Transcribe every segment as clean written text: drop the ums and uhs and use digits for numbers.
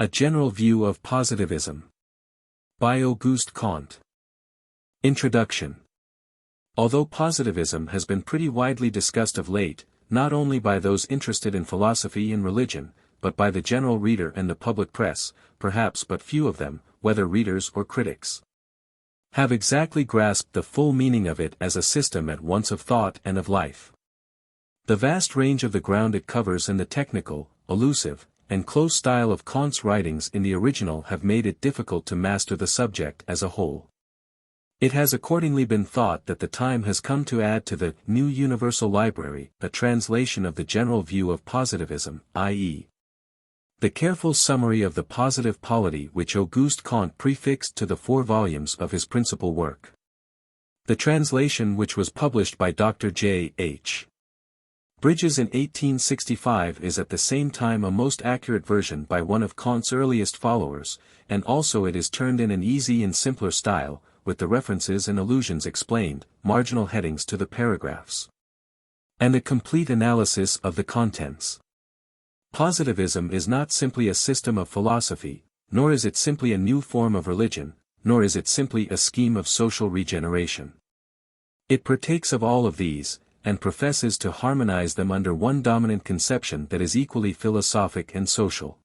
A General View of Positivism. By Auguste Comte. Introduction. Although positivism has been pretty widely discussed of late, not only by those interested in philosophy and religion, but by the general reader and the public press, perhaps but few of them, whether readers or critics, have exactly grasped the full meaning of it as a system at once of thought and of life. The vast range of the ground it covers and the technical, elusive, and close style of Comte's writings in the original have made it difficult to master the subject as a whole. It has accordingly been thought that the time has come to add to the New Universal Library a translation of the General View of Positivism, i.e., the careful summary of the positive polity which Auguste Comte prefixed to the 4 volumes of his principal work. The translation, which was published by Dr. J. H. Bridges in 1865, is at the same time a most accurate version by one of Comte's earliest followers, and also it is turned in an easy and simpler style, with the references and allusions explained, marginal headings to the paragraphs, and a complete analysis of the contents. Positivism is not simply a system of philosophy, nor is it simply a new form of religion, nor is it simply a scheme of social regeneration. It partakes of all of these, and professes to harmonize them under one dominant conception that is equally philosophic and social.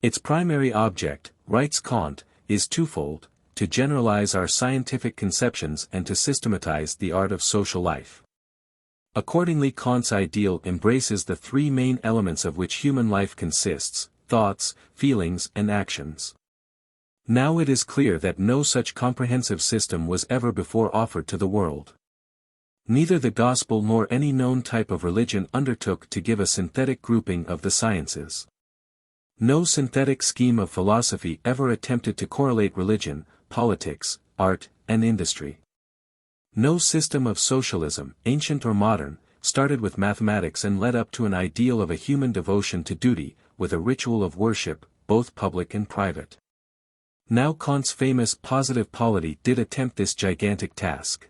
Its primary object, writes Comte, is twofold: to generalize our scientific conceptions and to systematize the art of social life. Accordingly, Comte's ideal embraces the 3 main elements of which human life consists: thoughts, feelings, and actions. Now it is clear that no such comprehensive system was ever before offered to the world. Neither the gospel nor any known type of religion undertook to give a synthetic grouping of the sciences. No synthetic scheme of philosophy ever attempted to correlate religion, politics, art, and industry. No system of socialism, ancient or modern, started with mathematics and led up to an ideal of a human devotion to duty, with a ritual of worship, both public and private. Now Comte's famous positive polity did attempt this gigantic task.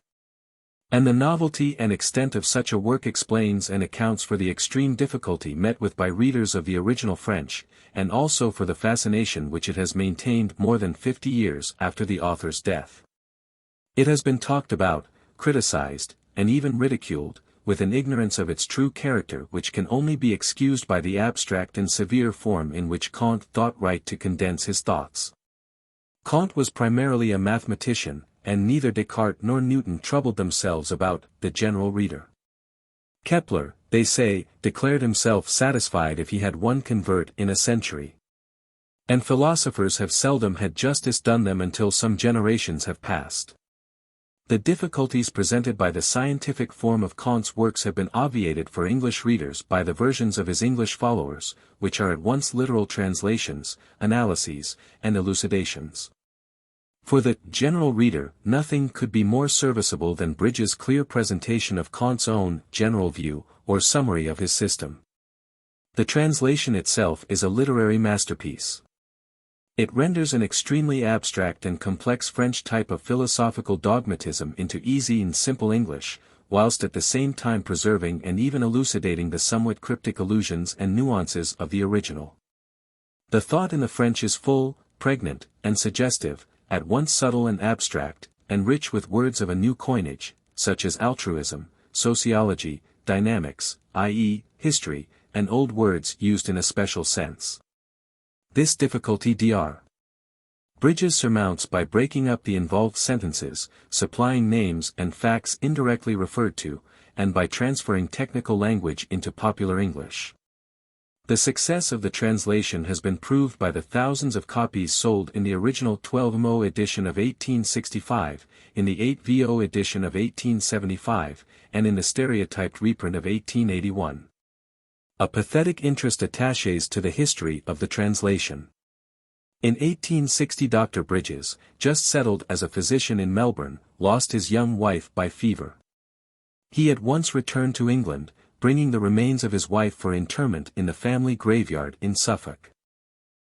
And the novelty and extent of such a work explains and accounts for the extreme difficulty met with by readers of the original French, and also for the fascination which it has maintained more than 50 years after the author's death. It has been talked about, criticized, and even ridiculed, with an ignorance of its true character which can only be excused by the abstract and severe form in which Comte thought right to condense his thoughts. Comte was primarily a mathematician, and neither Descartes nor Newton troubled themselves about the general reader. Kepler, they say, declared himself satisfied if he had 1 convert in a century. And philosophers have seldom had justice done them until some generations have passed. The difficulties presented by the scientific form of Comte's works have been obviated for English readers by the versions of his English followers, which are at once literal translations, analyses, and elucidations. For the general reader, nothing could be more serviceable than Bridges' clear presentation of Comte's own general view, or summary of his system. The translation itself is a literary masterpiece. It renders an extremely abstract and complex French type of philosophical dogmatism into easy and simple English, whilst at the same time preserving and even elucidating the somewhat cryptic allusions and nuances of the original. The thought in the French is full, pregnant, and suggestive, at once subtle and abstract, and rich with words of a new coinage, such as altruism, sociology, dynamics, i.e., history, and old words used in a special sense. This difficulty Dr. Bridges surmounts by breaking up the involved sentences, supplying names and facts indirectly referred to, and by transferring technical language into popular English. The success of the translation has been proved by the thousands of copies sold in the original 12mo edition of 1865, in the 8vo edition of 1875, and in the stereotyped reprint of 1881. A pathetic interest attaches to the history of the translation. In 1860 Dr. Bridges, just settled as a physician in Melbourne, lost his young wife by fever. He at once returned to England, bringing the remains of his wife for interment in the family graveyard in Suffolk.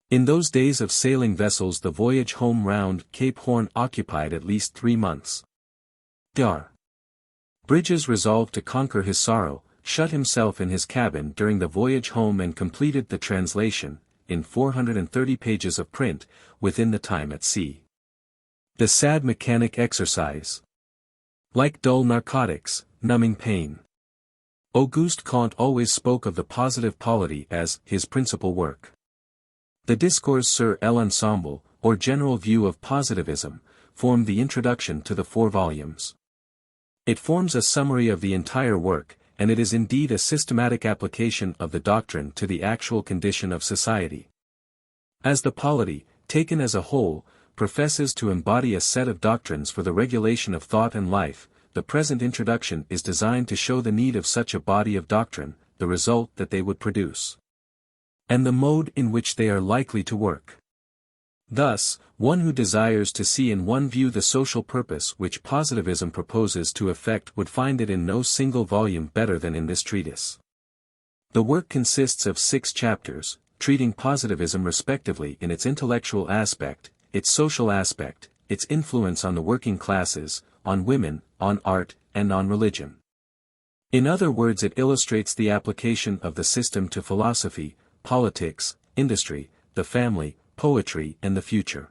In those days of sailing vessels the voyage home round Cape Horn occupied at least 3 months. Dr. Bridges resolved to conquer his sorrow, shut himself in his cabin during the voyage home and completed the translation, in 430 pages of print, within the time at sea. The sad mechanic exercise. Like dull narcotics, numbing pain. Auguste Comte always spoke of the positive polity as his principal work. The Discours sur l'ensemble, or General View of Positivism, formed the introduction to the 4 volumes. It forms a summary of the entire work, and it is indeed a systematic application of the doctrine to the actual condition of society. As the polity, taken as a whole, professes to embody a set of doctrines for the regulation of thought and life, the present introduction is designed to show the need of such a body of doctrine, the result that they would produce, and the mode in which they are likely to work. Thus, one who desires to see in one view the social purpose which positivism proposes to effect would find it in no single volume better than in this treatise. The work consists of 6 chapters, treating positivism respectively in its intellectual aspect, its social aspect, its influence on the working classes, on women, on art, and on religion. In other words, it illustrates the application of the system to philosophy, politics, industry, the family, poetry, and the future.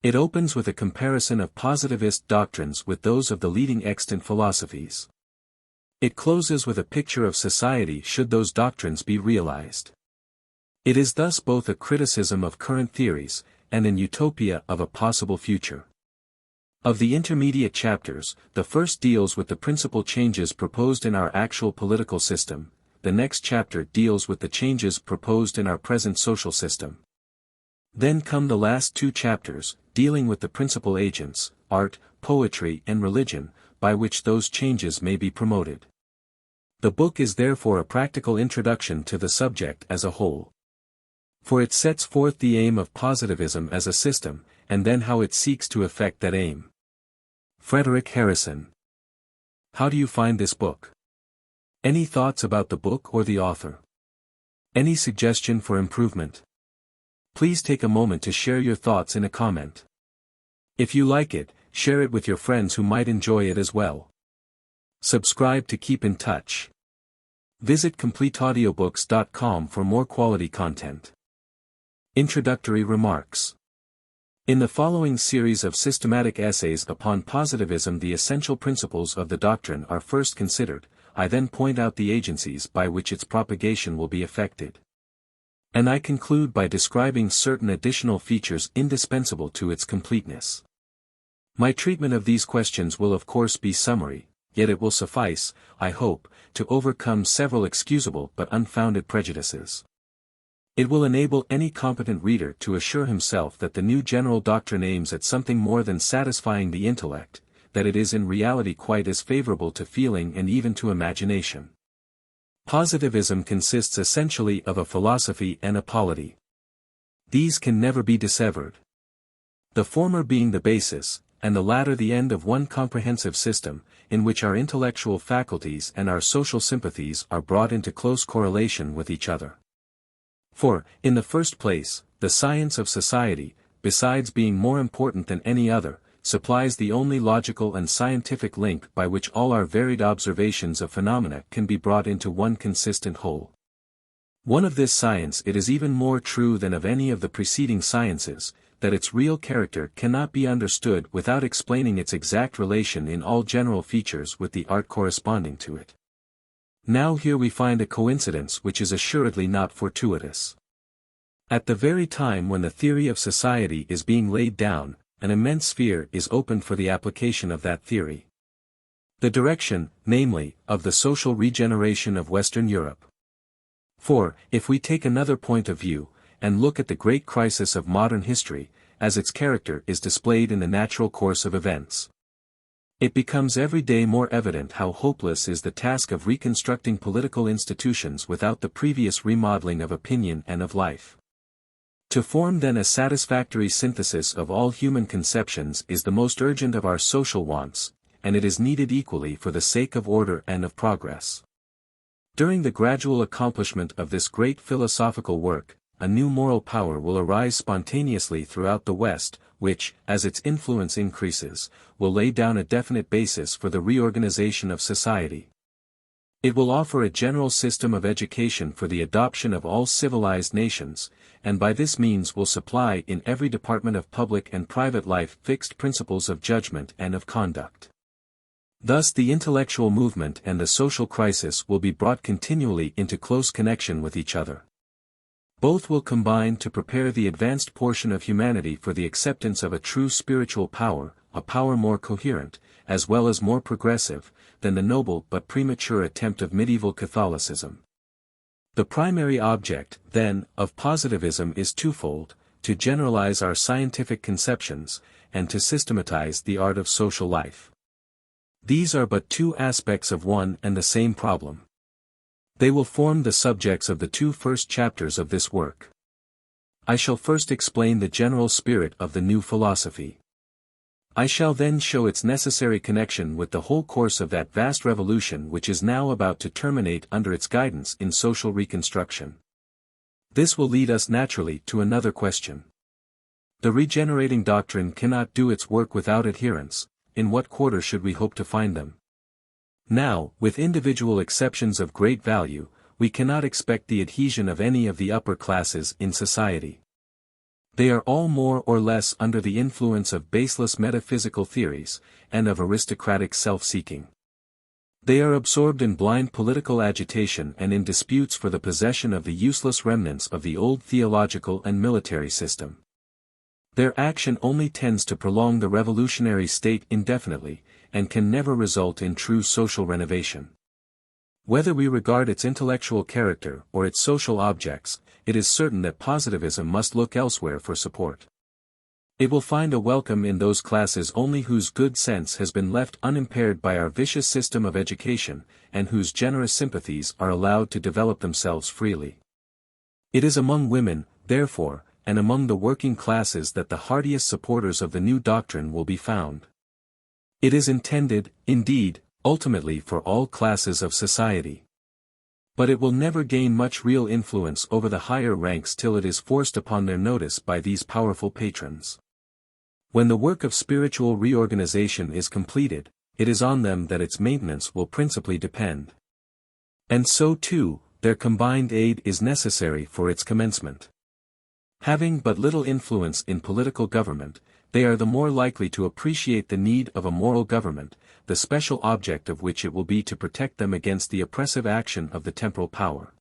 It opens with a comparison of positivist doctrines with those of the leading extant philosophies. It closes with a picture of society should those doctrines be realized. It is thus both a criticism of current theories, and an utopia of a possible future. Of the intermediate chapters, the first deals with the principal changes proposed in our actual political system, the next chapter deals with the changes proposed in our present social system. Then come the last 2 chapters, dealing with the principal agents, art, poetry, and religion, by which those changes may be promoted. The book is therefore a practical introduction to the subject as a whole. For it sets forth the aim of positivism as a system, and then how it seeks to effect that aim. Frederick Harrison. How do you find this book? Any thoughts about the book or the author? Any suggestion for improvement? Please take a moment to share your thoughts in a comment. If you like it, share it with your friends who might enjoy it as well. Subscribe to keep in touch. Visit CompleteAudiobooks.com for more quality content. Introductory Remarks. In the following series of systematic essays upon positivism, the essential principles of the doctrine are first considered. I then point out the agencies by which its propagation will be effected. And I conclude by describing certain additional features indispensable to its completeness. My treatment of these questions will of course be summary, yet it will suffice, I hope, to overcome several excusable but unfounded prejudices. It will enable any competent reader to assure himself that the new general doctrine aims at something more than satisfying the intellect, that it is in reality quite as favorable to feeling and even to imagination. Positivism consists essentially of a philosophy and a polity. These can never be dissevered. The former being the basis, and the latter the end of one comprehensive system, in which our intellectual faculties and our social sympathies are brought into close correlation with each other. For, in the first place, the science of society, besides being more important than any other, supplies the only logical and scientific link by which all our varied observations of phenomena can be brought into one consistent whole. One of this science, it is even more true than of any of the preceding sciences, that its real character cannot be understood without explaining its exact relation in all general features with the art corresponding to it. Now here we find a coincidence which is assuredly not fortuitous. At the very time when the theory of society is being laid down, an immense sphere is opened for the application of that theory. The direction, namely, of the social regeneration of Western Europe. For, if we take another point of view, and look at the great crisis of modern history, as its character is displayed in the natural course of events, it becomes every day more evident how hopeless is the task of reconstructing political institutions without the previous remodeling of opinion and of life. To form then a satisfactory synthesis of all human conceptions is the most urgent of our social wants, and it is needed equally for the sake of order and of progress. During the gradual accomplishment of this great philosophical work, a new moral power will arise spontaneously throughout the West, which, as its influence increases, will lay down a definite basis for the reorganization of society. It will offer a general system of education for the adoption of all civilized nations, and by this means will supply in every department of public and private life fixed principles of judgment and of conduct. Thus the intellectual movement and the social crisis will be brought continually into close connection with each other. Both will combine to prepare the advanced portion of humanity for the acceptance of a true spiritual power, a power more coherent, as well as more progressive, than the noble but premature attempt of medieval Catholicism. The primary object, then, of positivism is twofold: to generalize our scientific conceptions, and to systematize the art of social life. These are but two aspects of one and the same problem. They will form the subjects of the two first chapters of this work. I shall first explain the general spirit of the new philosophy. I shall then show its necessary connection with the whole course of that vast revolution which is now about to terminate under its guidance in social reconstruction. This will lead us naturally to another question. The regenerating doctrine cannot do its work without adherents. In what quarter should we hope to find them? Now, with individual exceptions of great value, we cannot expect the adhesion of any of the upper classes in society. They are all more or less under the influence of baseless metaphysical theories, and of aristocratic self-seeking. They are absorbed in blind political agitation and in disputes for the possession of the useless remnants of the old theological and military system. Their action only tends to prolong the revolutionary state indefinitely, and can never result in true social renovation. Whether we regard its intellectual character or its social objects, it is certain that positivism must look elsewhere for support. It will find a welcome in those classes only whose good sense has been left unimpaired by our vicious system of education, and whose generous sympathies are allowed to develop themselves freely. It is among women, therefore, and among the working classes that the heartiest supporters of the new doctrine will be found. It is intended, indeed, ultimately for all classes of society. But it will never gain much real influence over the higher ranks till it is forced upon their notice by these powerful patrons. When the work of spiritual reorganization is completed, it is on them that its maintenance will principally depend. And so too, their combined aid is necessary for its commencement. Having but little influence in political government, they are the more likely to appreciate the need of a moral government, the special object of which it will be to protect them against the oppressive action of the temporal power.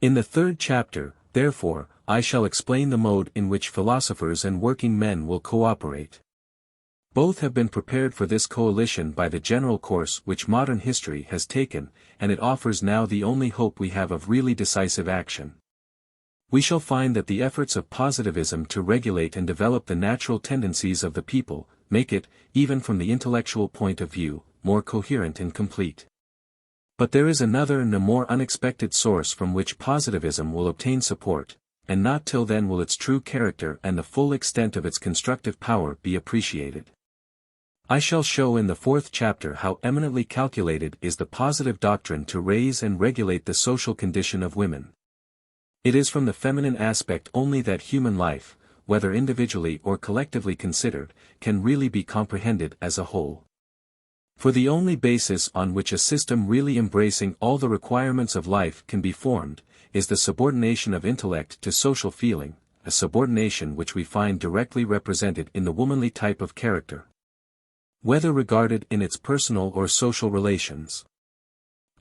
In the third chapter, therefore, I shall explain the mode in which philosophers and working men will cooperate. Both have been prepared for this coalition by the general course which modern history has taken, and it offers now the only hope we have of really decisive action. We shall find that the efforts of positivism to regulate and develop the natural tendencies of the people, make it, even from the intellectual point of view, more coherent and complete. But there is another and a more unexpected source from which positivism will obtain support, and not till then will its true character and the full extent of its constructive power be appreciated. I shall show in the fourth chapter how eminently calculated is the positive doctrine to raise and regulate the social condition of women. It is from the feminine aspect only that human life, whether individually or collectively considered, can really be comprehended as a whole. For the only basis on which a system really embracing all the requirements of life can be formed, is the subordination of intellect to social feeling, a subordination which we find directly represented in the womanly type of character, whether regarded in its personal or social relations.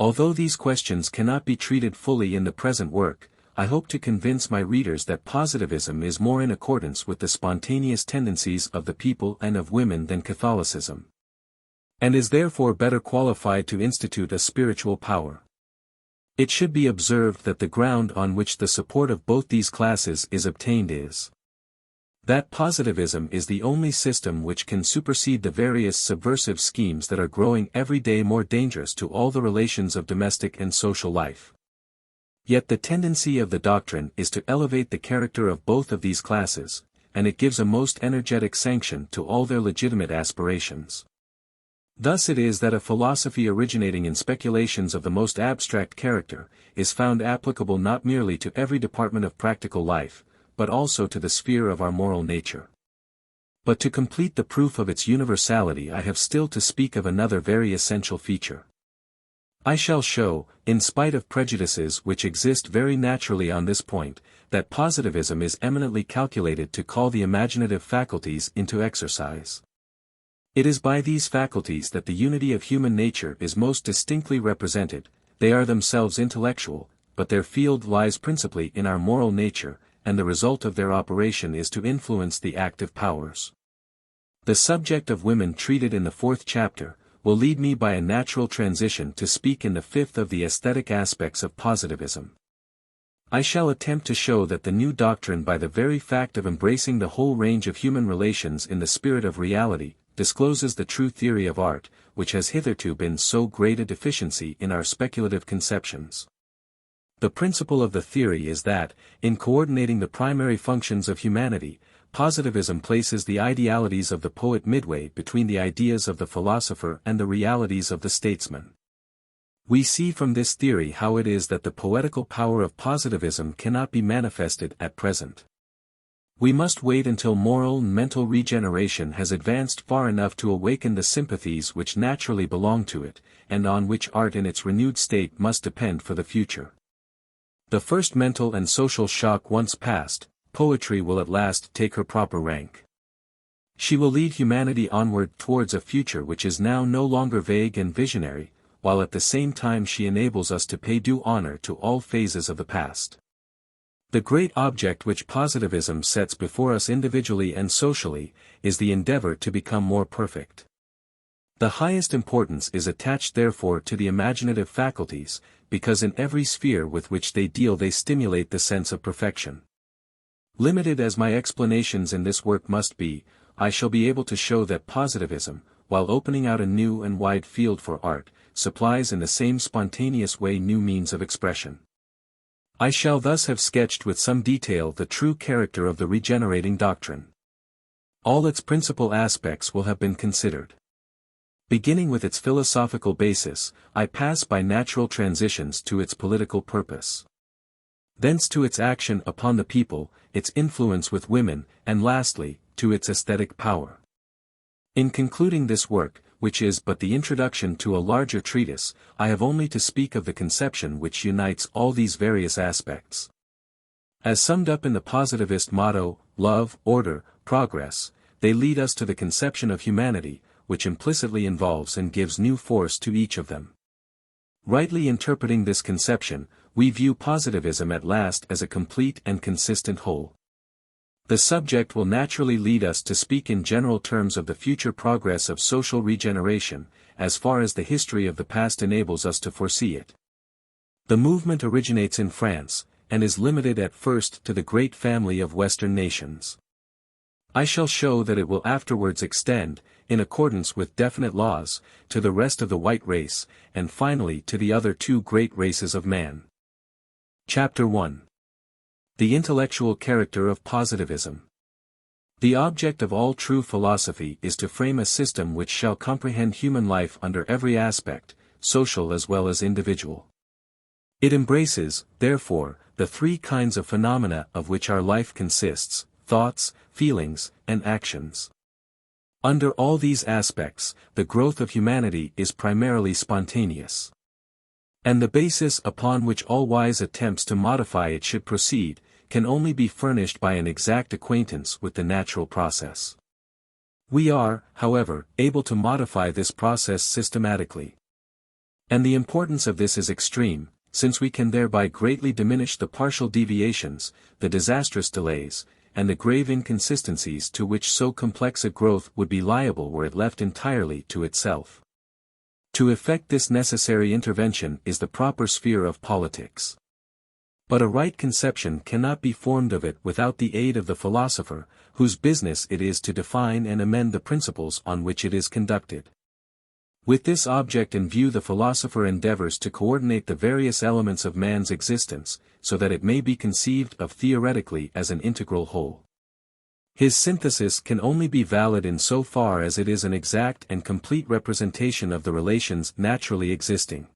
Although these questions cannot be treated fully in the present work, I hope to convince my readers that positivism is more in accordance with the spontaneous tendencies of the people and of women than Catholicism, and is therefore better qualified to institute a spiritual power. It should be observed that the ground on which the support of both these classes is obtained is that positivism is the only system which can supersede the various subversive schemes that are growing every day more dangerous to all the relations of domestic and social life. Yet the tendency of the doctrine is to elevate the character of both of these classes, and it gives a most energetic sanction to all their legitimate aspirations. Thus it is that a philosophy originating in speculations of the most abstract character, is found applicable not merely to every department of practical life, but also to the sphere of our moral nature. But to complete the proof of its universality I have still to speak of another very essential feature. I shall show, in spite of prejudices which exist very naturally on this point, that positivism is eminently calculated to call the imaginative faculties into exercise. It is by these faculties that the unity of human nature is most distinctly represented. They are themselves intellectual, but their field lies principally in our moral nature, and the result of their operation is to influence the active powers. The subject of women treated in the 4th chapter, will lead me by a natural transition to speak in the 5th of the aesthetic aspects of positivism. I shall attempt to show that the new doctrine, by the very fact of embracing the whole range of human relations in the spirit of reality, discloses the true theory of art, which has hitherto been so great a deficiency in our speculative conceptions. The principle of the theory is that, in coordinating the primary functions of humanity, positivism places the idealities of the poet midway between the ideas of the philosopher and the realities of the statesman. We see from this theory how it is that the poetical power of positivism cannot be manifested at present. We must wait until moral and mental regeneration has advanced far enough to awaken the sympathies which naturally belong to it, and on which art in its renewed state must depend for the future. The first mental and social shock once passed, poetry will at last take her proper rank. She will lead humanity onward towards a future which is now no longer vague and visionary, while at the same time she enables us to pay due honor to all phases of the past. The great object which positivism sets before us individually and socially, is the endeavor to become more perfect. The highest importance is attached therefore to the imaginative faculties, because in every sphere with which they deal they stimulate the sense of perfection. Limited as my explanations in this work must be, I shall be able to show that positivism, while opening out a new and wide field for art, supplies in the same spontaneous way new means of expression. I shall thus have sketched with some detail the true character of the regenerating doctrine. All its principal aspects will have been considered. Beginning with its philosophical basis, I pass by natural transitions to its political purpose. Thence to its action upon the people, its influence with women, and lastly, to its aesthetic power. In concluding this work, which is but the introduction to a larger treatise, I have only to speak of the conception which unites all these various aspects. As summed up in the positivist motto, love, order, progress, they lead us to the conception of humanity, which implicitly involves and gives new force to each of them. Rightly interpreting this conception, we view positivism at last as a complete and consistent whole. The subject will naturally lead us to speak in general terms of the future progress of social regeneration, as far as the history of the past enables us to foresee it. The movement originates in France, and is limited at first to the great family of Western nations. I shall show that it will afterwards extend, in accordance with definite laws, to the rest of the white race, and finally to the other two great races of man. Chapter 1. The intellectual character of positivism. The object of all true philosophy is to frame a system which shall comprehend human life under every aspect, social as well as individual. It embraces, therefore, the three kinds of phenomena of which our life consists: thoughts, feelings, and actions. Under all these aspects, the growth of humanity is primarily spontaneous. And the basis upon which all wise attempts to modify it should proceed, can only be furnished by an exact acquaintance with the natural process. We are, however, able to modify this process systematically. And the importance of this is extreme, since we can thereby greatly diminish the partial deviations, the disastrous delays, and the grave inconsistencies to which so complex a growth would be liable were it left entirely to itself. To effect this necessary intervention is the proper sphere of politics. But a right conception cannot be formed of it without the aid of the philosopher, whose business it is to define and amend the principles on which it is conducted. With this object in view, the philosopher endeavors to coordinate the various elements of man's existence, so that it may be conceived of theoretically as an integral whole. His synthesis can only be valid in so far as it is an exact and complete representation of the relations naturally existing.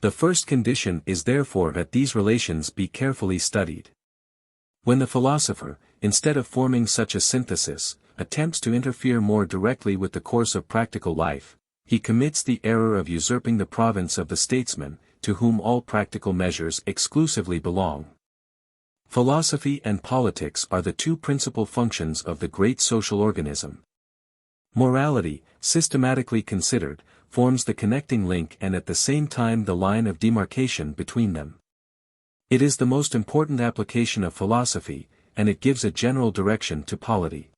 The first condition is therefore that these relations be carefully studied. When the philosopher, instead of forming such a synthesis, attempts to interfere more directly with the course of practical life, he commits the error of usurping the province of the statesman, to whom all practical measures exclusively belong. Philosophy and politics are the two principal functions of the great social organism. Morality, systematically considered, forms the connecting link and at the same time the line of demarcation between them. It is the most important application of philosophy, and it gives a general direction to polity.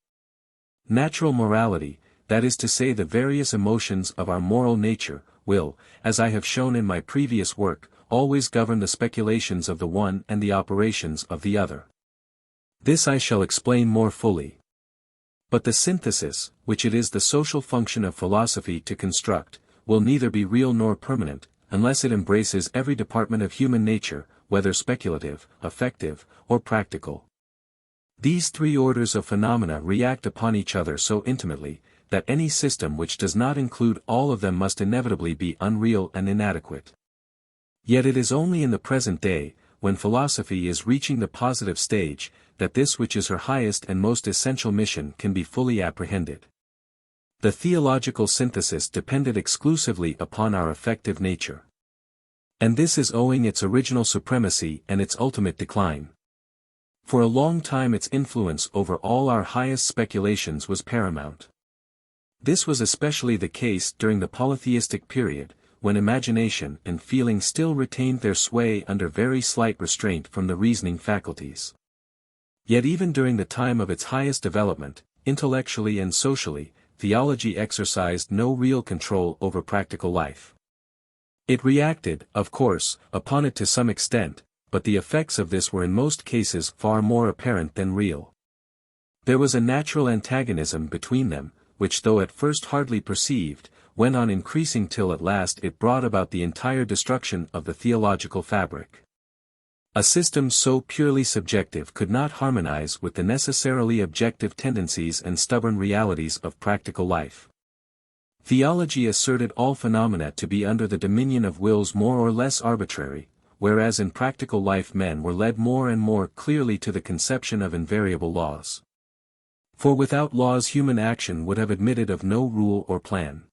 Natural morality, that is to say the various emotions of our moral nature, will, as I have shown in my previous work, always govern the speculations of the one and the operations of the other. This I shall explain more fully. But the synthesis, which it is the social function of philosophy to construct, will neither be real nor permanent, unless it embraces every department of human nature, whether speculative, affective, or practical. These three orders of phenomena react upon each other so intimately, that any system which does not include all of them must inevitably be unreal and inadequate. Yet it is only in the present day, when philosophy is reaching the positive stage, that this which is her highest and most essential mission can be fully apprehended. The theological synthesis depended exclusively upon our affective nature. And this is owing its original supremacy and its ultimate decline. For a long time its influence over all our highest speculations was paramount. This was especially the case during the polytheistic period, when imagination and feeling still retained their sway under very slight restraint from the reasoning faculties. Yet even during the time of its highest development, intellectually and socially, theology exercised no real control over practical life. It reacted, of course, upon it to some extent, but the effects of this were in most cases far more apparent than real. There was a natural antagonism between them, which though at first hardly perceived, went on increasing till at last it brought about the entire destruction of the theological fabric. A system so purely subjective could not harmonize with the necessarily objective tendencies and stubborn realities of practical life. Theology asserted all phenomena to be under the dominion of wills more or less arbitrary, whereas in practical life men were led more and more clearly to the conception of invariable laws. For without laws human action would have admitted of no rule or plan.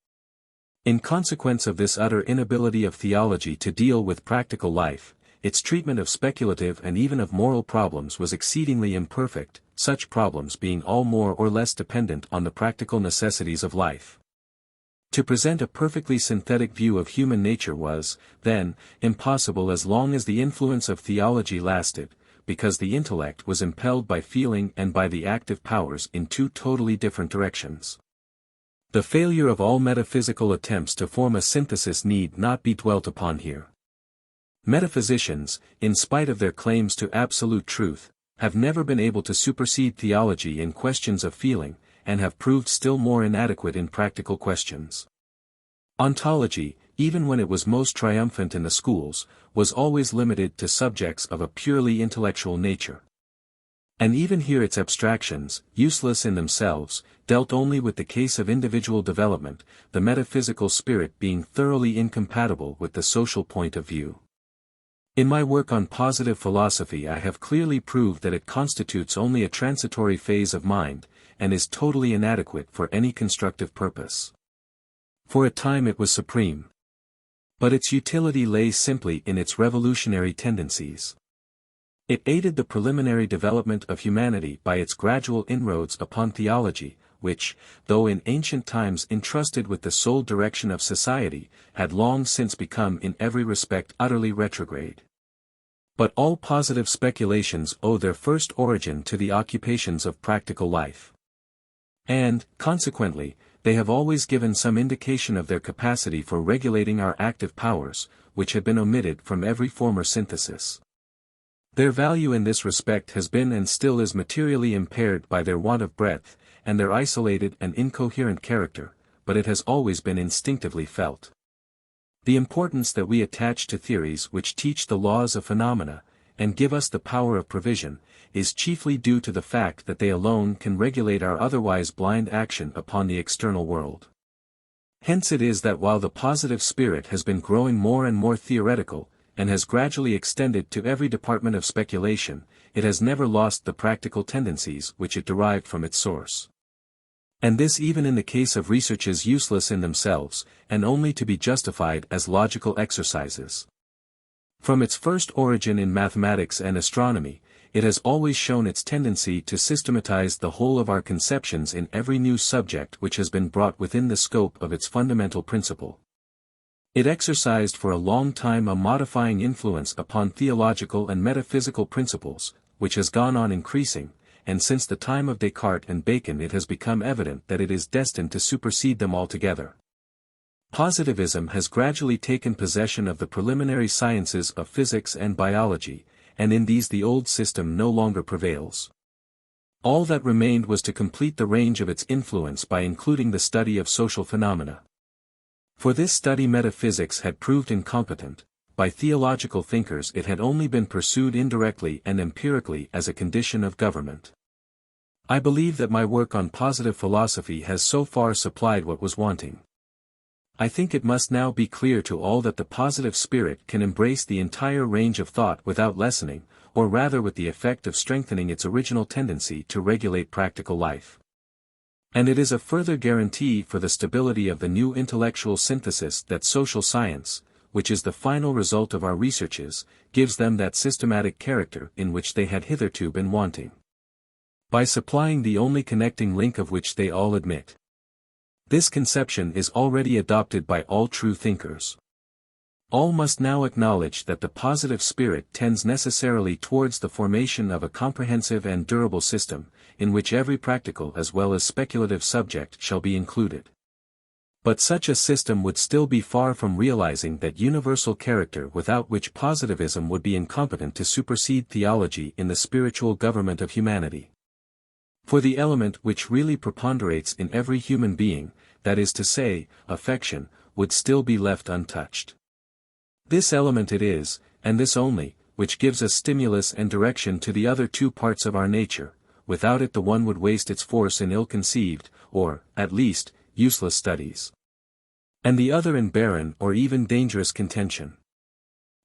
In consequence of this utter inability of theology to deal with practical life, its treatment of speculative and even of moral problems was exceedingly imperfect, such problems being all more or less dependent on the practical necessities of life. To present a perfectly synthetic view of human nature was, then, impossible as long as the influence of theology lasted, because the intellect was impelled by feeling and by the active powers in two totally different directions. The failure of all metaphysical attempts to form a synthesis need not be dwelt upon here. Metaphysicians, in spite of their claims to absolute truth, have never been able to supersede theology in questions of feeling, and have proved still more inadequate in practical questions. Ontology, even when it was most triumphant in the schools, was always limited to subjects of a purely intellectual nature. And even here its abstractions, useless in themselves, dealt only with the case of individual development, the metaphysical spirit being thoroughly incompatible with the social point of view. In my work on positive philosophy I have clearly proved that it constitutes only a transitory phase of mind, and is totally inadequate for any constructive purpose. For a time it was supreme. But its utility lay simply in its revolutionary tendencies. It aided the preliminary development of humanity by its gradual inroads upon theology, which, though in ancient times entrusted with the sole direction of society, had long since become in every respect utterly retrograde. But all positive speculations owe their first origin to the occupations of practical life. And, consequently, they have always given some indication of their capacity for regulating our active powers, which had been omitted from every former synthesis. Their value in this respect has been and still is materially impaired by their want of breadth, and their isolated and incoherent character, but it has always been instinctively felt. The importance that we attach to theories which teach the laws of phenomena, and give us the power of prevision, is chiefly due to the fact that they alone can regulate our otherwise blind action upon the external world. Hence it is that while the positive spirit has been growing more and more theoretical, and has gradually extended to every department of speculation, it has never lost the practical tendencies which it derived from its source. And this even in the case of researches useless in themselves, and only to be justified as logical exercises. From its first origin in mathematics and astronomy, it has always shown its tendency to systematize the whole of our conceptions in every new subject which has been brought within the scope of its fundamental principle. It exercised for a long time a modifying influence upon theological and metaphysical principles, which has gone on increasing, and since the time of Descartes and Bacon it has become evident that it is destined to supersede them altogether. Positivism has gradually taken possession of the preliminary sciences of physics and biology, and in these the old system no longer prevails. All that remained was to complete the range of its influence by including the study of social phenomena. For this study metaphysics had proved incompetent, by theological thinkers it had only been pursued indirectly and empirically as a condition of government. I believe that my work on positive philosophy has so far supplied what was wanting. I think it must now be clear to all that the positive spirit can embrace the entire range of thought without lessening, or rather with the effect of strengthening its original tendency to regulate practical life. And it is a further guarantee for the stability of the new intellectual synthesis that social science, which is the final result of our researches, gives them that systematic character in which they had hitherto been wanting. By supplying the only connecting link of which they all admit. This conception is already adopted by all true thinkers. All must now acknowledge that the positive spirit tends necessarily towards the formation of a comprehensive and durable system, in which every practical as well as speculative subject shall be included. But such a system would still be far from realizing that universal character without which positivism would be incompetent to supersede theology in the spiritual government of humanity. For the element which really preponderates in every human being, that is to say, affection, would still be left untouched. This element it is, and this only, which gives us stimulus and direction to the other two parts of our nature. Without it the one would waste its force in ill-conceived, or, at least, useless studies. And the other in barren or even dangerous contention.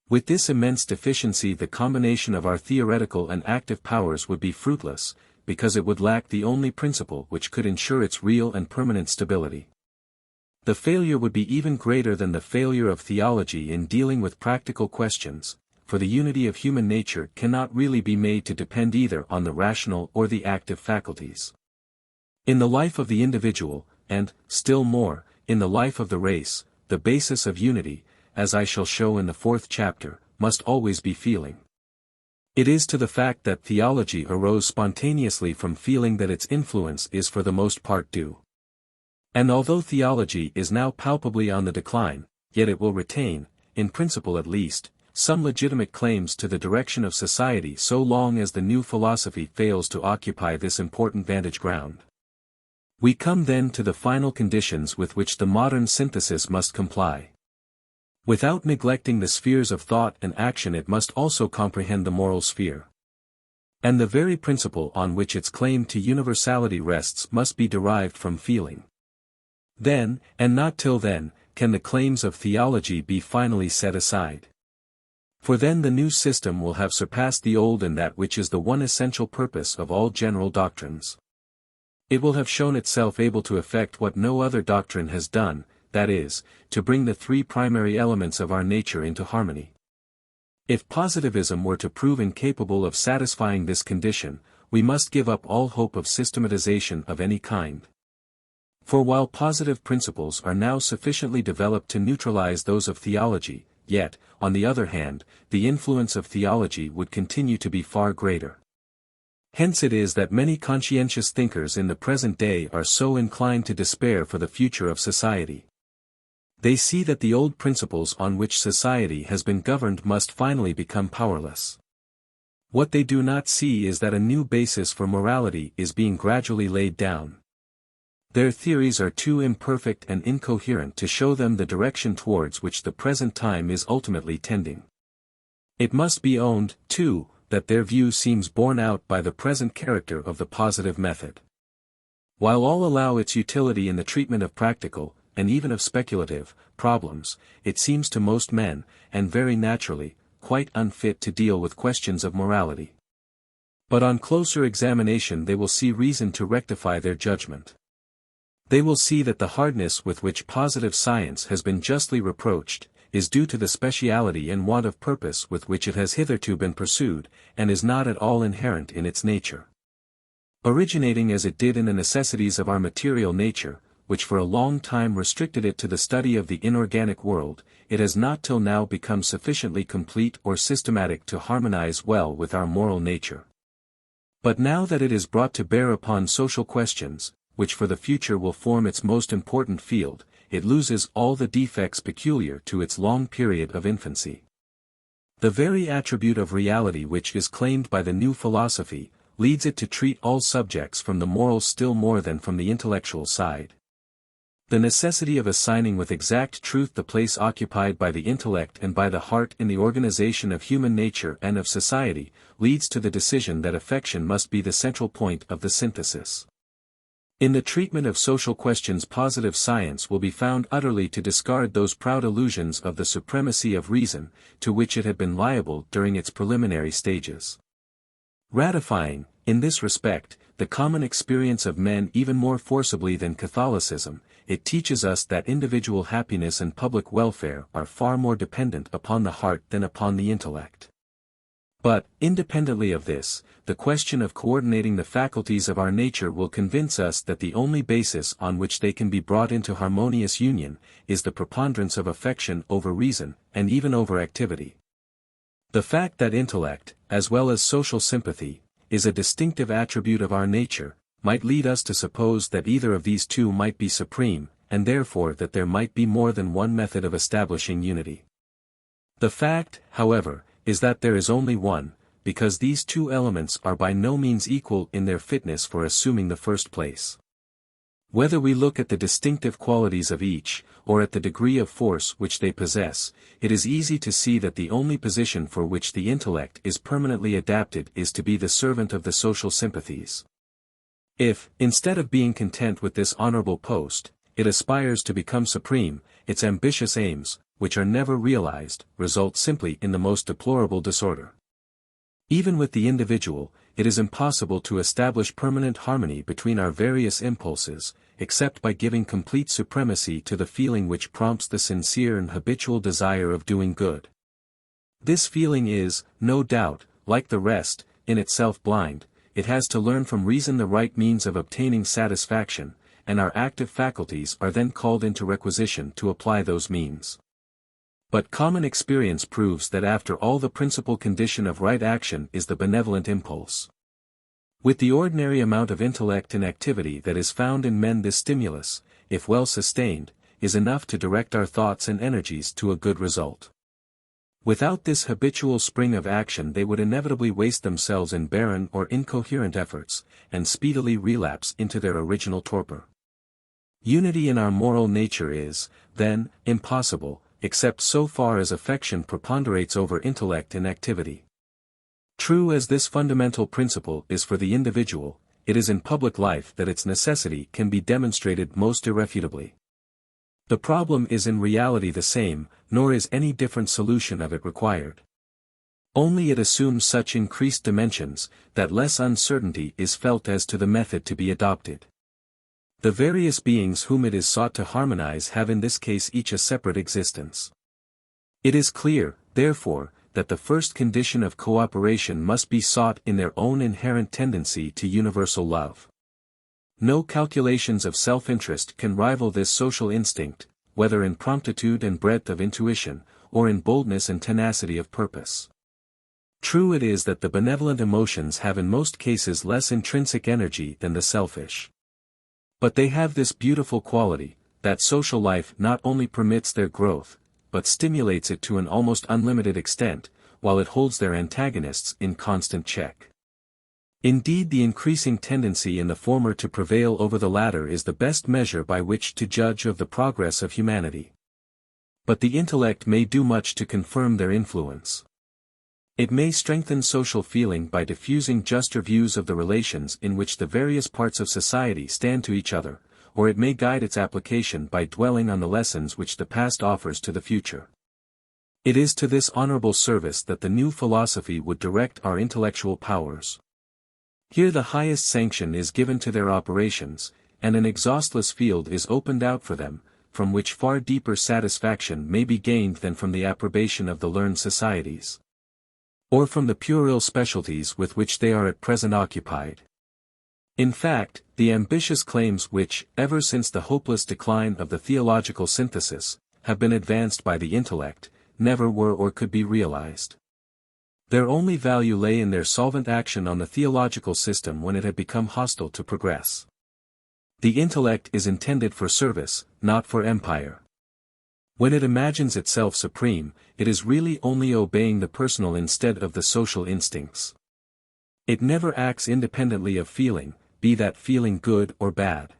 With this immense deficiency the combination of our theoretical and active powers would be fruitless, because it would lack the only principle which could ensure its real and permanent stability. The failure would be even greater than the failure of theology in dealing with practical questions, for the unity of human nature cannot really be made to depend either on the rational or the active faculties. In the life of the individual, and, still more, in the life of the race, the basis of unity, as I shall show in the 4th chapter, must always be feeling. It is to the fact that theology arose spontaneously from feeling that its influence is for the most part due. And although theology is now palpably on the decline, yet it will retain, in principle at least, some legitimate claims to the direction of society so long as the new philosophy fails to occupy this important vantage ground. We come then to the final conditions with which the modern synthesis must comply. Without neglecting the spheres of thought and action it must also comprehend the moral sphere. And the very principle on which its claim to universality rests must be derived from feeling. Then, and not till then, can the claims of theology be finally set aside. For then the new system will have surpassed the old in that which is the one essential purpose of all general doctrines. It will have shown itself able to effect what no other doctrine has done, that is, to bring the three primary elements of our nature into harmony. If positivism were to prove incapable of satisfying this condition, we must give up all hope of systematization of any kind. For while positive principles are now sufficiently developed to neutralize those of theology, yet, on the other hand, the influence of theology would continue to be far greater. Hence it is that many conscientious thinkers in the present day are so inclined to despair for the future of society. They see that the old principles on which society has been governed must finally become powerless. What they do not see is that a new basis for morality is being gradually laid down. Their theories are too imperfect and incoherent to show them the direction towards which the present time is ultimately tending. It must be owned, too, that their view seems borne out by the present character of the positive method. While all allow its utility in the treatment of practical, and even of speculative, problems, it seems to most men, and very naturally, quite unfit to deal with questions of morality. But on closer examination they will see reason to rectify their judgment. They will see that the hardness with which positive science has been justly reproached, is due to the speciality and want of purpose with which it has hitherto been pursued, and is not at all inherent in its nature. Originating as it did in the necessities of our material nature, which for a long time restricted it to the study of the inorganic world, it has not till now become sufficiently complete or systematic to harmonize well with our moral nature. But now that it is brought to bear upon social questions, which for the future will form its most important field, it loses all the defects peculiar to its long period of infancy. The very attribute of reality which is claimed by the new philosophy, leads it to treat all subjects from the moral still more than from the intellectual side. The necessity of assigning with exact truth the place occupied by the intellect and by the heart in the organization of human nature and of society, leads to the decision that affection must be the central point of the synthesis. In the treatment of social questions, positive science will be found utterly to discard those proud illusions of the supremacy of reason, to which it had been liable during its preliminary stages. Ratifying, in this respect, the common experience of men even more forcibly than Catholicism, it teaches us that individual happiness and public welfare are far more dependent upon the heart than upon the intellect. But, independently of this, the question of coordinating the faculties of our nature will convince us that the only basis on which they can be brought into harmonious union, is the preponderance of affection over reason, and even over activity. The fact that intellect, as well as social sympathy, is a distinctive attribute of our nature, might lead us to suppose that either of these two might be supreme, and therefore that there might be more than one method of establishing unity. The fact, however, is that there is only one, because these two elements are by no means equal in their fitness for assuming the first place. Whether we look at the distinctive qualities of each, or at the degree of force which they possess, it is easy to see that the only position for which the intellect is permanently adapted is to be the servant of the social sympathies. If, instead of being content with this honorable post, it aspires to become supreme, its ambitious aims, which are never realized, result simply in the most deplorable disorder. Even with the individual, it is impossible to establish permanent harmony between our various impulses, except by giving complete supremacy to the feeling which prompts the sincere and habitual desire of doing good. This feeling is, no doubt, like the rest, in itself blind. It has to learn from reason the right means of obtaining satisfaction, and our active faculties are then called into requisition to apply those means. But common experience proves that after all the principal condition of right action is the benevolent impulse. With the ordinary amount of intellect and activity that is found in men, this stimulus, if well sustained, is enough to direct our thoughts and energies to a good result. Without this habitual spring of action they would inevitably waste themselves in barren or incoherent efforts, and speedily relapse into their original torpor. Unity in our moral nature is, then, impossible, except so far as affection preponderates over intellect and activity. True as this fundamental principle is for the individual, it is in public life that its necessity can be demonstrated most irrefutably. The problem is in reality the same, nor is any different solution of it required. Only it assumes such increased dimensions, that less uncertainty is felt as to the method to be adopted. The various beings whom it is sought to harmonize have in this case each a separate existence. It is clear, therefore, that the first condition of cooperation must be sought in their own inherent tendency to universal love. No calculations of self-interest can rival this social instinct, whether in promptitude and breadth of intuition, or in boldness and tenacity of purpose. True it is that the benevolent emotions have in most cases less intrinsic energy than the selfish. But they have this beautiful quality, that social life not only permits their growth, but stimulates it to an almost unlimited extent, while it holds their antagonists in constant check. Indeed, the increasing tendency in the former to prevail over the latter is the best measure by which to judge of the progress of humanity. But the intellect may do much to confirm their influence. It may strengthen social feeling by diffusing juster views of the relations in which the various parts of society stand to each other, or it may guide its application by dwelling on the lessons which the past offers to the future. It is to this honorable service that the new philosophy would direct our intellectual powers. Here the highest sanction is given to their operations, and an exhaustless field is opened out for them, from which far deeper satisfaction may be gained than from the approbation of the learned societies, or from the puerile specialties with which they are at present occupied. In fact, the ambitious claims which, ever since the hopeless decline of the theological synthesis, have been advanced by the intellect, never were or could be realized. Their only value lay in their solvent action on the theological system when it had become hostile to progress. The intellect is intended for service, not for empire. When it imagines itself supreme, it is really only obeying the personal instead of the social instincts. It never acts independently of feeling, be that feeling good or bad.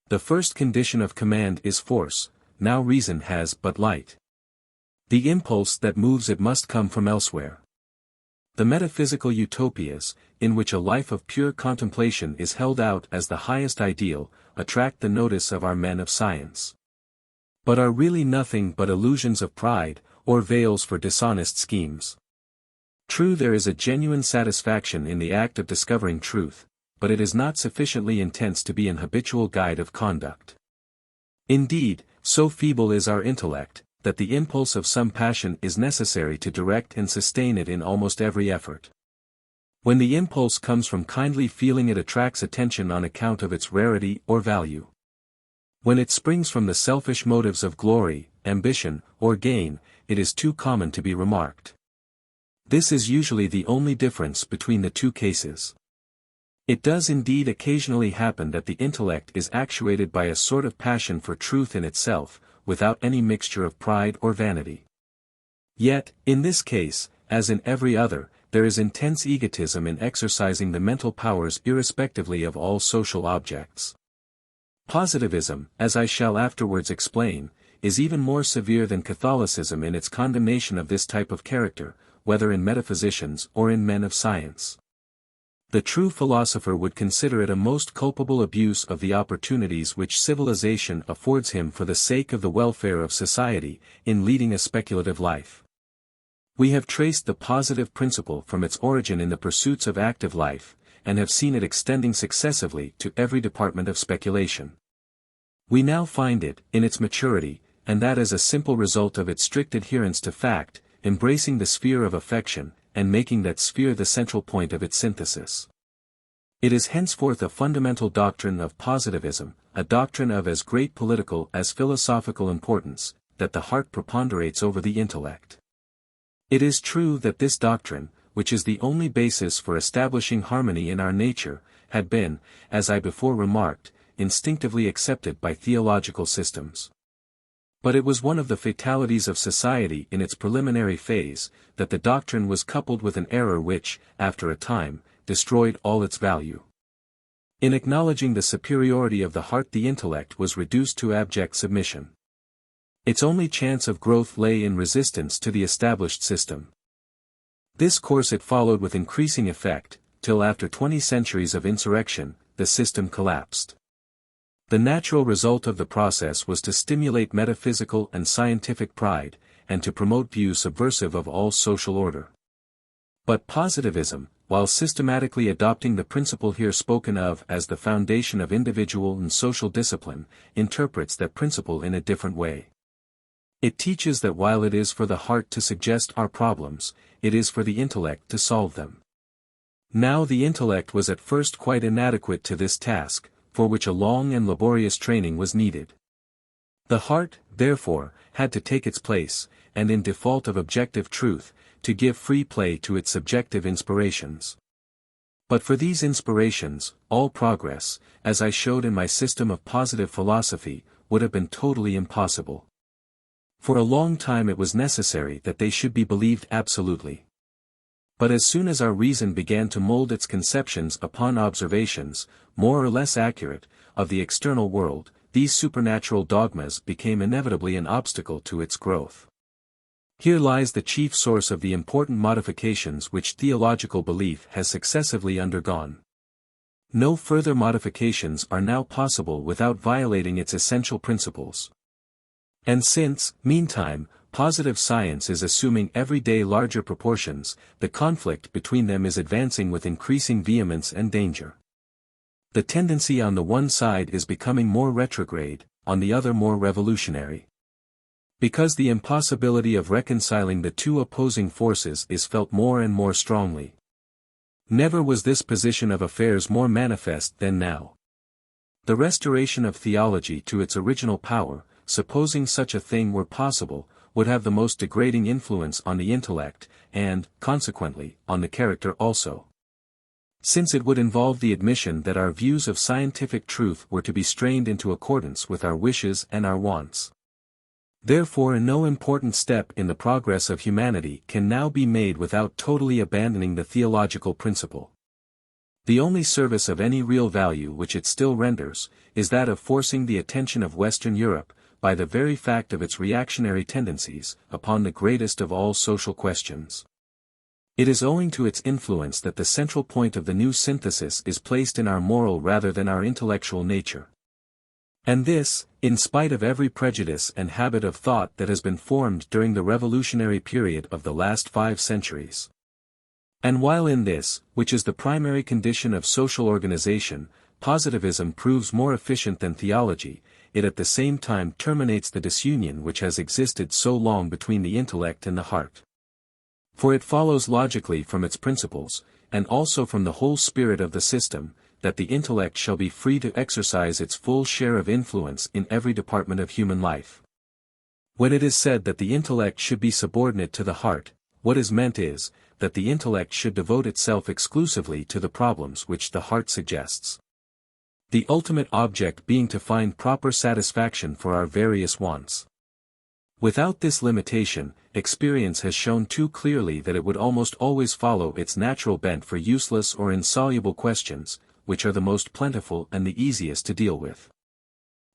The first condition of command is force, now reason has but light. The impulse that moves it must come from elsewhere. The metaphysical utopias, in which a life of pure contemplation is held out as the highest ideal, attract the notice of our men of science, but are really nothing but illusions of pride, or veils for dishonest schemes. True, there is a genuine satisfaction in the act of discovering truth, but it is not sufficiently intense to be an habitual guide of conduct. Indeed, so feeble is our intellect, that the impulse of some passion is necessary to direct and sustain it in almost every effort. When the impulse comes from kindly feeling, it attracts attention on account of its rarity or value. When it springs from the selfish motives of glory, ambition, or gain, it is too common to be remarked. This is usually the only difference between the two cases. It does indeed occasionally happen that the intellect is actuated by a sort of passion for truth in itself, without any mixture of pride or vanity. Yet, in this case, as in every other, there is intense egotism in exercising the mental powers irrespectively of all social objects. Positivism, as I shall afterwards explain, is even more severe than Catholicism in its condemnation of this type of character, whether in metaphysicians or in men of science. The true philosopher would consider it a most culpable abuse of the opportunities which civilization affords him for the sake of the welfare of society, in leading a speculative life. We have traced the positive principle from its origin in the pursuits of active life, and have seen it extending successively to every department of speculation. We now find it, in its maturity, and that as a simple result of its strict adherence to fact, embracing the sphere of affection, and making that sphere the central point of its synthesis. It is henceforth a fundamental doctrine of positivism, a doctrine of as great political as philosophical importance, that the heart preponderates over the intellect. It is true that this doctrine, which is the only basis for establishing harmony in our nature, had been, as I before remarked, instinctively accepted by theological systems. But it was one of the fatalities of society in its preliminary phase, that the doctrine was coupled with an error which, after a time, destroyed all its value. In acknowledging the superiority of the heart, the intellect was reduced to abject submission. Its only chance of growth lay in resistance to the established system. This course it followed with increasing effect, till after 20 centuries of insurrection, the system collapsed. The natural result of the process was to stimulate metaphysical and scientific pride, and to promote views subversive of all social order. But positivism, while systematically adopting the principle here spoken of as the foundation of individual and social discipline, interprets that principle in a different way. It teaches that while it is for the heart to suggest our problems, it is for the intellect to solve them. Now the intellect was at first quite inadequate to this task, for which a long and laborious training was needed. The heart, therefore, had to take its place, and in default of objective truth, to give free play to its subjective inspirations. But for these inspirations, all progress, as I showed in my system of positive philosophy, would have been totally impossible. For a long time it was necessary that they should be believed absolutely. But as soon as our reason began to mold its conceptions upon observations, more or less accurate, of the external world, these supernatural dogmas became inevitably an obstacle to its growth. Here lies the chief source of the important modifications which theological belief has successively undergone. No further modifications are now possible without violating its essential principles. And since, meantime, positive science is assuming every day larger proportions, the conflict between them is advancing with increasing vehemence and danger. The tendency on the one side is becoming more retrograde, on the other more revolutionary. Because the impossibility of reconciling the two opposing forces is felt more and more strongly. Never was this position of affairs more manifest than now. The restoration of theology to its original power, supposing such a thing were possible, would have the most degrading influence on the intellect, and, consequently, on the character also. Since it would involve the admission that our views of scientific truth were to be strained into accordance with our wishes and our wants. Therefore no important step in the progress of humanity can now be made without totally abandoning the theological principle. The only service of any real value which it still renders, is that of forcing the attention of Western Europe, by the very fact of its reactionary tendencies, upon the greatest of all social questions. It is owing to its influence that the central point of the new synthesis is placed in our moral rather than our intellectual nature. And this, in spite of every prejudice and habit of thought that has been formed during the revolutionary period of the last 5 centuries. And while in this, which is the primary condition of social organization, positivism proves more efficient than theology, it at the same time terminates the disunion which has existed so long between the intellect and the heart. For it follows logically from its principles, and also from the whole spirit of the system, that the intellect shall be free to exercise its full share of influence in every department of human life. When it is said that the intellect should be subordinate to the heart, what is meant is, that the intellect should devote itself exclusively to the problems which the heart suggests. The ultimate object being to find proper satisfaction for our various wants. Without this limitation, experience has shown too clearly that it would almost always follow its natural bent for useless or insoluble questions, which are the most plentiful and the easiest to deal with.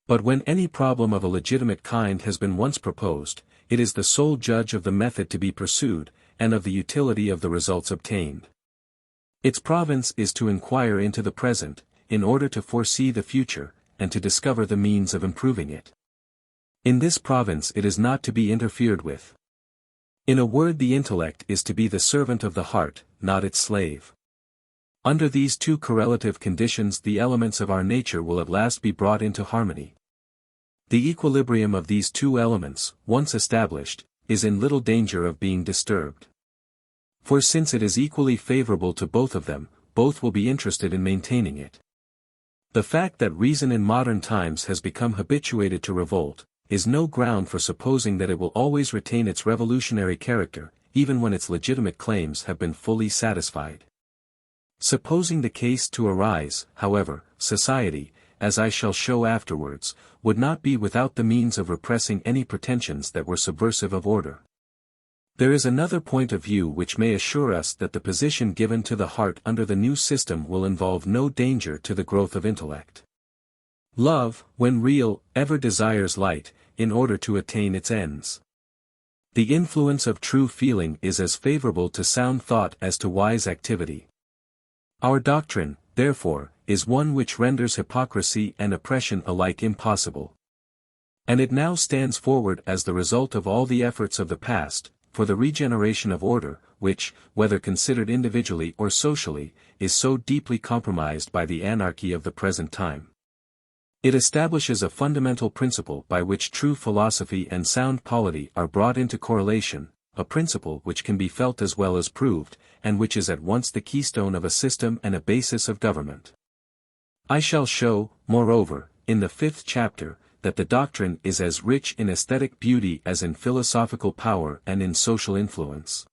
But when any problem of a legitimate kind has been once proposed, it is the sole judge of the method to be pursued, and of the utility of the results obtained. Its province is to inquire into the present, in order to foresee the future, and to discover the means of improving it. In this province it is not to be interfered with. In a word, the intellect is to be the servant of the heart, not its slave. Under these two correlative conditions the elements of our nature will at last be brought into harmony. The equilibrium of these two elements, once established, is in little danger of being disturbed. For since it is equally favorable to both of them, both will be interested in maintaining it. The fact that reason in modern times has become habituated to revolt, is no ground for supposing that it will always retain its revolutionary character, even when its legitimate claims have been fully satisfied. Supposing the case to arise, however, society, as I shall show afterwards, would not be without the means of repressing any pretensions that were subversive of order. There is another point of view which may assure us that the position given to the heart under the new system will involve no danger to the growth of intellect. Love, when real, ever desires light, in order to attain its ends. The influence of true feeling is as favorable to sound thought as to wise activity. Our doctrine, therefore, is one which renders hypocrisy and oppression alike impossible. And it now stands forward as the result of all the efforts of the past, for the regeneration of order, which, whether considered individually or socially, is so deeply compromised by the anarchy of the present time. It establishes a fundamental principle by which true philosophy and sound polity are brought into correlation, a principle which can be felt as well as proved, and which is at once the keystone of a system and a basis of government. I shall show, moreover, in the 5th chapter, that the doctrine is as rich in aesthetic beauty as in philosophical power and in social influence.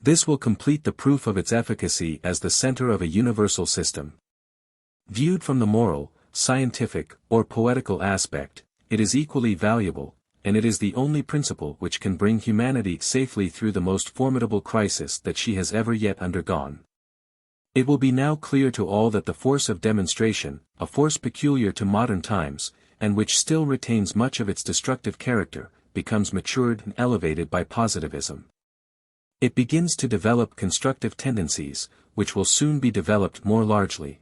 This will complete the proof of its efficacy as the center of a universal system. Viewed from the moral, scientific, or poetical aspect, it is equally valuable, and it is the only principle which can bring humanity safely through the most formidable crisis that she has ever yet undergone. It will be now clear to all that the force of demonstration, a force peculiar to modern times, and which still retains much of its destructive character, becomes matured and elevated by positivism. It begins to develop constructive tendencies, which will soon be developed more largely.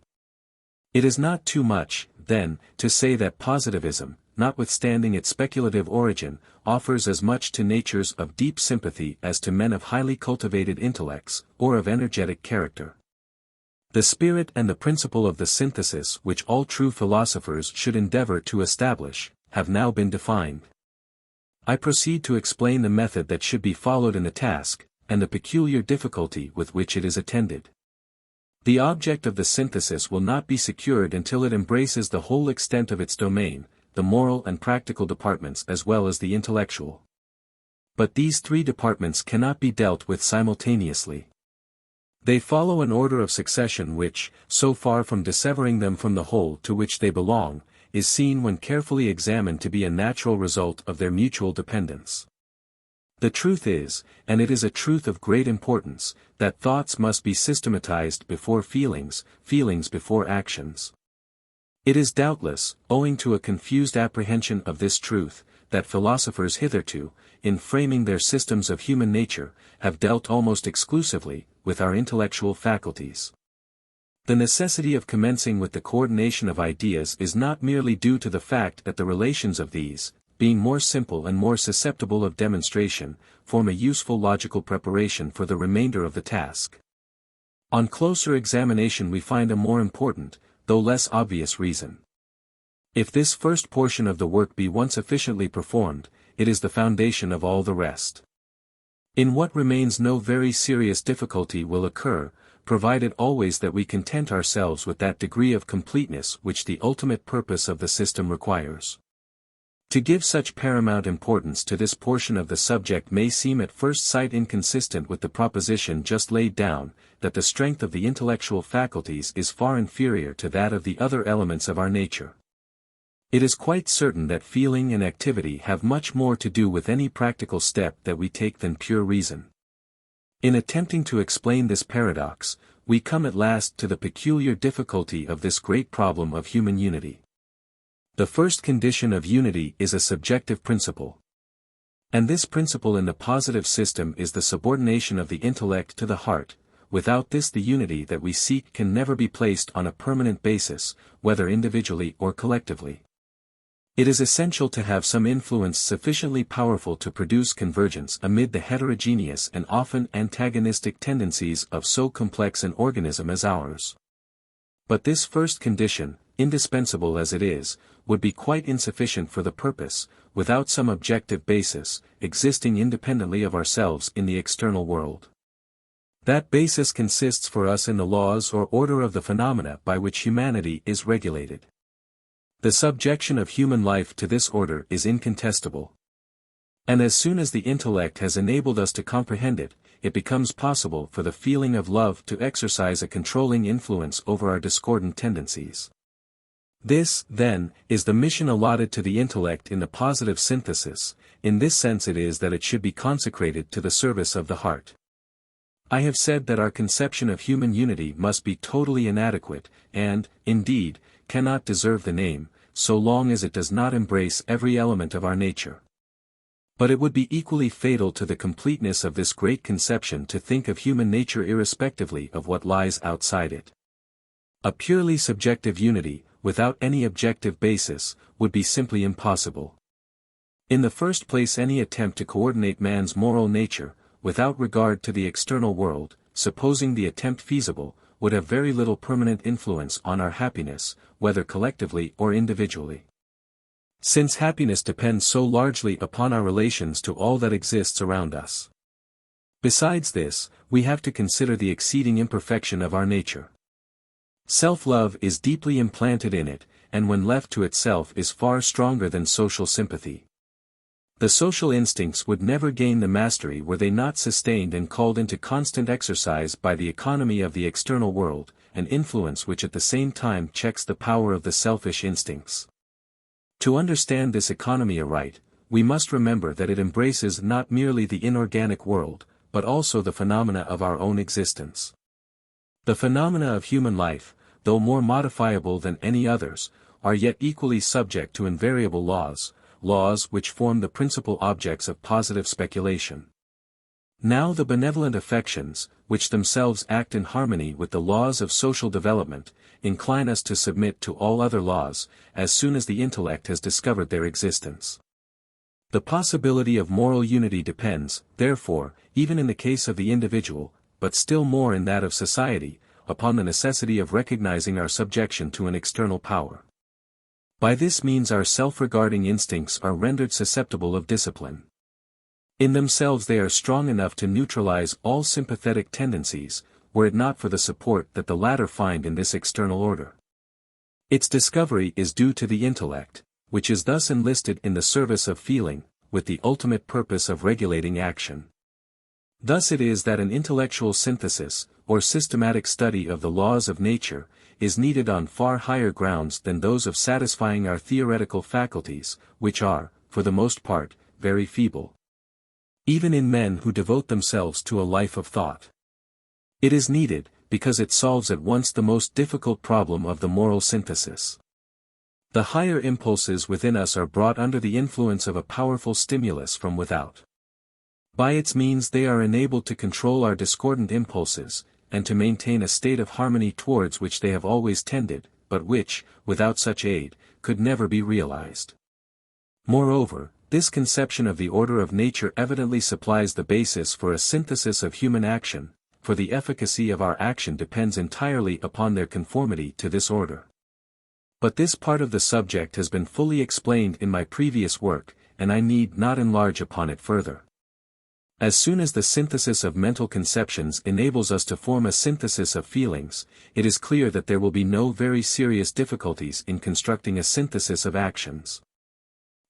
It is not too much, then, to say that positivism, notwithstanding its speculative origin, offers as much to natures of deep sympathy as to men of highly cultivated intellects, or of energetic character. The spirit and the principle of the synthesis which all true philosophers should endeavor to establish, have now been defined. I proceed to explain the method that should be followed in the task, and the peculiar difficulty with which it is attended. The object of the synthesis will not be secured until it embraces the whole extent of its domain, the moral and practical departments as well as the intellectual. But these three departments cannot be dealt with simultaneously. They follow an order of succession which, so far from dissevering them from the whole to which they belong, is seen when carefully examined to be a natural result of their mutual dependence. The truth is, and it is a truth of great importance, that thoughts must be systematized before feelings, feelings before actions. It is doubtless, owing to a confused apprehension of this truth, that philosophers hitherto, in framing their systems of human nature, have dealt almost exclusively with our intellectual faculties. The necessity of commencing with the coordination of ideas is not merely due to the fact that the relations of these, being more simple and more susceptible of demonstration, form a useful logical preparation for the remainder of the task. On closer examination we find a more important, though less obvious reason. If this first portion of the work be once efficiently performed, it is the foundation of all the rest. In what remains no very serious difficulty will occur, provided always that we content ourselves with that degree of completeness which the ultimate purpose of the system requires. To give such paramount importance to this portion of the subject may seem at first sight inconsistent with the proposition just laid down, that the strength of the intellectual faculties is far inferior to that of the other elements of our nature. It is quite certain that feeling and activity have much more to do with any practical step that we take than pure reason. In attempting to explain this paradox, we come at last to the peculiar difficulty of this great problem of human unity. The first condition of unity is a subjective principle. And this principle in the positive system is the subordination of the intellect to the heart. Without this the unity that we seek can never be placed on a permanent basis, whether individually or collectively. It is essential to have some influence sufficiently powerful to produce convergence amid the heterogeneous and often antagonistic tendencies of so complex an organism as ours. But this first condition, indispensable as it is, would be quite insufficient for the purpose, without some objective basis, existing independently of ourselves in the external world. That basis consists for us in the laws or order of the phenomena by which humanity is regulated. The subjection of human life to this order is incontestable. And as soon as the intellect has enabled us to comprehend it, it becomes possible for the feeling of love to exercise a controlling influence over our discordant tendencies. This, then, is the mission allotted to the intellect in the positive synthesis. In this sense it is that it should be consecrated to the service of the heart. I have said that our conception of human unity must be totally inadequate, and, indeed, cannot deserve the name, so long as it does not embrace every element of our nature. But it would be equally fatal to the completeness of this great conception to think of human nature irrespectively of what lies outside it. A purely subjective unity, without any objective basis, would be simply impossible. In the first place, any attempt to coordinate man's moral nature, without regard to the external world, supposing the attempt feasible, would have very little permanent influence on our happiness, whether collectively or individually. Since happiness depends so largely upon our relations to all that exists around us. Besides this, we have to consider the exceeding imperfection of our nature. Self-love is deeply implanted in it, and when left to itself is far stronger than social sympathy. The social instincts would never gain the mastery were they not sustained and called into constant exercise by the economy of the external world, an influence which at the same time checks the power of the selfish instincts. To understand this economy aright, we must remember that it embraces not merely the inorganic world, but also the phenomena of our own existence. The phenomena of human life, though more modifiable than any others, are yet equally subject to invariable laws, laws which form the principal objects of positive speculation. Now the benevolent affections, which themselves act in harmony with the laws of social development, incline us to submit to all other laws, as soon as the intellect has discovered their existence. The possibility of moral unity depends, therefore, even in the case of the individual, but still more in that of society, upon the necessity of recognizing our subjection to an external power. By this means our self-regarding instincts are rendered susceptible of discipline. In themselves they are strong enough to neutralize all sympathetic tendencies, were it not for the support that the latter find in this external order. Its discovery is due to the intellect, which is thus enlisted in the service of feeling, with the ultimate purpose of regulating action. Thus it is that an intellectual synthesis, or systematic study of the laws of nature, is needed on far higher grounds than those of satisfying our theoretical faculties, which are, for the most part, very feeble. Even in men who devote themselves to a life of thought. It is needed, because it solves at once the most difficult problem of the moral synthesis. The higher impulses within us are brought under the influence of a powerful stimulus from without. By its means they are enabled to control our discordant impulses, and to maintain a state of harmony towards which they have always tended, but which, without such aid, could never be realized. Moreover, this conception of the order of nature evidently supplies the basis for a synthesis of human action, for the efficacy of our action depends entirely upon their conformity to this order. But this part of the subject has been fully explained in my previous work, and I need not enlarge upon it further. As soon as the synthesis of mental conceptions enables us to form a synthesis of feelings, it is clear that there will be no very serious difficulties in constructing a synthesis of actions.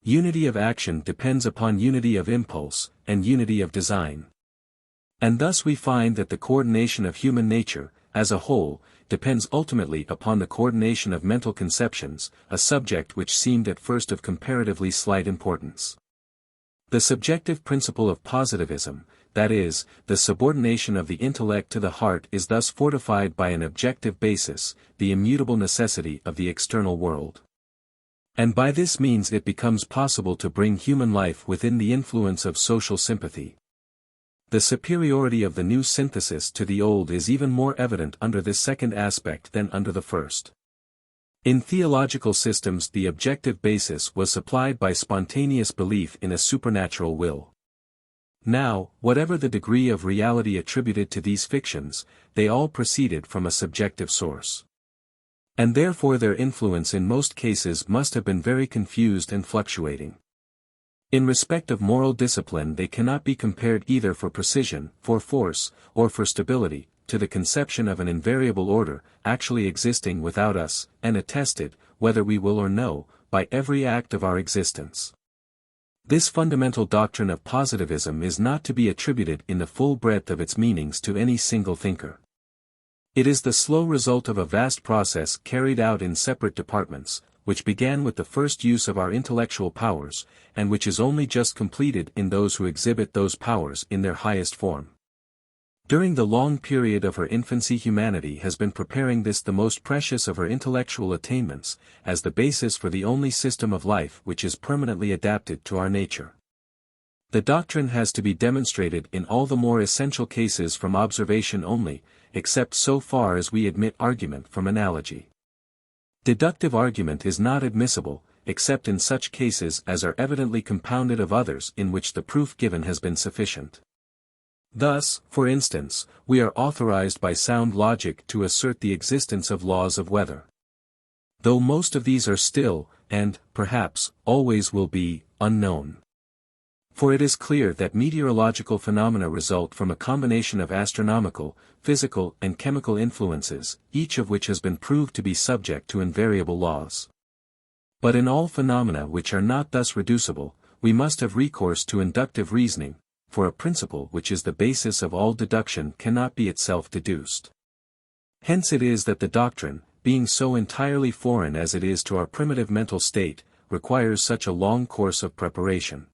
Unity of action depends upon unity of impulse, and unity of design. And thus we find that the coordination of human nature, as a whole, depends ultimately upon the coordination of mental conceptions, a subject which seemed at first of comparatively slight importance. The subjective principle of positivism, that is, the subordination of the intellect to the heart, is thus fortified by an objective basis, the immutable necessity of the external world. And by this means it becomes possible to bring human life within the influence of social sympathy. The superiority of the new synthesis to the old is even more evident under this second aspect than under the first. In theological systems the objective basis was supplied by spontaneous belief in a supernatural will. Now, whatever the degree of reality attributed to these fictions, they all proceeded from a subjective source. And therefore their influence in most cases must have been very confused and fluctuating. In respect of moral discipline they cannot be compared either for precision, for force, or for stability, to the conception of an invariable order, actually existing without us, and attested, whether we will or no, by every act of our existence. This fundamental doctrine of positivism is not to be attributed in the full breadth of its meanings to any single thinker. It is the slow result of a vast process carried out in separate departments, which began with the first use of our intellectual powers, and which is only just completed in those who exhibit those powers in their highest form. During the long period of her infancy humanity has been preparing this the most precious of her intellectual attainments, as the basis for the only system of life which is permanently adapted to our nature. The doctrine has to be demonstrated in all the more essential cases from observation only, except so far as we admit argument from analogy. Deductive argument is not admissible, except in such cases as are evidently compounded of others in which the proof given has been sufficient. Thus, for instance, we are authorized by sound logic to assert the existence of laws of weather. Though most of these are still, and, perhaps, always will be, unknown. For it is clear that meteorological phenomena result from a combination of astronomical, physical and chemical influences, each of which has been proved to be subject to invariable laws. But in all phenomena which are not thus reducible, we must have recourse to inductive reasoning, for a principle which is the basis of all deduction cannot be itself deduced. Hence it is that the doctrine, being so entirely foreign as it is to our primitive mental state, requires such a long course of preparation.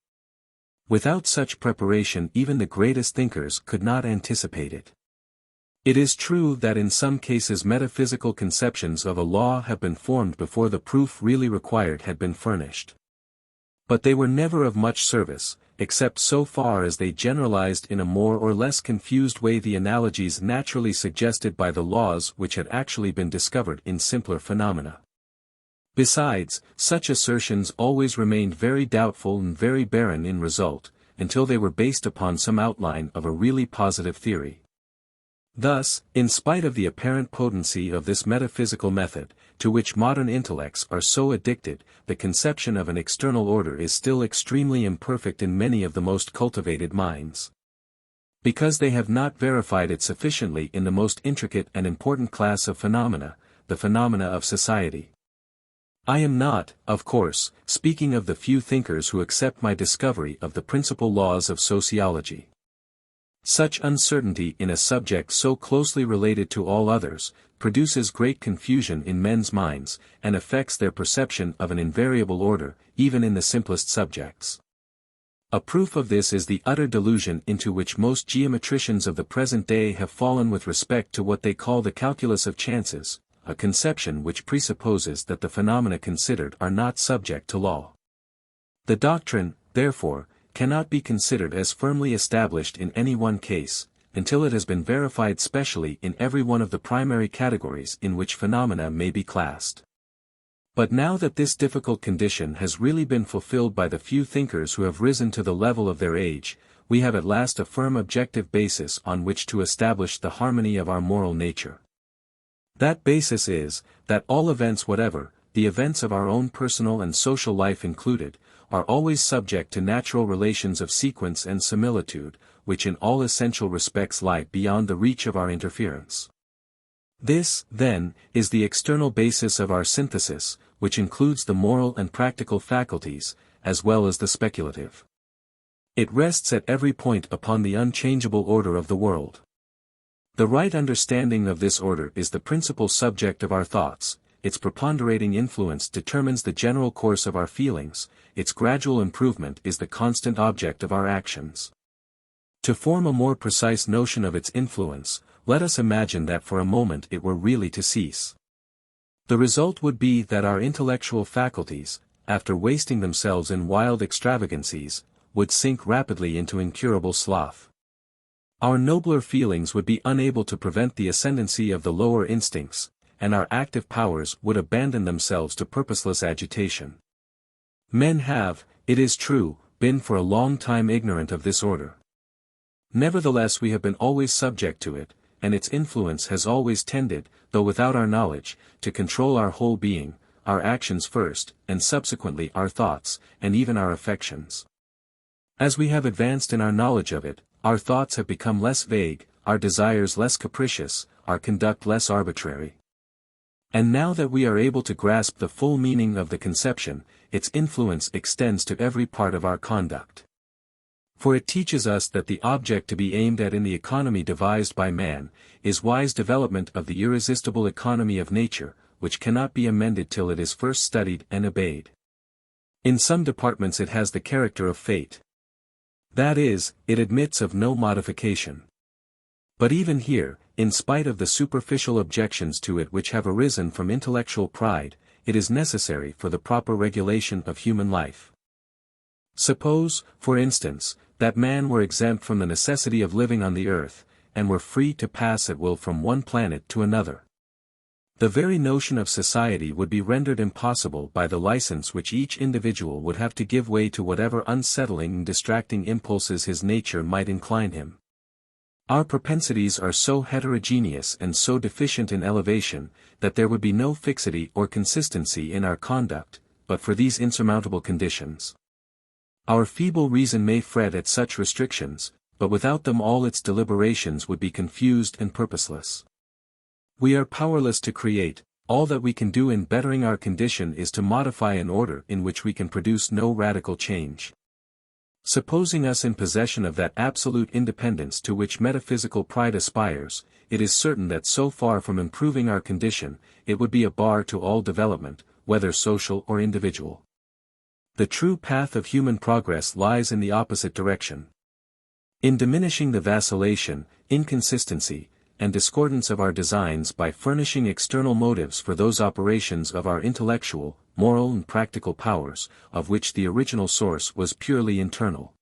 Without such preparation even the greatest thinkers could not anticipate it. It is true that in some cases metaphysical conceptions of a law have been formed before the proof really required had been furnished. But they were never of much service, except so far as they generalized in a more or less confused way the analogies naturally suggested by the laws which had actually been discovered in simpler phenomena. Besides, such assertions always remained very doubtful and very barren in result, until they were based upon some outline of a really positive theory. Thus, in spite of the apparent potency of this metaphysical method, to which modern intellects are so addicted, the conception of an external order is still extremely imperfect in many of the most cultivated minds. Because they have not verified it sufficiently in the most intricate and important class of phenomena, the phenomena of society. I am not, of course, speaking of the few thinkers who accept my discovery of the principal laws of sociology. Such uncertainty in a subject so closely related to all others, produces great confusion in men's minds, and affects their perception of an invariable order, even in the simplest subjects. A proof of this is the utter delusion into which most geometricians of the present day have fallen with respect to what they call the calculus of chances, a conception which presupposes that the phenomena considered are not subject to law. The doctrine, therefore, cannot be considered as firmly established in any one case, until it has been verified specially in every one of the primary categories in which phenomena may be classed. But now that this difficult condition has really been fulfilled by the few thinkers who have risen to the level of their age, we have at last a firm objective basis on which to establish the harmony of our moral nature. That basis is, that all events whatever, the events of our own personal and social life included, are always subject to natural relations of sequence and similitude, which in all essential respects lie beyond the reach of our interference. This, then, is the external basis of our synthesis, which includes the moral and practical faculties, as well as the speculative. It rests at every point upon the unchangeable order of the world. The right understanding of this order is the principal subject of our thoughts, its preponderating influence determines the general course of our feelings, its gradual improvement is the constant object of our actions. To form a more precise notion of its influence, let us imagine that for a moment it were really to cease. The result would be that our intellectual faculties, after wasting themselves in wild extravagancies, would sink rapidly into incurable sloth. Our nobler feelings would be unable to prevent the ascendancy of the lower instincts, and our active powers would abandon themselves to purposeless agitation. Men have, it is true, been for a long time ignorant of this order. Nevertheless we have been always subject to it, and its influence has always tended, though without our knowledge, to control our whole being, our actions first, and subsequently our thoughts, and even our affections. As we have advanced in our knowledge of it, our thoughts have become less vague, our desires less capricious, our conduct less arbitrary. And now that we are able to grasp the full meaning of the conception, its influence extends to every part of our conduct. For it teaches us that the object to be aimed at in the economy devised by man, is wise development of the irresistible economy of nature, which cannot be amended till it is first studied and obeyed. In some departments it has the character of fate. That is, it admits of no modification. But even here, in spite of the superficial objections to it which have arisen from intellectual pride, it is necessary for the proper regulation of human life. Suppose, for instance, that man were exempt from the necessity of living on the earth, and were free to pass at will from one planet to another. The very notion of society would be rendered impossible by the license which each individual would have to give way to whatever unsettling and distracting impulses his nature might incline him. Our propensities are so heterogeneous and so deficient in elevation, that there would be no fixity or consistency in our conduct, but for these insurmountable conditions. Our feeble reason may fret at such restrictions, but without them all its deliberations would be confused and purposeless. We are powerless to create, all that we can do in bettering our condition is to modify an order in which we can produce no radical change. Supposing us in possession of that absolute independence to which metaphysical pride aspires, it is certain that so far from improving our condition, it would be a bar to all development, whether social or individual. The true path of human progress lies in the opposite direction. In diminishing the vacillation, inconsistency, and discordance of our designs by furnishing external motives for those operations of our intellectual, moral and practical powers, of which the original source was purely internal.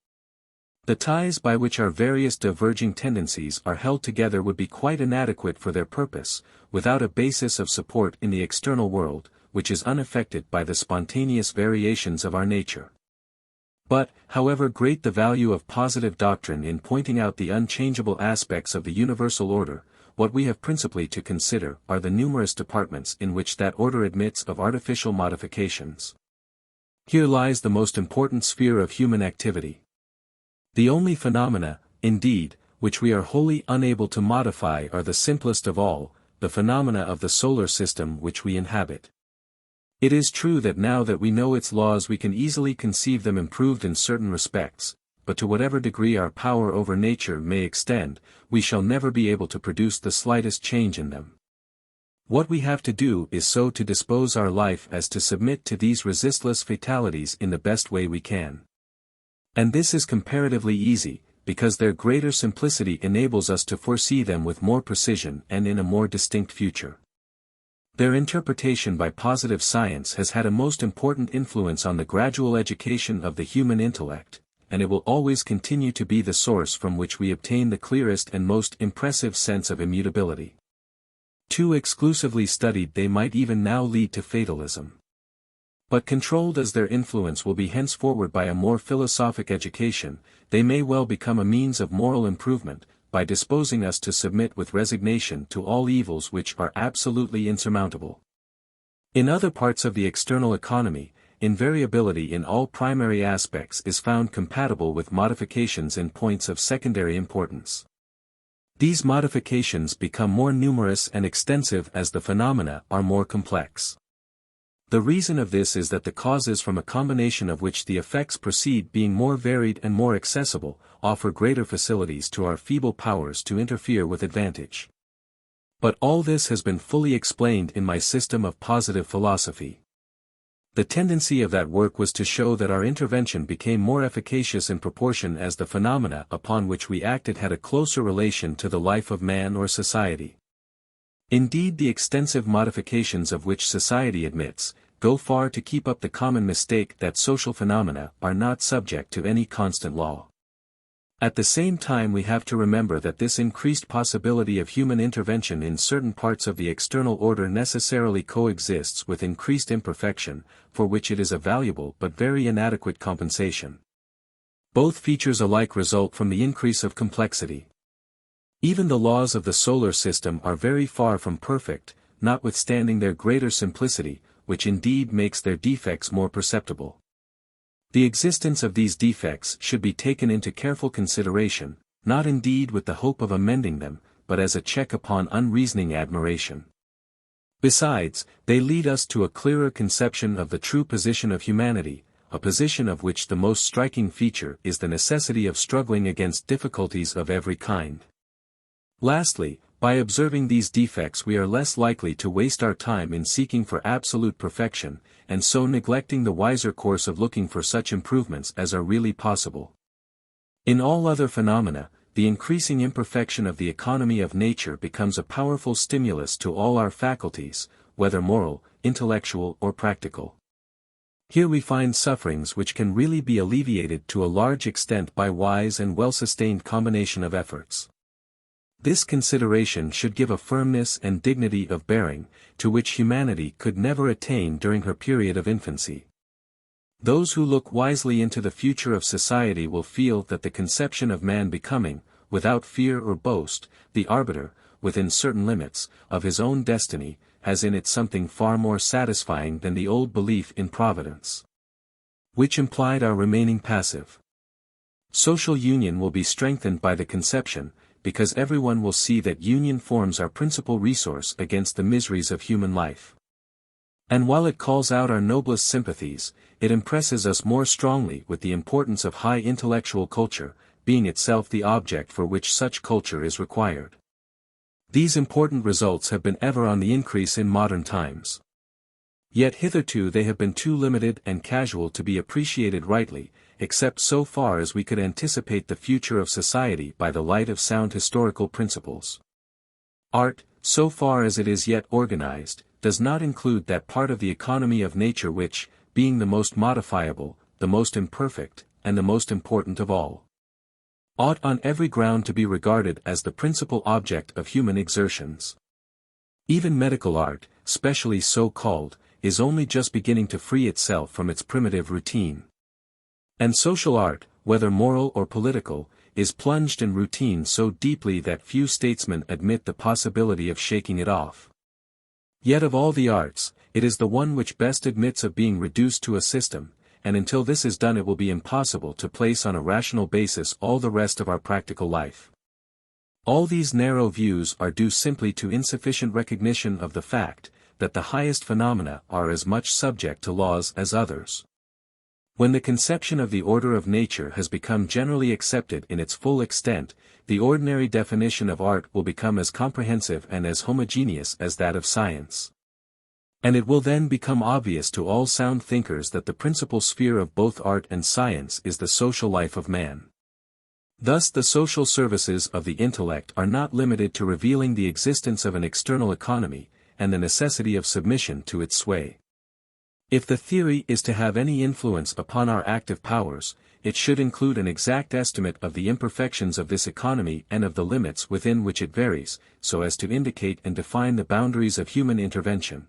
The ties by which our various diverging tendencies are held together would be quite inadequate for their purpose, without a basis of support in the external world, which is unaffected by the spontaneous variations of our nature. But, however great the value of positive doctrine in pointing out the unchangeable aspects of the universal order, what we have principally to consider are the numerous departments in which that order admits of artificial modifications. Here lies the most important sphere of human activity. The only phenomena, indeed, which we are wholly unable to modify are the simplest of all, the phenomena of the solar system which we inhabit. It is true that now that we know its laws we can easily conceive them improved in certain respects, but to whatever degree our power over nature may extend, we shall never be able to produce the slightest change in them. What we have to do is so to dispose our life as to submit to these resistless fatalities in the best way we can. And this is comparatively easy, because their greater simplicity enables us to foresee them with more precision and in a more distinct future. Their interpretation by positive science has had a most important influence on the gradual education of the human intellect, and it will always continue to be the source from which we obtain the clearest and most impressive sense of immutability. Too exclusively studied they might even now lead to fatalism. But controlled as their influence will be henceforward by a more philosophic education, they may well become a means of moral improvement, by disposing us to submit with resignation to all evils which are absolutely insurmountable. In other parts of the external economy, invariability in all primary aspects is found compatible with modifications in points of secondary importance. These modifications become more numerous and extensive as the phenomena are more complex. The reason of this is that the causes from a combination of which the effects proceed being more varied and more accessible, offer greater facilities to our feeble powers to interfere with advantage. But all this has been fully explained in my system of positive philosophy. The tendency of that work was to show that our intervention became more efficacious in proportion as the phenomena upon which we acted had a closer relation to the life of man or society. Indeed, the extensive modifications of which society admits, go far to keep up the common mistake that social phenomena are not subject to any constant law. At the same time we have to remember that this increased possibility of human intervention in certain parts of the external order necessarily coexists with increased imperfection, for which it is a valuable but very inadequate compensation. Both features alike result from the increase of complexity. Even the laws of the solar system are very far from perfect, notwithstanding their greater simplicity, which indeed makes their defects more perceptible. The existence of these defects should be taken into careful consideration, not indeed with the hope of amending them, but as a check upon unreasoning admiration. Besides, they lead us to a clearer conception of the true position of humanity, a position of which the most striking feature is the necessity of struggling against difficulties of every kind. Lastly, by observing these defects we are less likely to waste our time in seeking for absolute perfection, and so neglecting the wiser course of looking for such improvements as are really possible. In all other phenomena, the increasing imperfection of the economy of nature becomes a powerful stimulus to all our faculties, whether moral, intellectual or practical. Here we find sufferings which can really be alleviated to a large extent by wise and well-sustained combination of efforts. This consideration should give a firmness and dignity of bearing, to which humanity could never attain during her period of infancy. Those who look wisely into the future of society will feel that the conception of man becoming, without fear or boast, the arbiter, within certain limits, of his own destiny, has in it something far more satisfying than the old belief in providence, which implied our remaining passive. Social union will be strengthened by the conception, because everyone will see that union forms our principal resource against the miseries of human life. And while it calls out our noblest sympathies, it impresses us more strongly with the importance of high intellectual culture, being itself the object for which such culture is required. These important results have been ever on the increase in modern times. Yet hitherto they have been too limited and casual to be appreciated rightly, except so far as we could anticipate the future of society by the light of sound historical principles. Art, so far as it is yet organized, does not include that part of the economy of nature which, being the most modifiable, the most imperfect, and the most important of all, ought on every ground to be regarded as the principal object of human exertions. Even medical art, specially so called, is only just beginning to free itself from its primitive routine. And social art, whether moral or political, is plunged in routine so deeply that few statesmen admit the possibility of shaking it off. Yet of all the arts, it is the one which best admits of being reduced to a system, and until this is done it will be impossible to place on a rational basis all the rest of our practical life. All these narrow views are due simply to insufficient recognition of the fact, that the highest phenomena are as much subject to laws as others. When the conception of the order of nature has become generally accepted in its full extent, the ordinary definition of art will become as comprehensive and as homogeneous as that of science. And it will then become obvious to all sound thinkers that the principal sphere of both art and science is the social life of man. Thus the social services of the intellect are not limited to revealing the existence of an external economy, and the necessity of submission to its sway. If the theory is to have any influence upon our active powers, it should include an exact estimate of the imperfections of this economy and of the limits within which it varies, so as to indicate and define the boundaries of human intervention.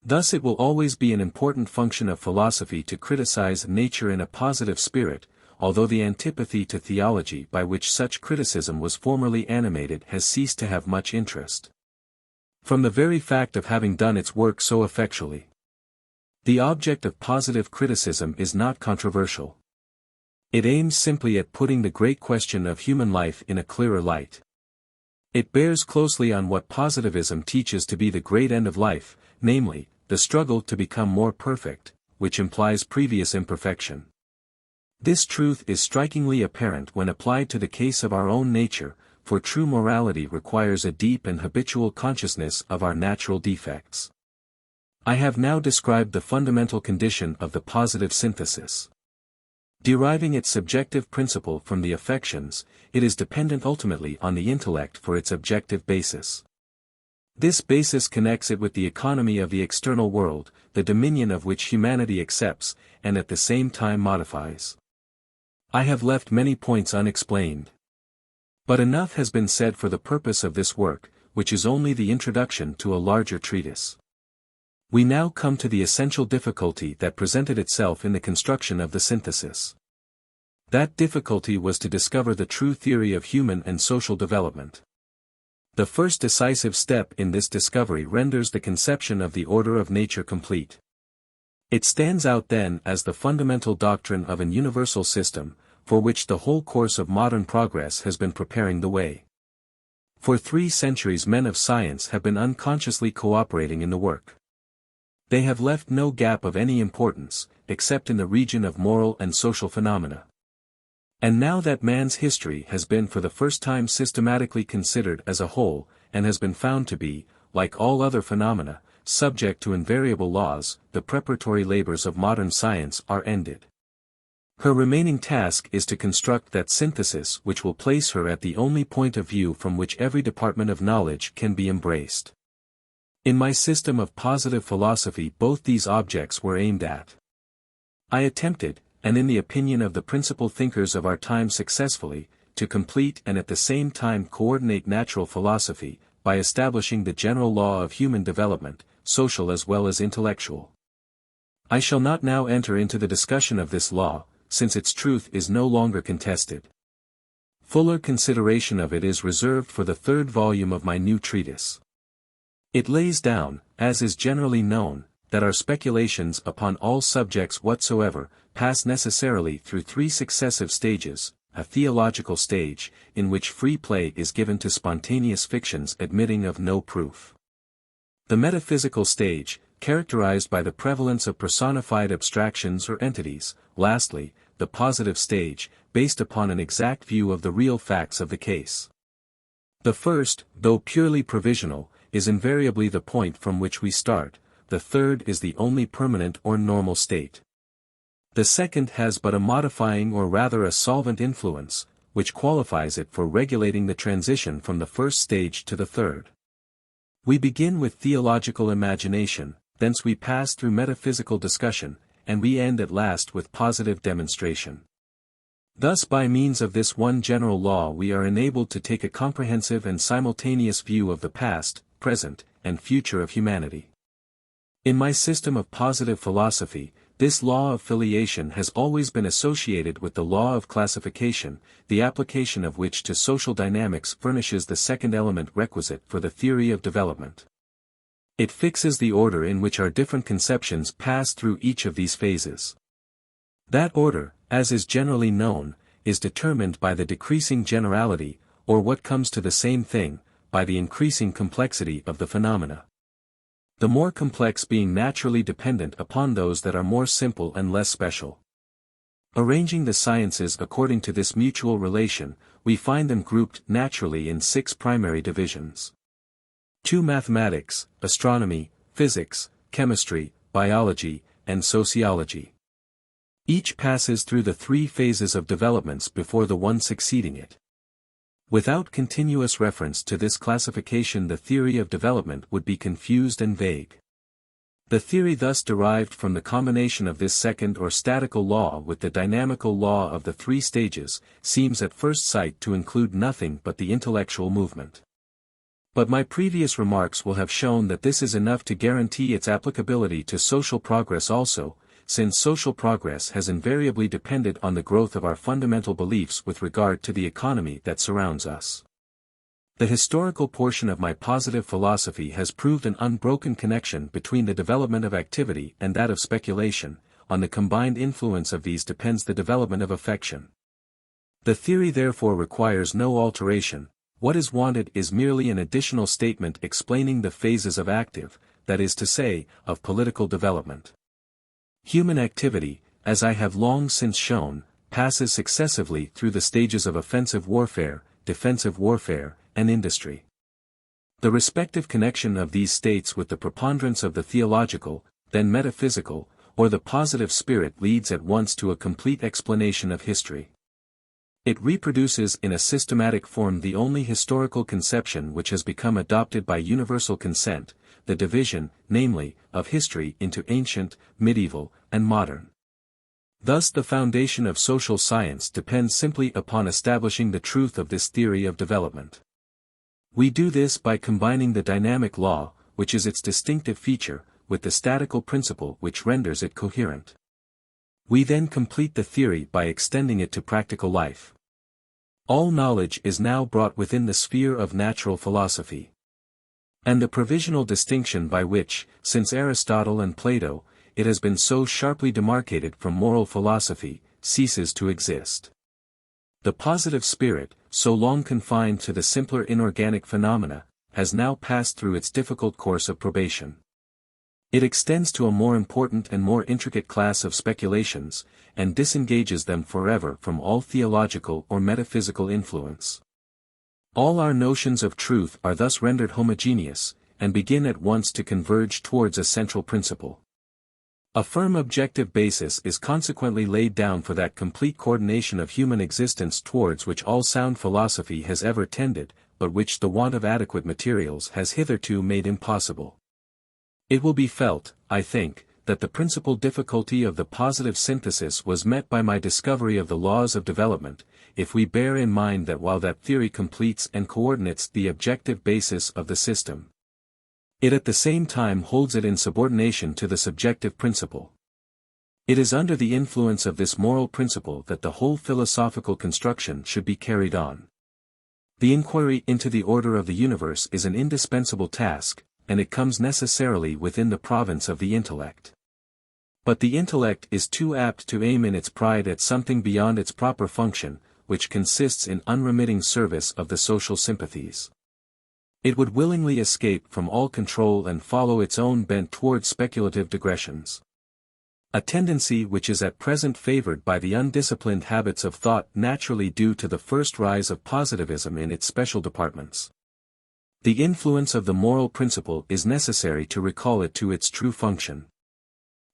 Thus it will always be an important function of philosophy to criticize nature in a positive spirit, although the antipathy to theology by which such criticism was formerly animated has ceased to have much interest. From the very fact of having done its work so effectually. The object of positive criticism is not controversial. It aims simply at putting the great question of human life in a clearer light. It bears closely on what positivism teaches to be the great end of life, namely, the struggle to become more perfect, which implies previous imperfection. This truth is strikingly apparent when applied to the case of our own nature, for true morality requires a deep and habitual consciousness of our natural defects. I have now described the fundamental condition of the positive synthesis. Deriving its subjective principle from the affections, it is dependent ultimately on the intellect for its objective basis. This basis connects it with the economy of the external world, the dominion of which humanity accepts, and at the same time modifies. I have left many points unexplained. But enough has been said for the purpose of this work, which is only the introduction to a larger treatise. We now come to the essential difficulty that presented itself in the construction of the synthesis. That difficulty was to discover the true theory of human and social development. The first decisive step in this discovery renders the conception of the order of nature complete. It stands out then as the fundamental doctrine of an universal system, for which the whole course of modern progress has been preparing the way. For 3 centuries men of science have been unconsciously cooperating in the work. They have left no gap of any importance, except in the region of moral and social phenomena. And now that man's history has been for the first time systematically considered as a whole, and has been found to be, like all other phenomena, subject to invariable laws, the preparatory labors of modern science are ended. Her remaining task is to construct that synthesis which will place her at the only point of view from which every department of knowledge can be embraced. In my system of positive philosophy both these objects were aimed at. I attempted, and in the opinion of the principal thinkers of our time successfully, to complete and at the same time coordinate natural philosophy, by establishing the general law of human development, social as well as intellectual. I shall not now enter into the discussion of this law, since its truth is no longer contested. Fuller consideration of it is reserved for the 3rd volume of my new treatise. It lays down, as is generally known, that our speculations upon all subjects whatsoever, pass necessarily through 3 successive stages: a theological stage, in which free play is given to spontaneous fictions admitting of no proof. The metaphysical stage, characterized by the prevalence of personified abstractions or entities; lastly, the positive stage, based upon an exact view of the real facts of the case. The first, though purely provisional, is invariably the point from which we start; the third is the only permanent or normal state. The second has but a modifying or rather a solvent influence, which qualifies it for regulating the transition from the first stage to the third. We begin with theological imagination, thence we pass through metaphysical discussion, and we end at last with positive demonstration. Thus by means of this one general law we are enabled to take a comprehensive and simultaneous view of the past, present, and future of humanity. In my system of positive philosophy, this law of filiation has always been associated with the law of classification, the application of which to social dynamics furnishes the second element requisite for the theory of development. It fixes the order in which our different conceptions pass through each of these phases. That order, as is generally known, is determined by the decreasing generality, or what comes to the same thing, by the increasing complexity of the phenomena. The more complex being naturally dependent upon those that are more simple and less special. Arranging the sciences according to this mutual relation, we find them grouped naturally in 6 primary divisions. 2 mathematics, astronomy, physics, chemistry, biology, and sociology. Each passes through the 3 phases of developments before the one succeeding it. Without continuous reference to this classification, the theory of development would be confused and vague. The theory thus derived from the combination of this second or statical law with the dynamical law of the 3 stages, seems at first sight to include nothing but the intellectual movement. But my previous remarks will have shown that this is enough to guarantee its applicability to social progress also, since social progress has invariably depended on the growth of our fundamental beliefs with regard to the economy that surrounds us. The historical portion of my positive philosophy has proved an unbroken connection between the development of activity and that of speculation. On the combined influence of these depends the development of affection. The theory therefore requires no alteration. What is wanted is merely an additional statement explaining the phases of active, that is to say, of political development. Human activity, as I have long since shown, passes successively through the stages of offensive warfare, defensive warfare, and industry. The respective connection of these states with the preponderance of the theological, then metaphysical, or the positive spirit leads at once to a complete explanation of history. It reproduces in a systematic form the only historical conception which has become adopted by universal consent, the division, namely, of history into ancient, medieval, and modern. Thus the foundation of social science depends simply upon establishing the truth of this theory of development. We do this by combining the dynamic law, which is its distinctive feature, with the statical principle which renders it coherent. We then complete the theory by extending it to practical life. All knowledge is now brought within the sphere of natural philosophy. And the provisional distinction by which, since Aristotle and Plato, it has been so sharply demarcated from moral philosophy, ceases to exist. The positive spirit, so long confined to the simpler inorganic phenomena, has now passed through its difficult course of probation. It extends to a more important and more intricate class of speculations, and disengages them forever from all theological or metaphysical influence. All our notions of truth are thus rendered homogeneous, and begin at once to converge towards a central principle. A firm objective basis is consequently laid down for that complete coordination of human existence towards which all sound philosophy has ever tended, but which the want of adequate materials has hitherto made impossible. It will be felt, I think, that the principal difficulty of the positive synthesis was met by my discovery of the laws of development, if we bear in mind that while that theory completes and coordinates the objective basis of the system, it at the same time holds it in subordination to the subjective principle. It is under the influence of this moral principle that the whole philosophical construction should be carried on. The inquiry into the order of the universe is an indispensable task, and it comes necessarily within the province of the intellect. But the intellect is too apt to aim in its pride at something beyond its proper function, which consists in unremitting service of the social sympathies. It would willingly escape from all control and follow its own bent towards speculative digressions. A tendency which is at present favored by the undisciplined habits of thought naturally due to the first rise of positivism in its special departments. The influence of the moral principle is necessary to recall it to its true function.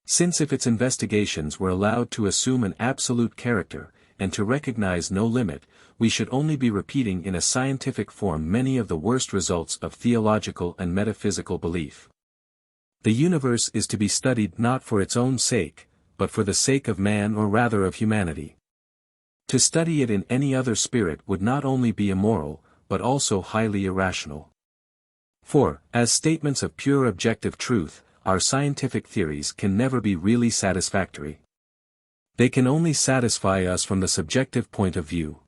Since if its investigations were allowed to assume an absolute character, and to recognize no limit, we should only be repeating in a scientific form many of the worst results of theological and metaphysical belief. The universe is to be studied not for its own sake, but for the sake of man, or rather of humanity. To study it in any other spirit would not only be immoral, but also highly irrational. For, as statements of pure objective truth, our scientific theories can never be really satisfactory. They can only satisfy us from the subjective point of view.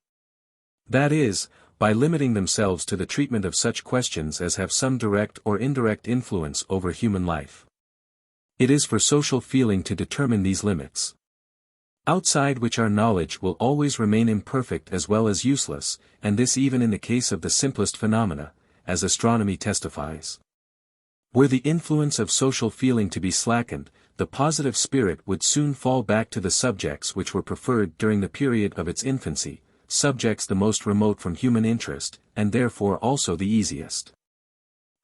That is, by limiting themselves to the treatment of such questions as have some direct or indirect influence over human life. It is for social feeling to determine these limits. Outside which our knowledge will always remain imperfect as well as useless, and this even in the case of the simplest phenomena, as astronomy testifies. Were the influence of social feeling to be slackened, the positive spirit would soon fall back to the subjects which were preferred during the period of its infancy, subjects the most remote from human interest, and therefore also the easiest.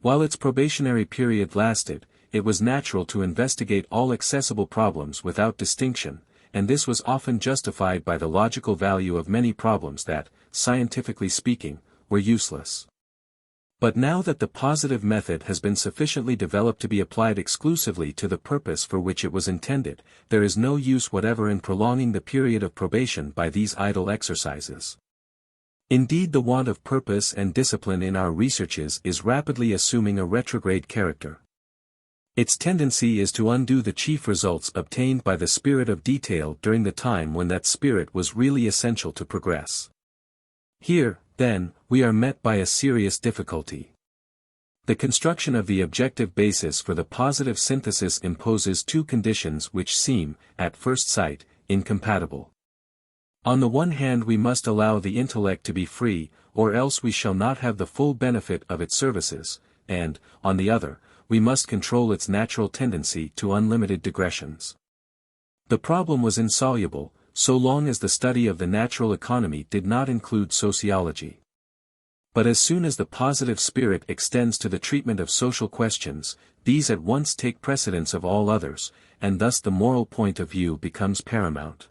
While its probationary period lasted, it was natural to investigate all accessible problems without distinction, and this was often justified by the logical value of many problems that, scientifically speaking, were useless. But now that the positive method has been sufficiently developed to be applied exclusively to the purpose for which it was intended, there is no use whatever in prolonging the period of probation by these idle exercises. Indeed, the want of purpose and discipline in our researches is rapidly assuming a retrograde character. Its tendency is to undo the chief results obtained by the spirit of detail during the time when that spirit was really essential to progress. Here, then, we are met by a serious difficulty. The construction of the objective basis for the positive synthesis imposes two conditions which seem, at first sight, incompatible. On the one hand, we must allow the intellect to be free, or else we shall not have the full benefit of its services, and, on the other, we must control its natural tendency to unlimited digressions. The problem was insoluble, so long as the study of the natural economy did not include sociology. But as soon as the positive spirit extends to the treatment of social questions, these at once take precedence of all others, and thus the moral point of view becomes paramount.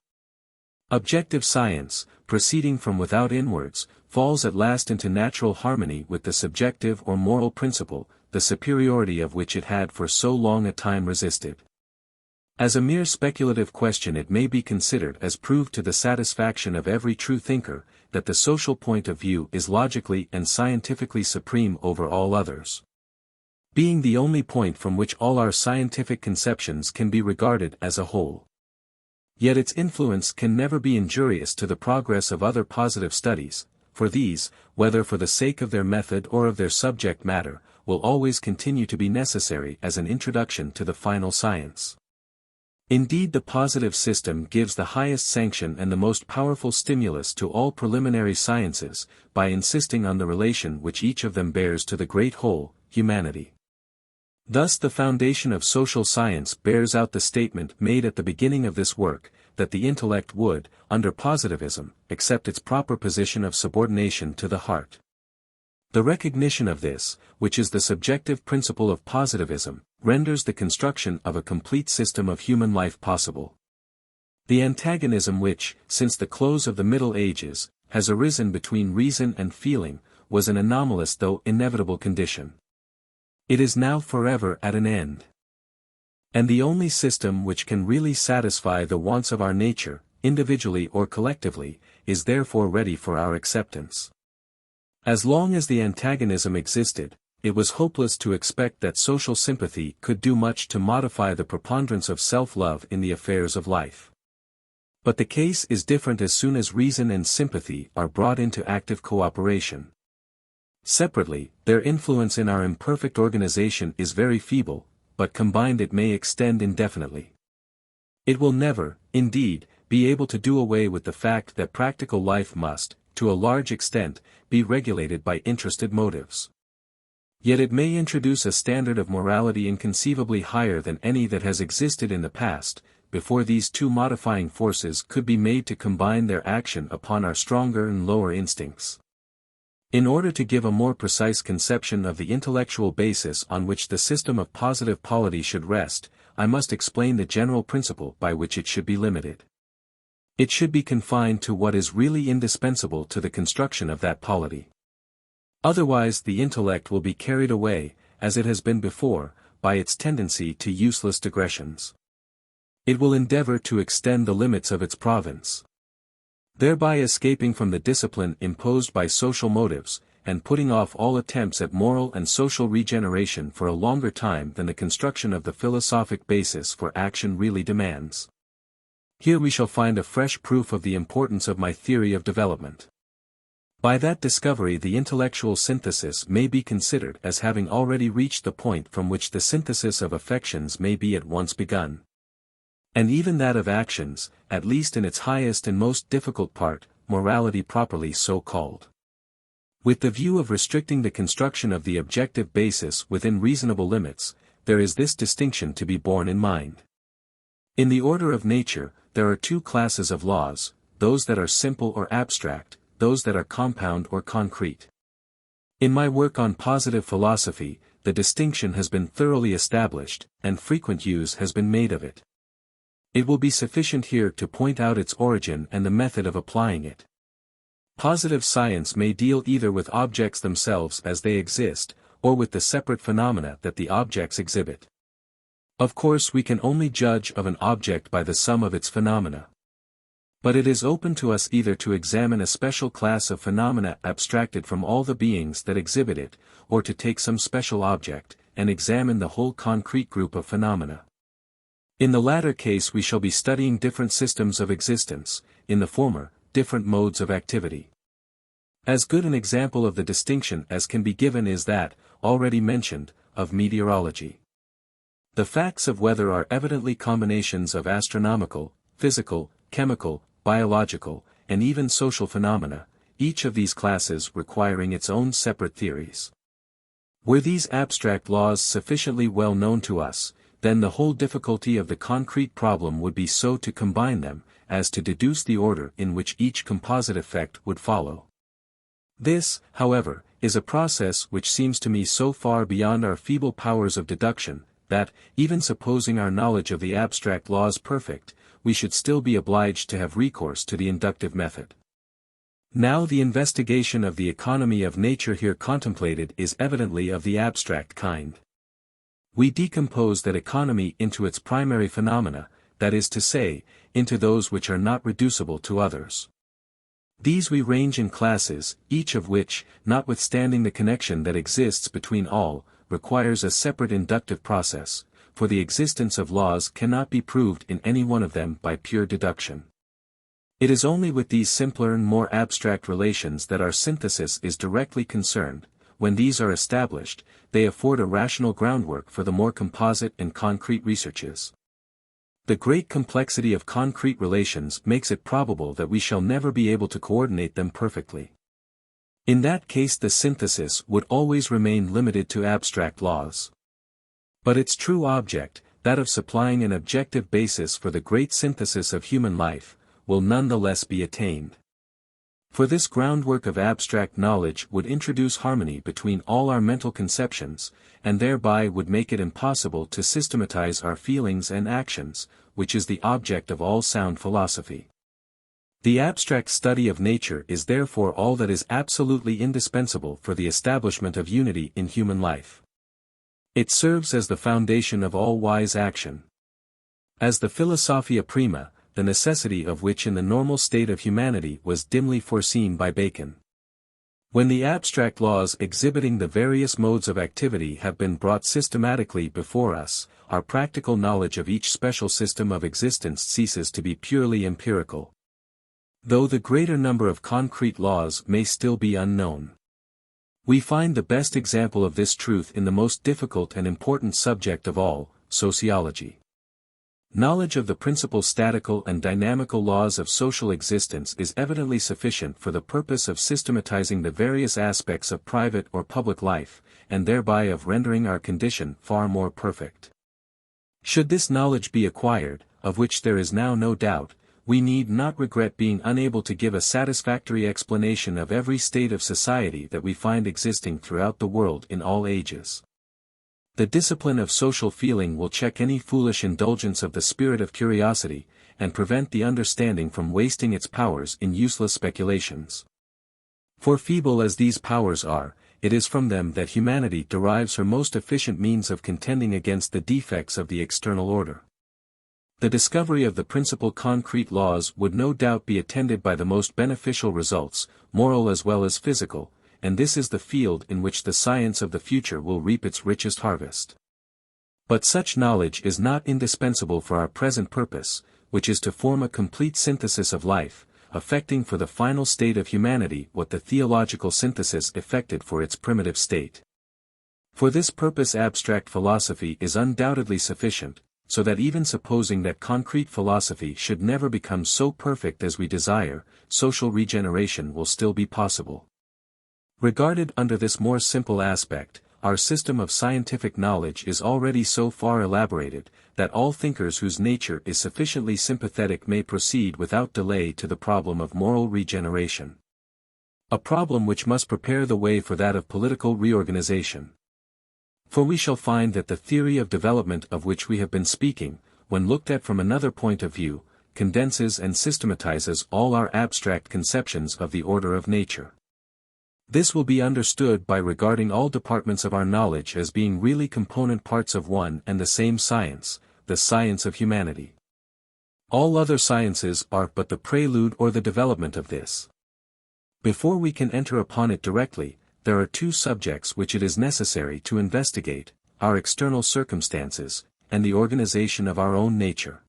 Objective science, proceeding from without inwards, falls at last into natural harmony with the subjective or moral principle, the superiority of which it had for so long a time resisted. As a mere speculative question, it may be considered as proved to the satisfaction of every true thinker, that the social point of view is logically and scientifically supreme over all others. Being the only point from which all our scientific conceptions can be regarded as a whole. Yet its influence can never be injurious to the progress of other positive studies, for these, whether for the sake of their method or of their subject matter, will always continue to be necessary as an introduction to the final science. Indeed, the positive system gives the highest sanction and the most powerful stimulus to all preliminary sciences, by insisting on the relation which each of them bears to the great whole, humanity. Thus the foundation of social science bears out the statement made at the beginning of this work, that the intellect would, under positivism, accept its proper position of subordination to the heart. The recognition of this, which is the subjective principle of positivism, renders the construction of a complete system of human life possible. The antagonism which, since the close of the Middle Ages, has arisen between reason and feeling, was an anomalous though inevitable condition. It is now forever at an end. And the only system which can really satisfy the wants of our nature, individually or collectively, is therefore ready for our acceptance. As long as the antagonism existed, it was hopeless to expect that social sympathy could do much to modify the preponderance of self-love in the affairs of life. But the case is different as soon as reason and sympathy are brought into active cooperation. Separately, their influence in our imperfect organization is very feeble, but combined it may extend indefinitely. It will never, indeed, be able to do away with the fact that practical life must, to a large extent, be regulated by interested motives. Yet it may introduce a standard of morality inconceivably higher than any that has existed in the past, before these two modifying forces could be made to combine their action upon our stronger and lower instincts. In order to give a more precise conception of the intellectual basis on which the system of positive polity should rest, I must explain the general principle by which it should be limited. It should be confined to what is really indispensable to the construction of that polity. Otherwise the intellect will be carried away, as it has been before, by its tendency to useless digressions. It will endeavor to extend the limits of its province, thereby escaping from the discipline imposed by social motives, and putting off all attempts at moral and social regeneration for a longer time than the construction of the philosophic basis for action really demands. Here we shall find a fresh proof of the importance of my theory of development. By that discovery the intellectual synthesis may be considered as having already reached the point from which the synthesis of affections may be at once begun. And even that of actions, at least in its highest and most difficult part, morality properly so called. With the view of restricting the construction of the objective basis within reasonable limits, there is this distinction to be borne in mind. In the order of nature, there are two classes of laws, those that are simple or abstract, those that are compound or concrete. In my work on positive philosophy, the distinction has been thoroughly established, and frequent use has been made of it. It will be sufficient here to point out its origin and the method of applying it. Positive science may deal either with objects themselves as they exist, or with the separate phenomena that the objects exhibit. Of course we can only judge of an object by the sum of its phenomena. But it is open to us either to examine a special class of phenomena abstracted from all the beings that exhibit it, or to take some special object, and examine the whole concrete group of phenomena. In the latter case we shall be studying different systems of existence, in the former, different modes of activity. As good an example of the distinction as can be given is that, already mentioned, of meteorology. The facts of weather are evidently combinations of astronomical, physical, chemical, biological, and even social phenomena, each of these classes requiring its own separate theories. Were these abstract laws sufficiently well known to us, then the whole difficulty of the concrete problem would be so to combine them, as to deduce the order in which each composite effect would follow. This, however, is a process which seems to me so far beyond our feeble powers of deduction, that, even supposing our knowledge of the abstract laws perfect, we should still be obliged to have recourse to the inductive method. Now the investigation of the economy of nature here contemplated is evidently of the abstract kind. We decompose that economy into its primary phenomena, that is to say, into those which are not reducible to others. These we range in classes, each of which, notwithstanding the connection that exists between all, requires a separate inductive process, for the existence of laws cannot be proved in any one of them by pure deduction. It is only with these simpler and more abstract relations that our synthesis is directly concerned. When these are established, they afford a rational groundwork for the more composite and concrete researches. The great complexity of concrete relations makes it probable that we shall never be able to coordinate them perfectly. In that case the synthesis would always remain limited to abstract laws. But its true object, that of supplying an objective basis for the great synthesis of human life, will nonetheless be attained. For this groundwork of abstract knowledge would introduce harmony between all our mental conceptions, and thereby would make it impossible to systematize our feelings and actions, which is the object of all sound philosophy. The abstract study of nature is therefore all that is absolutely indispensable for the establishment of unity in human life. It serves as the foundation of all wise action. As the Philosophia Prima, the necessity of which in the normal state of humanity was dimly foreseen by Bacon. When the abstract laws exhibiting the various modes of activity have been brought systematically before us, our practical knowledge of each special system of existence ceases to be purely empirical. Though the greater number of concrete laws may still be unknown. We find the best example of this truth in the most difficult and important subject of all, sociology. Knowledge of the principal statical and dynamical laws of social existence is evidently sufficient for the purpose of systematizing the various aspects of private or public life, and thereby of rendering our condition far more perfect. Should this knowledge be acquired, of which there is now no doubt, we need not regret being unable to give a satisfactory explanation of every state of society that we find existing throughout the world in all ages. The discipline of social feeling will check any foolish indulgence of the spirit of curiosity, and prevent the understanding from wasting its powers in useless speculations. For feeble as these powers are, it is from them that humanity derives her most efficient means of contending against the defects of the external order. The discovery of the principal concrete laws would no doubt be attended by the most beneficial results, moral as well as physical, and this is the field in which the science of the future will reap its richest harvest. But such knowledge is not indispensable for our present purpose, which is to form a complete synthesis of life, effecting for the final state of humanity what the theological synthesis effected for its primitive state. For this purpose abstract philosophy is undoubtedly sufficient, so that even supposing that concrete philosophy should never become so perfect as we desire, social regeneration will still be possible. Regarded under this more simple aspect, our system of scientific knowledge is already so far elaborated, that all thinkers whose nature is sufficiently sympathetic may proceed without delay to the problem of moral regeneration. A problem which must prepare the way for that of political reorganization. For we shall find that the theory of development of which we have been speaking, when looked at from another point of view, condenses and systematizes all our abstract conceptions of the order of nature. This will be understood by regarding all departments of our knowledge as being really component parts of one and the same science, the science of humanity. All other sciences are but the prelude or the development of this. Before we can enter upon it directly, there are two subjects which it is necessary to investigate, our external circumstances, and the organization of our own nature.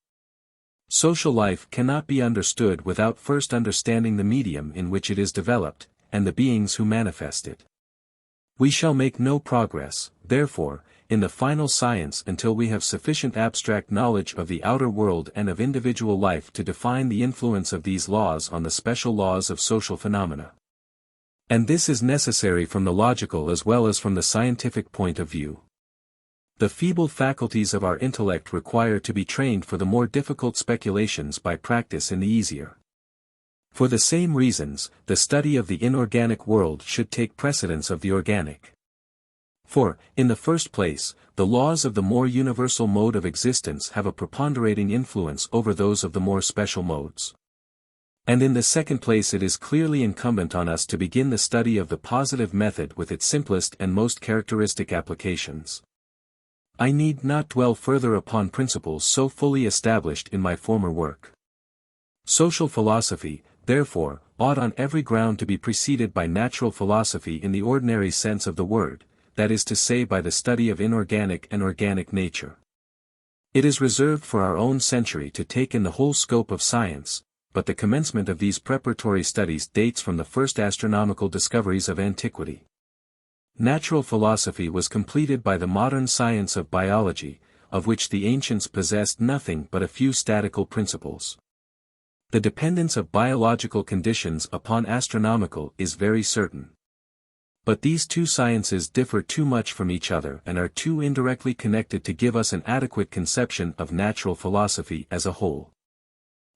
Social life cannot be understood without first understanding the medium in which it is developed, and the beings who manifest it. We shall make no progress, therefore, in the final science until we have sufficient abstract knowledge of the outer world and of individual life to define the influence of these laws on the special laws of social phenomena. And this is necessary from the logical as well as from the scientific point of view. The feeble faculties of our intellect require to be trained for the more difficult speculations by practice in the easier. For the same reasons, the study of the inorganic world should take precedence of the organic. For, in the first place, the laws of the more universal mode of existence have a preponderating influence over those of the more special modes. And in the second place it is clearly incumbent on us to begin the study of the positive method with its simplest and most characteristic applications. I need not dwell further upon principles so fully established in my former work. Social philosophy, therefore, ought on every ground to be preceded by natural philosophy in the ordinary sense of the word, that is to say by the study of inorganic and organic nature. It is reserved for our own century to take in the whole scope of science, but the commencement of these preparatory studies dates from the first astronomical discoveries of antiquity. Natural philosophy was completed by the modern science of biology, of which the ancients possessed nothing but a few statical principles. The dependence of biological conditions upon astronomical is very certain. But these two sciences differ too much from each other and are too indirectly connected to give us an adequate conception of natural philosophy as a whole.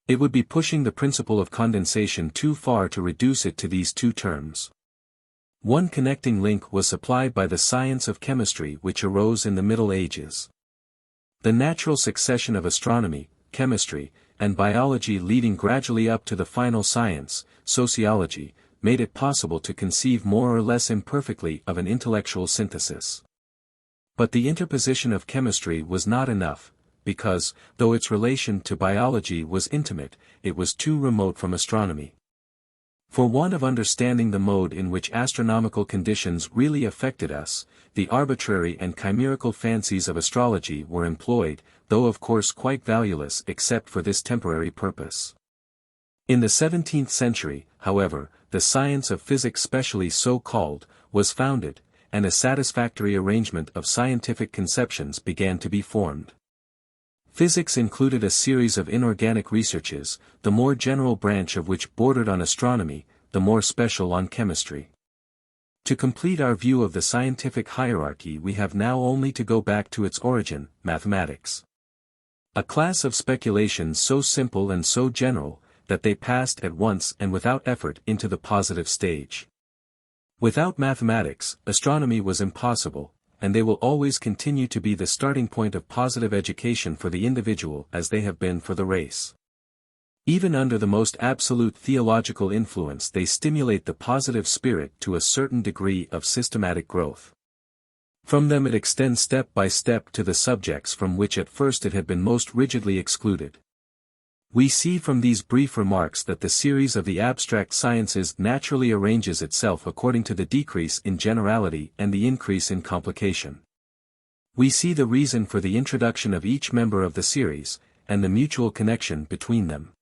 It would be pushing the principle of condensation too far to reduce it to these two terms. One connecting link was supplied by the science of chemistry which arose in the Middle Ages. The natural succession of astronomy, chemistry, and biology leading gradually up to the final science, sociology, made it possible to conceive more or less imperfectly of an intellectual synthesis. But the interposition of chemistry was not enough, because, though its relation to biology was intimate, it was too remote from astronomy. For want of understanding the mode in which astronomical conditions really affected us, the arbitrary and chimerical fancies of astrology were employed, though of course quite valueless except for this temporary purpose. In the 17th century, however, the science of physics specially so called, was founded, and a satisfactory arrangement of scientific conceptions began to be formed. Physics included a series of inorganic researches, the more general branch of which bordered on astronomy, the more special on chemistry. To complete our view of the scientific hierarchy we have now only to go back to its origin, mathematics. A class of speculations so simple and so general, that they passed at once and without effort into the positive stage. Without mathematics, astronomy was impossible, and they will always continue to be the starting point of positive education for the individual as they have been for the race. Even under the most absolute theological influence they stimulate the positive spirit to a certain degree of systematic growth. From them it extends step by step to the subjects from which at first it had been most rigidly excluded. We see from these brief remarks that the series of the abstract sciences naturally arranges itself according to the decrease in generality and the increase in complication. We see the reason for the introduction of each member of the series, and the mutual connection between them.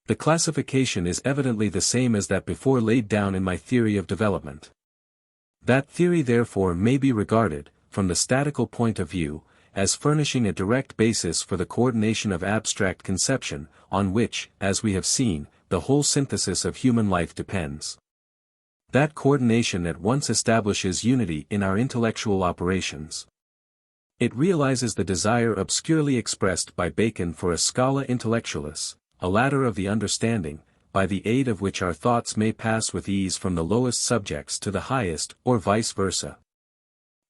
The classification is evidently the same as that before laid down in my theory of development. That theory therefore may be regarded, from the statical point of view, as furnishing a direct basis for the coordination of abstract conception, on which, as we have seen, the whole synthesis of human life depends. That coordination at once establishes unity in our intellectual operations. It realizes the desire obscurely expressed by Bacon for a scala intellectualis, a ladder of the understanding, by the aid of which our thoughts may pass with ease from the lowest subjects to the highest, or vice versa,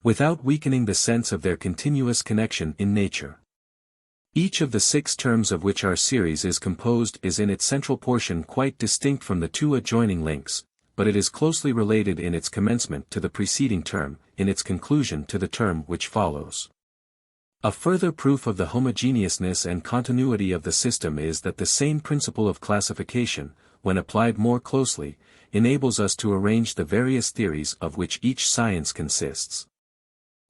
without weakening the sense of their continuous connection in nature. Each of the 6 terms of which our series is composed is in its central portion quite distinct from the 2 adjoining links, but it is closely related in its commencement to the preceding term, in its conclusion to the term which follows. A further proof of the homogeneousness and continuity of the system is that the same principle of classification, when applied more closely, enables us to arrange the various theories of which each science consists.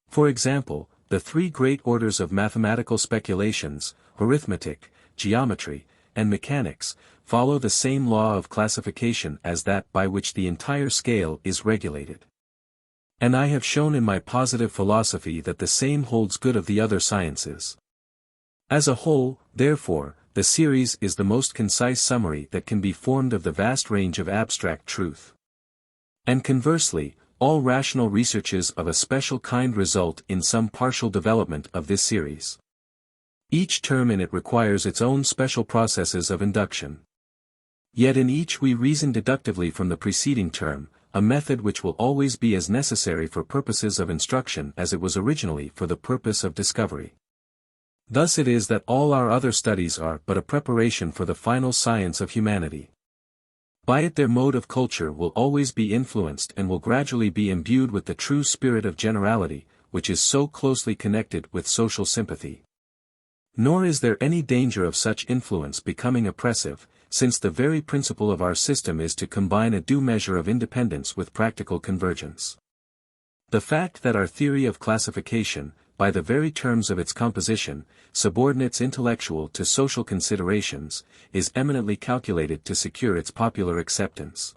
For example, the 3 great orders of mathematical speculations, arithmetic, geometry, and mechanics, follow the same law of classification as that by which the entire scale is regulated. And I have shown in my positive philosophy that the same holds good of the other sciences. As a whole, therefore, the series is the most concise summary that can be formed of the vast range of abstract truth. And conversely, all rational researches of a special kind result in some partial development of this series. Each term in it requires its own special processes of induction. Yet in each we reason deductively from the preceding term, a method which will always be as necessary for purposes of instruction as it was originally for the purpose of discovery. Thus it is that all our other studies are but a preparation for the final science of humanity. By it their mode of culture will always be influenced and will gradually be imbued with the true spirit of generality, which is so closely connected with social sympathy. Nor is there any danger of such influence becoming oppressive, since the very principle of our system is to combine a due measure of independence with practical convergence. The fact that our theory of classification, by the very terms of its composition, subordinates intellectual to social considerations, is eminently calculated to secure its popular acceptance.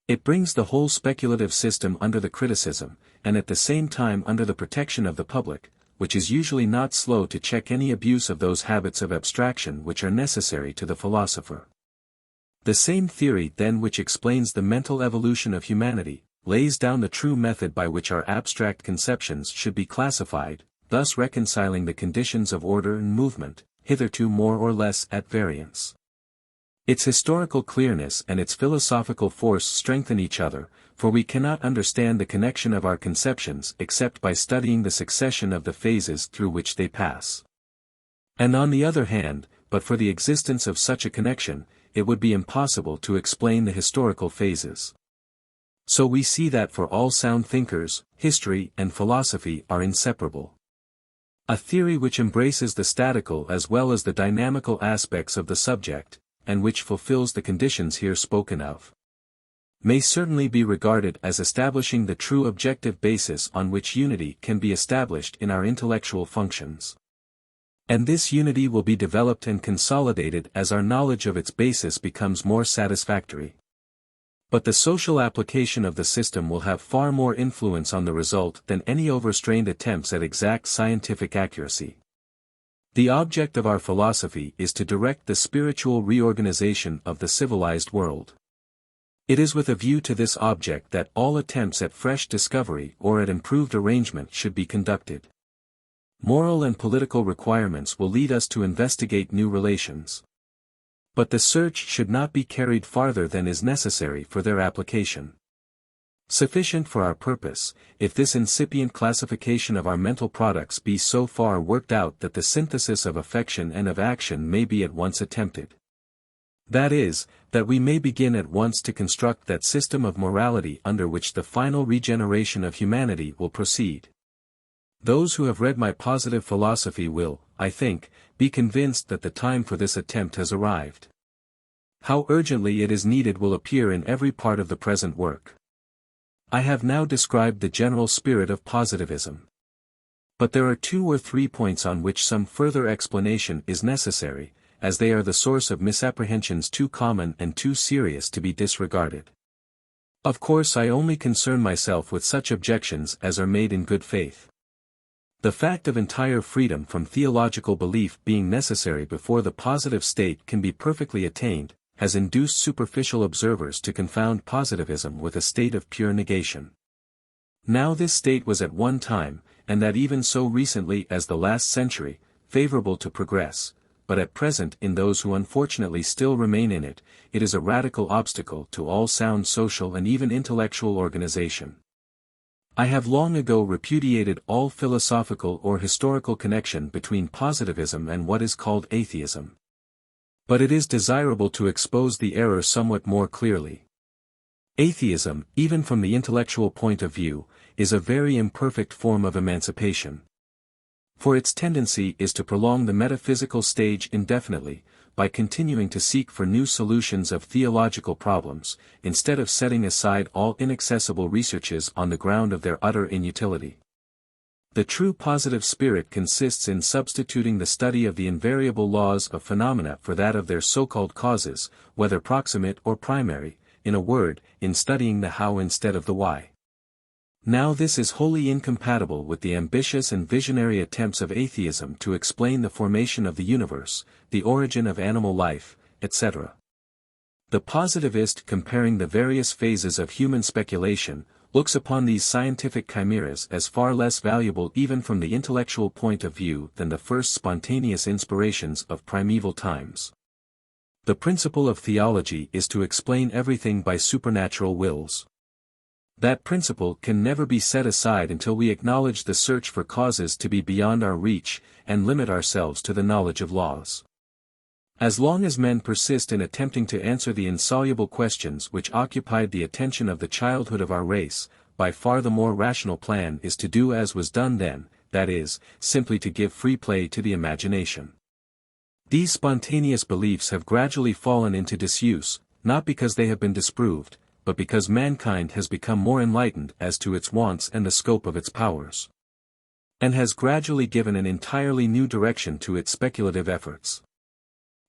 It brings the whole speculative system under the criticism, and at the same time under the protection of the public, which is usually not slow to check any abuse of those habits of abstraction which are necessary to the philosopher. The same theory then which explains the mental evolution of humanity, lays down the true method by which our abstract conceptions should be classified, thus reconciling the conditions of order and movement, hitherto more or less at variance. Its historical clearness and its philosophical force strengthen each other, for we cannot understand the connection of our conceptions except by studying the succession of the phases through which they pass. And on the other hand, but for the existence of such a connection, it would be impossible to explain the historical phases. So we see that for all sound thinkers, history and philosophy are inseparable. A theory which embraces the statical as well as the dynamical aspects of the subject, and which fulfills the conditions here spoken of, may certainly be regarded as establishing the true objective basis on which unity can be established in our intellectual functions. And this unity will be developed and consolidated as our knowledge of its basis becomes more satisfactory. But the social application of the system will have far more influence on the result than any overstrained attempts at exact scientific accuracy. The object of our philosophy is to direct the spiritual reorganization of the civilized world. It is with a view to this object that all attempts at fresh discovery or at improved arrangement should be conducted. Moral and political requirements will lead us to investigate new relations. But the search should not be carried farther than is necessary for their application. Sufficient for our purpose, if this incipient classification of our mental products be so far worked out that the synthesis of affection and of action may be at once attempted. That is, that we may begin at once to construct that system of morality under which the final regeneration of humanity will proceed. Those who have read my positive philosophy will, I think, be convinced that the time for this attempt has arrived. How urgently it is needed will appear in every part of the present work. I have now described the general spirit of positivism. But there are 2 or 3 points on which some further explanation is necessary, as they are the source of misapprehensions too common and too serious to be disregarded. Of course, I only concern myself with such objections as are made in good faith. The fact of entire freedom from theological belief being necessary before the positive state can be perfectly attained, has induced superficial observers to confound positivism with a state of pure negation. Now this state was at one time, and that even so recently as the last century, favorable to progress, but at present in those who unfortunately still remain in it, it is a radical obstacle to all sound social and even intellectual organization. I have long ago repudiated all philosophical or historical connection between positivism and what is called atheism. But it is desirable to expose the error somewhat more clearly. Atheism, even from the intellectual point of view, is a very imperfect form of emancipation. For its tendency is to prolong the metaphysical stage indefinitely, by continuing to seek for new solutions of theological problems, instead of setting aside all inaccessible researches on the ground of their utter inutility. The true positive spirit consists in substituting the study of the invariable laws of phenomena for that of their so-called causes, whether proximate or primary, in a word, in studying the how instead of the why. Now this is wholly incompatible with the ambitious and visionary attempts of atheism to explain the formation of the universe, the origin of animal life, etc. The positivist, comparing the various phases of human speculation, looks upon these scientific chimeras as far less valuable even from the intellectual point of view than the first spontaneous inspirations of primeval times. The principle of theology is to explain everything by supernatural wills. That principle can never be set aside until we acknowledge the search for causes to be beyond our reach, and limit ourselves to the knowledge of laws. As long as men persist in attempting to answer the insoluble questions which occupied the attention of the childhood of our race, by far the more rational plan is to do as was done then, that is, simply to give free play to the imagination. These spontaneous beliefs have gradually fallen into disuse, not because they have been disproved, but because mankind has become more enlightened as to its wants and the scope of its powers, and has gradually given an entirely new direction to its speculative efforts.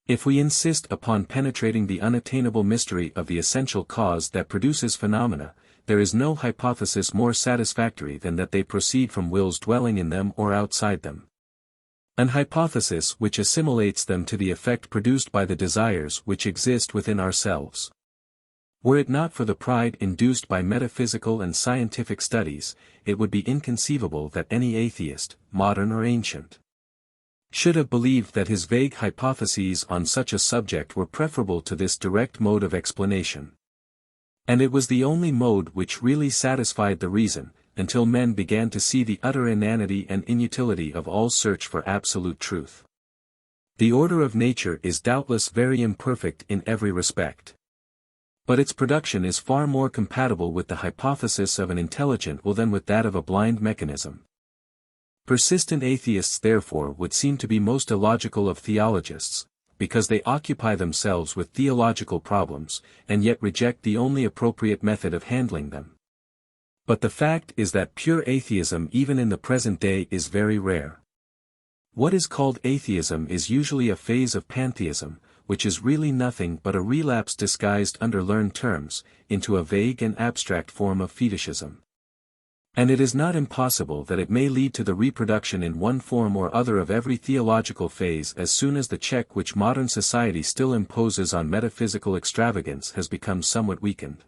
If we insist upon penetrating the unattainable mystery of the essential cause that produces phenomena, there is no hypothesis more satisfactory than that they proceed from wills dwelling in them or outside them. An hypothesis which assimilates them to the effect produced by the desires which exist within ourselves. Were it not for the pride induced by metaphysical and scientific studies, it would be inconceivable that any atheist, modern or ancient, should have believed that his vague hypotheses on such a subject were preferable to this direct mode of explanation. And it was the only mode which really satisfied the reason, until men began to see the utter inanity and inutility of all search for absolute truth. The order of nature is doubtless very imperfect in every respect. But its production is far more compatible with the hypothesis of an intelligent will than with that of a blind mechanism. Persistent atheists therefore would seem to be most illogical of theologists, because they occupy themselves with theological problems, and yet reject the only appropriate method of handling them. But the fact is that pure atheism even in the present day is very rare. What is called atheism is usually a phase of pantheism, which is really nothing but a relapse disguised under learned terms, into a vague and abstract form of fetishism. And it is not impossible that it may lead to the reproduction in one form or other of every theological phase as soon as the check which modern society still imposes on metaphysical extravagance has become somewhat weakened.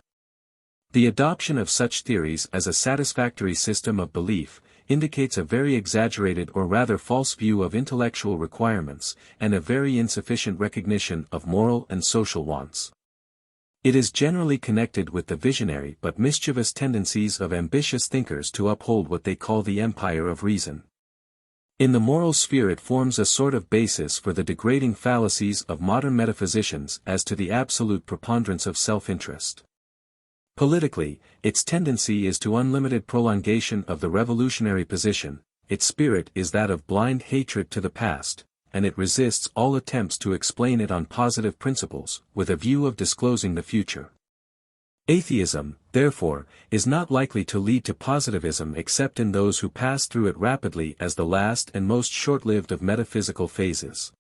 The adoption of such theories as a satisfactory system of belief indicates a very exaggerated or rather false view of intellectual requirements, and a very insufficient recognition of moral and social wants. It is generally connected with the visionary but mischievous tendencies of ambitious thinkers to uphold what they call the empire of reason. In the moral sphere it forms a sort of basis for the degrading fallacies of modern metaphysicians as to the absolute preponderance of self-interest. Politically, its tendency is to unlimited prolongation of the revolutionary position, its spirit is that of blind hatred to the past, and it resists all attempts to explain it on positive principles, with a view of disclosing the future. Atheism, therefore, is not likely to lead to positivism except in those who pass through it rapidly as the last and most short-lived of metaphysical phases.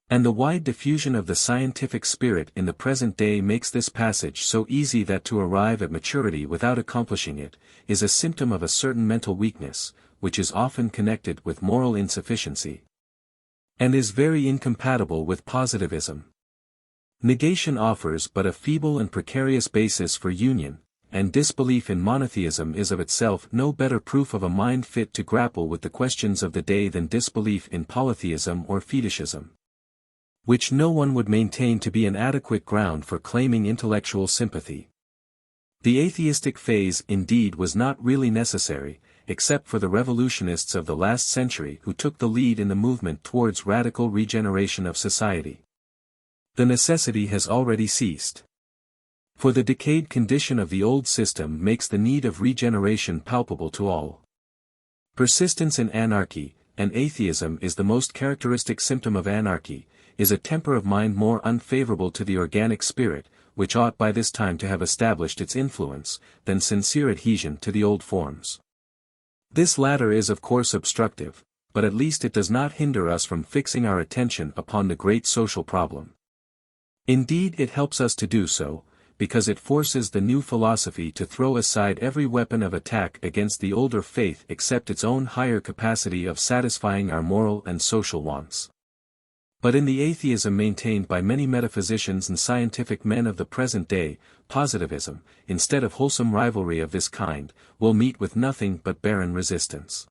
And the wide diffusion of the scientific spirit in the present day makes this passage so easy that to arrive at maturity without accomplishing it, is a symptom of a certain mental weakness, which is often connected with moral insufficiency, and is very incompatible with positivism. Negation offers but a feeble and precarious basis for union, and disbelief in monotheism is of itself no better proof of a mind fit to grapple with the questions of the day than disbelief in polytheism or fetishism, which no one would maintain to be an adequate ground for claiming intellectual sympathy. The atheistic phase indeed was not really necessary, except for the revolutionists of the last century who took the lead in the movement towards radical regeneration of society. The necessity has already ceased. For the decayed condition of the old system makes the need of regeneration palpable to all. Persistence in anarchy, and atheism is the most characteristic symptom of anarchy, is a temper of mind more unfavorable to the organic spirit, which ought by this time to have established its influence, than sincere adhesion to the old forms. This latter is of course obstructive, but at least it does not hinder us from fixing our attention upon the great social problem. Indeed, it helps us to do so, because it forces the new philosophy to throw aside every weapon of attack against the older faith except its own higher capacity of satisfying our moral and social wants. But in the atheism maintained by many metaphysicians and scientific men of the present day, positivism, instead of wholesome rivalry of this kind, will meet with nothing but barren resistance.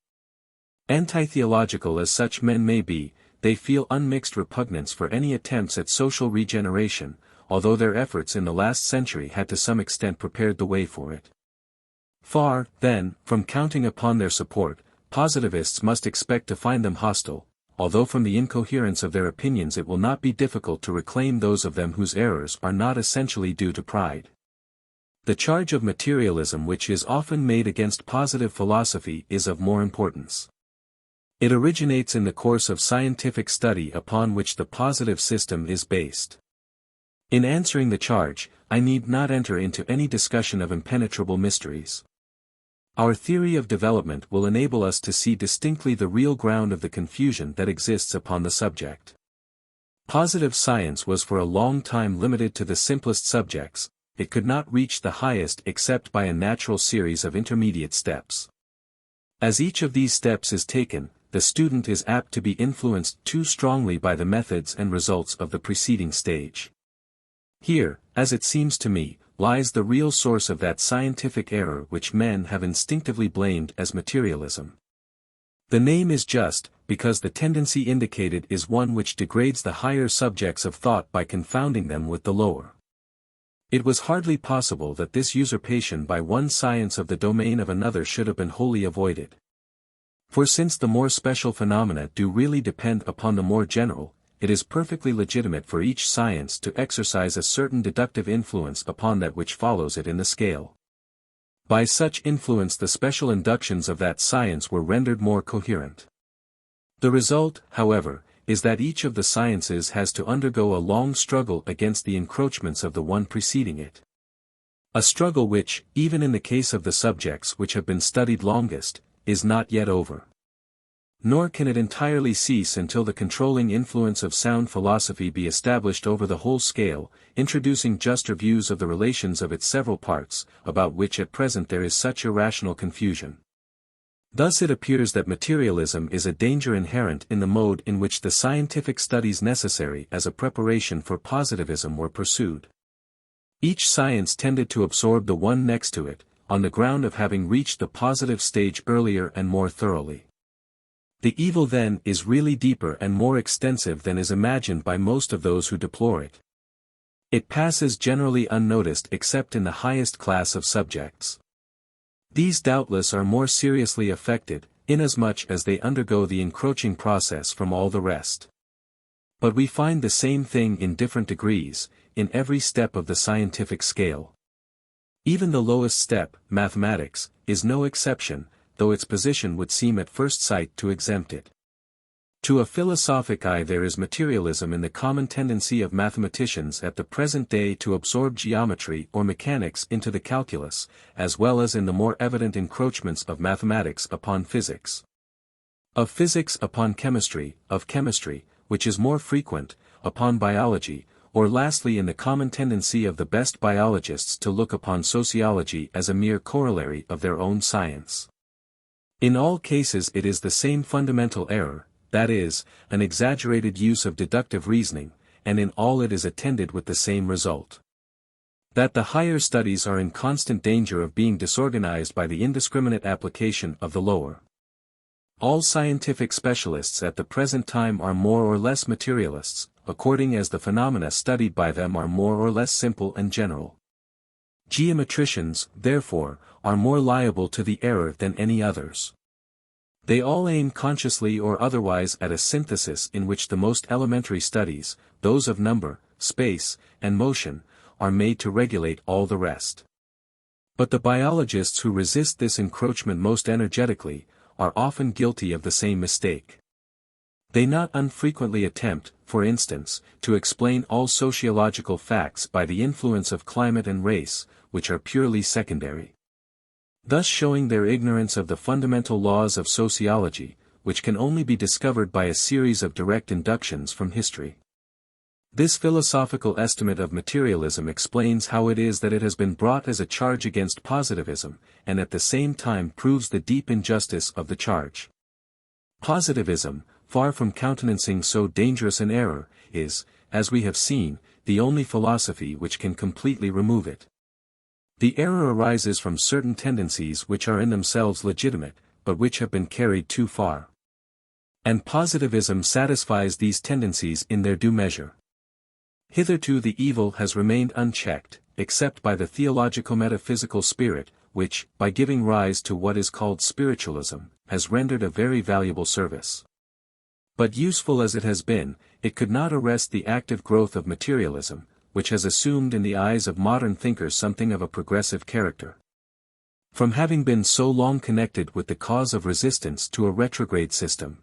Anti-theological as such men may be, they feel unmixed repugnance for any attempts at social regeneration, although their efforts in the last century had to some extent prepared the way for it. Far, then, from counting upon their support, positivists must expect to find them hostile, although from the incoherence of their opinions it will not be difficult to reclaim those of them whose errors are not essentially due to pride. The charge of materialism which is often made against positive philosophy is of more importance. It originates in the course of scientific study upon which the positive system is based. In answering the charge, I need not enter into any discussion of impenetrable mysteries. Our theory of development will enable us to see distinctly the real ground of the confusion that exists upon the subject. Positive science was for a long time limited to the simplest subjects, it could not reach the highest except by a natural series of intermediate steps. As each of these steps is taken, the student is apt to be influenced too strongly by the methods and results of the preceding stage. Here, as it seems to me, lies the real source of that scientific error which men have instinctively blamed as materialism. The name is just, because the tendency indicated is one which degrades the higher subjects of thought by confounding them with the lower. It was hardly possible that this usurpation by one science of the domain of another should have been wholly avoided. For since the more special phenomena do really depend upon the more general, it is perfectly legitimate for each science to exercise a certain deductive influence upon that which follows it in the scale. By such influence the special inductions of that science were rendered more coherent. The result, however, is that each of the sciences has to undergo a long struggle against the encroachments of the one preceding it. A struggle which, even in the case of the subjects which have been studied longest, is not yet over. Nor can it entirely cease until the controlling influence of sound philosophy be established over the whole scale, introducing juster views of the relations of its several parts, about which at present there is such irrational confusion. Thus it appears that materialism is a danger inherent in the mode in which the scientific studies necessary as a preparation for positivism were pursued. Each science tended to absorb the one next to it, on the ground of having reached the positive stage earlier and more thoroughly. The evil then is really deeper and more extensive than is imagined by most of those who deplore it. It passes generally unnoticed except in the highest class of subjects. These doubtless are more seriously affected, inasmuch as they undergo the encroaching process from all the rest. But we find the same thing in different degrees, in every step of the scientific scale. Even the lowest step, mathematics, is no exception, though its position would seem at first sight to exempt it. To a philosophic eye there is materialism in the common tendency of mathematicians at the present day to absorb geometry or mechanics into the calculus, as well as in the more evident encroachments of mathematics upon physics. Of physics upon chemistry, of chemistry, which is more frequent, upon biology, or lastly in the common tendency of the best biologists to look upon sociology as a mere corollary of their own science. In all cases it is the same fundamental error, that is, an exaggerated use of deductive reasoning, and in all it is attended with the same result. That the higher studies are in constant danger of being disorganized by the indiscriminate application of the lower. All scientific specialists at the present time are more or less materialists, according as the phenomena studied by them are more or less simple and general. Geometricians, therefore, are more liable to the error than any others. They all aim consciously or otherwise at a synthesis in which the most elementary studies, those of number, space, and motion, are made to regulate all the rest. But the biologists who resist this encroachment most energetically, are often guilty of the same mistake. They not unfrequently attempt, for instance, to explain all sociological facts by the influence of climate and race, which are purely secondary. Thus showing their ignorance of the fundamental laws of sociology, which can only be discovered by a series of direct inductions from history. This philosophical estimate of materialism explains how it is that it has been brought as a charge against positivism, and at the same time proves the deep injustice of the charge. Positivism, far from countenancing so dangerous an error, is, as we have seen, the only philosophy which can completely remove it. The error arises from certain tendencies which are in themselves legitimate, but which have been carried too far. And positivism satisfies these tendencies in their due measure. Hitherto the evil has remained unchecked, except by the theological metaphysical spirit, which, by giving rise to what is called spiritualism, has rendered a very valuable service. But useful as it has been, it could not arrest the active growth of materialism, which has assumed in the eyes of modern thinkers something of a progressive character. From having been so long connected with the cause of resistance to a retrograde system.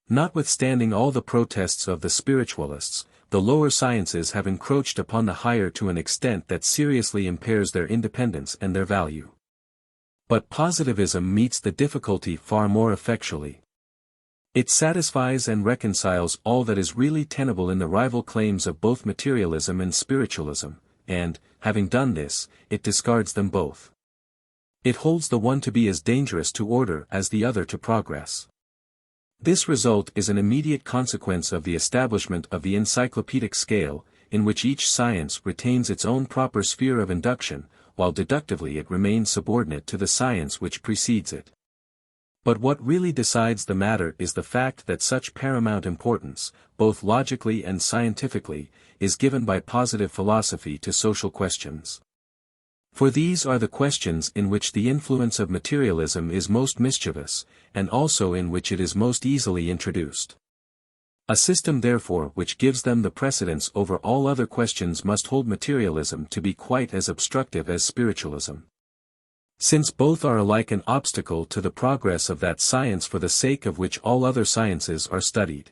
Notwithstanding all the protests of the spiritualists, the lower sciences have encroached upon the higher to an extent that seriously impairs their independence and their value. But positivism meets the difficulty far more effectually. It satisfies and reconciles all that is really tenable in the rival claims of both materialism and spiritualism, and, having done this, it discards them both. It holds the one to be as dangerous to order as the other to progress. This result is an immediate consequence of the establishment of the encyclopedic scale, in which each science retains its own proper sphere of induction, while deductively it remains subordinate to the science which precedes it. But what really decides the matter is the fact that such paramount importance, both logically and scientifically, is given by positive philosophy to social questions. For these are the questions in which the influence of materialism is most mischievous, and also in which it is most easily introduced. A system therefore which gives them the precedence over all other questions must hold materialism to be quite as obstructive as spiritualism. Since both are alike an obstacle to the progress of that science for the sake of which all other sciences are studied.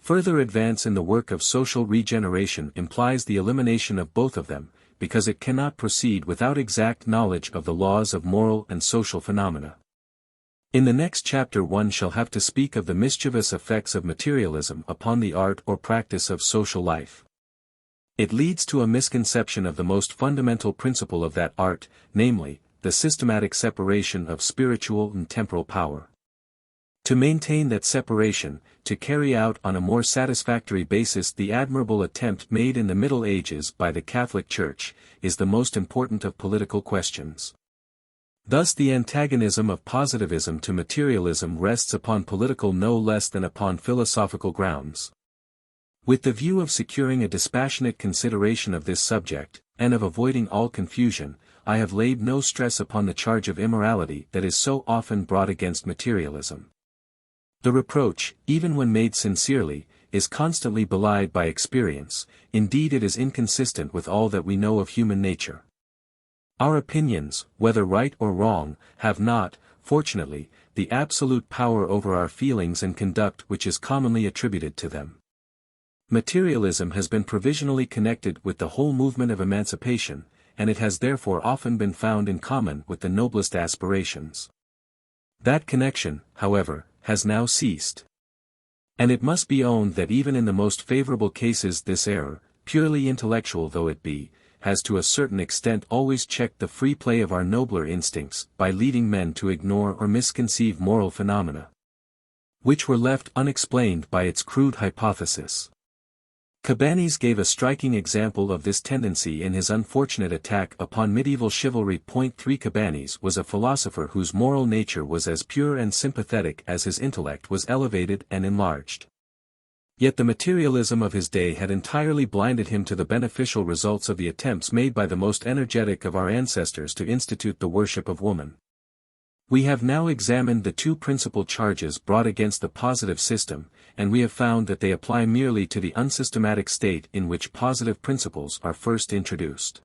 Further advance in the work of social regeneration implies the elimination of both of them, because it cannot proceed without exact knowledge of the laws of moral and social phenomena. In the next chapter one shall have to speak of the mischievous effects of materialism upon the art or practice of social life. It leads to a misconception of the most fundamental principle of that art, namely, the systematic separation of spiritual and temporal power. To maintain that separation, to carry out on a more satisfactory basis the admirable attempt made in the Middle Ages by the Catholic Church, is the most important of political questions. Thus the antagonism of positivism to materialism rests upon political no less than upon philosophical grounds. With the view of securing a dispassionate consideration of this subject, and of avoiding all confusion, I have laid no stress upon the charge of immorality that is so often brought against materialism. The reproach, even when made sincerely, is constantly belied by experience, indeed it is inconsistent with all that we know of human nature. Our opinions, whether right or wrong, have not, fortunately, the absolute power over our feelings and conduct which is commonly attributed to them. Materialism has been provisionally connected with the whole movement of emancipation, and it has therefore often been found in common with the noblest aspirations. That connection, however, has now ceased. And it must be owned that even in the most favorable cases this error, purely intellectual though it be, has to a certain extent always checked the free play of our nobler instincts by leading men to ignore or misconceive moral phenomena, which were left unexplained by its crude hypothesis. Cabanis gave a striking example of this tendency in his unfortunate attack upon medieval chivalry. 3 Cabanis was a philosopher whose moral nature was as pure and sympathetic as his intellect was elevated and enlarged. Yet the materialism of his day had entirely blinded him to the beneficial results of the attempts made by the most energetic of our ancestors to institute the worship of woman. We have now examined the two principal charges brought against the positive system, and we have found that they apply merely to the unsystematic state in which positive principles are first introduced.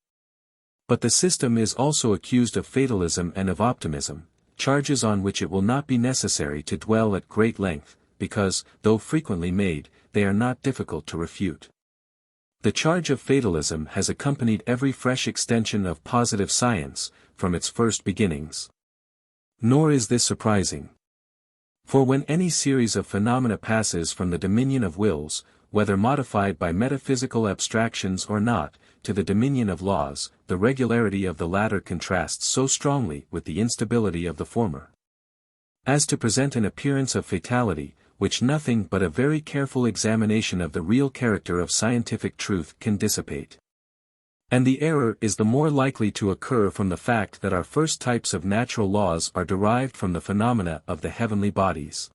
But the system is also accused of fatalism and of optimism, charges on which it will not be necessary to dwell at great length, because, though frequently made, they are not difficult to refute. The charge of fatalism has accompanied every fresh extension of positive science, from its first beginnings. Nor is this surprising. For when any series of phenomena passes from the dominion of wills, whether modified by metaphysical abstractions or not, to the dominion of laws, the regularity of the latter contrasts so strongly with the instability of the former, as to present an appearance of fatality, which nothing but a very careful examination of the real character of scientific truth can dissipate. And the error is the more likely to occur from the fact that our first types of natural laws are derived from the phenomena of the heavenly bodies.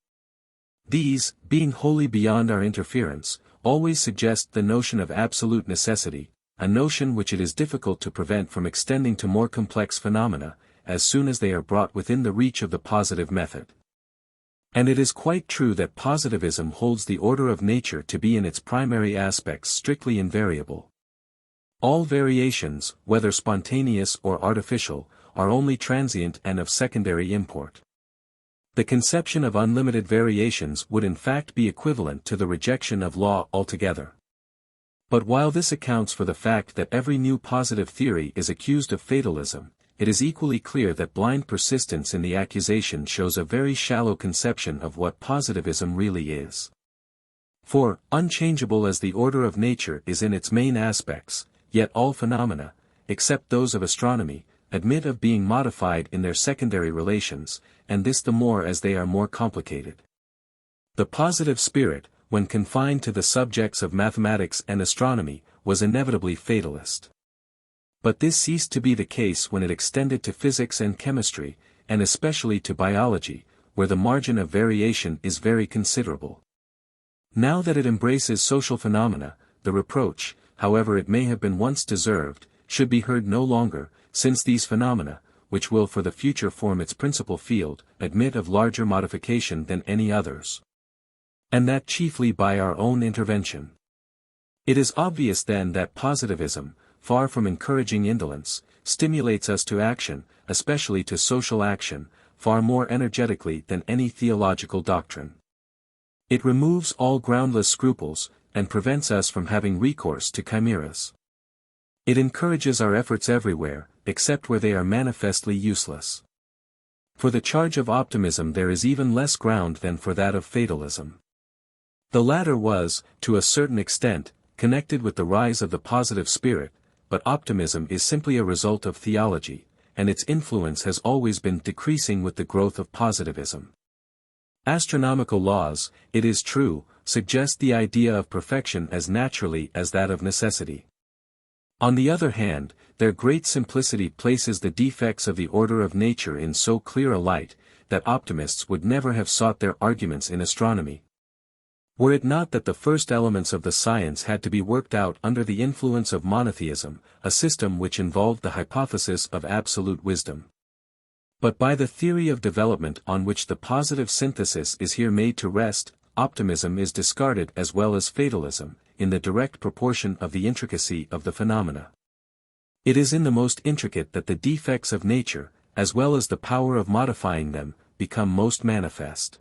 These, being wholly beyond our interference, always suggest the notion of absolute necessity, a notion which it is difficult to prevent from extending to more complex phenomena, as soon as they are brought within the reach of the positive method. And it is quite true that positivism holds the order of nature to be in its primary aspects strictly invariable. All variations, whether spontaneous or artificial, are only transient and of secondary import. The conception of unlimited variations would in fact be equivalent to the rejection of law altogether. But while this accounts for the fact that every new positive theory is accused of fatalism, it is equally clear that blind persistence in the accusation shows a very shallow conception of what positivism really is. For, unchangeable as the order of nature is in its main aspects, yet all phenomena, except those of astronomy, admit of being modified in their secondary relations, and this the more as they are more complicated. The positive spirit, when confined to the subjects of mathematics and astronomy, was inevitably fatalist. But this ceased to be the case when it extended to physics and chemistry, and especially to biology, where the margin of variation is very considerable. Now that it embraces social phenomena, the reproach, however it may have been once deserved, should be heard no longer, since these phenomena, which will for the future form its principal field, admit of larger modification than any others. And that chiefly by our own intervention. It is obvious then that positivism, far from encouraging indolence, stimulates us to action, especially to social action, far more energetically than any theological doctrine. It removes all groundless scruples, and prevents us from having recourse to chimeras. It encourages our efforts everywhere, except where they are manifestly useless. For the charge of optimism there is even less ground than for that of fatalism. The latter was, to a certain extent, connected with the rise of the positive spirit, but optimism is simply a result of theology, and its influence has always been decreasing with the growth of positivism. Astronomical laws, it is true, suggest the idea of perfection as naturally as that of necessity. On the other hand, their great simplicity places the defects of the order of nature in so clear a light, that optimists would never have sought their arguments in astronomy. Were it not that the first elements of the science had to be worked out under the influence of monotheism, a system which involved the hypothesis of absolute wisdom. But by the theory of development on which the positive synthesis is here made to rest, optimism is discarded as well as fatalism, in the direct proportion of the intricacy of the phenomena. It is in the most intricate that the defects of nature, as well as the power of modifying them, become most manifest.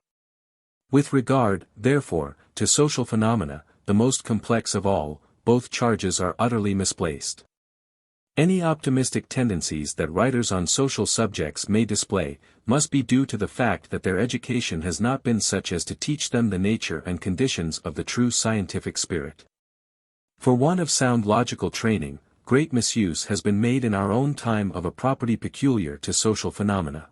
With regard, therefore, to social phenomena, the most complex of all, both charges are utterly misplaced. Any optimistic tendencies that writers on social subjects may display, must be due to the fact that their education has not been such as to teach them the nature and conditions of the true scientific spirit. For want of sound logical training, great misuse has been made in our own time of a property peculiar to social phenomena.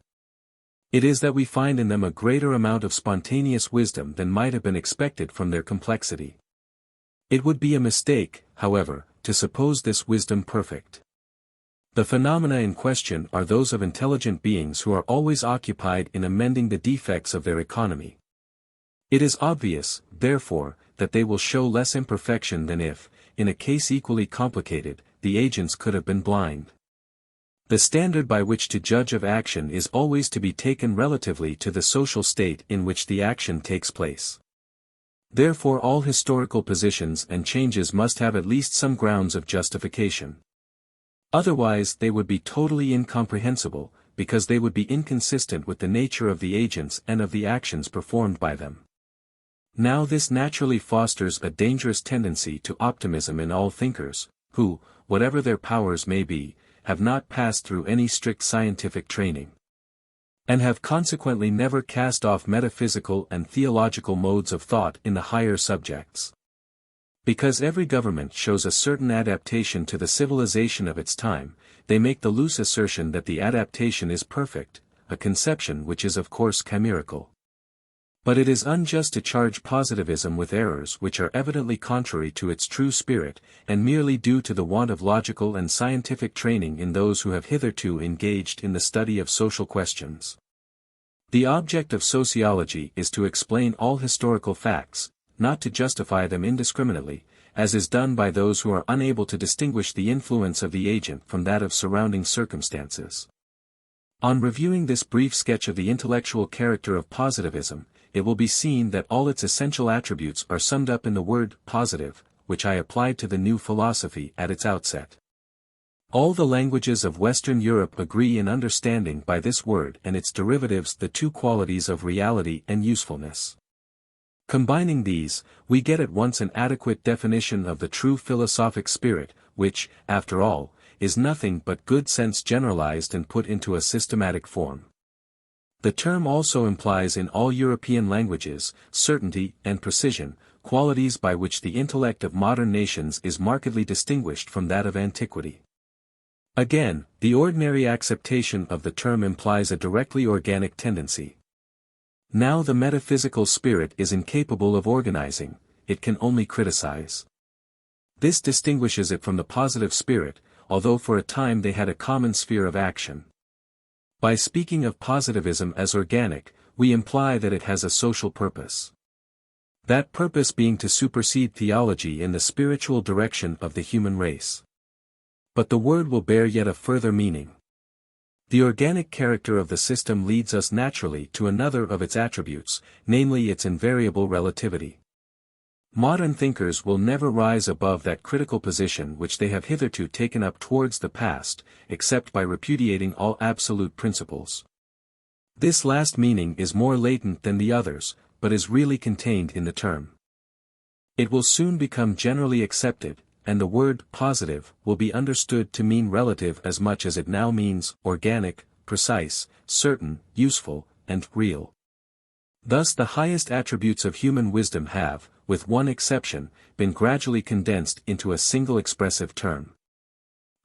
It is that we find in them a greater amount of spontaneous wisdom than might have been expected from their complexity. It would be a mistake, however, to suppose this wisdom perfect. The phenomena in question are those of intelligent beings who are always occupied in amending the defects of their economy. It is obvious, therefore, that they will show less imperfection than if, in a case equally complicated, the agents could have been blind. The standard by which to judge of action is always to be taken relatively to the social state in which the action takes place. Therefore all historical positions and changes must have at least some grounds of justification. Otherwise they would be totally incomprehensible, because they would be inconsistent with the nature of the agents and of the actions performed by them. Now this naturally fosters a dangerous tendency to optimism in all thinkers, who, whatever their powers may be, have not passed through any strict scientific training, and have consequently never cast off metaphysical and theological modes of thought in the higher subjects. Because every government shows a certain adaptation to the civilization of its time, they make the loose assertion that the adaptation is perfect, a conception which is of course chimerical. But it is unjust to charge positivism with errors which are evidently contrary to its true spirit, and merely due to the want of logical and scientific training in those who have hitherto engaged in the study of social questions. The object of sociology is to explain all historical facts, not to justify them indiscriminately, as is done by those who are unable to distinguish the influence of the agent from that of surrounding circumstances. On reviewing this brief sketch of the intellectual character of positivism, it will be seen that all its essential attributes are summed up in the word positive, which I applied to the new philosophy at its outset. All the languages of Western Europe agree in understanding by this word and its derivatives the two qualities of reality and usefulness. Combining these, we get at once an adequate definition of the true philosophic spirit, which, after all, is nothing but good sense generalized and put into a systematic form. The term also implies in all European languages, certainty and precision, qualities by which the intellect of modern nations is markedly distinguished from that of antiquity. Again, the ordinary acceptation of the term implies a directly organic tendency. Now the metaphysical spirit is incapable of organizing, it can only criticize. This distinguishes it from the positive spirit, although for a time they had a common sphere of action. By speaking of positivism as organic, we imply that it has a social purpose. That purpose being to supersede theology in the spiritual direction of the human race. But the word will bear yet a further meaning. The organic character of the system leads us naturally to another of its attributes, namely its invariable relativity. Modern thinkers will never rise above that critical position which they have hitherto taken up towards the past, except by repudiating all absolute principles. This last meaning is more latent than the others, but is really contained in the term. It will soon become generally accepted, and the word positive will be understood to mean relative as much as it now means organic, precise, certain, useful, and real. Thus the highest attributes of human wisdom have, with one exception, been gradually condensed into a single expressive term.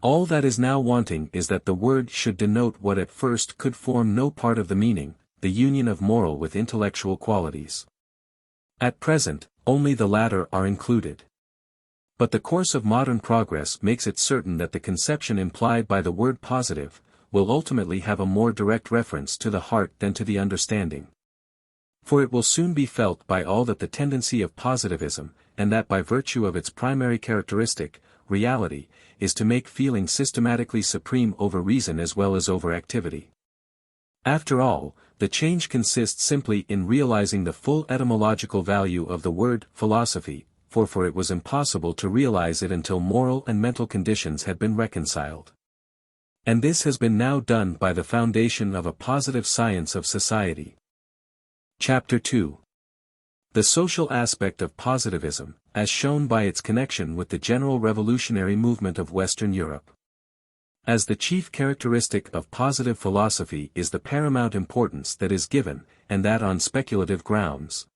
All that is now wanting is that the word should denote what at first could form no part of the meaning, the union of moral with intellectual qualities. At present, only the latter are included. But the course of modern progress makes it certain that the conception implied by the word positive, will ultimately have a more direct reference to the heart than to the understanding. For it will soon be felt by all that the tendency of positivism, and that by virtue of its primary characteristic, reality, is to make feeling systematically supreme over reason as well as over activity. After all, the change consists simply in realizing the full etymological value of the word philosophy, for it was impossible to realize it until moral and mental conditions had been reconciled. And this has been now done by the foundation of a positive science of society. Chapter 2. The social aspect of positivism, as shown by its connection with the general revolutionary movement of Western Europe. As the chief characteristic of positive philosophy is the paramount importance that is given, and that on speculative grounds,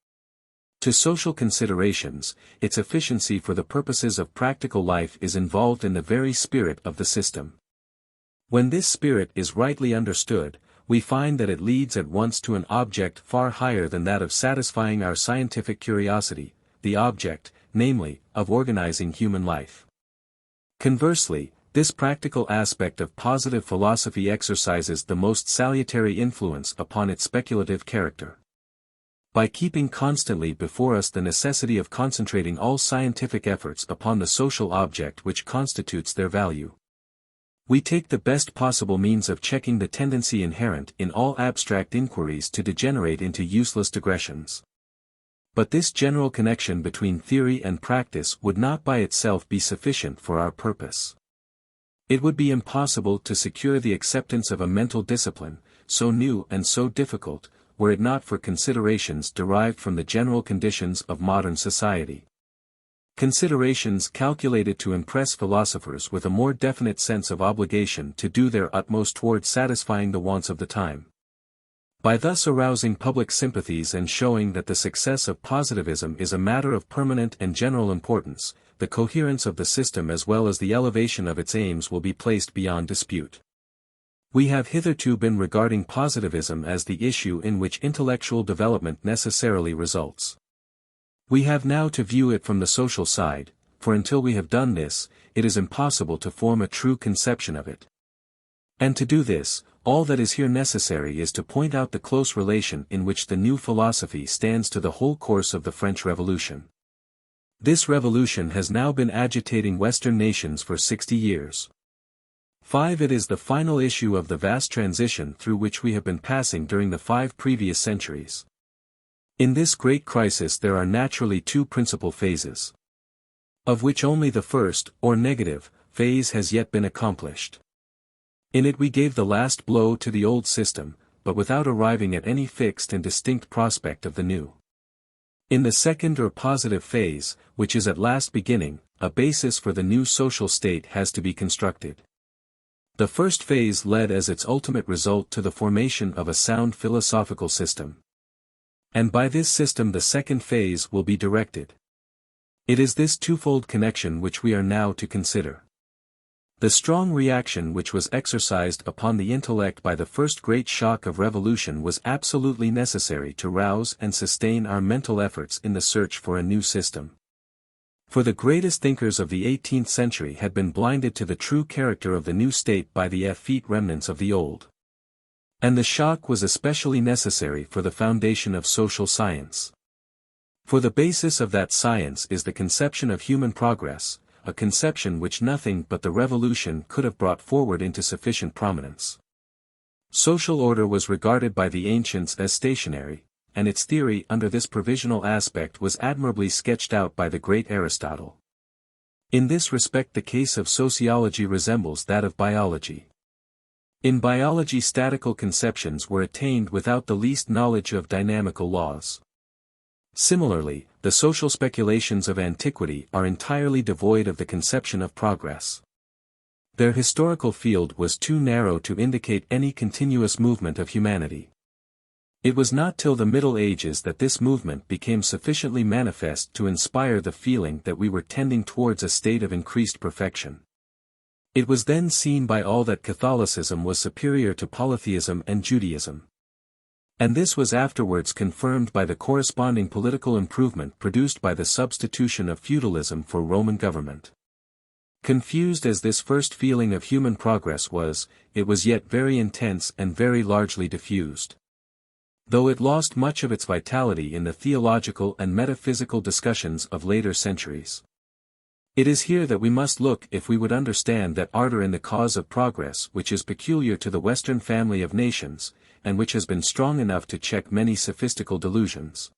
to social considerations, its efficiency for the purposes of practical life is involved in the very spirit of the system. When this spirit is rightly understood, we find that it leads at once to an object far higher than that of satisfying our scientific curiosity, the object, namely, of organizing human life. Conversely, this practical aspect of positive philosophy exercises the most salutary influence upon its speculative character. By keeping constantly before us the necessity of concentrating all scientific efforts upon the social object which constitutes their value, we take the best possible means of checking the tendency inherent in all abstract inquiries to degenerate into useless digressions. But this general connection between theory and practice would not by itself be sufficient for our purpose. It would be impossible to secure the acceptance of a mental discipline, so new and so difficult, were it not for considerations derived from the general conditions of modern society. Considerations calculated to impress philosophers with a more definite sense of obligation to do their utmost towards satisfying the wants of the time. By thus arousing public sympathies and showing that the success of positivism is a matter of permanent and general importance, the coherence of the system as well as the elevation of its aims will be placed beyond dispute. We have hitherto been regarding positivism as the issue in which intellectual development necessarily results. We have now to view it from the social side, for until we have done this, it is impossible to form a true conception of it. And to do this, all that is here necessary is to point out the close relation in which the new philosophy stands to the whole course of the French Revolution. This revolution has now been agitating Western nations for 60 years. It is the final issue of the vast transition through which we have been passing during the 5 previous centuries. In this great crisis there are naturally 2 principal phases, of which only the first, or negative, phase has yet been accomplished. In it we gave the last blow to the old system, but without arriving at any fixed and distinct prospect of the new. In the second or positive phase, which is at last beginning, a basis for the new social state has to be constructed. The first phase led as its ultimate result to the formation of a sound philosophical system. And by this system the second phase will be directed. It is this twofold connection which we are now to consider. The strong reaction which was exercised upon the intellect by the first great shock of revolution was absolutely necessary to rouse and sustain our mental efforts in the search for a new system. For the greatest thinkers of the 18th century had been blinded to the true character of the new state by the effete remnants of the old. And the shock was especially necessary for the foundation of social science. For the basis of that science is the conception of human progress, a conception which nothing but the revolution could have brought forward into sufficient prominence. Social order was regarded by the ancients as stationary, and its theory under this provisional aspect was admirably sketched out by the great Aristotle. In this respect the case of sociology resembles that of biology. In biology statical conceptions were attained without the least knowledge of dynamical laws. Similarly, the social speculations of antiquity are entirely devoid of the conception of progress. Their historical field was too narrow to indicate any continuous movement of humanity. It was not till the Middle Ages that this movement became sufficiently manifest to inspire the feeling that we were tending towards a state of increased perfection. It was then seen by all that Catholicism was superior to polytheism and Judaism. And this was afterwards confirmed by the corresponding political improvement produced by the substitution of feudalism for Roman government. Confused as this first feeling of human progress was, it was yet very intense and very largely diffused. Though it lost much of its vitality in the theological and metaphysical discussions of later centuries. It is here that we must look if we would understand that ardor in the cause of progress which is peculiar to the Western family of nations, and which has been strong enough to check many sophistical delusions.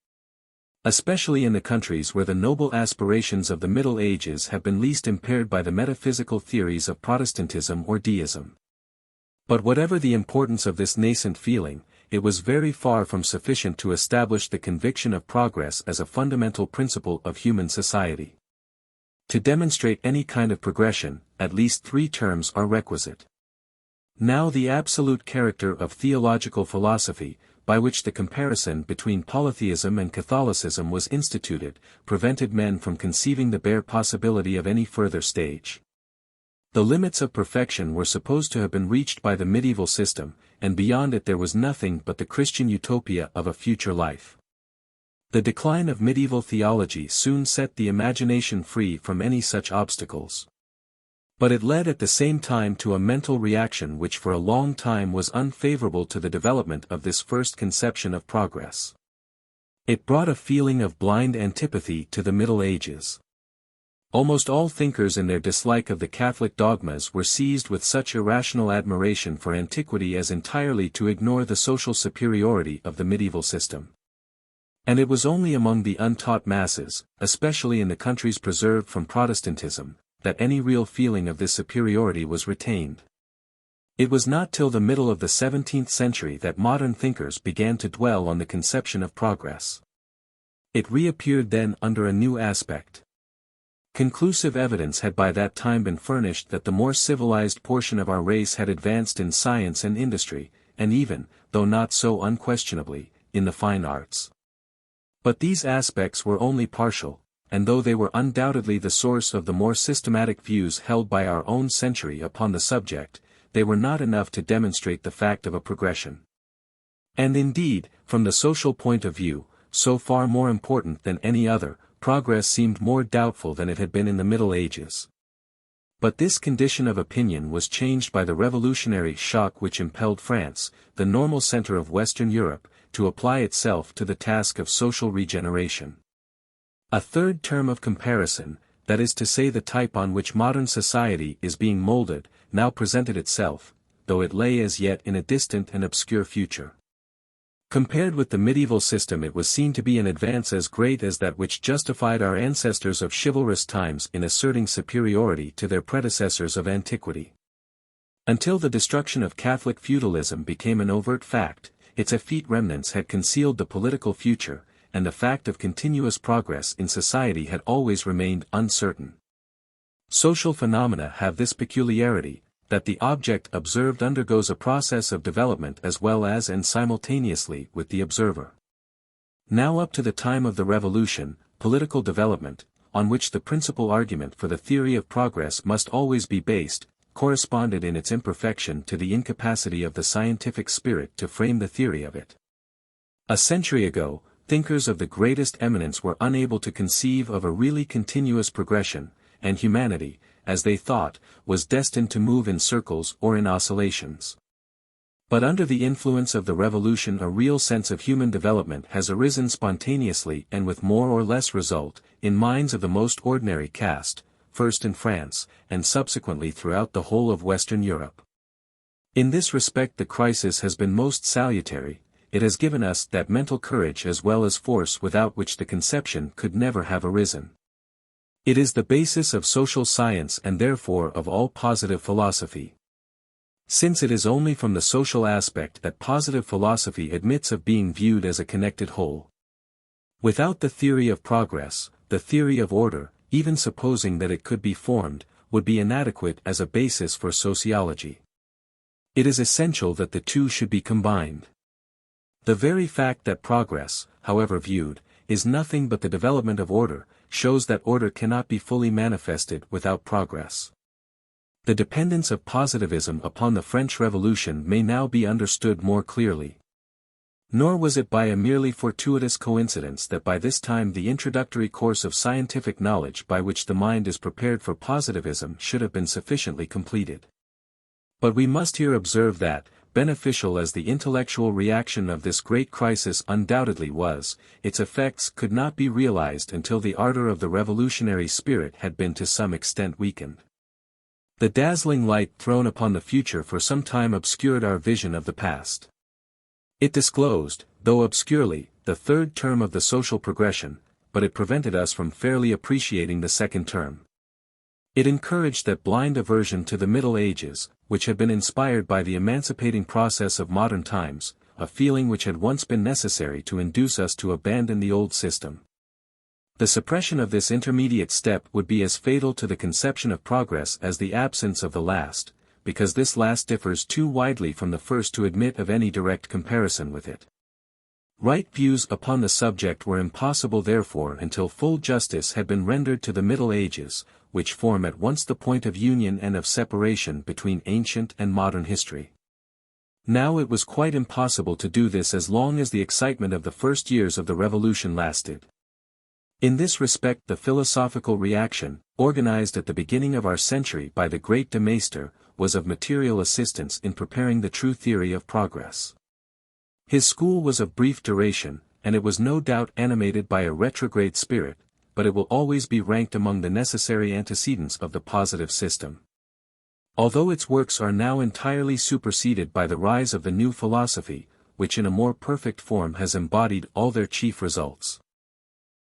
Especially in the countries where the noble aspirations of the Middle Ages have been least impaired by the metaphysical theories of Protestantism or deism. But whatever the importance of this nascent feeling, it was very far from sufficient to establish the conviction of progress as a fundamental principle of human society. To demonstrate any kind of progression, at least three terms are requisite. Now the absolute character of theological philosophy, by which the comparison between polytheism and Catholicism was instituted, prevented men from conceiving the bare possibility of any further stage. The limits of perfection were supposed to have been reached by the medieval system, and beyond it there was nothing but the Christian utopia of a future life. The decline of medieval theology soon set the imagination free from any such obstacles. But it led at the same time to a mental reaction which for a long time was unfavorable to the development of this first conception of progress. It brought a feeling of blind antipathy to the Middle Ages. Almost all thinkers in their dislike of the Catholic dogmas were seized with such irrational admiration for antiquity as entirely to ignore the social superiority of the medieval system. And it was only among the untaught masses, especially in the countries preserved from Protestantism, that any real feeling of this superiority was retained. It was not till the middle of the 17th century that modern thinkers began to dwell on the conception of progress. It reappeared then under a new aspect. Conclusive evidence had by that time been furnished that the more civilized portion of our race had advanced in science and industry, and even, though not so unquestionably, in the fine arts. But these aspects were only partial, and though they were undoubtedly the source of the more systematic views held by our own century upon the subject, they were not enough to demonstrate the fact of a progression. And indeed, from the social point of view, so far more important than any other, progress seemed more doubtful than it had been in the Middle Ages. But this condition of opinion was changed by the revolutionary shock which impelled France, the normal center of Western Europe, to apply itself to the task of social regeneration. A third term of comparison, that is to say the type on which modern society is being molded, now presented itself, though it lay as yet in a distant and obscure future. Compared with the medieval system it was seen to be an advance as great as that which justified our ancestors of chivalrous times in asserting superiority to their predecessors of antiquity. Until the destruction of Catholic feudalism became an overt fact, its effete remnants had concealed the political future, and the fact of continuous progress in society had always remained uncertain. Social phenomena have this peculiarity, that the object observed undergoes a process of development as well as and simultaneously with the observer. Now up to the time of the Revolution, political development, on which the principal argument for the theory of progress must always be based, corresponded in its imperfection to the incapacity of the scientific spirit to frame the theory of it. A century ago, thinkers of the greatest eminence were unable to conceive of a really continuous progression, and humanity, as they thought, was destined to move in circles or in oscillations. But under the influence of the revolution a real sense of human development has arisen spontaneously and with more or less result, in minds of the most ordinary cast, first in France, and subsequently throughout the whole of Western Europe. In this respect the crisis has been most salutary. It has given us that mental courage as well as force without which the conception could never have arisen. It is the basis of social science and therefore of all positive philosophy. Since it is only from the social aspect that positive philosophy admits of being viewed as a connected whole. Without the theory of progress, the theory of order, even supposing that it could be formed, would be inadequate as a basis for sociology. It is essential that the two should be combined. The very fact that progress, however viewed, is nothing but the development of order, shows that order cannot be fully manifested without progress. The dependence of positivism upon the French Revolution may now be understood more clearly. Nor was it by a merely fortuitous coincidence that by this time the introductory course of scientific knowledge by which the mind is prepared for positivism should have been sufficiently completed. But we must here observe that, beneficial as the intellectual reaction of this great crisis undoubtedly was, its effects could not be realized until the ardor of the revolutionary spirit had been to some extent weakened. The dazzling light thrown upon the future for some time obscured our vision of the past. It disclosed, though obscurely, the third term of the social progression, but it prevented us from fairly appreciating the second term. It encouraged that blind aversion to the Middle Ages, which had been inspired by the emancipating process of modern times, a feeling which had once been necessary to induce us to abandon the old system. The suppression of this intermediate step would be as fatal to the conception of progress as the absence of the last, because this last differs too widely from the first to admit of any direct comparison with it. Right views upon the subject were impossible therefore until full justice had been rendered to the Middle Ages, which form at once the point of union and of separation between ancient and modern history. Now it was quite impossible to do this as long as the excitement of the first years of the Revolution lasted. In this respect the philosophical reaction, organized at the beginning of our century by the great de Maistre, was of material assistance in preparing the true theory of progress. His school was of brief duration, and it was no doubt animated by a retrograde spirit, but it will always be ranked among the necessary antecedents of the positive system. Although its works are now entirely superseded by the rise of the new philosophy, which in a more perfect form has embodied all their chief results.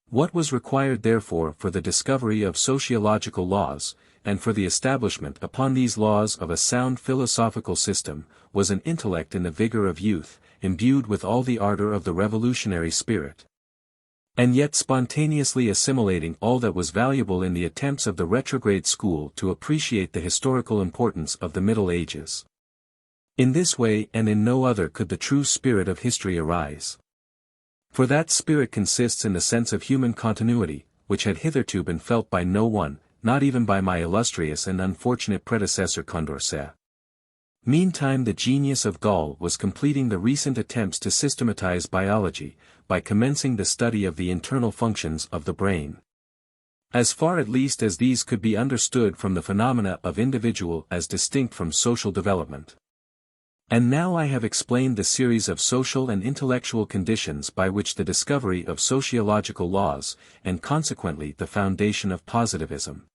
What was required therefore for the discovery of sociological laws, and for the establishment upon these laws of a sound philosophical system, was an intellect in the vigor of youth, imbued with all the ardor of the revolutionary spirit, and yet spontaneously assimilating all that was valuable in the attempts of the retrograde school to appreciate the historical importance of the Middle Ages. In this way and in no other could the true spirit of history arise. For that spirit consists in the sense of human continuity, which had hitherto been felt by no one, not even by my illustrious and unfortunate predecessor Condorcet. Meantime the genius of Gall was completing the recent attempts to systematize biology, by commencing the study of the internal functions of the brain. As far at least as these could be understood from the phenomena of individual as distinct from social development. And now I have explained the series of social and intellectual conditions by which the discovery of sociological laws, and consequently the foundation of positivism,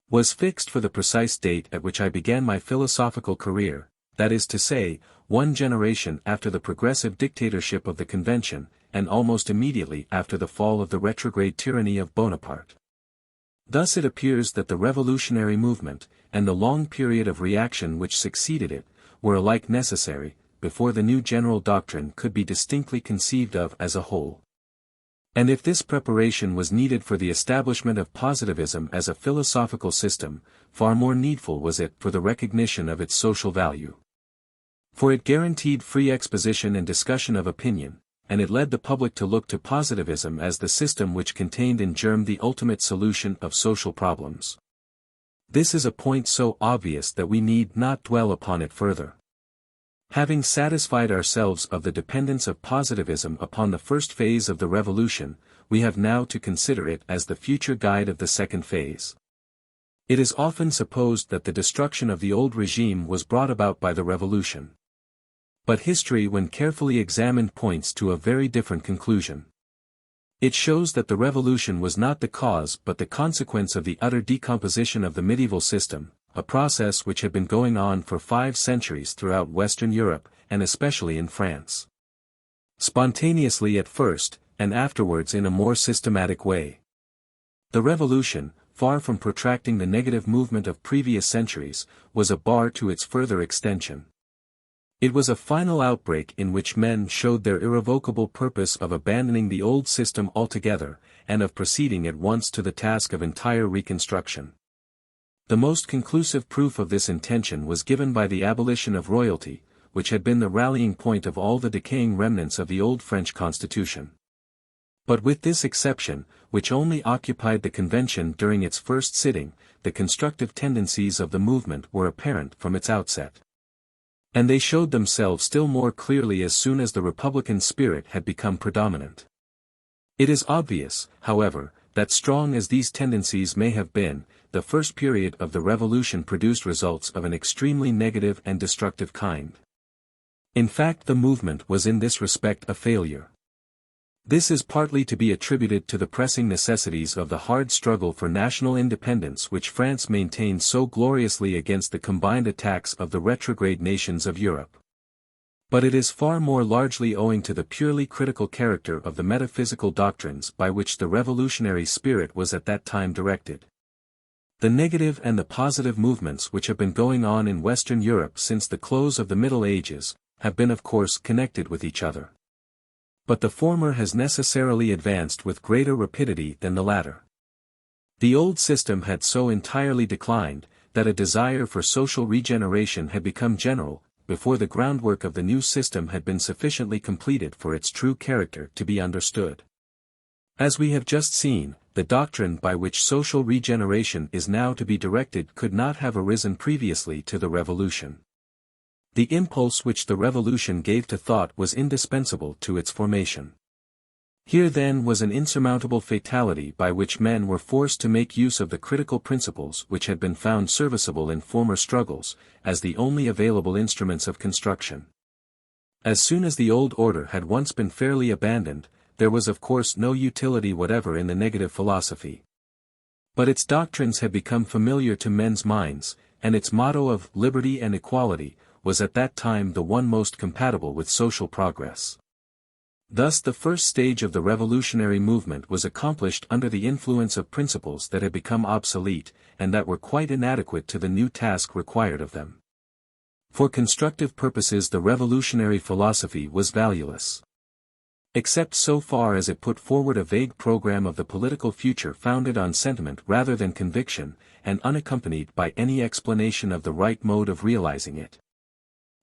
was fixed for the precise date at which I began my philosophical career, that is to say, 1 generation after the progressive dictatorship of the Convention, and almost immediately after the fall of the retrograde tyranny of Bonaparte. Thus it appears that the revolutionary movement, and the long period of reaction which succeeded it, were alike necessary, before the new general doctrine could be distinctly conceived of as a whole. And if this preparation was needed for the establishment of positivism as a philosophical system, far more needful was it for the recognition of its social value. For it guaranteed free exposition and discussion of opinion, and it led the public to look to positivism as the system which contained in germ the ultimate solution of social problems. This is a point so obvious that we need not dwell upon it further. Having satisfied ourselves of the dependence of positivism upon the first phase of the revolution, we have now to consider it as the future guide of the second phase. It is often supposed that the destruction of the old regime was brought about by the revolution. But history when carefully examined points to a very different conclusion. It shows that the revolution was not the cause but the consequence of the utter decomposition of the medieval system, a process which had been going on for 5 centuries throughout Western Europe, and especially in France. Spontaneously at first, and afterwards in a more systematic way. The revolution, far from protracting the negative movement of previous centuries, was a bar to its further extension. It was a final outbreak in which men showed their irrevocable purpose of abandoning the old system altogether, and of proceeding at once to the task of entire reconstruction. The most conclusive proof of this intention was given by the abolition of royalty, which had been the rallying point of all the decaying remnants of the old French constitution. But with this exception, which only occupied the convention during its first sitting, the constructive tendencies of the movement were apparent from its outset. And they showed themselves still more clearly as soon as the republican spirit had become predominant. It is obvious, however, that strong as these tendencies may have been, the first period of the revolution produced results of an extremely negative and destructive kind. In fact, the movement was in this respect a failure. This is partly to be attributed to the pressing necessities of the hard struggle for national independence which France maintained so gloriously against the combined attacks of the retrograde nations of Europe. But it is far more largely owing to the purely critical character of the metaphysical doctrines by which the revolutionary spirit was at that time directed. The negative and the positive movements which have been going on in Western Europe since the close of the Middle Ages, have been of course connected with each other. But the former has necessarily advanced with greater rapidity than the latter. The old system had so entirely declined, that a desire for social regeneration had become general, before the groundwork of the new system had been sufficiently completed for its true character to be understood. As we have just seen, the doctrine by which social regeneration is now to be directed could not have arisen previously to the Revolution. The impulse which the Revolution gave to thought was indispensable to its formation. Here then was an insurmountable fatality by which men were forced to make use of the critical principles which had been found serviceable in former struggles, as the only available instruments of construction. As soon as the old order had once been fairly abandoned, there was of course no utility whatever in the negative philosophy. But its doctrines had become familiar to men's minds, and its motto of liberty and equality was at that time the one most compatible with social progress. Thus the first stage of the revolutionary movement was accomplished under the influence of principles that had become obsolete, and that were quite inadequate to the new task required of them. For constructive purposes the revolutionary philosophy was valueless. Except so far as it put forward a vague program of the political future founded on sentiment rather than conviction, and unaccompanied by any explanation of the right mode of realizing it.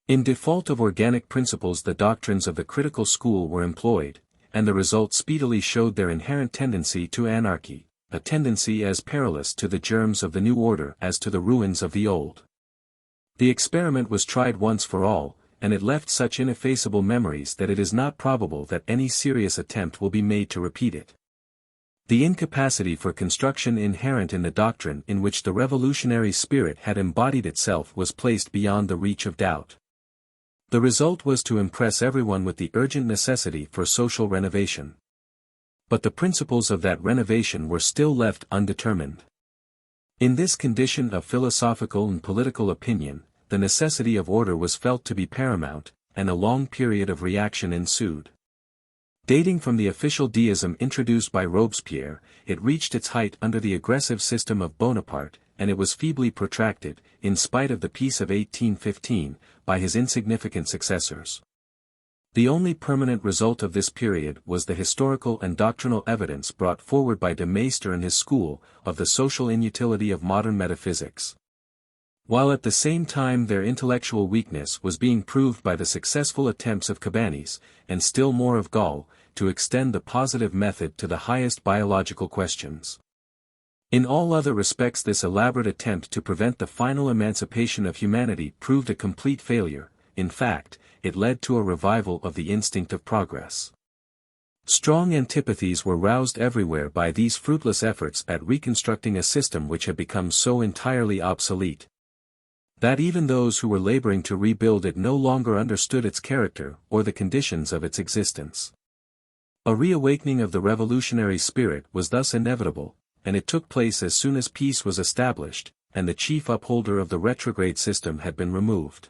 In default of organic principles the doctrines of the critical school were employed, and the result speedily showed their inherent tendency to anarchy, a tendency as perilous to the germs of the new order as to the ruins of the old. The experiment was tried once for all, and it left such ineffaceable memories that it is not probable that any serious attempt will be made to repeat it. The incapacity for construction inherent in the doctrine in which the revolutionary spirit had embodied itself was placed beyond the reach of doubt. The result was to impress everyone with the urgent necessity for social renovation. But the principles of that renovation were still left undetermined. In this condition of philosophical and political opinion, the necessity of order was felt to be paramount, and a long period of reaction ensued. Dating from the official deism introduced by Robespierre, it reached its height under the aggressive system of Bonaparte, and it was feebly protracted, in spite of the peace of 1815, by his insignificant successors. The only permanent result of this period was the historical and doctrinal evidence brought forward by de Maistre and his school, of the social inutility of modern metaphysics. While at the same time their intellectual weakness was being proved by the successful attempts of Cabanis, and still more of Gall, to extend the positive method to the highest biological questions. In all other respects this elaborate attempt to prevent the final emancipation of humanity proved a complete failure. In fact, it led to a revival of the instinct of progress. Strong antipathies were roused everywhere by these fruitless efforts at reconstructing a system which had become so entirely obsolete, that even those who were laboring to rebuild it no longer understood its character or the conditions of its existence. A reawakening of the revolutionary spirit was thus inevitable, and it took place as soon as peace was established, and the chief upholder of the retrograde system had been removed.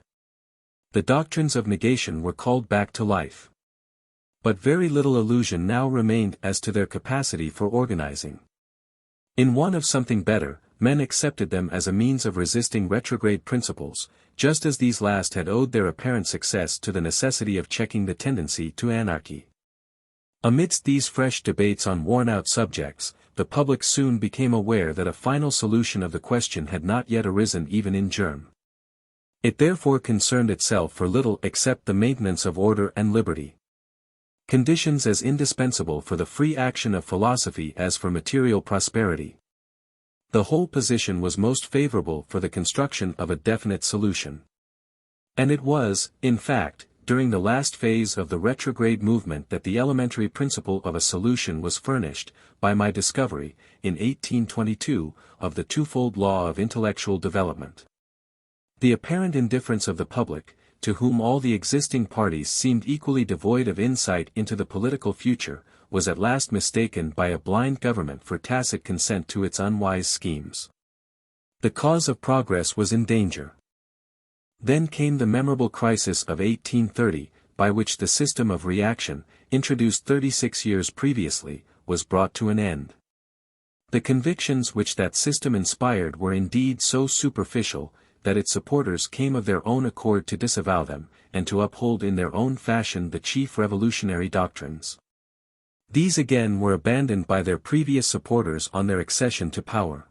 The doctrines of negation were called back to life. But very little illusion now remained as to their capacity for organizing. In want of something better, men accepted them as a means of resisting retrograde principles, just as these last had owed their apparent success to the necessity of checking the tendency to anarchy. Amidst these fresh debates on worn-out subjects, the public soon became aware that a final solution of the question had not yet arisen even in germ. It therefore concerned itself for little except the maintenance of order and liberty. Conditions as indispensable for the free action of philosophy as for material prosperity. The whole position was most favorable for the construction of a definite solution. And it was, in fact, during the last phase of the retrograde movement that the elementary principle of a solution was furnished, by my discovery, in 1822, of the twofold law of intellectual development. The apparent indifference of the public, to whom all the existing parties seemed equally devoid of insight into the political future, was at last mistaken by a blind government for tacit consent to its unwise schemes. The cause of progress was in danger. Then came the memorable crisis of 1830, by which the system of reaction, introduced 36 years previously, was brought to an end. The convictions which that system inspired were indeed so superficial, that its supporters came of their own accord to disavow them, and to uphold in their own fashion the chief revolutionary doctrines. These again were abandoned by their previous supporters on their accession to power.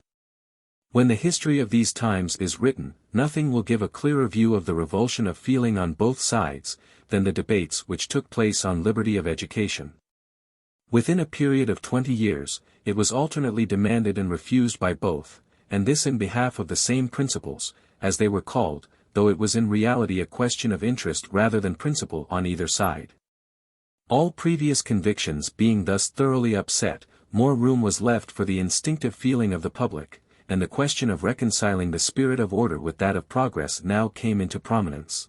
When the history of these times is written, nothing will give a clearer view of the revulsion of feeling on both sides, than the debates which took place on liberty of education. Within a period of 20 years, it was alternately demanded and refused by both, and this in behalf of the same principles, as they were called, though it was in reality a question of interest rather than principle on either side. All previous convictions being thus thoroughly upset, more room was left for the instinctive feeling of the public, and the question of reconciling the spirit of order with that of progress now came into prominence.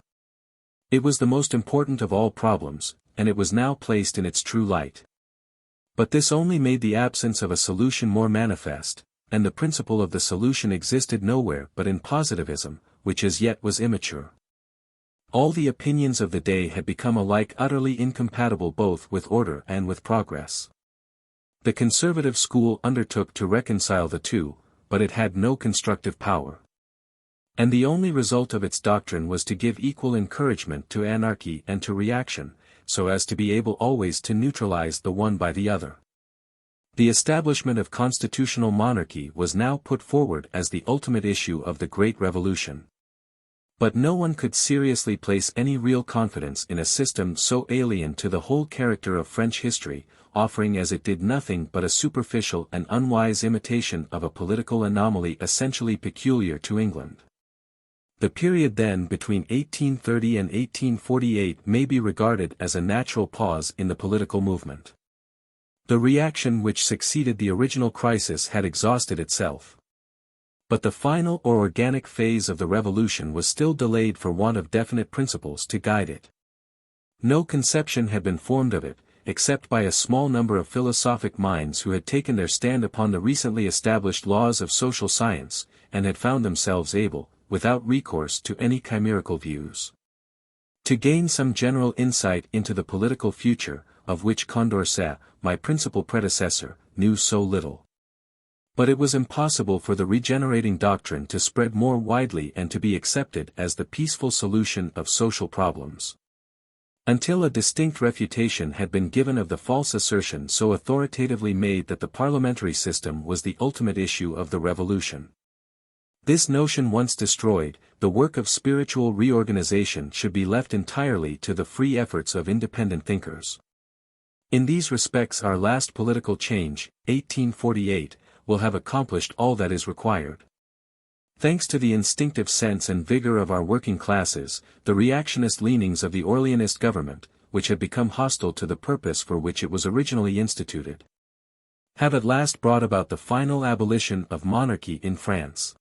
It was the most important of all problems, and it was now placed in its true light. But this only made the absence of a solution more manifest, and the principle of the solution existed nowhere but in positivism, which as yet was immature. All the opinions of the day had become alike utterly incompatible both with order and with progress. The conservative school undertook to reconcile the two, but it had no constructive power. And the only result of its doctrine was to give equal encouragement to anarchy and to reaction, so as to be able always to neutralize the one by the other. The establishment of constitutional monarchy was now put forward as the ultimate issue of the Great Revolution. But no one could seriously place any real confidence in a system so alien to the whole character of French history, offering as it did nothing but a superficial and unwise imitation of a political anomaly essentially peculiar to England. The period then between 1830 and 1848 may be regarded as a natural pause in the political movement. The reaction which succeeded the original crisis had exhausted itself. But the final or organic phase of the revolution was still delayed for want of definite principles to guide it. No conception had been formed of it, except by a small number of philosophic minds who had taken their stand upon the recently established laws of social science, and had found themselves able, without recourse to any chimerical views, to gain some general insight into the political future, of which Condorcet, my principal predecessor, knew so little. But it was impossible for the regenerating doctrine to spread more widely and to be accepted as the peaceful solution of social problems, until a distinct refutation had been given of the false assertion so authoritatively made that the parliamentary system was the ultimate issue of the revolution. This notion once destroyed, the work of spiritual reorganization should be left entirely to the free efforts of independent thinkers. In these respects our last political change, 1848, will have accomplished all that is required. Thanks to the instinctive sense and vigor of our working classes, the reactionist leanings of the Orleanist government, which had become hostile to the purpose for which it was originally instituted, have at last brought about the final abolition of monarchy in France.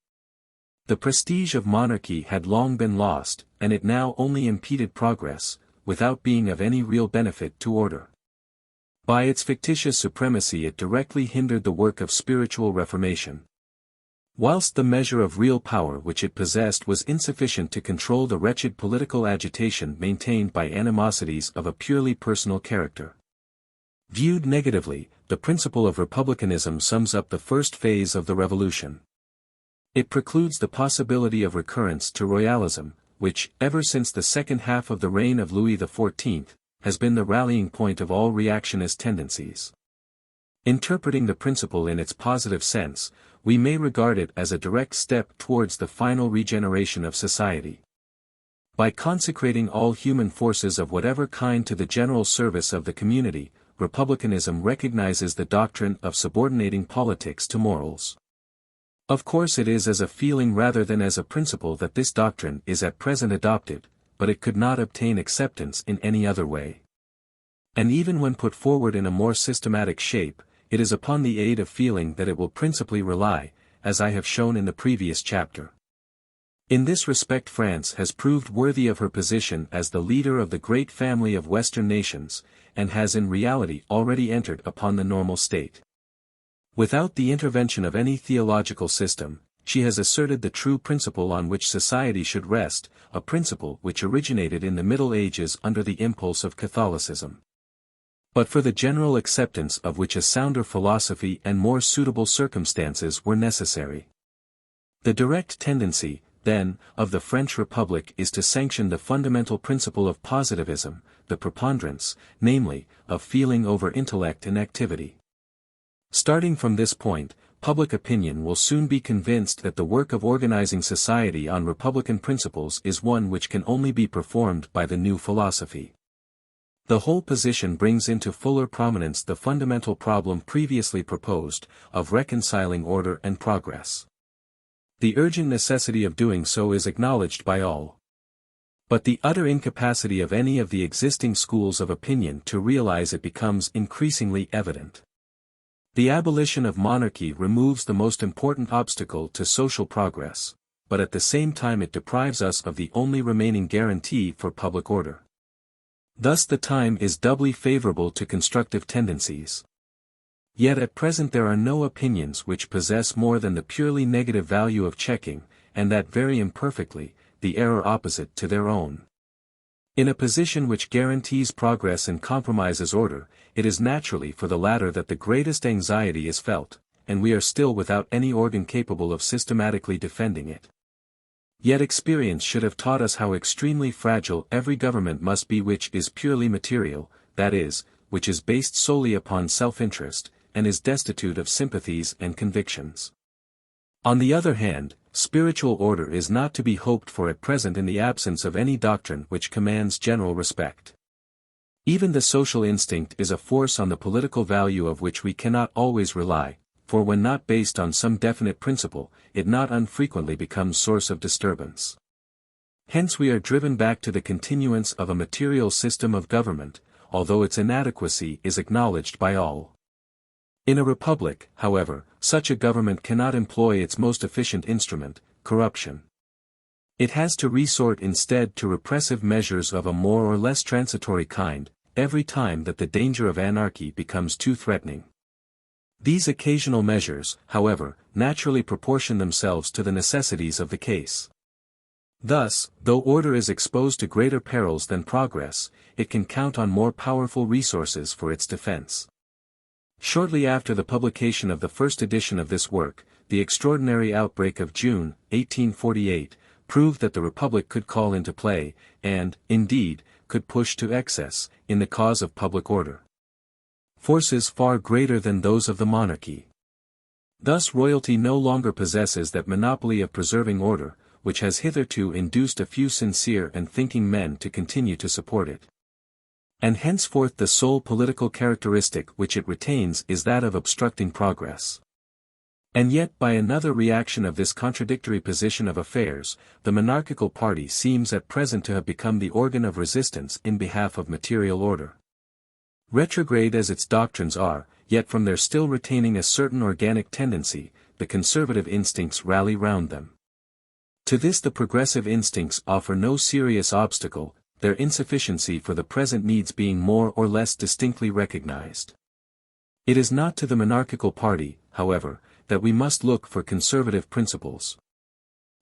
The prestige of monarchy had long been lost, and it now only impeded progress, without being of any real benefit to order. By its fictitious supremacy it directly hindered the work of spiritual reformation. Whilst the measure of real power which it possessed was insufficient to control the wretched political agitation maintained by animosities of a purely personal character. Viewed negatively, the principle of republicanism sums up the first phase of the revolution. It precludes the possibility of recurrence to royalism, which, ever since the second half of the reign of Louis XIV, has been the rallying point of all reactionist tendencies. Interpreting the principle in its positive sense, we may regard it as a direct step towards the final regeneration of society. By consecrating all human forces of whatever kind to the general service of the community, republicanism recognizes the doctrine of subordinating politics to morals. Of course it is as a feeling rather than as a principle that this doctrine is at present adopted, but it could not obtain acceptance in any other way. And even when put forward in a more systematic shape, it is upon the aid of feeling that it will principally rely, as I have shown in the previous chapter. In this respect France has proved worthy of her position as the leader of the great family of Western nations, and has in reality already entered upon the normal state. Without the intervention of any theological system, she has asserted the true principle on which society should rest, a principle which originated in the Middle Ages under the impulse of Catholicism. but for the general acceptance of which a sounder philosophy and more suitable circumstances were necessary. The direct tendency, then, of the French Republic is to sanction the fundamental principle of positivism, the preponderance, namely, of feeling over intellect and activity. Starting from this point, public opinion will soon be convinced that the work of organizing society on republican principles is one which can only be performed by the new philosophy. The whole position brings into fuller prominence the fundamental problem previously proposed, of reconciling order and progress. The urgent necessity of doing so is acknowledged by all. But the utter incapacity of any of the existing schools of opinion to realize it becomes increasingly evident. The abolition of monarchy removes the most important obstacle to social progress, but at the same time it deprives us of the only remaining guarantee for public order. Thus the time is doubly favorable to constructive tendencies. Yet at present there are no opinions which possess more than the purely negative value of checking, and that very imperfectly, the error opposite to their own. In a position which guarantees progress and compromises order, it is naturally for the latter that the greatest anxiety is felt, and we are still without any organ capable of systematically defending it. Yet experience should have taught us how extremely fragile every government must be which is purely material, that is, which is based solely upon self-interest, and is destitute of sympathies and convictions. On the other hand, spiritual order is not to be hoped for at present in the absence of any doctrine which commands general respect. Even the social instinct is a force on the political value of which we cannot always rely, for when not based on some definite principle, it not unfrequently becomes source of disturbance. Hence we are driven back to the continuance of a material system of government, although its inadequacy is acknowledged by all. In a republic, however, such a government cannot employ its most efficient instrument, corruption. It has to resort instead to repressive measures of a more or less transitory kind, every time that the danger of anarchy becomes too threatening. These occasional measures, however, naturally proportion themselves to the necessities of the case. Thus, though order is exposed to greater perils than progress, it can count on more powerful resources for its defense. Shortly after the publication of the first edition of this work, the extraordinary outbreak of June, 1848, proved that the Republic could call into play, and, indeed, could push to excess, in the cause of public order, forces far greater than those of the monarchy. Thus royalty no longer possesses that monopoly of preserving order, which has hitherto induced a few sincere and thinking men to continue to support it. And henceforth the sole political characteristic which it retains is that of obstructing progress. And yet by another reaction of this contradictory position of affairs, the monarchical party seems at present to have become the organ of resistance in behalf of material order. Retrograde as its doctrines are, yet from their still retaining a certain organic tendency, the conservative instincts rally round them. To this the progressive instincts offer no serious obstacle, their insufficiency for the present needs being more or less distinctly recognized. It is not to the monarchical party, however, that we must look for conservative principles.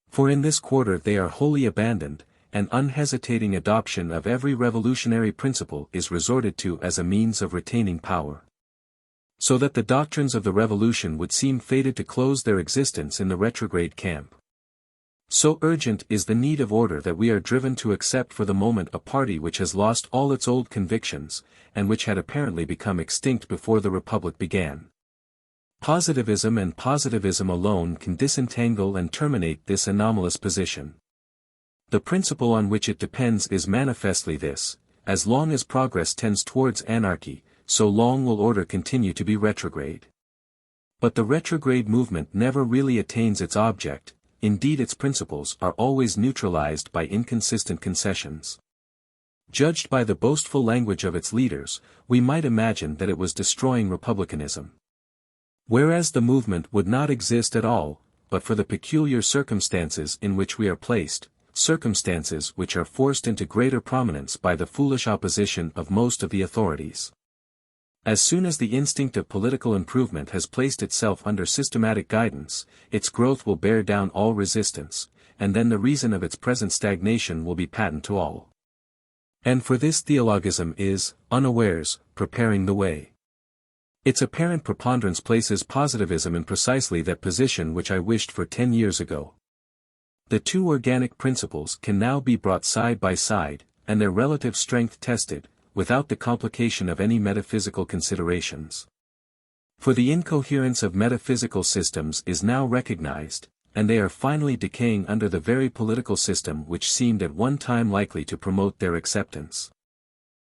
For in this quarter they are wholly abandoned, and unhesitating adoption of every revolutionary principle is resorted to as a means of retaining power. So that the doctrines of the revolution would seem fated to close their existence in the retrograde camp. So urgent is the need of order that we are driven to accept for the moment a party which has lost all its old convictions, and which had apparently become extinct before the Republic began. Positivism and positivism alone can disentangle and terminate this anomalous position. The principle on which it depends is manifestly this: as long as progress tends towards anarchy, so long will order continue to be retrograde. But the retrograde movement never really attains its object. Indeed its principles are always neutralized by inconsistent concessions. Judged by the boastful language of its leaders, we might imagine that it was destroying republicanism. Whereas the movement would not exist at all, but for the peculiar circumstances in which we are placed, circumstances which are forced into greater prominence by the foolish opposition of most of the authorities. As soon as the instinct of political improvement has placed itself under systematic guidance, its growth will bear down all resistance, and then the reason of its present stagnation will be patent to all. And for this theologism is, unawares, preparing the way. Its apparent preponderance places positivism in precisely that position which I wished for 10 years ago. The two organic principles can now be brought side by side, and their relative strength tested, without the complication of any metaphysical considerations. For the incoherence of metaphysical systems is now recognized, and they are finally decaying under the very political system which seemed at one time likely to promote their acceptance.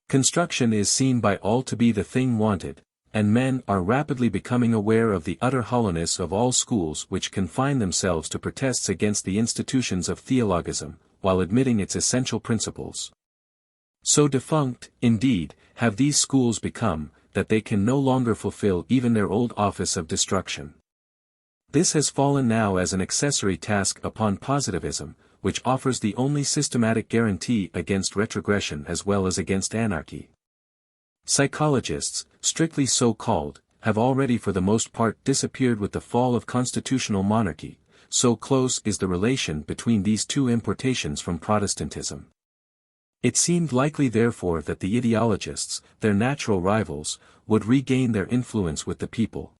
Construction is seen by all to be the thing wanted, and men are rapidly becoming aware of the utter hollowness of all schools which confine themselves to protests against the institutions of theologism, while admitting its essential principles. So defunct, indeed, have these schools become, that they can no longer fulfill even their old office of destruction. This has fallen now as an accessory task upon positivism, which offers the only systematic guarantee against retrogression as well as against anarchy. Psychologists, strictly so called, have already for the most part disappeared with the fall of constitutional monarchy, so close is the relation between these two importations from Protestantism. It seemed likely therefore that the ideologists, their natural rivals, would regain their influence with the people.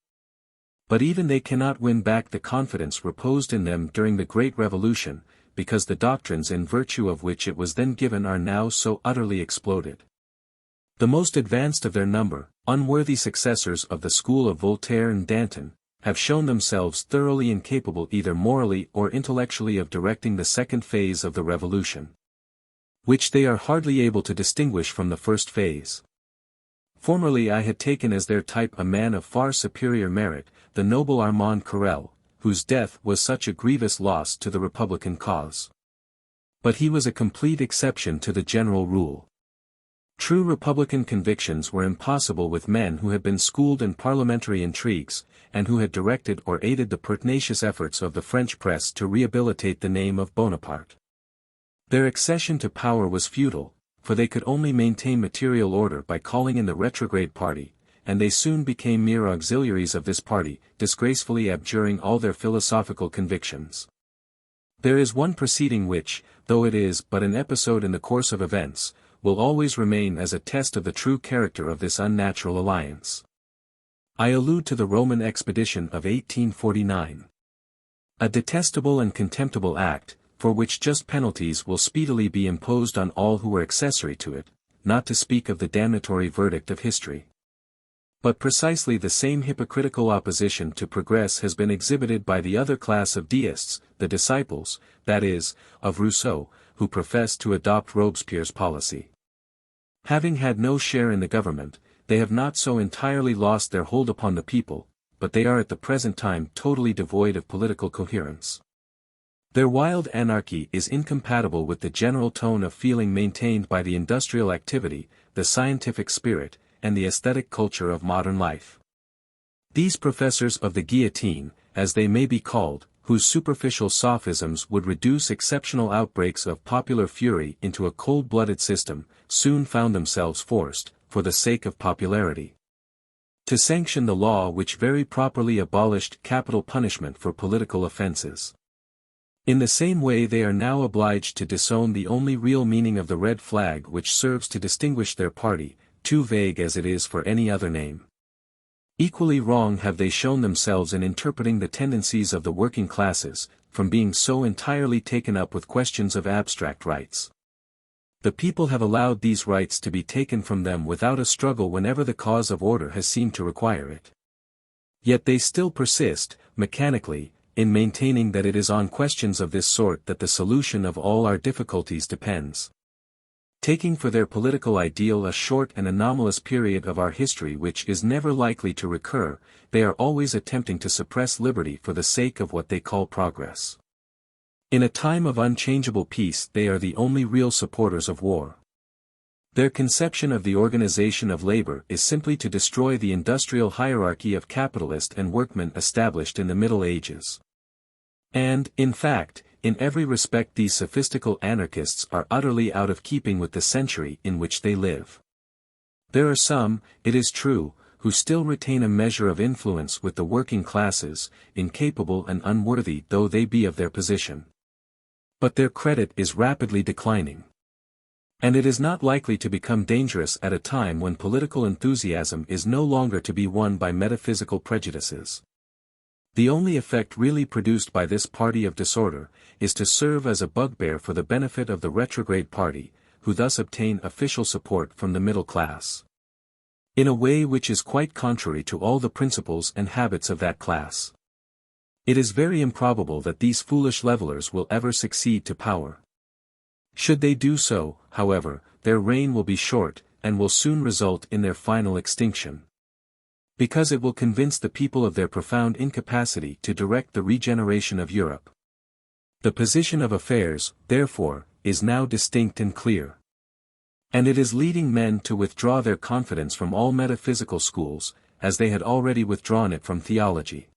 But even they cannot win back the confidence reposed in them during the Great Revolution, because the doctrines in virtue of which it was then given are now so utterly exploded. The most advanced of their number, unworthy successors of the school of Voltaire and Danton, have shown themselves thoroughly incapable either morally or intellectually of directing the second phase of the revolution, which they are hardly able to distinguish from the first phase. Formerly I had taken as their type a man of far superior merit, the noble Armand Carrel, whose death was such a grievous loss to the Republican cause. But he was a complete exception to the general rule. True Republican convictions were impossible with men who had been schooled in parliamentary intrigues, and who had directed or aided the pertinacious efforts of the French press to rehabilitate the name of Bonaparte. Their accession to power was futile, for they could only maintain material order by calling in the retrograde party, and they soon became mere auxiliaries of this party, disgracefully abjuring all their philosophical convictions. There is one proceeding which, though it is but an episode in the course of events, will always remain as a test of the true character of this unnatural alliance. I allude to the Roman expedition of 1849. A detestable and contemptible act, for which just penalties will speedily be imposed on all who were accessory to it, not to speak of the damnatory verdict of history. But precisely the same hypocritical opposition to progress has been exhibited by the other class of deists, the disciples, that is, of Rousseau, who professed to adopt Robespierre's policy. Having had no share in the government, they have not so entirely lost their hold upon the people, but they are at the present time totally devoid of political coherence. Their wild anarchy is incompatible with the general tone of feeling maintained by the industrial activity, the scientific spirit, and the aesthetic culture of modern life. These professors of the guillotine, as they may be called, whose superficial sophisms would reduce exceptional outbreaks of popular fury into a cold-blooded system, soon found themselves forced, for the sake of popularity, to sanction the law which very properly abolished capital punishment for political offenses. In the same way they are now obliged to disown the only real meaning of the red flag which serves to distinguish their party, too vague as it is for any other name. Equally wrong have they shown themselves in interpreting the tendencies of the working classes, from being so entirely taken up with questions of abstract rights. The people have allowed these rights to be taken from them without a struggle whenever the cause of order has seemed to require it. Yet they still persist, mechanically, in maintaining that it is on questions of this sort that the solution of all our difficulties depends. Taking for their political ideal a short and anomalous period of our history which is never likely to recur, they are always attempting to suppress liberty for the sake of what they call progress. In a time of unchangeable peace they are the only real supporters of war. Their conception of the organization of labor is simply to destroy the industrial hierarchy of capitalist and workman established in the Middle Ages. And, in fact, in every respect these sophistical anarchists are utterly out of keeping with the century in which they live. There are some, it is true, who still retain a measure of influence with the working classes, incapable and unworthy though they be of their position. But their credit is rapidly declining. And it is not likely to become dangerous at a time when political enthusiasm is no longer to be won by metaphysical prejudices. The only effect really produced by this party of disorder is to serve as a bugbear for the benefit of the retrograde party, who thus obtain official support from the middle class. In a way which is quite contrary to all the principles and habits of that class. It is very improbable that these foolish levelers will ever succeed to power. Should they do so, however, their reign will be short, and will soon result in their final extinction. Because it will convince the people of their profound incapacity to direct the regeneration of Europe. The position of affairs, therefore, is now distinct and clear. And it is leading men to withdraw their confidence from all metaphysical schools, as they had already withdrawn it from theology.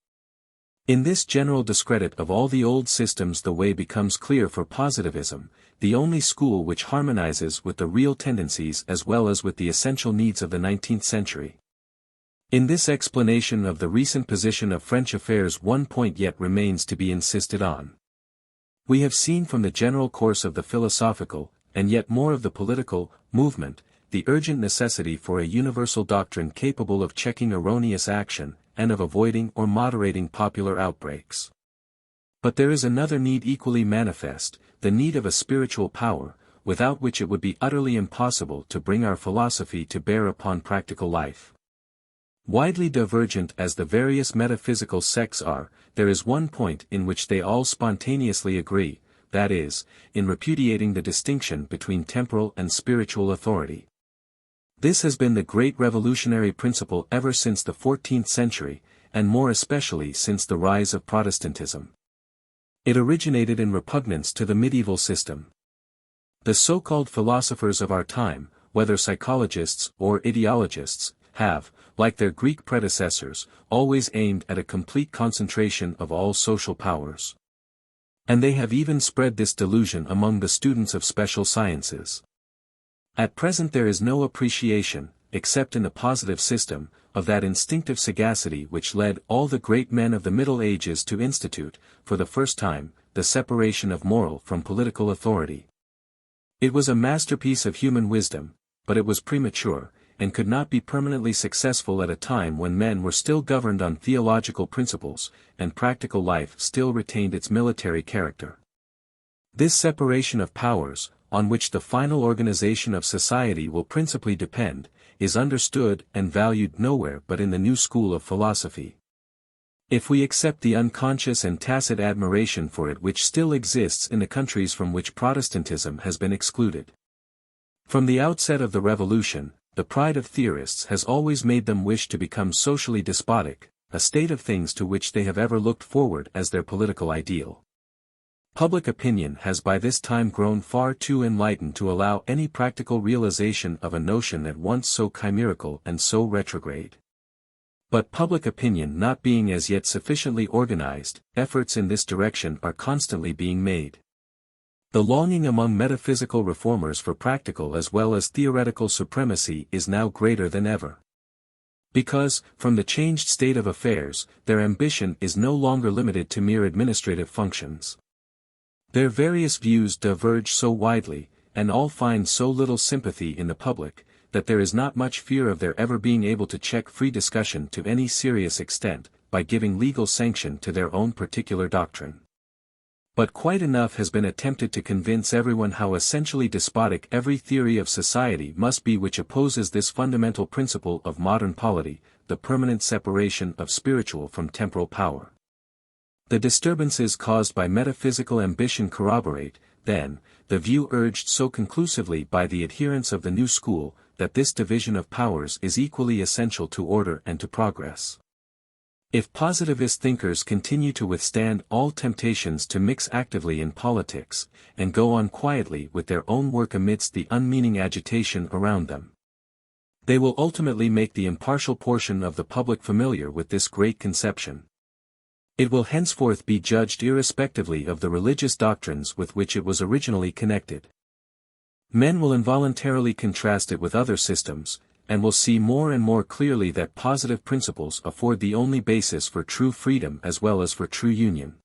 In this general discredit of all the old systems the way becomes clear for positivism, the only school which harmonizes with the real tendencies as well as with the essential needs of the 19th century. In this explanation of the recent position of French affairs one point yet remains to be insisted on. We have seen from the general course of the philosophical, and yet more of the political, movement, the urgent necessity for a universal doctrine capable of checking erroneous action, and of avoiding or moderating popular outbreaks. But there is another need equally manifest, the need of a spiritual power, without which it would be utterly impossible to bring our philosophy to bear upon practical life. Widely divergent as the various metaphysical sects are, there is one point in which they all spontaneously agree, that is, in repudiating the distinction between temporal and spiritual authority. This has been the great revolutionary principle ever since the 14th century, and more especially since the rise of Protestantism. It originated in repugnance to the medieval system. The so-called philosophers of our time, whether psychologists or ideologists, have, like their Greek predecessors, always aimed at a complete concentration of all social powers. And they have even spread this delusion among the students of special sciences. At present there is no appreciation, except in the positive system, of that instinctive sagacity which led all the great men of the Middle Ages to institute, for the first time, the separation of moral from political authority. It was a masterpiece of human wisdom, but it was premature, and could not be permanently successful at a time when men were still governed on theological principles, and practical life still retained its military character. This separation of powers, on which the final organization of society will principally depend, is understood and valued nowhere but in the new school of philosophy. If we accept the unconscious and tacit admiration for it which still exists in the countries from which Protestantism has been excluded. From the outset of the revolution, the pride of theorists has always made them wish to become socially despotic, a state of things to which they have ever looked forward as their political ideal. Public opinion has by this time grown far too enlightened to allow any practical realization of a notion at once so chimerical and so retrograde. But public opinion not being as yet sufficiently organized, efforts in this direction are constantly being made. The longing among metaphysical reformers for practical as well as theoretical supremacy is now greater than ever. Because, from the changed state of affairs, their ambition is no longer limited to mere administrative functions. Their various views diverge so widely, and all find so little sympathy in the public, that there is not much fear of their ever being able to check free discussion to any serious extent, by giving legal sanction to their own particular doctrine. But quite enough has been attempted to convince everyone how essentially despotic every theory of society must be which opposes this fundamental principle of modern polity, the permanent separation of spiritual from temporal power. The disturbances caused by metaphysical ambition corroborate, then, the view urged so conclusively by the adherents of the new school, that this division of powers is equally essential to order and to progress. If positivist thinkers continue to withstand all temptations to mix actively in politics, and go on quietly with their own work amidst the unmeaning agitation around them, they will ultimately make the impartial portion of the public familiar with this great conception. It will henceforth be judged irrespectively of the religious doctrines with which it was originally connected. Men will involuntarily contrast it with other systems, and will see more and more clearly that positive principles afford the only basis for true freedom as well as for true union.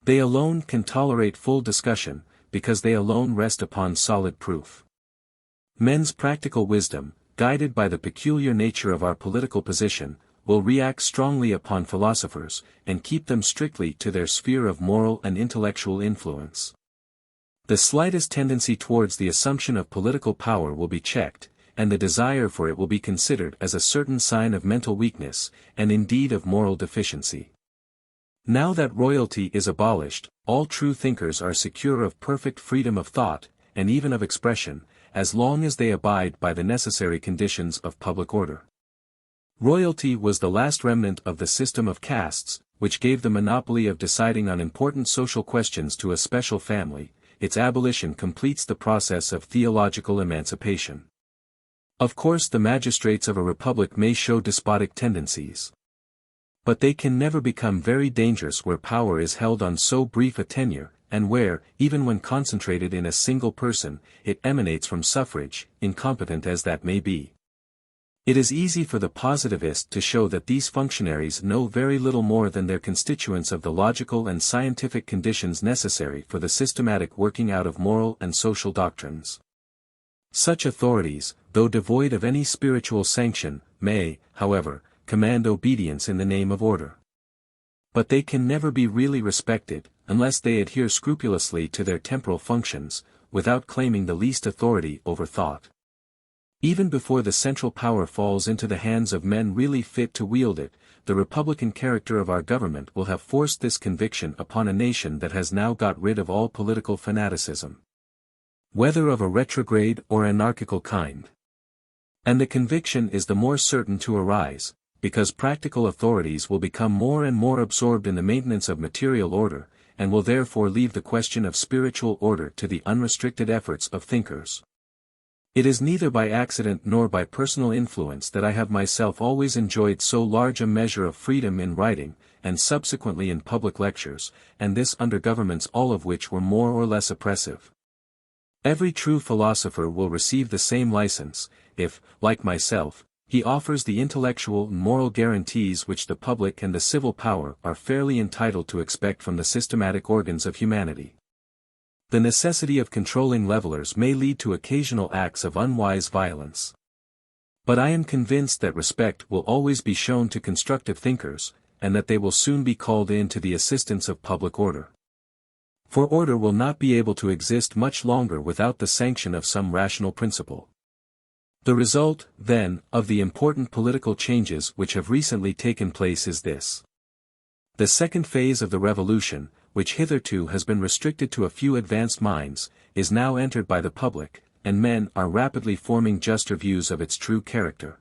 They alone can tolerate full discussion, because they alone rest upon solid proof. Men's practical wisdom, guided by the peculiar nature of our political position, will react strongly upon philosophers, and keep them strictly to their sphere of moral and intellectual influence. The slightest tendency towards the assumption of political power will be checked, and the desire for it will be considered as a certain sign of mental weakness, and indeed of moral deficiency. Now that royalty is abolished, all true thinkers are secure of perfect freedom of thought, and even of expression, as long as they abide by the necessary conditions of public order. Royalty was the last remnant of the system of castes, which gave the monopoly of deciding on important social questions to a special family. Its abolition completes the process of theological emancipation. Of course, the magistrates of a republic may show despotic tendencies. But they can never become very dangerous where power is held on so brief a tenure, and where, even when concentrated in a single person, it emanates from suffrage, incompetent as that may be. It is easy for the positivist to show that these functionaries know very little more than their constituents of the logical and scientific conditions necessary for the systematic working out of moral and social doctrines. Such authorities, though devoid of any spiritual sanction, may, however, command obedience in the name of order. But they can never be really respected, unless they adhere scrupulously to their temporal functions, without claiming the least authority over thought. Even before the central power falls into the hands of men really fit to wield it, the republican character of our government will have forced this conviction upon a nation that has now got rid of all political fanaticism, whether of a retrograde or anarchical kind. And the conviction is the more certain to arise, because practical authorities will become more and more absorbed in the maintenance of material order, and will therefore leave the question of spiritual order to the unrestricted efforts of thinkers. It is neither by accident nor by personal influence that I have myself always enjoyed so large a measure of freedom in writing, and subsequently in public lectures, and this under governments all of which were more or less oppressive. Every true philosopher will receive the same license, if, like myself, he offers the intellectual and moral guarantees which the public and the civil power are fairly entitled to expect from the systematic organs of humanity. The necessity of controlling levelers may lead to occasional acts of unwise violence. But I am convinced that respect will always be shown to constructive thinkers, and that they will soon be called in to the assistance of public order. For order will not be able to exist much longer without the sanction of some rational principle. The result, then, of the important political changes which have recently taken place is this. The second phase of the revolution, which hitherto has been restricted to a few advanced minds, is now entered by the public, and men are rapidly forming juster views of its true character.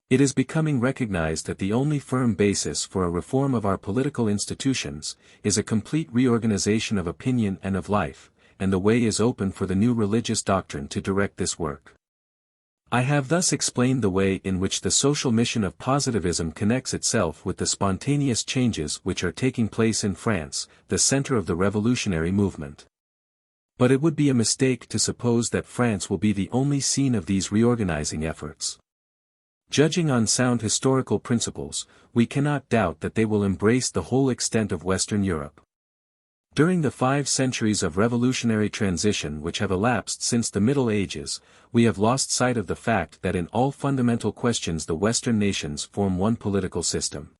It is becoming recognized that the only firm basis for a reform of our political institutions is a complete reorganization of opinion and of life, and the way is open for the new religious doctrine to direct this work. I have thus explained the way in which the social mission of positivism connects itself with the spontaneous changes which are taking place in France, the center of the revolutionary movement. But it would be a mistake to suppose that France will be the only scene of these reorganizing efforts. Judging on sound historical principles, we cannot doubt that they will embrace the whole extent of Western Europe. During the 5 centuries of revolutionary transition which have elapsed since the Middle Ages, we have lost sight of the fact that in all fundamental questions the Western nations form one political system.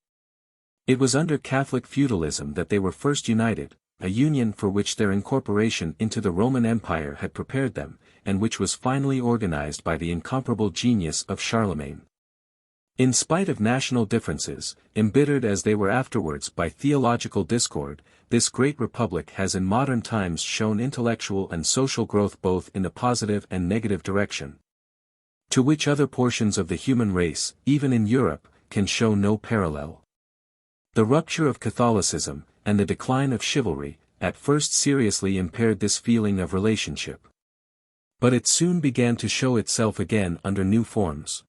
It was under Catholic feudalism that they were first united, a union for which their incorporation into the Roman Empire had prepared them, and which was finally organized by the incomparable genius of Charlemagne. In spite of national differences, embittered as they were afterwards by theological discord, this great republic has in modern times shown intellectual and social growth both in a positive and negative direction, to which other portions of the human race, even in Europe, can show no parallel. The rupture of Catholicism, and the decline of chivalry, at first seriously impaired this feeling of relationship. But it soon began to show itself again under new forms.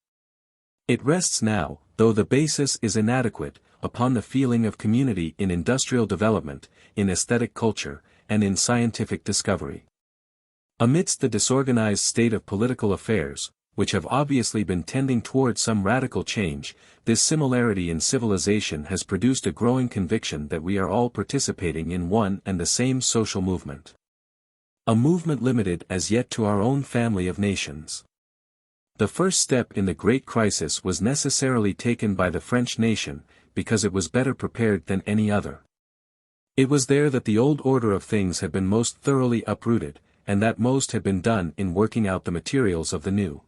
It rests now, though the basis is inadequate, upon the feeling of community in industrial development, in aesthetic culture, and in scientific discovery. Amidst the disorganized state of political affairs, which have obviously been tending toward some radical change, this similarity in civilization has produced a growing conviction that we are all participating in one and the same social movement. A movement limited as yet to our own family of nations. The first step in the great crisis was necessarily taken by the French nation, because it was better prepared than any other. It was there that the old order of things had been most thoroughly uprooted, and that most had been done in working out the materials of the new.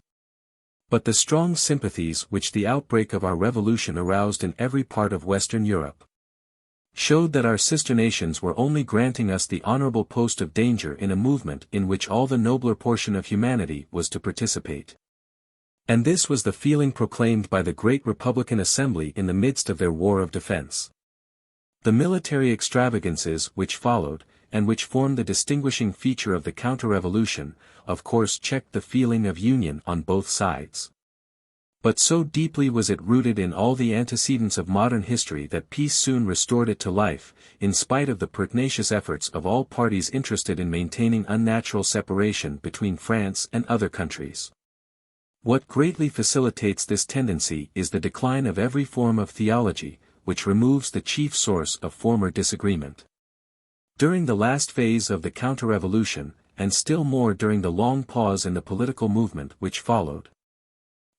But the strong sympathies which the outbreak of our revolution aroused in every part of Western Europe showed that our sister nations were only granting us the honorable post of danger in a movement in which all the nobler portion of humanity was to participate. And this was the feeling proclaimed by the great Republican Assembly in the midst of their war of defense. The military extravagances which followed, and which formed the distinguishing feature of the counter-revolution, of course checked the feeling of union on both sides. But so deeply was it rooted in all the antecedents of modern history that peace soon restored it to life, in spite of the pertinacious efforts of all parties interested in maintaining unnatural separation between France and other countries. What greatly facilitates this tendency is the decline of every form of theology, which removes the chief source of former disagreement. During the last phase of the counter-revolution, and still more during the long pause in the political movement which followed,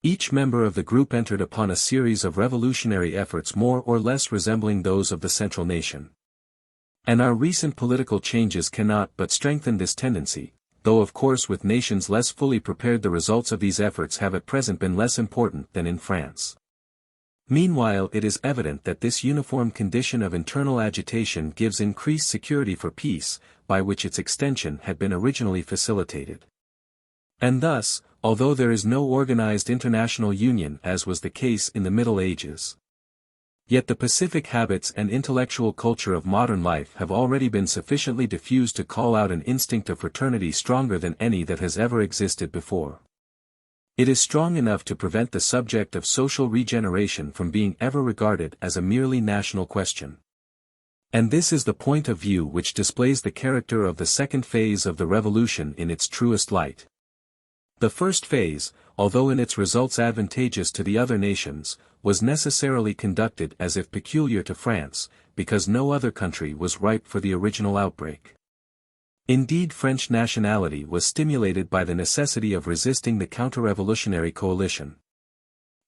each member of the group entered upon a series of revolutionary efforts more or less resembling those of the central nation. And our recent political changes cannot but strengthen this tendency, though of course with nations less fully prepared the results of these efforts have at present been less important than in France. Meanwhile it is evident that this uniform condition of internal agitation gives increased security for peace, by which its extension had been originally facilitated. And thus, although there is no organized international union as was the case in the Middle Ages, yet the pacific habits and intellectual culture of modern life have already been sufficiently diffused to call out an instinct of fraternity stronger than any that has ever existed before. It is strong enough to prevent the subject of social regeneration from being ever regarded as a merely national question. And this is the point of view which displays the character of the second phase of the revolution in its truest light. The first phase, although in its results advantageous to the other nations, was necessarily conducted as if peculiar to France, because no other country was ripe for the original outbreak. Indeed, French nationality was stimulated by the necessity of resisting the counter-revolutionary coalition.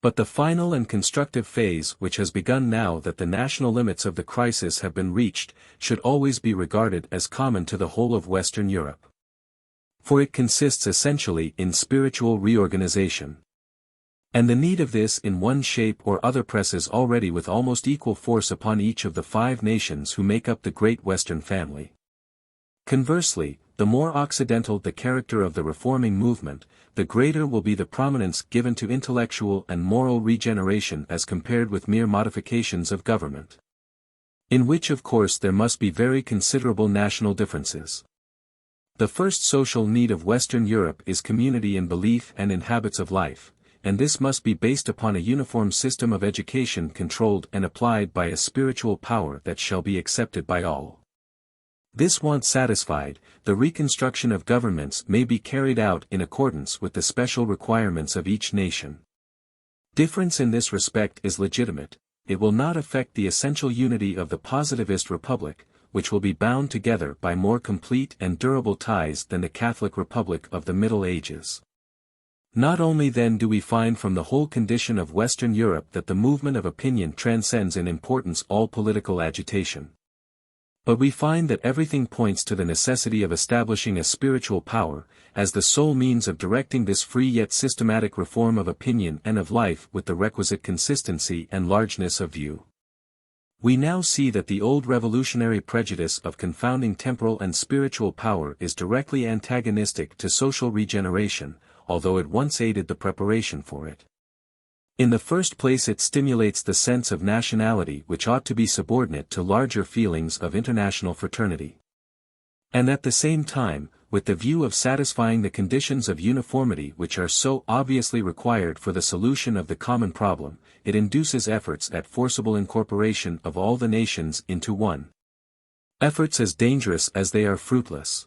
But the final and constructive phase which has begun now that the national limits of the crisis have been reached, should always be regarded as common to the whole of Western Europe. For it consists essentially in spiritual reorganization. And the need of this in one shape or other presses already with almost equal force upon each of the 5 nations who make up the great Western family. Conversely, the more occidental the character of the reforming movement, the greater will be the prominence given to intellectual and moral regeneration as compared with mere modifications of government. In which of course there must be very considerable national differences. The first social need of Western Europe is community in belief and in habits of life, and this must be based upon a uniform system of education controlled and applied by a spiritual power that shall be accepted by all. This want satisfied, the reconstruction of governments may be carried out in accordance with the special requirements of each nation. Difference in this respect is legitimate, it will not affect the essential unity of the positivist republic, which will be bound together by more complete and durable ties than the Catholic Republic of the Middle Ages. Not only then do we find from the whole condition of Western Europe that the movement of opinion transcends in importance all political agitation. But we find that everything points to the necessity of establishing a spiritual power, as the sole means of directing this free yet systematic reform of opinion and of life with the requisite consistency and largeness of view. We now see that the old revolutionary prejudice of confounding temporal and spiritual power is directly antagonistic to social regeneration, although it once aided the preparation for it. In the first place it stimulates the sense of nationality which ought to be subordinate to larger feelings of international fraternity. And at the same time, with the view of satisfying the conditions of uniformity which are so obviously required for the solution of the common problem, it induces efforts at forcible incorporation of all the nations into one. Efforts as dangerous as they are fruitless.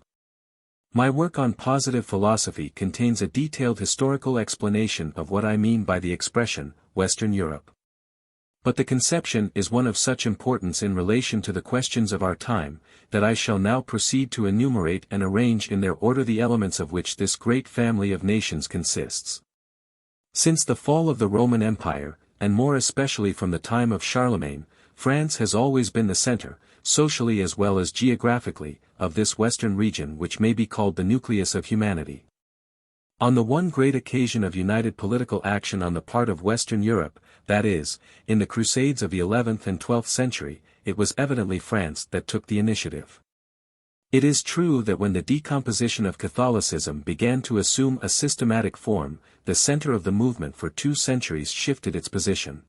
My work on positive philosophy contains a detailed historical explanation of what I mean by the expression, Western Europe. But the conception is one of such importance in relation to the questions of our time, that I shall now proceed to enumerate and arrange in their order the elements of which this great family of nations consists. Since the fall of the Roman Empire, and more especially from the time of Charlemagne, France has always been the center, socially as well as geographically, of this western region which may be called the nucleus of humanity. On the one great occasion of united political action on the part of Western Europe, that is, in the Crusades of the 11th and 12th century, it was evidently France that took the initiative. It is true that when the decomposition of Catholicism began to assume a systematic form, the center of the movement for 2 centuries shifted its position.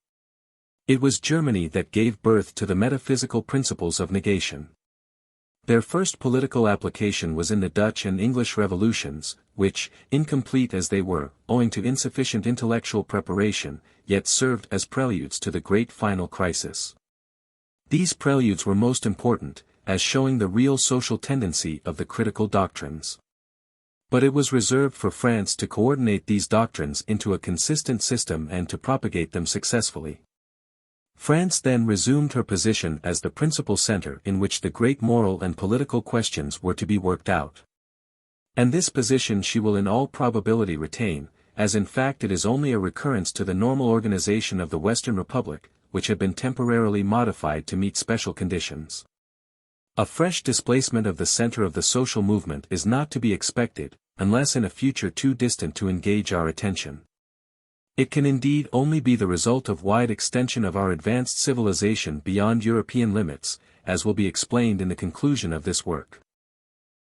It was Germany that gave birth to the metaphysical principles of negation. Their first political application was in the Dutch and English revolutions, which, incomplete as they were, owing to insufficient intellectual preparation, yet served as preludes to the great final crisis. These preludes were most important, as showing the real social tendency of the critical doctrines. But it was reserved for France to coordinate these doctrines into a consistent system and to propagate them successfully. France then resumed her position as the principal center in which the great moral and political questions were to be worked out. And this position she will in all probability retain, as in fact it is only a recurrence to the normal organization of the Western Republic, which had been temporarily modified to meet special conditions. A fresh displacement of the center of the social movement is not to be expected, unless in a future too distant to engage our attention. It can indeed only be the result of wide extension of our advanced civilization beyond European limits, as will be explained in the conclusion of this work.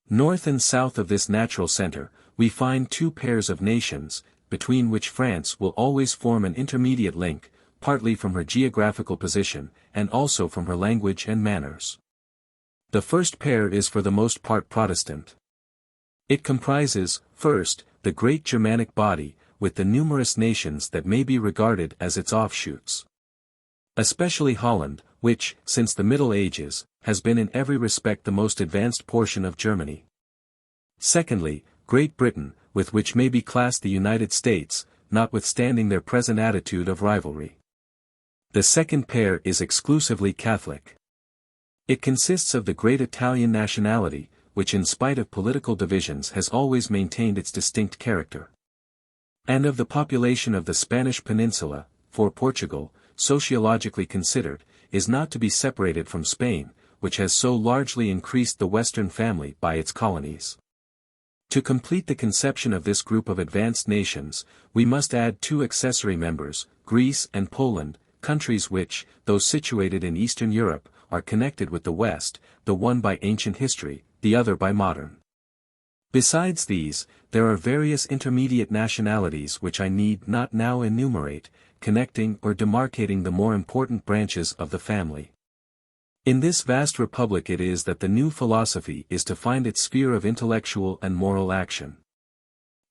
North and south of this natural center, we find 2 pairs of nations, between which France will always form an intermediate link, partly from her geographical position, and also from her language and manners. The first pair is for the most part Protestant. It comprises, first, the great Germanic body, with the numerous nations that may be regarded as its offshoots. Especially Holland, which, since the Middle Ages, has been in every respect the most advanced portion of Germany. Secondly, Great Britain, with which may be classed the United States, notwithstanding their present attitude of rivalry. The second pair is exclusively Catholic. It consists of the great Italian nationality, which in spite of political divisions has always maintained its distinct character. And of the population of the Spanish peninsula, for Portugal, sociologically considered, is not to be separated from Spain, which has so largely increased the Western family by its colonies. To complete the conception of this group of advanced nations, we must add 2 accessory members, Greece and Poland, countries which, though situated in Eastern Europe, are connected with the West, the one by ancient history, the other by modern. Besides these, there are various intermediate nationalities which I need not now enumerate, connecting or demarcating the more important branches of the family. In this vast republic it is that the new philosophy is to find its sphere of intellectual and moral action.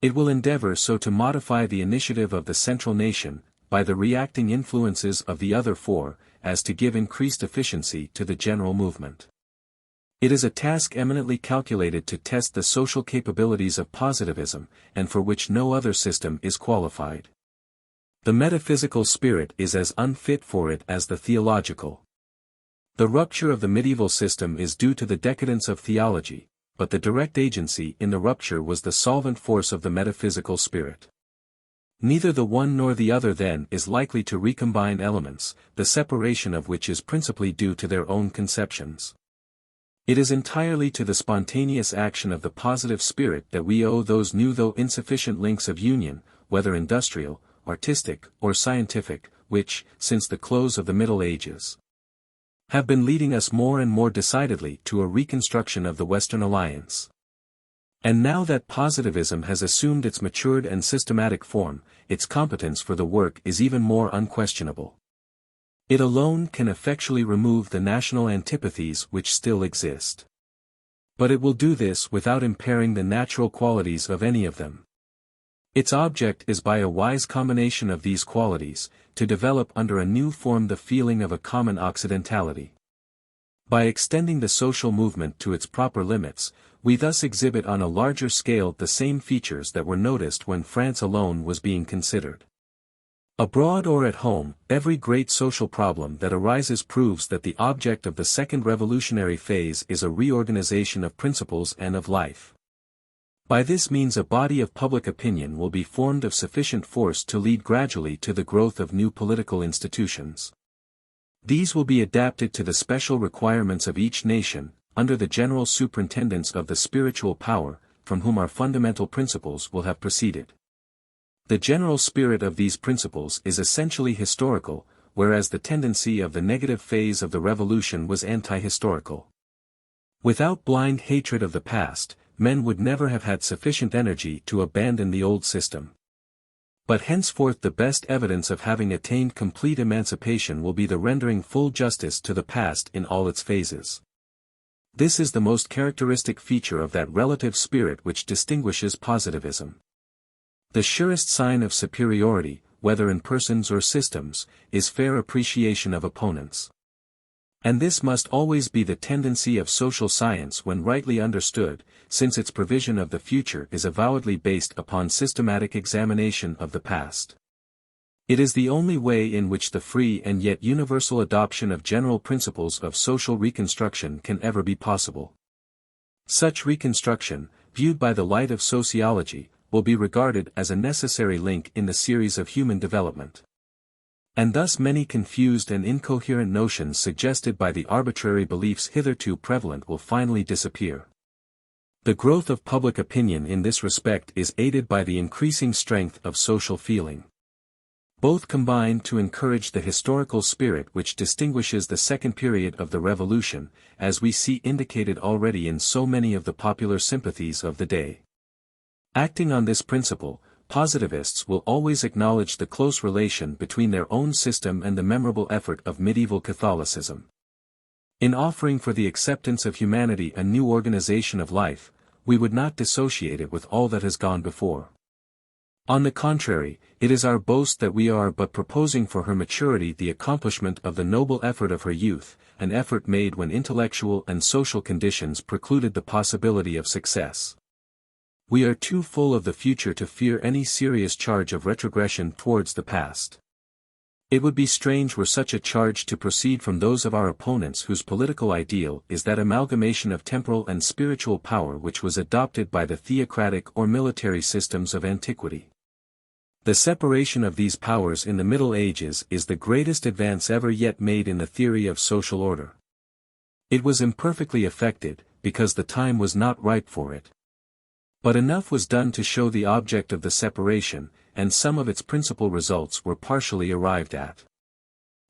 It will endeavor so to modify the initiative of the central nation, by the reacting influences of the other 4, as to give increased efficiency to the general movement. It is a task eminently calculated to test the social capabilities of positivism, and for which no other system is qualified. The metaphysical spirit is as unfit for it as the theological. The rupture of the medieval system is due to the decadence of theology, but the direct agency in the rupture was the solvent force of the metaphysical spirit. Neither the one nor the other then is likely to recombine elements, the separation of which is principally due to their own conceptions. It is entirely to the spontaneous action of the positive spirit that we owe those new though insufficient links of union, whether industrial, artistic, or scientific, which, since the close of the Middle Ages, have been leading us more and more decidedly to a reconstruction of the Western Alliance. And now that positivism has assumed its matured and systematic form, its competence for the work is even more unquestionable. It alone can effectually remove the national antipathies which still exist. But it will do this without impairing the natural qualities of any of them. Its object is by a wise combination of these qualities, to develop under a new form the feeling of a common occidentality. By extending the social movement to its proper limits, we thus exhibit on a larger scale the same features that were noticed when France alone was being considered. Abroad or at home, every great social problem that arises proves that the object of the second revolutionary phase is a reorganization of principles and of life. By this means a body of public opinion will be formed of sufficient force to lead gradually to the growth of new political institutions. These will be adapted to the special requirements of each nation, under the general superintendence of the spiritual power, from whom our fundamental principles will have proceeded. The general spirit of these principles is essentially historical, whereas the tendency of the negative phase of the revolution was anti-historical. Without blind hatred of the past, men would never have had sufficient energy to abandon the old system. But henceforth the best evidence of having attained complete emancipation will be the rendering full justice to the past in all its phases. This is the most characteristic feature of that relative spirit which distinguishes positivism. The surest sign of superiority, whether in persons or systems, is fair appreciation of opponents. And this must always be the tendency of social science when rightly understood, since its provision of the future is avowedly based upon systematic examination of the past. It is the only way in which the free and yet universal adoption of general principles of social reconstruction can ever be possible. Such reconstruction, viewed by the light of sociology, will be regarded as a necessary link in the series of human development. And thus many confused and incoherent notions suggested by the arbitrary beliefs hitherto prevalent will finally disappear. The growth of public opinion in this respect is aided by the increasing strength of social feeling. Both combine to encourage the historical spirit which distinguishes the second period of the revolution, as we see indicated already in so many of the popular sympathies of the day. Acting on this principle, positivists will always acknowledge the close relation between their own system and the memorable effort of medieval Catholicism. In offering for the acceptance of humanity a new organization of life, we would not dissociate it with all that has gone before. On the contrary, it is our boast that we are but proposing for her maturity the accomplishment of the noble effort of her youth, an effort made when intellectual and social conditions precluded the possibility of success. We are too full of the future to fear any serious charge of retrogression towards the past. It would be strange were such a charge to proceed from those of our opponents whose political ideal is that amalgamation of temporal and spiritual power which was adopted by the theocratic or military systems of antiquity. The separation of these powers in the Middle Ages is the greatest advance ever yet made in the theory of social order. It was imperfectly effected, because the time was not ripe for it. But enough was done to show the object of the separation, and some of its principal results were partially arrived at.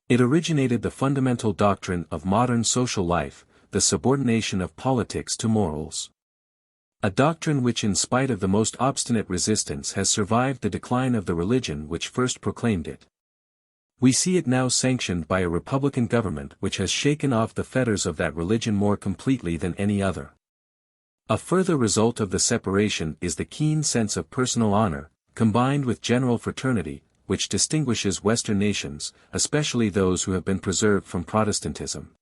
It originated the fundamental doctrine of modern social life, the subordination of politics to morals. A doctrine which in spite of the most obstinate resistance has survived the decline of the religion which first proclaimed it. We see it now sanctioned by a republican government which has shaken off the fetters of that religion more completely than any other. A further result of the separation is the keen sense of personal honor, combined with general fraternity, which distinguishes Western nations, especially those who have been preserved from Protestantism.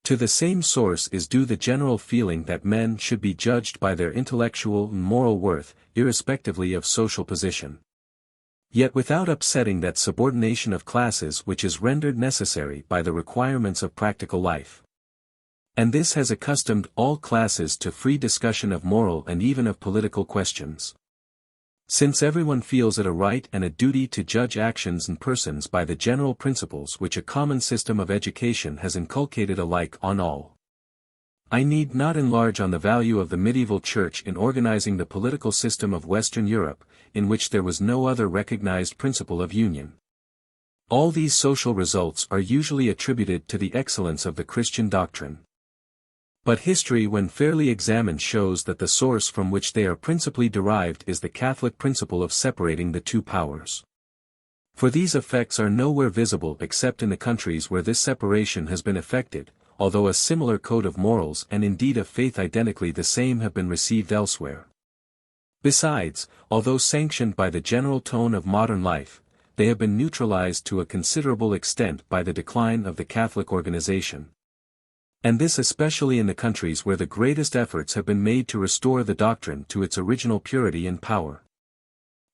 To the same source is due the general feeling that men should be judged by their intellectual and moral worth, irrespectively of social position. Yet without upsetting that subordination of classes which is rendered necessary by the requirements of practical life. And this has accustomed all classes to free discussion of moral and even of political questions. Since everyone feels it a right and a duty to judge actions and persons by the general principles which a common system of education has inculcated alike on all. I need not enlarge on the value of the medieval church in organizing the political system of Western Europe, in which there was no other recognized principle of union. All these social results are usually attributed to the excellence of the Christian doctrine. But history when fairly examined shows that the source from which they are principally derived is the Catholic principle of separating the two powers. For these effects are nowhere visible except in the countries where this separation has been effected, although a similar code of morals and indeed of faith identically the same have been received elsewhere. Besides, although sanctioned by the general tone of modern life, they have been neutralized to a considerable extent by the decline of the Catholic organization. And this especially in the countries where the greatest efforts have been made to restore the doctrine to its original purity and power.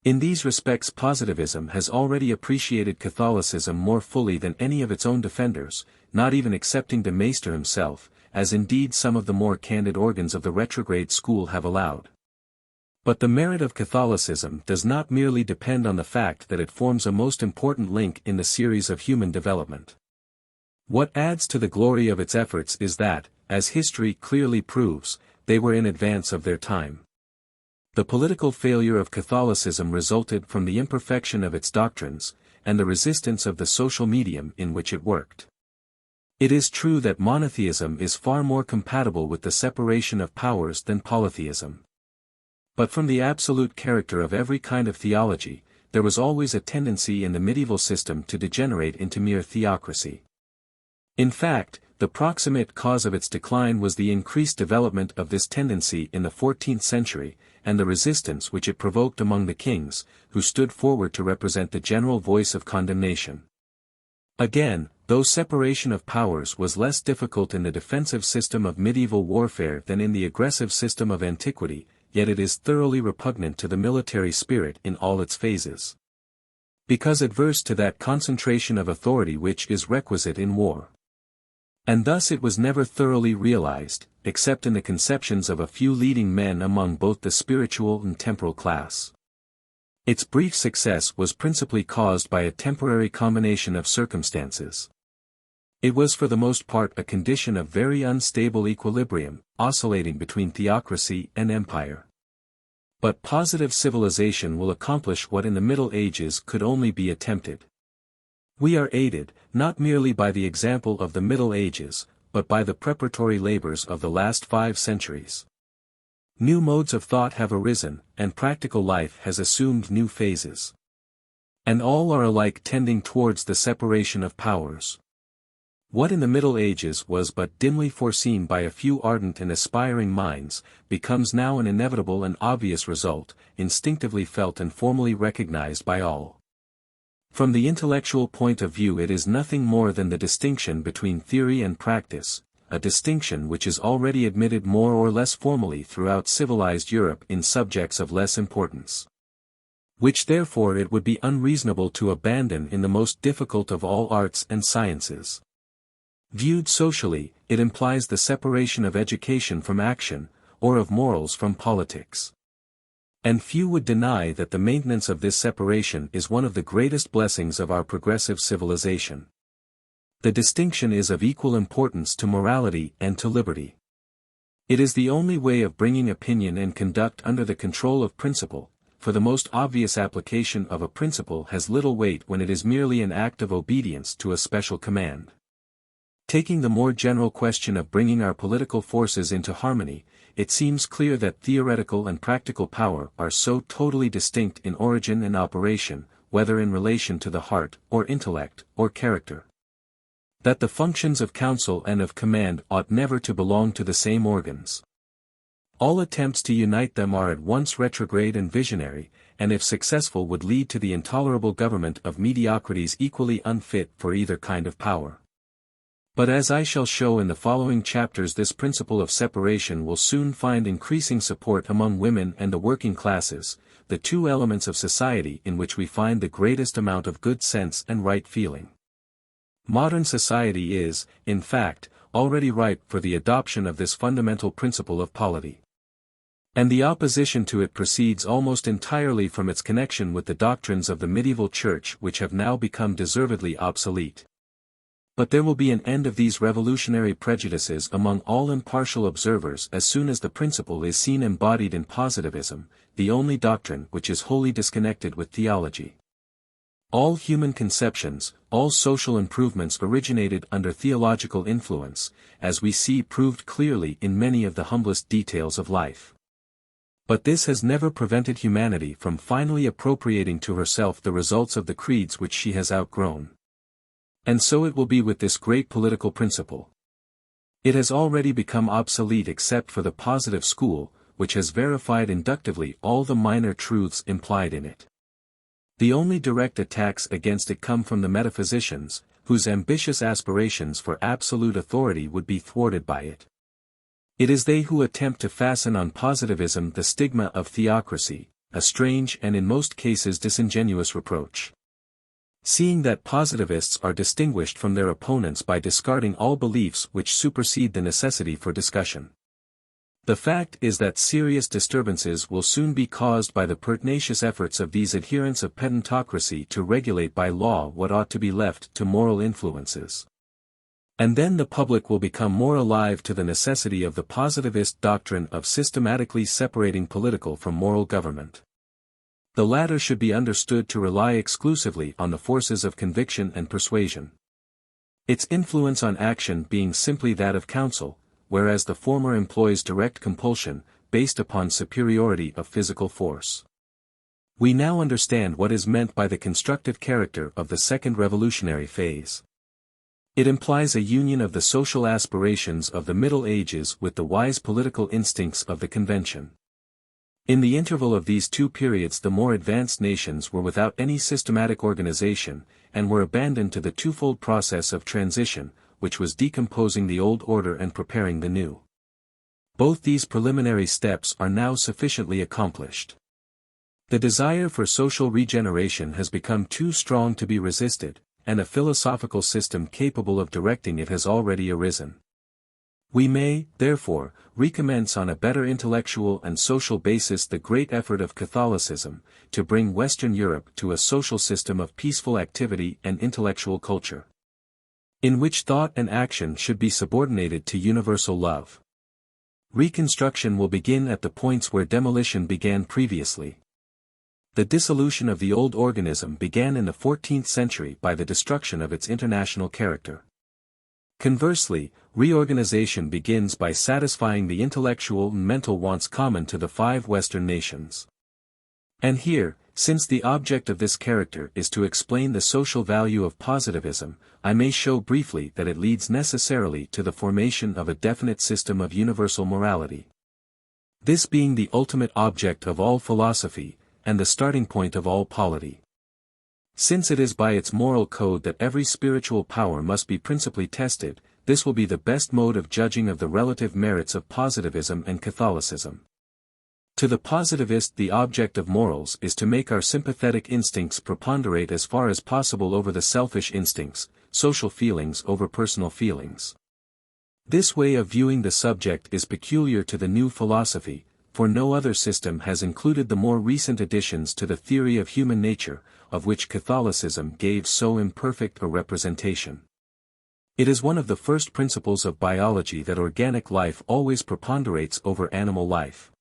In these respects positivism has already appreciated Catholicism more fully than any of its own defenders, not even excepting de Maistre himself, as indeed some of the more candid organs of the retrograde school have allowed. But the merit of Catholicism does not merely depend on the fact that it forms a most important link in the series of human development. What adds to the glory of its efforts is that, as history clearly proves, they were in advance of their time. The political failure of Catholicism resulted from the imperfection of its doctrines, and the resistance of the social medium in which it worked. It is true that monotheism is far more compatible with the separation of powers than polytheism. But from the absolute character of every kind of theology, there was always a tendency in the medieval system to degenerate into mere theocracy. In fact, the proximate cause of its decline was the increased development of this tendency in the 14th century, and the resistance which it provoked among the kings, who stood forward to represent the general voice of condemnation. Again, though separation of powers was less difficult in the defensive system of medieval warfare than in the aggressive system of antiquity, yet it is thoroughly repugnant to the military spirit in all its phases. Because adverse to that concentration of authority which is requisite in war. And thus it was never thoroughly realized, except in the conceptions of a few leading men among both the spiritual and temporal class. Its brief success was principally caused by a temporary combination of circumstances. It was for the most part a condition of very unstable equilibrium, oscillating between theocracy and empire. But positive civilization will accomplish what in the Middle Ages could only be attempted. We are aided, not merely by the example of the Middle Ages, but by the preparatory labors of the last 5 centuries. New modes of thought have arisen, and practical life has assumed new phases. And all are alike tending towards the separation of powers. What in the Middle Ages was but dimly foreseen by a few ardent and aspiring minds, becomes now an inevitable and obvious result, instinctively felt and formally recognized by all. From the intellectual point of view it is nothing more than the distinction between theory and practice, a distinction which is already admitted more or less formally throughout civilized Europe in subjects of less importance. Which therefore it would be unreasonable to abandon in the most difficult of all arts and sciences. Viewed socially, it implies the separation of education from action, or of morals from politics. And few would deny that the maintenance of this separation is one of the greatest blessings of our progressive civilization. The distinction is of equal importance to morality and to liberty. It is the only way of bringing opinion and conduct under the control of principle, for the most obvious application of a principle has little weight when it is merely an act of obedience to a special command. Taking the more general question of bringing our political forces into harmony, it seems clear that theoretical and practical power are so totally distinct in origin and operation, whether in relation to the heart, or intellect, or character, that the functions of counsel and of command ought never to belong to the same organs. All attempts to unite them are at once retrograde and visionary, and if successful would lead to the intolerable government of mediocrities equally unfit for either kind of power. But as I shall show in the following chapters, this principle of separation will soon find increasing support among women and the working classes, the 2 elements of society in which we find the greatest amount of good sense and right feeling. Modern society is, in fact, already ripe for the adoption of this fundamental principle of polity. And the opposition to it proceeds almost entirely from its connection with the doctrines of the medieval Church, which have now become deservedly obsolete. But there will be an end of these revolutionary prejudices among all impartial observers as soon as the principle is seen embodied in positivism, the only doctrine which is wholly disconnected with theology. All human conceptions, all social improvements originated under theological influence, as we see proved clearly in many of the humblest details of life. But this has never prevented humanity from finally appropriating to herself the results of the creeds which she has outgrown. And so it will be with this great political principle. It has already become obsolete except for the positive school, which has verified inductively all the minor truths implied in it. The only direct attacks against it come from the metaphysicians, whose ambitious aspirations for absolute authority would be thwarted by it. It is they who attempt to fasten on positivism the stigma of theocracy, a strange and in most cases disingenuous reproach. Seeing that positivists are distinguished from their opponents by discarding all beliefs which supersede the necessity for discussion. The fact is that serious disturbances will soon be caused by the pertinacious efforts of these adherents of pedantocracy to regulate by law what ought to be left to moral influences. And then the public will become more alive to the necessity of the positivist doctrine of systematically separating political from moral government. The latter should be understood to rely exclusively on the forces of conviction and persuasion. Its influence on action being simply that of counsel, whereas the former employs direct compulsion, based upon superiority of physical force. We now understand what is meant by the constructive character of the second revolutionary phase. It implies a union of the social aspirations of the Middle Ages with the wise political instincts of the Convention. In the interval of these two periods the more advanced nations were without any systematic organization, and were abandoned to the twofold process of transition, which was decomposing the old order and preparing the new. Both these preliminary steps are now sufficiently accomplished. The desire for social regeneration has become too strong to be resisted, and a philosophical system capable of directing it has already arisen. We may, therefore, recommence on a better intellectual and social basis the great effort of Catholicism, to bring Western Europe to a social system of peaceful activity and intellectual culture, in which thought and action should be subordinated to universal love. Reconstruction will begin at the points where demolition began previously. The dissolution of the old organism began in the 14th century by the destruction of its international character. Conversely, reorganization begins by satisfying the intellectual and mental wants common to the 5 Western nations. And here, since the object of this character is to explain the social value of positivism, I may show briefly that it leads necessarily to the formation of a definite system of universal morality. This being the ultimate object of all philosophy, and the starting point of all polity. Since it is by its moral code that every spiritual power must be principally tested, this will be the best mode of judging of the relative merits of positivism and Catholicism. To the positivist the object of morals is to make our sympathetic instincts preponderate as far as possible over the selfish instincts, social feelings over personal feelings. This way of viewing the subject is peculiar to the new philosophy, for no other system has included the more recent additions to the theory of human nature, of which Catholicism gave so imperfect a representation. It is one of the first principles of biology that organic life always preponderates over animal life.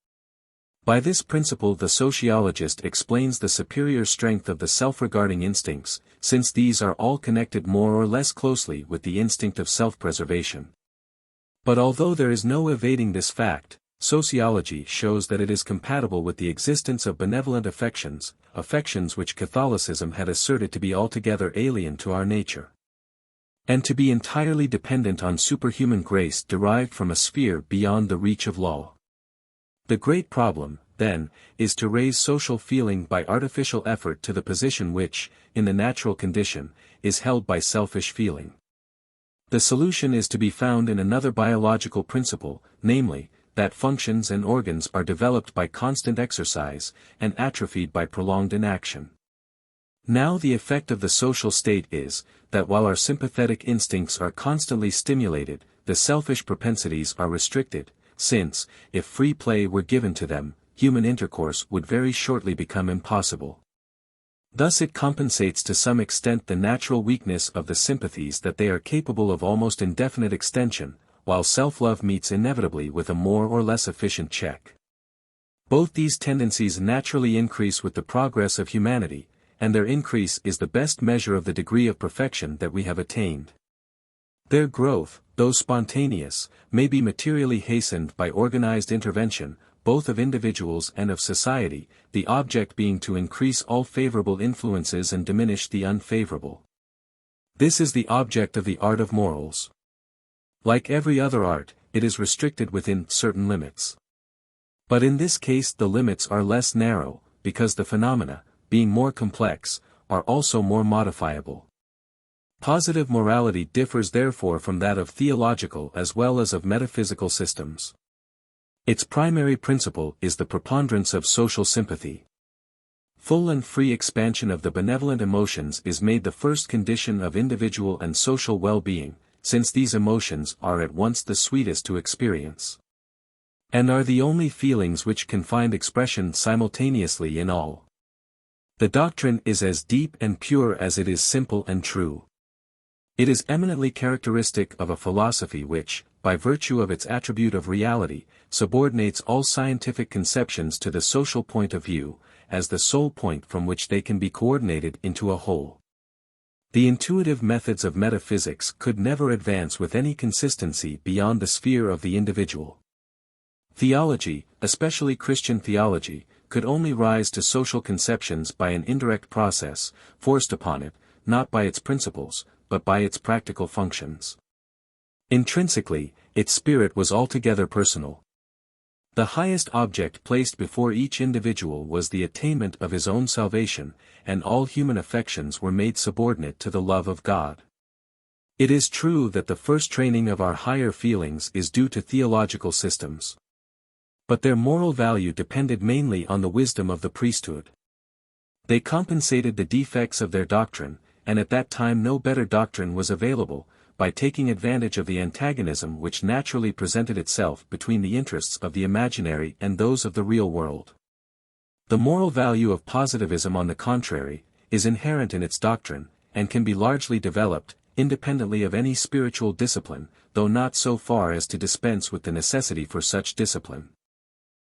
By this principle the sociologist explains the superior strength of the self-regarding instincts, since these are all connected more or less closely with the instinct of self-preservation. But although there is no evading this fact, sociology shows that it is compatible with the existence of benevolent affections, affections which Catholicism had asserted to be altogether alien to our nature, and to be entirely dependent on superhuman grace derived from a sphere beyond the reach of law. The great problem, then, is to raise social feeling by artificial effort to the position which, in the natural condition, is held by selfish feeling. The solution is to be found in another biological principle, namely, that functions and organs are developed by constant exercise, and atrophied by prolonged inaction. Now the effect of the social state is, that while our sympathetic instincts are constantly stimulated, the selfish propensities are restricted, since, if free play were given to them, human intercourse would very shortly become impossible. Thus it compensates to some extent the natural weakness of the sympathies that they are capable of almost indefinite extension, while self-love meets inevitably with a more or less efficient check. Both these tendencies naturally increase with the progress of humanity, and their increase is the best measure of the degree of perfection that we have attained. Their growth, though spontaneous, may be materially hastened by organized intervention, both of individuals and of society, the object being to increase all favorable influences and diminish the unfavorable. This is the object of the art of morals. Like every other art, it is restricted within certain limits. But in this case the limits are less narrow, because the phenomena, being more complex, are also more modifiable. Positive morality differs therefore from that of theological as well as of metaphysical systems. Its primary principle is the preponderance of social sympathy. Full and free expansion of the benevolent emotions is made the first condition of individual and social well-being, since these emotions are at once the sweetest to experience, and are the only feelings which can find expression simultaneously in all. The doctrine is as deep and pure as it is simple and true. It is eminently characteristic of a philosophy which, by virtue of its attribute of reality, subordinates all scientific conceptions to the social point of view, as the sole point from which they can be coordinated into a whole. The intuitive methods of metaphysics could never advance with any consistency beyond the sphere of the individual. Theology, especially Christian theology, could only rise to social conceptions by an indirect process, forced upon it, not by its principles, but by its practical functions. Intrinsically, its spirit was altogether personal. The highest object placed before each individual was the attainment of his own salvation, and all human affections were made subordinate to the love of God. It is true that the first training of our higher feelings is due to theological systems. But their moral value depended mainly on the wisdom of the priesthood. They compensated the defects of their doctrine, and at that time no better doctrine was available, by taking advantage of the antagonism which naturally presented itself between the interests of the imaginary and those of the real world. The moral value of positivism, on the contrary, is inherent in its doctrine, and can be largely developed, independently of any spiritual discipline, though not so far as to dispense with the necessity for such discipline.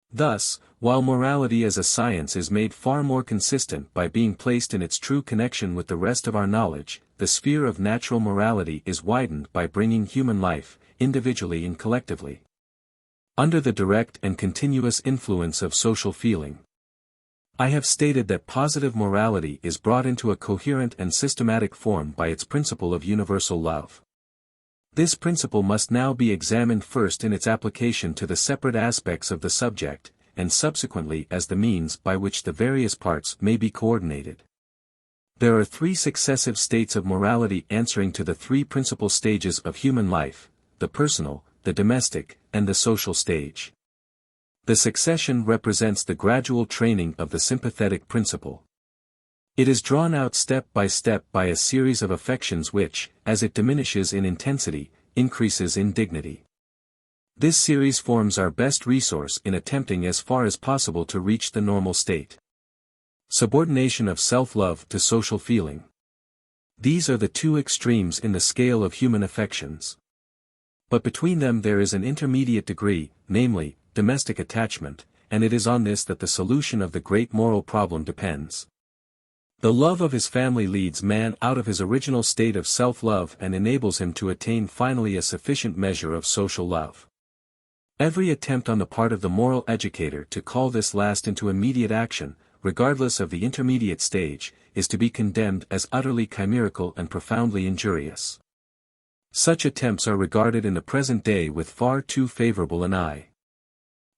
Thus, while morality as a science is made far more consistent by being placed in its true connection with the rest of our knowledge, the sphere of natural morality is widened by bringing human life, individually and collectively, under the direct and continuous influence of social feeling. I have stated that positive morality is brought into a coherent and systematic form by its principle of universal love. This principle must now be examined first in its application to the separate aspects of the subject, and subsequently as the means by which the various parts may be coordinated. There are three successive states of morality answering to the three principal stages of human life: the personal, the domestic, and the social stage. The succession represents the gradual training of the sympathetic principle. It is drawn out step by a series of affections which, as it diminishes in intensity, increases in dignity. This series forms our best resource in attempting as far as possible to reach the normal state. Subordination of self-love to social feeling. These are the two extremes in the scale of human affections. But between them there is an intermediate degree, namely, domestic attachment, and it is on this that the solution of the great moral problem depends. The love of his family leads man out of his original state of self-love and enables him to attain finally a sufficient measure of social love. Every attempt on the part of the moral educator to call this last into immediate action, regardless of the intermediate stage, is to be condemned as utterly chimerical and profoundly injurious. Such attempts are regarded in the present day with far too favorable an eye.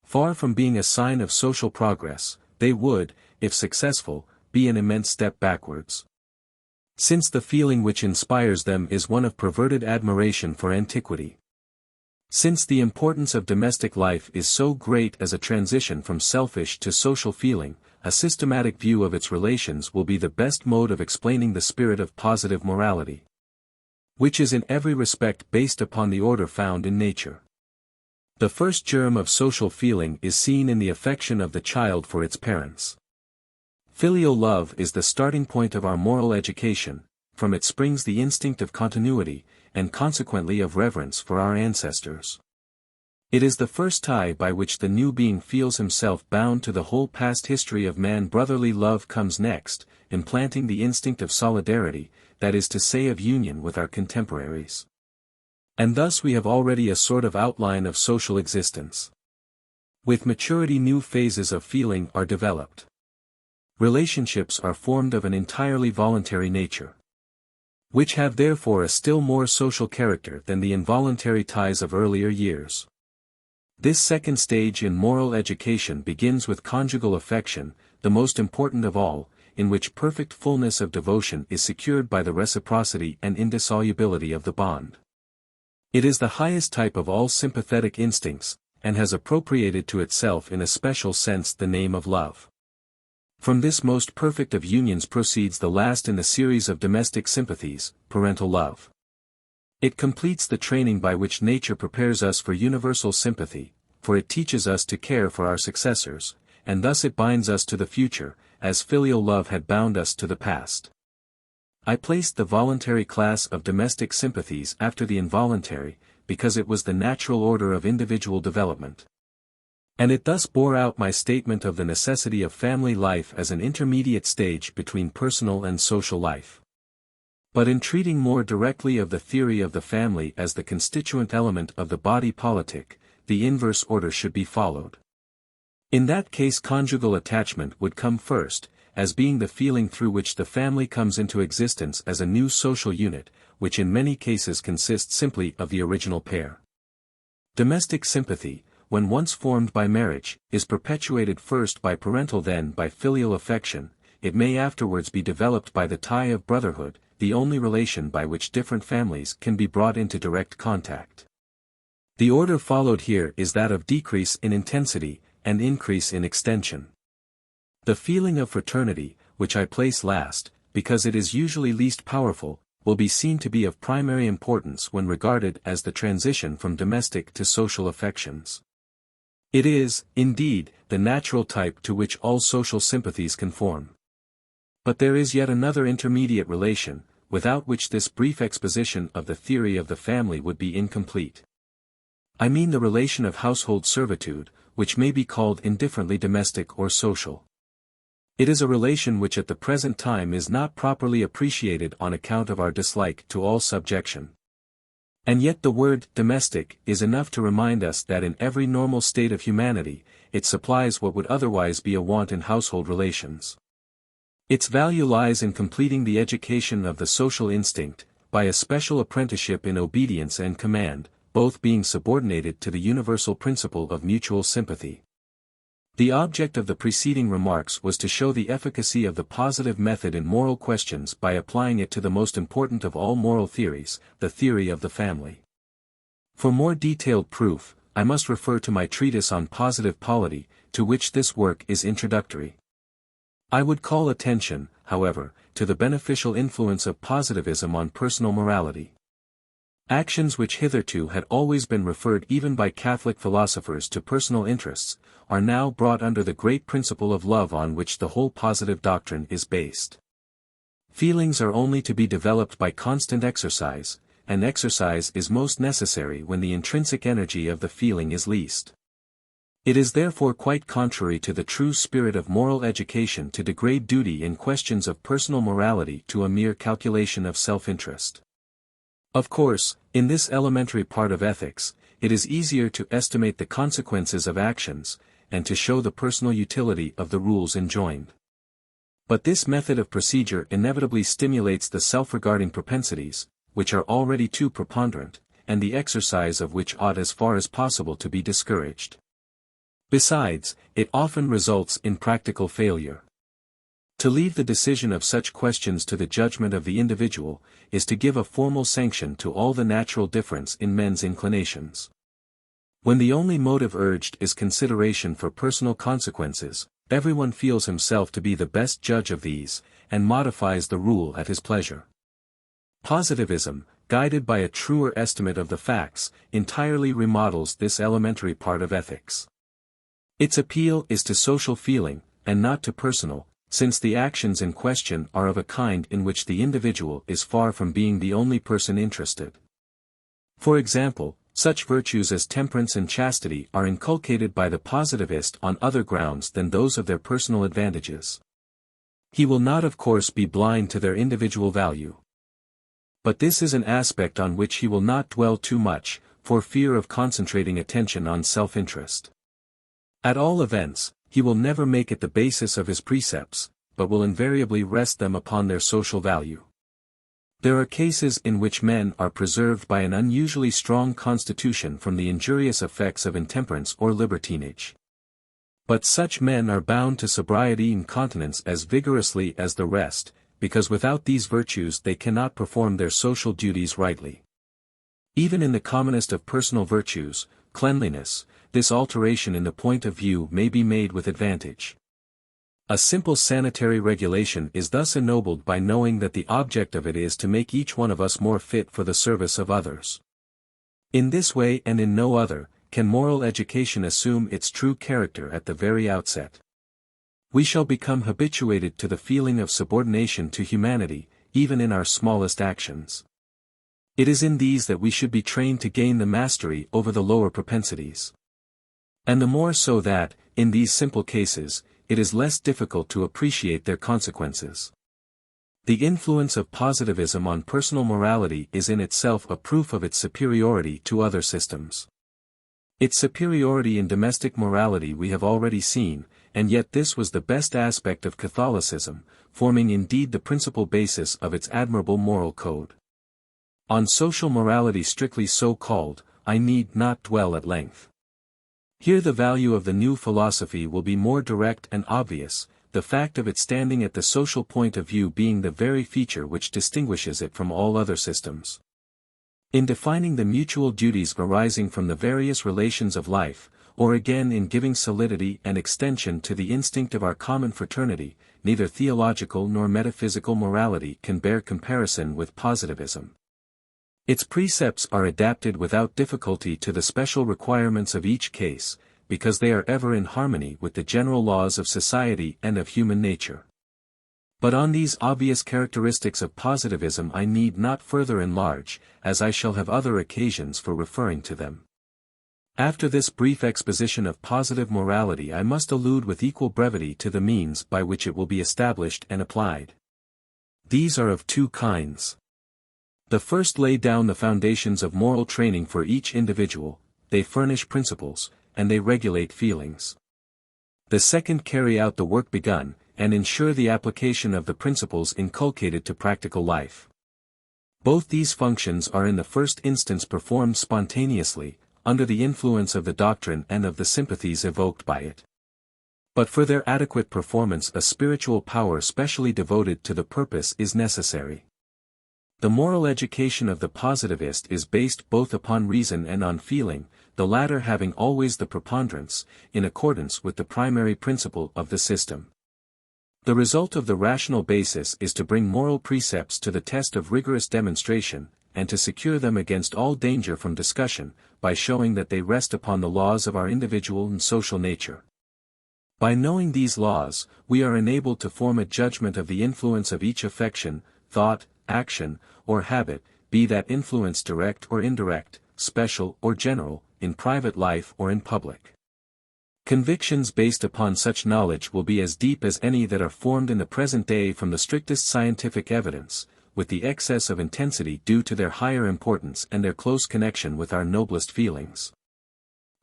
Far from being a sign of social progress, they would, if successful, be an immense step backwards. Since the feeling which inspires them is one of perverted admiration for antiquity. Since the importance of domestic life is so great as a transition from selfish to social feeling, a systematic view of its relations will be the best mode of explaining the spirit of positive morality, which is in every respect based upon the order found in nature. The first germ of social feeling is seen in the affection of the child for its parents. Filial love is the starting point of our moral education, from it springs the instinct of continuity, and consequently of reverence for our ancestors. It is the first tie by which the new being feels himself bound to the whole past history of man. Brotherly love comes next, implanting the instinct of solidarity, that is to say of union with our contemporaries. And thus we have already a sort of outline of social existence. With maturity new phases of feeling are developed. Relationships are formed of an entirely voluntary nature, which have therefore a still more social character than the involuntary ties of earlier years. This second stage in moral education begins with conjugal affection, the most important of all, in which perfect fullness of devotion is secured by the reciprocity and indissolubility of the bond. It is the highest type of all sympathetic instincts, and has appropriated to itself in a special sense the name of love. From this most perfect of unions proceeds the last in the series of domestic sympathies, parental love. It completes the training by which nature prepares us for universal sympathy, for it teaches us to care for our successors, and thus it binds us to the future, as filial love had bound us to the past. I placed the voluntary class of domestic sympathies after the involuntary, because it was the natural order of individual development. And it thus bore out my statement of the necessity of family life as an intermediate stage between personal and social life. But in treating more directly of the theory of the family as the constituent element of the body politic, the inverse order should be followed. In that case conjugal attachment would come first, as being the feeling through which the family comes into existence as a new social unit, which in many cases consists simply of the original pair. Domestic sympathy, when once formed by marriage, is perpetuated first by parental then by filial affection. It may afterwards be developed by the tie of brotherhood, the only relation by which different families can be brought into direct contact. The order followed here is that of decrease in intensity, and increase in extension. The feeling of fraternity, which I place last, because it is usually least powerful, will be seen to be of primary importance when regarded as the transition from domestic to social affections. It is, indeed, the natural type to which all social sympathies conform. But there is yet another intermediate relation, without which this brief exposition of the theory of the family would be incomplete. I mean the relation of household servitude, which may be called indifferently domestic or social. It is a relation which at the present time is not properly appreciated on account of our dislike to all subjection. And yet the word domestic is enough to remind us that in every normal state of humanity, it supplies what would otherwise be a want in household relations. Its value lies in completing the education of the social instinct, by a special apprenticeship in obedience and command, both being subordinated to the universal principle of mutual sympathy. The object of the preceding remarks was to show the efficacy of the positive method in moral questions by applying it to the most important of all moral theories, the theory of the family. For more detailed proof, I must refer to my treatise on positive polity, to which this work is introductory. I would call attention, however, to the beneficial influence of positivism on personal morality. Actions which hitherto had always been referred even by Catholic philosophers to personal interests, are now brought under the great principle of love on which the whole positive doctrine is based. Feelings are only to be developed by constant exercise, and exercise is most necessary when the intrinsic energy of the feeling is least. It is therefore quite contrary to the true spirit of moral education to degrade duty in questions of personal morality to a mere calculation of self-interest. Of course, in this elementary part of ethics, it is easier to estimate the consequences of actions, and to show the personal utility of the rules enjoined. But this method of procedure inevitably stimulates the self-regarding propensities, which are already too preponderant, and the exercise of which ought as far as possible to be discouraged. Besides, it often results in practical failure. To leave the decision of such questions to the judgment of the individual, is to give a formal sanction to all the natural difference in men's inclinations. When the only motive urged is consideration for personal consequences, everyone feels himself to be the best judge of these, and modifies the rule at his pleasure. Positivism, guided by a truer estimate of the facts, entirely remodels this elementary part of ethics. Its appeal is to social feeling, and not to personal, since the actions in question are of a kind in which the individual is far from being the only person interested. For example, such virtues as temperance and chastity are inculcated by the positivist on other grounds than those of their personal advantages. He will not of course be blind to their individual value. But this is an aspect on which he will not dwell too much, for fear of concentrating attention on self-interest. At all events, he will never make it the basis of his precepts, but will invariably rest them upon their social value. There are cases in which men are preserved by an unusually strong constitution from the injurious effects of intemperance or libertinage. But such men are bound to sobriety and continence as vigorously as the rest, because without these virtues they cannot perform their social duties rightly. Even in the commonest of personal virtues, cleanliness, this alteration in the point of view may be made with advantage. A simple sanitary regulation is thus ennobled by knowing that the object of it is to make each one of us more fit for the service of others. In this way and in no other, can moral education assume its true character at the very outset. We shall become habituated to the feeling of subordination to humanity, even in our smallest actions. It is in these that we should be trained to gain the mastery over the lower propensities. And the more so that, in these simple cases, it is less difficult to appreciate their consequences. The influence of positivism on personal morality is in itself a proof of its superiority to other systems. Its superiority in domestic morality we have already seen, and yet this was the best aspect of Catholicism, forming indeed the principal basis of its admirable moral code. On social morality strictly so called, I need not dwell at length. Here the value of the new philosophy will be more direct and obvious, the fact of its standing at the social point of view being the very feature which distinguishes it from all other systems. In defining the mutual duties arising from the various relations of life, or again in giving solidity and extension to the instinct of our common fraternity, neither theological nor metaphysical morality can bear comparison with positivism. Its precepts are adapted without difficulty to the special requirements of each case, because they are ever in harmony with the general laws of society and of human nature. But on these obvious characteristics of positivism I need not further enlarge, as I shall have other occasions for referring to them. After this brief exposition of positive morality I must allude with equal brevity to the means by which it will be established and applied. These are of two kinds. The first lay down the foundations of moral training for each individual, they furnish principles, and they regulate feelings. The second carry out the work begun, and ensure the application of the principles inculcated to practical life. Both these functions are in the first instance performed spontaneously, under the influence of the doctrine and of the sympathies evoked by it. But for their adequate performance a spiritual power specially devoted to the purpose is necessary. The moral education of the positivist is based both upon reason and on feeling, the latter having always the preponderance, in accordance with the primary principle of the system. The result of the rational basis is to bring moral precepts to the test of rigorous demonstration, and to secure them against all danger from discussion, by showing that they rest upon the laws of our individual and social nature. By knowing these laws, we are enabled to form a judgment of the influence of each affection, thought, action, or habit, be that influence direct or indirect, special or general, in private life or in public. Convictions based upon such knowledge will be as deep as any that are formed in the present day from the strictest scientific evidence, with the excess of intensity due to their higher importance and their close connection with our noblest feelings.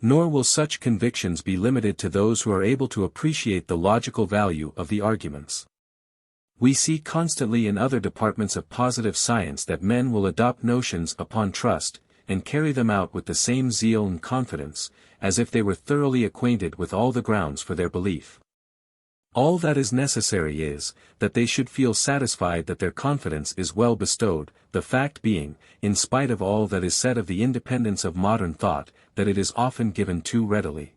Nor will such convictions be limited to those who are able to appreciate the logical value of the arguments. We see constantly in other departments of positive science that men will adopt notions upon trust, and carry them out with the same zeal and confidence, as if they were thoroughly acquainted with all the grounds for their belief. All that is necessary is, that they should feel satisfied that their confidence is well bestowed, the fact being, in spite of all that is said of the independence of modern thought, that it is often given too readily.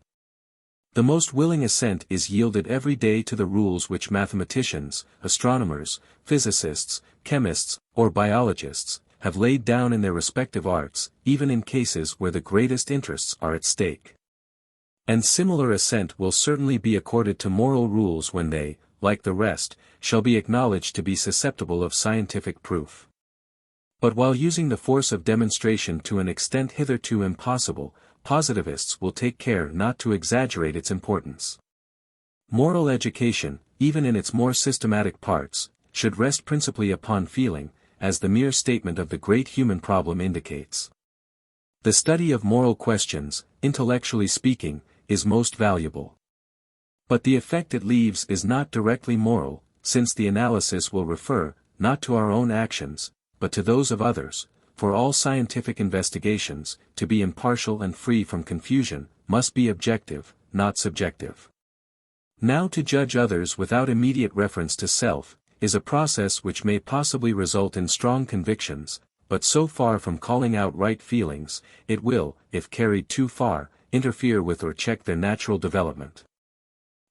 The most willing assent is yielded every day to the rules which mathematicians, astronomers, physicists, chemists, or biologists, have laid down in their respective arts, even in cases where the greatest interests are at stake. And similar assent will certainly be accorded to moral rules when they, like the rest, shall be acknowledged to be susceptible of scientific proof. But while using the force of demonstration to an extent hitherto impossible, positivists will take care not to exaggerate its importance. Moral education, even in its more systematic parts, should rest principally upon feeling, as the mere statement of the great human problem indicates. The study of moral questions, intellectually speaking, is most valuable. But the effect it leaves is not directly moral, since the analysis will refer, not to our own actions, but to those of others, for all scientific investigations, to be impartial and free from confusion, must be objective, not subjective. Now to judge others without immediate reference to self, is a process which may possibly result in strong convictions, but so far from calling out right feelings, it will, if carried too far, interfere with or check their natural development.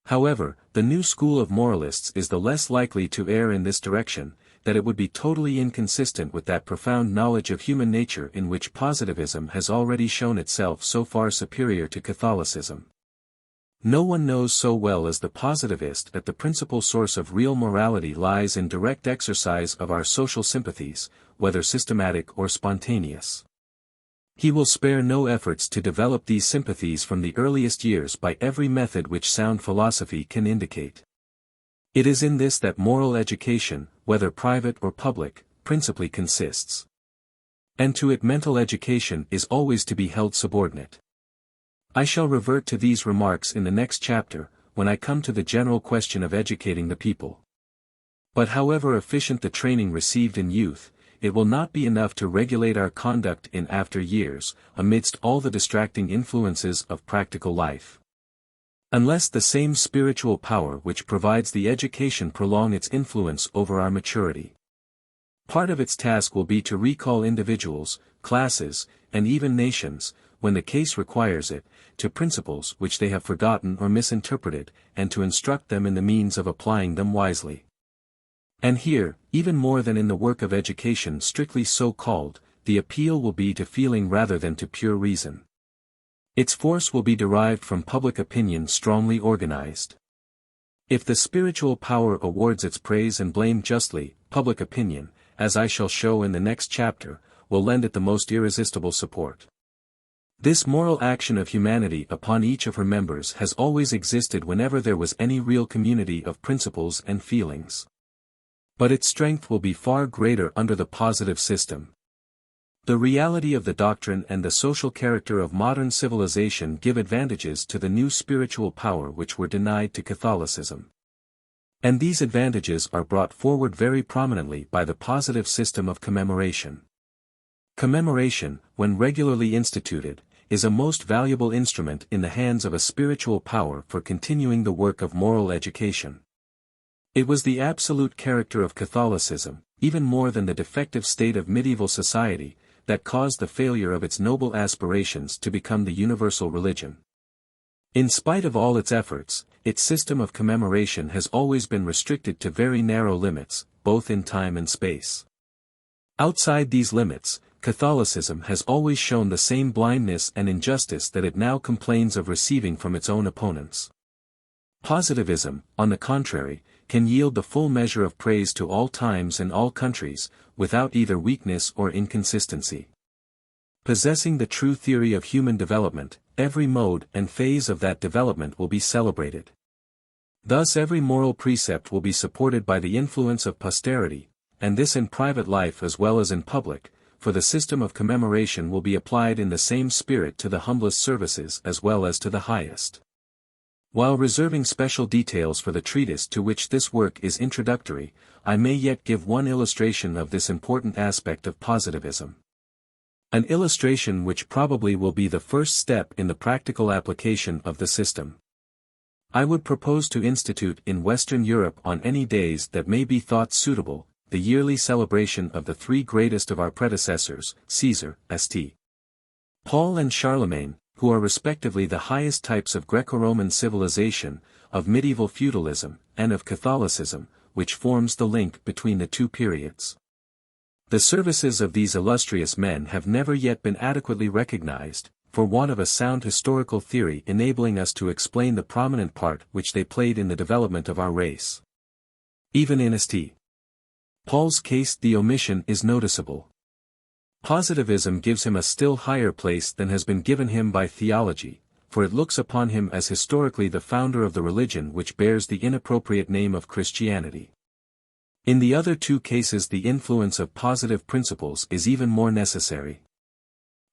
However, the new school of moralists is the less likely to err in this direction, that it would be totally inconsistent with that profound knowledge of human nature in which positivism has already shown itself so far superior to Catholicism. No one knows so well as the positivist that the principal source of real morality lies in direct exercise of our social sympathies, whether systematic or spontaneous. He will spare no efforts to develop these sympathies from the earliest years by every method which sound philosophy can indicate. It is in this that moral education, whether private or public, principally consists. And to it mental education is always to be held subordinate. I shall revert to these remarks in the next chapter, when I come to the general question of educating the people. But however efficient the training received in youth, it will not be enough to regulate our conduct in after years, amidst all the distracting influences of practical life. Unless the same spiritual power which provides the education prolong its influence over our maturity. Part of its task will be to recall individuals, classes, and even nations, when the case requires it, to principles which they have forgotten or misinterpreted, and to instruct them in the means of applying them wisely. And here, even more than in the work of education strictly so called, the appeal will be to feeling rather than to pure reason. Its force will be derived from public opinion strongly organized. If the spiritual power awards its praise and blame justly, public opinion, as I shall show in the next chapter, will lend it the most irresistible support. This moral action of humanity upon each of her members has always existed whenever there was any real community of principles and feelings. But its strength will be far greater under the positive system. The reality of the doctrine and the social character of modern civilization give advantages to the new spiritual power which were denied to Catholicism. And these advantages are brought forward very prominently by the positive system of commemoration. Commemoration, when regularly instituted, is a most valuable instrument in the hands of a spiritual power for continuing the work of moral education. It was the absolute character of Catholicism, even more than the defective state of medieval society, that caused the failure of its noble aspirations to become the universal religion. In spite of all its efforts, its system of commemoration has always been restricted to very narrow limits, both in time and space. Outside these limits, Catholicism has always shown the same blindness and injustice that it now complains of receiving from its own opponents. Positivism, on the contrary, can yield the full measure of praise to all times and all countries, without either weakness or inconsistency. Possessing the true theory of human development, every mode and phase of that development will be celebrated. Thus every moral precept will be supported by the influence of posterity, and this in private life as well as in public, for the system of commemoration will be applied in the same spirit to the humblest services as well as to the highest. While reserving special details for the treatise to which this work is introductory, I may yet give one illustration of this important aspect of positivism. An illustration which probably will be the first step in the practical application of the system. I would propose to institute in Western Europe on any days that may be thought suitable, the yearly celebration of the three greatest of our predecessors, Caesar, St. Paul and Charlemagne, who are respectively the highest types of Greco-Roman civilization, of medieval feudalism, and of Catholicism, which forms the link between the two periods. The services of these illustrious men have never yet been adequately recognized, for want of a sound historical theory enabling us to explain the prominent part which they played in the development of our race. Even in St. Paul's case the omission is noticeable. Positivism gives him a still higher place than has been given him by theology, for it looks upon him as historically the founder of the religion which bears the inappropriate name of Christianity. In the other two cases the influence of positive principles is even more necessary.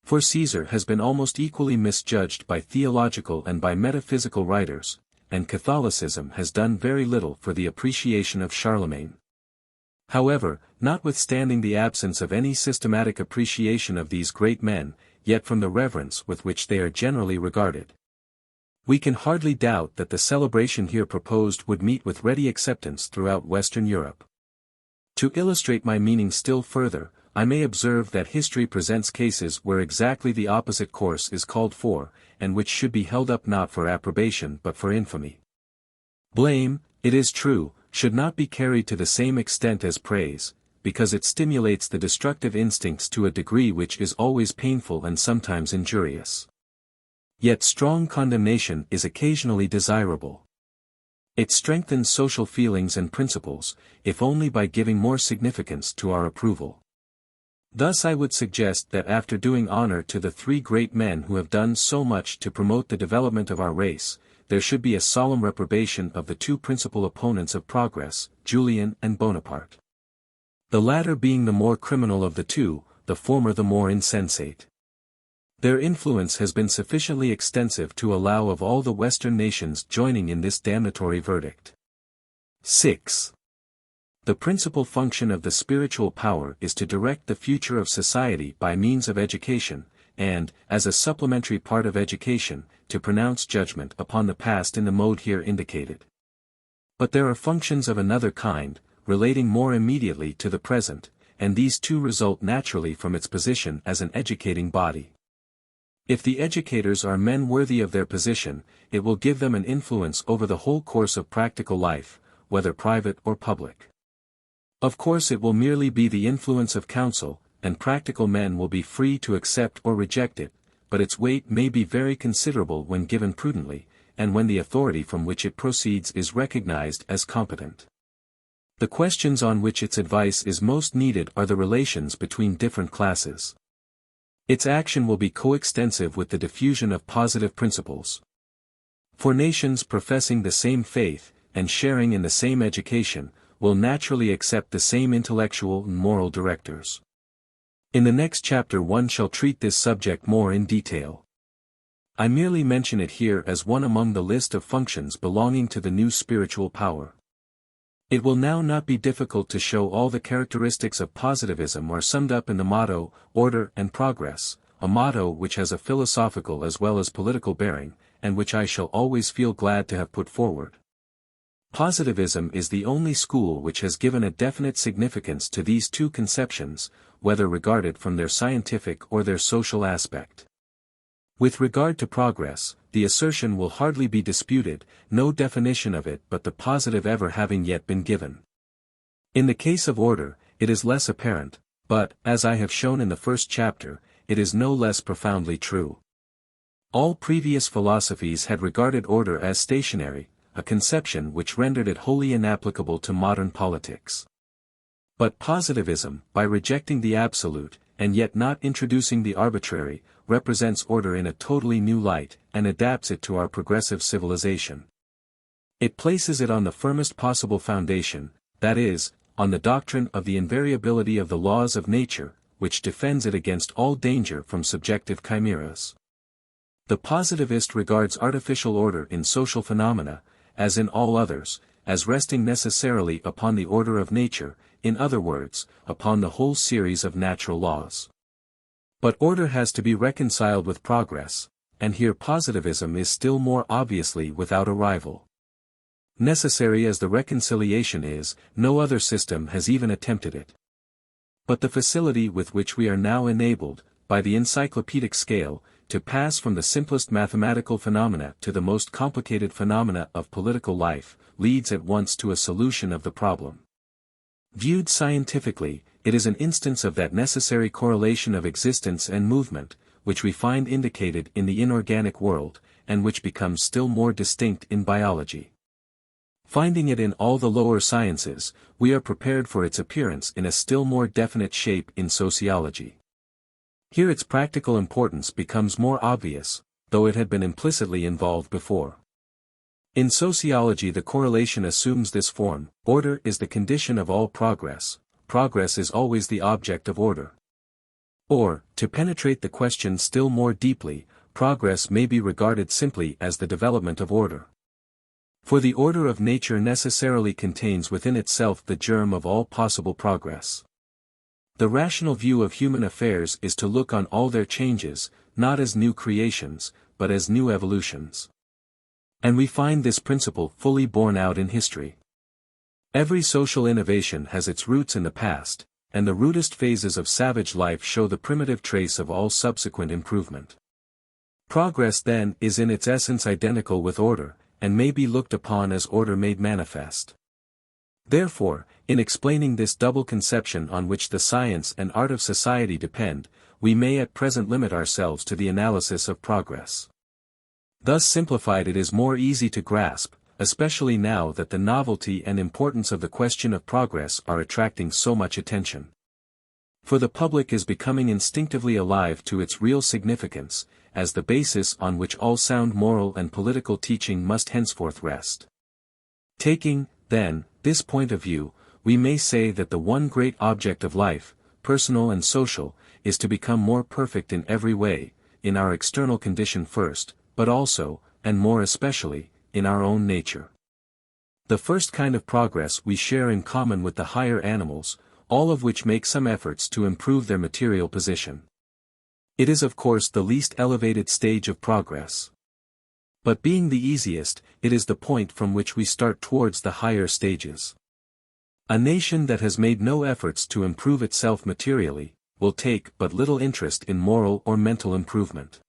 For Caesar has been almost equally misjudged by theological and by metaphysical writers, and Catholicism has done very little for the appreciation of Charlemagne. However, notwithstanding the absence of any systematic appreciation of these great men, yet from the reverence with which they are generally regarded, we can hardly doubt that the celebration here proposed would meet with ready acceptance throughout Western Europe. To illustrate my meaning still further, I may observe that history presents cases where exactly the opposite course is called for, and which should be held up not for approbation but for infamy. Blame, it is true, should not be carried to the same extent as praise, because it stimulates the destructive instincts to a degree which is always painful and sometimes injurious. Yet strong condemnation is occasionally desirable. It strengthens social feelings and principles, if only by giving more significance to our approval. Thus I would suggest that after doing honor to the three great men who have done so much to promote the development of our race, there should be a solemn reprobation of the two principal opponents of progress, Julian and Bonaparte. The latter being the more criminal of the two, the former the more insensate. Their influence has been sufficiently extensive to allow of all the Western nations joining in this damnatory verdict. 6. The principal function of the spiritual power is to direct the future of society by means of education, and, as a supplementary part of education, to pronounce judgment upon the past in the mode here indicated. But there are functions of another kind, relating more immediately to the present, and these too result naturally from its position as an educating body. If the educators are men worthy of their position, it will give them an influence over the whole course of practical life, whether private or public. Of course it will merely be the influence of counsel, and practical men will be free to accept or reject it, but its weight may be very considerable when given prudently, and when the authority from which it proceeds is recognized as competent. The questions on which its advice is most needed are the relations between different classes. Its action will be coextensive with the diffusion of positive principles. For nations professing the same faith, and sharing in the same education, will naturally accept the same intellectual and moral directors. In the next chapter one shall treat this subject more in detail. I merely mention it here as one among the list of functions belonging to the new spiritual power. It will now not be difficult to show all the characteristics of positivism are summed up in the motto, Order and Progress, a motto which has a philosophical as well as political bearing, and which I shall always feel glad to have put forward. Positivism is the only school which has given a definite significance to these two conceptions, whether regarded from their scientific or their social aspect. With regard to progress, the assertion will hardly be disputed, no definition of it but the positive ever having yet been given. In the case of order, it is less apparent, but, as I have shown in the first chapter, it is no less profoundly true. All previous philosophies had regarded order as stationary, a conception which rendered it wholly inapplicable to modern politics. But positivism, by rejecting the absolute, and yet not introducing the arbitrary, represents order in a totally new light, and adapts it to our progressive civilization. It places it on the firmest possible foundation, that is, on the doctrine of the invariability of the laws of nature, which defends it against all danger from subjective chimeras. The positivist regards artificial order in social phenomena, as in all others, as resting necessarily upon the order of nature, in other words, upon the whole series of natural laws. But order has to be reconciled with progress, and here positivism is still more obviously without a rival. Necessary as the reconciliation is, no other system has even attempted it. But the facility with which we are now enabled, by the encyclopedic scale, to pass from the simplest mathematical phenomena to the most complicated phenomena of political life, leads at once to a solution of the problem. Viewed scientifically, it is an instance of that necessary correlation of existence and movement, which we find indicated in the inorganic world, and which becomes still more distinct in biology. Finding it in all the lower sciences, we are prepared for its appearance in a still more definite shape in sociology. Here its practical importance becomes more obvious, though it had been implicitly involved before. In sociology the correlation assumes this form: order is the condition of all progress, progress is always the object of order. Or, to penetrate the question still more deeply, progress may be regarded simply as the development of order. For the order of nature necessarily contains within itself the germ of all possible progress. The rational view of human affairs is to look on all their changes, not as new creations, but as new evolutions. And we find this principle fully borne out in history. Every social innovation has its roots in the past, and the rudest phases of savage life show the primitive trace of all subsequent improvement. Progress then is in its essence identical with order, and may be looked upon as order made manifest. Therefore, in explaining this double conception on which the science and art of society depend, we may at present limit ourselves to the analysis of progress. Thus simplified, it is more easy to grasp, especially now that the novelty and importance of the question of progress are attracting so much attention. For the public is becoming instinctively alive to its real significance, as the basis on which all sound moral and political teaching must henceforth rest. Taking, then, this point of view, we may say that the one great object of life, personal and social, is to become more perfect in every way, in our external condition first, but also, and more especially, in our own nature. The first kind of progress we share in common with the higher animals, all of which make some efforts to improve their material position. It is of course the least elevated stage of progress. But being the easiest, it is the point from which we start towards the higher stages. A nation that has made no efforts to improve itself materially, will take but little interest in moral or mental improvement.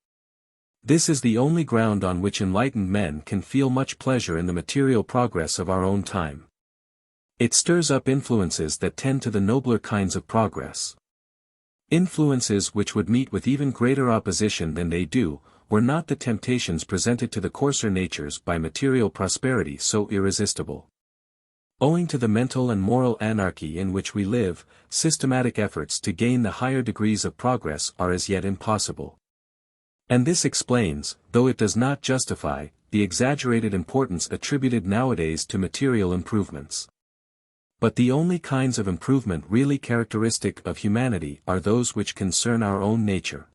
This is the only ground on which enlightened men can feel much pleasure in the material progress of our own time. It stirs up influences that tend to the nobler kinds of progress. Influences which would meet with even greater opposition than they do, were not the temptations presented to the coarser natures by material prosperity so irresistible. Owing to the mental and moral anarchy in which we live, systematic efforts to gain the higher degrees of progress are as yet impossible. And this explains, though it does not justify, the exaggerated importance attributed nowadays to material improvements. But the only kinds of improvement really characteristic of humanity are those which concern our own nature.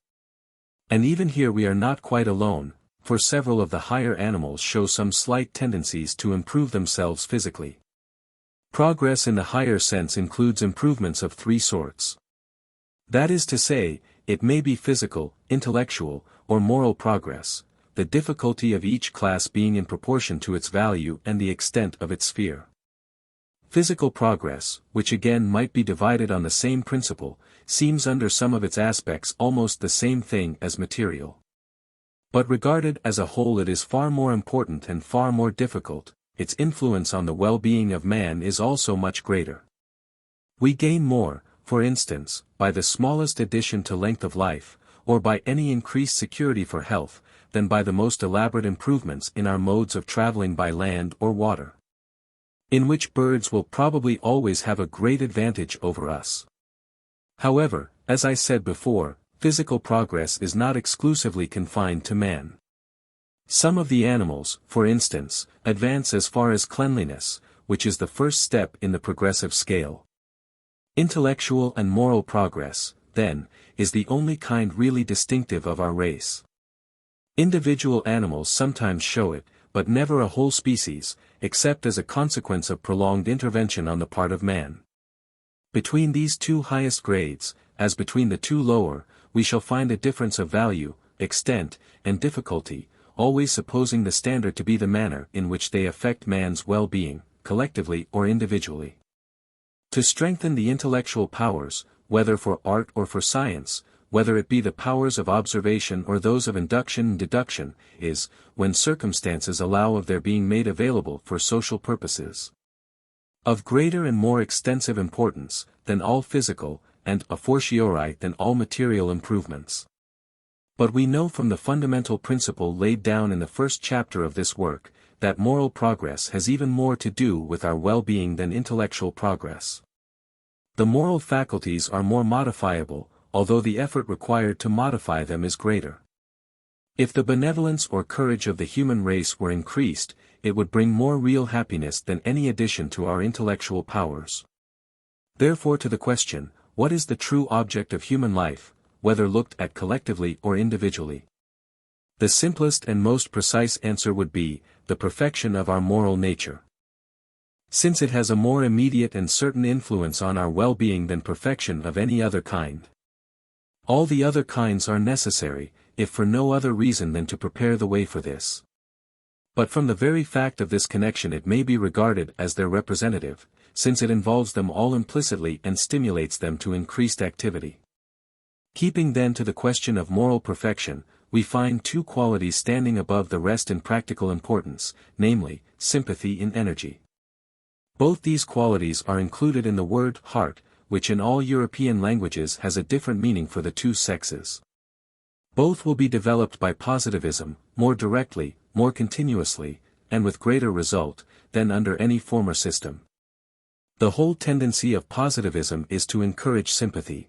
And even here we are not quite alone, for several of the higher animals show some slight tendencies to improve themselves physically. Progress in the higher sense includes improvements of three sorts. That is to say, it may be physical, intellectual, or moral progress, the difficulty of each class being in proportion to its value and the extent of its sphere. Physical progress, which again might be divided on the same principle, seems under some of its aspects almost the same thing as material. But regarded as a whole it is far more important and far more difficult, its influence on the well-being of man is also much greater. We gain more, for instance, by the smallest addition to length of life, or by any increased security for health, than by the most elaborate improvements in our modes of traveling by land or water. In which birds will probably always have a great advantage over us. However, as I said before, physical progress is not exclusively confined to man. Some of the animals, for instance, advance as far as cleanliness, which is the first step in the progressive scale. Intellectual and moral progress, then, is the only kind really distinctive of our race. Individual animals sometimes show it, but never a whole species, except as a consequence of prolonged intervention on the part of man. Between these two highest grades, as between the two lower, we shall find a difference of value, extent, and difficulty, always supposing the standard to be the manner in which they affect man's well-being, collectively or individually. To strengthen the intellectual powers, whether for art or for science, whether it be the powers of observation or those of induction and deduction, is, when circumstances allow of their being made available for social purposes, of greater and more extensive importance, than all physical, and a fortiori than all material improvements. But we know from the fundamental principle laid down in the first chapter of this work, that moral progress has even more to do with our well-being than intellectual progress. The moral faculties are more modifiable, although the effort required to modify them is greater. If the benevolence or courage of the human race were increased, it would bring more real happiness than any addition to our intellectual powers. Therefore to the question, what is the true object of human life, whether looked at collectively or individually? The simplest and most precise answer would be, the perfection of our moral nature. Since it has a more immediate and certain influence on our well-being than perfection of any other kind. All the other kinds are necessary, if for no other reason than to prepare the way for this. But from the very fact of this connection it may be regarded as their representative, since it involves them all implicitly and stimulates them to increased activity. Keeping then to the question of moral perfection, we find two qualities standing above the rest in practical importance, namely, sympathy and energy. Both these qualities are included in the word heart, which in all European languages has a different meaning for the two sexes. Both will be developed by positivism, more directly, more continuously, and with greater result, than under any former system. The whole tendency of positivism is to encourage sympathy.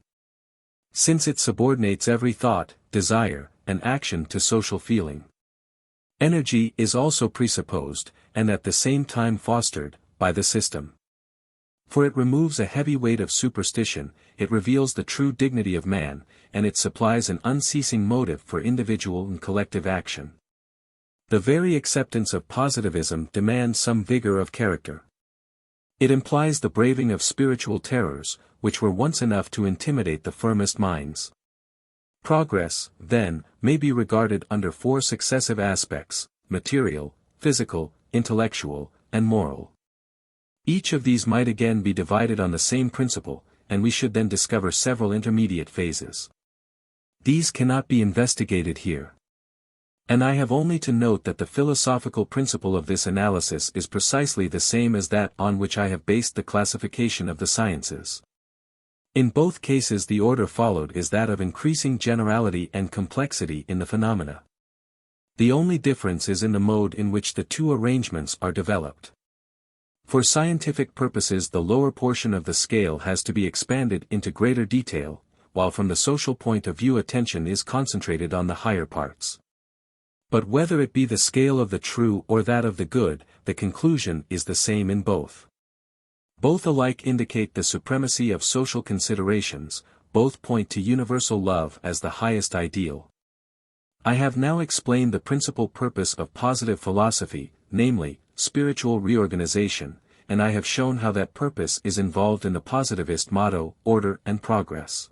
Since it subordinates every thought, desire, and action to social feeling. Energy is also presupposed, and at the same time fostered, by the system. For it removes a heavy weight of superstition, it reveals the true dignity of man, and it supplies an unceasing motive for individual and collective action. The very acceptance of positivism demands some vigor of character. It implies the braving of spiritual terrors, which were once enough to intimidate the firmest minds. Progress, then, may be regarded under four successive aspects: material, physical, intellectual, and moral. Each of these might again be divided on the same principle, and we should then discover several intermediate phases. These cannot be investigated here. And I have only to note that the philosophical principle of this analysis is precisely the same as that on which I have based the classification of the sciences. In both cases the order followed is that of increasing generality and complexity in the phenomena. The only difference is in the mode in which the two arrangements are developed. For scientific purposes the lower portion of the scale has to be expanded into greater detail, while from the social point of view attention is concentrated on the higher parts. But whether it be the scale of the true or that of the good, the conclusion is the same in both. Both alike indicate the supremacy of social considerations, both point to universal love as the highest ideal. I have now explained the principal purpose of positive philosophy, namely, spiritual reorganization, and I have shown how that purpose is involved in the positivist motto, order and progress.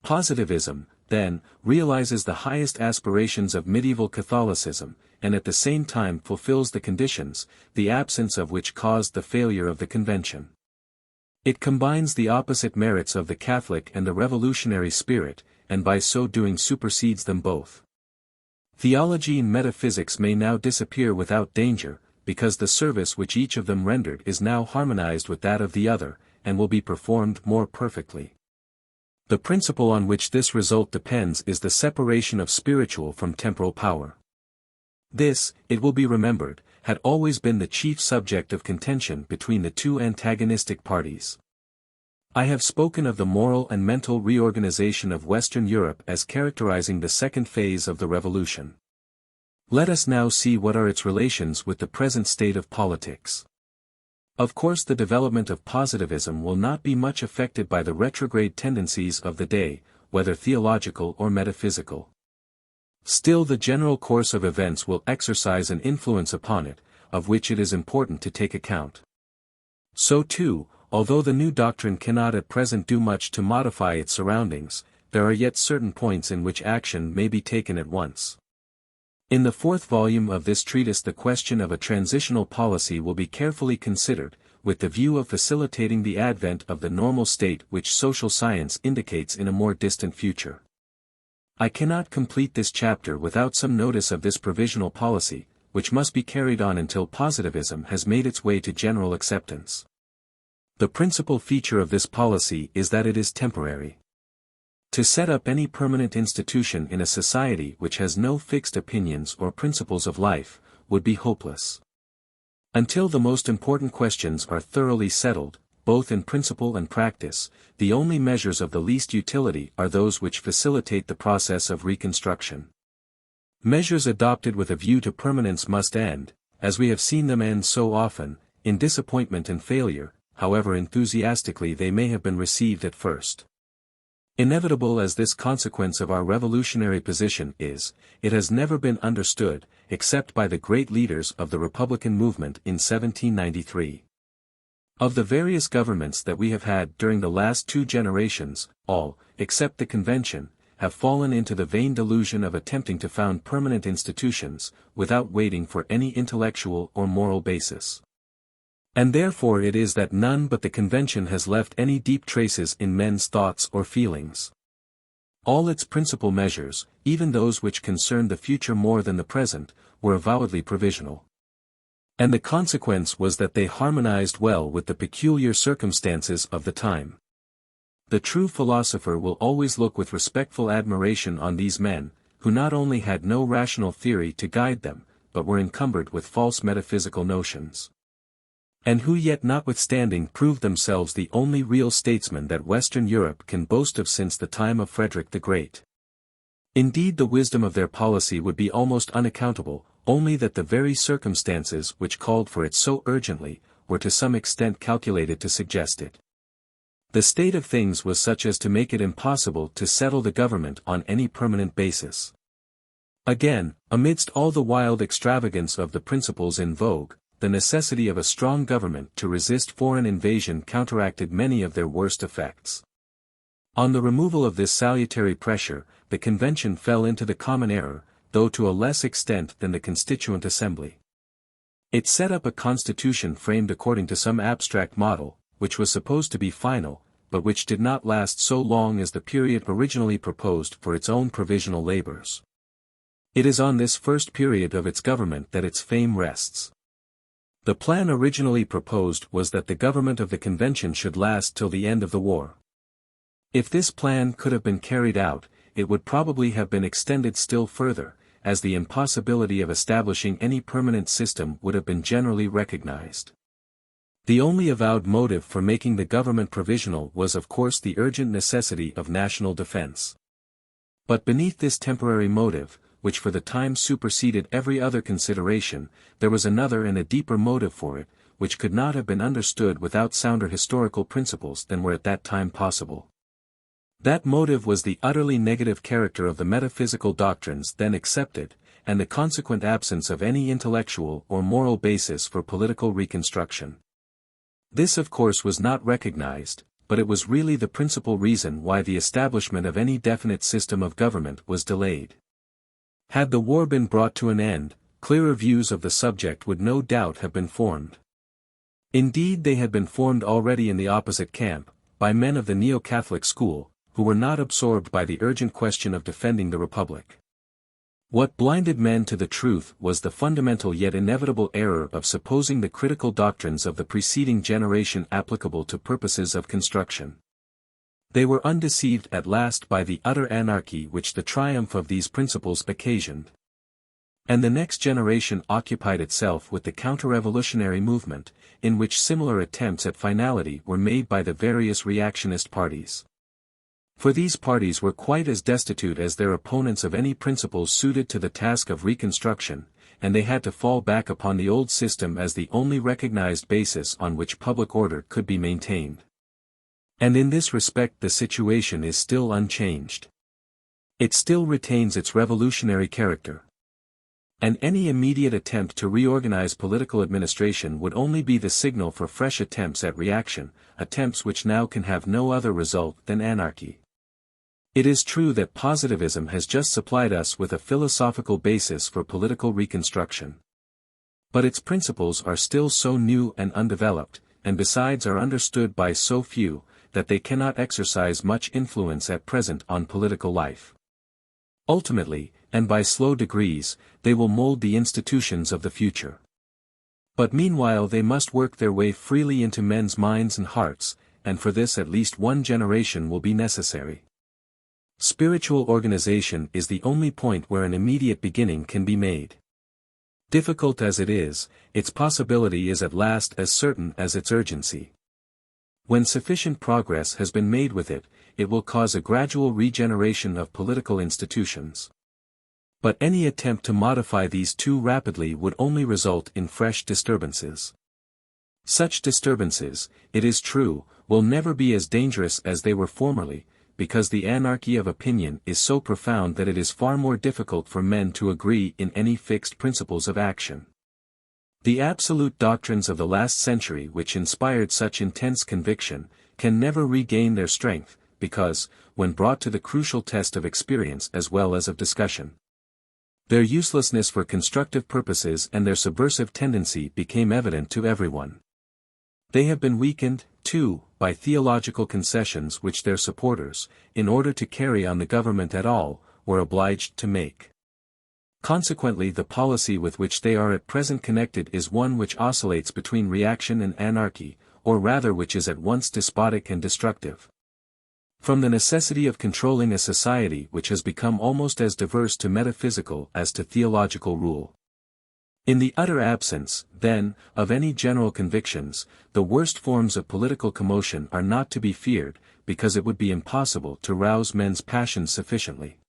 Positivism, then, realizes the highest aspirations of medieval Catholicism, and at the same time fulfills the conditions, the absence of which caused the failure of the Convention. It combines the opposite merits of the Catholic and the revolutionary spirit, and by so doing supersedes them both. Theology and metaphysics may now disappear without danger, because the service which each of them rendered is now harmonized with that of the other, and will be performed more perfectly. The principle on which this result depends is the separation of spiritual from temporal power. This, it will be remembered, had always been the chief subject of contention between the two antagonistic parties. I have spoken of the moral and mental reorganization of Western Europe as characterizing the second phase of the revolution. Let us now see what are its relations with the present state of politics. Of course the development of positivism will not be much affected by the retrograde tendencies of the day, whether theological or metaphysical. Still the general course of events will exercise an influence upon it, of which it is important to take account. So too, although the new doctrine cannot at present do much to modify its surroundings, there are yet certain points in which action may be taken at once. In the fourth volume of this treatise the question of a transitional policy will be carefully considered, with the view of facilitating the advent of the normal state which social science indicates in a more distant future. I cannot complete this chapter without some notice of this provisional policy, which must be carried on until positivism has made its way to general acceptance. The principal feature of this policy is that it is temporary. To set up any permanent institution in a society which has no fixed opinions or principles of life, would be hopeless. Until the most important questions are thoroughly settled, both in principle and practice, the only measures of the least utility are those which facilitate the process of reconstruction. Measures adopted with a view to permanence must end, as we have seen them end so often, in disappointment and failure, however enthusiastically they may have been received at first. Inevitable as this consequence of our revolutionary position is, it has never been understood, except by the great leaders of the Republican movement in 1793. Of the various governments that we have had during the last 2 generations, all, except the Convention, have fallen into the vain delusion of attempting to found permanent institutions, without waiting for any intellectual or moral basis. And therefore it is that none but the Convention has left any deep traces in men's thoughts or feelings. All its principal measures, even those which concerned the future more than the present, were avowedly provisional. And the consequence was that they harmonized well with the peculiar circumstances of the time. The true philosopher will always look with respectful admiration on these men, who not only had no rational theory to guide them, but were encumbered with false metaphysical notions. And who yet notwithstanding proved themselves the only real statesmen that Western Europe can boast of since the time of Frederick the Great. Indeed, the wisdom of their policy would be almost unaccountable, only that the very circumstances which called for it so urgently, were to some extent calculated to suggest it. The state of things was such as to make it impossible to settle the government on any permanent basis. Again, amidst all the wild extravagance of the principles in vogue, the necessity of a strong government to resist foreign invasion counteracted many of their worst effects. On the removal of this salutary pressure, the Convention fell into the common error, though to a less extent than the Constituent Assembly. It set up a constitution framed according to some abstract model, which was supposed to be final, but which did not last so long as the period originally proposed for its own provisional labors. It is on this first period of its government that its fame rests. The plan originally proposed was that the government of the Convention should last till the end of the war. If this plan could have been carried out, it would probably have been extended still further, as the impossibility of establishing any permanent system would have been generally recognized. The only avowed motive for making the government provisional was of course the urgent necessity of national defense. But beneath this temporary motive, which for the time superseded every other consideration, there was another and a deeper motive for it, which could not have been understood without sounder historical principles than were at that time possible. That motive was the utterly negative character of the metaphysical doctrines then accepted, and the consequent absence of any intellectual or moral basis for political reconstruction. This of course was not recognized, but it was really the principal reason why the establishment of any definite system of government was delayed. Had the war been brought to an end, clearer views of the subject would no doubt have been formed. Indeed, they had been formed already in the opposite camp, by men of the neo-Catholic school, who were not absorbed by the urgent question of defending the Republic. What blinded men to the truth was the fundamental yet inevitable error of supposing the critical doctrines of the preceding generation applicable to purposes of construction. They were undeceived at last by the utter anarchy which the triumph of these principles occasioned. And the next generation occupied itself with the counter-revolutionary movement, in which similar attempts at finality were made by the various reactionist parties. For these parties were quite as destitute as their opponents of any principles suited to the task of reconstruction, and they had to fall back upon the old system as the only recognized basis on which public order could be maintained. And in this respect the situation is still unchanged. It still retains its revolutionary character. And any immediate attempt to reorganize political administration would only be the signal for fresh attempts at reaction, attempts which now can have no other result than anarchy. It is true that positivism has just supplied us with a philosophical basis for political reconstruction. But its principles are still so new and undeveloped, and besides are understood by so few, that they cannot exercise much influence at present on political life. Ultimately, and by slow degrees, they will mold the institutions of the future. But meanwhile they must work their way freely into men's minds and hearts, and for this at least one generation will be necessary. Spiritual organization is the only point where an immediate beginning can be made. Difficult as it is, its possibility is at last as certain as its urgency. When sufficient progress has been made with it, it will cause a gradual regeneration of political institutions. But any attempt to modify these too rapidly would only result in fresh disturbances. Such disturbances, it is true, will never be as dangerous as they were formerly, because the anarchy of opinion is so profound that it is far more difficult for men to agree in any fixed principles of action. The absolute doctrines of the last century which inspired such intense conviction, can never regain their strength, because, when brought to the crucial test of experience as well as of discussion, their uselessness for constructive purposes and their subversive tendency became evident to everyone. They have been weakened, too, by theological concessions which their supporters, in order to carry on the government at all, were obliged to make. Consequently, the policy with which they are at present connected is one which oscillates between reaction and anarchy, or rather which is at once despotic and destructive. From the necessity of controlling a society which has become almost as diverse to metaphysical as to theological rule. In the utter absence, then, of any general convictions, the worst forms of political commotion are not to be feared, because it would be impossible to rouse men's passions sufficiently.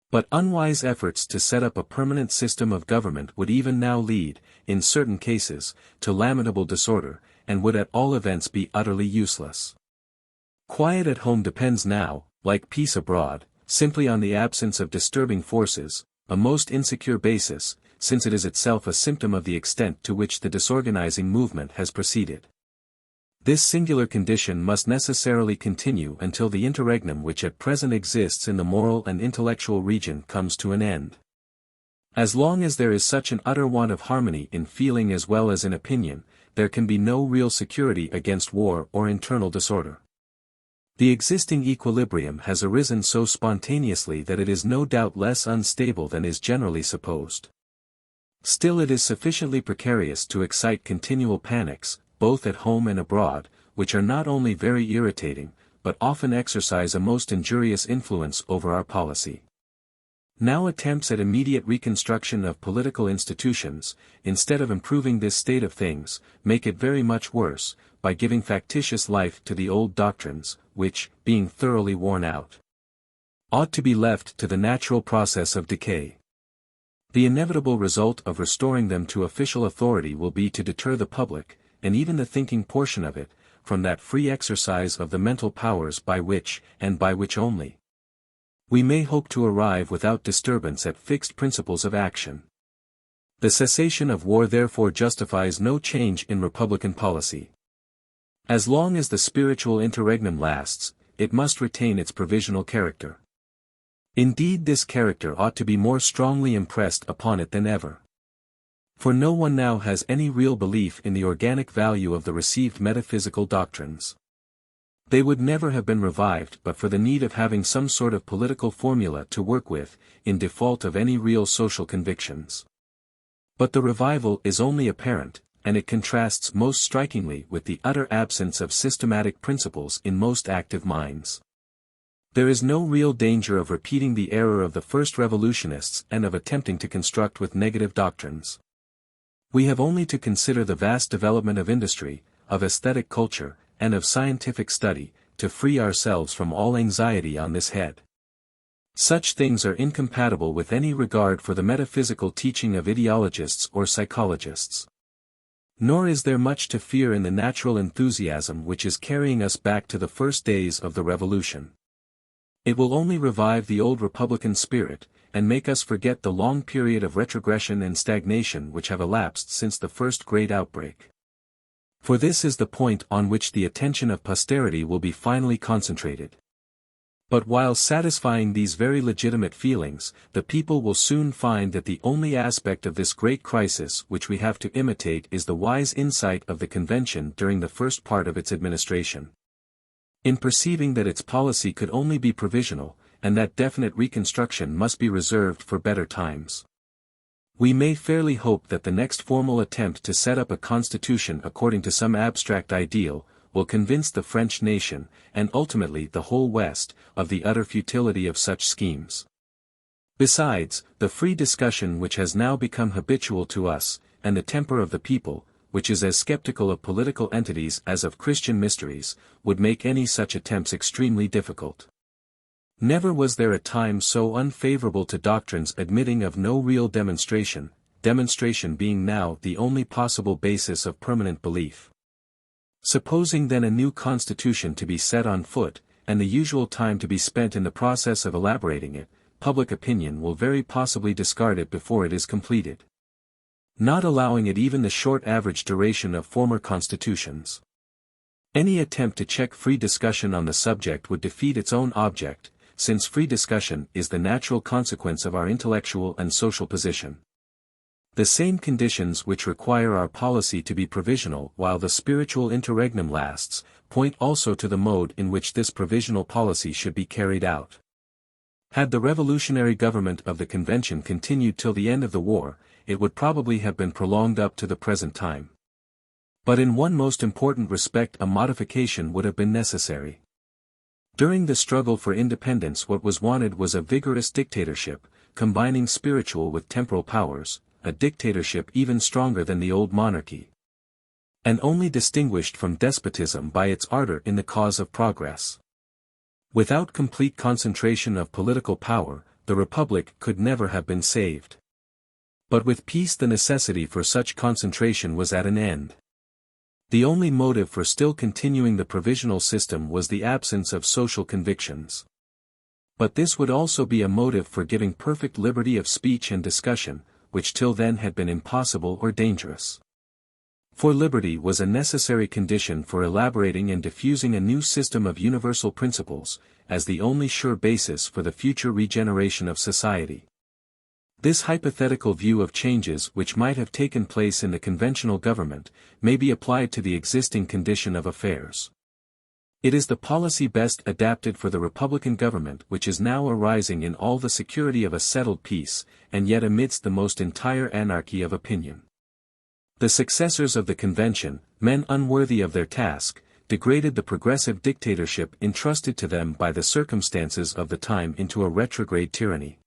But unwise efforts to set up a permanent system of government would even now lead, in certain cases, to lamentable disorder, and would at all events be utterly useless. Quiet at home depends now, like peace abroad, simply on the absence of disturbing forces, a most insecure basis, since it is itself a symptom of the extent to which the disorganizing movement has proceeded. This singular condition must necessarily continue until the interregnum which at present exists in the moral and intellectual region comes to an end. As long as there is such an utter want of harmony in feeling as well as in opinion, there can be no real security against war or internal disorder. The existing equilibrium has arisen so spontaneously that it is no doubt less unstable than is generally supposed. Still, it is sufficiently precarious to excite continual panics, both at home and abroad, which are not only very irritating, but often exercise a most injurious influence over our policy. Now attempts at immediate reconstruction of political institutions, instead of improving this state of things, make it very much worse, by giving factitious life to the old doctrines, which, being thoroughly worn out, ought to be left to the natural process of decay. The inevitable result of restoring them to official authority will be to deter the public, and even the thinking portion of it, from that free exercise of the mental powers by which, and by which only, we may hope to arrive without disturbance at fixed principles of action. The cessation of war therefore justifies no change in republican policy. As long as the spiritual interregnum lasts, it must retain its provisional character. Indeed, this character ought to be more strongly impressed upon it than ever. For no one now has any real belief in the organic value of the received metaphysical doctrines. They would never have been revived but for the need of having some sort of political formula to work with, in default of any real social convictions. But the revival is only apparent, and it contrasts most strikingly with the utter absence of systematic principles in most active minds. There is no real danger of repeating the error of the first revolutionists and of attempting to construct with negative doctrines. We have only to consider the vast development of industry, of aesthetic culture, and of scientific study, to free ourselves from all anxiety on this head. Such things are incompatible with any regard for the metaphysical teaching of ideologists or psychologists. Nor is there much to fear in the natural enthusiasm which is carrying us back to the first days of the Revolution. It will only revive the old republican spirit, and make us forget the long period of retrogression and stagnation which have elapsed since the first great outbreak. For this is the point on which the attention of posterity will be finally concentrated. But while satisfying these very legitimate feelings, the people will soon find that the only aspect of this great crisis which we have to imitate is the wise insight of the Convention during the first part of its administration. In perceiving that its policy could only be provisional, and that definite reconstruction must be reserved for better times, we may fairly hope that the next formal attempt to set up a constitution according to some abstract ideal, will convince the French nation, and ultimately the whole West, of the utter futility of such schemes. Besides, the free discussion which has now become habitual to us, and the temper of the people, which is as skeptical of political entities as of Christian mysteries, would make any such attempts extremely difficult. Never was there a time so unfavorable to doctrines admitting of no real demonstration being now the only possible basis of permanent belief. Supposing then a new constitution to be set on foot, and the usual time to be spent in the process of elaborating it, public opinion will very possibly discard it before it is completed, not allowing it even the short average duration of former constitutions. Any attempt to check free discussion on the subject would defeat its own object, since free discussion is the natural consequence of our intellectual and social position. The same conditions which require our policy to be provisional while the spiritual interregnum lasts, point also to the mode in which this provisional policy should be carried out. Had the revolutionary government of the Convention continued till the end of the war, it would probably have been prolonged up to the present time. But in one most important respect a modification would have been necessary. During the struggle for independence what was wanted was a vigorous dictatorship, combining spiritual with temporal powers, a dictatorship even stronger than the old monarchy, and only distinguished from despotism by its ardor in the cause of progress. Without complete concentration of political power, the Republic could never have been saved. But with peace the necessity for such concentration was at an end. The only motive for still continuing the provisional system was the absence of social convictions. But this would also be a motive for giving perfect liberty of speech and discussion, which till then had been impossible or dangerous. For liberty was a necessary condition for elaborating and diffusing a new system of universal principles, as the only sure basis for the future regeneration of society. This hypothetical view of changes which might have taken place in the conventional government, may be applied to the existing condition of affairs. It is the policy best adapted for the republican government which is now arising in all the security of a settled peace, and yet amidst the most entire anarchy of opinion. The successors of the convention, men unworthy of their task, degraded the progressive dictatorship entrusted to them by the circumstances of the time into a retrograde tyranny.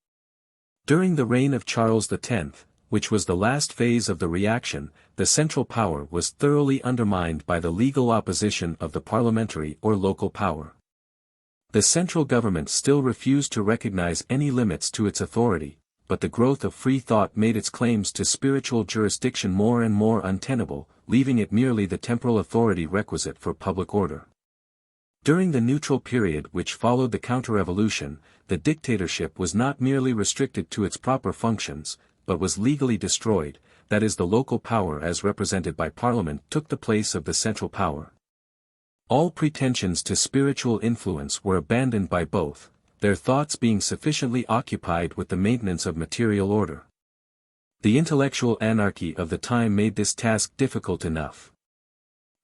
During the reign of Charles X, which was the last phase of the reaction, the central power was thoroughly undermined by the legal opposition of the parliamentary or local power. The central government still refused to recognize any limits to its authority, but the growth of free thought made its claims to spiritual jurisdiction more and more untenable, leaving it merely the temporal authority requisite for public order. During the neutral period which followed the counter-revolution, the dictatorship was not merely restricted to its proper functions, but was legally destroyed, that is the local power as represented by Parliament took the place of the central power. All pretensions to spiritual influence were abandoned by both, their thoughts being sufficiently occupied with the maintenance of material order. The intellectual anarchy of the time made this task difficult enough.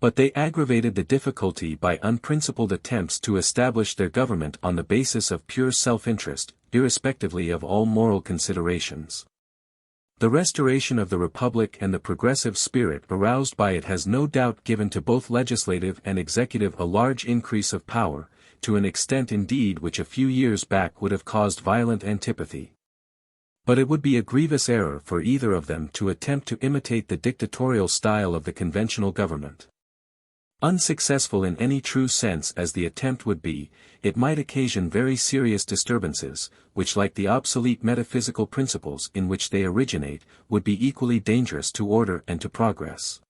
But they aggravated the difficulty by unprincipled attempts to establish their government on the basis of pure self-interest, irrespectively of all moral considerations. The restoration of the Republic and the progressive spirit aroused by it has no doubt given to both legislative and executive a large increase of power, to an extent indeed which a few years back would have caused violent antipathy. But it would be a grievous error for either of them to attempt to imitate the dictatorial style of the conventional government. Unsuccessful in any true sense as the attempt would be, it might occasion very serious disturbances, which like the obsolete metaphysical principles in which they originate, would be equally dangerous to order and to progress.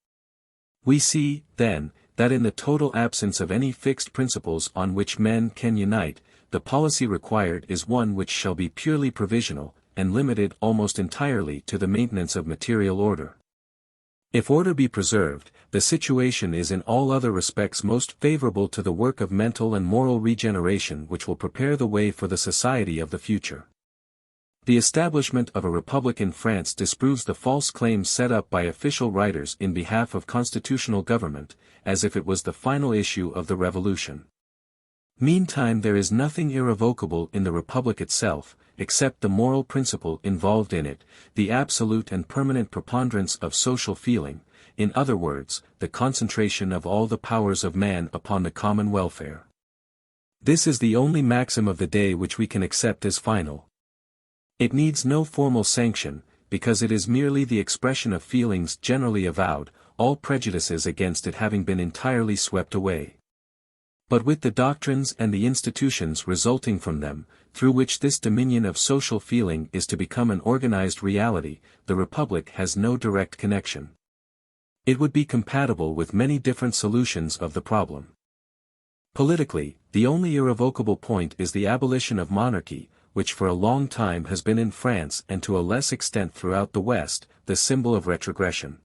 We see, then, that in the total absence of any fixed principles on which men can unite, the policy required is one which shall be purely provisional, and limited almost entirely to the maintenance of material order. If order be preserved, the situation is in all other respects most favorable to the work of mental and moral regeneration which will prepare the way for the society of the future. The establishment of a republic in France disproves the false claims set up by official writers in behalf of constitutional government, as if it was the final issue of the revolution. Meantime there is nothing irrevocable in the republic itself, except the moral principle involved in it, the absolute and permanent preponderance of social feeling, in other words, the concentration of all the powers of man upon the common welfare. This is the only maxim of the day which we can accept as final. It needs no formal sanction, because it is merely the expression of feelings generally avowed, all prejudices against it having been entirely swept away. But with the doctrines and the institutions resulting from them, through which this dominion of social feeling is to become an organized reality, the Republic has no direct connection. It would be compatible with many different solutions of the problem. Politically, the only irrevocable point is the abolition of monarchy, which for a long time has been in France and to a less extent throughout the West, the symbol of retrogression.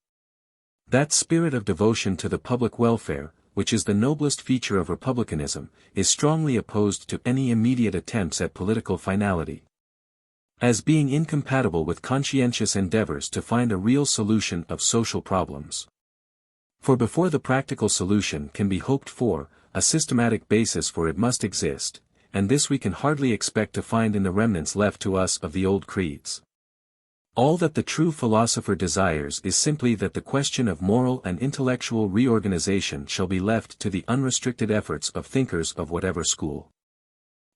That spirit of devotion to the public welfare, which is the noblest feature of republicanism, is strongly opposed to any immediate attempts at political finality. as being incompatible with conscientious endeavors to find a real solution of social problems. For before the practical solution can be hoped for, a systematic basis for it must exist, and this we can hardly expect to find in the remnants left to us of the old creeds. All that the true philosopher desires is simply that the question of moral and intellectual reorganization shall be left to the unrestricted efforts of thinkers of whatever school.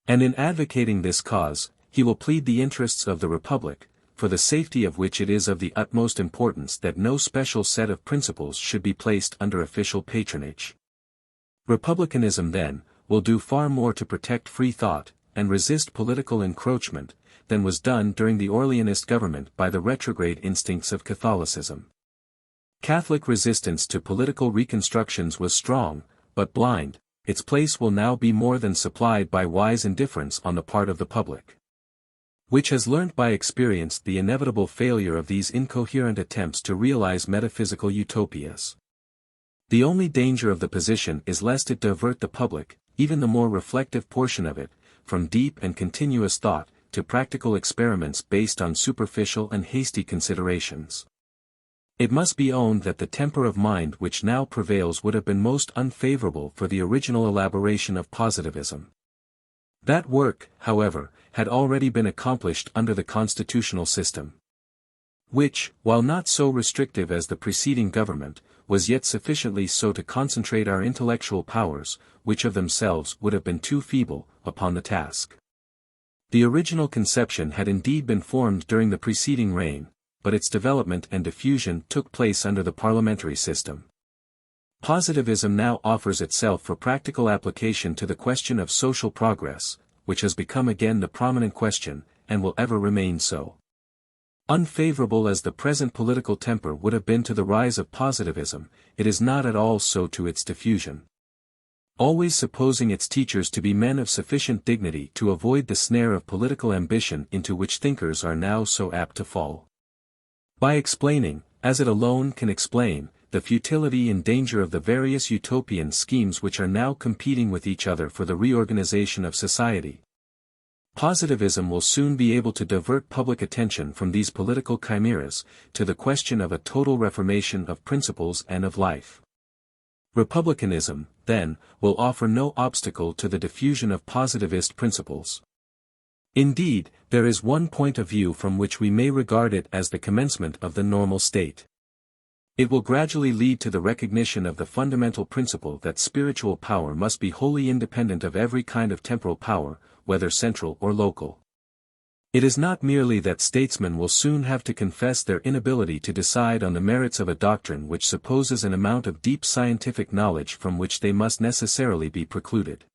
And in advocating this cause, he will plead the interests of the Republic, for the safety of which it is of the utmost importance that no special set of principles should be placed under official patronage. Republicanism, then, will do far more to protect free thought, and resist political encroachment, than was done during the Orleanist government by the retrograde instincts of Catholicism. Catholic resistance to political reconstructions was strong, but blind. Its place will now be more than supplied by wise indifference on the part of the public, which has learnt by experience the inevitable failure of these incoherent attempts to realize metaphysical utopias. The only danger of the position is lest it divert the public, even the more reflective portion of it, from deep and continuous thought, to practical experiments based on superficial and hasty considerations. It must be owned that the temper of mind which now prevails would have been most unfavorable for the original elaboration of positivism. That work, however, had already been accomplished under the constitutional system, which, while not so restrictive as the preceding government, was yet sufficiently so to concentrate our intellectual powers, which of themselves would have been too feeble, upon the task. The original conception had indeed been formed during the preceding reign, but its development and diffusion took place under the parliamentary system. Positivism now offers itself for practical application to the question of social progress, which has become again the prominent question, and will ever remain so. Unfavorable as the present political temper would have been to the rise of positivism, it is not at all so to its diffusion. Always supposing its teachers to be men of sufficient dignity to avoid the snare of political ambition into which thinkers are now so apt to fall. By explaining, as it alone can explain, the futility and danger of the various utopian schemes which are now competing with each other for the reorganization of society, positivism will soon be able to divert public attention from these political chimeras, to the question of a total reformation of principles and of life. Republicanism, then, will offer no obstacle to the diffusion of positivist principles. Indeed, there is one point of view from which we may regard it as the commencement of the normal state. It will gradually lead to the recognition of the fundamental principle that spiritual power must be wholly independent of every kind of temporal power, whether central or local. It is not merely that statesmen will soon have to confess their inability to decide on the merits of a doctrine which supposes an amount of deep scientific knowledge from which they must necessarily be precluded.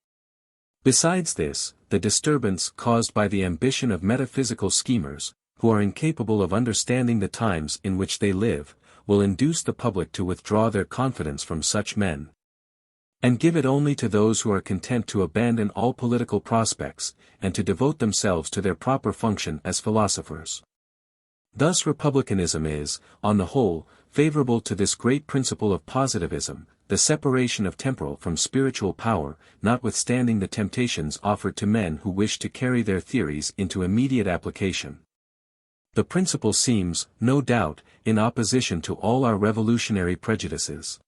Besides this, the disturbance caused by the ambition of metaphysical schemers, who are incapable of understanding the times in which they live, will induce the public to withdraw their confidence from such men, and give it only to those who are content to abandon all political prospects, and to devote themselves to their proper function as philosophers. Thus republicanism is, on the whole, favorable to this great principle of positivism, the separation of temporal from spiritual power, notwithstanding the temptations offered to men who wish to carry their theories into immediate application. The principle seems, no doubt, in opposition to all our revolutionary prejudices.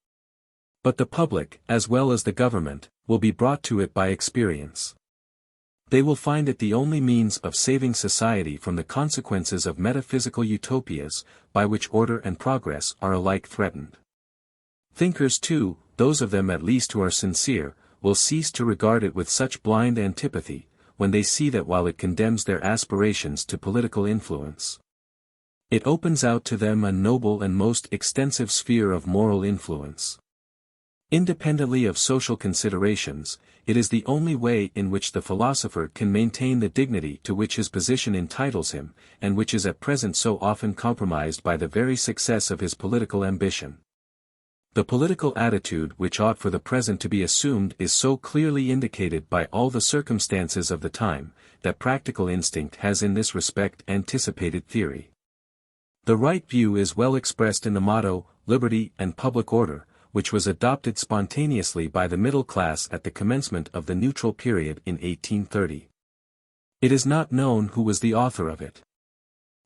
But the public, as well as the government, will be brought to it by experience. They will find it the only means of saving society from the consequences of metaphysical utopias, by which order and progress are alike threatened. Thinkers too, those of them at least who are sincere, will cease to regard it with such blind antipathy, when they see that while it condemns their aspirations to political influence, it opens out to them a noble and most extensive sphere of moral influence. Independently of social considerations, it is the only way in which the philosopher can maintain the dignity to which his position entitles him, and which is at present so often compromised by the very success of his political ambition. The political attitude which ought for the present to be assumed is so clearly indicated by all the circumstances of the time, that practical instinct has in this respect anticipated theory. The right view is well expressed in the motto, Liberty and Public Order, which was adopted spontaneously by the middle class at the commencement of the neutral period in 1830. It is not known who was the author of it.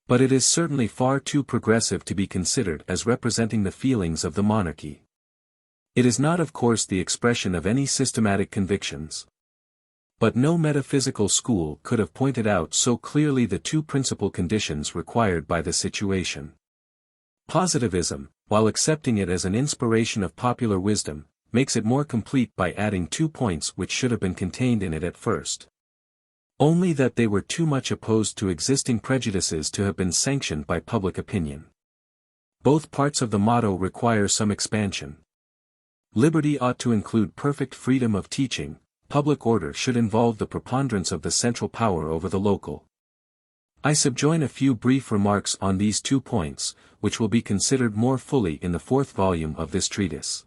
But it is certainly far too progressive to be considered as representing the feelings of the monarchy. It is not of course the expression of any systematic convictions. But no metaphysical school could have pointed out so clearly the two principal conditions required by the situation. Positivism, while accepting it as an inspiration of popular wisdom, makes it more complete by adding 2 points which should have been contained in it at first. Only that they were too much opposed to existing prejudices to have been sanctioned by public opinion. Both parts of the motto require some expansion. Liberty ought to include perfect freedom of teaching, public order should involve the preponderance of the central power over the local. I subjoin a few brief remarks on these 2 points, which will be considered more fully in the 4th volume of this treatise.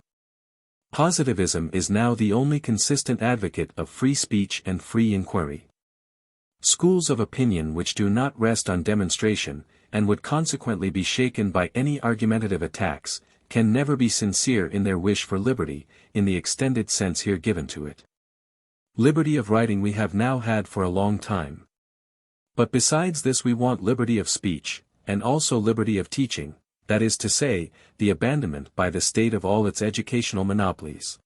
Positivism is now the only consistent advocate of free speech and free inquiry. Schools of opinion which do not rest on demonstration, and would consequently be shaken by any argumentative attacks, can never be sincere in their wish for liberty, in the extended sense here given to it. Liberty of writing we have now had for a long time. But besides this we want liberty of speech, and also liberty of teaching, that is to say, the abandonment by the state of all its educational monopolies.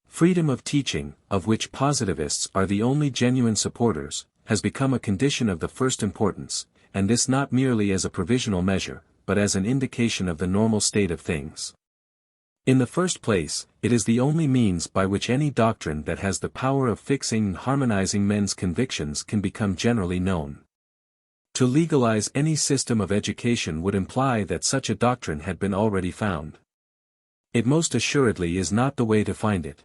Freedom of teaching, of which positivists are the only genuine supporters, has become a condition of the first importance, and this not merely as a provisional measure, but as an indication of the normal state of things. In the first place, it is the only means by which any doctrine that has the power of fixing and harmonizing men's convictions can become generally known. To legalize any system of education would imply that such a doctrine had been already found. It most assuredly is not the way to find it.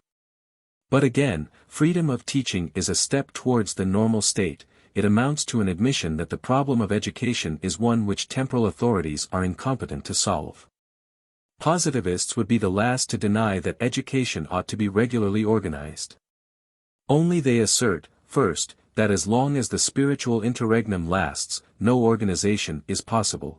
But again, freedom of teaching is a step towards the normal state. It amounts to an admission that the problem of education is one which temporal authorities are incompetent to solve. Positivists would be the last to deny that education ought to be regularly organized. Only they assert, first, that as long as the spiritual interregnum lasts, no organization is possible.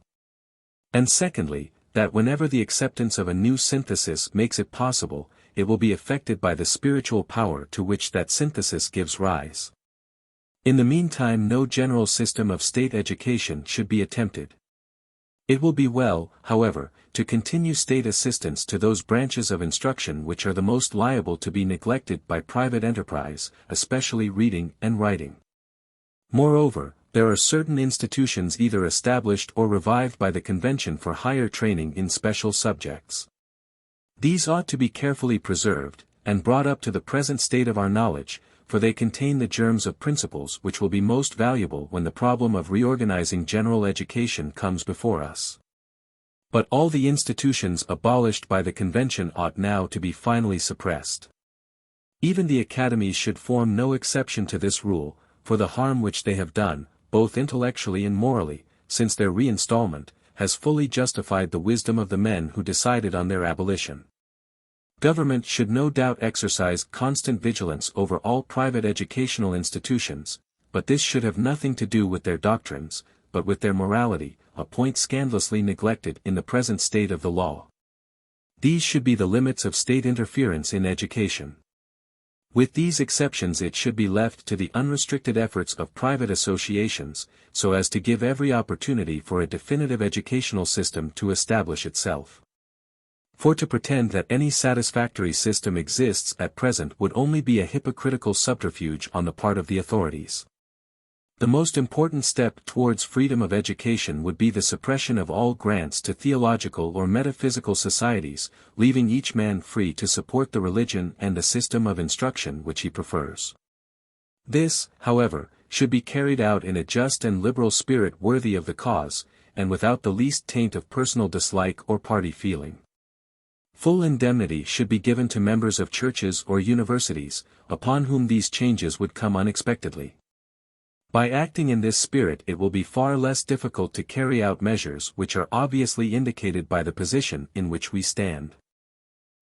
And secondly, that whenever the acceptance of a new synthesis makes it possible, it will be affected by the spiritual power to which that synthesis gives rise. In the meantime no general system of state education should be attempted. It will be well, however, to continue state assistance to those branches of instruction which are the most liable to be neglected by private enterprise, especially reading and writing. Moreover, there are certain institutions either established or revived by the Convention for higher training in special subjects. These ought to be carefully preserved, and brought up to the present state of our knowledge, for they contain the germs of principles which will be most valuable when the problem of reorganizing general education comes before us. But all the institutions abolished by the Convention ought now to be finally suppressed. Even the academies should form no exception to this rule, for the harm which they have done, both intellectually and morally, since their reinstallment, has fully justified the wisdom of the men who decided on their abolition. Government should no doubt exercise constant vigilance over all private educational institutions, but this should have nothing to do with their doctrines, but with their morality, a point scandalously neglected in the present state of the law. These should be the limits of state interference in education. With these exceptions it should be left to the unrestricted efforts of private associations, so as to give every opportunity for a definitive educational system to establish itself. For to pretend that any satisfactory system exists at present would only be a hypocritical subterfuge on the part of the authorities. The most important step towards freedom of education would be the suppression of all grants to theological or metaphysical societies, leaving each man free to support the religion and the system of instruction which he prefers. This, however, should be carried out in a just and liberal spirit worthy of the cause, and without the least taint of personal dislike or party feeling. Full indemnity should be given to members of churches or universities, upon whom these changes would come unexpectedly. By acting in this spirit it will be far less difficult to carry out measures which are obviously indicated by the position in which we stand.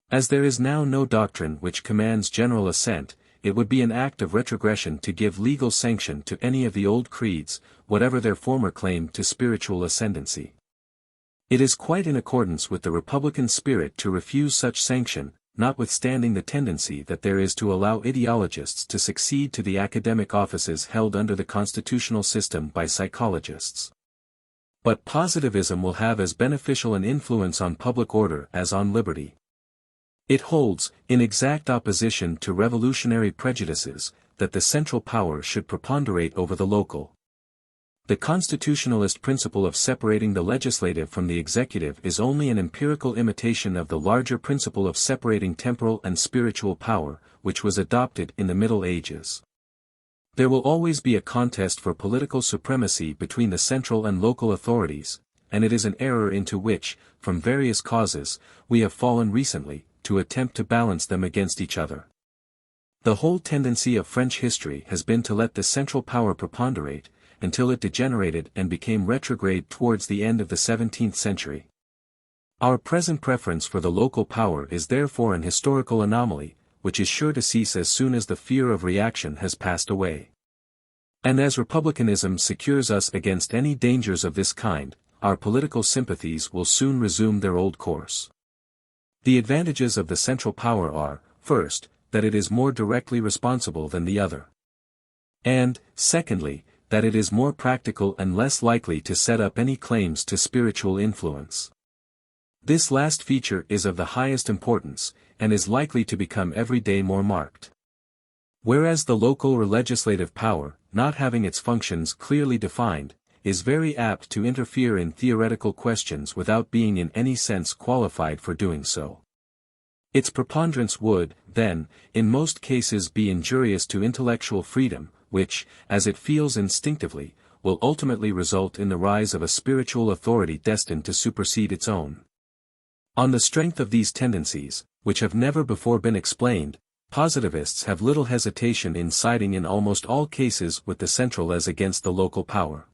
As there is now no doctrine which commands general assent, it would be an act of retrogression to give legal sanction to any of the old creeds, whatever their former claim to spiritual ascendancy. It is quite in accordance with the republican spirit to refuse such sanction, notwithstanding the tendency that there is to allow ideologists to succeed to the academic offices held under the constitutional system by psychologists. But positivism will have as beneficial an influence on public order as on liberty. It holds, in exact opposition to revolutionary prejudices, that the central power should preponderate over the local. The constitutionalist principle of separating the legislative from the executive is only an empirical imitation of the larger principle of separating temporal and spiritual power, which was adopted in the Middle Ages. There will always be a contest for political supremacy between the central and local authorities, and it is an error into which, from various causes, we have fallen recently, to attempt to balance them against each other. The whole tendency of French history has been to let the central power preponderate, until it degenerated and became retrograde towards the end of the 17th century. Our present preference for the local power is therefore an historical anomaly, which is sure to cease as soon as the fear of reaction has passed away. And as republicanism secures us against any dangers of this kind, our political sympathies will soon resume their old course. The advantages of the central power are, first, that it is more directly responsible than the other. And, secondly, that it is more practical and less likely to set up any claims to spiritual influence. This last feature is of the highest importance, and is likely to become every day more marked. Whereas the local or legislative power, not having its functions clearly defined, is very apt to interfere in theoretical questions without being in any sense qualified for doing so. Its preponderance would, then, in most cases be injurious to intellectual freedom, which, as it feels instinctively, will ultimately result in the rise of a spiritual authority destined to supersede its own. On the strength of these tendencies, which have never before been explained, positivists have little hesitation in siding in almost all cases with the central as against the local power.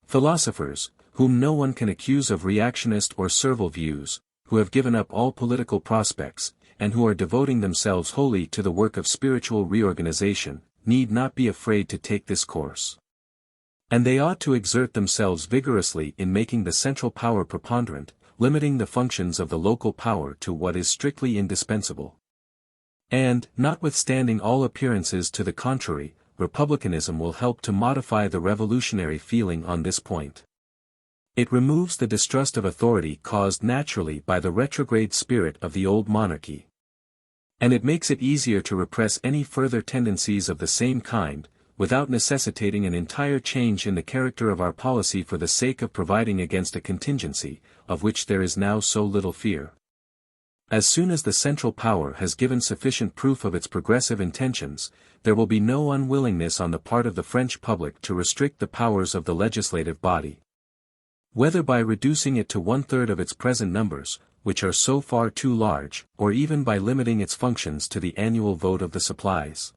Philosophers, whom no one can accuse of reactionist or servile views, who have given up all political prospects, and who are devoting themselves wholly to the work of spiritual reorganization, need not be afraid to take this course. And they ought to exert themselves vigorously in making the central power preponderant, limiting the functions of the local power to what is strictly indispensable. And, notwithstanding all appearances to the contrary, republicanism will help to modify the revolutionary feeling on this point. It removes the distrust of authority caused naturally by the retrograde spirit of the old monarchy. And it makes it easier to repress any further tendencies of the same kind, without necessitating an entire change in the character of our policy for the sake of providing against a contingency, of which there is now so little fear. As soon as the central power has given sufficient proof of its progressive intentions, there will be no unwillingness on the part of the French public to restrict the powers of the legislative body. Whether by reducing it to 1/3 of its present numbers, which are so far too large, or even by limiting its functions to the annual vote of the supplies.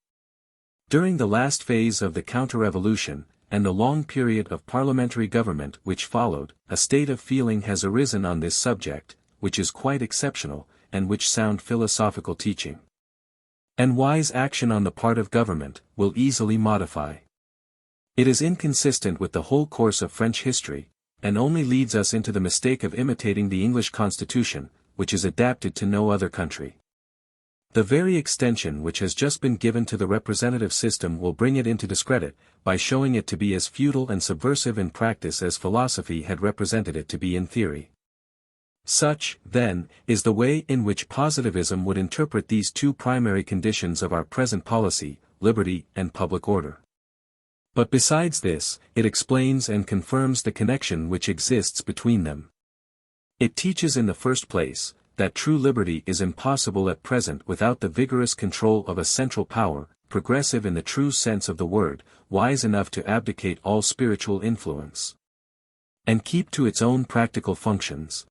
During the last phase of the counter-revolution, and the long period of parliamentary government which followed, a state of feeling has arisen on this subject, which is quite exceptional, and which sound philosophical teaching and wise action on the part of government, will easily modify. It is inconsistent with the whole course of French history, and only leads us into the mistake of imitating the English constitution, which is adapted to no other country. The very extension which has just been given to the representative system will bring it into discredit, by showing it to be as futile and subversive in practice as philosophy had represented it to be in theory. Such, then, is the way in which positivism would interpret these two primary conditions of our present policy, liberty and public order. But besides this, it explains and confirms the connection which exists between them. It teaches in the first place, that true liberty is impossible at present without the vigorous control of a central power, progressive in the true sense of the word, wise enough to abdicate all spiritual influence, and keep to its own practical functions.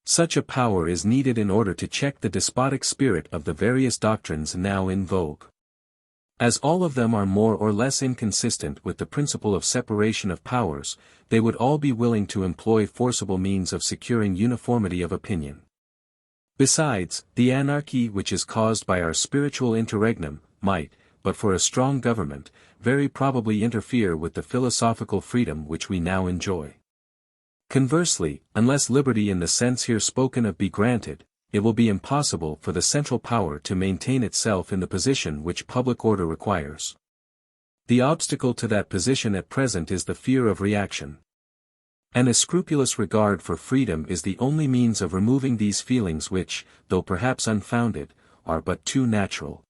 Such a power is needed in order to check the despotic spirit of the various doctrines now in vogue. As all of them are more or less inconsistent with the principle of separation of powers, they would all be willing to employ forcible means of securing uniformity of opinion. Besides, the anarchy which is caused by our spiritual interregnum, might, but for a strong government, very probably interfere with the philosophical freedom which we now enjoy. Conversely, unless liberty in the sense here spoken of be granted, it will be impossible for the central power to maintain itself in the position which public order requires. The obstacle to that position at present is the fear of reaction. And a scrupulous regard for freedom is the only means of removing these feelings which, though perhaps unfounded, are but too natural.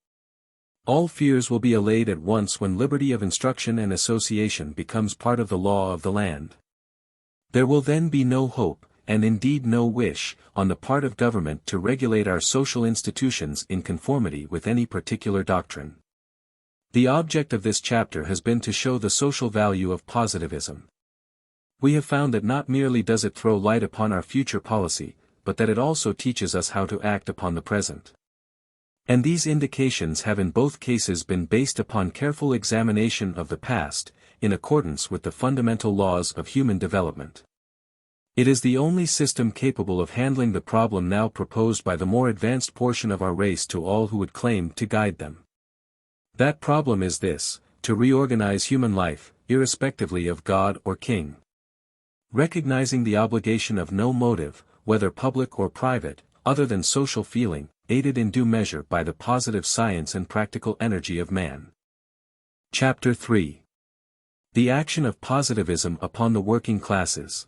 All fears will be allayed at once when liberty of instruction and association becomes part of the law of the land. There will then be no hope, and indeed no wish, on the part of government to regulate our social institutions in conformity with any particular doctrine. The object of this chapter has been to show the social value of positivism. We have found that not merely does it throw light upon our future policy, but that it also teaches us how to act upon the present. And these indications have in both cases been based upon careful examination of the past, in accordance with the fundamental laws of human development. It is the only system capable of handling the problem now proposed by the more advanced portion of our race to all who would claim to guide them. That problem is this: to reorganize human life, irrespectively of God or king. Recognizing the obligation of no motive, whether public or private, other than social feeling, aided in due measure by the positive science and practical energy of man. Chapter 3. The action of positivism upon the working classes.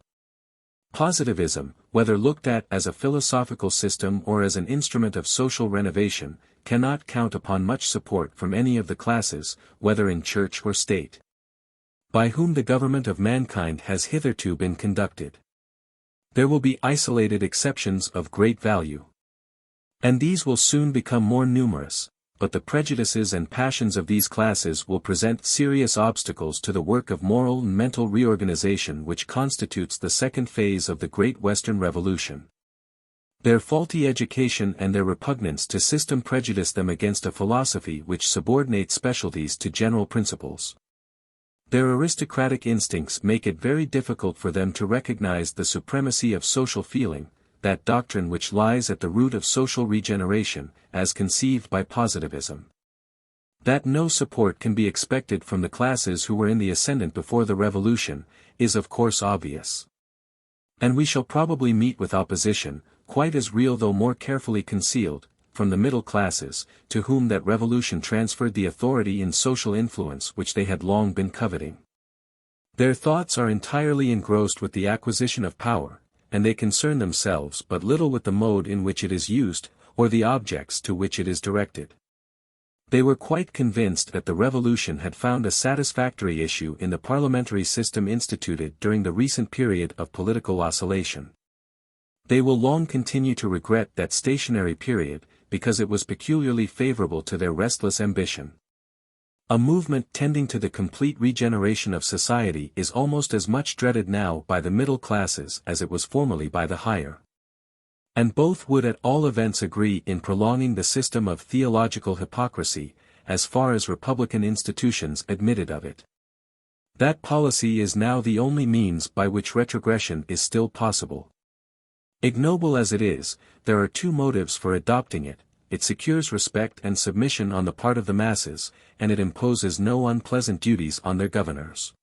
Positivism, whether looked at as a philosophical system or as an instrument of social renovation, cannot count upon much support from any of the classes, whether in church or state, by whom the government of mankind has hitherto been conducted. There will be isolated exceptions of great value. And these will soon become more numerous, but the prejudices and passions of these classes will present serious obstacles to the work of moral and mental reorganization which constitutes the second phase of the Great Western Revolution. Their faulty education and their repugnance to system prejudice them against a philosophy which subordinates specialties to general principles. Their aristocratic instincts make it very difficult for them to recognize the supremacy of social feeling, that doctrine which lies at the root of social regeneration, as conceived by positivism. That no support can be expected from the classes who were in the ascendant before the revolution, is of course obvious. And we shall probably meet with opposition, quite as real though more carefully concealed, from the middle classes, to whom that revolution transferred the authority and social influence which they had long been coveting. Their thoughts are entirely engrossed with the acquisition of power, and they concern themselves but little with the mode in which it is used, or the objects to which it is directed. They were quite convinced that the revolution had found a satisfactory issue in the parliamentary system instituted during the recent period of political oscillation. They will long continue to regret that stationary period, because it was peculiarly favorable to their restless ambition. A movement tending to the complete regeneration of society is almost as much dreaded now by the middle classes as it was formerly by the higher. And both would at all events agree in prolonging the system of theological hypocrisy, as far as republican institutions admitted of it. That policy is now the only means by which retrogression is still possible. Ignoble as it is, there are two motives for adopting it: it secures respect and submission on the part of the masses, and it imposes no unpleasant duties on their governors.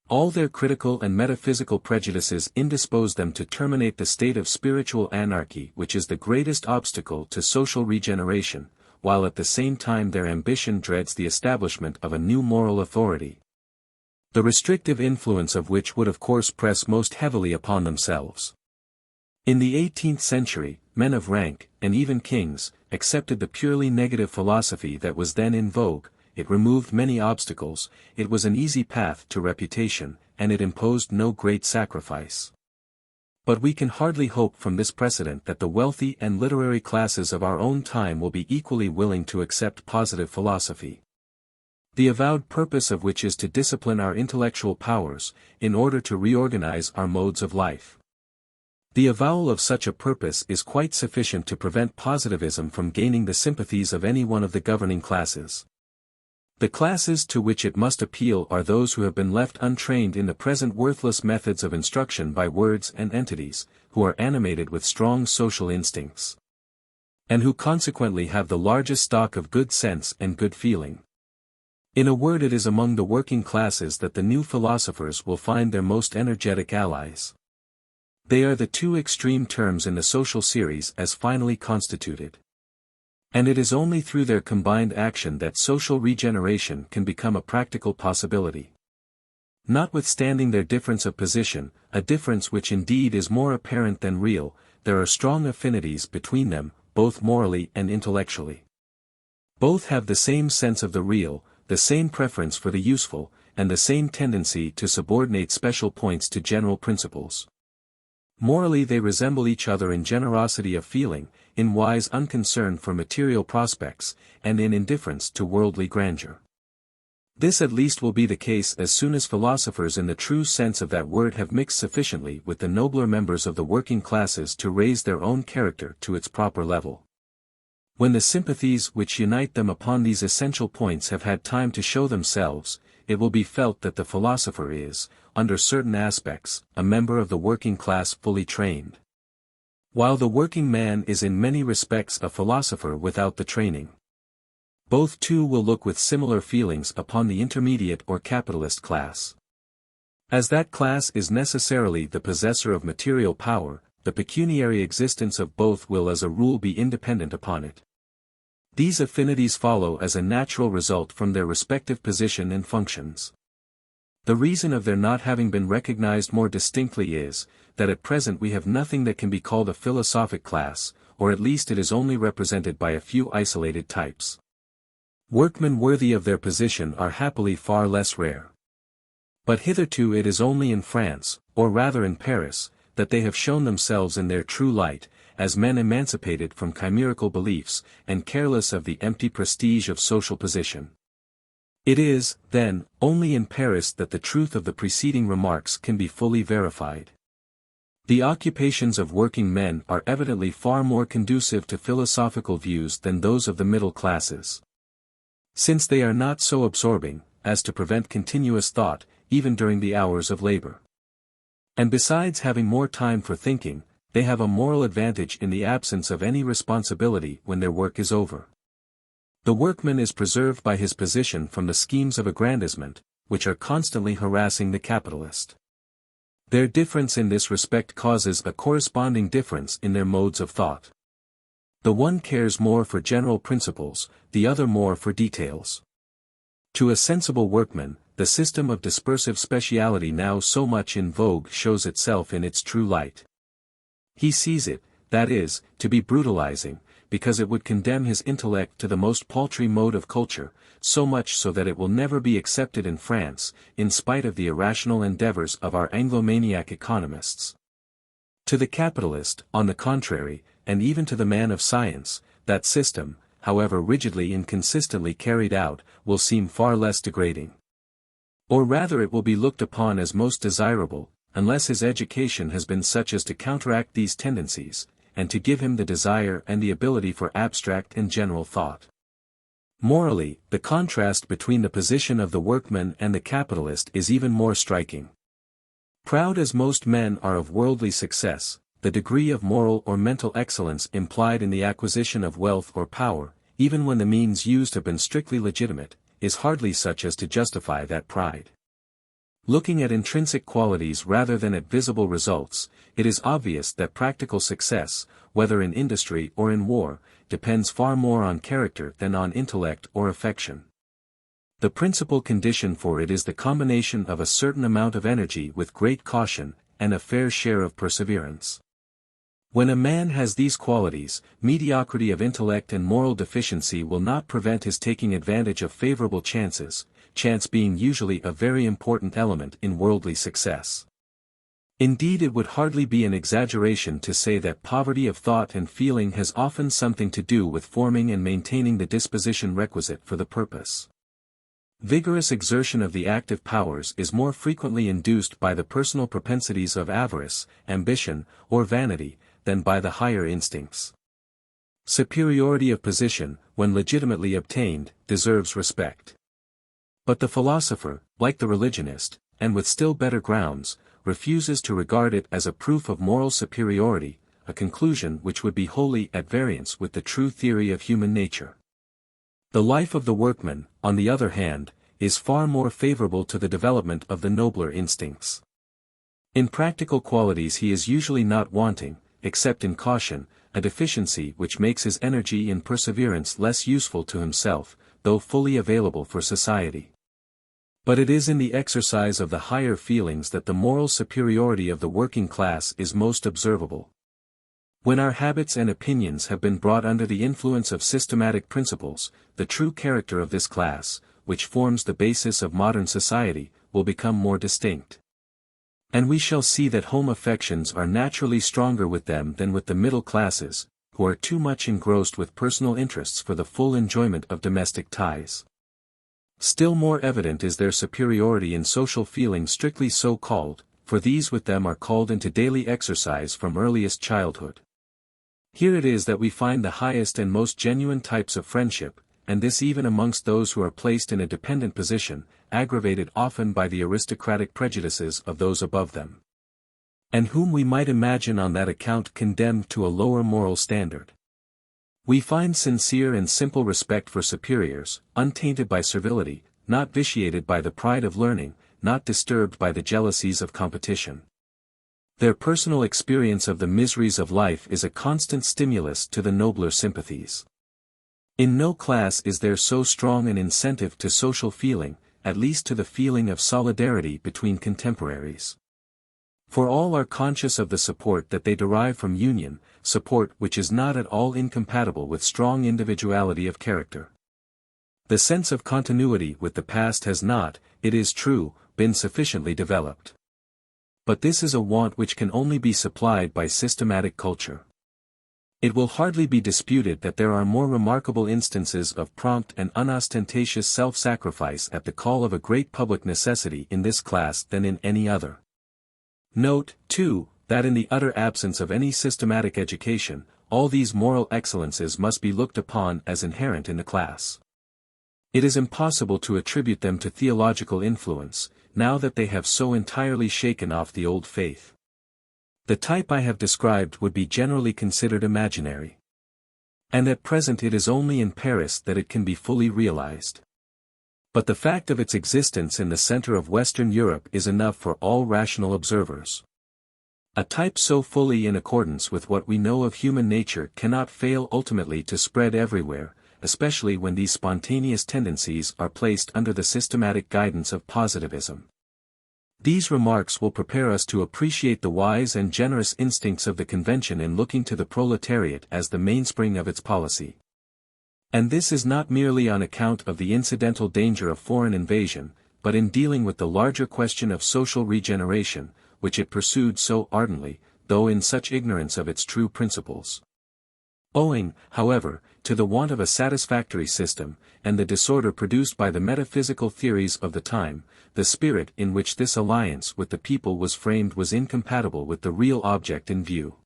All their critical and metaphysical prejudices indispose them to terminate the state of spiritual anarchy which is the greatest obstacle to social regeneration, while at the same time their ambition dreads the establishment of a new moral authority, the restrictive influence of which would of course press most heavily upon themselves. In the 18th century, men of rank, and even kings, accepted the purely negative philosophy that was then in vogue. It removed many obstacles, it was an easy path to reputation, and it imposed no great sacrifice. But we can hardly hope from this precedent that the wealthy and literary classes of our own time will be equally willing to accept positive philosophy, the avowed purpose of which is to discipline our intellectual powers, in order to reorganize our modes of life. The avowal of such a purpose is quite sufficient to prevent positivism from gaining the sympathies of any one of the governing classes. The classes to which it must appeal are those who have been left untrained in the present worthless methods of instruction by words and entities, who are animated with strong social instincts, and who consequently have the largest stock of good sense and good feeling. In a word, it is among the working classes that the new philosophers will find their most energetic allies. They are the two extreme terms in the social series as finally constituted. And it is only through their combined action that social regeneration can become a practical possibility. Notwithstanding their difference of position, a difference which indeed is more apparent than real, there are strong affinities between them, both morally and intellectually. Both have the same sense of the real, the same preference for the useful, and the same tendency to subordinate special points to general principles. Morally they resemble each other in generosity of feeling, in wise unconcern for material prospects, and in indifference to worldly grandeur. This at least will be the case as soon as philosophers in the true sense of that word have mixed sufficiently with the nobler members of the working classes to raise their own character to its proper level. When the sympathies which unite them upon these essential points have had time to show themselves, it will be felt that the philosopher is, under certain aspects, a member of the working class fully trained. While the working man is in many respects a philosopher without the training. Both too will look with similar feelings upon the intermediate or capitalist class. As that class is necessarily the possessor of material power, the pecuniary existence of both will as a rule be independent upon it. These affinities follow as a natural result from their respective position and functions. The reason of their not having been recognized more distinctly is, that at present we have nothing that can be called a philosophic class, or at least it is only represented by a few isolated types. Workmen worthy of their position are happily far less rare. But hitherto it is only in France, or rather in Paris, that they have shown themselves in their true light, as men emancipated from chimerical beliefs, and careless of the empty prestige of social position. It is, then, only in Paris that the truth of the preceding remarks can be fully verified. The occupations of working men are evidently far more conducive to philosophical views than those of the middle classes. Since they are not so absorbing, as to prevent continuous thought, even during the hours of labor. And besides having more time for thinking, they have a moral advantage in the absence of any responsibility when their work is over. The workman is preserved by his position from the schemes of aggrandizement, which are constantly harassing the capitalist. Their difference in this respect causes a corresponding difference in their modes of thought. The one cares more for general principles, the other more for details. To a sensible workman, the system of dispersive speciality now so much in vogue shows itself in its true light. He sees it, that is, to be brutalizing, because it would condemn his intellect to the most paltry mode of culture, so much so that it will never be accepted in France, in spite of the irrational endeavors of our Anglomaniac economists. To the capitalist, on the contrary, and even to the man of science, that system, however rigidly and consistently carried out, will seem far less degrading. Or rather it will be looked upon as most desirable, unless his education has been such as to counteract these tendencies, and to give him the desire and the ability for abstract and general thought. Morally, the contrast between the position of the workman and the capitalist is even more striking. Proud as most men are of worldly success, the degree of moral or mental excellence implied in the acquisition of wealth or power, even when the means used have been strictly legitimate, is hardly such as to justify that pride. Looking at intrinsic qualities rather than at visible results, it is obvious that practical success, whether in industry or in war, depends far more on character than on intellect or affection. The principal condition for it is the combination of a certain amount of energy with great caution, and a fair share of perseverance. When a man has these qualities, mediocrity of intellect and moral deficiency will not prevent his taking advantage of favorable chances, chance being usually a very important element in worldly success. Indeed, it would hardly be an exaggeration to say that poverty of thought and feeling has often something to do with forming and maintaining the disposition requisite for the purpose. Vigorous exertion of the active powers is more frequently induced by the personal propensities of avarice, ambition, or vanity, than by the higher instincts. Superiority of position, when legitimately obtained, deserves respect. But the philosopher, like the religionist, and with still better grounds, refuses to regard it as a proof of moral superiority, a conclusion which would be wholly at variance with the true theory of human nature. The life of the workman, on the other hand, is far more favorable to the development of the nobler instincts. In practical qualities he is usually not wanting, except in caution, a deficiency which makes his energy and perseverance less useful to himself, though fully available for society. But it is in the exercise of the higher feelings that the moral superiority of the working class is most observable. When our habits and opinions have been brought under the influence of systematic principles, the true character of this class, which forms the basis of modern society, will become more distinct. And we shall see that home affections are naturally stronger with them than with the middle classes, who are too much engrossed with personal interests for the full enjoyment of domestic ties. Still more evident is their superiority in social feeling strictly so called, for these with them are called into daily exercise from earliest childhood. Here it is that we find the highest and most genuine types of friendship, and this even amongst those who are placed in a dependent position, aggravated often by the aristocratic prejudices of those above them, and whom we might imagine on that account condemned to a lower moral standard. We find sincere and simple respect for superiors, untainted by servility, not vitiated by the pride of learning, not disturbed by the jealousies of competition. Their personal experience of the miseries of life is a constant stimulus to the nobler sympathies. In no class is there so strong an incentive to social feeling, at least to the feeling of solidarity between contemporaries. For all are conscious of the support that they derive from union, support which is not at all incompatible with strong individuality of character. The sense of continuity with the past has not, it is true, been sufficiently developed. But this is a want which can only be supplied by systematic culture. It will hardly be disputed that there are more remarkable instances of prompt and unostentatious self-sacrifice at the call of a great public necessity in this class than in any other. Note, too, that in the utter absence of any systematic education, all these moral excellences must be looked upon as inherent in the class. It is impossible to attribute them to theological influence, now that they have so entirely shaken off the old faith. The type I have described would be generally considered imaginary. And at present it is only in Paris that it can be fully realized. But the fact of its existence in the center of Western Europe is enough for all rational observers. A type so fully in accordance with what we know of human nature cannot fail ultimately to spread everywhere, especially when these spontaneous tendencies are placed under the systematic guidance of positivism. These remarks will prepare us to appreciate the wise and generous instincts of the Convention in looking to the proletariat as the mainspring of its policy. And this is not merely on account of the incidental danger of foreign invasion, but in dealing with the larger question of social regeneration, which it pursued so ardently, though in such ignorance of its true principles. Owing, however, to the want of a satisfactory system, and the disorder produced by the metaphysical theories of the time, the spirit in which this alliance with the people was framed was incompatible with the real object in view.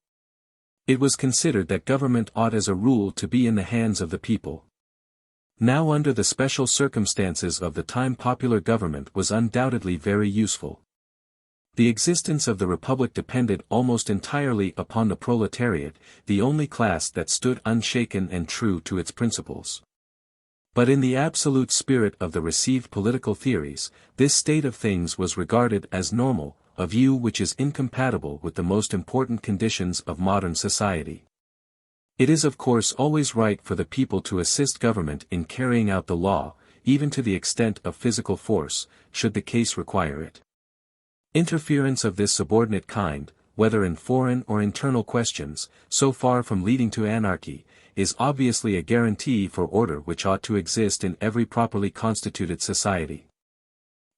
It was considered that government ought as a rule to be in the hands of the people. Now under the special circumstances of the time popular government was undoubtedly very useful. The existence of the Republic depended almost entirely upon the proletariat, the only class that stood unshaken and true to its principles. But in the absolute spirit of the received political theories, this state of things was regarded as normal, a view which is incompatible with the most important conditions of modern society. It is of course always right for the people to assist government in carrying out the law, even to the extent of physical force, should the case require it. Interference of this subordinate kind, whether in foreign or internal questions, so far from leading to anarchy, is obviously a guarantee for order which ought to exist in every properly constituted society.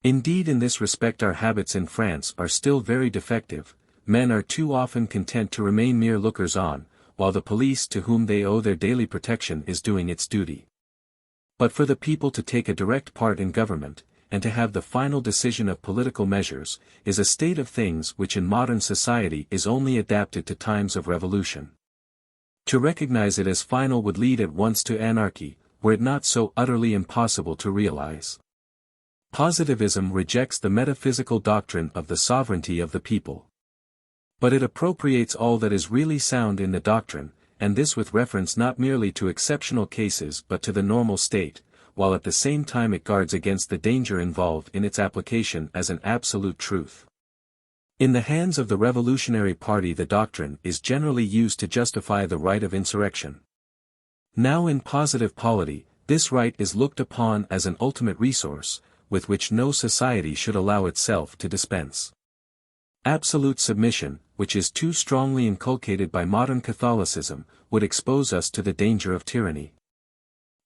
Indeed, in this respect our habits in France are still very defective. Men are too often content to remain mere lookers-on, while the police to whom they owe their daily protection is doing its duty. But for the people to take a direct part in government, and to have the final decision of political measures, is a state of things which in modern society is only adapted to times of revolution. To recognize it as final would lead at once to anarchy, were it not so utterly impossible to realize. Positivism rejects the metaphysical doctrine of the sovereignty of the people. But it appropriates all that is really sound in the doctrine, and this with reference not merely to exceptional cases but to the normal state, while at the same time it guards against the danger involved in its application as an absolute truth. In the hands of the Revolutionary Party the doctrine is generally used to justify the right of insurrection. Now in positive polity, this right is looked upon as an ultimate resource, with which no society should allow itself to dispense. Absolute submission, which is too strongly inculcated by modern Catholicism, would expose us to the danger of tyranny.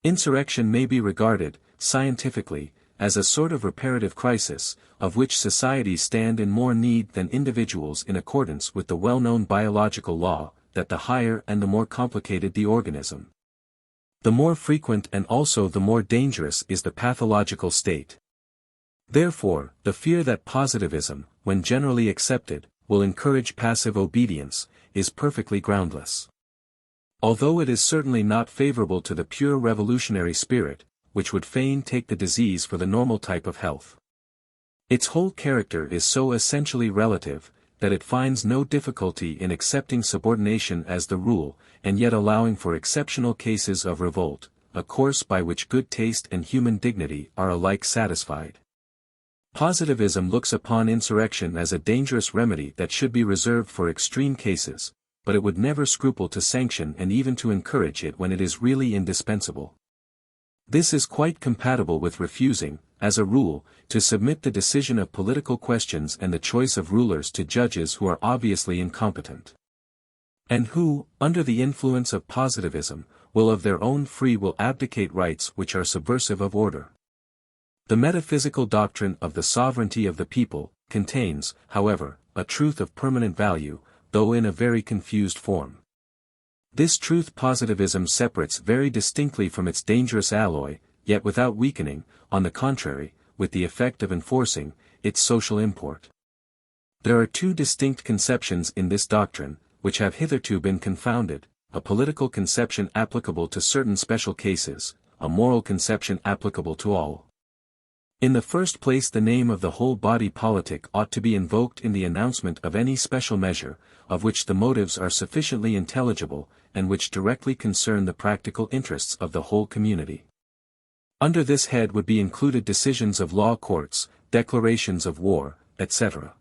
Insurrection may be regarded, scientifically, as a sort of reparative crisis, of which societies stand in more need than individuals in accordance with the well-known biological law, that the higher and the more complicated the organism, the more frequent and also the more dangerous is the pathological state. Therefore, the fear that positivism, when generally accepted, will encourage passive obedience, is perfectly groundless. Although it is certainly not favorable to the pure revolutionary spirit, which would fain take the disease for the normal type of health. Its whole character is so essentially relative, that it finds no difficulty in accepting subordination as the rule, and yet allowing for exceptional cases of revolt, a course by which good taste and human dignity are alike satisfied. Positivism looks upon insurrection as a dangerous remedy that should be reserved for extreme cases, but it would never scruple to sanction and even to encourage it when it is really indispensable. This is quite compatible with refusing, as a rule, to submit the decision of political questions and the choice of rulers to judges who are obviously incompetent, and who, under the influence of positivism, will of their own free will abdicate rights which are subversive of order. The metaphysical doctrine of the sovereignty of the people contains, however, a truth of permanent value, though in a very confused form. This truth positivism separates very distinctly from its dangerous alloy, yet without weakening, on the contrary, with the effect of enforcing, its social import. There are two distinct conceptions in this doctrine, which have hitherto been confounded, a political conception applicable to certain special cases, a moral conception applicable to all. In the first place, the name of the whole body politic ought to be invoked in the announcement of any special measure, of which the motives are sufficiently intelligible, and which directly concern the practical interests of the whole community. Under this head would be included decisions of law courts, declarations of war, etc.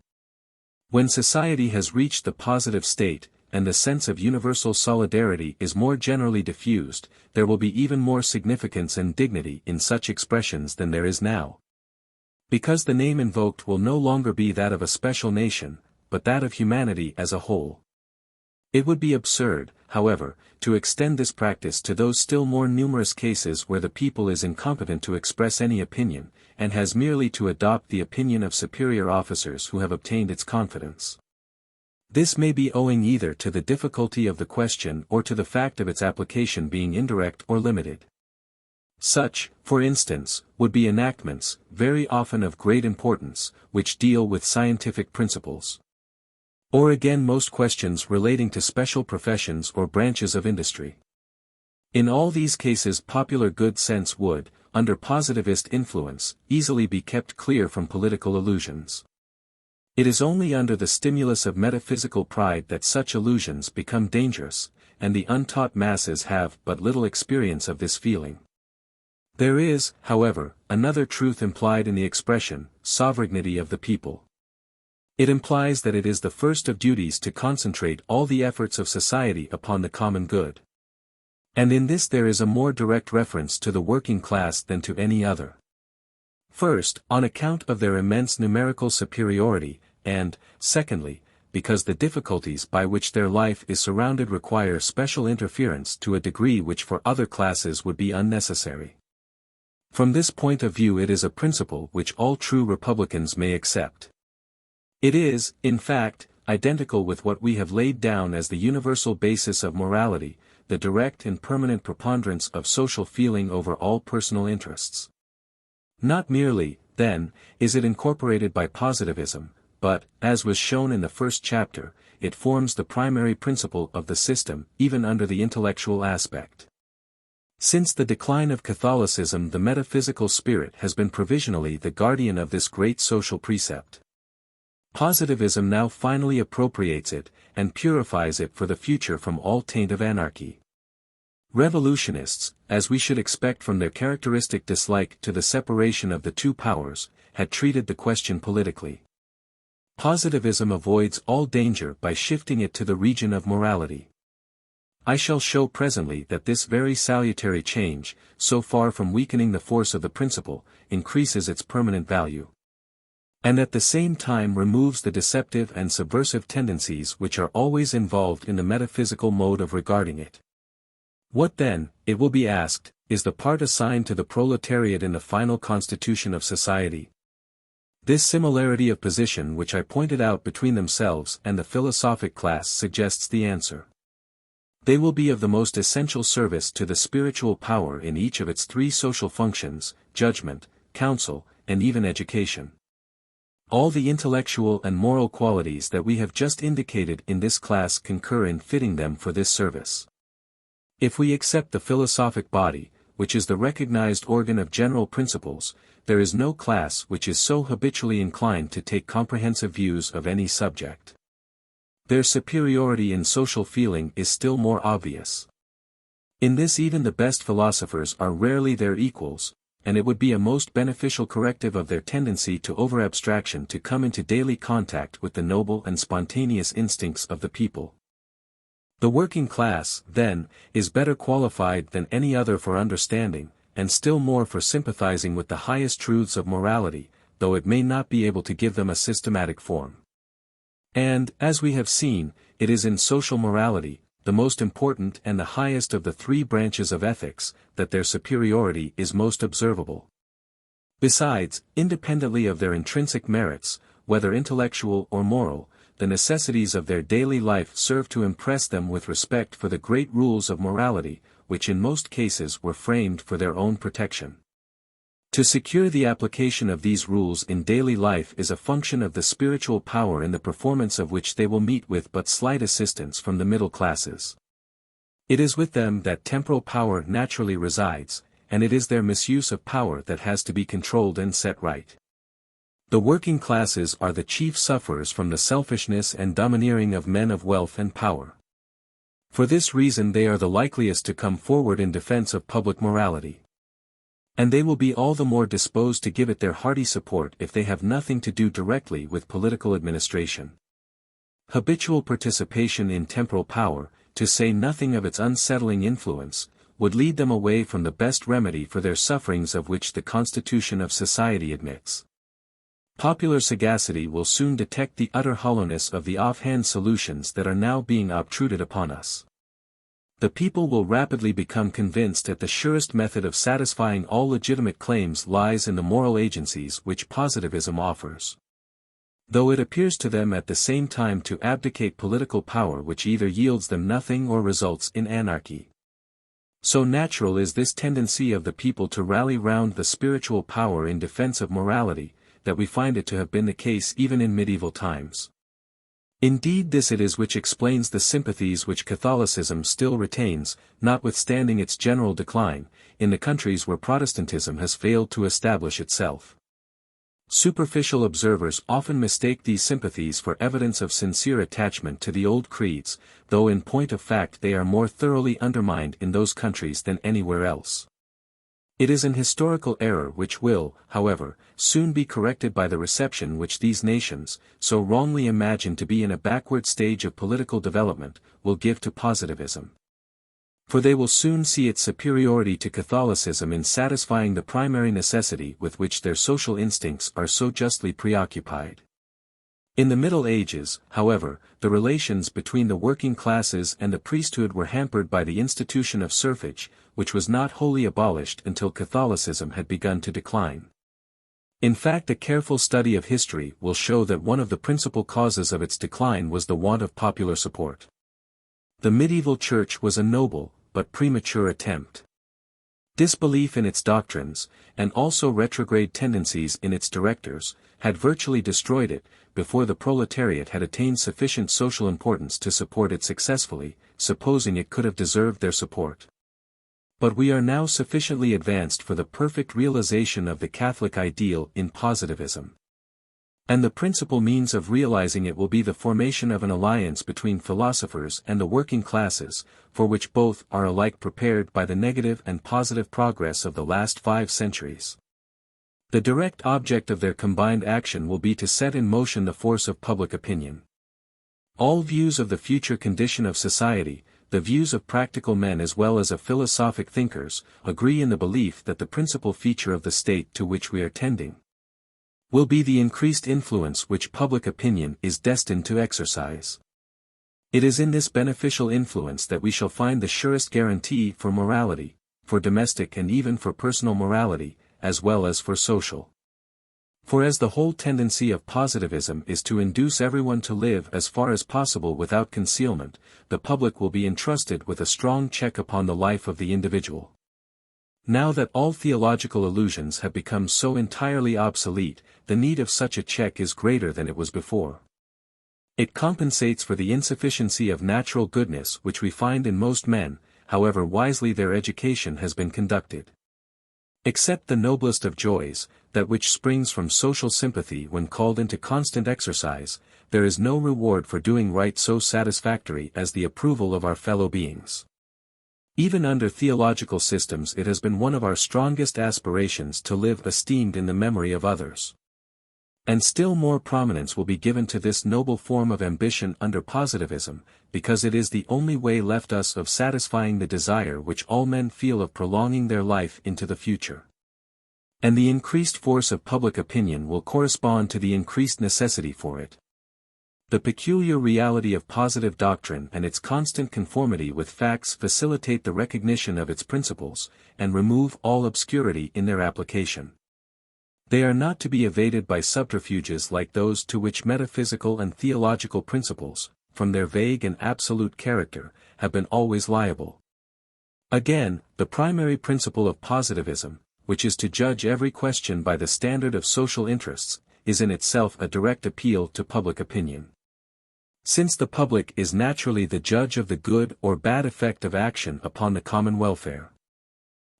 When society has reached the positive state, and the sense of universal solidarity is more generally diffused, there will be even more significance and dignity in such expressions than there is now. Because the name invoked will no longer be that of a special nation, but that of humanity as a whole. It would be absurd, however, to extend this practice to those still more numerous cases where the people is incompetent to express any opinion, and has merely to adopt the opinion of superior officers who have obtained its confidence. This may be owing either to the difficulty of the question or to the fact of its application being indirect or limited. Such, for instance, would be enactments, very often of great importance, which deal with scientific principles. Or again most questions relating to special professions or branches of industry. In all these cases popular good sense would, under positivist influence, easily be kept clear from political illusions. It is only under the stimulus of metaphysical pride that such illusions become dangerous, and the untaught masses have but little experience of this feeling. There is, however, another truth implied in the expression, sovereignty of the people. It implies that it is the first of duties to concentrate all the efforts of society upon the common good. And in this there is a more direct reference to the working class than to any other. First, on account of their immense numerical superiority, and, secondly, because the difficulties by which their life is surrounded require special interference to a degree which for other classes would be unnecessary. From this point of view it is a principle which all true republicans may accept. It is, in fact, identical with what we have laid down as the universal basis of morality, the direct and permanent preponderance of social feeling over all personal interests. Not merely, then, is it incorporated by positivism, but, as was shown in the first chapter, it forms the primary principle of the system, even under the intellectual aspect. Since the decline of Catholicism the metaphysical spirit has been provisionally the guardian of this great social precept. Positivism now finally appropriates it, and purifies it for the future from all taint of anarchy. Revolutionists, as we should expect from their characteristic dislike to the separation of the two powers, had treated the question politically. Positivism avoids all danger by shifting it to the region of morality. I shall show presently that this very salutary change, so far from weakening the force of the principle, increases its permanent value. And at the same time removes the deceptive and subversive tendencies which are always involved in the metaphysical mode of regarding it. What then, it will be asked, is the part assigned to the proletariat in the final constitution of society? This similarity of position which I pointed out between themselves and the philosophic class suggests the answer. They will be of the most essential service to the spiritual power in each of its three social functions: judgment, counsel, and even education. All the intellectual and moral qualities that we have just indicated in this class concur in fitting them for this service. If we accept the philosophic body, which is the recognized organ of general principles, there is no class which is so habitually inclined to take comprehensive views of any subject. Their superiority in social feeling is still more obvious. In this even the best philosophers are rarely their equals, and it would be a most beneficial corrective of their tendency to over-abstraction to come into daily contact with the noble and spontaneous instincts of the people. The working class, then, is better qualified than any other for understanding, and still more for sympathizing with the highest truths of morality, though it may not be able to give them a systematic form. And, as we have seen, it is in social morality, the most important and the highest of the three branches of ethics, that their superiority is most observable. Besides, independently of their intrinsic merits, whether intellectual or moral, the necessities of their daily life serve to impress them with respect for the great rules of morality, which in most cases were framed for their own protection. To secure the application of these rules in daily life is a function of the spiritual power in the performance of which they will meet with but slight assistance from the middle classes. It is with them that temporal power naturally resides, and it is their misuse of power that has to be controlled and set right. The working classes are the chief sufferers from the selfishness and domineering of men of wealth and power. For this reason they are the likeliest to come forward in defense of public morality. And they will be all the more disposed to give it their hearty support if they have nothing to do directly with political administration. Habitual participation in temporal power, to say nothing of its unsettling influence, would lead them away from the best remedy for their sufferings of which the constitution of society admits. Popular sagacity will soon detect the utter hollowness of the offhand solutions that are now being obtruded upon us. The people will rapidly become convinced that the surest method of satisfying all legitimate claims lies in the moral agencies which positivism offers. Though it appears to them at the same time to abdicate political power which either yields them nothing or results in anarchy. So natural is this tendency of the people to rally round the spiritual power in defense of morality, that we find it to have been the case even in medieval times. Indeed this it is which explains the sympathies which Catholicism still retains, notwithstanding its general decline, in the countries where Protestantism has failed to establish itself. Superficial observers often mistake these sympathies for evidence of sincere attachment to the old creeds, though in point of fact they are more thoroughly undermined in those countries than anywhere else. It is an historical error which will, however, soon be corrected by the reception which these nations, so wrongly imagined to be in a backward stage of political development, will give to positivism. For they will soon see its superiority to Catholicism in satisfying the primary necessity with which their social instincts are so justly preoccupied. In the Middle Ages, however, the relations between the working classes and the priesthood were hampered by the institution of serfage, which was not wholly abolished until Catholicism had begun to decline. In fact, a careful study of history will show that one of the principal causes of its decline was the want of popular support. The medieval church was a noble, but premature attempt. Disbelief in its doctrines, and also retrograde tendencies in its directors, had virtually destroyed it, before the proletariat had attained sufficient social importance to support it successfully, supposing it could have deserved their support. But we are now sufficiently advanced for the perfect realization of the Catholic ideal in positivism. And the principal means of realizing it will be the formation of an alliance between philosophers and the working classes, for which both are alike prepared by the negative and positive progress of the last 5 centuries. The direct object of their combined action will be to set in motion the force of public opinion. All views of the future condition of society, the views of practical men as well as of philosophic thinkers, agree in the belief that the principal feature of the state to which we are tending will be the increased influence which public opinion is destined to exercise. It is in this beneficial influence that we shall find the surest guarantee for morality, for domestic and even for personal morality, as well as for social. For as the whole tendency of positivism is to induce everyone to live as far as possible without concealment, the public will be entrusted with a strong check upon the life of the individual. Now that all theological illusions have become so entirely obsolete, the need of such a check is greater than it was before. It compensates for the insufficiency of natural goodness which we find in most men, however wisely their education has been conducted. Except the noblest of joys, that which springs from social sympathy when called into constant exercise, there is no reward for doing right so satisfactory as the approval of our fellow beings. Even under theological systems it has been one of our strongest aspirations to live esteemed in the memory of others. And still more prominence will be given to this noble form of ambition under positivism, because it is the only way left us of satisfying the desire which all men feel of prolonging their life into the future. And the increased force of public opinion will correspond to the increased necessity for it. The peculiar reality of positive doctrine and its constant conformity with facts facilitate the recognition of its principles, and remove all obscurity in their application. They are not to be evaded by subterfuges like those to which metaphysical and theological principles, from their vague and absolute character, have been always liable. Again, the primary principle of positivism, which is to judge every question by the standard of social interests, is in itself a direct appeal to public opinion. Since the public is naturally the judge of the good or bad effect of action upon the common welfare.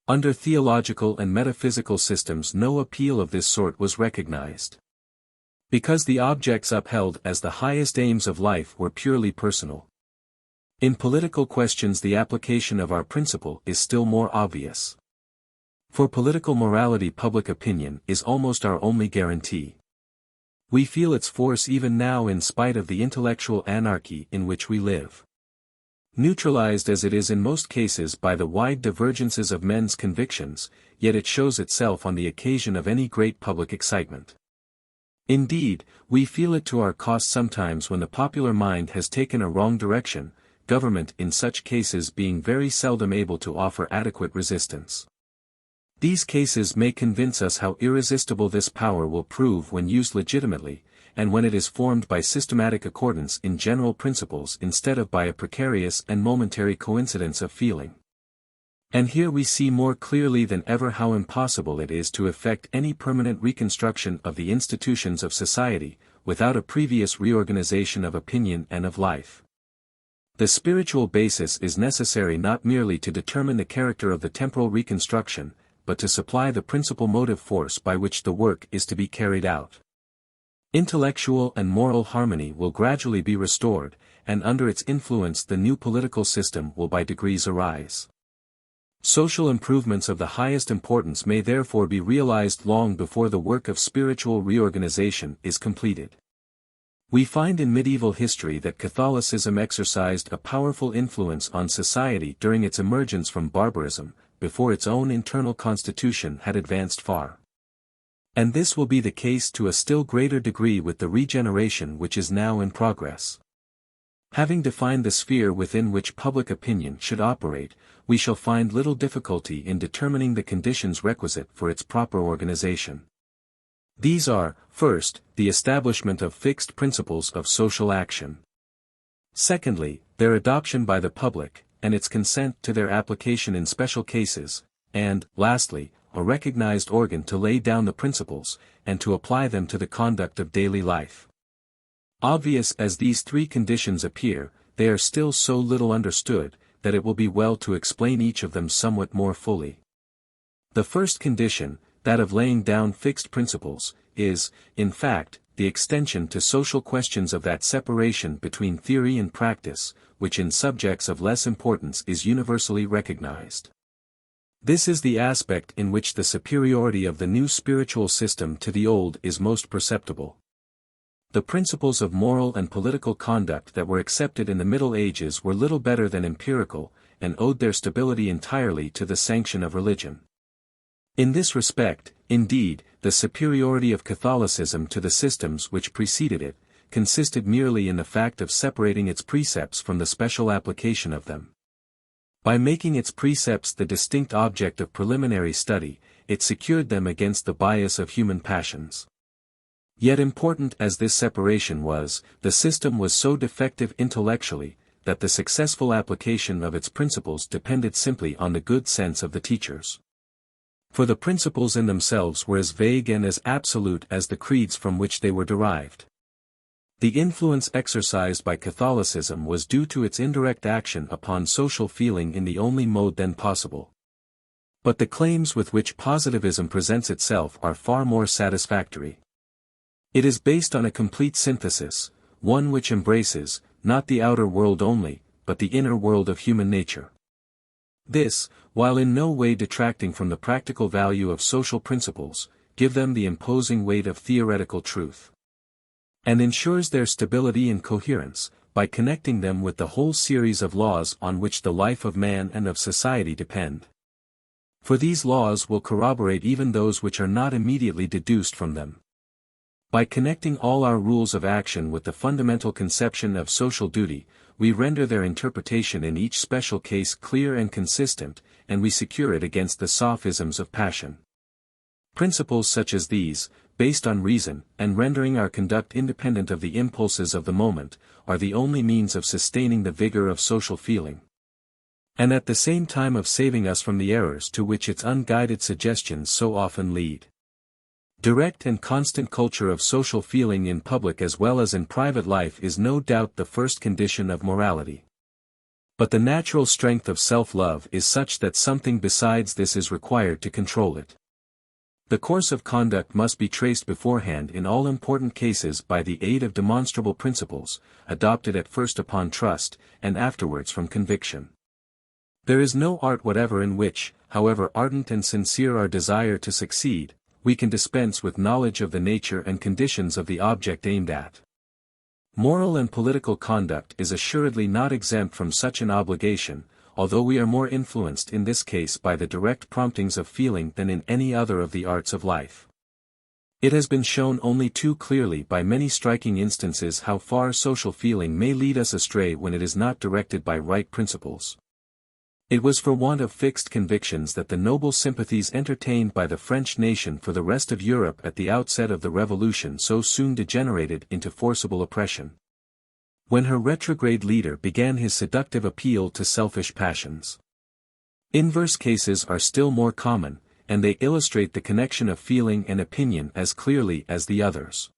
Under theological and metaphysical systems no appeal of this sort was recognized. Because the objects upheld as the highest aims of life were purely personal. In political questions the application of our principle is still more obvious. For political morality public opinion is almost our only guarantee. We feel its force even now in spite of the intellectual anarchy in which we live. Neutralized as it is in most cases by the wide divergences of men's convictions, yet it shows itself on the occasion of any great public excitement. Indeed, we feel it to our cost sometimes when the popular mind has taken a wrong direction, government in such cases being very seldom able to offer adequate resistance. These cases may convince us how irresistible this power will prove when used legitimately, and when it is formed by systematic accordance in general principles instead of by a precarious and momentary coincidence of feeling. And here we see more clearly than ever how impossible it is to effect any permanent reconstruction of the institutions of society, without a previous reorganization of opinion and of life. The spiritual basis is necessary not merely to determine the character of the temporal reconstruction, but to supply the principal motive force by which the work is to be carried out. Intellectual and moral harmony will gradually be restored, and under its influence the new political system will by degrees arise. Social improvements of the highest importance may therefore be realized long before the work of spiritual reorganization is completed. We find in medieval history that Catholicism exercised a powerful influence on society during its emergence from barbarism, before its own internal constitution had advanced far. And this will be the case to a still greater degree with the regeneration which is now in progress. Having defined the sphere within which public opinion should operate, we shall find little difficulty in determining the conditions requisite for its proper organization. These are, first, the establishment of fixed principles of social action. Secondly, their adoption by the public, and its consent to their application in special cases, and, lastly, a recognized organ to lay down the principles, and to apply them to the conduct of daily life. Obvious as these three conditions appear, they are still so little understood, that it will be well to explain each of them somewhat more fully. The first condition, that of laying down fixed principles, is, in fact, the extension to social questions of that separation between theory and practice, which in subjects of less importance is universally recognized. This is the aspect in which the superiority of the new spiritual system to the old is most perceptible. The principles of moral and political conduct that were accepted in the Middle Ages were little better than empirical, and owed their stability entirely to the sanction of religion. In this respect, indeed, the superiority of Catholicism to the systems which preceded it, consisted merely in the fact of separating its precepts from the special application of them. By making its precepts the distinct object of preliminary study, it secured them against the bias of human passions. Yet important as this separation was, the system was so defective intellectually, that the successful application of its principles depended simply on the good sense of the teachers. For the principles in themselves were as vague and as absolute as the creeds from which they were derived. The influence exercised by Catholicism was due to its indirect action upon social feeling in the only mode then possible. But the claims with which positivism presents itself are far more satisfactory. It is based on a complete synthesis, one which embraces, not the outer world only, but the inner world of human nature. This, while in no way detracting from the practical value of social principles, give them the imposing weight of theoretical truth. And ensures their stability and coherence, by connecting them with the whole series of laws on which the life of man and of society depend. For these laws will corroborate even those which are not immediately deduced from them. By connecting all our rules of action with the fundamental conception of social duty, we render their interpretation in each special case clear and consistent, and we secure it against the sophisms of passion. Principles such as these, based on reason, and rendering our conduct independent of the impulses of the moment, are the only means of sustaining the vigor of social feeling. And at the same time of saving us from the errors to which its unguided suggestions so often lead. Direct and constant culture of social feeling in public as well as in private life is no doubt the first condition of morality. But the natural strength of self-love is such that something besides this is required to control it. The course of conduct must be traced beforehand in all important cases by the aid of demonstrable principles, adopted at first upon trust, and afterwards from conviction. There is no art whatever in which, however ardent and sincere our desire to succeed, we can dispense with knowledge of the nature and conditions of the object aimed at. Moral and political conduct is assuredly not exempt from such an obligation, although we are more influenced in this case by the direct promptings of feeling than in any other of the arts of life. It has been shown only too clearly by many striking instances how far social feeling may lead us astray when it is not directed by right principles. It was for want of fixed convictions that the noble sympathies entertained by the French nation for the rest of Europe at the outset of the Revolution so soon degenerated into forcible oppression. When her retrograde leader began his seductive appeal to selfish passions. Inverse cases are still more common, and they illustrate the connection of feeling and opinion as clearly as the others.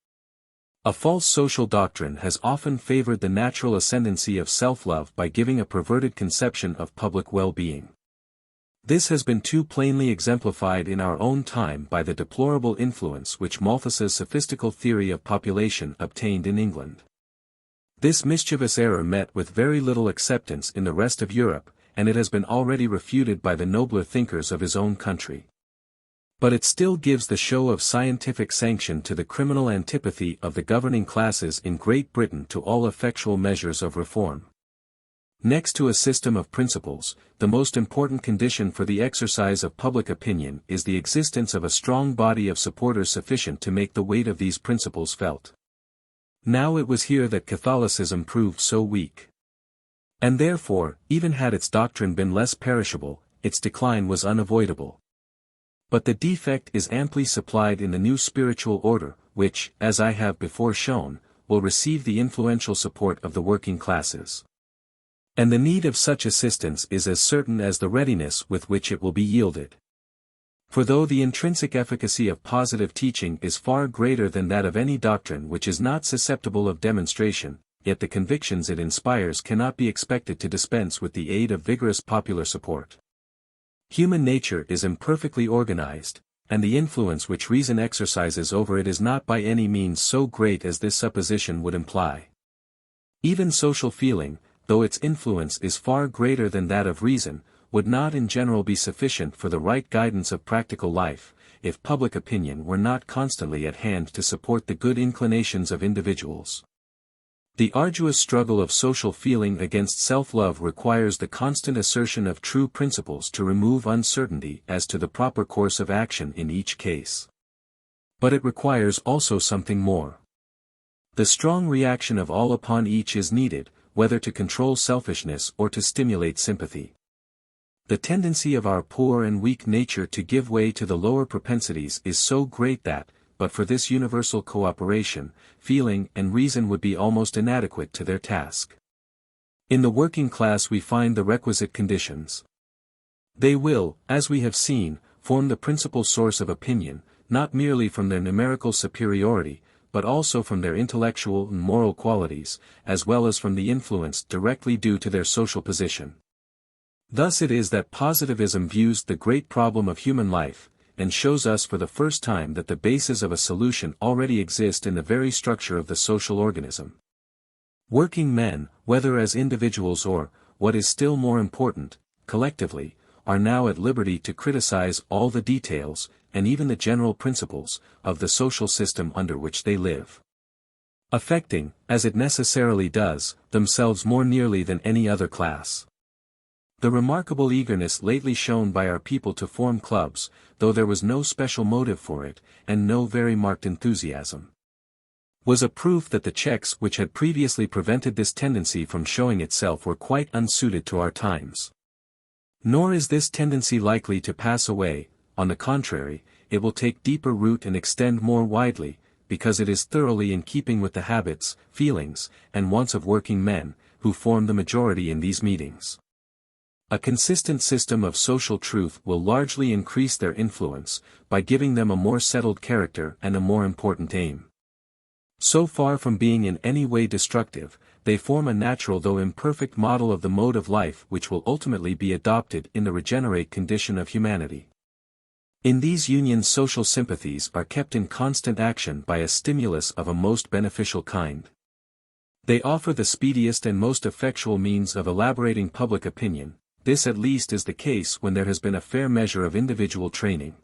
A false social doctrine has often favored the natural ascendancy of self-love by giving a perverted conception of public well-being. This has been too plainly exemplified in our own time by the deplorable influence which Malthus's sophistical theory of population obtained in England. This mischievous error met with very little acceptance in the rest of Europe, and it has been already refuted by the nobler thinkers of his own country. But it still gives the show of scientific sanction to the criminal antipathy of the governing classes in Great Britain to all effectual measures of reform. Next to a system of principles, the most important condition for the exercise of public opinion is the existence of a strong body of supporters sufficient to make the weight of these principles felt. Now it was here that Catholicism proved so weak. And therefore, even had its doctrine been less perishable, its decline was unavoidable. But the defect is amply supplied in the new spiritual order, which, as I have before shown, will receive the influential support of the working classes. And the need of such assistance is as certain as the readiness with which it will be yielded. For though the intrinsic efficacy of positive teaching is far greater than that of any doctrine which is not susceptible of demonstration, yet the convictions it inspires cannot be expected to dispense with the aid of vigorous popular support. Human nature is imperfectly organized, and the influence which reason exercises over it is not by any means so great as this supposition would imply. Even social feeling, though its influence is far greater than that of reason, would not in general be sufficient for the right guidance of practical life, if public opinion were not constantly at hand to support the good inclinations of individuals. The arduous struggle of social feeling against self-love requires the constant assertion of true principles to remove uncertainty as to the proper course of action in each case. But it requires also something more. The strong reaction of all upon each is needed, whether to control selfishness or to stimulate sympathy. The tendency of our poor and weak nature to give way to the lower propensities is so great that, but for this universal cooperation, feeling and reason would be almost inadequate to their task. In the working class we find the requisite conditions. They will, as we have seen, form the principal source of opinion, not merely from their numerical superiority, but also from their intellectual and moral qualities, as well as from the influence directly due to their social position. Thus it is that positivism views the great problem of human life, and shows us for the first time that the basis of a solution already exist in the very structure of the social organism. Working men, whether as individuals or, what is still more important, collectively, are now at liberty to criticize all the details, and even the general principles, of the social system under which they live. Affecting, as it necessarily does, themselves more nearly than any other class. The remarkable eagerness lately shown by our people to form clubs, though there was no special motive for it, and no very marked enthusiasm, was a proof that the checks which had previously prevented this tendency from showing itself were quite unsuited to our times. Nor is this tendency likely to pass away, on the contrary, it will take deeper root and extend more widely, because it is thoroughly in keeping with the habits, feelings, and wants of working men, who form the majority in these meetings. A consistent system of social truth will largely increase their influence, by giving them a more settled character and a more important aim. So far from being in any way destructive, they form a natural though imperfect model of the mode of life which will ultimately be adopted in the regenerate condition of humanity. In these unions social sympathies are kept in constant action by a stimulus of a most beneficial kind. They offer the speediest and most effectual means of elaborating public opinion. This at least is the case when there has been a fair measure of individual training.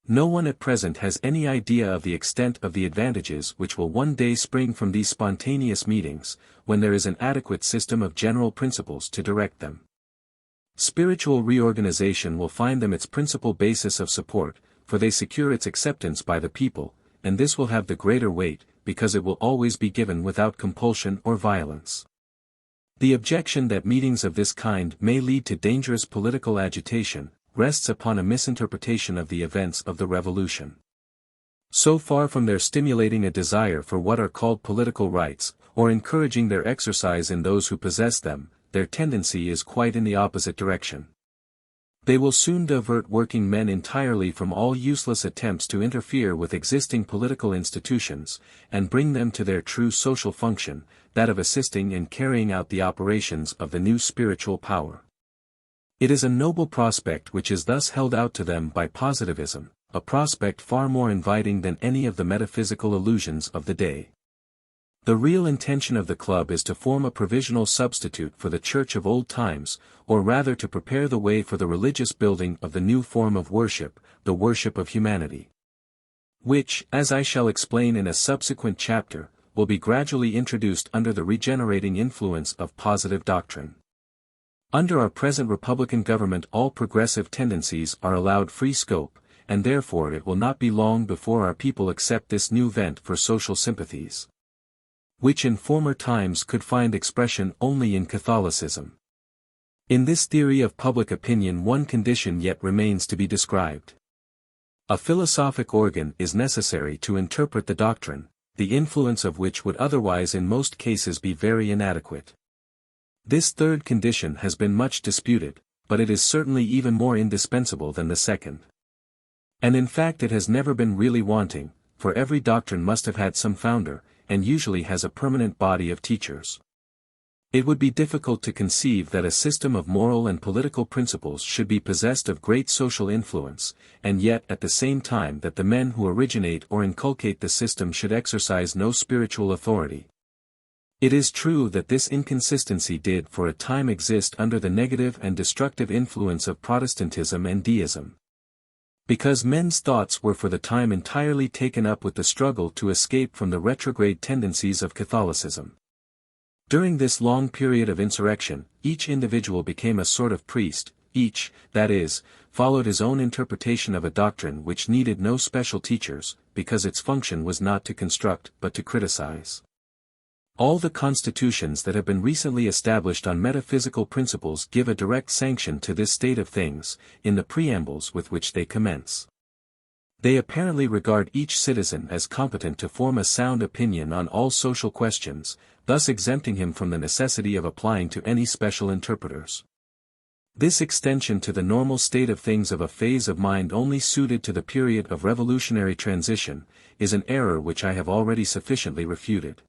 No one at present has any idea of the extent of the advantages which will one day spring from these spontaneous meetings, when there is an adequate system of general principles to direct them. Spiritual reorganization will find them its principal basis of support, for they secure its acceptance by the people, and this will have the greater weight, because it will always be given without compulsion or violence. The objection that meetings of this kind may lead to dangerous political agitation, rests upon a misinterpretation of the events of the Revolution. So far from their stimulating a desire for what are called political rights, or encouraging their exercise in those who possess them, their tendency is quite in the opposite direction. They will soon divert working men entirely from all useless attempts to interfere with existing political institutions, and bring them to their true social function, that of assisting and carrying out the operations of the new spiritual power. It is a noble prospect which is thus held out to them by positivism, a prospect far more inviting than any of the metaphysical illusions of the day. The real intention of the club is to form a provisional substitute for the church of old times, or rather to prepare the way for the religious building of the new form of worship, the worship of humanity. Which, as I shall explain in a subsequent chapter, will be gradually introduced under the regenerating influence of positive doctrine. Under our present republican government all progressive tendencies are allowed free scope, and therefore it will not be long before our people accept this new vent for social sympathies, which in former times could find expression only in Catholicism. In this theory of public opinion one condition yet remains to be described. A philosophic organ is necessary to interpret the doctrine, the influence of which would otherwise in most cases be very inadequate. This third condition has been much disputed, but it is certainly even more indispensable than the second. And in fact it has never been really wanting, for every doctrine must have had some founder, and usually has a permanent body of teachers. It would be difficult to conceive that a system of moral and political principles should be possessed of great social influence, and yet at the same time that the men who originate or inculcate the system should exercise no spiritual authority. It is true that this inconsistency did for a time exist under the negative and destructive influence of Protestantism and deism. Because men's thoughts were for the time entirely taken up with the struggle to escape from the retrograde tendencies of Catholicism. During this long period of insurrection, each individual became a sort of priest, each, that is, followed his own interpretation of a doctrine which needed no special teachers, because its function was not to construct but to criticize. All the constitutions that have been recently established on metaphysical principles give a direct sanction to this state of things, in the preambles with which they commence. They apparently regard each citizen as competent to form a sound opinion on all social questions, thus exempting him from the necessity of applying to any special interpreters. This extension to the normal state of things of a phase of mind only suited to the period of revolutionary transition, is an error which I have already sufficiently refuted.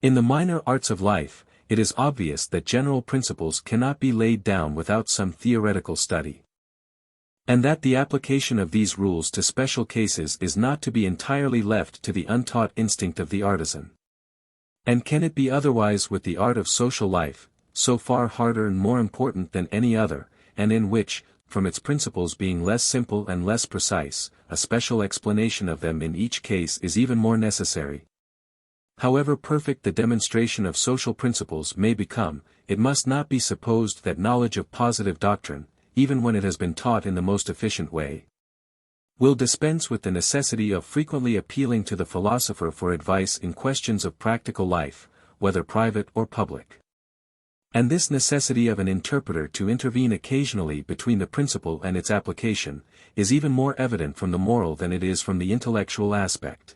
In the minor arts of life, it is obvious that general principles cannot be laid down without some theoretical study. And that the application of these rules to special cases is not to be entirely left to the untaught instinct of the artisan. And can it be otherwise with the art of social life, so far harder and more important than any other, and in which, from its principles being less simple and less precise, a special explanation of them in each case is even more necessary? However perfect the demonstration of social principles may become, it must not be supposed that knowledge of positive doctrine, even when it has been taught in the most efficient way, will dispense with the necessity of frequently appealing to the philosopher for advice in questions of practical life, whether private or public. And this necessity of an interpreter to intervene occasionally between the principle and its application, is even more evident from the moral than it is from the intellectual aspect.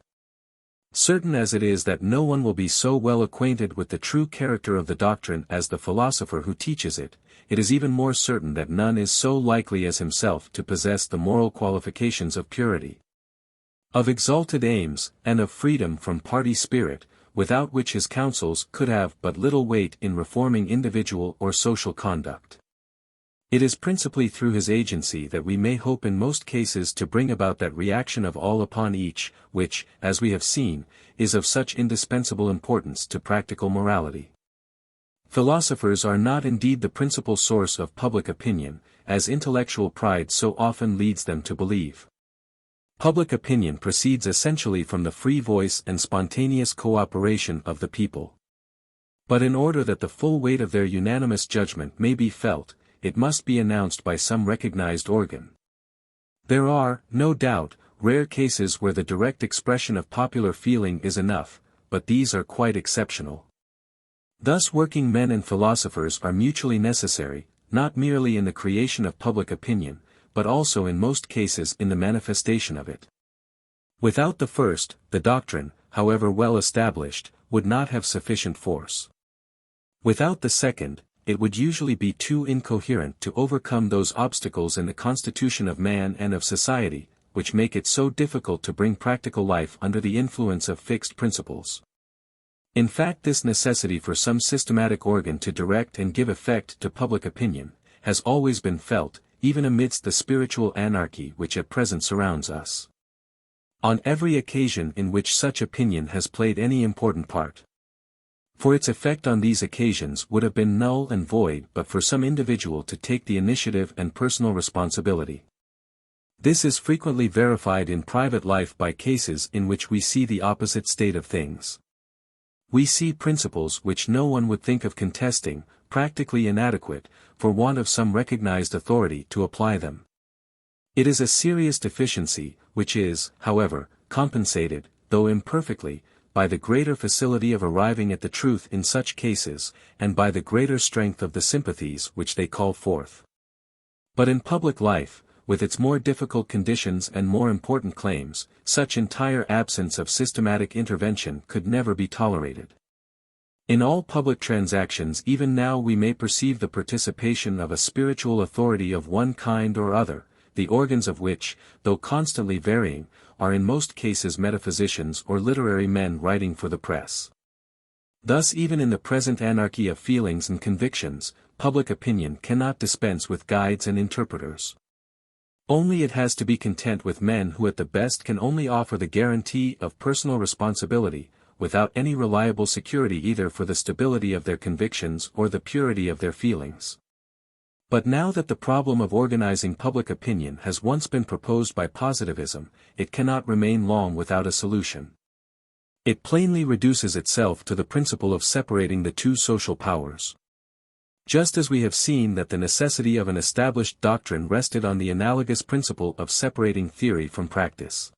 Certain as it is that no one will be so well acquainted with the true character of the doctrine as the philosopher who teaches it, it is even more certain that none is so likely as himself to possess the moral qualifications of purity, of exalted aims, and of freedom from party spirit, without which his counsels could have but little weight in reforming individual or social conduct. It is principally through his agency that we may hope in most cases to bring about that reaction of all upon each, which, as we have seen, is of such indispensable importance to practical morality. Philosophers are not indeed the principal source of public opinion, as intellectual pride so often leads them to believe. Public opinion proceeds essentially from the free voice and spontaneous cooperation of the people. But in order that the full weight of their unanimous judgment may be felt, it must be announced by some recognized organ. There are, no doubt, rare cases where the direct expression of popular feeling is enough, but these are quite exceptional. Thus working men and philosophers are mutually necessary, not merely in the creation of public opinion, but also in most cases in the manifestation of it. Without the first, the doctrine, however well established, would not have sufficient force. Without the second, it would usually be too incoherent to overcome those obstacles in the constitution of man and of society, which make it so difficult to bring practical life under the influence of fixed principles. In fact, this necessity for some systematic organ to direct and give effect to public opinion, has always been felt, even amidst the spiritual anarchy which at present surrounds us. On every occasion in which such opinion has played any important part. For its effect on these occasions would have been null and void but for some individual to take the initiative and personal responsibility. This is frequently verified in private life by cases in which we see the opposite state of things. We see principles which no one would think of contesting, practically inadequate, for want of some recognized authority to apply them. It is a serious deficiency, which is, however, compensated, though imperfectly, by the greater facility of arriving at the truth in such cases, and by the greater strength of the sympathies which they call forth. But in public life, with its more difficult conditions and more important claims, such entire absence of systematic intervention could never be tolerated. In all public transactions even now we may perceive the participation of a spiritual authority of one kind or other, the organs of which, though constantly varying, are in most cases metaphysicians or literary men writing for the press. Thus even in the present anarchy of feelings and convictions, public opinion cannot dispense with guides and interpreters. Only it has to be content with men who at the best can only offer the guarantee of personal responsibility, without any reliable security either for the stability of their convictions or the purity of their feelings. But now that the problem of organizing public opinion has once been proposed by positivism, it cannot remain long without a solution. It plainly reduces itself to the principle of separating the two social powers. Just as we have seen that the necessity of an established doctrine rested on the analogous principle of separating theory from practice.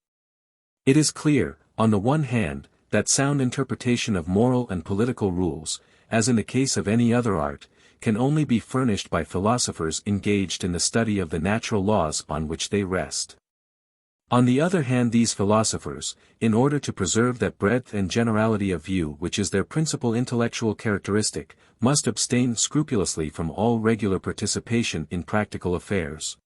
It is clear, on the one hand, that sound interpretation of moral and political rules, as in the case of any other art, can only be furnished by philosophers engaged in the study of the natural laws on which they rest. On the other hand, these philosophers, in order to preserve that breadth and generality of view which is their principal intellectual characteristic, must abstain scrupulously from all regular participation in practical affairs.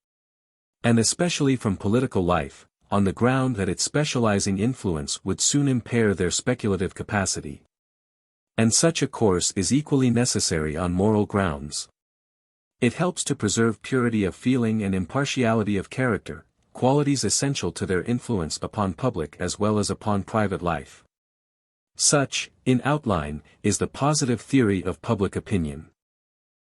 And especially from political life, on the ground that its specializing influence would soon impair their speculative capacity. And such a course is equally necessary on moral grounds. It helps to preserve purity of feeling and impartiality of character, qualities essential to their influence upon public as well as upon private life. Such, in outline, is the positive theory of public opinion.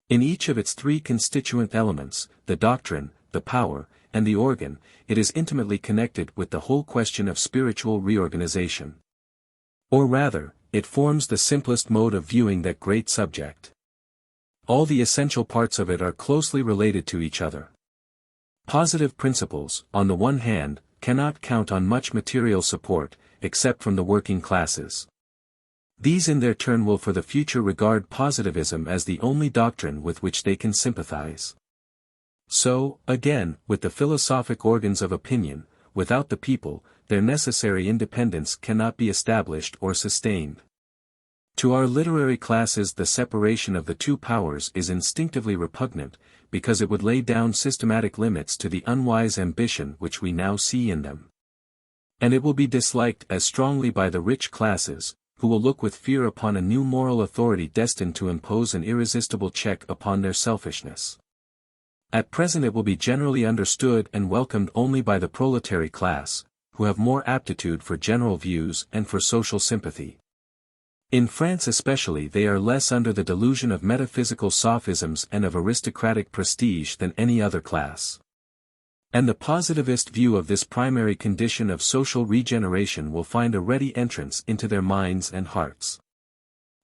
In each of its three constituent elements, the doctrine, the power, and the organ, it is intimately connected with the whole question of spiritual reorganization. Or rather, it forms the simplest mode of viewing that great subject. All the essential parts of it are closely related to each other. Positive principles, on the one hand, cannot count on much material support, except from the working classes. These in their turn will for the future regard positivism as the only doctrine with which they can sympathize. So, again, with the philosophic organs of opinion, without the people, their necessary independence cannot be established or sustained. To our literary classes the separation of the two powers is instinctively repugnant, because it would lay down systematic limits to the unwise ambition which we now see in them. And it will be disliked as strongly by the rich classes, who will look with fear upon a new moral authority destined to impose an irresistible check upon their selfishness. At present it will be generally understood and welcomed only by the proletary class, who have more aptitude for general views and for social sympathy. In France especially they are less under the delusion of metaphysical sophisms and of aristocratic prestige than any other class. And the positivist view of this primary condition of social regeneration will find a ready entrance into their minds and hearts.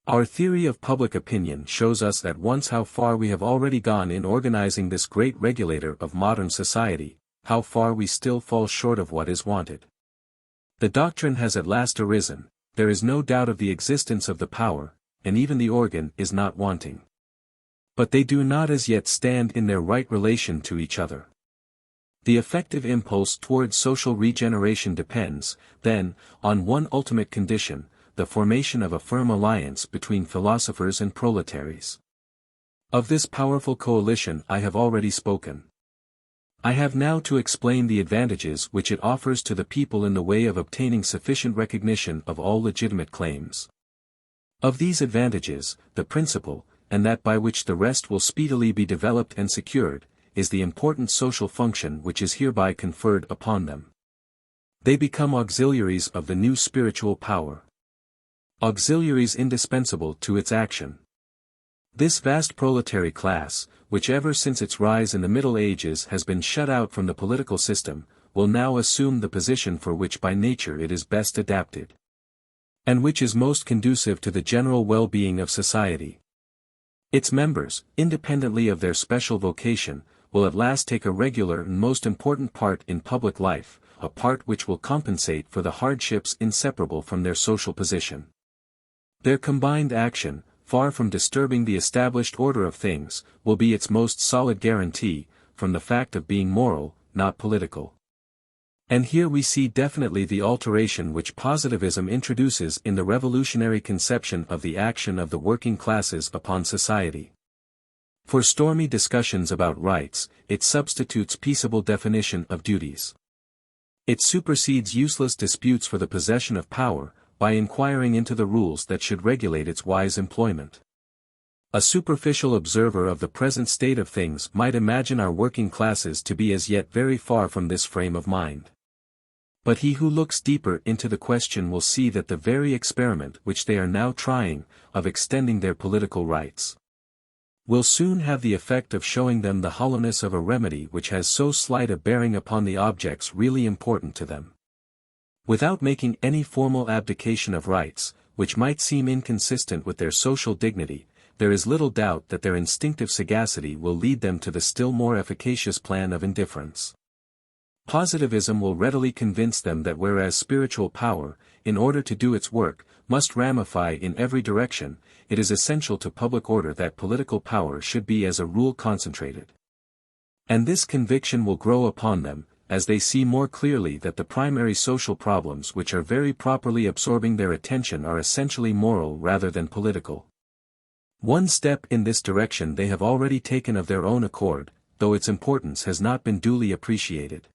Our theory of public opinion shows us at once how far we have already gone in organizing this great regulator of modern society, how far we still fall short of what is wanted. The doctrine has at last arisen, there is no doubt of the existence of the power, and even the organ is not wanting. But they do not as yet stand in their right relation to each other. The effective impulse towards social regeneration depends, then, on one ultimate condition, the formation of a firm alliance between philosophers and proletaries. Of this powerful coalition I have already spoken. I have now to explain the advantages which it offers to the people in the way of obtaining sufficient recognition of all legitimate claims. Of these advantages, the principal, and that by which the rest will speedily be developed and secured, is the important social function which is hereby conferred upon them. They become auxiliaries of the new spiritual power. Auxiliaries indispensable to its action. This vast proletary class, which ever since its rise in the Middle Ages has been shut out from the political system, will now assume the position for which by nature it is best adapted. And which is most conducive to the general well-being of society. Its members, independently of their special vocation, will at last take a regular and most important part in public life, a part which will compensate for the hardships inseparable from their social position. Their combined action, far from disturbing the established order of things, will be its most solid guarantee, from the fact of being moral, not political. And here we see definitely the alteration which positivism introduces in the revolutionary conception of the action of the working classes upon society. For stormy discussions about rights, it substitutes peaceable definition of duties. It supersedes useless disputes for the possession of power, by inquiring into the rules that should regulate its wise employment. A superficial observer of the present state of things might imagine our working classes to be as yet very far from this frame of mind. But he who looks deeper into the question will see that the very experiment which they are now trying, of extending their political rights, will soon have the effect of showing them the hollowness of a remedy which has so slight a bearing upon the objects really important to them. Without making any formal abdication of rights, which might seem inconsistent with their social dignity, there is little doubt that their instinctive sagacity will lead them to the still more efficacious plan of indifference. Positivism will readily convince them that whereas spiritual power, in order to do its work, must ramify in every direction, it is essential to public order that political power should be as a rule concentrated. And this conviction will grow upon them, as they see more clearly that the primary social problems which are very properly absorbing their attention are essentially moral rather than political. One step in this direction they have already taken of their own accord, though its importance has not been duly appreciated.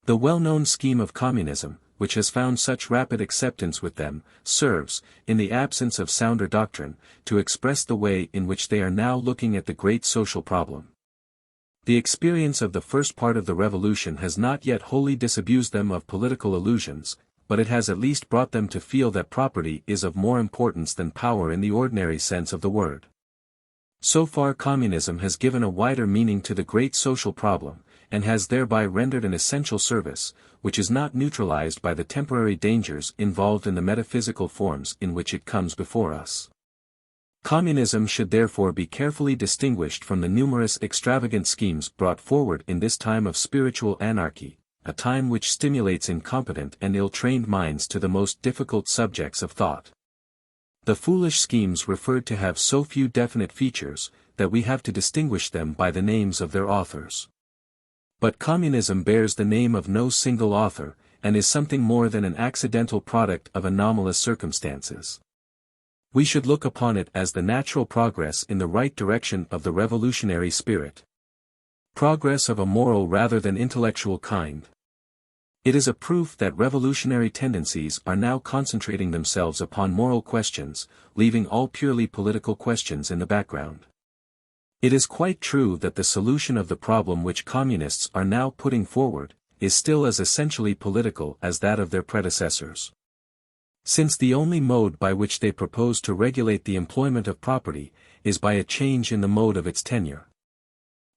The well-known scheme of communism, which has found such rapid acceptance with them, serves, in the absence of sounder doctrine, to express the way in which they are now looking at the great social problem. The experience of the first part of the revolution has not yet wholly disabused them of political illusions, but it has at least brought them to feel that property is of more importance than power in the ordinary sense of the word. So far communism has given a wider meaning to the great social problem, and has thereby rendered an essential service, which is not neutralized by the temporary dangers involved in the metaphysical forms in which it comes before us. Communism should therefore be carefully distinguished from the numerous extravagant schemes brought forward in this time of spiritual anarchy, a time which stimulates incompetent and ill-trained minds to the most difficult subjects of thought. The foolish schemes referred to have so few definite features, that we have to distinguish them by the names of their authors. But communism bears the name of no single author, and is something more than an accidental product of anomalous circumstances. We should look upon it as the natural progress in the right direction of the revolutionary spirit. Progress of a moral rather than intellectual kind. It is a proof that revolutionary tendencies are now concentrating themselves upon moral questions, leaving all purely political questions in the background. It is quite true that the solution of the problem which communists are now putting forward, is still as essentially political as that of their predecessors. Since the only mode by which they propose to regulate the employment of property, is by a change in the mode of its tenure.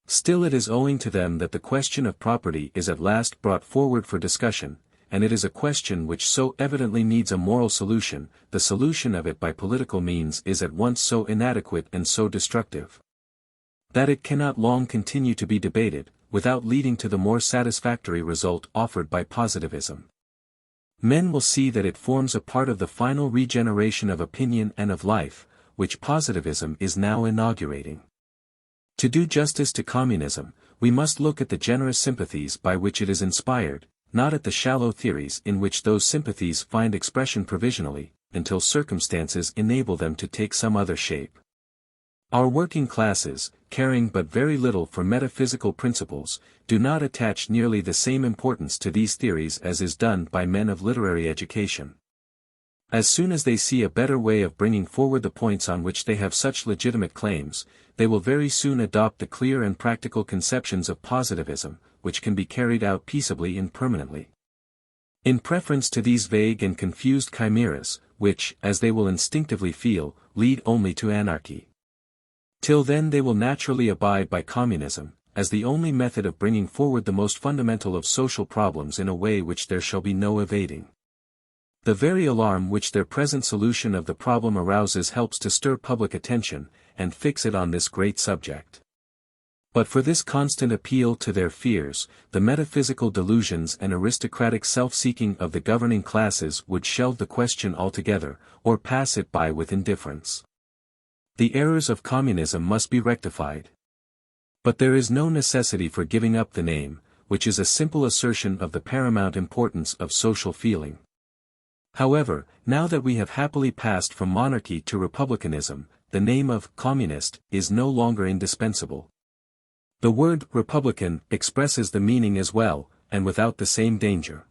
Still it is owing to them that the question of property is at last brought forward for discussion, and it is a question which so evidently needs a moral solution, the solution of it by political means is at once so inadequate and so destructive, that it cannot long continue to be debated, without leading to the more satisfactory result offered by positivism. Men will see that it forms a part of the final regeneration of opinion and of life, which positivism is now inaugurating. To do justice to communism, we must look at the generous sympathies by which it is inspired, not at the shallow theories in which those sympathies find expression provisionally, until circumstances enable them to take some other shape. Our working classes, caring but very little for metaphysical principles, do not attach nearly the same importance to these theories as is done by men of literary education. As soon as they see a better way of bringing forward the points on which they have such legitimate claims, they will very soon adopt the clear and practical conceptions of positivism, which can be carried out peaceably and permanently. In preference to these vague and confused chimeras, which, as they will instinctively feel, lead only to anarchy. Till then they will naturally abide by communism, as the only method of bringing forward the most fundamental of social problems in a way which there shall be no evading. The very alarm which their present solution of the problem arouses helps to stir public attention, and fix it on this great subject. But for this constant appeal to their fears, the metaphysical delusions and aristocratic self-seeking of the governing classes would shelve the question altogether, or pass it by with indifference. The errors of communism must be rectified. But there is no necessity for giving up the name, which is a simple assertion of the paramount importance of social feeling. However, now that we have happily passed from monarchy to republicanism, the name of communist is no longer indispensable. The word republican expresses the meaning as well, and without the same danger.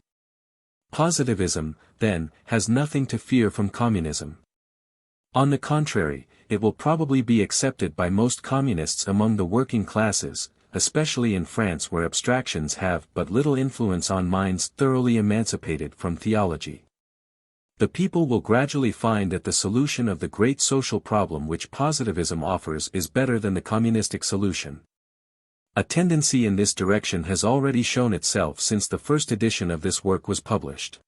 Positivism, then, has nothing to fear from communism. On the contrary, it will probably be accepted by most communists among the working classes, especially in France where abstractions have but little influence on minds thoroughly emancipated from theology. The people will gradually find that the solution of the great social problem which positivism offers is better than the communistic solution. A tendency in this direction has already shown itself since the first edition of this work was published.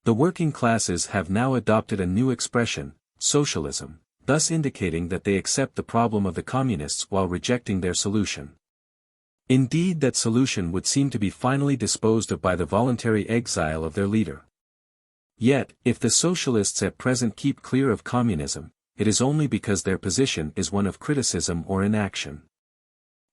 The working classes have now adopted a new expression, socialism, thus indicating that they accept the problem of the communists while rejecting their solution. Indeed, that solution would seem to be finally disposed of by the voluntary exile of their leader. Yet, if the socialists at present keep clear of communism, it is only because their position is one of criticism or inaction.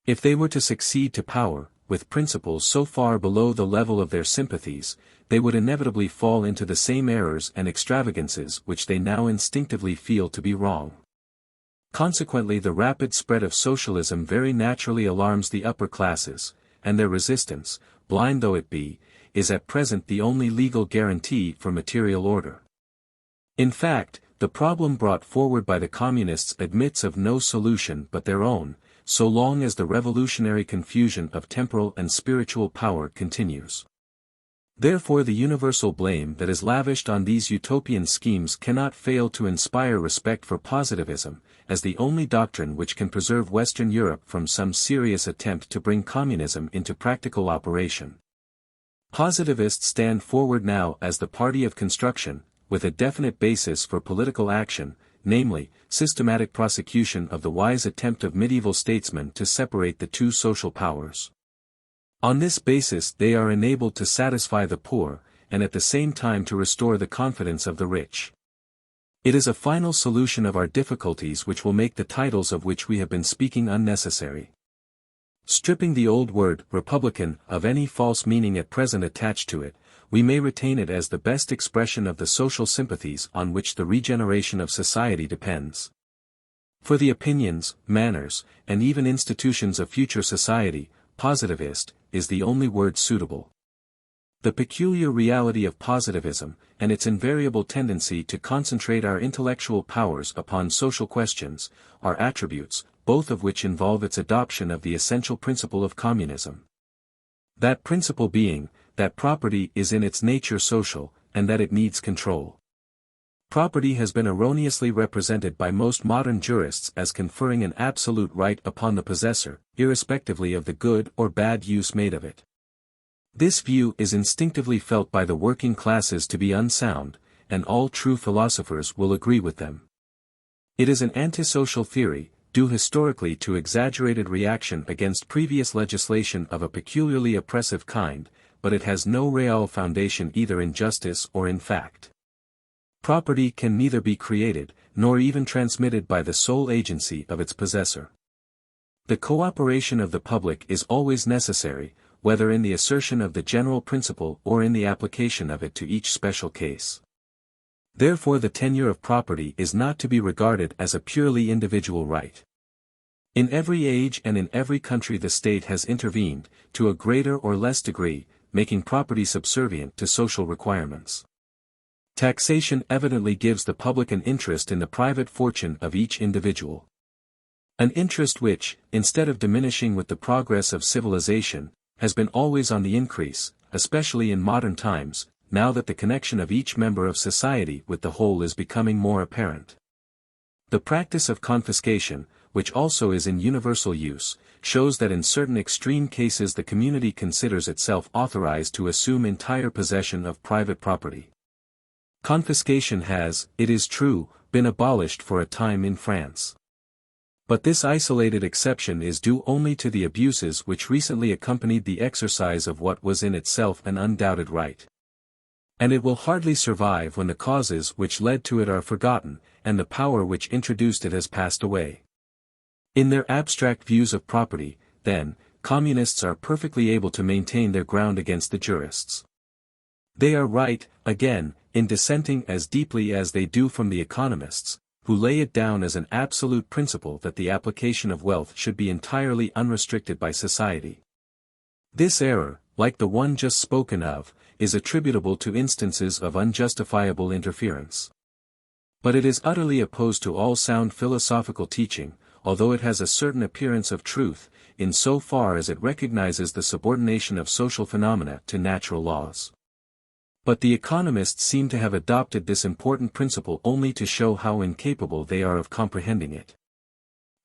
If they were to succeed to power, with principles so far below the level of their sympathies, they would inevitably fall into the same errors and extravagances which they now instinctively feel to be wrong. Consequently, the rapid spread of socialism very naturally alarms the upper classes, and their resistance, blind though it be, is at present the only legal guarantee for material order. In fact, the problem brought forward by the communists admits of no solution but their own, so long as the revolutionary confusion of temporal and spiritual power continues. Therefore the universal blame that is lavished on these utopian schemes cannot fail to inspire respect for positivism, as the only doctrine which can preserve Western Europe from some serious attempt to bring communism into practical operation. Positivists stand forward now as the party of construction, with a definite basis for political action, namely, systematic prosecution of the wise attempt of medieval statesmen to separate the two social powers. On this basis they are enabled to satisfy the poor, and at the same time to restore the confidence of the rich. It is a final solution of our difficulties which will make the titles of which we have been speaking unnecessary. Stripping the old word, Republican, of any false meaning at present attached to it, we may retain it as the best expression of the social sympathies on which the regeneration of society depends. For the opinions, manners, and even institutions of future society, positivist is the only word suitable. The peculiar reality of positivism, and its invariable tendency to concentrate our intellectual powers upon social questions, are attributes, both of which involve its adoption of the essential principle of communism. That principle being, that property is in its nature social, and that it needs control. Property has been erroneously represented by most modern jurists as conferring an absolute right upon the possessor, irrespectively of the good or bad use made of it. This view is instinctively felt by the working classes to be unsound, and all true philosophers will agree with them. It is an antisocial theory, due historically to exaggerated reaction against previous legislation of a peculiarly oppressive kind, but it has no real foundation either in justice or in fact. Property can neither be created, nor even transmitted by the sole agency of its possessor. The cooperation of the public is always necessary, whether in the assertion of the general principle or in the application of it to each special case. Therefore the tenure of property is not to be regarded as a purely individual right. In every age and in every country the state has intervened, to a greater or less degree, making property subservient to social requirements. Taxation evidently gives the public an interest in the private fortune of each individual. An interest which, instead of diminishing with the progress of civilization, has been always on the increase, especially in modern times, now that the connection of each member of society with the whole is becoming more apparent. The practice of confiscation, which also is in universal use, shows that in certain extreme cases the community considers itself authorized to assume entire possession of private property. Confiscation has, it is true, been abolished for a time in France. But this isolated exception is due only to the abuses which recently accompanied the exercise of what was in itself an undoubted right. And it will hardly survive when the causes which led to it are forgotten, and the power which introduced it has passed away. In their abstract views of property, then, communists are perfectly able to maintain their ground against the jurists. They are right, again, in dissenting as deeply as they do from the economists, who lay it down as an absolute principle that the application of wealth should be entirely unrestricted by society. This error, like the one just spoken of, is attributable to instances of unjustifiable interference. But it is utterly opposed to all sound philosophical teaching, although it has a certain appearance of truth, in so far as it recognizes the subordination of social phenomena to natural laws. But the economists seem to have adopted this important principle only to show how incapable they are of comprehending it.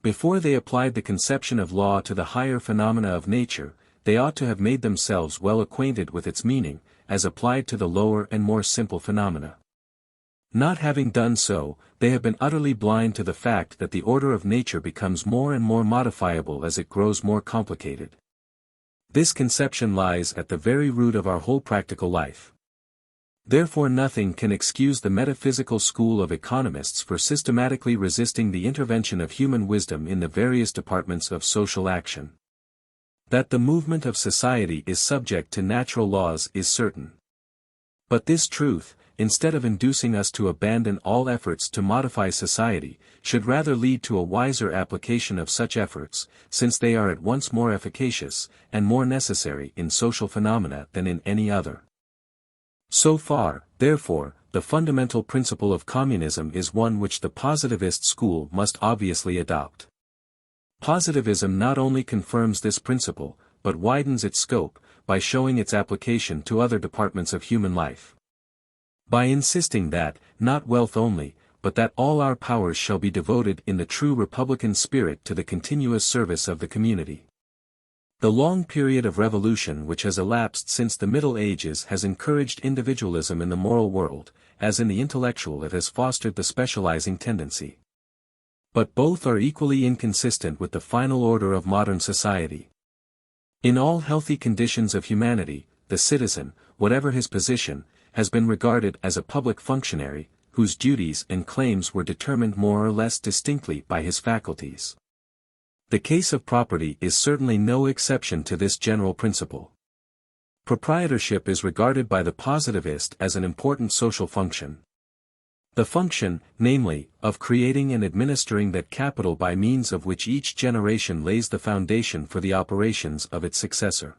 Before they applied the conception of law to the higher phenomena of nature, they ought to have made themselves well acquainted with its meaning, as applied to the lower and more simple phenomena. Not having done so, they have been utterly blind to the fact that the order of nature becomes more and more modifiable as it grows more complicated. This conception lies at the very root of our whole practical life. Therefore nothing can excuse the metaphysical school of economists for systematically resisting the intervention of human wisdom in the various departments of social action. That the movement of society is subject to natural laws is certain. But this truth, instead of inducing us to abandon all efforts to modify society, should rather lead to a wiser application of such efforts, since they are at once more efficacious, and more necessary in social phenomena than in any other. So far, therefore, the fundamental principle of communism is one which the positivist school must obviously adopt. Positivism not only confirms this principle, but widens its scope, by showing its application to other departments of human life. By insisting that, not wealth only, but that all our powers shall be devoted in the true republican spirit to the continuous service of the community. The long period of revolution which has elapsed since the Middle Ages has encouraged individualism in the moral world, as in the intellectual it has fostered the specializing tendency. But both are equally inconsistent with the final order of modern society. In all healthy conditions of humanity, the citizen, whatever his position, has been regarded as a public functionary, whose duties and claims were determined more or less distinctly by his faculties. The case of property is certainly no exception to this general principle. Proprietorship is regarded by the positivist as an important social function. The function, namely, of creating and administering that capital by means of which each generation lays the foundation for the operations of its successor.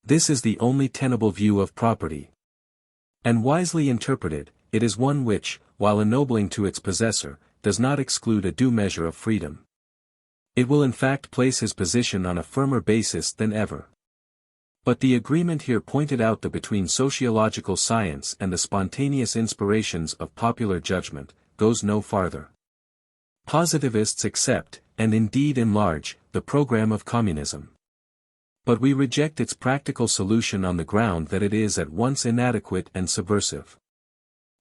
This is the only tenable view of property. And wisely interpreted, it is one which, while ennobling to its possessor, does not exclude a due measure of freedom. It will in fact place his position on a firmer basis than ever. But the agreement here pointed out between sociological science and the spontaneous inspirations of popular judgment, goes no farther. Positivists accept, and indeed enlarge, the program of communism. But we reject its practical solution on the ground that it is at once inadequate and subversive.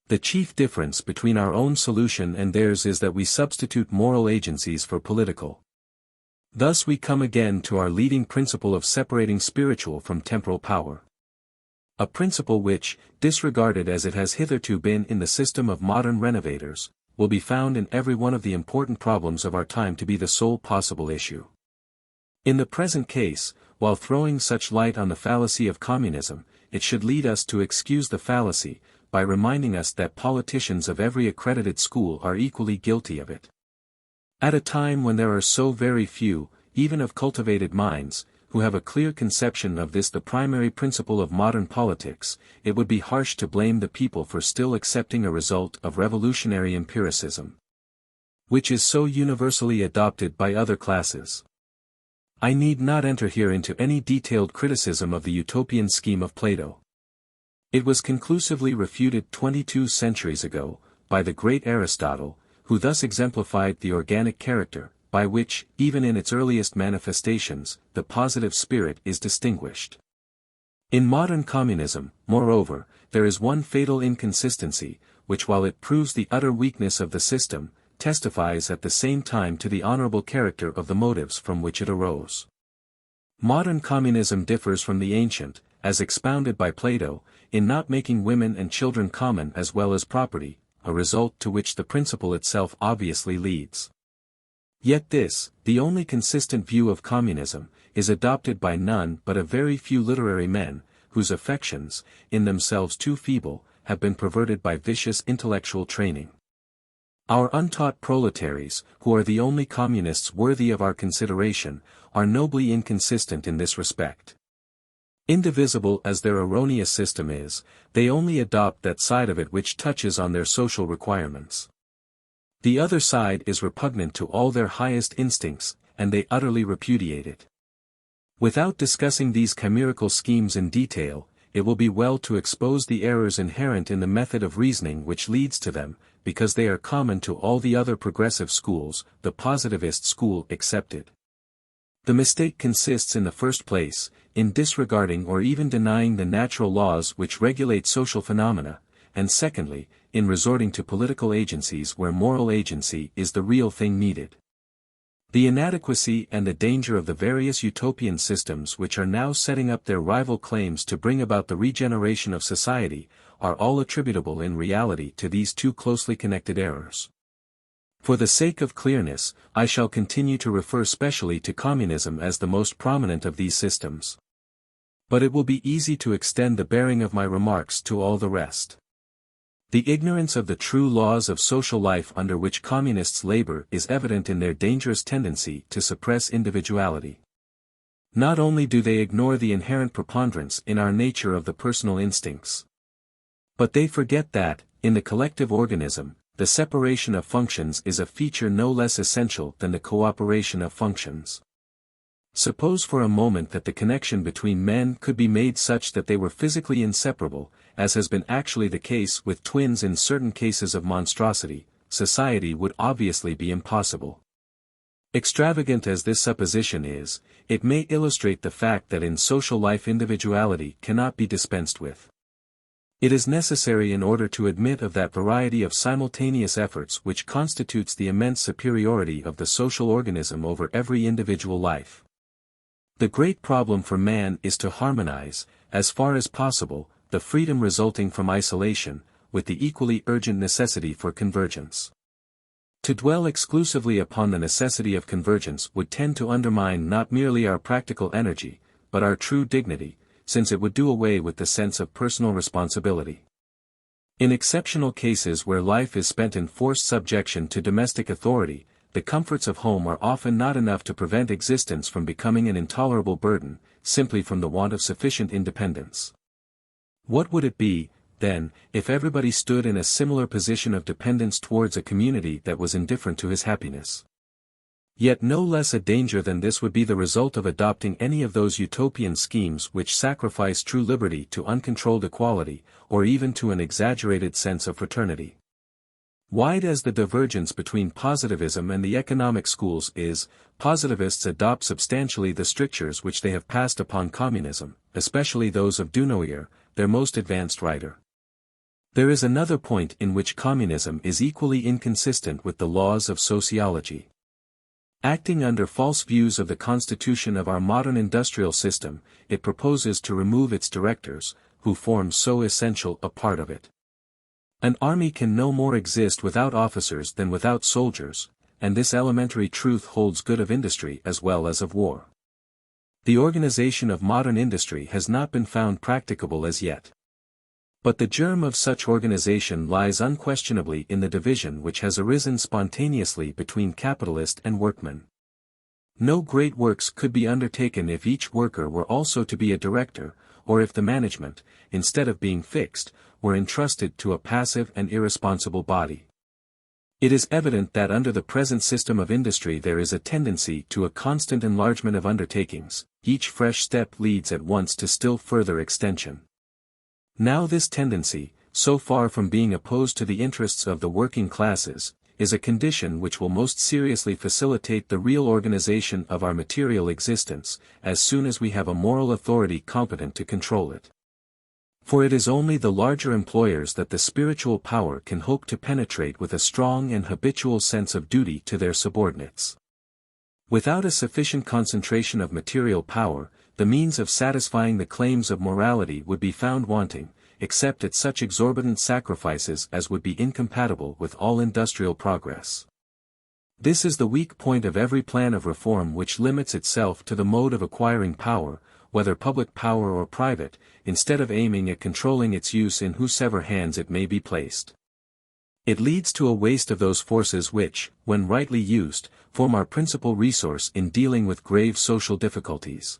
The chief difference between our own solution and theirs is that we substitute moral agencies for political. Thus we come again to our leading principle of separating spiritual from temporal power. A principle which, disregarded as it has hitherto been in the system of modern renovators, will be found in every one of the important problems of our time to be the sole possible issue. In the present case, while throwing such light on the fallacy of communism, it should lead us to excuse the fallacy, by reminding us that politicians of every accredited school are equally guilty of it. At a time when there are so very few, even of cultivated minds, who have a clear conception of this the primary principle of modern politics, it would be harsh to blame the people for still accepting a result of revolutionary empiricism, which is so universally adopted by other classes. I need not enter here into any detailed criticism of the utopian scheme of Plato. It was conclusively refuted 22 centuries ago, by the great Aristotle, who thus exemplified the organic character, by which, even in its earliest manifestations, the positive spirit is distinguished. In modern communism, moreover, there is one fatal inconsistency, which while it proves the utter weakness of the system, testifies at the same time to the honorable character of the motives from which it arose. Modern communism differs from the ancient, as expounded by Plato, in not making women and children common as well as property, a result to which the principle itself obviously leads. Yet this, the only consistent view of communism, is adopted by none but a very few literary men, whose affections, in themselves too feeble, have been perverted by vicious intellectual training. Our untaught proletaries, who are the only communists worthy of our consideration, are nobly inconsistent in this respect. Indivisible as their erroneous system is, they only adopt that side of it which touches on their social requirements. The other side is repugnant to all their highest instincts, and they utterly repudiate it. Without discussing these chimerical schemes in detail, it will be well to expose the errors inherent in the method of reasoning which leads to them, because they are common to all the other progressive schools, the positivist school excepted. The mistake consists in the first place, in disregarding or even denying the natural laws which regulate social phenomena, and secondly, in resorting to political agencies where moral agency is the real thing needed. The inadequacy and the danger of the various utopian systems which are now setting up their rival claims to bring about the regeneration of society, are all attributable in reality to these two closely connected errors. For the sake of clearness, I shall continue to refer specially to communism as the most prominent of these systems. But it will be easy to extend the bearing of my remarks to all the rest. The ignorance of the true laws of social life under which communists labor is evident in their dangerous tendency to suppress individuality. Not only do they ignore the inherent preponderance in our nature of the personal instincts, but they forget that, in the collective organism, the separation of functions is a feature no less essential than the cooperation of functions. Suppose for a moment that the connection between men could be made such that they were physically inseparable, as has been actually the case with twins in certain cases of monstrosity, society would obviously be impossible. Extravagant as this supposition is, it may illustrate the fact that in social life individuality cannot be dispensed with. It is necessary in order to admit of that variety of simultaneous efforts which constitutes the immense superiority of the social organism over every individual life. The great problem for man is to harmonize, as far as possible, the freedom resulting from isolation, with the equally urgent necessity for convergence. To dwell exclusively upon the necessity of convergence would tend to undermine not merely our practical energy, but our true dignity, since it would do away with the sense of personal responsibility. In exceptional cases where life is spent in forced subjection to domestic authority, the comforts of home are often not enough to prevent existence from becoming an intolerable burden, simply from the want of sufficient independence. What would it be, then, if everybody stood in a similar position of dependence towards a community that was indifferent to his happiness? Yet no less a danger than this would be the result of adopting any of those utopian schemes which sacrifice true liberty to uncontrolled equality, or even to an exaggerated sense of fraternity. Wide as the divergence between positivism and the economic schools is, positivists adopt substantially the strictures which they have passed upon communism, especially those of Dunoyer, their most advanced writer. There is another point in which communism is equally inconsistent with the laws of sociology. Acting under false views of the constitution of our modern industrial system, it proposes to remove its directors, who form so essential a part of it. An army can no more exist without officers than without soldiers, and this elementary truth holds good of industry as well as of war. The organization of modern industry has not been found practicable as yet. But the germ of such organization lies unquestionably in the division which has arisen spontaneously between capitalist and workman. No great works could be undertaken if each worker were also to be a director, or if the management, instead of being fixed, were entrusted to a passive and irresponsible body. It is evident that under the present system of industry there is a tendency to a constant enlargement of undertakings, each fresh step leads at once to still further extension. Now this tendency, so far from being opposed to the interests of the working classes, is a condition which will most seriously facilitate the real organization of our material existence, as soon as we have a moral authority competent to control it. For it is only the larger employers that the spiritual power can hope to penetrate with a strong and habitual sense of duty to their subordinates. Without a sufficient concentration of material power, the means of satisfying the claims of morality would be found wanting, except at such exorbitant sacrifices as would be incompatible with all industrial progress. This is the weak point of every plan of reform which limits itself to the mode of acquiring power, whether public power or private, instead of aiming at controlling its use in whosever hands it may be placed. It leads to a waste of those forces which, when rightly used, form our principal resource in dealing with grave social difficulties.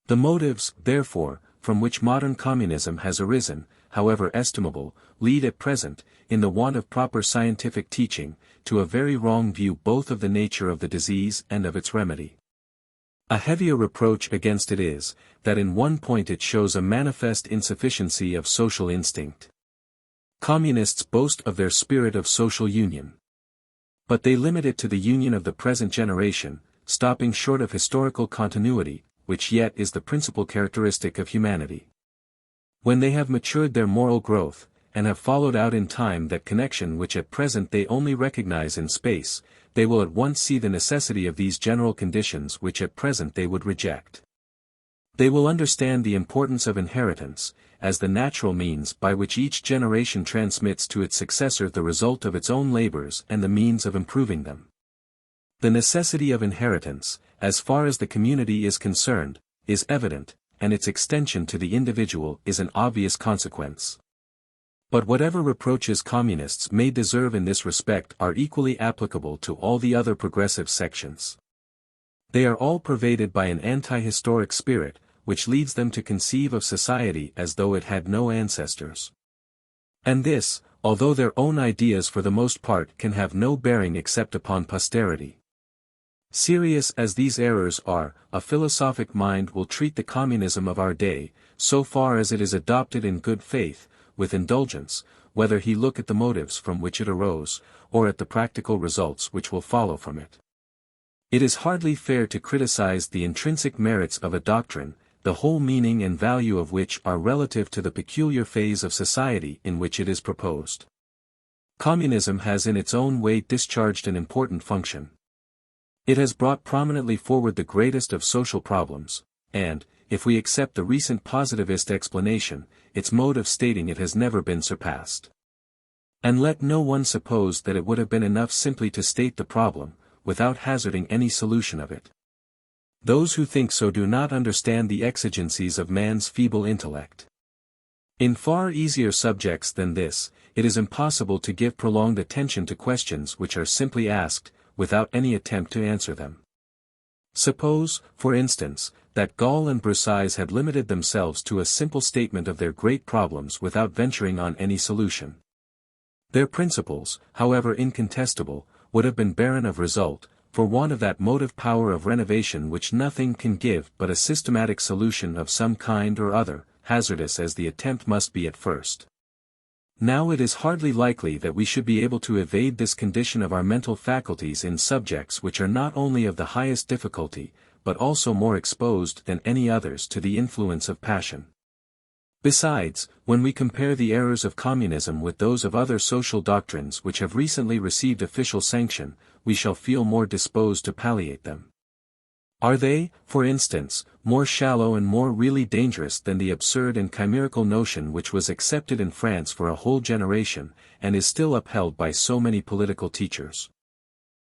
The motives, therefore, from which modern communism has arisen, however estimable, lead at present, in the want of proper scientific teaching, to a very wrong view both of the nature of the disease and of its remedy. A heavier reproach against it is, that in one point it shows a manifest insufficiency of social instinct. Communists boast of their spirit of social union. But they limit it to the union of the present generation, stopping short of historical continuity, which yet is the principal characteristic of humanity. When they have matured their moral growth, and have followed out in time that connection which at present they only recognize in space, they will at once see the necessity of these general conditions which at present they would reject. They will understand the importance of inheritance, as the natural means by which each generation transmits to its successor the result of its own labors and the means of improving them. The necessity of inheritance, as far as the community is concerned, is evident, and its extension to the individual is an obvious consequence. But whatever reproaches communists may deserve in this respect are equally applicable to all the other progressive sections. They are all pervaded by an anti-historic spirit, which leads them to conceive of society as though it had no ancestors. And this, although their own ideas for the most part can have no bearing except upon posterity. Serious as these errors are, a philosophic mind will treat the communism of our day, so far as it is adopted in good faith, with indulgence, whether he look at the motives from which it arose, or at the practical results which will follow from it. It is hardly fair to criticize the intrinsic merits of a doctrine, the whole meaning and value of which are relative to the peculiar phase of society in which it is proposed. Communism has in its own way discharged an important function. It has brought prominently forward the greatest of social problems, and, if we accept the recent positivist explanation, its mode of stating it has never been surpassed. And let no one suppose that it would have been enough simply to state the problem, without hazarding any solution of it. Those who think so do not understand the exigencies of man's feeble intellect. In far easier subjects than this, it is impossible to give prolonged attention to questions which are simply asked, without any attempt to answer them. Suppose, for instance, that Gall and Broussais had limited themselves to a simple statement of their great problems without venturing on any solution. Their principles, however incontestable, would have been barren of result, for want of that motive power of renovation which nothing can give but a systematic solution of some kind or other, hazardous as the attempt must be at first. Now it is hardly likely that we should be able to evade this condition of our mental faculties in subjects which are not only of the highest difficulty, but also more exposed than any others to the influence of passion. Besides, when we compare the errors of communism with those of other social doctrines which have recently received official sanction, we shall feel more disposed to palliate them. Are they, for instance, more shallow and more really dangerous than the absurd and chimerical notion which was accepted in France for a whole generation, and is still upheld by so many political teachers?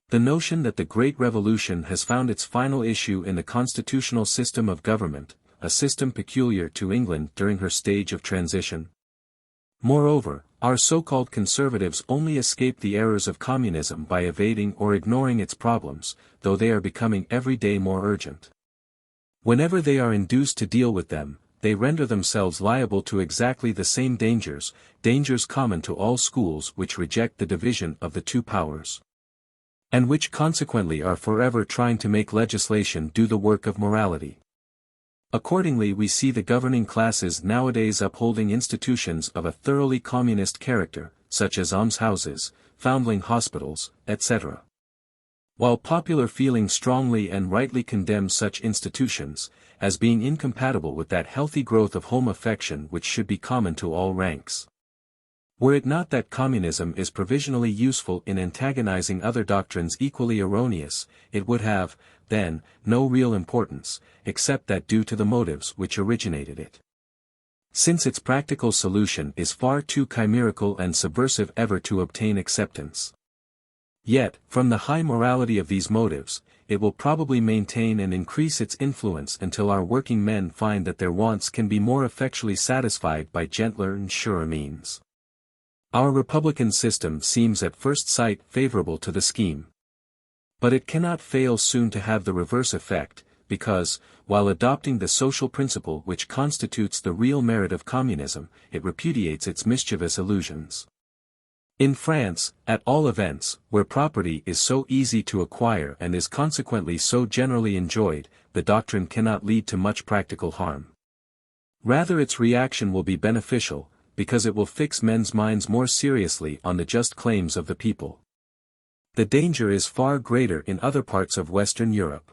The notion that the Great Revolution has found its final issue in the constitutional system of government, a system peculiar to England during her stage of transition. Moreover, our so-called conservatives only escape the errors of communism by evading or ignoring its problems, though they are becoming every day more urgent. Whenever they are induced to deal with them, they render themselves liable to exactly the same dangers common to all schools which reject the division of the two powers, and which consequently are forever trying to make legislation do the work of morality. Accordingly, we see the governing classes nowadays upholding institutions of a thoroughly communist character, such as almshouses, foundling hospitals, etc. While popular feeling strongly and rightly condemns such institutions, as being incompatible with that healthy growth of home affection which should be common to all ranks. Were it not that communism is provisionally useful in antagonizing other doctrines equally erroneous, it would have, then, no real importance, except that due to the motives which originated it. Since its practical solution is far too chimerical and subversive ever to obtain acceptance. Yet, from the high morality of these motives, it will probably maintain and increase its influence until our working men find that their wants can be more effectually satisfied by gentler and surer means. Our republican system seems at first sight favorable to the scheme. But it cannot fail soon to have the reverse effect, because, while adopting the social principle which constitutes the real merit of communism, it repudiates its mischievous illusions. In France, at all events, where property is so easy to acquire and is consequently so generally enjoyed, the doctrine cannot lead to much practical harm. Rather, its reaction will be beneficial, because it will fix men's minds more seriously on the just claims of the people. The danger is far greater in other parts of Western Europe.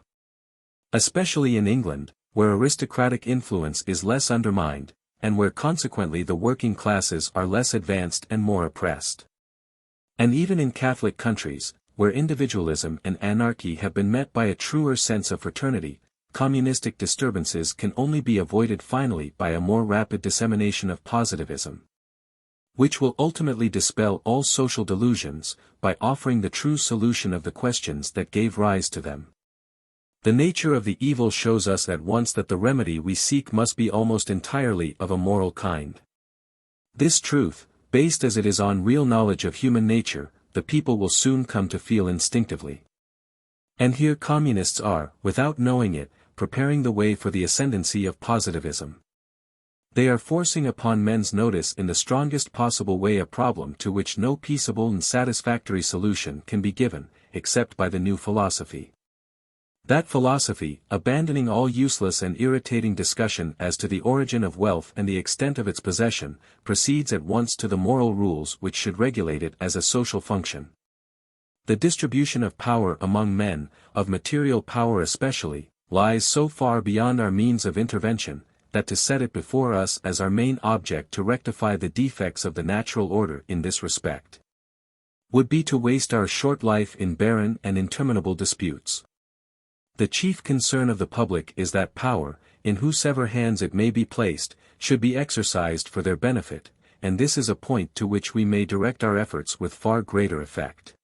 Especially in England, where aristocratic influence is less undermined, and where consequently the working classes are less advanced and more oppressed. And even in Catholic countries, where individualism and anarchy have been met by a truer sense of fraternity, communistic disturbances can only be avoided finally by a more rapid dissemination of positivism, which will ultimately dispel all social delusions, by offering the true solution of the questions that gave rise to them. The nature of the evil shows us at once that the remedy we seek must be almost entirely of a moral kind. This truth, based as it is on real knowledge of human nature, the people will soon come to feel instinctively. And here communists are, without knowing it, preparing the way for the ascendancy of positivism. They are forcing upon men's notice in the strongest possible way a problem to which no peaceable and satisfactory solution can be given, except by the new philosophy. That philosophy, abandoning all useless and irritating discussion as to the origin of wealth and the extent of its possession, proceeds at once to the moral rules which should regulate it as a social function. The distribution of power among men, of material power especially, lies so far beyond our means of intervention, that to set it before us as our main object to rectify the defects of the natural order in this respect, would be to waste our short life in barren and interminable disputes. The chief concern of the public is that power, in whosever hands it may be placed, should be exercised for their benefit, and this is a point to which we may direct our efforts with far greater effect.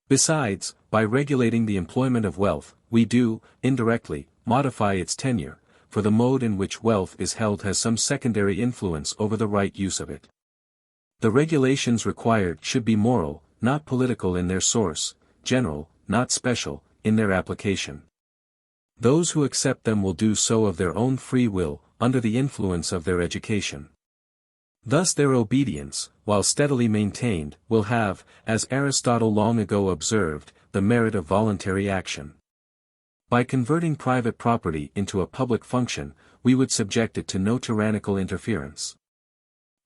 Besides, by regulating the employment of wealth, we do, indirectly, modify its tenure, for the mode in which wealth is held has some secondary influence over the right use of it. The regulations required should be moral, not political in their source, general, not special, in their application. Those who accept them will do so of their own free will, under the influence of their education. Thus their obedience, while steadily maintained, will have, as Aristotle long ago observed, the merit of voluntary action. By converting private property into a public function, we would subject it to no tyrannical interference.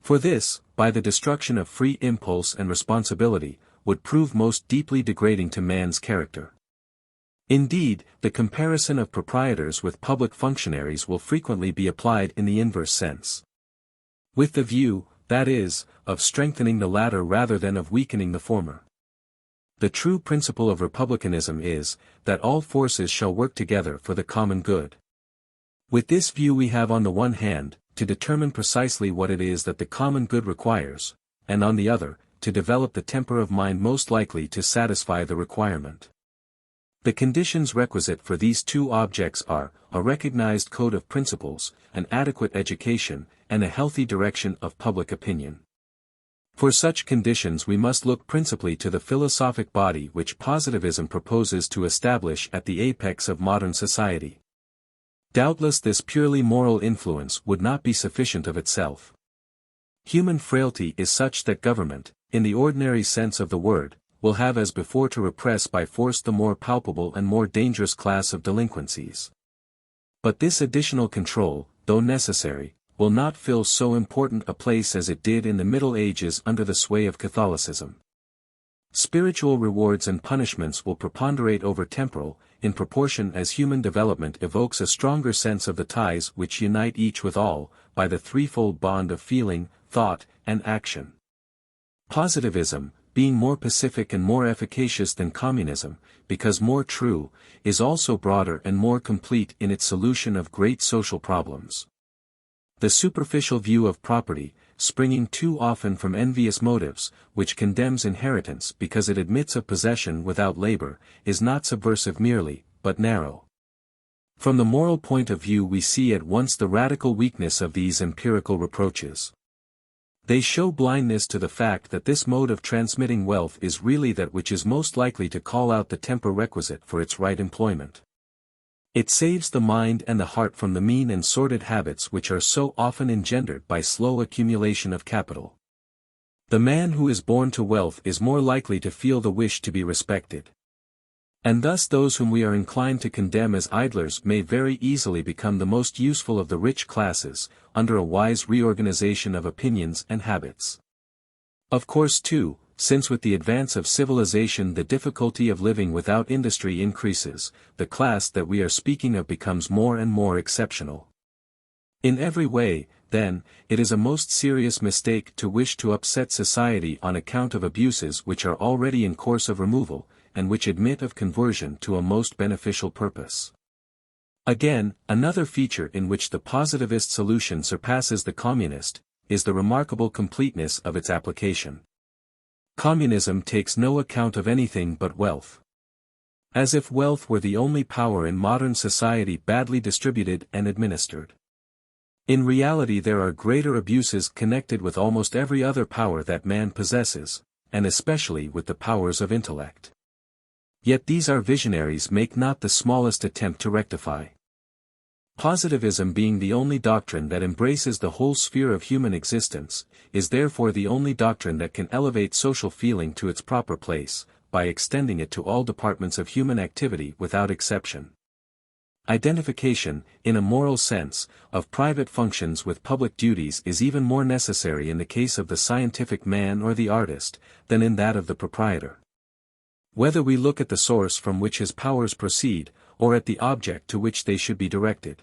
For this, by the destruction of free impulse and responsibility, would prove most deeply degrading to man's character. Indeed, the comparison of proprietors with public functionaries will frequently be applied in the inverse sense. With the view, that is, of strengthening the latter rather than of weakening the former. The true principle of republicanism is, that all forces shall work together for the common good. With this view we have on the one hand, to determine precisely what it is that the common good requires, and on the other, to develop the temper of mind most likely to satisfy the requirement. The conditions requisite for these two objects are, a recognized code of principles, an adequate education, and a healthy direction of public opinion. For such conditions we must look principally to the philosophic body which positivism proposes to establish at the apex of modern society. Doubtless this purely moral influence would not be sufficient of itself. Human frailty is such that government, in the ordinary sense of the word, will have as before to repress by force the more palpable and more dangerous class of delinquencies. But this additional control, though necessary, will not fill so important a place as it did in the Middle Ages under the sway of Catholicism. Spiritual rewards and punishments will preponderate over temporal, in proportion as human development evokes a stronger sense of the ties which unite each with all, by the threefold bond of feeling, thought, and action. Positivism, being more pacific and more efficacious than communism, because more true, is also broader and more complete in its solution of great social problems. The superficial view of property, springing too often from envious motives, which condemns inheritance because it admits of possession without labor, is not subversive merely, but narrow. From the moral point of view we see at once the radical weakness of these empirical reproaches. They show blindness to the fact that this mode of transmitting wealth is really that which is most likely to call out the temper requisite for its right employment. It saves the mind and the heart from the mean and sordid habits which are so often engendered by slow accumulation of capital. The man who is born to wealth is more likely to feel the wish to be respected. And thus those whom we are inclined to condemn as idlers may very easily become the most useful of the rich classes, under a wise reorganization of opinions and habits. Of course too, since with the advance of civilization the difficulty of living without industry increases, the class that we are speaking of becomes more and more exceptional. In every way, then, it is a most serious mistake to wish to upset society on account of abuses which are already in course of removal, and which admit of conversion to a most beneficial purpose. Again, another feature in which the positivist solution surpasses the communist, is the remarkable completeness of its application. Communism takes no account of anything but wealth. As if wealth were the only power in modern society badly distributed and administered. In reality there are greater abuses connected with almost every other power that man possesses, and especially with the powers of intellect. Yet these our visionaries make not the smallest attempt to rectify. Positivism being the only doctrine that embraces the whole sphere of human existence, is therefore the only doctrine that can elevate social feeling to its proper place, by extending it to all departments of human activity without exception. Identification, in a moral sense, of private functions with public duties is even more necessary in the case of the scientific man or the artist, than in that of the proprietor. Whether we look at the source from which his powers proceed, or at the object to which they should be directed.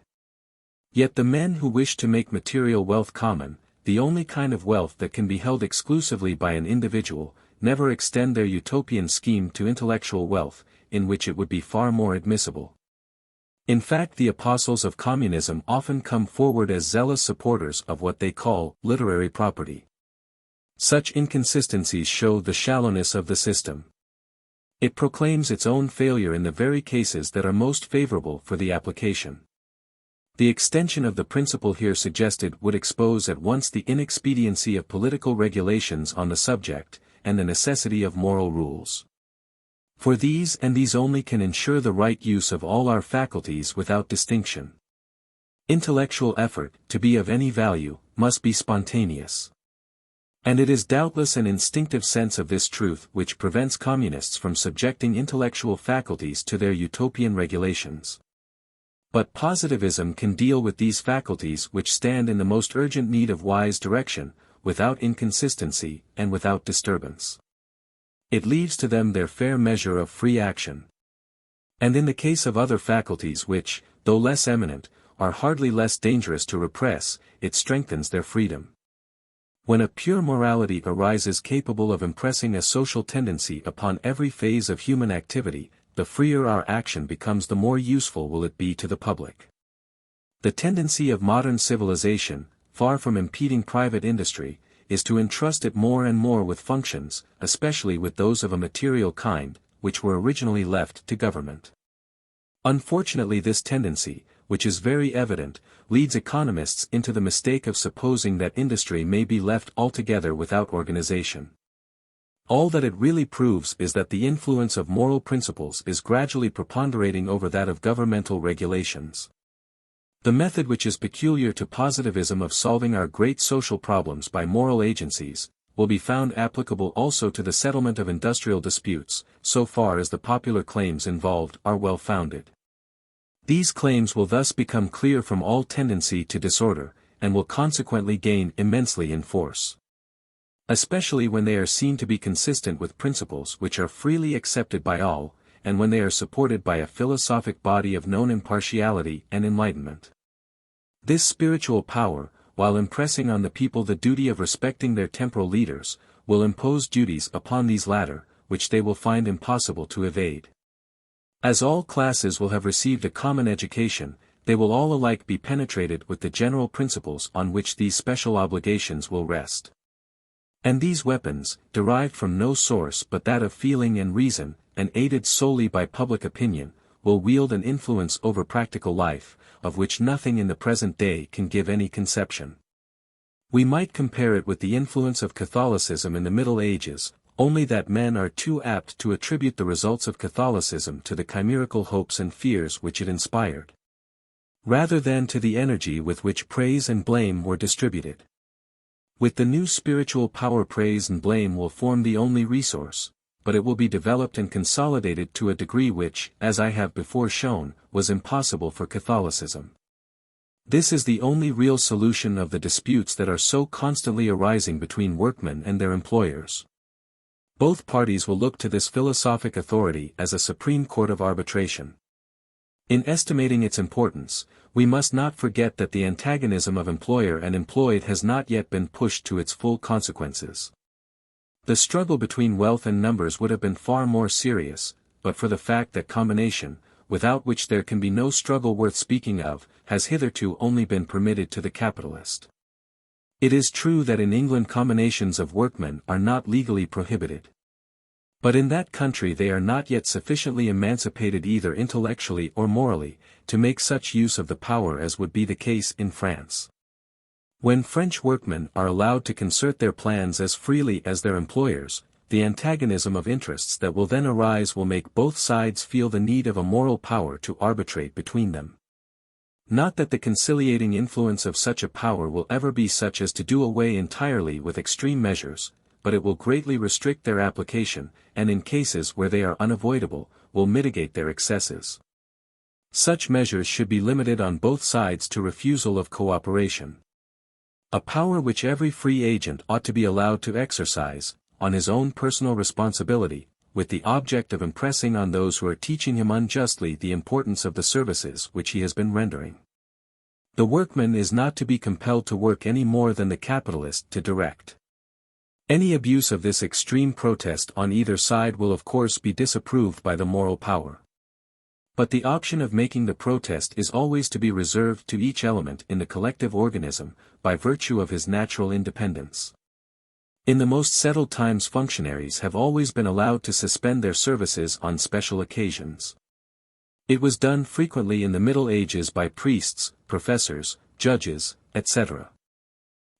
Yet the men who wish to make material wealth common, the only kind of wealth that can be held exclusively by an individual, never extend their utopian scheme to intellectual wealth, in which it would be far more admissible. In fact, the apostles of communism often come forward as zealous supporters of what they call literary property. Such inconsistencies show the shallowness of the system. It proclaims its own failure in the very cases that are most favorable for the application. The extension of the principle here suggested would expose at once the inexpediency of political regulations on the subject, and the necessity of moral rules. For these and these only can ensure the right use of all our faculties without distinction. Intellectual effort, to be of any value, must be spontaneous. And it is doubtless an instinctive sense of this truth which prevents communists from subjecting intellectual faculties to their utopian regulations. But positivism can deal with these faculties which stand in the most urgent need of wise direction, without inconsistency, and without disturbance. It leaves to them their fair measure of free action. And in the case of other faculties which, though less eminent, are hardly less dangerous to repress, it strengthens their freedom. When a pure morality arises capable of impressing a social tendency upon every phase of human activity, the freer our action becomes, the more useful will it be to the public. The tendency of modern civilization, far from impeding private industry, is to entrust it more and more with functions, especially with those of a material kind, which were originally left to government. Unfortunately, this tendency, which is very evident, leads economists into the mistake of supposing that industry may be left altogether without organization. All that it really proves is that the influence of moral principles is gradually preponderating over that of governmental regulations. The method which is peculiar to positivism of solving our great social problems by moral agencies, will be found applicable also to the settlement of industrial disputes, so far as the popular claims involved are well founded. These claims will thus become clear from all tendency to disorder, and will consequently gain immensely in force. Especially when they are seen to be consistent with principles which are freely accepted by all, and when they are supported by a philosophic body of known impartiality and enlightenment. This spiritual power, while impressing on the people the duty of respecting their temporal leaders, will impose duties upon these latter, which they will find impossible to evade. As all classes will have received a common education, they will all alike be penetrated with the general principles on which these special obligations will rest. And these weapons, derived from no source but that of feeling and reason, and aided solely by public opinion, will wield an influence over practical life, of which nothing in the present day can give any conception. We might compare it with the influence of Catholicism in the Middle Ages, only that men are too apt to attribute the results of Catholicism to the chimerical hopes and fears which it inspired, rather than to the energy with which praise and blame were distributed. With the new spiritual power, praise and blame will form the only resource, but it will be developed and consolidated to a degree which, as I have before shown, was impossible for Catholicism. This is the only real solution of the disputes that are so constantly arising between workmen and their employers. Both parties will look to this philosophic authority as a supreme court of arbitration. In estimating its importance, we must not forget that the antagonism of employer and employed has not yet been pushed to its full consequences. The struggle between wealth and numbers would have been far more serious, but for the fact that combination, without which there can be no struggle worth speaking of, has hitherto only been permitted to the capitalist. It is true that in England combinations of workmen are not legally prohibited. But in that country they are not yet sufficiently emancipated either intellectually or morally, to make such use of the power as would be the case in France. When French workmen are allowed to concert their plans as freely as their employers, the antagonism of interests that will then arise will make both sides feel the need of a moral power to arbitrate between them. Not that the conciliating influence of such a power will ever be such as to do away entirely with extreme measures, but it will greatly restrict their application, and in cases where they are unavoidable, will mitigate their excesses. Such measures should be limited on both sides to refusal of cooperation. A power which every free agent ought to be allowed to exercise, on his own personal responsibility, with the object of impressing on those who are teaching him unjustly the importance of the services which he has been rendering. The workman is not to be compelled to work any more than the capitalist to direct. Any abuse of this extreme protest on either side will of course be disapproved by the moral power. But the option of making the protest is always to be reserved to each element in the collective organism, by virtue of his natural independence. In the most settled times functionaries have always been allowed to suspend their services on special occasions. It was done frequently in the Middle Ages by priests, professors, judges, etc.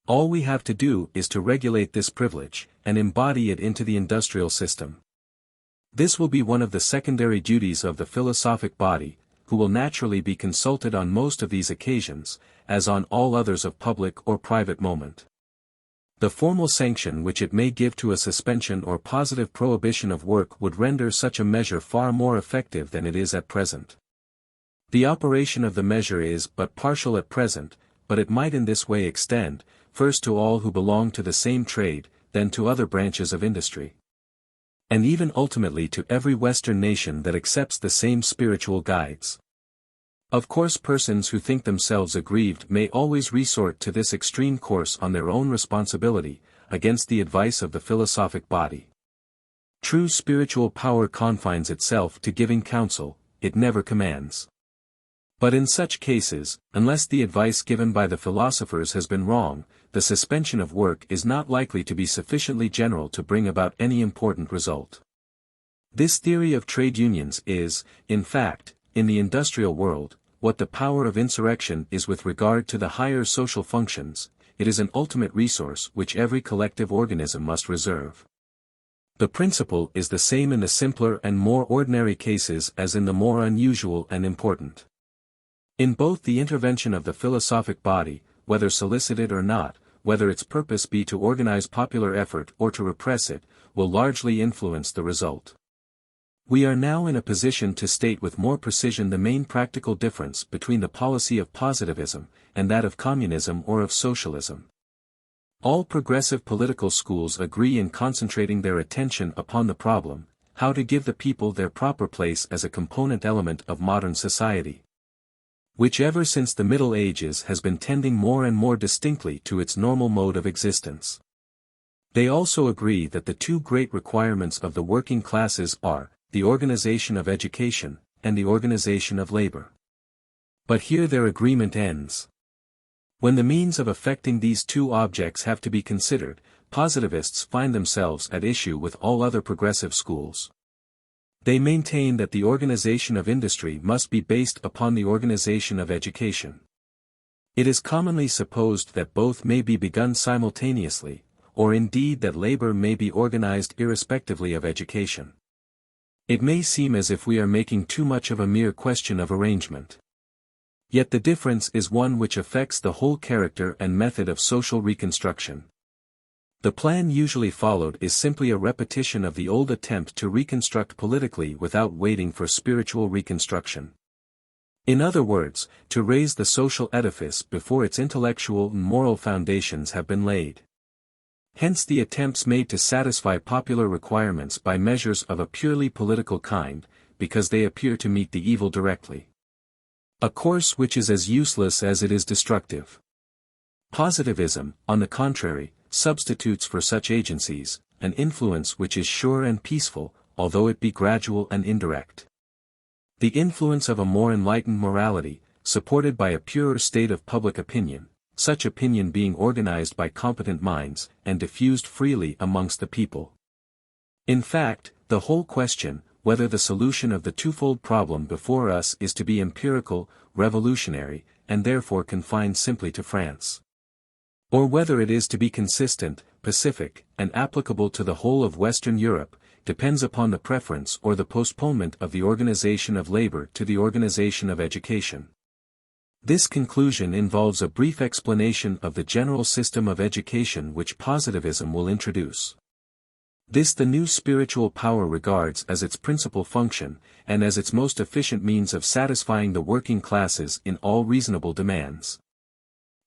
All we have to do is to regulate this privilege, and embody it into the industrial system. This will be one of the secondary duties of the philosophic body, who will naturally be consulted on most of these occasions, as on all others of public or private moment. The formal sanction which it may give to a suspension or positive prohibition of work would render such a measure far more effective than it is at present. The operation of the measure is but partial at present, but it might in this way extend, first to all who belong to the same trade, then to other branches of industry, and even ultimately to every Western nation that accepts the same spiritual guides. Of course, persons who think themselves aggrieved may always resort to this extreme course on their own responsibility, against the advice of the philosophic body. True spiritual power confines itself to giving counsel, it never commands. But in such cases, unless the advice given by the philosophers has been wrong, the suspension of work is not likely to be sufficiently general to bring about any important result. This theory of trade unions is, in fact, in the industrial world, what the power of insurrection is with regard to the higher social functions. It is an ultimate resource which every collective organism must reserve. The principle is the same in the simpler and more ordinary cases as in the more unusual and important. In both, the intervention of the philosophic body, whether solicited or not, whether its purpose be to organize popular effort or to repress it, will largely influence the result. We are now in a position to state with more precision the main practical difference between the policy of positivism and that of communism or of socialism. All progressive political schools agree in concentrating their attention upon the problem, how to give the people their proper place as a component element of modern society, which ever since the Middle Ages has been tending more and more distinctly to its normal mode of existence. They also agree that the two great requirements of the working classes are, the organization of education, and the organization of labor. But here their agreement ends. When the means of effecting these two objects have to be considered, positivists find themselves at issue with all other progressive schools. They maintain that the organization of industry must be based upon the organization of education. It is commonly supposed that both may be begun simultaneously, or indeed that labor may be organized irrespectively of education. It may seem as if we are making too much of a mere question of arrangement. Yet the difference is one which affects the whole character and method of social reconstruction. The plan usually followed is simply a repetition of the old attempt to reconstruct politically without waiting for spiritual reconstruction. In other words, to raise the social edifice before its intellectual and moral foundations have been laid. Hence the attempts made to satisfy popular requirements by measures of a purely political kind, because they appear to meet the evil directly. A course which is as useless as it is destructive. Positivism, on the contrary, substitutes for such agencies, an influence which is sure and peaceful, although it be gradual and indirect. The influence of a more enlightened morality, supported by a purer state of public opinion, such opinion being organized by competent minds, and diffused freely amongst the people. In fact, the whole question, whether the solution of the twofold problem before us is to be empirical, revolutionary, and therefore confined simply to France, or whether it is to be consistent, pacific, and applicable to the whole of Western Europe, depends upon the preference or the postponement of the organization of labor to the organization of education. This conclusion involves a brief explanation of the general system of education which positivism will introduce. This the new spiritual power regards as its principal function, and as its most efficient means of satisfying the working classes in all reasonable demands.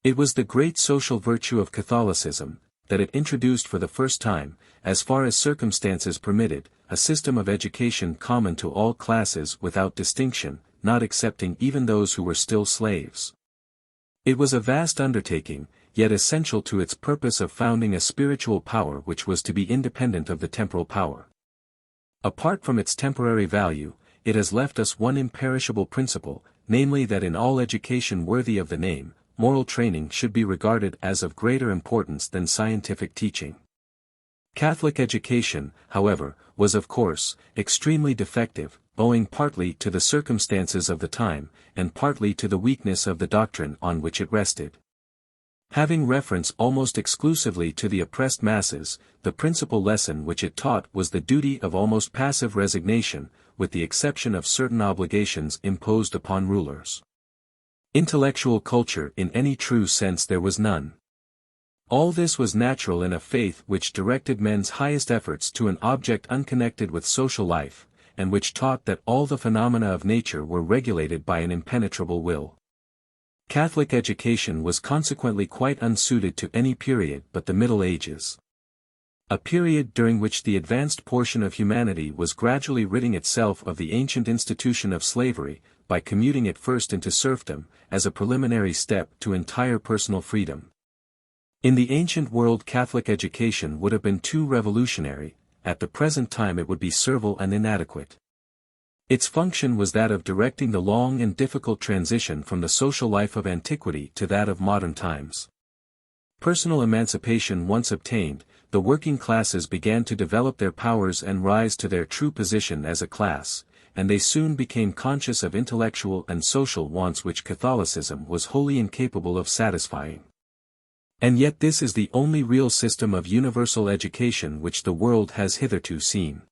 It was the great social virtue of Catholicism, that it introduced for the first time, as far as circumstances permitted, a system of education common to all classes without distinction, not excepting even those who were still slaves. It was a vast undertaking, yet essential to its purpose of founding a spiritual power which was to be independent of the temporal power. Apart from its temporary value, it has left us one imperishable principle, namely that in all education worthy of the name, moral training should be regarded as of greater importance than scientific teaching. Catholic education, however, was of course, extremely defective, owing partly to the circumstances of the time, and partly to the weakness of the doctrine on which it rested. Having reference almost exclusively to the oppressed masses, the principal lesson which it taught was the duty of almost passive resignation, with the exception of certain obligations imposed upon rulers. Intellectual culture in any true sense there was none. All this was natural in a faith which directed men's highest efforts to an object unconnected with social life, and which taught that all the phenomena of nature were regulated by an impenetrable will. Catholic education was consequently quite unsuited to any period but the Middle Ages. A period during which the advanced portion of humanity was gradually ridding itself of the ancient institution of slavery, by commuting it first into serfdom, as a preliminary step to entire personal freedom. In the ancient world Catholic education would have been too revolutionary, at the present time it would be servile and inadequate. Its function was that of directing the long and difficult transition from the social life of antiquity to that of modern times. Personal emancipation once obtained, the working classes began to develop their powers and rise to their true position as a class, and they soon became conscious of intellectual and social wants which Catholicism was wholly incapable of satisfying. And yet this is the only real system of universal education which the world has hitherto seen.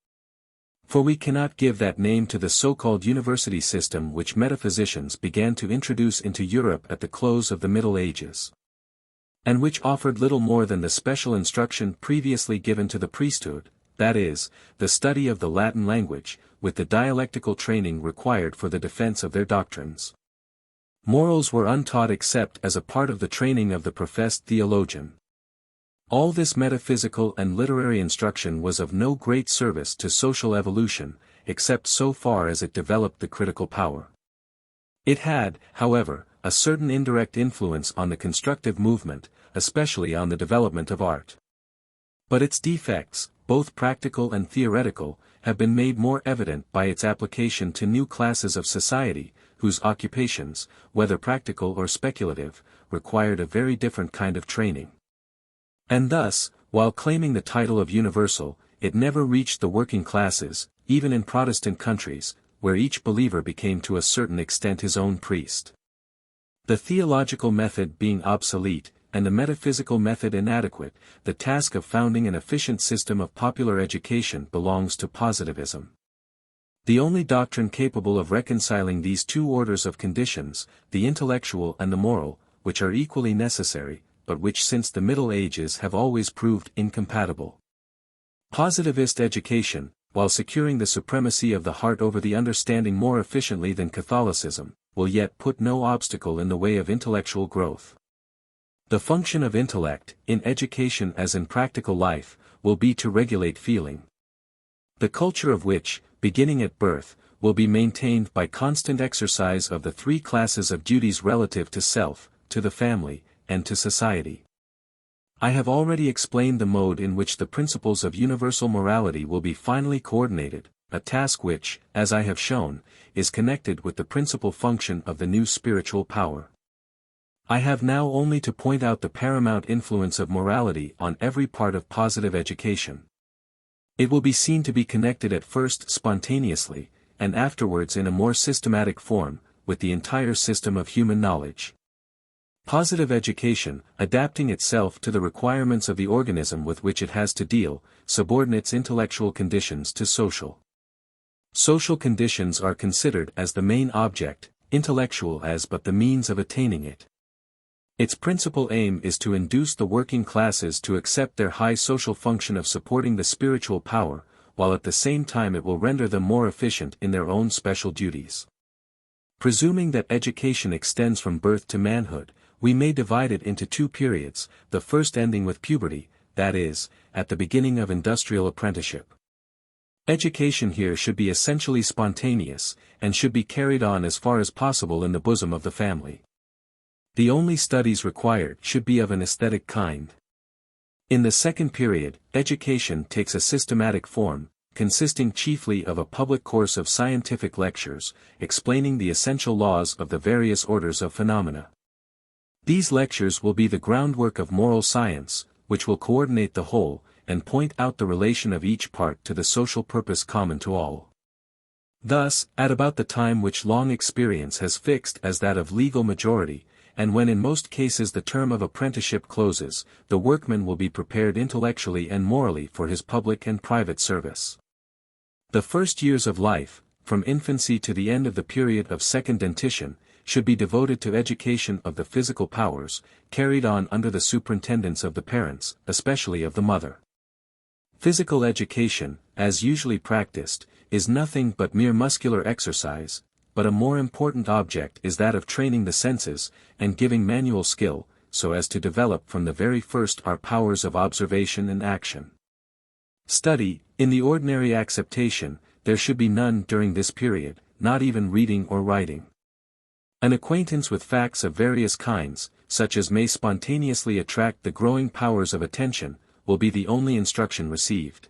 For we cannot give that name to the so-called university system which metaphysicians began to introduce into Europe at the close of the Middle Ages, and which offered little more than the special instruction previously given to the priesthood, that is, the study of the Latin language, with the dialectical training required for the defense of their doctrines. Morals were untaught except as a part of the training of the professed theologian. All this metaphysical and literary instruction was of no great service to social evolution, except so far as it developed the critical power. It had, however, a certain indirect influence on the constructive movement, especially on the development of art. But its defects, both practical and theoretical, have been made more evident by its application to new classes of society, whose occupations, whether practical or speculative, required a very different kind of training. And thus, while claiming the title of universal, it never reached the working classes, even in Protestant countries, where each believer became to a certain extent his own priest. The theological method being obsolete, and the metaphysical method inadequate, the task of founding an efficient system of popular education belongs to positivism. The only doctrine capable of reconciling these two orders of conditions, the intellectual and the moral, which are equally necessary, but which since the Middle Ages have always proved incompatible. Positivist education, while securing the supremacy of the heart over the understanding more efficiently than Catholicism, will yet put no obstacle in the way of intellectual growth. The function of intellect, in education as in practical life, will be to regulate feeling. The culture of which, beginning at birth, will be maintained by constant exercise of the three classes of duties relative to self, to the family, and to society. I have already explained the mode in which the principles of universal morality will be finally coordinated, a task which, as I have shown, is connected with the principal function of the new spiritual power. I have now only to point out the paramount influence of morality on every part of positive education. It will be seen to be connected at first spontaneously, and afterwards in a more systematic form, with the entire system of human knowledge. Positive education, adapting itself to the requirements of the organism with which it has to deal, subordinates intellectual conditions to social. Social conditions are considered as the main object, intellectual as but the means of attaining it. Its principal aim is to induce the working classes to accept their high social function of supporting the spiritual power, while at the same time it will render them more efficient in their own special duties. Presuming that education extends from birth to manhood, we may divide it into two periods, the first ending with puberty, that is, at the beginning of industrial apprenticeship. Education here should be essentially spontaneous, and should be carried on as far as possible in the bosom of the family. The only studies required should be of an aesthetic kind. In the second period, education takes a systematic form, consisting chiefly of a public course of scientific lectures, explaining the essential laws of the various orders of phenomena. These lectures will be the groundwork of moral science, which will coordinate the whole, and point out the relation of each part to the social purpose common to all. Thus, at about the time which long experience has fixed as that of legal majority, and when in most cases the term of apprenticeship closes, the workman will be prepared intellectually and morally for his public and private service. The first years of life, from infancy to the end of the period of second dentition, should be devoted to education of the physical powers, carried on under the superintendence of the parents, especially of the mother. Physical education, as usually practiced, is nothing but mere muscular exercise, but a more important object is that of training the senses, and giving manual skill, so as to develop from the very first our powers of observation and action. Study, in the ordinary acceptation, there should be none during this period, not even reading or writing. An acquaintance with facts of various kinds, such as may spontaneously attract the growing powers of attention, will be the only instruction received.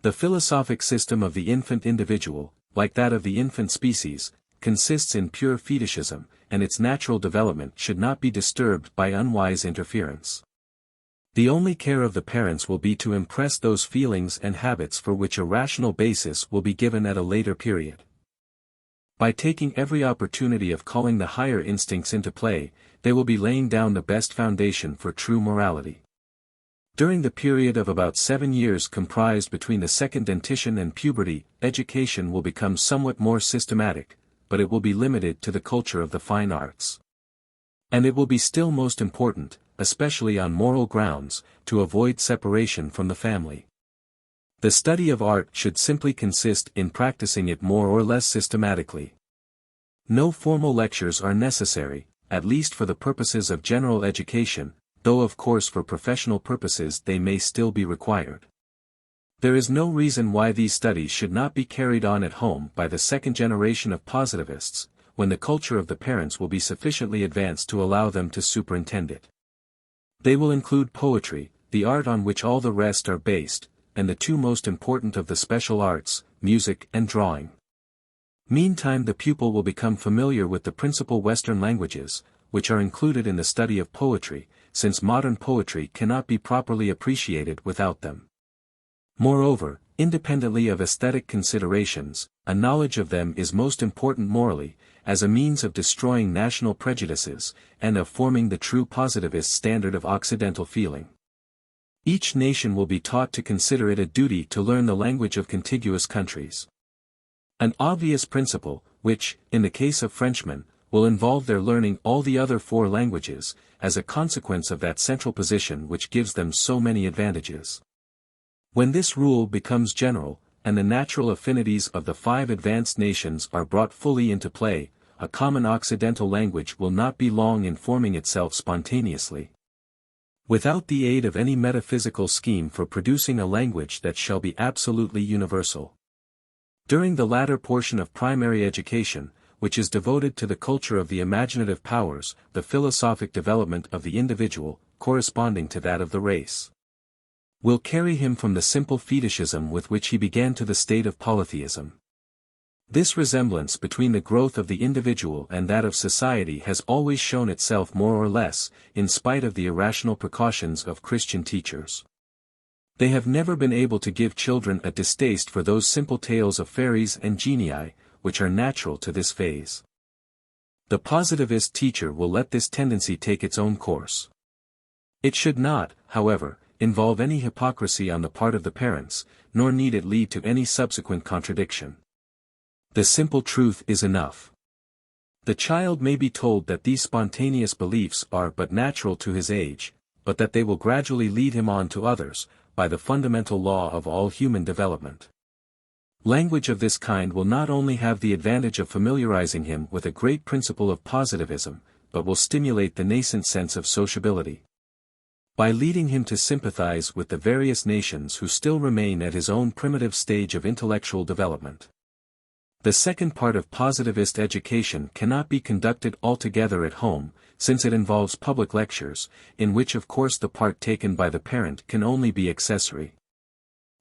The philosophic system of the infant individual, like that of the infant species, consists in pure fetishism, and its natural development should not be disturbed by unwise interference. The only care of the parents will be to impress those feelings and habits for which a rational basis will be given at a later period. By taking every opportunity of calling the higher instincts into play, they will be laying down the best foundation for true morality. During the period of about 7 years comprised between the second dentition and puberty, education will become somewhat more systematic, but it will be limited to the culture of the fine arts. And it will be still most important, especially on moral grounds, to avoid separation from the family. The study of art should simply consist in practicing it more or less systematically. No formal lectures are necessary, at least for the purposes of general education, though of course for professional purposes they may still be required. There is no reason why these studies should not be carried on at home by the second generation of positivists, when the culture of the parents will be sufficiently advanced to allow them to superintend it. They will include poetry, the art on which all the rest are based, and the two most important of the special arts, music and drawing. Meantime the pupil will become familiar with the principal Western languages, which are included in the study of poetry, since modern poetry cannot be properly appreciated without them. Moreover, independently of aesthetic considerations, a knowledge of them is most important morally, as a means of destroying national prejudices, and of forming the true positivist standard of Occidental feeling. Each nation will be taught to consider it a duty to learn the language of contiguous countries. An obvious principle, which, in the case of Frenchmen, will involve their learning all the other 4 languages, as a consequence of that central position which gives them so many advantages. When this rule becomes general, and the natural affinities of the 5 advanced nations are brought fully into play, a common Occidental language will not be long in forming itself spontaneously. Without the aid of any metaphysical scheme for producing a language that shall be absolutely universal. During the latter portion of primary education, which is devoted to the culture of the imaginative powers, the philosophic development of the individual, corresponding to that of the race, will carry him from the simple fetishism with which he began to the state of polytheism. This resemblance between the growth of the individual and that of society has always shown itself more or less, in spite of the irrational precautions of Christian teachers. They have never been able to give children a distaste for those simple tales of fairies and genii, which are natural to this phase. The positivist teacher will let this tendency take its own course. It should not, however, involve any hypocrisy on the part of the parents, nor need it lead to any subsequent contradiction. The simple truth is enough. The child may be told that these spontaneous beliefs are but natural to his age, but that they will gradually lead him on to others, by the fundamental law of all human development. Language of this kind will not only have the advantage of familiarizing him with a great principle of positivism, but will stimulate the nascent sense of sociability. By leading him to sympathize with the various nations who still remain at his own primitive stage of intellectual development. The second part of positivist education cannot be conducted altogether at home, since it involves public lectures, in which of course the part taken by the parent can only be accessory.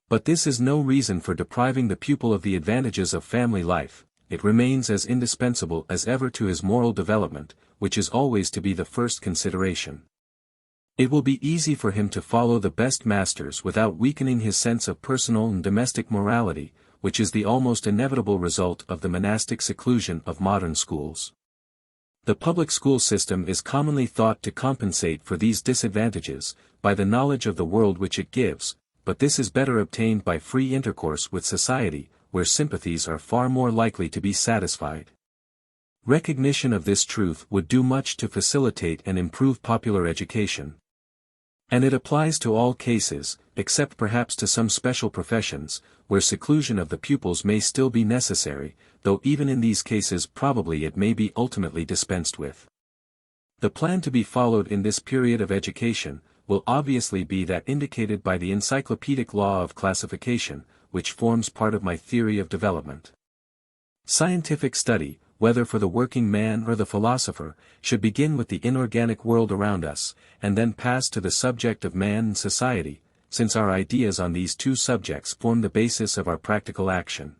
But this is no reason for depriving the pupil of the advantages of family life. It remains as indispensable as ever to his moral development, which is always to be the first consideration. It will be easy for him to follow the best masters without weakening his sense of personal and domestic morality, which is the almost inevitable result of the monastic seclusion of modern schools. The public school system is commonly thought to compensate for these disadvantages, by the knowledge of the world which it gives, but this is better obtained by free intercourse with society, where sympathies are far more likely to be satisfied. Recognition of this truth would do much to facilitate and improve popular education. And it applies to all cases, except perhaps to some special professions, where seclusion of the pupils may still be necessary, though even in these cases probably it may be ultimately dispensed with. The plan to be followed in this period of education will obviously be that indicated by the encyclopedic law of classification, which forms part of my theory of development. Scientific study, whether for the working man or the philosopher, should begin with the inorganic world around us, and then pass to the subject of man and society, since our ideas on these 2 subjects form the basis of our practical action.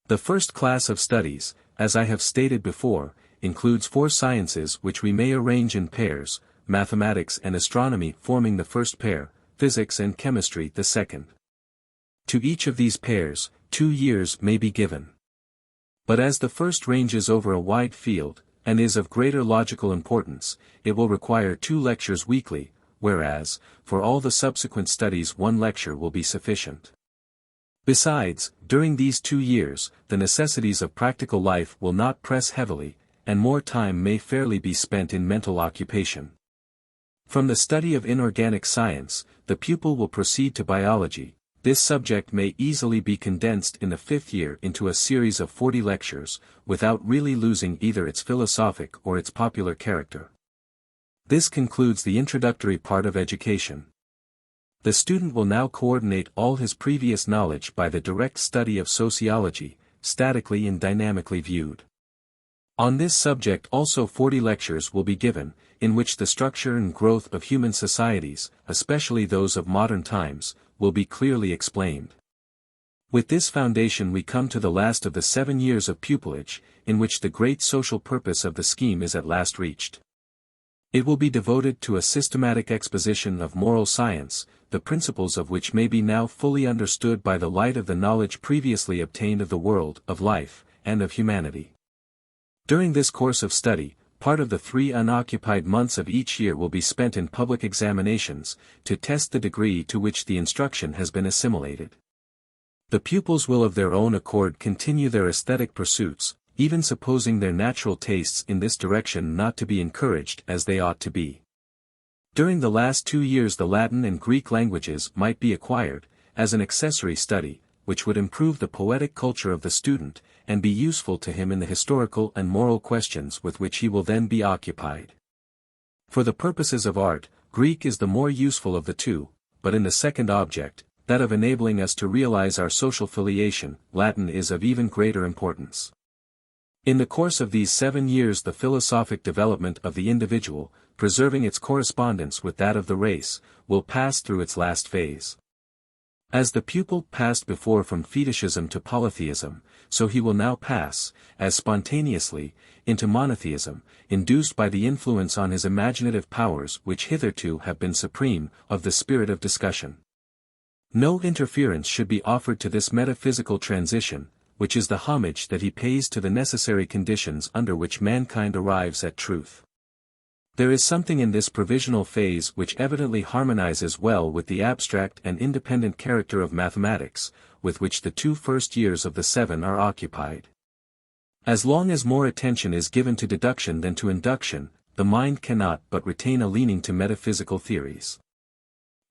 The first class of studies, as I have stated before, includes 4 sciences which we may arrange in pairs, mathematics and astronomy forming the first pair, physics and chemistry the second. To each of these pairs, 2 years may be given. But as the first ranges over a wide field, and is of greater logical importance, it will require 2 lectures weekly, whereas, for all the subsequent studies 1 lecture will be sufficient. Besides, during these 2 years, the necessities of practical life will not press heavily, and more time may fairly be spent in mental occupation. From the study of inorganic science, the pupil will proceed to biology. This subject may easily be condensed in the 5th year into a series of 40 lectures, without really losing either its philosophic or its popular character. This concludes the introductory part of education. The student will now coordinate all his previous knowledge by the direct study of sociology, statically and dynamically viewed. On this subject also 40 lectures will be given, in which the structure and growth of human societies, especially those of modern times, will be clearly explained. With this foundation we come to the last of the 7 years of pupillage, in which the great social purpose of the scheme is at last reached. It will be devoted to a systematic exposition of moral science, the principles of which may be now fully understood by the light of the knowledge previously obtained of the world, of life, and of humanity. During this course of study, part of the 3 unoccupied months of each year will be spent in public examinations, to test the degree to which the instruction has been assimilated. The pupils will of their own accord continue their aesthetic pursuits, even supposing their natural tastes in this direction not to be encouraged as they ought to be. During the last 2 years the Latin and Greek languages might be acquired, as an accessory study, which would improve the poetic culture of the student, and be useful to him in the historical and moral questions with which he will then be occupied. For the purposes of art, Greek is the more useful of the two, but in the second object, that of enabling us to realize our social filiation, Latin is of even greater importance. In the course of these 7 years the philosophic development of the individual, preserving its correspondence with that of the race, will pass through its last phase. As the pupil passed before from fetishism to polytheism, so he will now pass, as spontaneously, into monotheism, induced by the influence on his imaginative powers which hitherto have been supreme, of the spirit of discussion. No interference should be offered to this metaphysical transition, which is the homage that he pays to the necessary conditions under which mankind arrives at truth. There is something in this provisional phase which evidently harmonizes well with the abstract and independent character of mathematics, with which the 2 first years of the 7 are occupied. As long as more attention is given to deduction than to induction, the mind cannot but retain a leaning to metaphysical theories.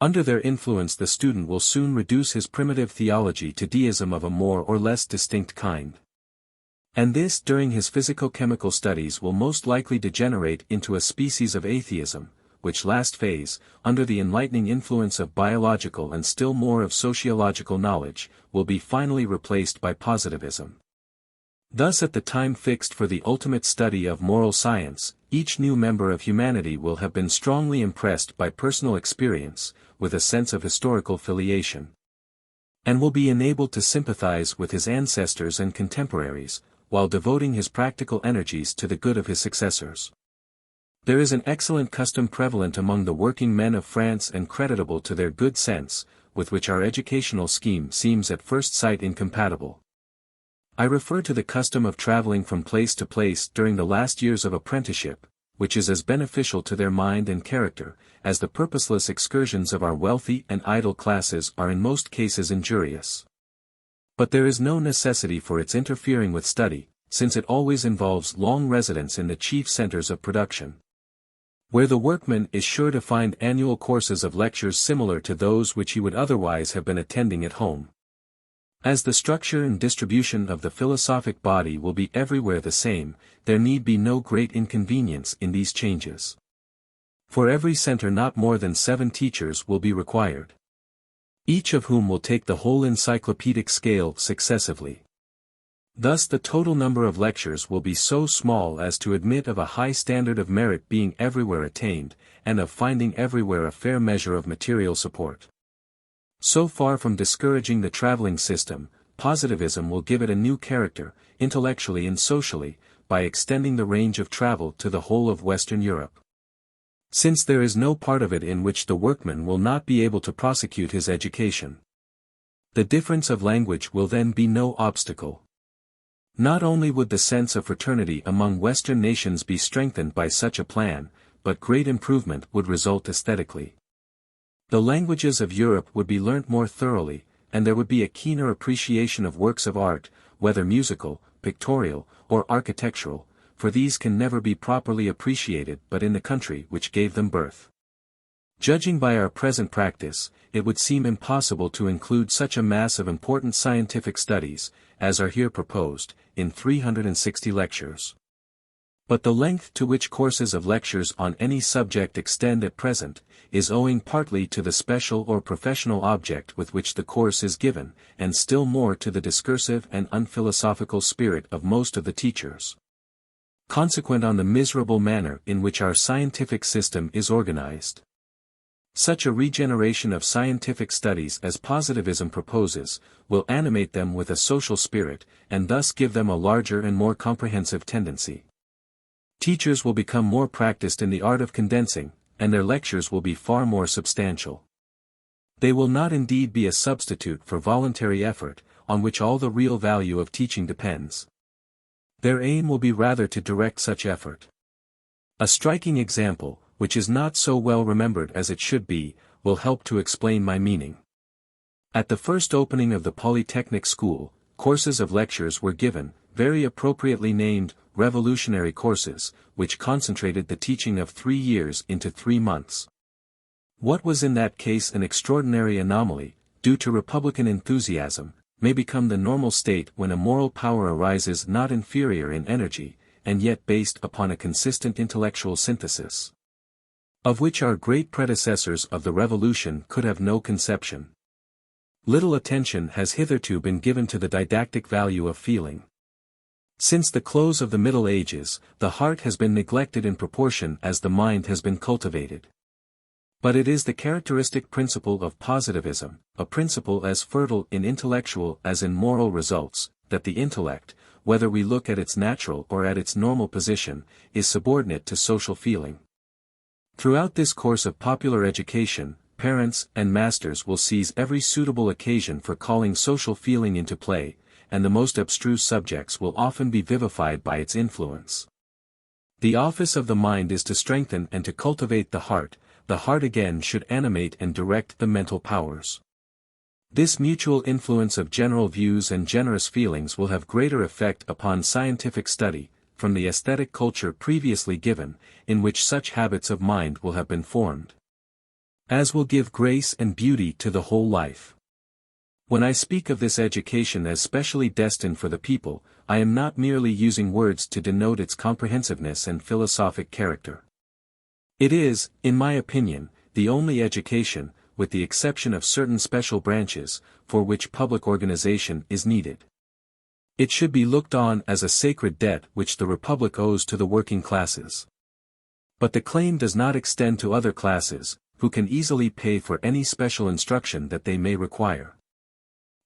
Under their influence the student will soon reduce his primitive theology to deism of a more or less distinct kind. And this during his physico-chemical studies will most likely degenerate into a species of atheism, which last phase, under the enlightening influence of biological and still more of sociological knowledge, will be finally replaced by positivism. Thus at the time fixed for the ultimate study of moral science, each new member of humanity will have been strongly impressed by personal experience, with a sense of historical filiation, and will be enabled to sympathize with his ancestors and contemporaries, while devoting his practical energies to the good of his successors. There is an excellent custom prevalent among the working men of France and creditable to their good sense, with which our educational scheme seems at first sight incompatible. I refer to the custom of traveling from place to place during the last years of apprenticeship, which is as beneficial to their mind and character, as the purposeless excursions of our wealthy and idle classes are in most cases injurious. But there is no necessity for its interfering with study, since it always involves long residence in the chief centers of production, where the workman is sure to find annual courses of lectures similar to those which he would otherwise have been attending at home. As the structure and distribution of the philosophic body will be everywhere the same, there need be no great inconvenience in these changes. For every center not more than 7 teachers will be required, each of whom will take the whole encyclopedic scale successively. Thus the total number of lectures will be so small as to admit of a high standard of merit being everywhere attained, and of finding everywhere a fair measure of material support. So far from discouraging the traveling system, positivism will give it a new character, intellectually and socially, by extending the range of travel to the whole of Western Europe. Since there is no part of it in which the workman will not be able to prosecute his education, the difference of language will then be no obstacle. Not only would the sense of fraternity among Western nations be strengthened by such a plan, but great improvement would result aesthetically. The languages of Europe would be learnt more thoroughly, and there would be a keener appreciation of works of art, whether musical, pictorial, or architectural, for these can never be properly appreciated but in the country which gave them birth. Judging by our present practice, it would seem impossible to include such a mass of important scientific studies, as are here proposed, in 360 lectures. But the length to which courses of lectures on any subject extend at present, is owing partly to the special or professional object with which the course is given, and still more to the discursive and unphilosophical spirit of most of the teachers, consequent on the miserable manner in which our scientific system is organized. Such a regeneration of scientific studies as positivism proposes, will animate them with a social spirit, and thus give them a larger and more comprehensive tendency. Teachers will become more practiced in the art of condensing, and their lectures will be far more substantial. They will not indeed be a substitute for voluntary effort, on which all the real value of teaching depends. Their aim will be rather to direct such effort. A striking example, which is not so well remembered as it should be, will help to explain my meaning. At the first opening of the Polytechnic School, courses of lectures were given, very appropriately named, revolutionary courses, which concentrated the teaching of 3 years into 3 months. What was in that case an extraordinary anomaly, due to Republican enthusiasm, may become the normal state when a moral power arises not inferior in energy, and yet based upon a consistent intellectual synthesis, of which our great predecessors of the Revolution could have no conception. Little attention has hitherto been given to the didactic value of feeling. Since the close of the Middle Ages, the heart has been neglected in proportion as the mind has been cultivated. But it is the characteristic principle of positivism, a principle as fertile in intellectual as in moral results, that the intellect, whether we look at its natural or at its normal position, is subordinate to social feeling. Throughout this course of popular education, parents and masters will seize every suitable occasion for calling social feeling into play, and the most abstruse subjects will often be vivified by its influence. The office of the mind is to strengthen and to cultivate the heart again should animate and direct the mental powers. This mutual influence of general views and generous feelings will have greater effect upon scientific study, from the aesthetic culture previously given, in which such habits of mind will have been formed, as will give grace and beauty to the whole life. When I speak of this education as specially destined for the people, I am not merely using words to denote its comprehensiveness and philosophic character. It is, in my opinion, the only education, with the exception of certain special branches, for which public organization is needed. It should be looked on as a sacred debt which the Republic owes to the working classes. But the claim does not extend to other classes, who can easily pay for any special instruction that they may require.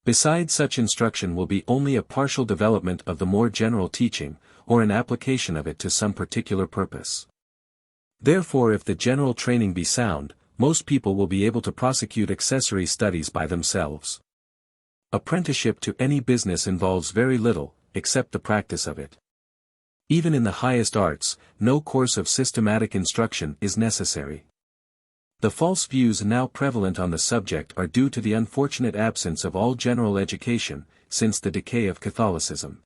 Besides, such instruction will be only a partial development of the more general teaching, or an application of it to some particular purpose. Therefore, if the general training be sound, most people will be able to prosecute accessory studies by themselves. Apprenticeship to any business involves very little, except the practice of it. Even in the highest arts, no course of systematic instruction is necessary. The false views now prevalent on the subject are due to the unfortunate absence of all general education, since the decay of Catholicism.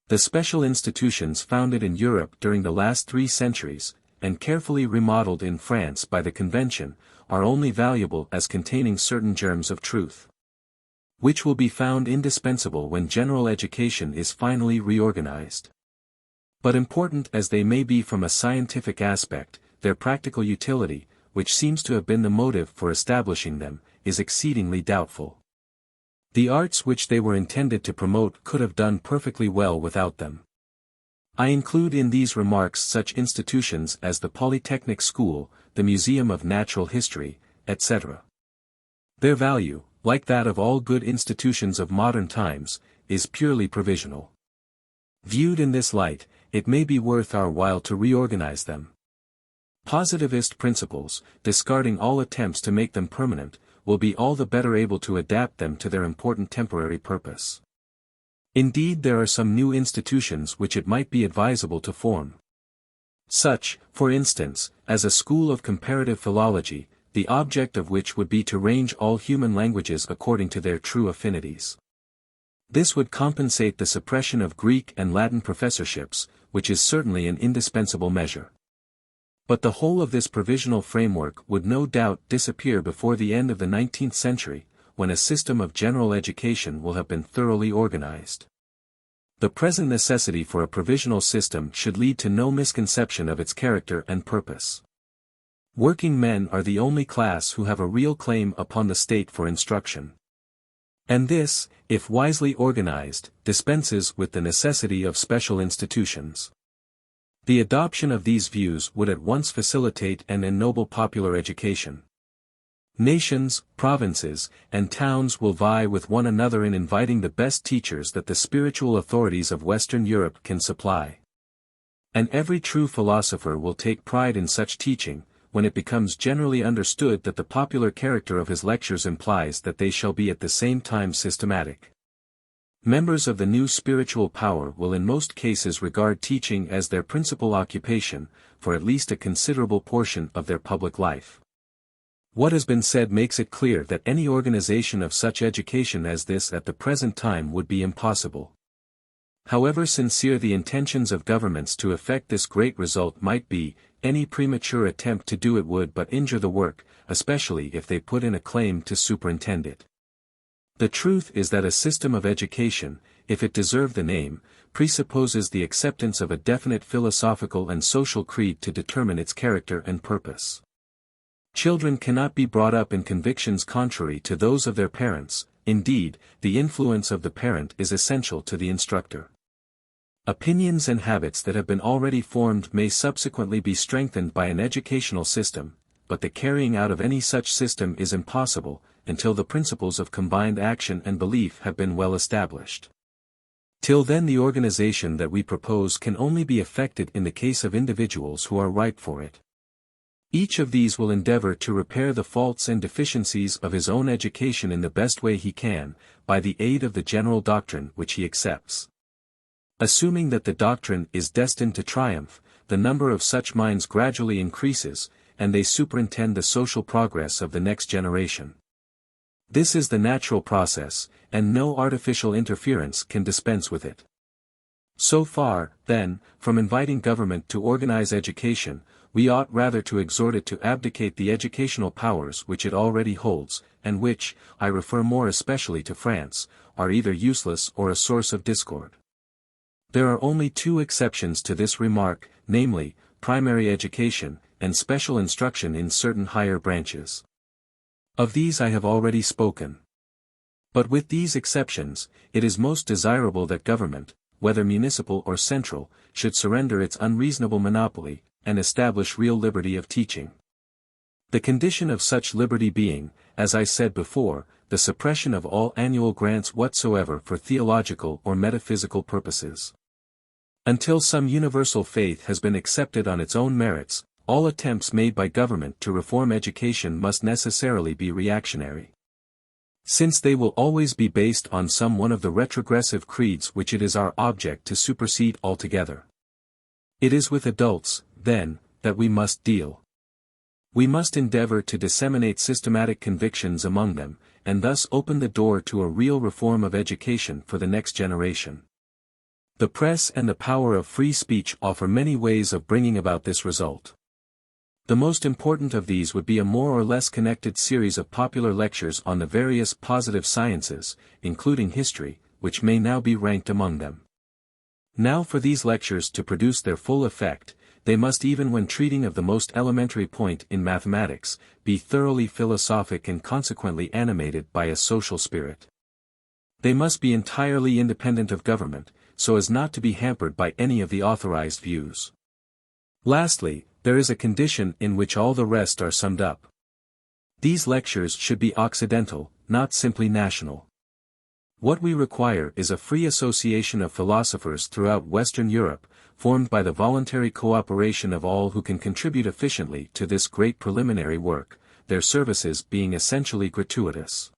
The special institutions founded in Europe during the last 3 centuries, and carefully remodeled in France by the Convention, are only valuable as containing certain germs of truth, which will be found indispensable when general education is finally reorganized. But important as they may be from a scientific aspect, their practical utility, which seems to have been the motive for establishing them, is exceedingly doubtful. The arts which they were intended to promote could have done perfectly well without them. I include in these remarks such institutions as the Polytechnic School, the Museum of Natural History, etc. Their value, like that of all good institutions of modern times, is purely provisional. Viewed in this light, it may be worth our while to reorganize them. Positivist principles, discarding all attempts to make them permanent, will be all the better able to adapt them to their important temporary purpose. Indeed, there are some new institutions which it might be advisable to form. Such, for instance, as a school of comparative philology, the object of which would be to range all human languages according to their true affinities. This would compensate the suppression of Greek and Latin professorships, which is certainly an indispensable measure. But the whole of this provisional framework would no doubt disappear before the end of the 19th century, when a system of general education will have been thoroughly organized. The present necessity for a provisional system should lead to no misconception of its character and purpose. Working men are the only class who have a real claim upon the state for instruction. And this, if wisely organized, dispenses with the necessity of special institutions. The adoption of these views would at once facilitate and ennoble popular education. Nations, provinces, and towns will vie with one another in inviting the best teachers that the spiritual authorities of Western Europe can supply. And every true philosopher will take pride in such teaching, when it becomes generally understood that the popular character of his lectures implies that they shall be at the same time systematic. Members of the new spiritual power will in most cases regard teaching as their principal occupation, for at least a considerable portion of their public life. What has been said makes it clear that any organization of such education as this at the present time would be impossible. However sincere the intentions of governments to effect this great result might be, any premature attempt to do it would but injure the work, especially if they put in a claim to superintend it. The truth is that a system of education, if it deserve the name, presupposes the acceptance of a definite philosophical and social creed to determine its character and purpose. Children cannot be brought up in convictions contrary to those of their parents. Indeed, the influence of the parent is essential to the instructor. Opinions and habits that have been already formed may subsequently be strengthened by an educational system, but the carrying out of any such system is impossible, until the principles of combined action and belief have been well established. Till then the organization that we propose can only be effected in the case of individuals who are ripe for it. Each of these will endeavor to repair the faults and deficiencies of his own education in the best way he can, by the aid of the general doctrine which he accepts. Assuming that the doctrine is destined to triumph, the number of such minds gradually increases, and they superintend the social progress of the next generation. This is the natural process, and no artificial interference can dispense with it. So far, then, from inviting government to organize education, we ought rather to exhort it to abdicate the educational powers which it already holds, and which, I refer more especially to France, are either useless or a source of discord. There are only two exceptions to this remark, namely, primary education, and special instruction in certain higher branches. Of these I have already spoken. But with these exceptions, it is most desirable that government, whether municipal or central, should surrender its unreasonable monopoly, and establish real liberty of teaching. The condition of such liberty being, as I said before, the suppression of all annual grants whatsoever for theological or metaphysical purposes. Until some universal faith has been accepted on its own merits, all attempts made by government to reform education must necessarily be reactionary. Since they will always be based on some one of the retrogressive creeds which it is our object to supersede altogether. It is with adults, then, that we must deal. We must endeavor to disseminate systematic convictions among them, and thus open the door to a real reform of education for the next generation. The press and the power of free speech offer many ways of bringing about this result. The most important of these would be a more or less connected series of popular lectures on the various positive sciences, including history, which may now be ranked among them. Now for these lectures to produce their full effect, they must, even when treating of the most elementary point in mathematics, be thoroughly philosophic and consequently animated by a social spirit. They must be entirely independent of government, so as not to be hampered by any of the authorized views. Lastly, there is a condition in which all the rest are summed up. These lectures should be occidental, not simply national. What we require is a free association of philosophers throughout Western Europe, formed by the voluntary cooperation of all who can contribute efficiently to this great preliminary work, their services being essentially gratuitous.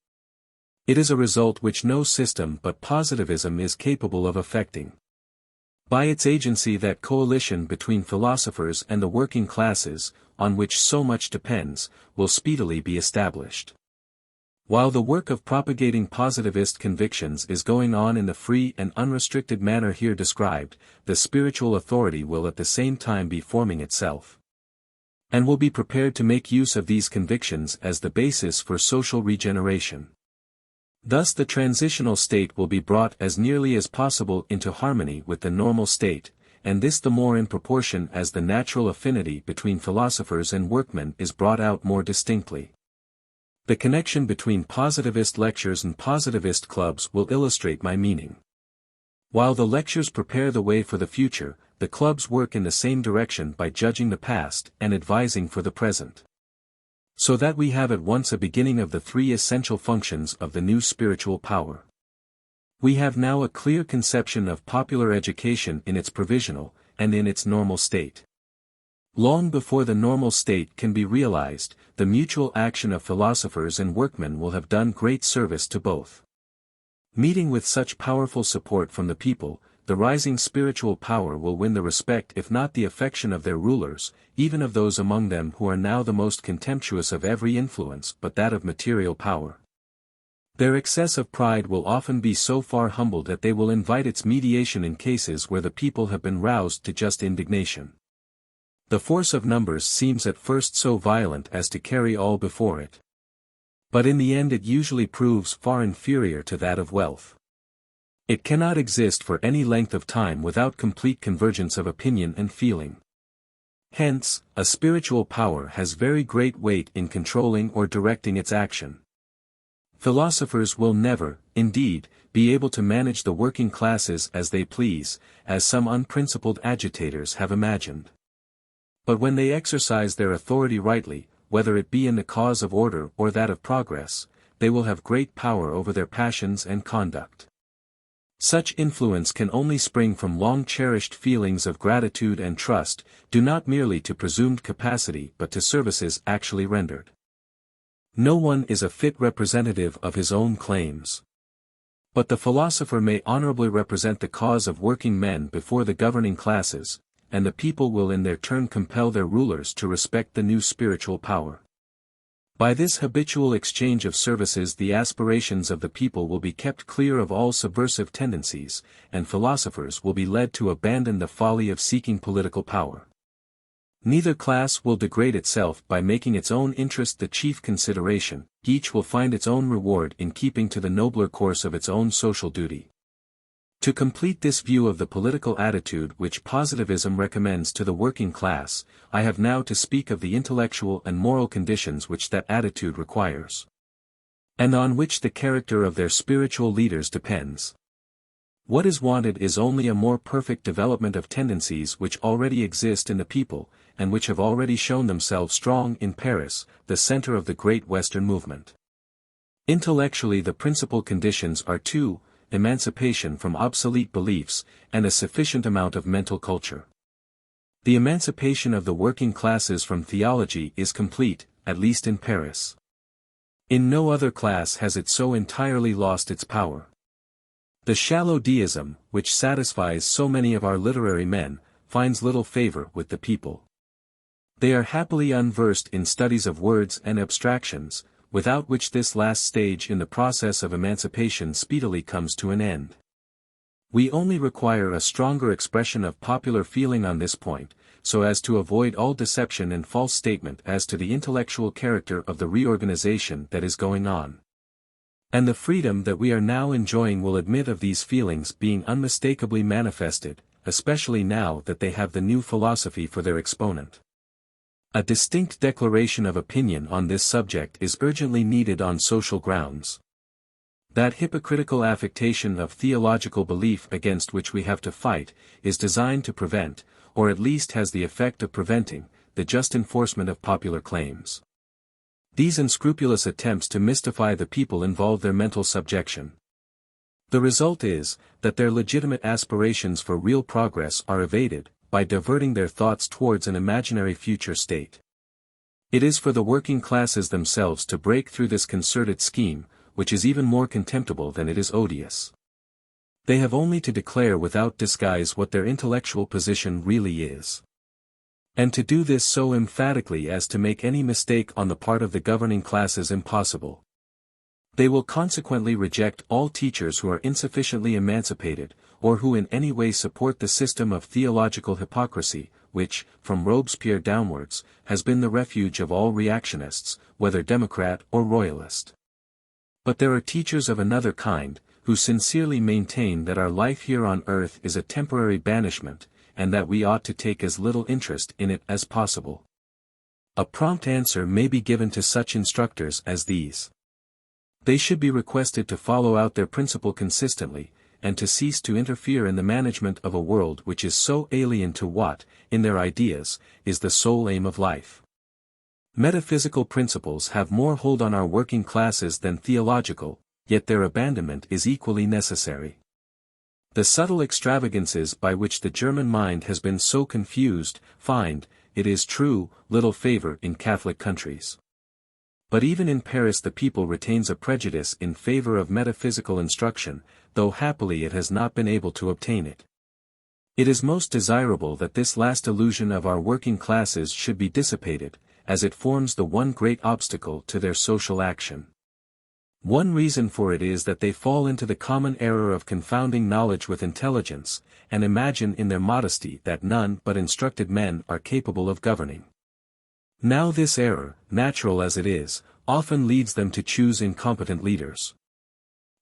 It is a result which no system but positivism is capable of effecting. By its agency that coalition between philosophers and the working classes, on which so much depends, will speedily be established. While the work of propagating positivist convictions is going on in the free and unrestricted manner here described, the spiritual authority will at the same time be forming itself, and will be prepared to make use of these convictions as the basis for social regeneration. Thus the transitional state will be brought as nearly as possible into harmony with the normal state, and this the more in proportion as the natural affinity between philosophers and workmen is brought out more distinctly. The connection between positivist lectures and positivist clubs will illustrate my meaning. While the lectures prepare the way for the future, the clubs work in the same direction by judging the past and advising for the present. So that we have at once a beginning of the three essential functions of the new spiritual power. We have now a clear conception of popular education in its provisional, and in its normal state. Long before the normal state can be realized, the mutual action of philosophers and workmen will have done great service to both. Meeting with such powerful support from the people, the rising spiritual power will win the respect if not the affection of their rulers, even of those among them who are now the most contemptuous of every influence but that of material power. Their excess of pride will often be so far humbled that they will invite its mediation in cases where the people have been roused to just indignation. The force of numbers seems at first so violent as to carry all before it. But in the end it usually proves far inferior to that of wealth. It cannot exist for any length of time without complete convergence of opinion and feeling. Hence, a spiritual power has very great weight in controlling or directing its action. Philosophers will never, indeed, be able to manage the working classes as they please, as some unprincipled agitators have imagined. But when they exercise their authority rightly, whether it be in the cause of order or that of progress, they will have great power over their passions and conduct. Such influence can only spring from long-cherished feelings of gratitude and trust, due not merely to presumed capacity but to services actually rendered. No one is a fit representative of his own claims. But the philosopher may honorably represent the cause of working men before the governing classes, and the people will in their turn compel their rulers to respect the new spiritual power. By this habitual exchange of services the aspirations of the people will be kept clear of all subversive tendencies, and philosophers will be led to abandon the folly of seeking political power. Neither class will degrade itself by making its own interest the chief consideration, each will find its own reward in keeping to the nobler course of its own social duty. To complete this view of the political attitude which positivism recommends to the working class, I have now to speak of the intellectual and moral conditions which that attitude requires, and on which the character of their spiritual leaders depends. What is wanted is only a more perfect development of tendencies which already exist in the people, and which have already shown themselves strong in Paris, the center of the great Western movement. Intellectually the principal conditions are two: emancipation from obsolete beliefs, and a sufficient amount of mental culture. The emancipation of the working classes from theology is complete, at least in Paris. In no other class has it so entirely lost its power. The shallow deism, which satisfies so many of our literary men, finds little favor with the people. They are happily unversed in studies of words and abstractions, without which this last stage in the process of emancipation speedily comes to an end. We only require a stronger expression of popular feeling on this point, so as to avoid all deception and false statement as to the intellectual character of the reorganization that is going on. And the freedom that we are now enjoying will admit of these feelings being unmistakably manifested, especially now that they have the new philosophy for their exponent. A distinct declaration of opinion on this subject is urgently needed on social grounds. That hypocritical affectation of theological belief against which we have to fight, is designed to prevent, or at least has the effect of preventing, the just enforcement of popular claims. These unscrupulous attempts to mystify the people involve their mental subjection. The result is, that their legitimate aspirations for real progress are evaded, by diverting their thoughts towards an imaginary future state. It is for the working classes themselves to break through this concerted scheme, which is even more contemptible than it is odious. They have only to declare without disguise what their intellectual position really is. And to do this so emphatically as to make any mistake on the part of the governing classes impossible. They will consequently reject all teachers who are insufficiently emancipated, or who in any way support the system of theological hypocrisy, which, from Robespierre downwards, has been the refuge of all reactionists, whether Democrat or Royalist. But there are teachers of another kind, who sincerely maintain that our life here on earth is a temporary banishment, and that we ought to take as little interest in it as possible. A prompt answer may be given to such instructors as these. They should be requested to follow out their principle consistently, and to cease to interfere in the management of a world which is so alien to what, in their ideas, is the sole aim of life. Metaphysical principles have more hold on our working classes than theological, yet their abandonment is equally necessary. The subtle extravagances by which the German mind has been so confused, find, it is true, little favor in Catholic countries. But even in Paris the people retains a prejudice in favor of metaphysical instruction, though happily it has not been able to obtain it. It is most desirable that this last illusion of our working classes should be dissipated, as it forms the one great obstacle to their social action. One reason for it is that they fall into the common error of confounding knowledge with intelligence, and imagine in their modesty that none but instructed men are capable of governing. Now this error, natural as it is, often leads them to choose incompetent leaders.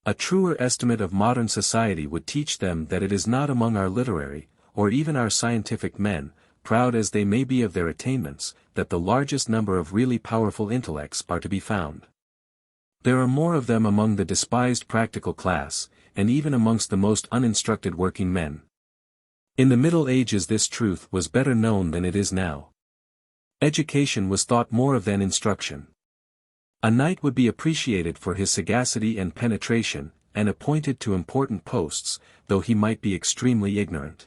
A truer estimate of modern society would teach them that it is not among our literary, or even our scientific men, proud as they may be of their attainments, that the largest number of really powerful intellects are to be found. There are more of them among the despised practical class, and even amongst the most uninstructed working men. In the Middle Ages this truth was better known than it is now. Education was thought more of than instruction. A knight would be appreciated for his sagacity and penetration, and appointed to important posts, though he might be extremely ignorant.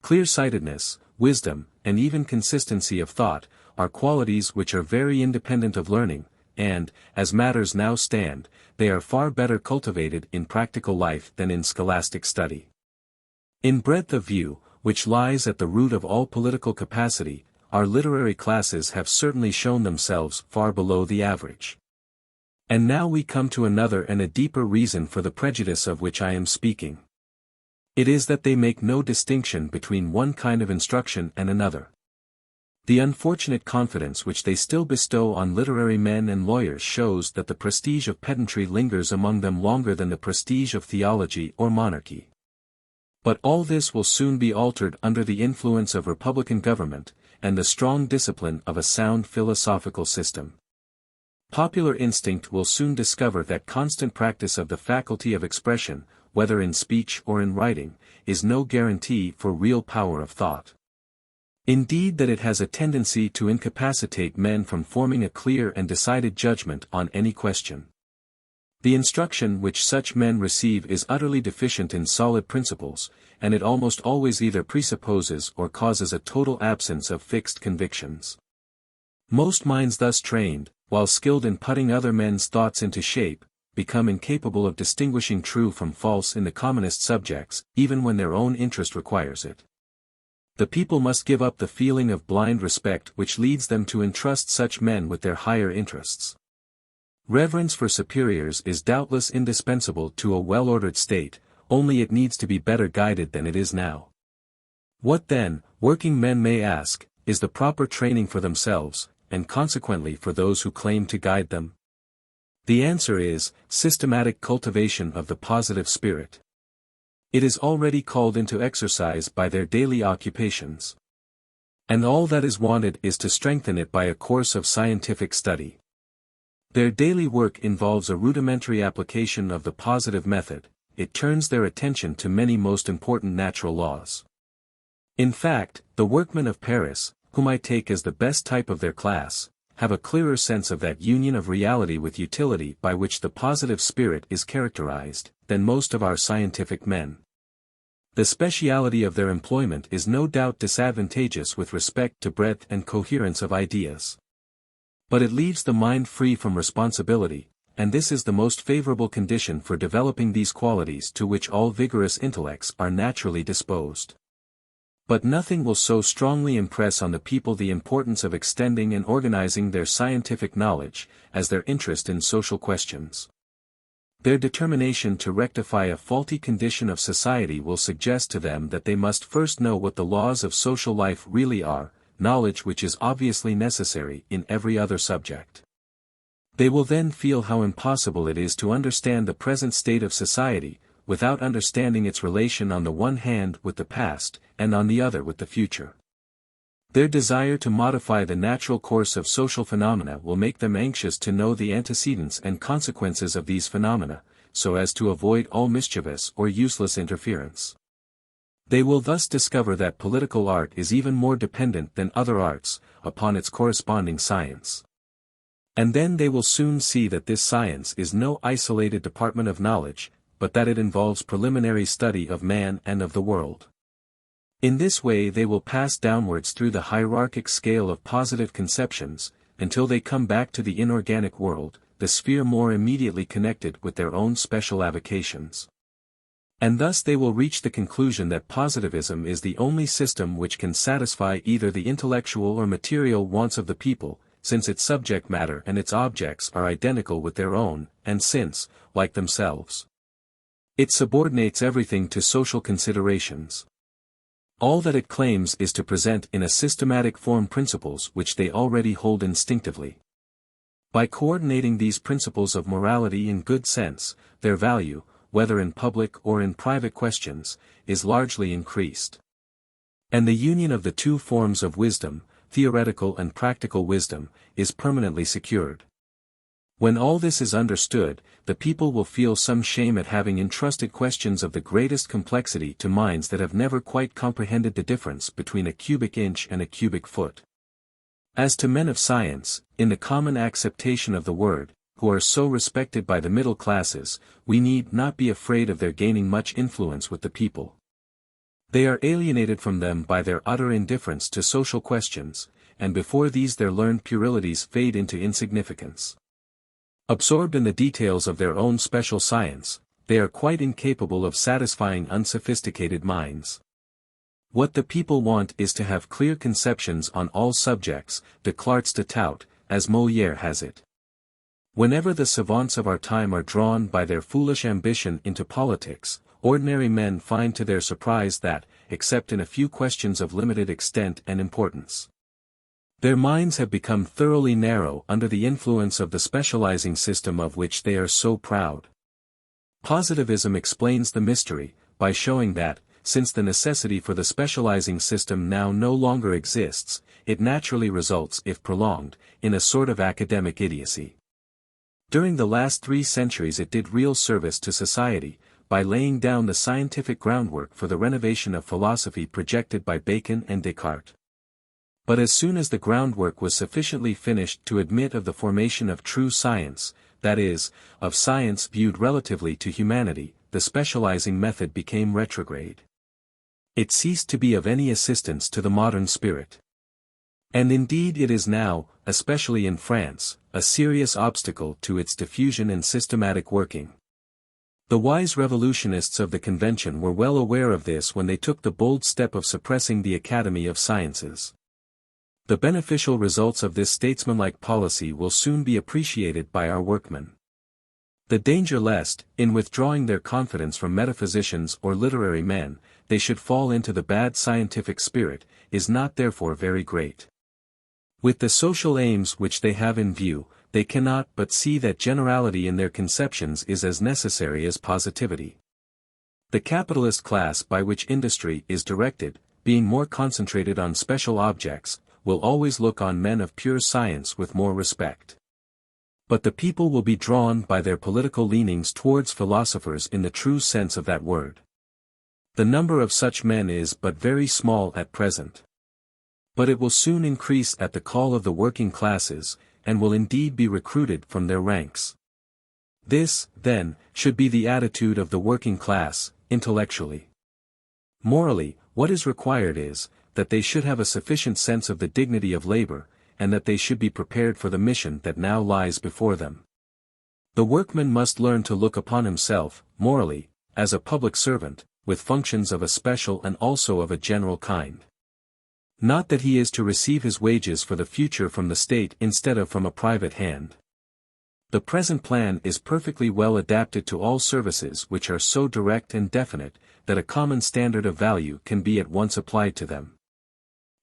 Clear-sightedness, wisdom, and even consistency of thought, are qualities which are very independent of learning, and, as matters now stand, they are far better cultivated in practical life than in scholastic study. In breadth of view, which lies at the root of all political capacity, our literary classes have certainly shown themselves far below the average. And now we come to another and a deeper reason for the prejudice of which I am speaking. It is that they make no distinction between one kind of instruction and another. The unfortunate confidence which they still bestow on literary men and lawyers shows that the prestige of pedantry lingers among them longer than the prestige of theology or monarchy. But all this will soon be altered under the influence of republican government, and the strong discipline of a sound philosophical system. Popular instinct will soon discover that constant practice of the faculty of expression, whether in speech or in writing, is no guarantee for real power of thought. Indeed, that it has a tendency to incapacitate men from forming a clear and decided judgment on any question. The instruction which such men receive is utterly deficient in solid principles, and it almost always either presupposes or causes a total absence of fixed convictions. Most minds thus trained, while skilled in putting other men's thoughts into shape, become incapable of distinguishing true from false in the commonest subjects, even when their own interest requires it. The people must give up the feeling of blind respect which leads them to entrust such men with their higher interests. Reverence for superiors is doubtless indispensable to a well-ordered state, only it needs to be better guided than it is now. What then, working men may ask, is the proper training for themselves, and consequently for those who claim to guide them? The answer is, systematic cultivation of the positive spirit. It is already called into exercise by their daily occupations. And all that is wanted is to strengthen it by a course of scientific study. Their daily work involves a rudimentary application of the positive method. It turns their attention to many most important natural laws. In fact, the workmen of Paris, whom I take as the best type of their class, have a clearer sense of that union of reality with utility by which the positive spirit is characterized, than most of our scientific men. The speciality of their employment is no doubt disadvantageous with respect to breadth and coherence of ideas. But it leaves the mind free from responsibility, and this is the most favorable condition for developing these qualities to which all vigorous intellects are naturally disposed. But nothing will so strongly impress on the people the importance of extending and organizing their scientific knowledge, as their interest in social questions. Their determination to rectify a faulty condition of society will suggest to them that they must first know what the laws of social life really are, knowledge which is obviously necessary in every other subject. They will then feel how impossible it is to understand the present state of society, without understanding its relation on the one hand with the past, and on the other with the future. Their desire to modify the natural course of social phenomena will make them anxious to know the antecedents and consequences of these phenomena, so as to avoid all mischievous or useless interference. They will thus discover that political art is even more dependent than other arts, upon its corresponding science. And then they will soon see that this science is no isolated department of knowledge, but that it involves preliminary study of man and of the world. In this way they will pass downwards through the hierarchic scale of positive conceptions, until they come back to the inorganic world, the sphere more immediately connected with their own special avocations. And thus they will reach the conclusion that positivism is the only system which can satisfy either the intellectual or material wants of the people, since its subject matter and its objects are identical with their own, and since, like themselves, it subordinates everything to social considerations. All that it claims is to present in a systematic form principles which they already hold instinctively. By coordinating these principles of morality in good sense, their value, whether in public or in private questions, is largely increased. And the union of the two forms of wisdom, theoretical and practical wisdom, is permanently secured. When all this is understood, the people will feel some shame at having entrusted questions of the greatest complexity to minds that have never quite comprehended the difference between a cubic inch and a cubic foot. As to men of science, in the common acceptation of the word, who are so respected by the middle classes, we need not be afraid of their gaining much influence with the people. They are alienated from them by their utter indifference to social questions, and before these their learned puerilities fade into insignificance. Absorbed in the details of their own special science, they are quite incapable of satisfying unsophisticated minds. What the people want is to have clear conceptions on all subjects, Descartes de tout, as Molière has it. Whenever the savants of our time are drawn by their foolish ambition into politics, ordinary men find to their surprise that, except in a few questions of limited extent and importance, their minds have become thoroughly narrow under the influence of the specializing system of which they are so proud. Positivism explains the mystery, by showing that, since the necessity for the specializing system now no longer exists, it naturally results, if prolonged, in a sort of academic idiocy. During the last 3 centuries it did real service to society, by laying down the scientific groundwork for the renovation of philosophy projected by Bacon and Descartes. But as soon as the groundwork was sufficiently finished to admit of the formation of true science, that is, of science viewed relatively to humanity, the specializing method became retrograde. It ceased to be of any assistance to the modern spirit. And indeed it is now, especially in France, a serious obstacle to its diffusion and systematic working. The wise revolutionists of the Convention were well aware of this when they took the bold step of suppressing the Academy of Sciences. The beneficial results of this statesmanlike policy will soon be appreciated by our workmen. The danger lest, in withdrawing their confidence from metaphysicians or literary men, they should fall into the bad scientific spirit, is not therefore very great. With the social aims which they have in view, they cannot but see that generality in their conceptions is as necessary as positivity. The capitalist class by which industry is directed, being more concentrated on special objects, will always look on men of pure science with more respect. But the people will be drawn by their political leanings towards philosophers in the true sense of that word. The number of such men is but very small at present. But it will soon increase at the call of the working classes, and will indeed be recruited from their ranks. This, then, should be the attitude of the working class, intellectually. Morally, what is required is, that they should have a sufficient sense of the dignity of labor, and that they should be prepared for the mission that now lies before them. The workman must learn to look upon himself, morally, as a public servant, with functions of a special and also of a general kind. Not that he is to receive his wages for the future from the state instead of from a private hand. The present plan is perfectly well adapted to all services which are so direct and definite, that a common standard of value can be at once applied to them.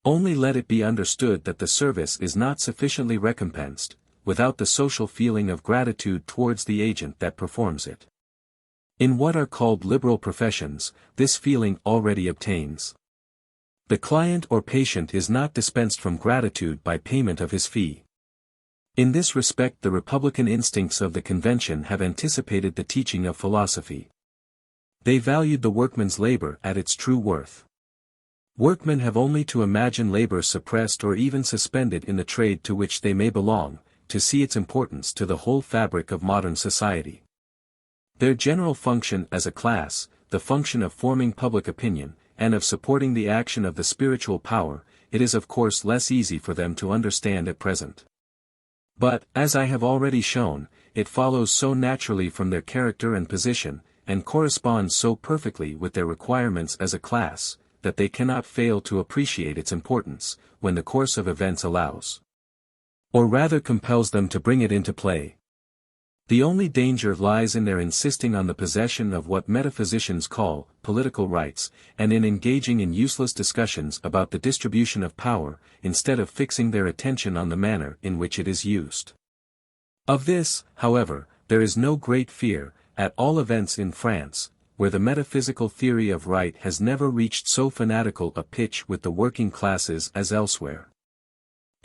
Only let it be understood that the service is not sufficiently recompensed, without the social feeling of gratitude towards the agent that performs it. In what are called liberal professions, this feeling already obtains. The client or patient is not dispensed from gratitude by payment of his fee. In this respect the republican instincts of the Convention have anticipated the teaching of philosophy. They valued the workman's labor at its true worth. Workmen have only to imagine labor suppressed or even suspended in the trade to which they may belong, to see its importance to the whole fabric of modern society. Their general function as a class, the function of forming public opinion, and of supporting the action of the spiritual power, it is of course less easy for them to understand at present. But, as I have already shown, it follows so naturally from their character and position, and corresponds so perfectly with their requirements as a class, that they cannot fail to appreciate its importance, when the course of events allows. Or rather compels them to bring it into play. The only danger lies in their insisting on the possession of what metaphysicians call political rights, and in engaging in useless discussions about the distribution of power, instead of fixing their attention on the manner in which it is used. Of this, however, there is no great fear, at all events in France, where the metaphysical theory of right has never reached so fanatical a pitch with the working classes as elsewhere.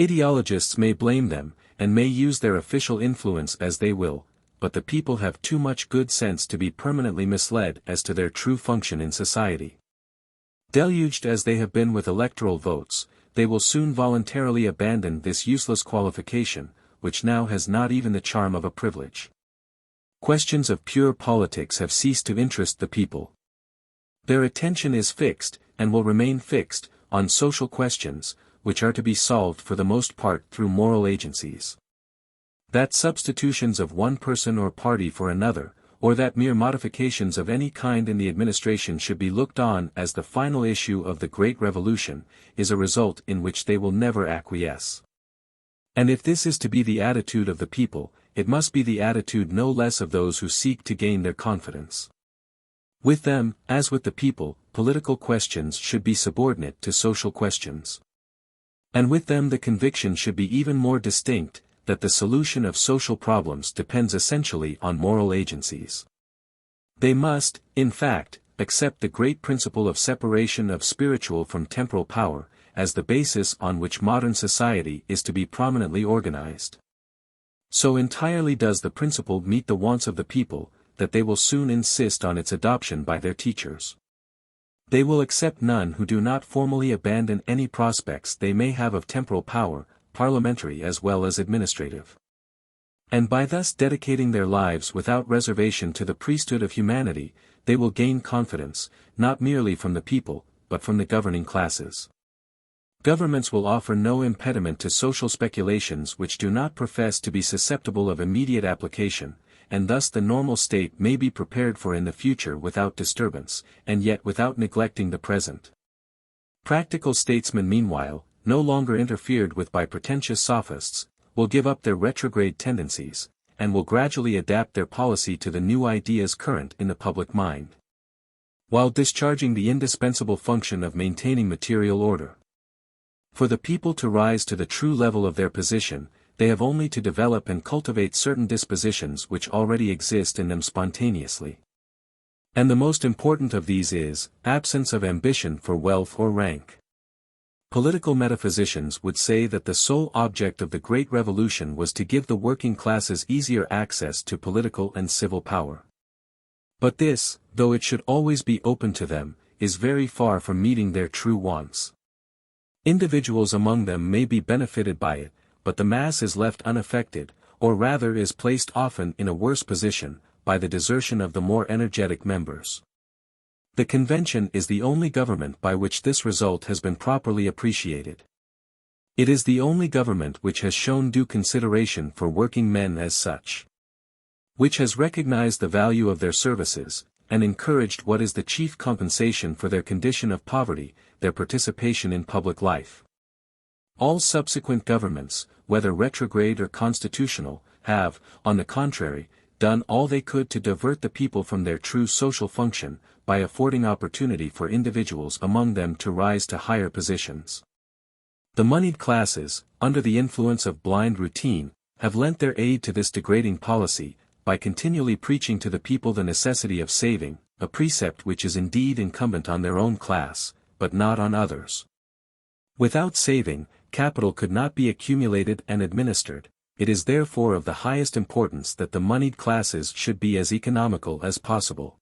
Ideologists may blame them, and may use their official influence as they will, but the people have too much good sense to be permanently misled as to their true function in society. Deluged as they have been with electoral votes, they will soon voluntarily abandon this useless qualification, which now has not even the charm of a privilege. Questions of pure politics have ceased to interest the people. Their attention is fixed, and will remain fixed, on social questions, which are to be solved for the most part through moral agencies. That substitutions of one person or party for another, or that mere modifications of any kind in the administration should be looked on as the final issue of the great revolution, is a result in which they will never acquiesce. And if this is to be the attitude of the people, it must be the attitude no less of those who seek to gain their confidence. With them, as with the people, political questions should be subordinate to social questions. And with them the conviction should be even more distinct, that the solution of social problems depends essentially on moral agencies. They must, in fact, accept the great principle of separation of spiritual from temporal power, as the basis on which modern society is to be prominently organized. So entirely does the principle meet the wants of the people, that they will soon insist on its adoption by their teachers. They will accept none who do not formally abandon any prospects they may have of temporal power, parliamentary as well as administrative. And by thus dedicating their lives without reservation to the priesthood of humanity, they will gain confidence, not merely from the people, but from the governing classes. Governments will offer no impediment to social speculations which do not profess to be susceptible of immediate application, and thus the normal state may be prepared for in the future without disturbance, and yet without neglecting the present. Practical statesmen meanwhile, no longer interfered with by pretentious sophists, will give up their retrograde tendencies, and will gradually adapt their policy to the new ideas current in the public mind, while discharging the indispensable function of maintaining material order. For the people to rise to the true level of their position, they have only to develop and cultivate certain dispositions which already exist in them spontaneously. And the most important of these is, absence of ambition for wealth or rank. Political metaphysicians would say that the sole object of the Great Revolution was to give the working classes easier access to political and civil power. But this, though it should always be open to them, is very far from meeting their true wants. Individuals among them may be benefited by it, but the mass is left unaffected, or rather is placed often in a worse position, by the desertion of the more energetic members. The convention is the only government by which this result has been properly appreciated. It is the only government which has shown due consideration for working men as such, which has recognized the value of their services, and encouraged what is the chief compensation for their condition of poverty, their participation in public life. All subsequent governments, whether retrograde or constitutional, have, on the contrary, done all they could to divert the people from their true social function, by affording opportunity for individuals among them to rise to higher positions. The moneyed classes, under the influence of blind routine, have lent their aid to this degrading policy, by continually preaching to the people the necessity of saving, a precept which is indeed incumbent on their own class, but not on others. Without saving, capital could not be accumulated and administered. It is therefore of the highest importance that the moneyed classes should be as economical as possible.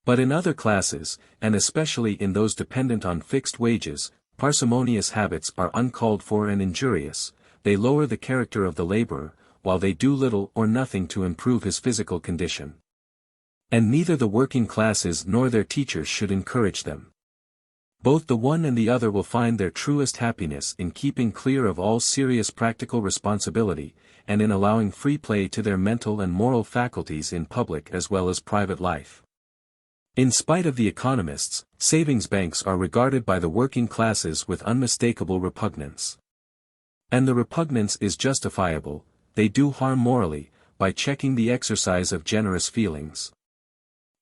But in other classes, and especially in those dependent on fixed wages, parsimonious habits are uncalled for and injurious. They lower the character of the laborer, while they do little or nothing to improve his physical condition. And neither the working classes nor their teachers should encourage them. Both the one and the other will find their truest happiness in keeping clear of all serious practical responsibility, and in allowing free play to their mental and moral faculties in public as well as private life. In spite of the economists, savings banks are regarded by the working classes with unmistakable repugnance. And the repugnance is justifiable. They do harm morally, by checking the exercise of generous feelings.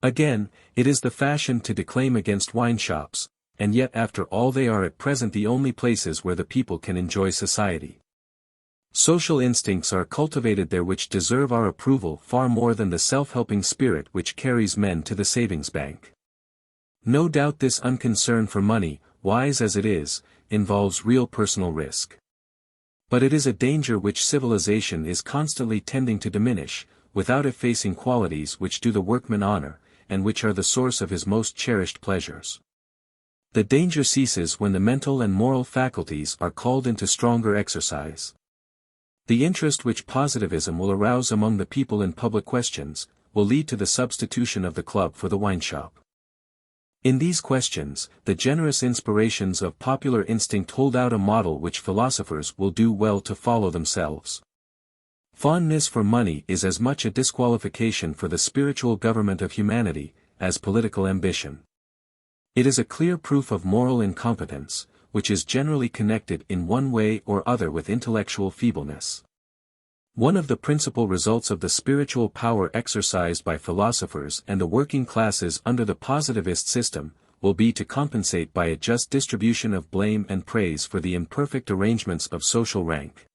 Again, it is the fashion to declaim against wine shops, and yet after all they are at present the only places where the people can enjoy society. Social instincts are cultivated there which deserve our approval far more than the self-helping spirit which carries men to the savings bank. No doubt this unconcern for money, wise as it is, involves real personal risk. But it is a danger which civilization is constantly tending to diminish, without effacing qualities which do the workman honor, and which are the source of his most cherished pleasures. The danger ceases when the mental and moral faculties are called into stronger exercise. The interest which positivism will arouse among the people in public questions, will lead to the substitution of the club for the wine shop. In these questions, the generous inspirations of popular instinct hold out a model which philosophers will do well to follow themselves. Fondness for money is as much a disqualification for the spiritual government of humanity, as political ambition. It is a clear proof of moral incompetence, which is generally connected in one way or other with intellectual feebleness. One of the principal results of the spiritual power exercised by philosophers and the working classes under the positivist system, will be to compensate by a just distribution of blame and praise for the imperfect arrangements of social rank,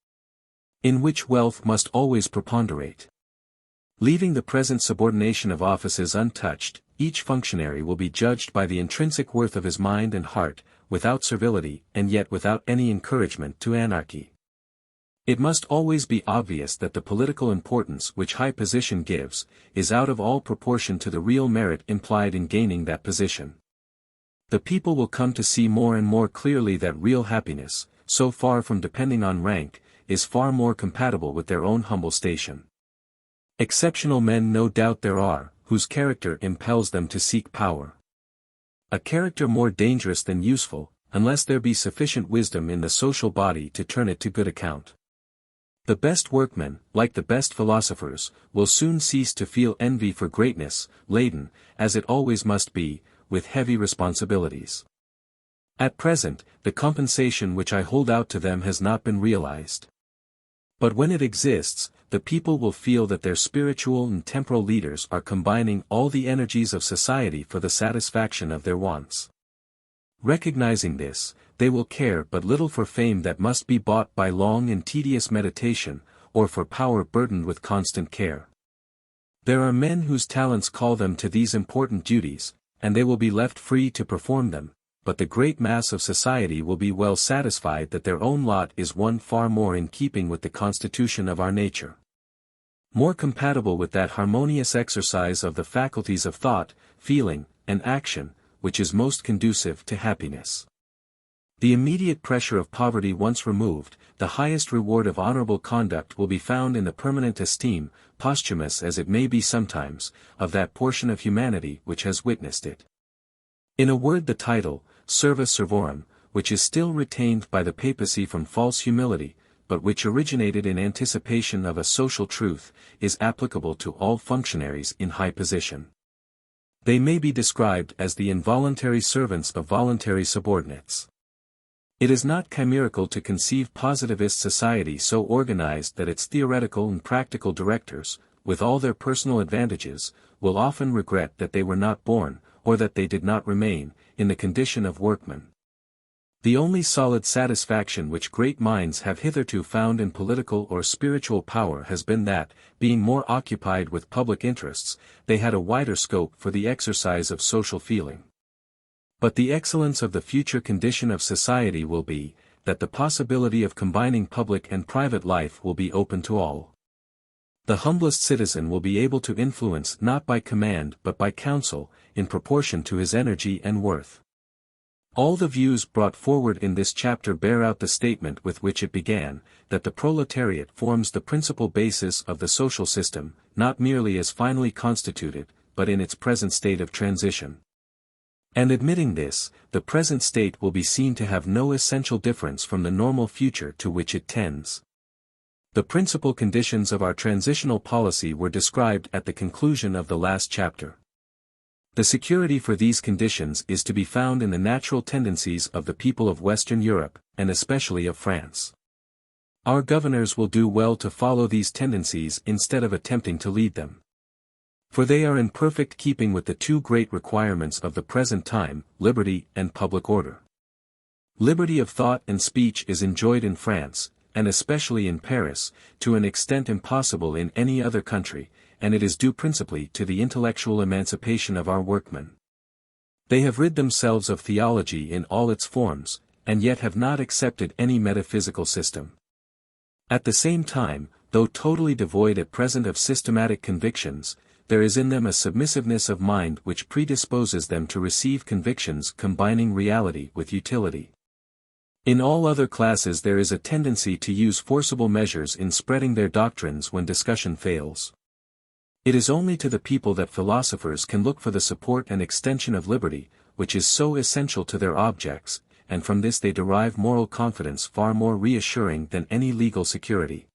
in which wealth must always preponderate. Leaving the present subordination of offices untouched, each functionary will be judged by the intrinsic worth of his mind and heart, without servility and yet without any encouragement to anarchy. It must always be obvious that the political importance which high position gives, is out of all proportion to the real merit implied in gaining that position. The people will come to see more and more clearly that real happiness, so far from depending on rank, is far more compatible with their own humble station. Exceptional men no doubt there are, whose character impels them to seek power. A character more dangerous than useful, unless there be sufficient wisdom in the social body to turn it to good account. The best workmen, like the best philosophers, will soon cease to feel envy for greatness, laden, as it always must be, with heavy responsibilities. At present, the compensation which I hold out to them has not been realized. But when it exists, the people will feel that their spiritual and temporal leaders are combining all the energies of society for the satisfaction of their wants. Recognizing this, they will care but little for fame that must be bought by long and tedious meditation, or for power burdened with constant care. There are men whose talents call them to these important duties, and they will be left free to perform them, but the great mass of society will be well satisfied that their own lot is one far more in keeping with the constitution of our nature, more compatible with that harmonious exercise of the faculties of thought, feeling, and action, which is most conducive to happiness. The immediate pressure of poverty once removed, the highest reward of honorable conduct will be found in the permanent esteem, posthumous as it may be sometimes, of that portion of humanity which has witnessed it. In a word, the title, Serva Servorum, which is still retained by the papacy from false humility, but which originated in anticipation of a social truth, is applicable to all functionaries in high position. They may be described as the involuntary servants of voluntary subordinates. It is not chimerical to conceive positivist society so organized that its theoretical and practical directors, with all their personal advantages, will often regret that they were not born, or that they did not remain, in the condition of workmen. The only solid satisfaction which great minds have hitherto found in political or spiritual power has been that, being more occupied with public interests, they had a wider scope for the exercise of social feeling. But the excellence of the future condition of society will be, that the possibility of combining public and private life will be open to all. The humblest citizen will be able to influence not by command but by counsel, in proportion to his energy and worth. All the views brought forward in this chapter bear out the statement with which it began, that the proletariat forms the principal basis of the social system, not merely as finally constituted, but in its present state of transition. And admitting this, the present state will be seen to have no essential difference from the normal future to which it tends. The principal conditions of our transitional policy were described at the conclusion of the last chapter. The security for these conditions is to be found in the natural tendencies of the people of Western Europe, and especially of France. Our governors will do well to follow these tendencies instead of attempting to lead them. For they are in perfect keeping with the two great requirements of the present time, liberty and public order. Liberty of thought and speech is enjoyed in France, and especially in Paris, to an extent impossible in any other country, and it is due principally to the intellectual emancipation of our workmen. They have rid themselves of theology in all its forms, and yet have not accepted any metaphysical system. At the same time, though totally devoid at present of systematic convictions, there is in them a submissiveness of mind which predisposes them to receive convictions combining reality with utility. In all other classes there is a tendency to use forcible measures in spreading their doctrines when discussion fails. It is only to the people that philosophers can look for the support and extension of liberty, which is so essential to their objects, and from this they derive moral confidence far more reassuring than any legal security.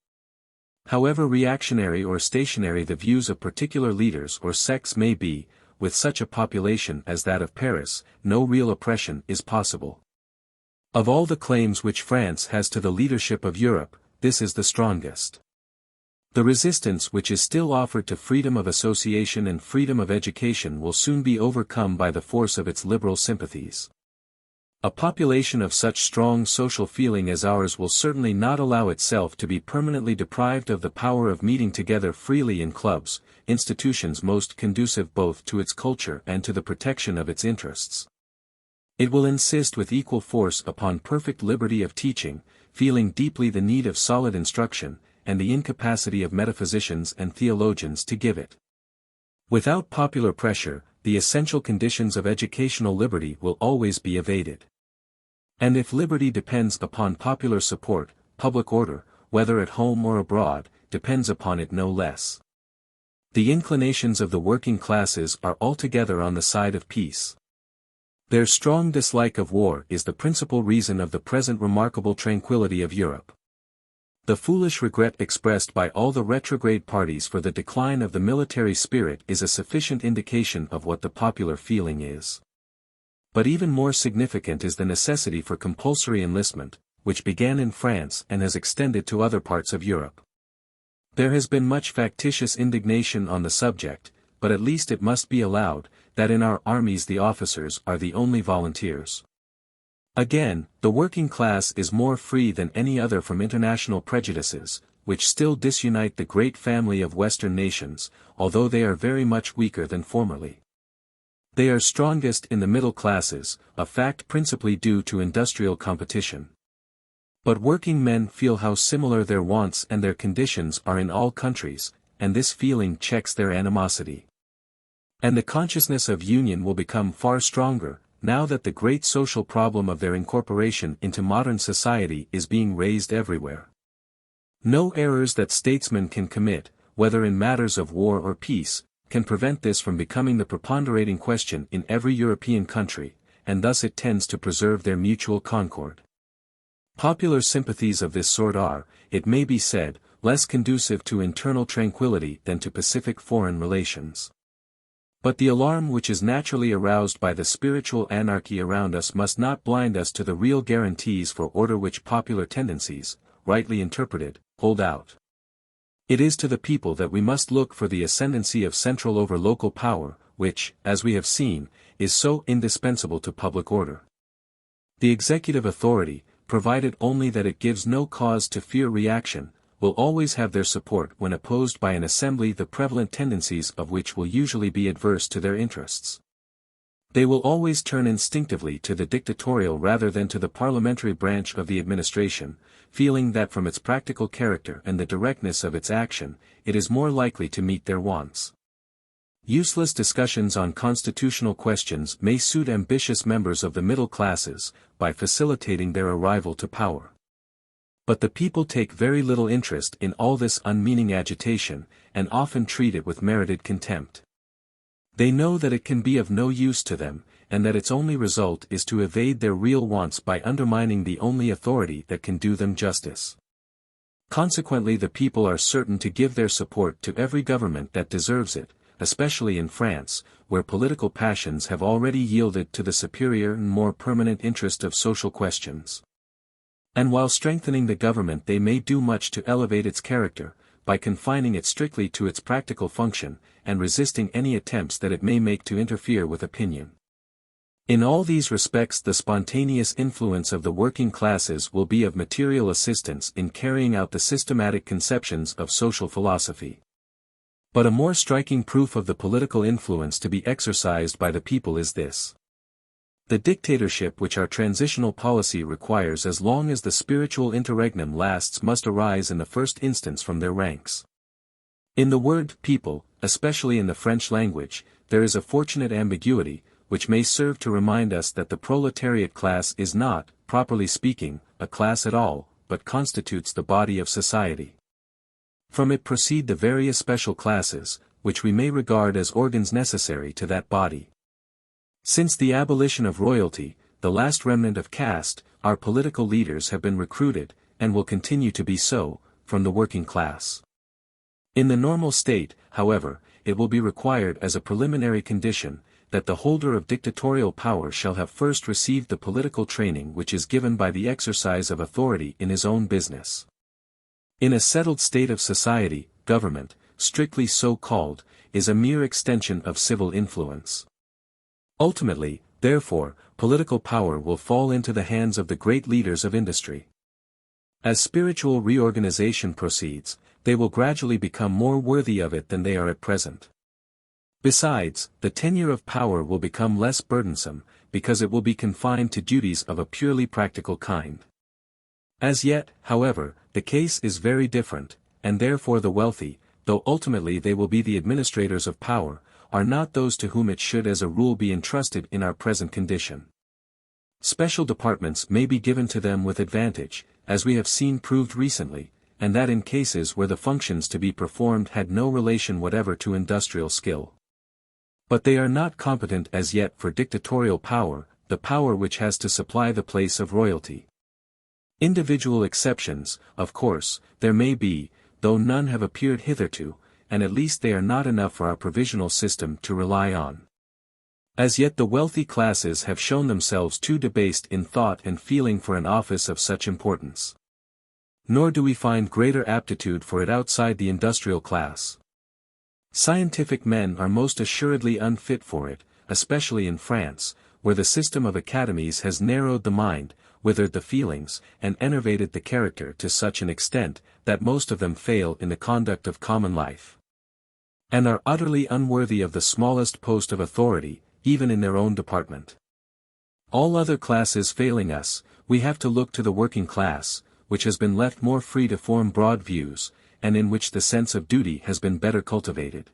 However reactionary or stationary the views of particular leaders or sects may be, with such a population as that of Paris, no real oppression is possible. Of all the claims which France has to the leadership of Europe, this is the strongest. The resistance which is still offered to freedom of association and freedom of education will soon be overcome by the force of its liberal sympathies. A population of such strong social feeling as ours will certainly not allow itself to be permanently deprived of the power of meeting together freely in clubs, institutions most conducive both to its culture and to the protection of its interests. It will insist with equal force upon perfect liberty of teaching, feeling deeply the need of solid instruction, and the incapacity of metaphysicians and theologians to give it. Without popular pressure, the essential conditions of educational liberty will always be evaded. And if liberty depends upon popular support, public order, whether at home or abroad, depends upon it no less. The inclinations of the working classes are altogether on the side of peace. Their strong dislike of war is the principal reason of the present remarkable tranquility of Europe. The foolish regret expressed by all the retrograde parties for the decline of the military spirit is a sufficient indication of what the popular feeling is. But even more significant is the necessity for compulsory enlistment, which began in France and has extended to other parts of Europe. There has been much factitious indignation on the subject, but at least it must be allowed, that in our armies the officers are the only volunteers. Again, the working class is more free than any other from international prejudices, which still disunite the great family of Western nations, although they are very much weaker than formerly. They are strongest in the middle classes, a fact principally due to industrial competition. But working men feel how similar their wants and their conditions are in all countries, and this feeling checks their animosity. And the consciousness of union will become far stronger, now that the great social problem of their incorporation into modern society is being raised everywhere. No errors that statesmen can commit, whether in matters of war or peace, can prevent this from becoming the preponderating question in every European country, and thus it tends to preserve their mutual concord. Popular sympathies of this sort are, it may be said, less conducive to internal tranquility than to pacific foreign relations. But the alarm which is naturally aroused by the spiritual anarchy around us must not blind us to the real guarantees for order which popular tendencies, rightly interpreted, hold out. It is to the people that we must look for the ascendancy of central over local power, which, as we have seen, is so indispensable to public order. The executive authority, provided only that it gives no cause to fear reaction, will always have their support when opposed by an assembly the prevalent tendencies of which will usually be adverse to their interests. They will always turn instinctively to the dictatorial rather than to the parliamentary branch of the administration, feeling that from its practical character and the directness of its action, it is more likely to meet their wants. Useless discussions on constitutional questions may suit ambitious members of the middle classes, by facilitating their arrival to power. But the people take very little interest in all this unmeaning agitation, and often treat it with merited contempt. They know that it can be of no use to them, and that its only result is to evade their real wants by undermining the only authority that can do them justice. Consequently, the people are certain to give their support to every government that deserves it, especially in France, where political passions have already yielded to the superior and more permanent interest of social questions. And while strengthening the government, they may do much to elevate its character, by confining it strictly to its practical function, and resisting any attempts that it may make to interfere with opinion. In all these respects, the spontaneous influence of the working classes will be of material assistance in carrying out the systematic conceptions of social philosophy. But a more striking proof of the political influence to be exercised by the people is this. The dictatorship which our transitional policy requires as long as the spiritual interregnum lasts must arise in the first instance from their ranks. In the word people, especially in the French language, there is a fortunate ambiguity, which may serve to remind us that the proletariat class is not, properly speaking, a class at all, but constitutes the body of society. From it proceed the various special classes, which we may regard as organs necessary to that body. Since the abolition of royalty, the last remnant of caste, our political leaders have been recruited, and will continue to be so, from the working class. In the normal state, however, it will be required as a preliminary condition, that the holder of dictatorial power shall have first received the political training which is given by the exercise of authority in his own business. In a settled state of society, government, strictly so called, is a mere extension of civil influence. Ultimately, therefore, political power will fall into the hands of the great leaders of industry. As spiritual reorganization proceeds, they will gradually become more worthy of it than they are at present. Besides, the tenure of power will become less burdensome, because it will be confined to duties of a purely practical kind. As yet, however, the case is very different, and therefore the wealthy, though ultimately they will be the administrators of power, are not those to whom it should as a rule be entrusted in our present condition. Special departments may be given to them with advantage, as we have seen proved recently, and that in cases where the functions to be performed had no relation whatever to industrial skill. But they are not competent as yet for dictatorial power, the power which has to supply the place of royalty. Individual exceptions, of course, there may be, though none have appeared hitherto, and at least they are not enough for our provisional system to rely on. As yet the wealthy classes have shown themselves too debased in thought and feeling for an office of such importance. Nor do we find greater aptitude for it outside the industrial class. Scientific men are most assuredly unfit for it, especially in France, where the system of academies has narrowed the mind, withered the feelings, and enervated the character to such an extent, that most of them fail in the conduct of common life, and are utterly unworthy of the smallest post of authority, even in their own department. All other classes failing us, we have to look to the working class, which has been left more free to form broad views, and in which the sense of duty has been better cultivated.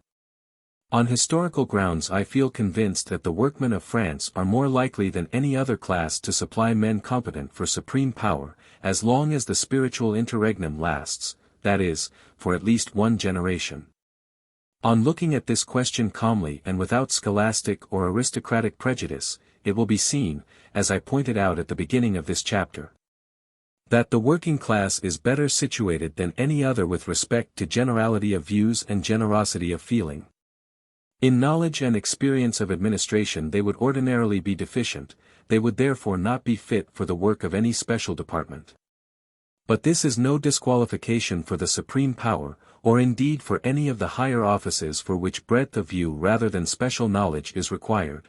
On historical grounds I feel convinced that the workmen of France are more likely than any other class to supply men competent for supreme power, as long as the spiritual interregnum lasts, that is, for at least one generation. On looking at this question calmly and without scholastic or aristocratic prejudice, it will be seen, as I pointed out at the beginning of this chapter, that the working class is better situated than any other with respect to generality of views and generosity of feeling. In knowledge and experience of administration they would ordinarily be deficient, they would therefore not be fit for the work of any special department. But this is no disqualification for the supreme power, or indeed for any of the higher offices for which breadth of view rather than special knowledge is required.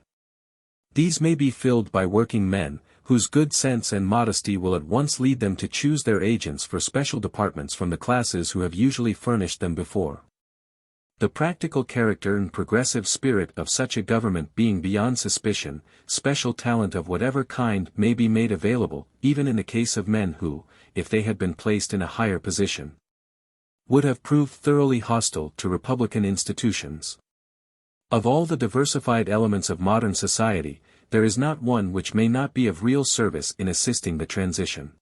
These may be filled by working men, whose good sense and modesty will at once lead them to choose their agents for special departments from the classes who have usually furnished them before. The practical character and progressive spirit of such a government being beyond suspicion, special talent of whatever kind may be made available, even in the case of men who, if they had been placed in a higher position, would have proved thoroughly hostile to republican institutions. Of all the diversified elements of modern society, there is not one which may not be of real service in assisting the transition.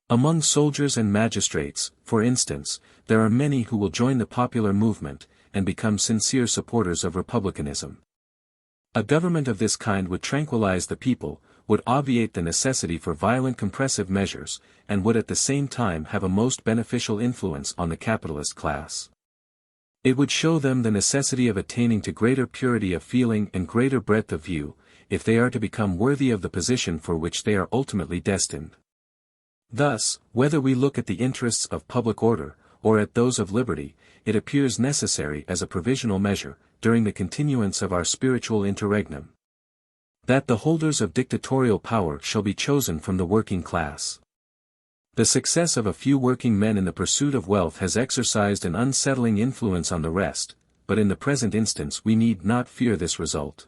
Among soldiers and magistrates, for instance, there are many who will join the popular movement, and become sincere supporters of republicanism. A government of this kind would tranquilize the people, would obviate the necessity for violent compressive measures, and would at the same time have a most beneficial influence on the capitalist class. It would show them the necessity of attaining to greater purity of feeling and greater breadth of view, if they are to become worthy of the position for which they are ultimately destined. Thus, whether we look at the interests of public order, or at those of liberty, it appears necessary as a provisional measure, during the continuance of our spiritual interregnum, that the holders of dictatorial power shall be chosen from the working class. The success of a few working men in the pursuit of wealth has exercised an unsettling influence on the rest, but in the present instance we need not fear this result.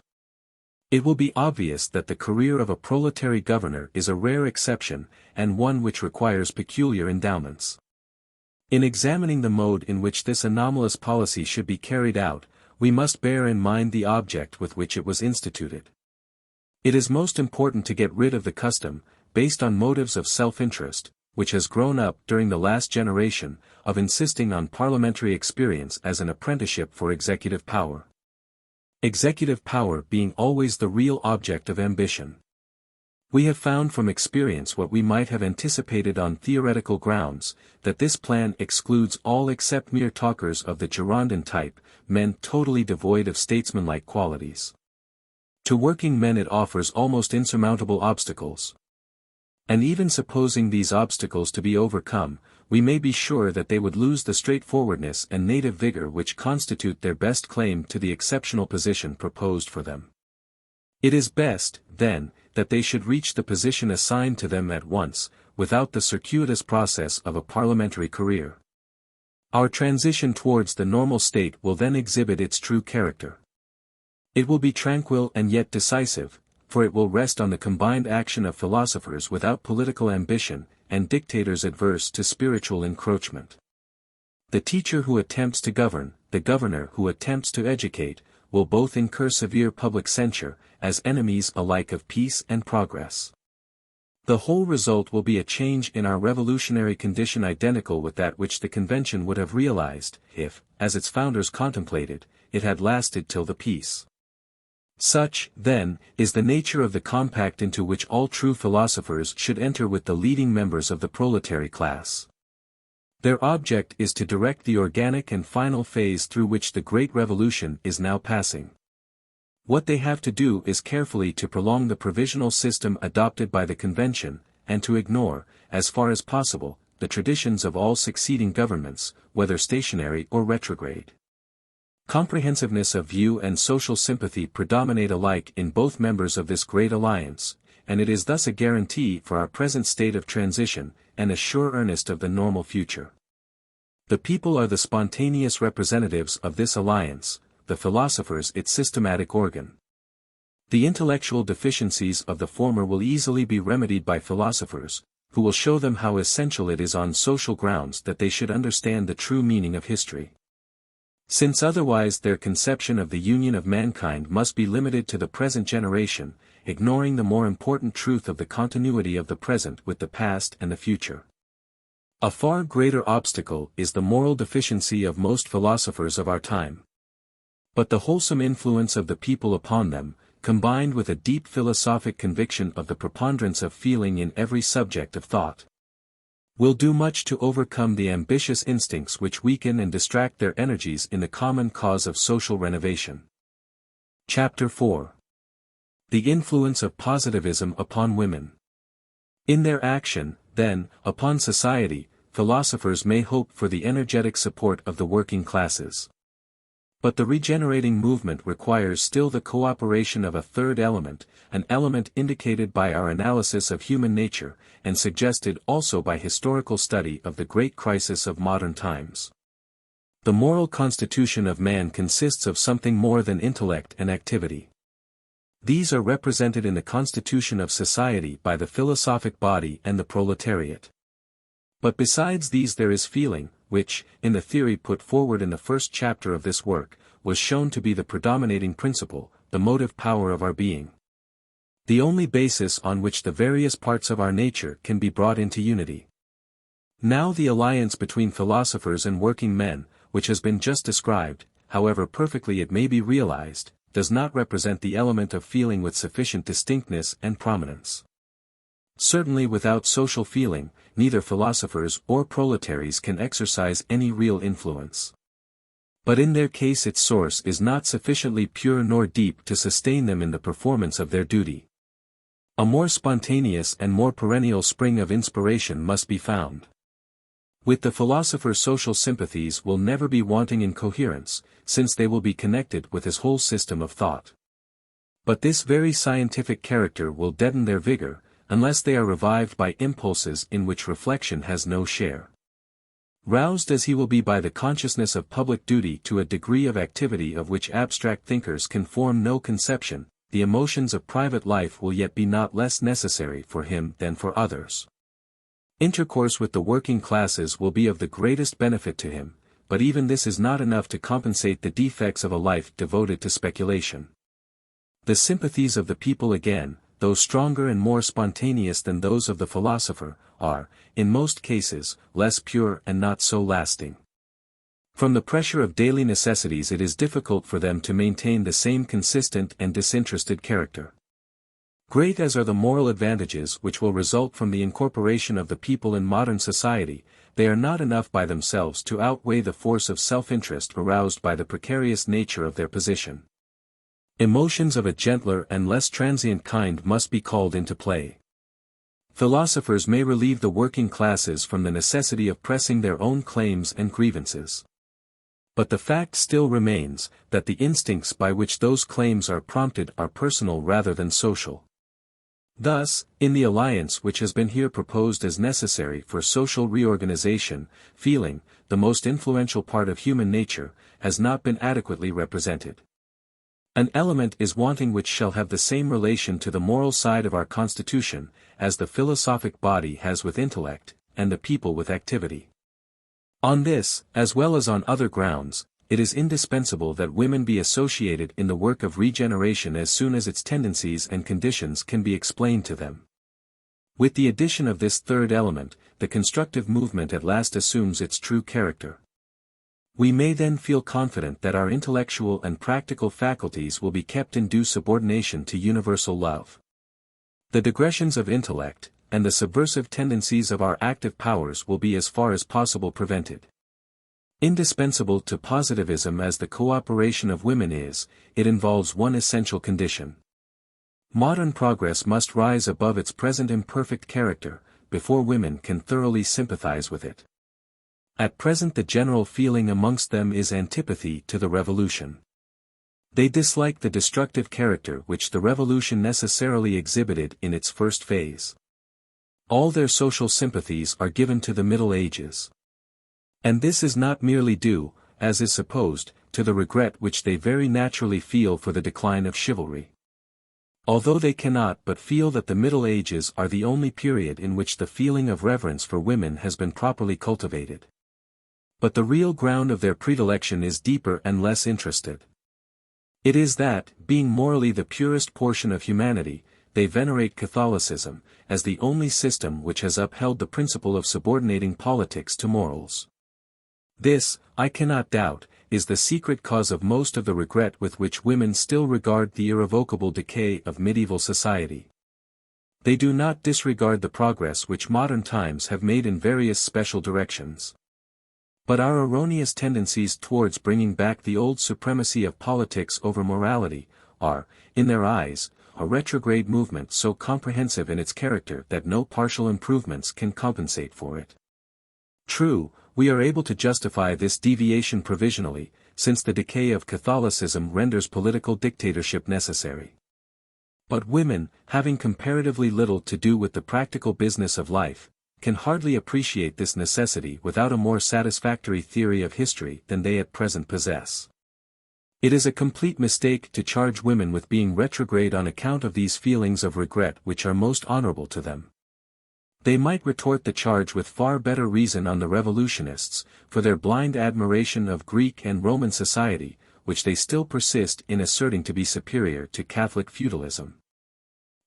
It will be obvious that the career of a proletary governor is a rare exception, and one which requires peculiar endowments. In examining the mode in which this anomalous policy should be carried out, we must bear in mind the object with which it was instituted. It is most important to get rid of the custom, based on motives of self-interest, which has grown up during the last generation, of insisting on parliamentary experience as an apprenticeship for executive power. Executive power being always the real object of ambition. We have found from experience what we might have anticipated on theoretical grounds, that this plan excludes all except mere talkers of the Girondin type, men totally devoid of statesmanlike qualities. To working men it offers almost insurmountable obstacles. And even supposing these obstacles to be overcome, we may be sure that they would lose the straightforwardness and native vigor which constitute their best claim to the exceptional position proposed for them. It is best, then, that they should reach the position assigned to them at once, without the circuitous process of a parliamentary career. Our transition towards the normal state will then exhibit its true character. It will be tranquil and yet decisive, for it will rest on the combined action of philosophers without political ambition, and dictators adverse to spiritual encroachment. The teacher who attempts to govern, the governor who attempts to educate, will both incur severe public censure, as enemies alike of peace and progress. The whole result will be a change in our revolutionary condition identical with that which the Convention would have realized, if, as its founders contemplated, it had lasted till the peace. Such, then, is the nature of the compact into which all true philosophers should enter with the leading members of the proletary class. Their object is to direct the organic and final phase through which the great revolution is now passing. What they have to do is carefully to prolong the provisional system adopted by the Convention, and to ignore, as far as possible, the traditions of all succeeding governments, whether stationary or retrograde. Comprehensiveness of view and social sympathy predominate alike in both members of this great alliance, and it is thus a guarantee for our present state of transition, and a sure earnest of the normal future. The people are the spontaneous representatives of this alliance, the philosophers its systematic organ. The intellectual deficiencies of the former will easily be remedied by philosophers, who will show them how essential it is on social grounds that they should understand the true meaning of history. Since otherwise their conception of the union of mankind must be limited to the present generation, ignoring the more important truth of the continuity of the present with the past and the future. A far greater obstacle is the moral deficiency of most philosophers of our time. But the wholesome influence of the people upon them, combined with a deep philosophic conviction of the preponderance of feeling in every subject of thought, will do much to overcome the ambitious instincts which weaken and distract their energies in the common cause of social renovation. Chapter 4. The influence of positivism upon women. In their action, then, upon society, philosophers may hope for the energetic support of the working classes. But the regenerating movement requires still the cooperation of a third element, an element indicated by our analysis of human nature, and suggested also by historical study of the great crisis of modern times. The moral constitution of man consists of something more than intellect and activity. These are represented in the constitution of society by the philosophic body and the proletariat. But besides these there is feeling, which, in the theory put forward in the first chapter of this work, was shown to be the predominating principle, the motive power of our being. The only basis on which the various parts of our nature can be brought into unity. Now the alliance between philosophers and working men, which has been just described, however perfectly it may be realized, does not represent the element of feeling with sufficient distinctness and prominence. Certainly without social feeling, neither philosophers or proletaries can exercise any real influence. But in their case its source is not sufficiently pure nor deep to sustain them in the performance of their duty. A more spontaneous and more perennial spring of inspiration must be found. With the philosopher social sympathies will never be wanting in coherence, since they will be connected with his whole system of thought. But this very scientific character will deaden their vigor, unless they are revived by impulses in which reflection has no share. Roused as he will be by the consciousness of public duty to a degree of activity of which abstract thinkers can form no conception, the emotions of private life will yet be not less necessary for him than for others. Intercourse with the working classes will be of the greatest benefit to him, but even this is not enough to compensate the defects of a life devoted to speculation. The sympathies of the people again, though stronger and more spontaneous than those of the philosopher, are, in most cases, less pure and not so lasting. From the pressure of daily necessities it is difficult for them to maintain the same consistent and disinterested character. Great as are the moral advantages which will result from the incorporation of the people in modern society, they are not enough by themselves to outweigh the force of self-interest aroused by the precarious nature of their position. Emotions of a gentler and less transient kind must be called into play. Philosophers may relieve the working classes from the necessity of pressing their own claims and grievances. But the fact still remains, that the instincts by which those claims are prompted are personal rather than social. Thus, in the alliance which has been here proposed as necessary for social reorganization, feeling, the most influential part of human nature, has not been adequately represented. An element is wanting which shall have the same relation to the moral side of our constitution, as the philosophic body has with intellect, and the people with activity. On this, as well as on other grounds, it is indispensable that women be associated in the work of regeneration as soon as its tendencies and conditions can be explained to them. With the addition of this third element, the constructive movement at last assumes its true character. We may then feel confident that our intellectual and practical faculties will be kept in due subordination to universal love. The digressions of intellect, and the subversive tendencies of our active powers will be as far as possible prevented. Indispensable to positivism as the cooperation of women is, it involves one essential condition. Modern progress must rise above its present imperfect character, before women can thoroughly sympathize with it. At present the general feeling amongst them is antipathy to the revolution. They dislike the destructive character which the revolution necessarily exhibited in its first phase. All their social sympathies are given to the Middle Ages. And this is not merely due, as is supposed, to the regret which they very naturally feel for the decline of chivalry. Although they cannot but feel that the Middle Ages are the only period in which the feeling of reverence for women has been properly cultivated. But the real ground of their predilection is deeper and less interested. It is that, being morally the purest portion of humanity, they venerate Catholicism, as the only system which has upheld the principle of subordinating politics to morals. This, I cannot doubt, is the secret cause of most of the regret with which women still regard the irrevocable decay of medieval society. They do not disregard the progress which modern times have made in various special directions. But our erroneous tendencies towards bringing back the old supremacy of politics over morality, are, in their eyes, a retrograde movement so comprehensive in its character that no partial improvements can compensate for it. True, we are able to justify this deviation provisionally, since the decay of Catholicism renders political dictatorship necessary. But women, having comparatively little to do with the practical business of life, can hardly appreciate this necessity without a more satisfactory theory of history than they at present possess. It is a complete mistake to charge women with being retrograde on account of these feelings of regret which are most honorable to them. They might retort the charge with far better reason on the revolutionists, for their blind admiration of Greek and Roman society, which they still persist in asserting to be superior to Catholic feudalism.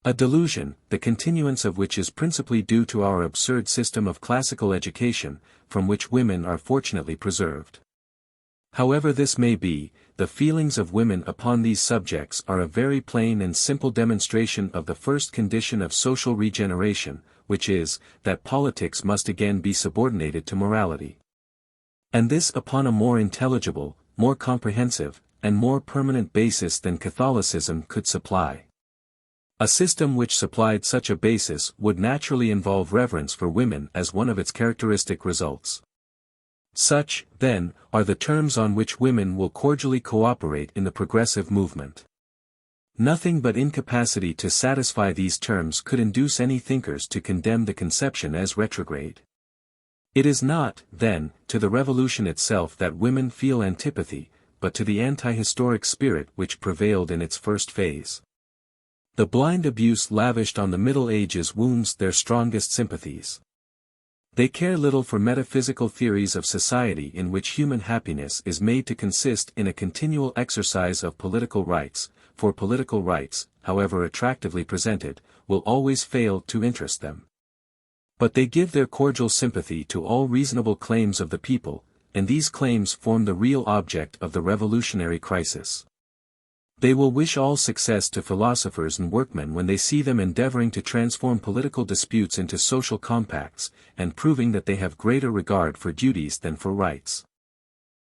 A delusion, the continuance of which is principally due to our absurd system of classical education, from which women are fortunately preserved. However this may be, the feelings of women upon these subjects are a very plain and simple demonstration of the first condition of social regeneration, which is, that politics must again be subordinated to morality. And this upon a more intelligible, more comprehensive, and more permanent basis than Catholicism could supply. A system which supplied such a basis would naturally involve reverence for women as one of its characteristic results. Such, then, are the terms on which women will cordially cooperate in the progressive movement. Nothing but incapacity to satisfy these terms could induce any thinkers to condemn the conception as retrograde. It is not, then, to the revolution itself that women feel antipathy, but to the anti-historic spirit which prevailed in its first phase. The blind abuse lavished on the Middle Ages wounds their strongest sympathies. They care little for metaphysical theories of society in which human happiness is made to consist in a continual exercise of political rights, for political rights, however attractively presented, will always fail to interest them. But they give their cordial sympathy to all reasonable claims of the people, and these claims form the real object of the revolutionary crisis. They will wish all success to philosophers and workmen when they see them endeavoring to transform political disputes into social compacts, and proving that they have greater regard for duties than for rights.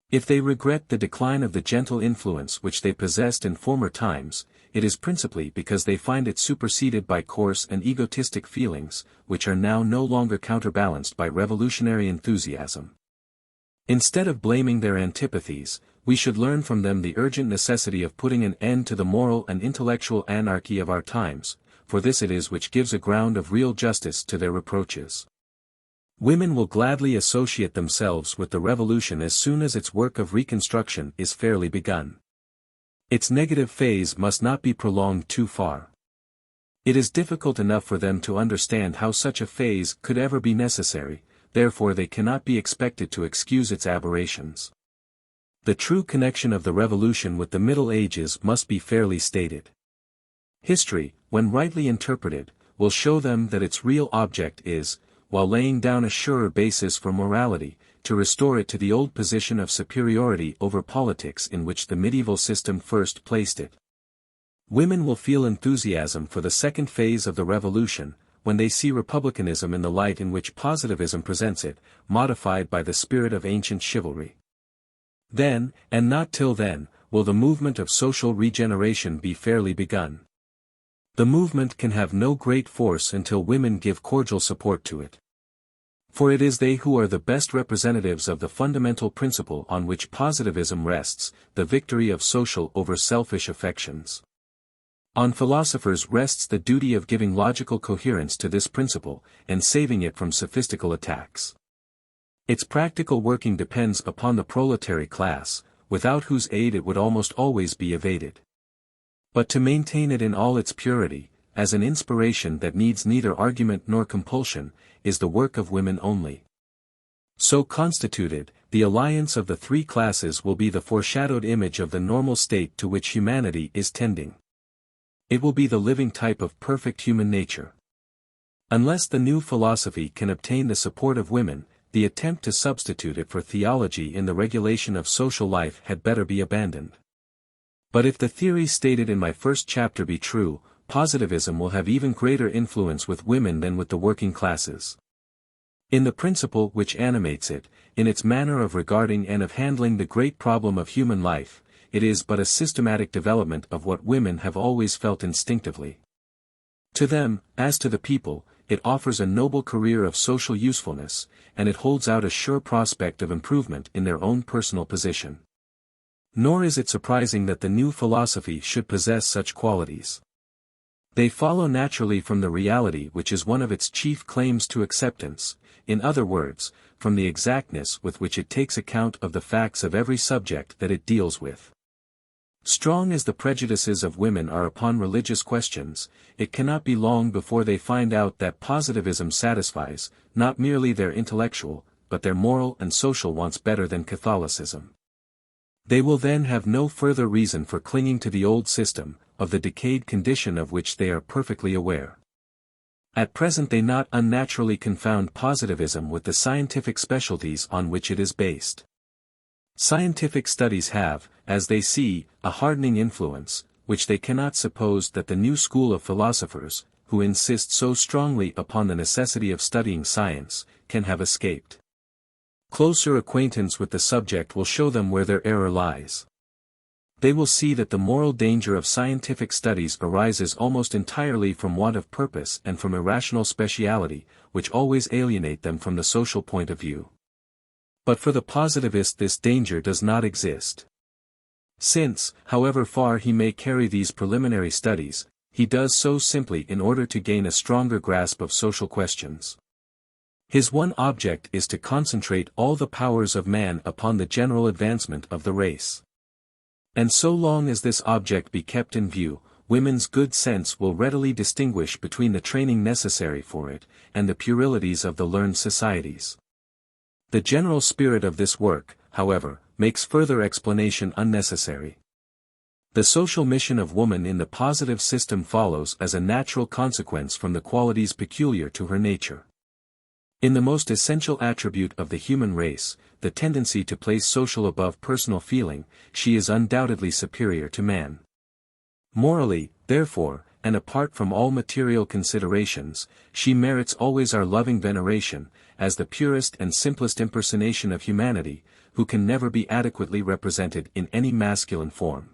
If they regret the decline of the gentle influence which they possessed in former times, it is principally because they find it superseded by coarse and egotistic feelings, which are now no longer counterbalanced by revolutionary enthusiasm. Instead of blaming their antipathies, we should learn from them the urgent necessity of putting an end to the moral and intellectual anarchy of our times, for this it is which gives a ground of real justice to their reproaches. Women will gladly associate themselves with the revolution as soon as its work of reconstruction is fairly begun. Its negative phase must not be prolonged too far. It is difficult enough for them to understand how such a phase could ever be necessary, therefore they cannot be expected to excuse its aberrations. The true connection of the revolution with the Middle Ages must be fairly stated. History, when rightly interpreted, will show them that its real object is, while laying down a surer basis for morality, to restore it to the old position of superiority over politics in which the medieval system first placed it. Women will feel enthusiasm for the second phase of the revolution, when they see republicanism in the light in which positivism presents it, modified by the spirit of ancient chivalry. Then, and not till then, will the movement of social regeneration be fairly begun. The movement can have no great force until women give cordial support to it. For it is they who are the best representatives of the fundamental principle on which positivism rests, the victory of social over selfish affections. On philosophers rests the duty of giving logical coherence to this principle, and saving it from sophistical attacks. Its practical working depends upon the proletary class, without whose aid it would almost always be evaded. But to maintain it in all its purity, as an inspiration that needs neither argument nor compulsion, is the work of women only. So constituted, the alliance of the three classes will be the foreshadowed image of the normal state to which humanity is tending. It will be the living type of perfect human nature. Unless the new philosophy can obtain the support of women, the attempt to substitute it for theology in the regulation of social life had better be abandoned. But if the theory stated in my first chapter be true, positivism will have even greater influence with women than with the working classes. In the principle which animates it, in its manner of regarding and of handling the great problem of human life, it is but a systematic development of what women have always felt instinctively. To them, as to the people, it offers a noble career of social usefulness, and it holds out a sure prospect of improvement in their own personal position. Nor is it surprising that the new philosophy should possess such qualities. They follow naturally from the reality which is one of its chief claims to acceptance, in other words, from the exactness with which it takes account of the facts of every subject that it deals with. Strong as the prejudices of women are upon religious questions, it cannot be long before they find out that positivism satisfies, not merely their intellectual, but their moral and social wants better than Catholicism. They will then have no further reason for clinging to the old system, of the decayed condition of which they are perfectly aware. At present they not unnaturally confound positivism with the scientific specialties on which it is based. Scientific studies have, as they see, a hardening influence, which they cannot suppose that the new school of philosophers, who insist so strongly upon the necessity of studying science, can have escaped. Closer acquaintance with the subject will show them where their error lies. They will see that the moral danger of scientific studies arises almost entirely from want of purpose and from irrational speciality, which always alienate them from the social point of view. But for the positivist this danger does not exist. Since, however far he may carry these preliminary studies, he does so simply in order to gain a stronger grasp of social questions. His one object is to concentrate all the powers of man upon the general advancement of the race. And so long as this object be kept in view, women's good sense will readily distinguish between the training necessary for it, and the puerilities of the learned societies. The general spirit of this work, however, makes further explanation unnecessary. The social mission of woman in the positive system follows as a natural consequence from the qualities peculiar to her nature. In the most essential attribute of the human race, the tendency to place social above personal feeling, she is undoubtedly superior to man. Morally, therefore, and apart from all material considerations, she merits always our loving veneration, as the purest and simplest impersonation of humanity, who can never be adequately represented in any masculine form.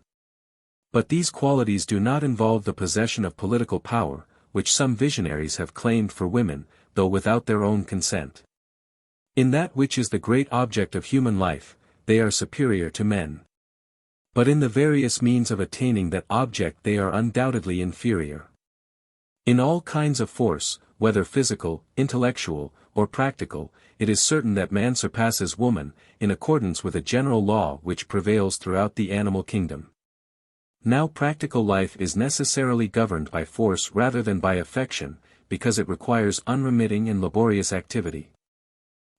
But these qualities do not involve the possession of political power, which some visionaries have claimed for women, though without their own consent. In that which is the great object of human life, they are superior to men. But in the various means of attaining that object they are undoubtedly inferior. In all kinds of force, whether physical, intellectual, or practical, it is certain that man surpasses woman, in accordance with a general law which prevails throughout the animal kingdom. Now practical life is necessarily governed by force rather than by affection, because it requires unremitting and laborious activity.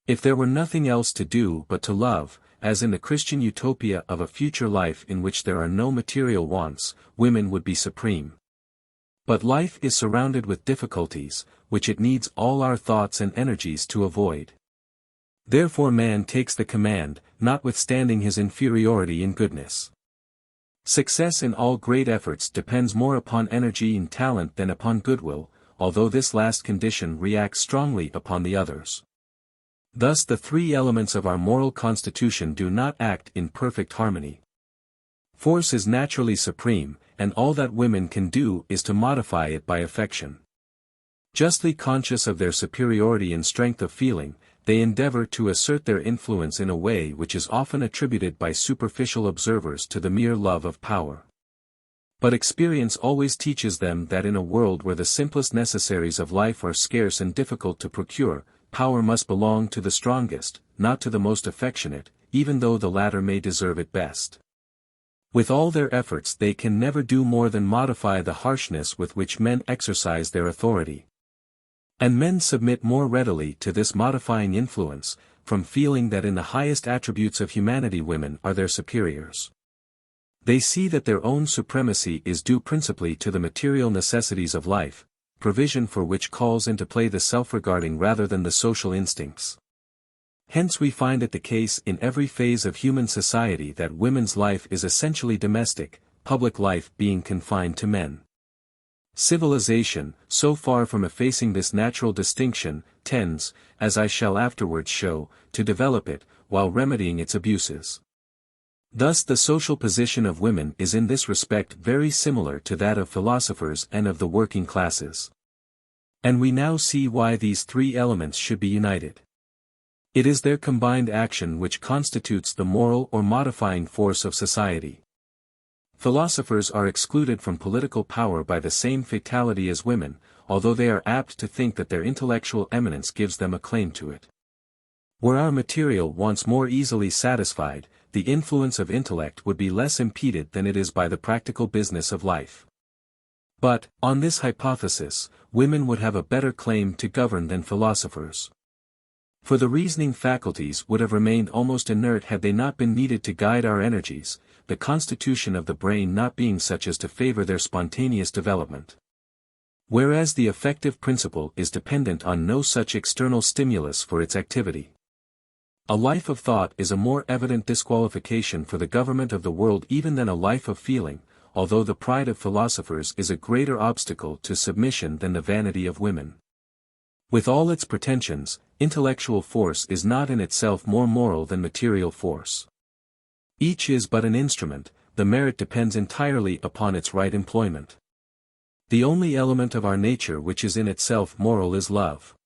If there were nothing else to do but to love, as in the Christian utopia of a future life in which there are no material wants, women would be supreme. But life is surrounded with difficulties, which it needs all our thoughts and energies to avoid. Therefore man takes the command, notwithstanding his inferiority in goodness. Success in all great efforts depends more upon energy and talent than upon goodwill, although this last condition reacts strongly upon the others. Thus the three elements of our moral constitution do not act in perfect harmony. Force is naturally supreme, and all that women can do is to modify it by affection. Justly conscious of their superiority in strength of feeling, they endeavor to assert their influence in a way which is often attributed by superficial observers to the mere love of power. But experience always teaches them that in a world where the simplest necessaries of life are scarce and difficult to procure, power must belong to the strongest, not to the most affectionate, even though the latter may deserve it best. With all their efforts they can never do more than modify the harshness with which men exercise their authority. And men submit more readily to this modifying influence, from feeling that in the highest attributes of humanity women are their superiors. They see that their own supremacy is due principally to the material necessities of life, provision for which calls into play the self-regarding rather than the social instincts. Hence we find it the case in every phase of human society that women's life is essentially domestic, public life being confined to men. Civilization, so far from effacing this natural distinction, tends, as I shall afterwards show, to develop it, while remedying its abuses. Thus the social position of women is in this respect very similar to that of philosophers and of the working classes. And we now see why these three elements should be united. It is their combined action which constitutes the moral or modifying force of society. Philosophers are excluded from political power by the same fatality as women, although they are apt to think that their intellectual eminence gives them a claim to it. Were our material wants more easily satisfied, the influence of intellect would be less impeded than it is by the practical business of life. But, on this hypothesis, women would have a better claim to govern than philosophers. For the reasoning faculties would have remained almost inert had they not been needed to guide our energies, the constitution of the brain not being such as to favor their spontaneous development. Whereas the affective principle is dependent on no such external stimulus for its activity. A life of thought is a more evident disqualification for the government of the world even than a life of feeling, although the pride of philosophers is a greater obstacle to submission than the vanity of women. With all its pretensions, intellectual force is not in itself more moral than material force. Each is but an instrument, the merit depends entirely upon its right employment. The only element of our nature which is in itself moral is love.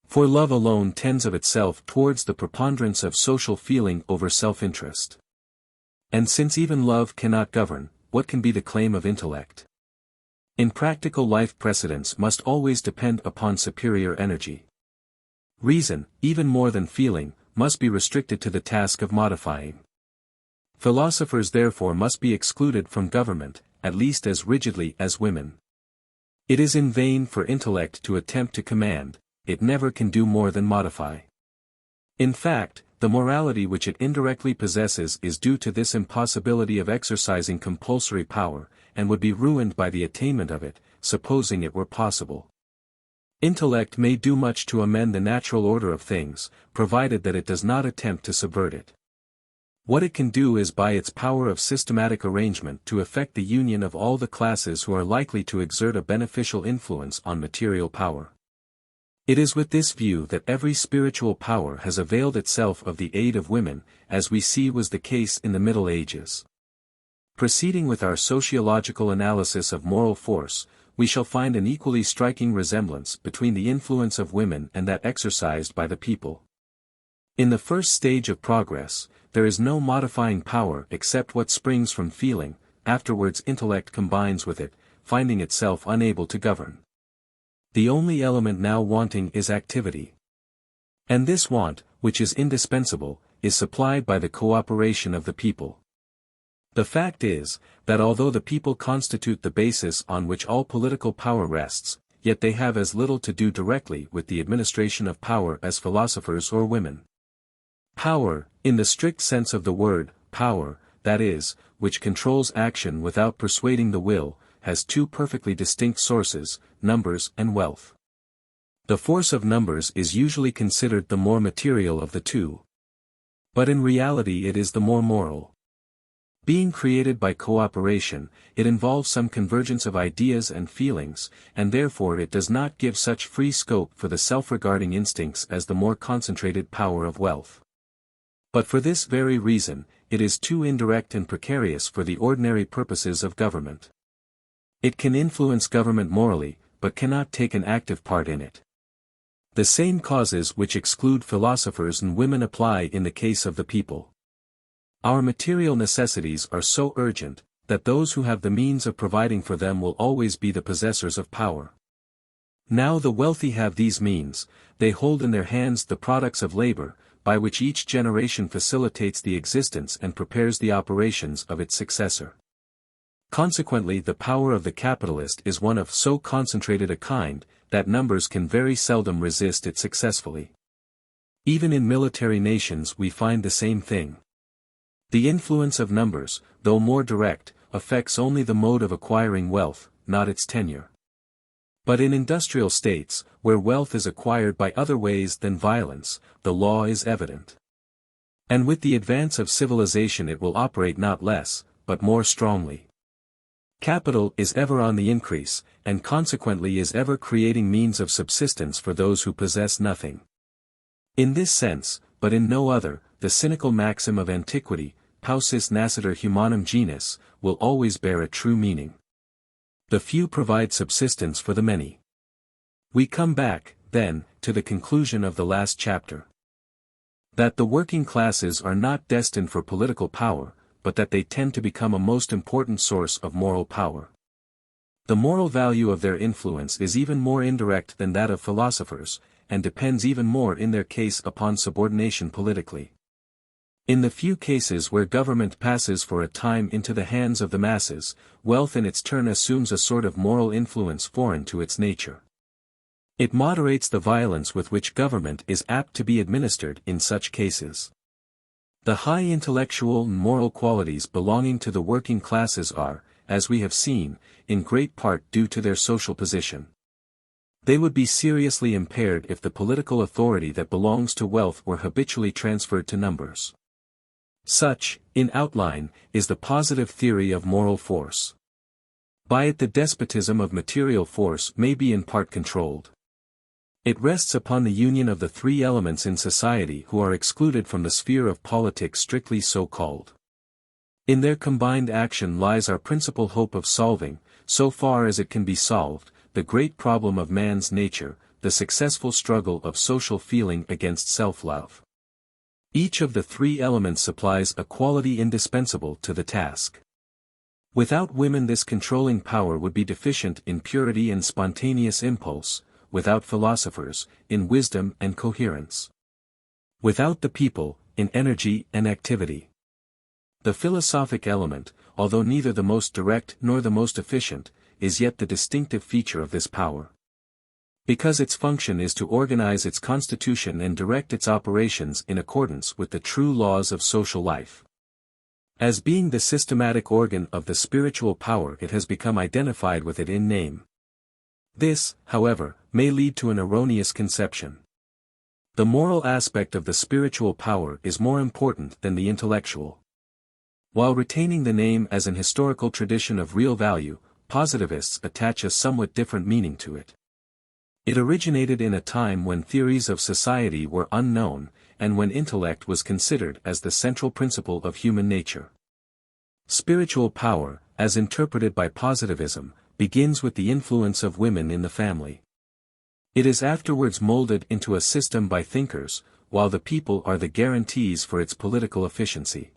For love alone tends of itself towards the preponderance of social feeling over self-interest. And since even love cannot govern, what can be the claim of intellect? In practical life precedence must always depend upon superior energy. Reason, even more than feeling, must be restricted to the task of modifying. Philosophers therefore must be excluded from government, at least as rigidly as women. It is in vain for intellect to attempt to command, it never can do more than modify. In fact, the morality which it indirectly possesses is due to this impossibility of exercising compulsory power, and would be ruined by the attainment of it, supposing it were possible. Intellect may do much to amend the natural order of things, provided that it does not attempt to subvert it. What it can do is by its power of systematic arrangement to effect the union of all the classes who are likely to exert a beneficial influence on material power. It is with this view that every spiritual power has availed itself of the aid of women, as we see was the case in the Middle Ages. Proceeding with our sociological analysis of moral force, we shall find an equally striking resemblance between the influence of women and that exercised by the people. In the first stage of progress, there is no modifying power except what springs from feeling, afterwards intellect combines with it, finding itself unable to govern. The only element now wanting is activity. And this want, which is indispensable, is supplied by the cooperation of the people. The fact is, that although the people constitute the basis on which all political power rests, yet they have as little to do directly with the administration of power as philosophers or women. Power, in the strict sense of the word, power, that is, which controls action without persuading the will, has two perfectly distinct sources, numbers and wealth. The force of numbers is usually considered the more material of the two. But in reality it is the more moral. Being created by cooperation, it involves some convergence of ideas and feelings, and therefore it does not give such free scope for the self-regarding instincts as the more concentrated power of wealth. But for this very reason, it is too indirect and precarious for the ordinary purposes of government. It can influence government morally, but cannot take an active part in it. The same causes which exclude philosophers and women apply in the case of the people. Our material necessities are so urgent, that those who have the means of providing for them will always be the possessors of power. Now the wealthy have these means, they hold in their hands the products of labor, by which each generation facilitates the existence and prepares the operations of its successor. Consequently the power of the capitalist is one of so concentrated a kind, that numbers can very seldom resist it successfully. Even in military nations we find the same thing. The influence of numbers, though more direct, affects only the mode of acquiring wealth, not its tenure. But in industrial states, where wealth is acquired by other ways than violence, the law is evident. And with the advance of civilization it will operate not less, but more strongly. Capital is ever on the increase, and consequently is ever creating means of subsistence for those who possess nothing. In this sense, but in no other, the cynical maxim of antiquity, paucis nascitur humanum genus, will always bear a true meaning. The few provide subsistence for the many. We come back, then, to the conclusion of the last chapter. That the working classes are not destined for political power, but that they tend to become a most important source of moral power. The moral value of their influence is even more indirect than that of philosophers, and depends even more in their case upon subordination politically. In the few cases where government passes for a time into the hands of the masses, wealth in its turn assumes a sort of moral influence foreign to its nature. It moderates the violence with which government is apt to be administered in such cases. The high intellectual and moral qualities belonging to the working classes are, as we have seen, in great part due to their social position. They would be seriously impaired if the political authority that belongs to wealth were habitually transferred to numbers. Such, in outline, is the positive theory of moral force. By it the despotism of material force may be in part controlled. It rests upon the union of the three elements in society who are excluded from the sphere of politics strictly so called. In their combined action lies our principal hope of solving, so far as it can be solved, the great problem of man's nature, the successful struggle of social feeling against self-love. Each of the three elements supplies a quality indispensable to the task. Without women this controlling power would be deficient in purity and spontaneous impulse, without philosophers, in wisdom and coherence. Without the people, in energy and activity. The philosophic element, although neither the most direct nor the most efficient, is yet the distinctive feature of this power. Because its function is to organize its constitution and direct its operations in accordance with the true laws of social life. As being the systematic organ of the spiritual power, it has become identified with it in name. This, however, may lead to an erroneous conception. The moral aspect of the spiritual power is more important than the intellectual. While retaining the name as an historical tradition of real value, positivists attach a somewhat different meaning to it. It originated in a time when theories of society were unknown, and when intellect was considered as the central principle of human nature. Spiritual power, as interpreted by positivism, begins with the influence of women in the family. It is afterwards molded into a system by thinkers, while the people are the guarantees for its political efficiency.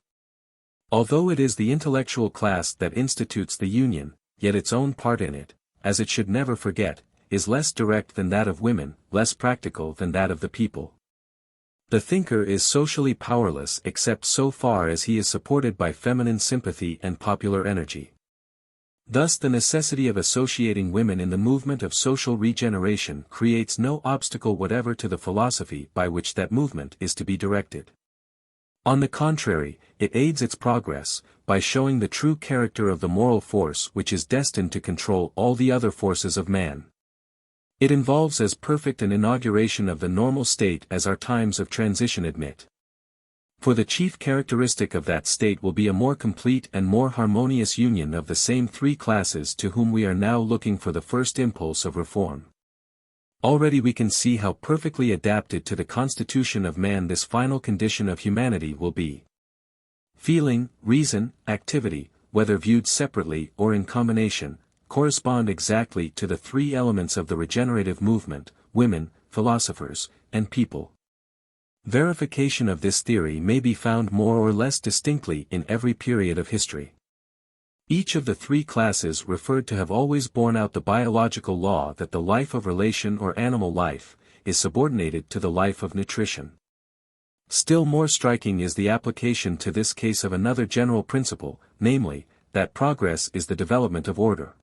Although it is the intellectual class that institutes the union, yet its own part in it, as it should never forget, is less direct than that of women, less practical than that of the people. The thinker is socially powerless except so far as he is supported by feminine sympathy and popular energy. Thus the necessity of associating women in the movement of social regeneration creates no obstacle whatever to the philosophy by which that movement is to be directed. On the contrary, it aids its progress, by showing the true character of the moral force which is destined to control all the other forces of man. It involves as perfect an inauguration of the normal state as our times of transition admit. For the chief characteristic of that state will be a more complete and more harmonious union of the same three classes to whom we are now looking for the first impulse of reform. Already we can see how perfectly adapted to the constitution of man this final condition of humanity will be. Feeling, reason, activity, whether viewed separately or in combination, correspond exactly to the three elements of the regenerative movement: women, philosophers, and people. Verification of this theory may be found more or less distinctly in every period of history. Each of the three classes referred to have always borne out the biological law that the life of relation or animal life is subordinated to the life of nutrition. Still more striking is the application to this case of another general principle, namely, that progress is the development of order.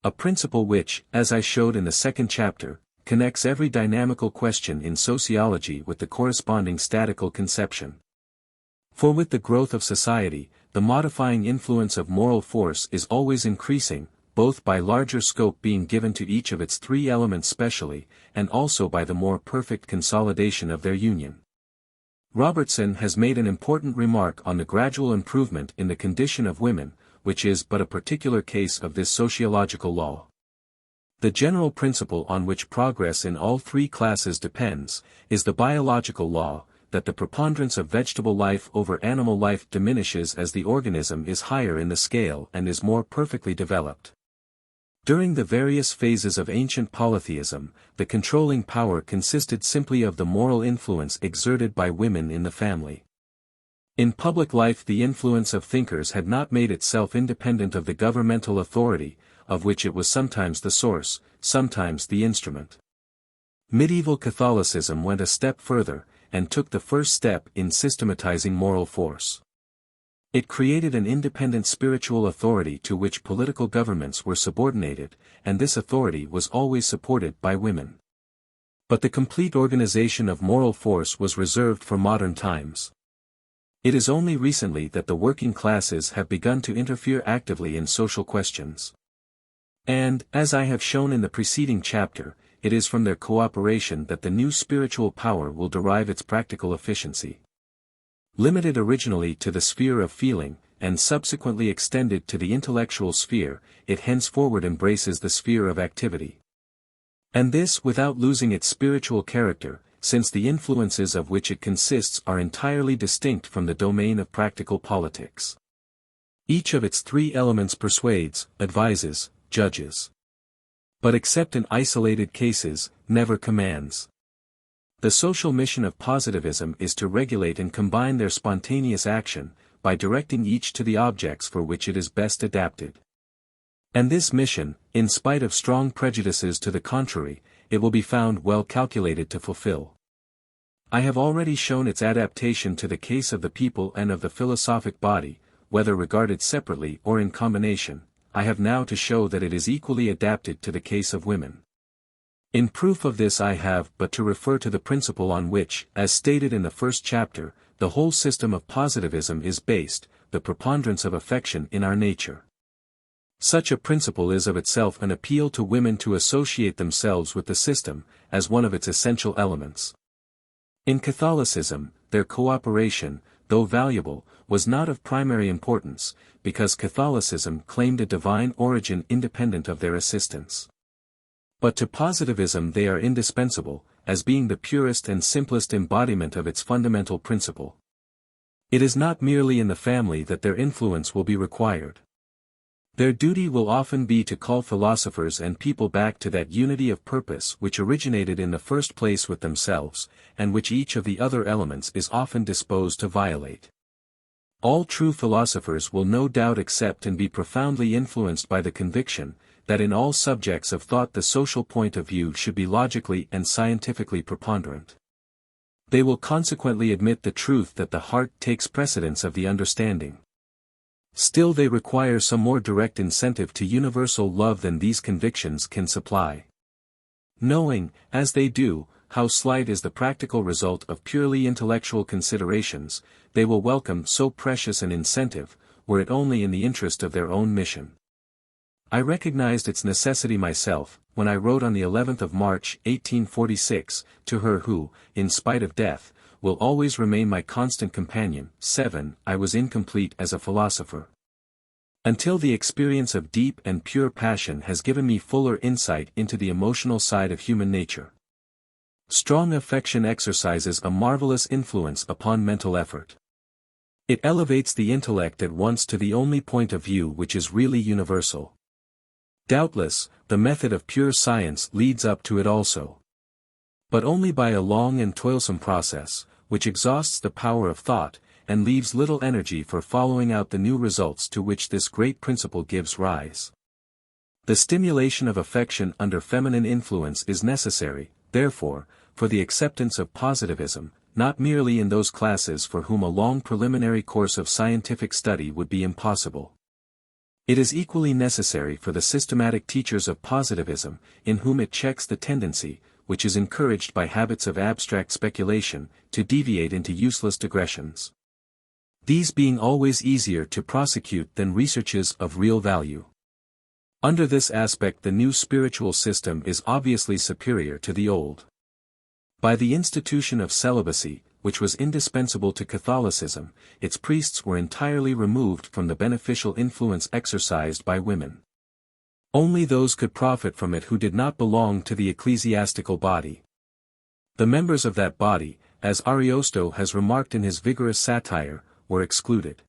A principle which, as I showed in the second chapter, connects every dynamical question in sociology with the corresponding statical conception. For with the growth of society, the modifying influence of moral force is always increasing, both by larger scope being given to each of its three elements specially, and also by the more perfect consolidation of their union. Robertson has made an important remark on the gradual improvement in the condition of women, which is but a particular case of this sociological law. The general principle on which progress in all three classes depends, is the biological law, that the preponderance of vegetable life over animal life diminishes as the organism is higher in the scale and is more perfectly developed. During the various phases of ancient polytheism, the controlling power consisted simply of the moral influence exerted by women in the family. In public life the influence of thinkers had not made itself independent of the governmental authority, of which it was sometimes the source, sometimes the instrument. Medieval Catholicism went a step further, and took the first step in systematizing moral force. It created an independent spiritual authority to which political governments were subordinated, and this authority was always supported by women. But the complete organization of moral force was reserved for modern times. It is only recently that the working classes have begun to interfere actively in social questions. And, as I have shown in the preceding chapter, it is from their cooperation that the new spiritual power will derive its practical efficiency. Limited originally to the sphere of feeling, and subsequently extended to the intellectual sphere, it henceforward embraces the sphere of activity. And this without losing its spiritual character, since the influences of which it consists are entirely distinct from the domain of practical politics. Each of its three elements persuades, advises, judges. But except in isolated cases, never commands. The social mission of positivism is to regulate and combine their spontaneous action, by directing each to the objects for which it is best adapted. And this mission, in spite of strong prejudices to the contrary, it will be found well calculated to fulfill. I have already shown its adaptation to the case of the people and of the philosophic body, whether regarded separately or in combination. I have now to show that it is equally adapted to the case of women. In proof of this I have but to refer to the principle on which, as stated in the first chapter, the whole system of positivism is based, the preponderance of affection in our nature. Such a principle is of itself an appeal to women to associate themselves with the system, as one of its essential elements. In Catholicism, their cooperation, though valuable, was not of primary importance, because Catholicism claimed a divine origin independent of their assistance. But to positivism they are indispensable, as being the purest and simplest embodiment of its fundamental principle. It is not merely in the family that their influence will be required. Their duty will often be to call philosophers and people back to that unity of purpose which originated in the first place with themselves, and which each of the other elements is often disposed to violate. All true philosophers will no doubt accept and be profoundly influenced by the conviction, that in all subjects of thought the social point of view should be logically and scientifically preponderant. They will consequently admit the truth that the heart takes precedence of the understanding. Still they require some more direct incentive to universal love than these convictions can supply. Knowing, as they do, how slight is the practical result of purely intellectual considerations, they will welcome so precious an incentive, were it only in the interest of their own mission. I recognized its necessity myself, when I wrote on the 11th of March, 1846, to her who, in spite of death, will always remain my constant companion. 7. I was incomplete as a philosopher. Until the experience of deep and pure passion has given me fuller insight into the emotional side of human nature. Strong affection exercises a marvelous influence upon mental effort. It elevates the intellect at once to the only point of view which is really universal. Doubtless, the method of pure science leads up to it also. But only by a long and toilsome process, which exhausts the power of thought, and leaves little energy for following out the new results to which this great principle gives rise. The stimulation of affection under feminine influence is necessary, therefore, for the acceptance of positivism, not merely in those classes for whom a long preliminary course of scientific study would be impossible. It is equally necessary for the systematic teachers of positivism, in whom it checks the tendency, which is encouraged by habits of abstract speculation, to deviate into useless digressions. These being always easier to prosecute than researches of real value. Under this aspect the new spiritual system is obviously superior to the old. By the institution of celibacy, which was indispensable to Catholicism, its priests were entirely removed from the beneficial influence exercised by women. Only those could profit from it who did not belong to the ecclesiastical body. The members of that body, as Ariosto has remarked in his vigorous satire, were excluded.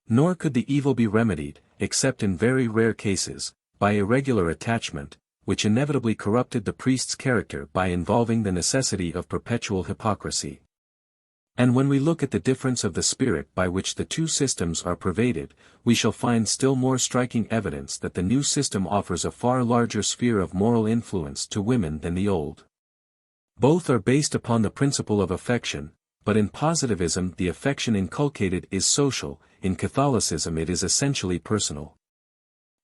Nor could the evil be remedied, except in very rare cases, by irregular attachment, which inevitably corrupted the priest's character by involving the necessity of perpetual hypocrisy. And when we look at the difference of the spirit by which the two systems are pervaded, we shall find still more striking evidence that the new system offers a far larger sphere of moral influence to women than the old. Both are based upon the principle of affection, but in positivism the affection inculcated is social, in Catholicism it is essentially personal.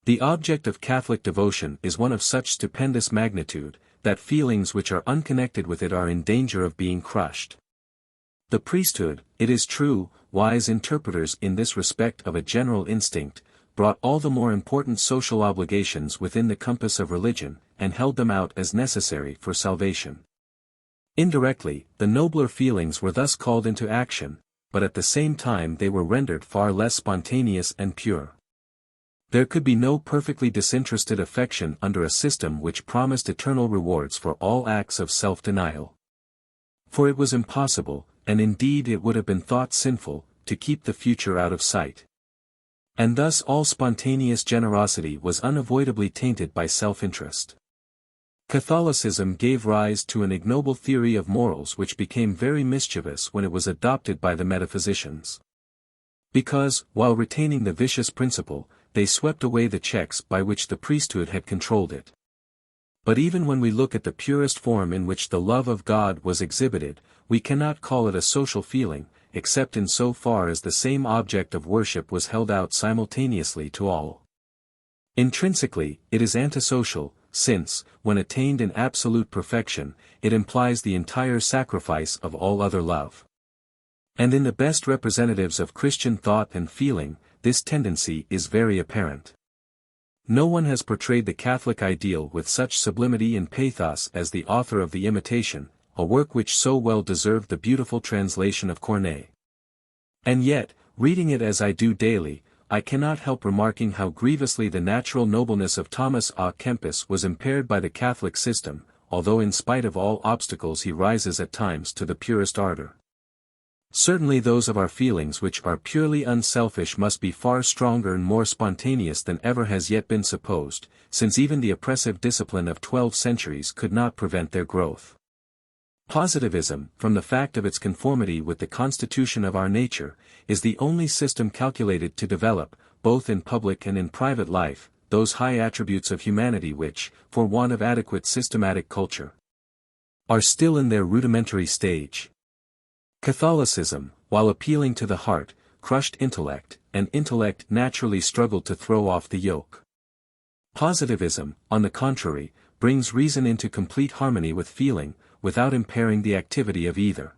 The object of Catholic devotion is one of such stupendous magnitude, that feelings which are unconnected with it are in danger of being crushed. The priesthood, it is true, wise interpreters in this respect of a general instinct, brought all the more important social obligations within the compass of religion, and held them out as necessary for salvation. Indirectly, the nobler feelings were thus called into action, but at the same time they were rendered far less spontaneous and pure. There could be no perfectly disinterested affection under a system which promised eternal rewards for all acts of self-denial. For it was impossible, and indeed it would have been thought sinful, to keep the future out of sight. And thus all spontaneous generosity was unavoidably tainted by self-interest. Catholicism gave rise to an ignoble theory of morals which became very mischievous when it was adopted by the metaphysicians. Because, while retaining the vicious principle, they swept away the checks by which the priesthood had controlled it. But even when we look at the purest form in which the love of God was exhibited, we cannot call it a social feeling, except in so far as the same object of worship was held out simultaneously to all. Intrinsically, it is antisocial, since, when attained in absolute perfection, it implies the entire sacrifice of all other love. And in the best representatives of Christian thought and feeling, this tendency is very apparent. No one has portrayed the Catholic ideal with such sublimity and pathos as the author of The Imitation, a work which so well deserved the beautiful translation of Corneille. And yet, reading it as I do daily, I cannot help remarking how grievously the natural nobleness of Thomas à Kempis was impaired by the Catholic system, although in spite of all obstacles he rises at times to the purest ardor. Certainly those of our feelings which are purely unselfish must be far stronger and more spontaneous than ever has yet been supposed, since even the oppressive discipline of 12 centuries could not prevent their growth. Positivism, from the fact of its conformity with the constitution of our nature, is the only system calculated to develop, both in public and in private life, those high attributes of humanity which, for want of adequate systematic culture, are still in their rudimentary stage. Catholicism, while appealing to the heart, crushed intellect, and intellect naturally struggled to throw off the yoke. Positivism, on the contrary, brings reason into complete harmony with feeling, without impairing the activity of either.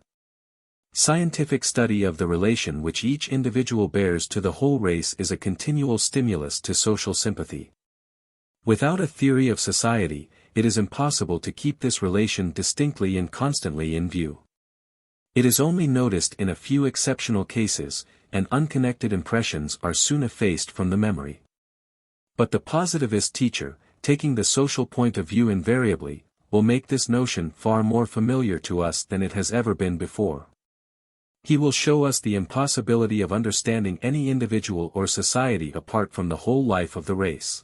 Scientific study of the relation which each individual bears to the whole race is a continual stimulus to social sympathy. Without a theory of society, it is impossible to keep this relation distinctly and constantly in view. It is only noticed in a few exceptional cases, and unconnected impressions are soon effaced from the memory. But the positivist teacher, taking the social point of view invariably, will make this notion far more familiar to us than it has ever been before. He will show us the impossibility of understanding any individual or society apart from the whole life of the race.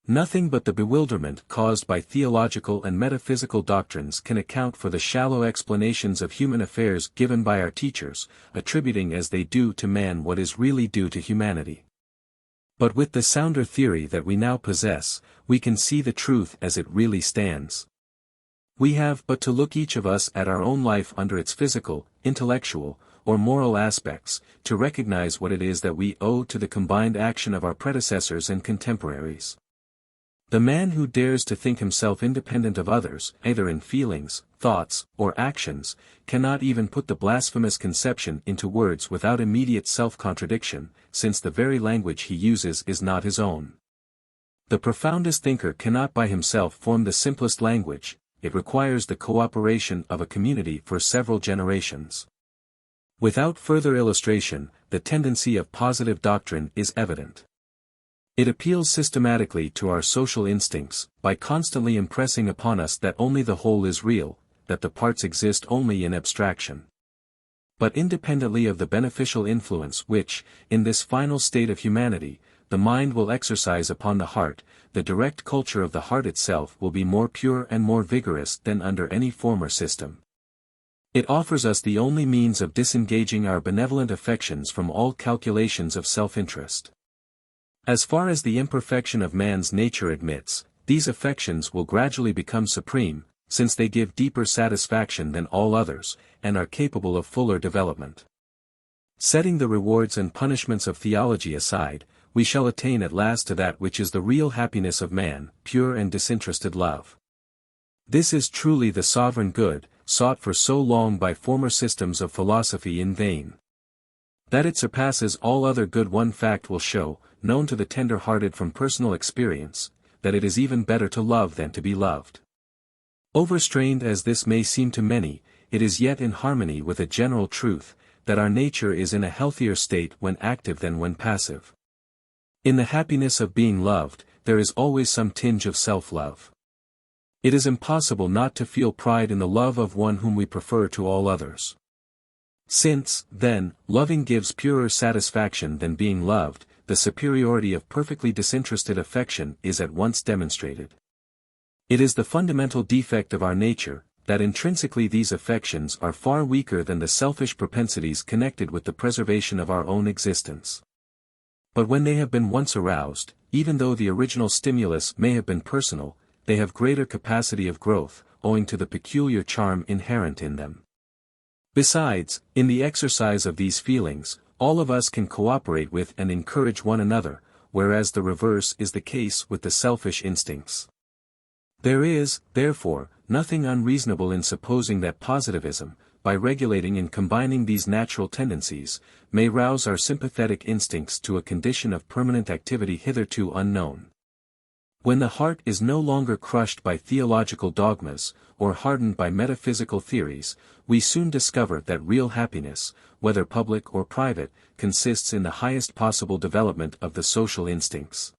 Nothing but the bewilderment caused by theological and metaphysical doctrines can account for the shallow explanations of human affairs given by our teachers, attributing as they do to man what is really due to humanity. But with the sounder theory that we now possess, we can see the truth as it really stands. We have but to look each of us at our own life under its physical, intellectual, or moral aspects, to recognize what it is that we owe to the combined action of our predecessors and contemporaries. The man who dares to think himself independent of others, either in feelings, thoughts, or actions, cannot even put the blasphemous conception into words without immediate self-contradiction, since the very language he uses is not his own. The profoundest thinker cannot by himself form the simplest language, it requires the cooperation of a community for several generations. Without further illustration, the tendency of positive doctrine is evident. It appeals systematically to our social instincts, by constantly impressing upon us that only the whole is real, that the parts exist only in abstraction. But independently of the beneficial influence which, in this final state of humanity, the mind will exercise upon the heart, the direct culture of the heart itself will be more pure and more vigorous than under any former system. It offers us the only means of disengaging our benevolent affections from all calculations of self-interest. As far as the imperfection of man's nature admits, these affections will gradually become supreme, since they give deeper satisfaction than all others, and are capable of fuller development. Setting the rewards and punishments of theology aside, we shall attain at last to that which is the real happiness of man, pure and disinterested love. This is truly the sovereign good, sought for so long by former systems of philosophy in vain. That it surpasses all other good one fact will show, known to the tender-hearted from personal experience, that it is even better to love than to be loved. Overstrained as this may seem to many, it is yet in harmony with a general truth, that our nature is in a healthier state when active than when passive. In the happiness of being loved, there is always some tinge of self-love. It is impossible not to feel pride in the love of one whom we prefer to all others. Since, then, loving gives purer satisfaction than being loved, the superiority of perfectly disinterested affection is at once demonstrated. It is the fundamental defect of our nature, that intrinsically these affections are far weaker than the selfish propensities connected with the preservation of our own existence. But when they have been once aroused, even though the original stimulus may have been personal, they have greater capacity of growth, owing to the peculiar charm inherent in them. Besides, in the exercise of these feelings, all of us can cooperate with and encourage one another, whereas the reverse is the case with the selfish instincts. There is, therefore, nothing unreasonable in supposing that positivism, by regulating and combining these natural tendencies, may rouse our sympathetic instincts to a condition of permanent activity hitherto unknown. When the heart is no longer crushed by theological dogmas, or hardened by metaphysical theories, we soon discover that real happiness, whether public or private, consists in the highest possible development of the social instincts.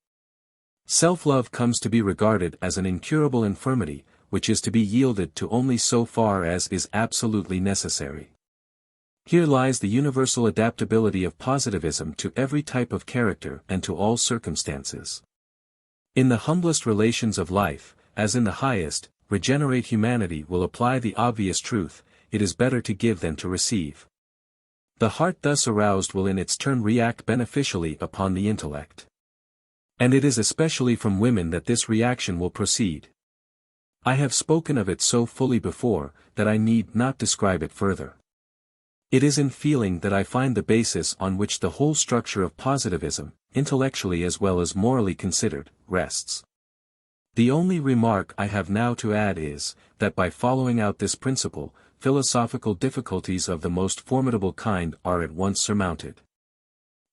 Self-love comes to be regarded as an incurable infirmity, which is to be yielded to only so far as is absolutely necessary. Here lies the universal adaptability of positivism to every type of character and to all circumstances. In the humblest relations of life, as in the highest, regenerate humanity will apply the obvious truth, it is better to give than to receive. The heart thus aroused will in its turn react beneficially upon the intellect. And it is especially from women that this reaction will proceed. I have spoken of it so fully before, that I need not describe it further. It is in feeling that I find the basis on which the whole structure of positivism, intellectually as well as morally considered, rests. The only remark I have now to add is, that by following out this principle, philosophical difficulties of the most formidable kind are at once surmounted.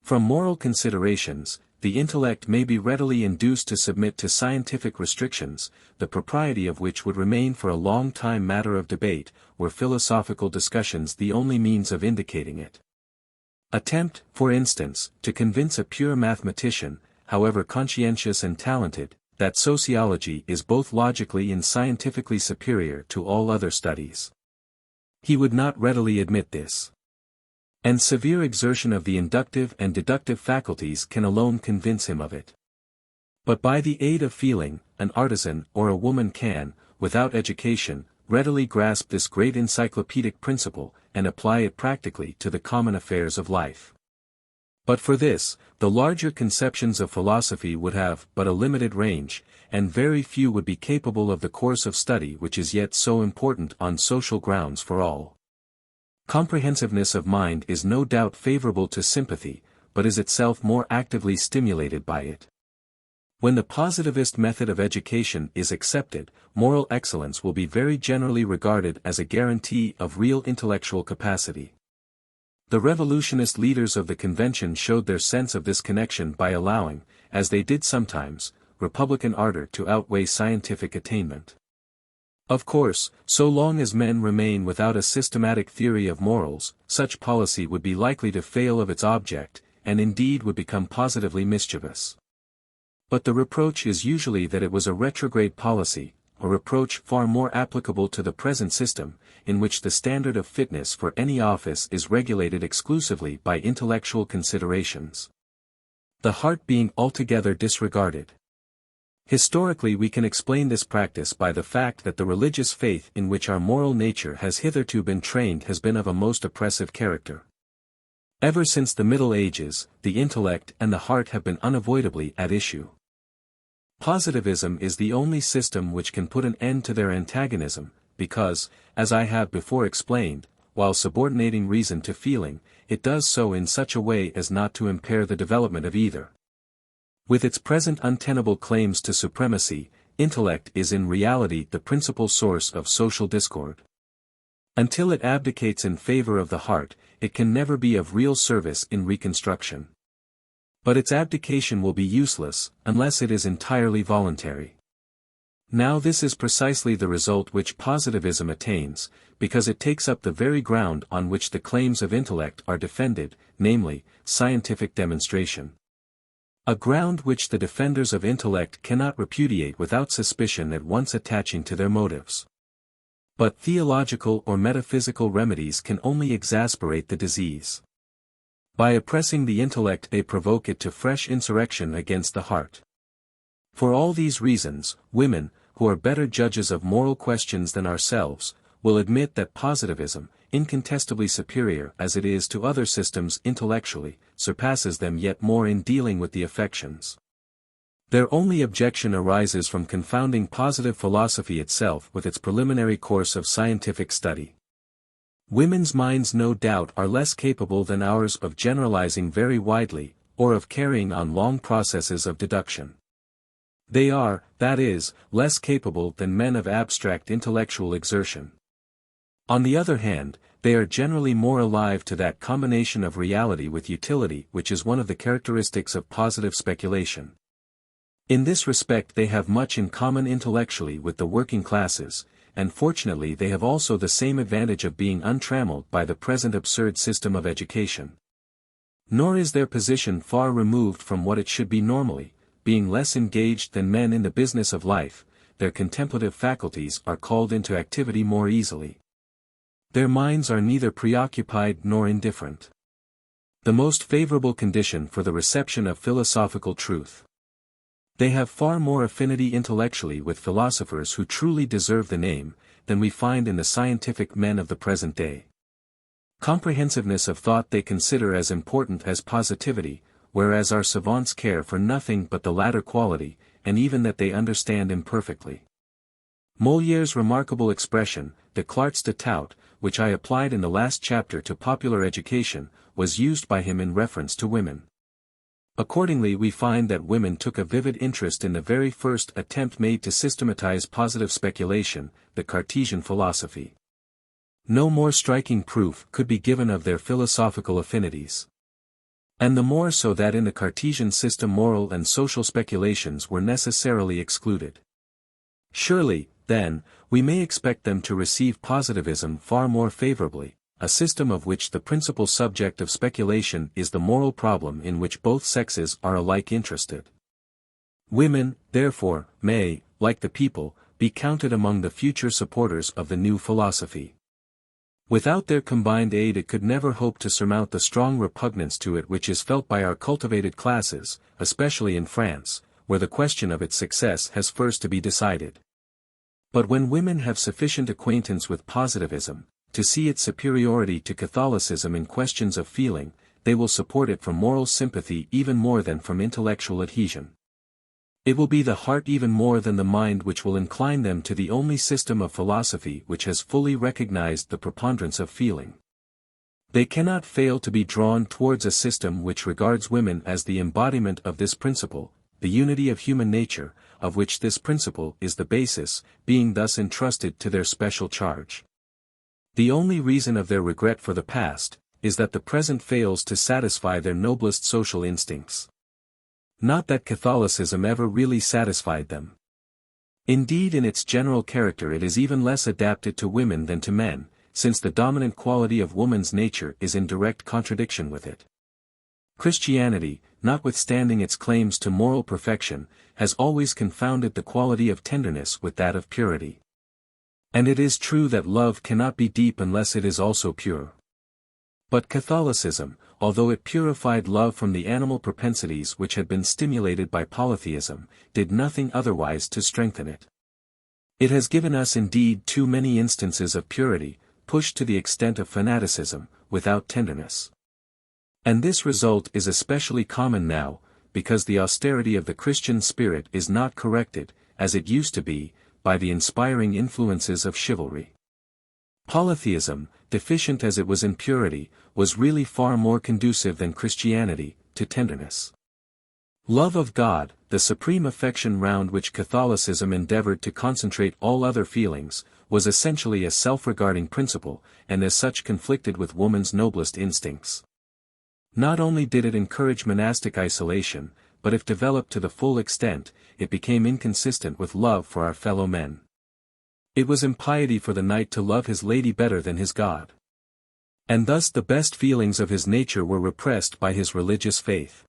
From moral considerations, the intellect may be readily induced to submit to scientific restrictions, the propriety of which would remain for a long time matter of debate, were philosophical discussions the only means of indicating it. Attempt, for instance, to convince a pure mathematician, however conscientious and talented, that sociology is both logically and scientifically superior to all other studies. He would not readily admit this. And severe exertion of the inductive and deductive faculties can alone convince him of it. But by the aid of feeling, an artisan or a woman can, without education, readily grasp this great encyclopedic principle, and apply it practically to the common affairs of life. But for this, the larger conceptions of philosophy would have but a limited range, and very few would be capable of the course of study which is yet so important on social grounds for all. Comprehensiveness of mind is no doubt favorable to sympathy, but is itself more actively stimulated by it. When the positivist method of education is accepted, moral excellence will be very generally regarded as a guarantee of real intellectual capacity. The revolutionist leaders of the convention showed their sense of this connection by allowing, as they did sometimes, republican ardor to outweigh scientific attainment. Of course, so long as men remain without a systematic theory of morals, such policy would be likely to fail of its object, and indeed would become positively mischievous. But the reproach is usually that it was a retrograde policy, a reproach far more applicable to the present system, in which the standard of fitness for any office is regulated exclusively by intellectual considerations. The heart being altogether disregarded. Historically we can explain this practice by the fact that the religious faith in which our moral nature has hitherto been trained has been of a most oppressive character. Ever since the Middle Ages, the intellect and the heart have been unavoidably at issue. Positivism is the only system which can put an end to their antagonism, because, as I have before explained, while subordinating reason to feeling, it does so in such a way as not to impair the development of either. With its present untenable claims to supremacy, intellect is in reality the principal source of social discord. Until it abdicates in favor of the heart, it can never be of real service in reconstruction. But its abdication will be useless, unless it is entirely voluntary. Now this is precisely the result which positivism attains, because it takes up the very ground on which the claims of intellect are defended, namely, scientific demonstration. A ground which the defenders of intellect cannot repudiate without suspicion at once attaching to their motives. But theological or metaphysical remedies can only exasperate the disease. By oppressing the intellect they provoke it to fresh insurrection against the heart. For all these reasons, women, who are better judges of moral questions than ourselves, will admit that positivism, incontestably superior as it is to other systems intellectually, surpasses them yet more in dealing with the affections. Their only objection arises from confounding positive philosophy itself with its preliminary course of scientific study. Women's minds no doubt are less capable than ours of generalizing very widely, or of carrying on long processes of deduction. They are, that is, less capable than men of abstract intellectual exertion. On the other hand, they are generally more alive to that combination of reality with utility which is one of the characteristics of positive speculation. In this respect they have much in common intellectually with the working classes, and fortunately they have also the same advantage of being untrammeled by the present absurd system of education. Nor is their position far removed from what it should be normally. Being less engaged than men in the business of life, their contemplative faculties are called into activity more easily. Their minds are neither preoccupied nor indifferent. The most favorable condition for the reception of philosophical truth. They have far more affinity intellectually with philosophers who truly deserve the name, than we find in the scientific men of the present day. Comprehensiveness of thought they consider as important as positivity, whereas our savants care for nothing but the latter quality, and even that they understand imperfectly. Moliere's remarkable expression, de clarts de tout, which I applied in the last chapter to popular education, was used by him in reference to women. Accordingly we find that women took a vivid interest in the very first attempt made to systematize positive speculation, the Cartesian philosophy. No more striking proof could be given of their philosophical affinities. And the more so that in the Cartesian system moral and social speculations were necessarily excluded. Surely, then, we may expect them to receive positivism far more favorably, a system of which the principal subject of speculation is the moral problem in which both sexes are alike interested. Women, therefore, may, like the people, be counted among the future supporters of the new philosophy. Without their combined aid it could never hope to surmount the strong repugnance to it which is felt by our cultivated classes, especially in France, where the question of its success has first to be decided. But when women have sufficient acquaintance with positivism, to see its superiority to Catholicism in questions of feeling, they will support it from moral sympathy even more than from intellectual adhesion. It will be the heart even more than the mind which will incline them to the only system of philosophy which has fully recognized the preponderance of feeling. They cannot fail to be drawn towards a system which regards women as the embodiment of this principle, the unity of human nature, of which this principle is the basis, being thus entrusted to their special charge. The only reason of their regret for the past, is that the present fails to satisfy their noblest social instincts. Not that Catholicism ever really satisfied them. Indeed, in its general character it is even less adapted to women than to men, since the dominant quality of woman's nature is in direct contradiction with it. Christianity, notwithstanding its claims to moral perfection, has always confounded the quality of tenderness with that of purity. And it is true that love cannot be deep unless it is also pure. But Catholicism, although it purified love from the animal propensities which had been stimulated by polytheism, did nothing otherwise to strengthen it. It has given us indeed too many instances of purity, pushed to the extent of fanaticism, without tenderness. And this result is especially common now, because the austerity of the Christian spirit is not corrected, as it used to be, by the inspiring influences of chivalry. Polytheism, deficient as it was in purity, was really far more conducive than Christianity, to tenderness. Love of God, the supreme affection round which Catholicism endeavored to concentrate all other feelings, was essentially a self-regarding principle, and as such conflicted with woman's noblest instincts. Not only did it encourage monastic isolation, but if developed to the full extent, it became inconsistent with love for our fellow men. It was impiety for the knight to love his lady better than his God. And thus the best feelings of his nature were repressed by his religious faith.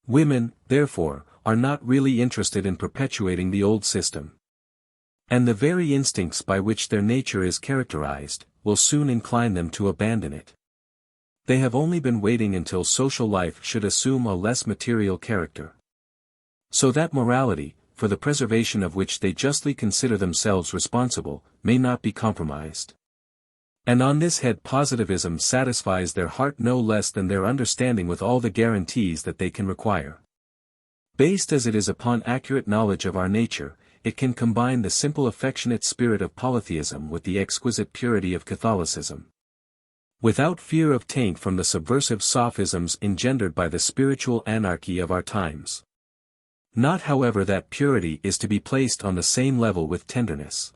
Women, therefore, are not really interested in perpetuating the old system. And the very instincts by which their nature is characterized, will soon incline them to abandon it. They have only been waiting until social life should assume a less material character. So that morality, for the preservation of which they justly consider themselves responsible, may not be compromised. And on this head positivism satisfies their heart no less than their understanding with all the guarantees that they can require. Based as it is upon accurate knowledge of our nature, it can combine the simple affectionate spirit of polytheism with the exquisite purity of Catholicism. Without fear of taint from the subversive sophisms engendered by the spiritual anarchy of our times. Not however that purity is to be placed on the same level with tenderness.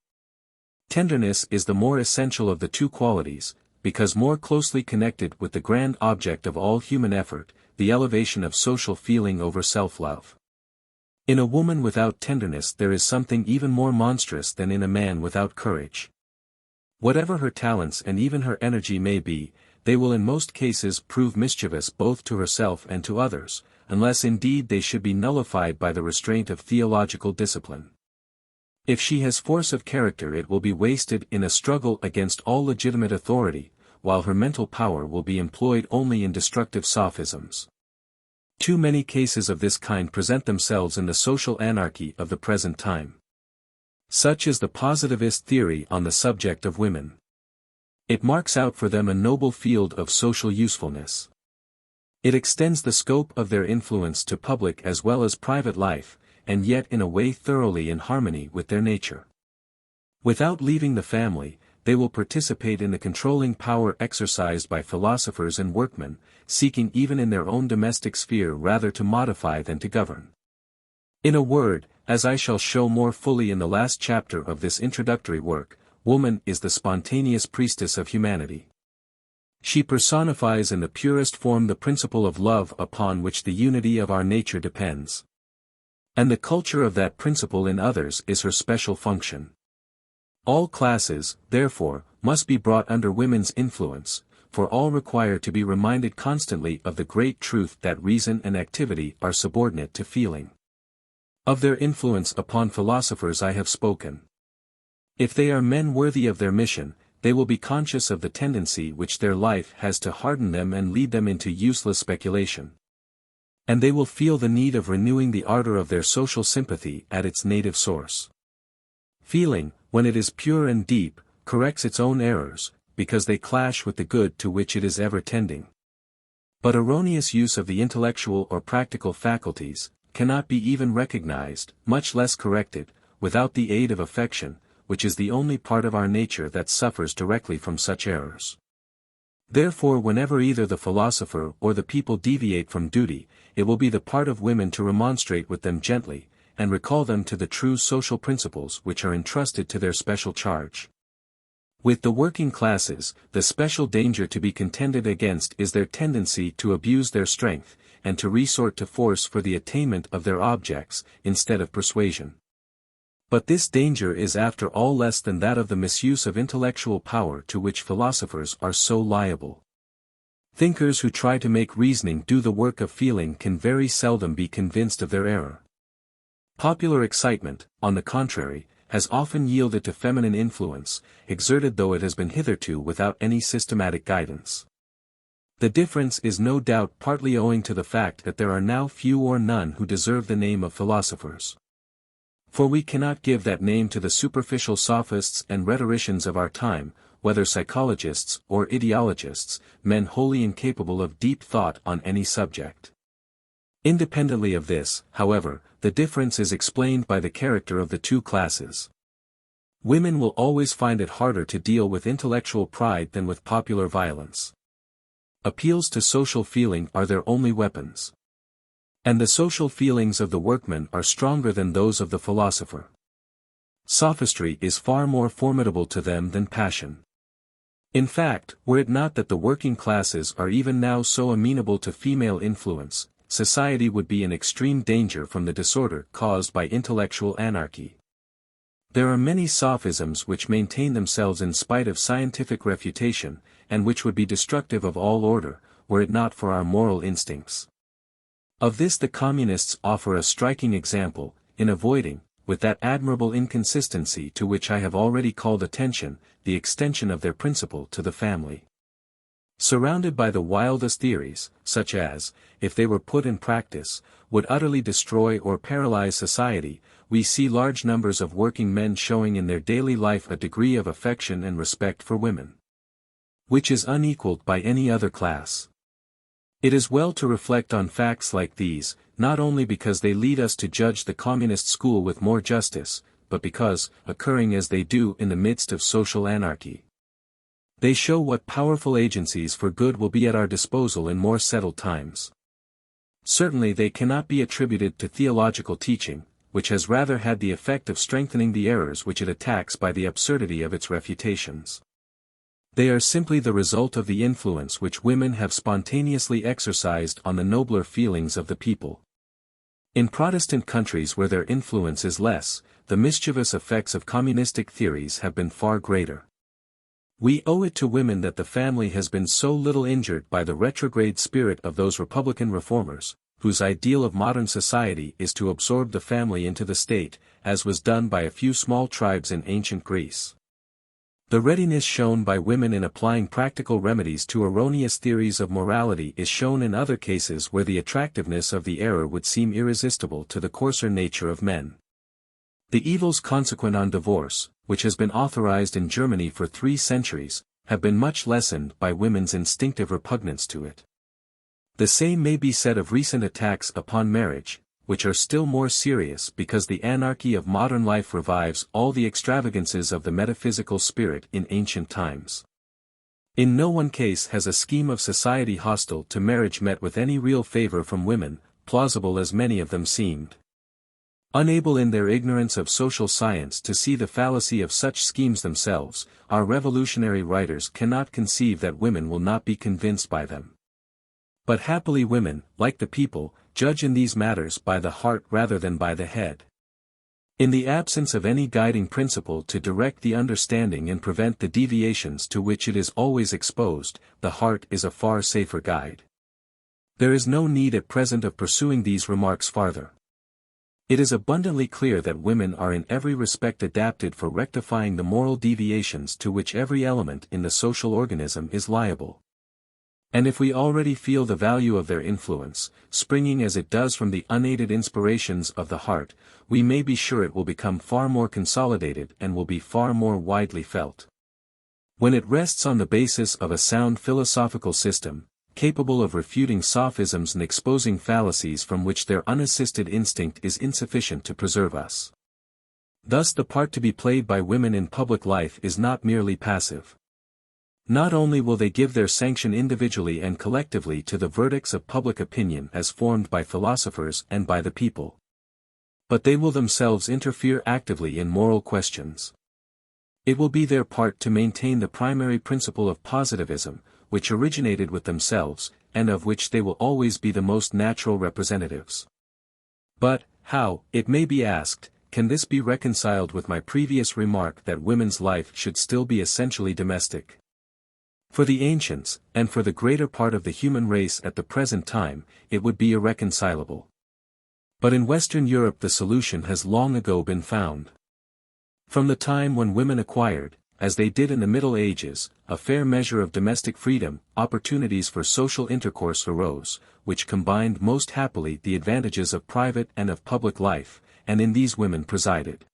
Tenderness is the more essential of the two qualities, because more closely connected with the grand object of all human effort, the elevation of social feeling over self-love. In a woman without tenderness there is something even more monstrous than in a man without courage. Whatever her talents and even her energy may be, they will in most cases prove mischievous both to herself and to others, unless indeed they should be nullified by the restraint of theological discipline. If she has force of character it will be wasted in a struggle against all legitimate authority, while her mental power will be employed only in destructive sophisms. Too many cases of this kind present themselves in the social anarchy of the present time. Such is the positivist theory on the subject of women. It marks out for them a noble field of social usefulness. It extends the scope of their influence to public as well as private life, and yet in a way thoroughly in harmony with their nature. Without leaving the family, they will participate in the controlling power exercised by philosophers and workmen, seeking even in their own domestic sphere rather to modify than to govern. In a word, as I shall show more fully in the last chapter of this introductory work, woman is the spontaneous priestess of humanity. She personifies in the purest form the principle of love upon which the unity of our nature depends. And the culture of that principle in others is her special function. All classes, therefore, must be brought under women's influence, for all require to be reminded constantly of the great truth that reason and activity are subordinate to feeling. Of their influence upon philosophers I have spoken. If they are men worthy of their mission, they will be conscious of the tendency which their life has to harden them and lead them into useless speculation. And they will feel the need of renewing the ardor of their social sympathy at its native source. Feeling, when it is pure and deep, corrects its own errors, because they clash with the good to which it is ever tending. But erroneous use of the intellectual or practical faculties cannot be even recognized, much less corrected, without the aid of affection, which is the only part of our nature that suffers directly from such errors. Therefore whenever either the philosopher or the people deviate from duty, it will be the part of women to remonstrate with them gently, and recall them to the true social principles which are entrusted to their special charge. With the working classes, the special danger to be contended against is their tendency to abuse their strength, and to resort to force for the attainment of their objects, instead of persuasion. But this danger is after all less than that of the misuse of intellectual power to which philosophers are so liable. Thinkers who try to make reasoning do the work of feeling can very seldom be convinced of their error. Popular excitement, on the contrary, has often yielded to feminine influence, exerted though it has been hitherto without any systematic guidance. The difference is no doubt partly owing to the fact that there are now few or none who deserve the name of philosophers. For we cannot give that name to the superficial sophists and rhetoricians of our time, whether psychologists or ideologists, men wholly incapable of deep thought on any subject. Independently of this, however, the difference is explained by the character of the two classes. Women will always find it harder to deal with intellectual pride than with popular violence. Appeals to social feeling are their only weapons. And the social feelings of the workman are stronger than those of the philosopher. Sophistry is far more formidable to them than passion. In fact, were it not that the working classes are even now so amenable to female influence, society would be in extreme danger from the disorder caused by intellectual anarchy. There are many sophisms which maintain themselves in spite of scientific refutation, and which would be destructive of all order, were it not for our moral instincts. Of this the communists offer a striking example, in avoiding, with that admirable inconsistency to which I have already called attention, the extension of their principle to the family. Surrounded by the wildest theories, such as, if they were put in practice, would utterly destroy or paralyze society, we see large numbers of working men showing in their daily life a degree of affection and respect for women, which is unequaled by any other class. It is well to reflect on facts like these, not only because they lead us to judge the communist school with more justice, but because, occurring as they do in the midst of social anarchy, they show what powerful agencies for good will be at our disposal in more settled times. Certainly they cannot be attributed to theological teaching, which has rather had the effect of strengthening the errors which it attacks by the absurdity of its refutations. They are simply the result of the influence which women have spontaneously exercised on the nobler feelings of the people. In Protestant countries where their influence is less, the mischievous effects of communistic theories have been far greater. We owe it to women that the family has been so little injured by the retrograde spirit of those Republican reformers, whose ideal of modern society is to absorb the family into the state, as was done by a few small tribes in ancient Greece. The readiness shown by women in applying practical remedies to erroneous theories of morality is shown in other cases where the attractiveness of the error would seem irresistible to the coarser nature of men. The evils consequent on divorce, which has been authorized in Germany for 3 centuries, have been much lessened by women's instinctive repugnance to it. The same may be said of recent attacks upon marriage, which are still more serious because the anarchy of modern life revives all the extravagances of the metaphysical spirit in ancient times. In no one case has a scheme of society hostile to marriage met with any real favor from women, plausible as many of them seemed. Unable in their ignorance of social science to see the fallacy of such schemes themselves, our revolutionary writers cannot conceive that women will not be convinced by them. But happily women, like the people, judge in these matters by the heart rather than by the head. In the absence of any guiding principle to direct the understanding and prevent the deviations to which it is always exposed, the heart is a far safer guide. There is no need at present of pursuing these remarks farther. It is abundantly clear that women are in every respect adapted for rectifying the moral deviations to which every element in the social organism is liable. And if we already feel the value of their influence, springing as it does from the unaided inspirations of the heart, we may be sure it will become far more consolidated and will be far more widely felt. When it rests on the basis of a sound philosophical system, capable of refuting sophisms and exposing fallacies from which their unassisted instinct is insufficient to preserve us. Thus the part to be played by women in public life is not merely passive. Not only will they give their sanction individually and collectively to the verdicts of public opinion as formed by philosophers and by the people, but they will themselves interfere actively in moral questions. It will be their part to maintain the primary principle of positivism, which originated with themselves, and of which they will always be the most natural representatives. But, how, it may be asked, can this be reconciled with my previous remark that women's life should still be essentially domestic? For the ancients, and for the greater part of the human race at the present time, it would be irreconcilable. But in Western Europe the solution has long ago been found. From the time when women acquired, as they did in the Middle Ages, a fair measure of domestic freedom, opportunities for social intercourse arose, which combined most happily the advantages of private and of public life, and in these women presided.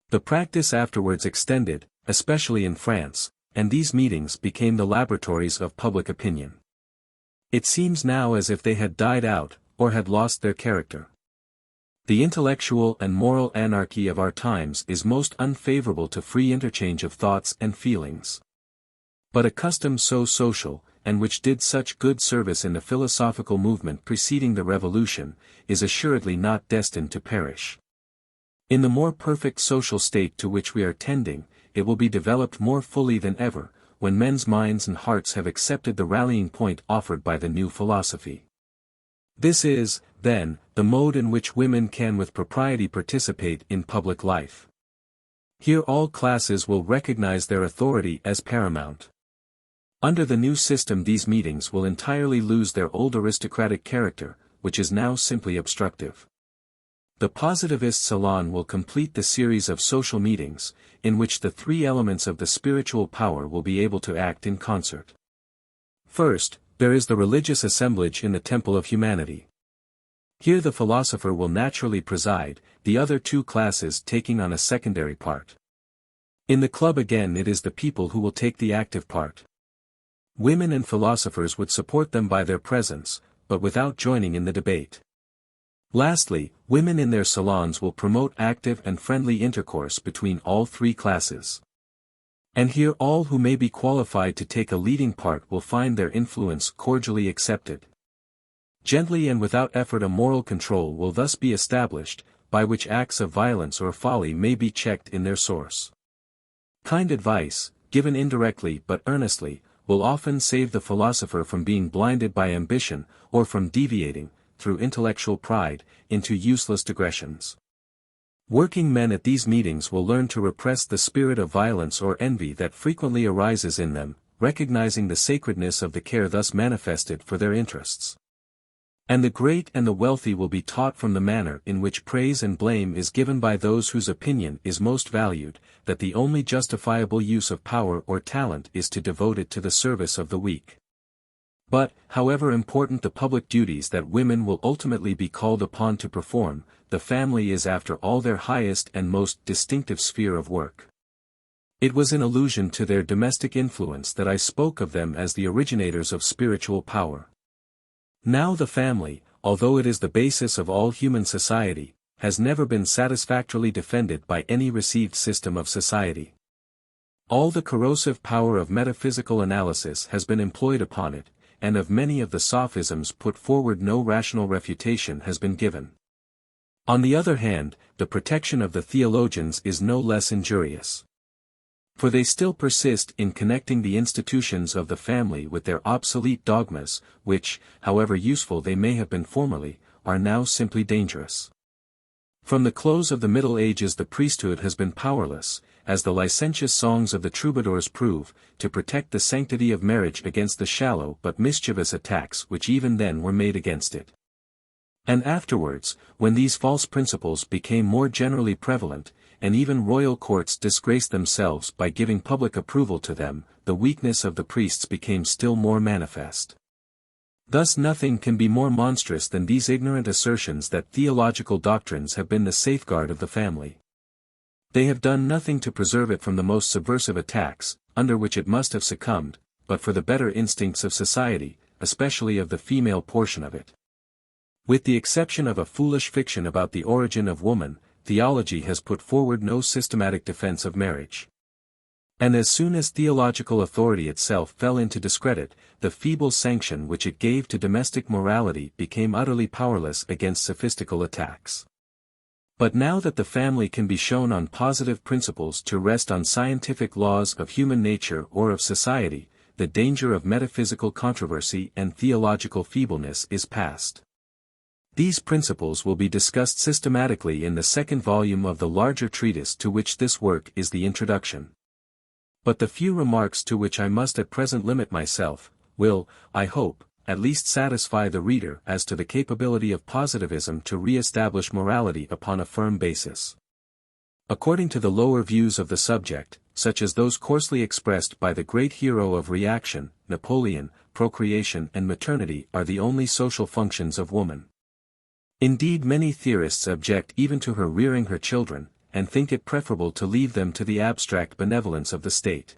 The practice afterwards extended, especially in France, and these meetings became the laboratories of public opinion. It seems now as if they had died out, or had lost their character. The intellectual and moral anarchy of our times is most unfavorable to free interchange of thoughts and feelings. But a custom so social, and which did such good service in the philosophical movement preceding the Revolution, is assuredly not destined to perish. In the more perfect social state to which we are tending, it will be developed more fully than ever, when men's minds and hearts have accepted the rallying point offered by the new philosophy. This is, then, the mode in which women can with propriety participate in public life. Here all classes will recognize their authority as paramount. Under the new system these meetings will entirely lose their old aristocratic character, which is now simply obstructive. The positivist salon will complete the series of social meetings, in which the three elements of the spiritual power will be able to act in concert. First, there is the religious assemblage in the temple of humanity. Here the philosopher will naturally preside, the other two classes taking on a secondary part. In the club again it is the people who will take the active part. Women and philosophers would support them by their presence, but without joining in the debate. Lastly, women in their salons will promote active and friendly intercourse between all three classes. And here all who may be qualified to take a leading part will find their influence cordially accepted. Gently and without effort a moral control will thus be established, by which acts of violence or folly may be checked in their source. Kind advice, given indirectly but earnestly, will often save the philosopher from being blinded by ambition, or from deviating, through intellectual pride, into useless digressions. Working men at these meetings will learn to repress the spirit of violence or envy that frequently arises in them, recognizing the sacredness of the care thus manifested for their interests. And the great and the wealthy will be taught from the manner in which praise and blame is given by those whose opinion is most valued, that the only justifiable use of power or talent is to devote it to the service of the weak. But, however important the public duties that women will ultimately be called upon to perform, the family is after all their highest and most distinctive sphere of work. It was in allusion to their domestic influence that I spoke of them as the originators of spiritual power. Now the family, although it is the basis of all human society, has never been satisfactorily defended by any received system of society. All the corrosive power of metaphysical analysis has been employed upon it, and of many of the sophisms put forward no rational refutation has been given. On the other hand, the protection of the theologians is no less injurious. For they still persist in connecting the institutions of the family with their obsolete dogmas, which, however useful they may have been formerly, are now simply dangerous. From the close of the Middle Ages the priesthood has been powerless, as the licentious songs of the troubadours prove, to protect the sanctity of marriage against the shallow but mischievous attacks which even then were made against it. And afterwards, when these false principles became more generally prevalent, and even royal courts disgraced themselves by giving public approval to them, the weakness of the priests became still more manifest. Thus nothing can be more monstrous than these ignorant assertions that theological doctrines have been the safeguard of the family. They have done nothing to preserve it from the most subversive attacks, under which it must have succumbed, but for the better instincts of society, especially of the female portion of it. With the exception of a foolish fiction about the origin of woman, theology has put forward no systematic defense of marriage. And as soon as theological authority itself fell into discredit, the feeble sanction which it gave to domestic morality became utterly powerless against sophistical attacks. But now that the family can be shown on positive principles to rest on scientific laws of human nature or of society, the danger of metaphysical controversy and theological feebleness is past. These principles will be discussed systematically in the second volume of the larger treatise to which this work is the introduction. But the few remarks to which I must at present limit myself, will, I hope, at least satisfy the reader as to the capability of positivism to re-establish morality upon a firm basis. According to the lower views of the subject, such as those coarsely expressed by the great hero of reaction, Napoleon, procreation and maternity are the only social functions of woman. Indeed many theorists object even to her rearing her children, and think it preferable to leave them to the abstract benevolence of the state.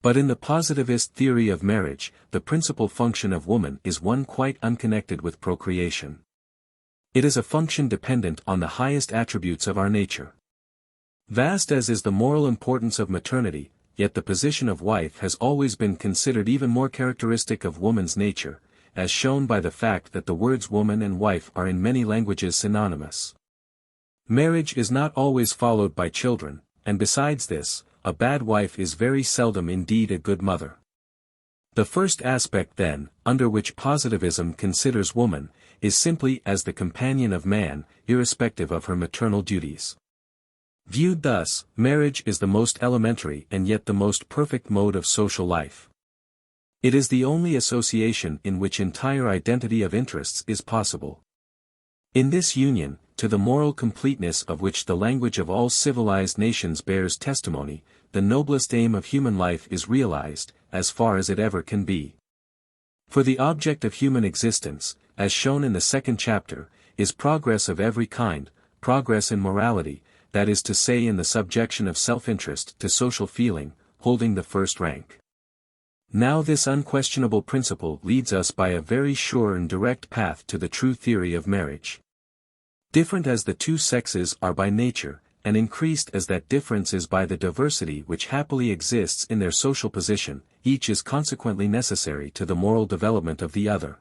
But in the positivist theory of marriage, the principal function of woman is one quite unconnected with procreation. It is a function dependent on the highest attributes of our nature. Vast as is the moral importance of maternity, yet the position of wife has always been considered even more characteristic of woman's nature, as shown by the fact that the words woman and wife are in many languages synonymous. Marriage is not always followed by children, and besides this, a bad wife is very seldom indeed a good mother. The first aspect then, under which positivism considers woman, is simply as the companion of man, irrespective of her maternal duties. Viewed thus, marriage is the most elementary and yet the most perfect mode of social life. It is the only association in which entire identity of interests is possible. In this union, to the moral completeness of which the language of all civilized nations bears testimony, the noblest aim of human life is realized, as far as it ever can be. For the object of human existence, as shown in the second chapter, is progress of every kind, progress in morality, that is to say in the subjection of self-interest to social feeling, holding the first rank. Now this unquestionable principle leads us by a very sure and direct path to the true theory of marriage. Different as the two sexes are by nature, and increased as that difference is by the diversity which happily exists in their social position, each is consequently necessary to the moral development of the other.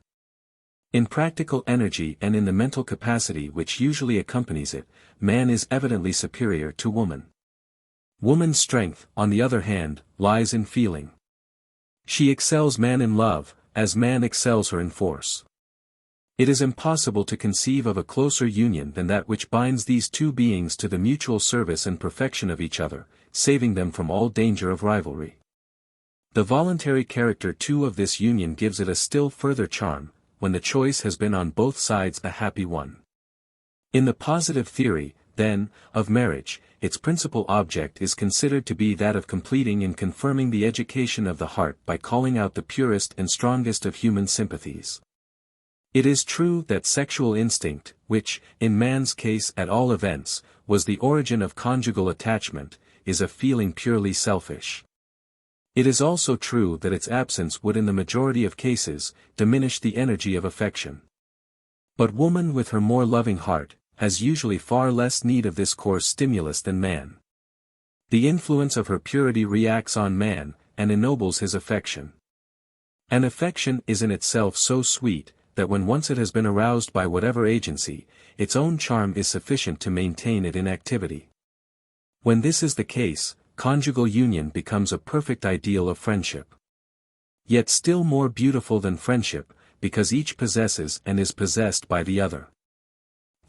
In practical energy and in the mental capacity which usually accompanies it, man is evidently superior to woman. Woman's strength, on the other hand, lies in feeling. She excels man in love, as man excels her in force. It is impossible to conceive of a closer union than that which binds these two beings to the mutual service and perfection of each other, saving them from all danger of rivalry. The voluntary character too of this union gives it a still further charm, when the choice has been on both sides a happy one. In the positive theory, then, of marriage, its principal object is considered to be that of completing and confirming the education of the heart by calling out the purest and strongest of human sympathies. It is true that sexual instinct, which, in man's case at all events, was the origin of conjugal attachment, is a feeling purely selfish. It is also true that its absence would in the majority of cases, diminish the energy of affection. But woman with her more loving heart, has usually far less need of this coarse stimulus than man. The influence of her purity reacts on man, and ennobles his affection. An affection is in itself so sweet, that when once it has been aroused by whatever agency, its own charm is sufficient to maintain it in activity. When this is the case, conjugal union becomes a perfect ideal of friendship. Yet still more beautiful than friendship, because each possesses and is possessed by the other.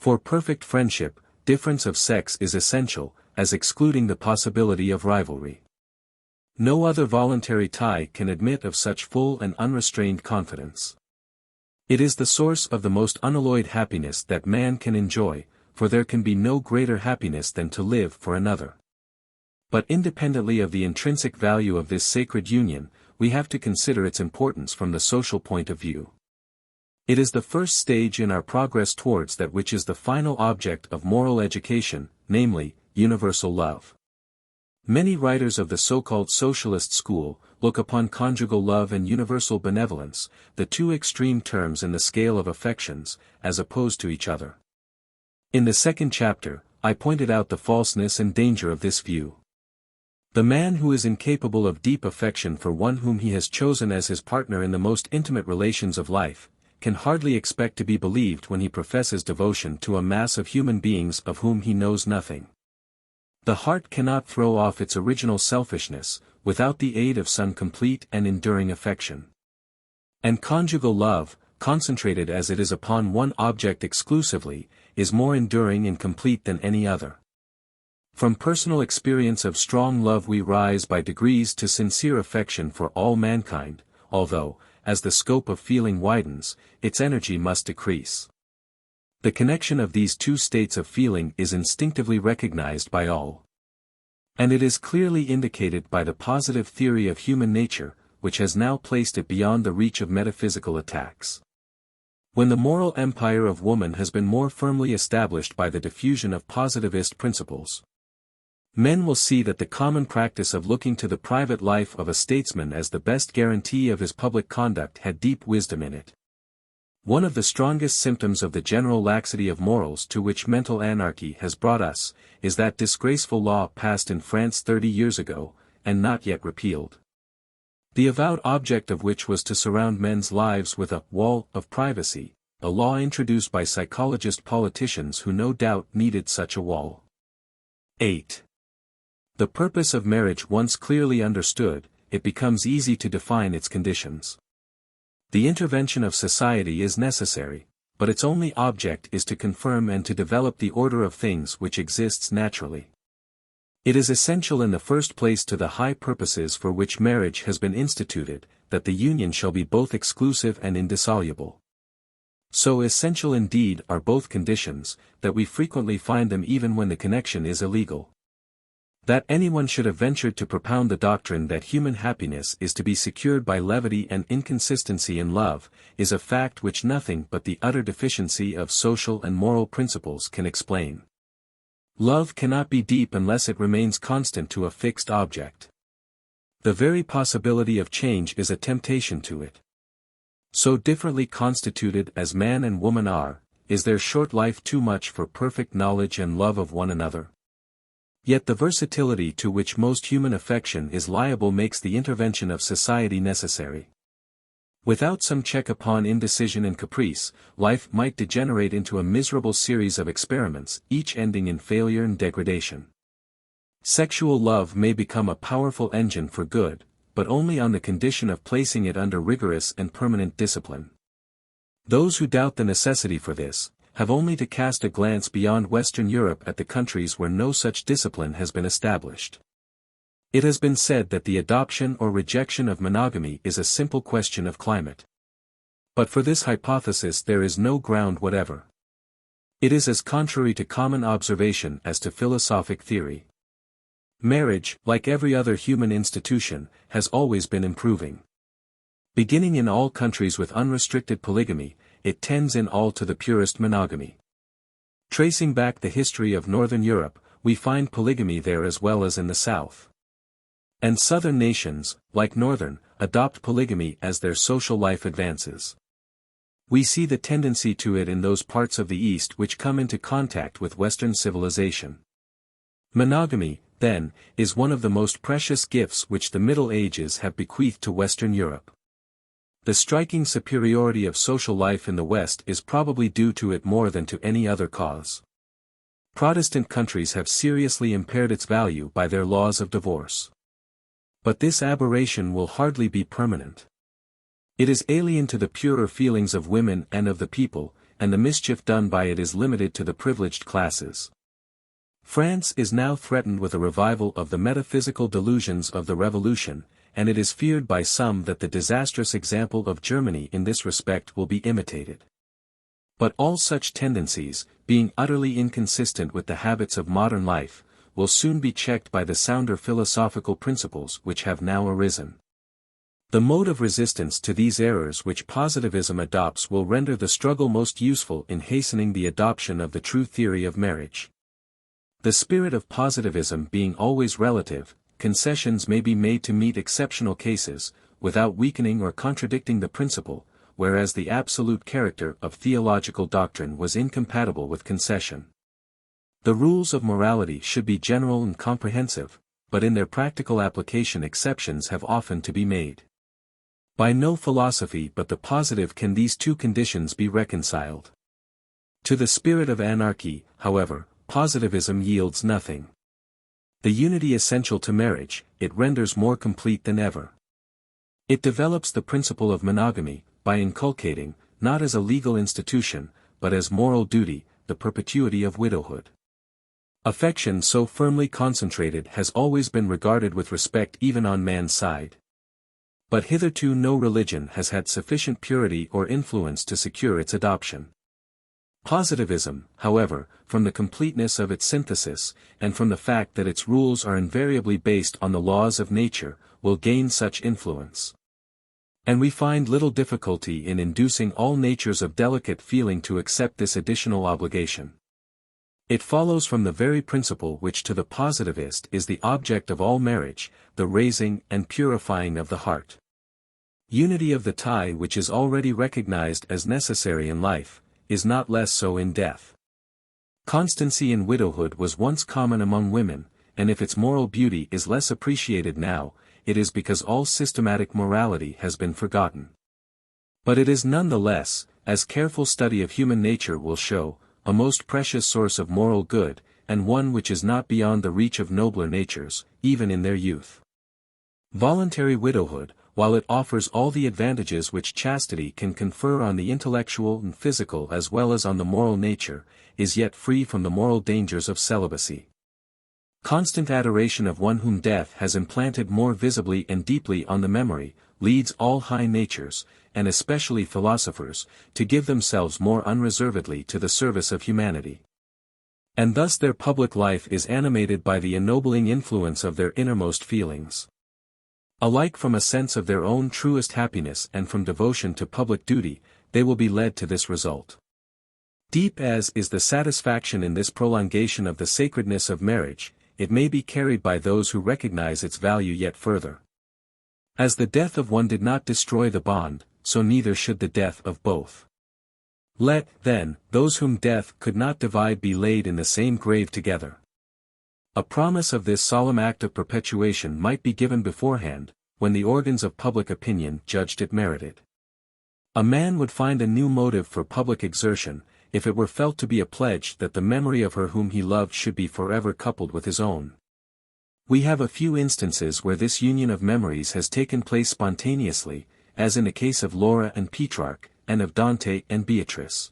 For perfect friendship, difference of sex is essential, as excluding the possibility of rivalry. No other voluntary tie can admit of such full and unrestrained confidence. It is the source of the most unalloyed happiness that man can enjoy, for there can be no greater happiness than to live for another. But independently of the intrinsic value of this sacred union, we have to consider its importance from the social point of view. It is the first stage in our progress towards that which is the final object of moral education, namely, universal love. Many writers of the so-called socialist school, look upon conjugal love and universal benevolence, the two extreme terms in the scale of affections, as opposed to each other. In the second chapter, I pointed out the falseness and danger of this view. The man who is incapable of deep affection for one whom he has chosen as his partner in the most intimate relations of life, can hardly expect to be believed when he professes devotion to a mass of human beings of whom he knows nothing. The heart cannot throw off its original selfishness, without the aid of some complete and enduring affection. And conjugal love, concentrated as it is upon one object exclusively, is more enduring and complete than any other. From personal experience of strong love we rise by degrees to sincere affection for all mankind, although, as the scope of feeling widens, its energy must decrease. The connection of these two states of feeling is instinctively recognized by all. And it is clearly indicated by the positive theory of human nature, which has now placed it beyond the reach of metaphysical attacks. When the moral empire of woman has been more firmly established by the diffusion of positivist principles, men will see that the common practice of looking to the private life of a statesman as the best guarantee of his public conduct had deep wisdom in it. One of the strongest symptoms of the general laxity of morals to which mental anarchy has brought us, is that disgraceful law passed in France 30 years ago, and not yet repealed. The avowed object of which was to surround men's lives with a wall of privacy, a law introduced by psychologist politicians who no doubt needed such a wall. 8. The purpose of marriage once clearly understood, it becomes easy to define its conditions. The intervention of society is necessary, but its only object is to confirm and to develop the order of things which exists naturally. It is essential in the first place to the high purposes for which marriage has been instituted, that the union shall be both exclusive and indissoluble. So essential indeed are both conditions, that we frequently find them even when the connection is illegal. That anyone should have ventured to propound the doctrine that human happiness is to be secured by levity and inconsistency in love, is a fact which nothing but the utter deficiency of social and moral principles can explain. Love cannot be deep unless it remains constant to a fixed object. The very possibility of change is a temptation to it. So differently constituted as man and woman are, is their short life too much for perfect knowledge and love of one another? Yet the versatility to which most human affection is liable makes the intervention of society necessary. Without some check upon indecision and caprice, life might degenerate into a miserable series of experiments, each ending in failure and degradation. Sexual love may become a powerful engine for good, but only on the condition of placing it under rigorous and permanent discipline. Those who doubt the necessity for this, have only to cast a glance beyond Western Europe at the countries where no such discipline has been established. It has been said that the adoption or rejection of monogamy is a simple question of climate. But for this hypothesis there is no ground whatever. It is as contrary to common observation as to philosophic theory. Marriage, like every other human institution, has always been improving. Beginning in all countries with unrestricted polygamy, it tends in all to the purest monogamy. Tracing back the history of Northern Europe, we find polygamy there as well as in the South. And Southern nations, like Northern, adopt polygamy as their social life advances. We see the tendency to it in those parts of the East which come into contact with Western civilization. Monogamy, then, is one of the most precious gifts which the Middle Ages have bequeathed to Western Europe. The striking superiority of social life in the West is probably due to it more than to any other cause. Protestant countries have seriously impaired its value by their laws of divorce. But this aberration will hardly be permanent. It is alien to the purer feelings of women and of the people, and the mischief done by it is limited to the privileged classes. France is now threatened with a revival of the metaphysical delusions of the Revolution, and it is feared by some that the disastrous example of Germany in this respect will be imitated. But all such tendencies, being utterly inconsistent with the habits of modern life, will soon be checked by the sounder philosophical principles which have now arisen. The mode of resistance to these errors which positivism adopts will render the struggle most useful in hastening the adoption of the true theory of marriage. The spirit of positivism being always relative, concessions may be made to meet exceptional cases, without weakening or contradicting the principle, whereas the absolute character of theological doctrine was incompatible with concession. The rules of morality should be general and comprehensive, but in their practical application exceptions have often to be made. By no philosophy but the positive can these two conditions be reconciled. To the spirit of anarchy, however, positivism yields nothing. The unity essential to marriage, it renders more complete than ever. It develops the principle of monogamy, by inculcating, not as a legal institution, but as moral duty, the perpetuity of widowhood. Affection so firmly concentrated has always been regarded with respect even on man's side. But hitherto no religion has had sufficient purity or influence to secure its adoption. Positivism, however, from the completeness of its synthesis, and from the fact that its rules are invariably based on the laws of nature, will gain such influence. And we find little difficulty in inducing all natures of delicate feeling to accept this additional obligation. It follows from the very principle which to the positivist is the object of all marriage, the raising and purifying of the heart. Unity of the tie which is already recognized as necessary in life, is not less so in death. Constancy in widowhood was once common among women, and if its moral beauty is less appreciated now, it is because all systematic morality has been forgotten. But it is none the less, as careful study of human nature will show, a most precious source of moral good, and one which is not beyond the reach of nobler natures, even in their youth. Voluntary widowhood, while it offers all the advantages which chastity can confer on the intellectual and physical as well as on the moral nature, is yet free from the moral dangers of celibacy. Constant adoration of one whom death has implanted more visibly and deeply on the memory, leads all high natures, and especially philosophers, to give themselves more unreservedly to the service of humanity. And thus their public life is animated by the ennobling influence of their innermost feelings. Alike from a sense of their own truest happiness and from devotion to public duty, they will be led to this result. Deep as is the satisfaction in this prolongation of the sacredness of marriage, it may be carried by those who recognize its value yet further. As the death of one did not destroy the bond, so neither should the death of both. Let, then, those whom death could not divide be laid in the same grave together. A promise of this solemn act of perpetuation might be given beforehand, when the organs of public opinion judged it merited. A man would find a new motive for public exertion, if it were felt to be a pledge that the memory of her whom he loved should be forever coupled with his own. We have a few instances where this union of memories has taken place spontaneously, as in the case of Laura and Petrarch, and of Dante and Beatrice.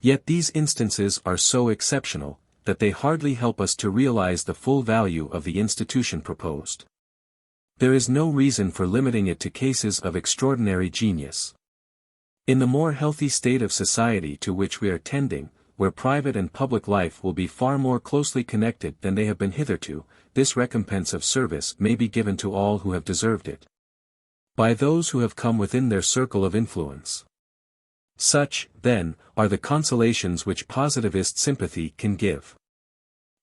Yet these instances are so exceptional, that they hardly help us to realize the full value of the institution proposed. There is no reason for limiting it to cases of extraordinary genius. In the more healthy state of society to which we are tending, where private and public life will be far more closely connected than they have been hitherto, this recompense of service may be given to all who have deserved it. By those who have come within their circle of influence. Such, then, are the consolations which positivist sympathy can give.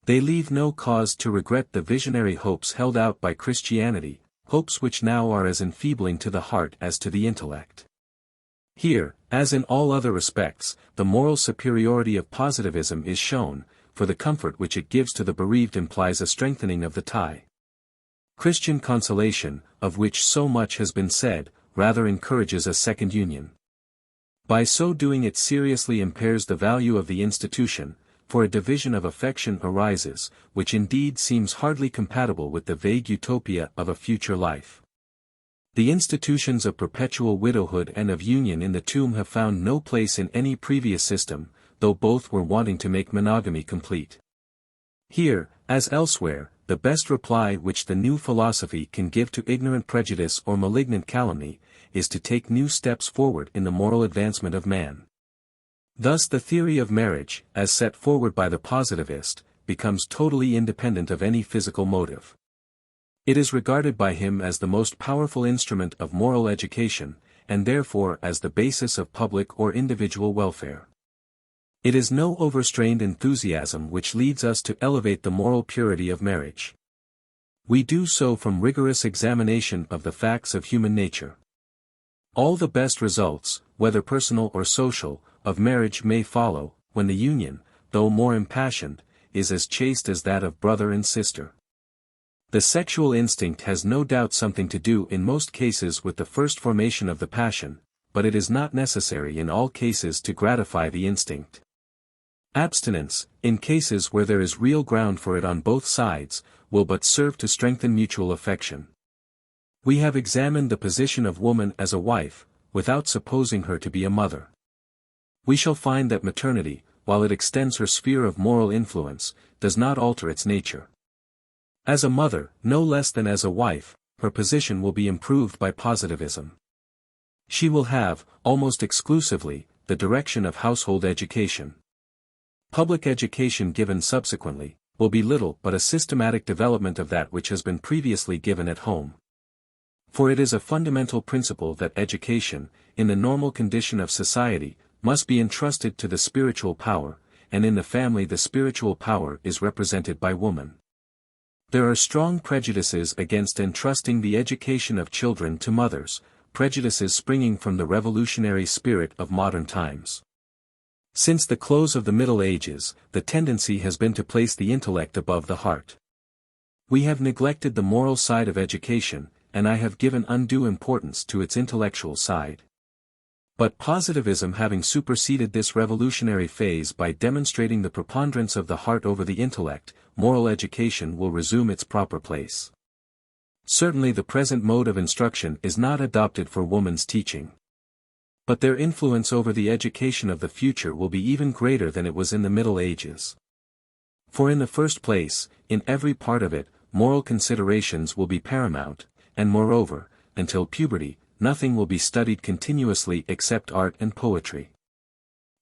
They leave no cause to regret the visionary hopes held out by Christianity, hopes which now are as enfeebling to the heart as to the intellect. Here, as in all other respects, the moral superiority of positivism is shown, for the comfort which it gives to the bereaved implies a strengthening of the tie. Christian consolation, of which so much has been said, rather encourages a second union. By so doing it seriously impairs the value of the institution, for a division of affection arises, which indeed seems hardly compatible with the vague utopia of a future life. The institutions of perpetual widowhood and of union in the tomb have found no place in any previous system, though both were wanting to make monogamy complete. Here, as elsewhere, the best reply which the new philosophy can give to ignorant prejudice or malignant calumny, is to take new steps forward in the moral advancement of man. Thus the theory of marriage, as set forward by the positivist, becomes totally independent of any physical motive. It is regarded by him as the most powerful instrument of moral education, and therefore as the basis of public or individual welfare. It is no overstrained enthusiasm which leads us to elevate the moral purity of marriage. We do so from rigorous examination of the facts of human nature. All the best results, whether personal or social, of marriage may follow, when the union, though more impassioned, is as chaste as that of brother and sister. The sexual instinct has no doubt something to do in most cases with the first formation of the passion, but it is not necessary in all cases to gratify the instinct. Abstinence, in cases where there is real ground for it on both sides, will but serve to strengthen mutual affection. We have examined the position of woman as a wife, without supposing her to be a mother. We shall find that maternity, while it extends her sphere of moral influence, does not alter its nature. As a mother, no less than as a wife, her position will be improved by positivism. She will have, almost exclusively, the direction of household education. Public education given subsequently, will be little but a systematic development of that which has been previously given at home. For it is a fundamental principle that education, in the normal condition of society, must be entrusted to the spiritual power, and in the family the spiritual power is represented by woman. There are strong prejudices against entrusting the education of children to mothers, prejudices springing from the revolutionary spirit of modern times. Since the close of the Middle Ages, the tendency has been to place the intellect above the heart. We have neglected the moral side of education, and I have given undue importance to its intellectual side. But positivism having superseded this revolutionary phase by demonstrating the preponderance of the heart over the intellect, moral education will resume its proper place. Certainly the present mode of instruction is not adopted for woman's teaching. But their influence over the education of the future will be even greater than it was in the Middle Ages. For in the first place, in every part of it, moral considerations will be paramount, and moreover, until puberty, nothing will be studied continuously except art and poetry.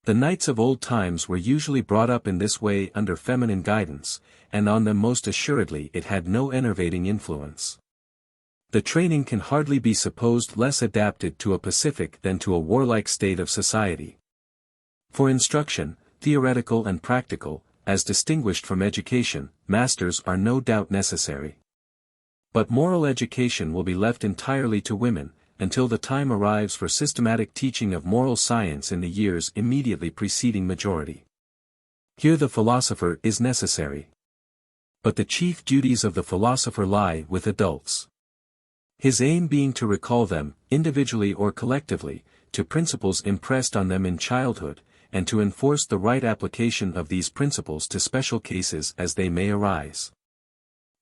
The knights of old times were usually brought up in this way under feminine guidance, and on them most assuredly it had no enervating influence. The training can hardly be supposed less adapted to a pacific than to a warlike state of society. For instruction, theoretical and practical, as distinguished from education, masters are no doubt necessary. But moral education will be left entirely to women, until the time arrives for systematic teaching of moral science in the years immediately preceding majority. Here the philosopher is necessary. But the chief duties of the philosopher lie with adults. His aim being to recall them, individually or collectively, to principles impressed on them in childhood, and to enforce the right application of these principles to special cases as they may arise.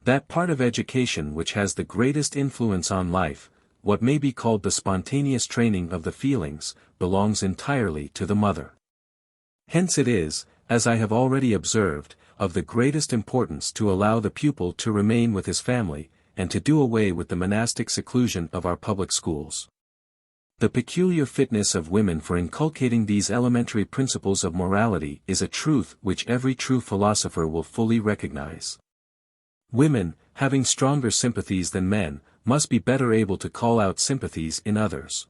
That part of education which has the greatest influence on life, what may be called the spontaneous training of the feelings, belongs entirely to the mother. Hence it is, as I have already observed, of the greatest importance to allow the pupil to remain with his family, and to do away with the monastic seclusion of our public schools. The peculiar fitness of women for inculcating these elementary principles of morality is a truth which every true philosopher will fully recognize. Women, having stronger sympathies than men, must be better able to call out sympathies in others.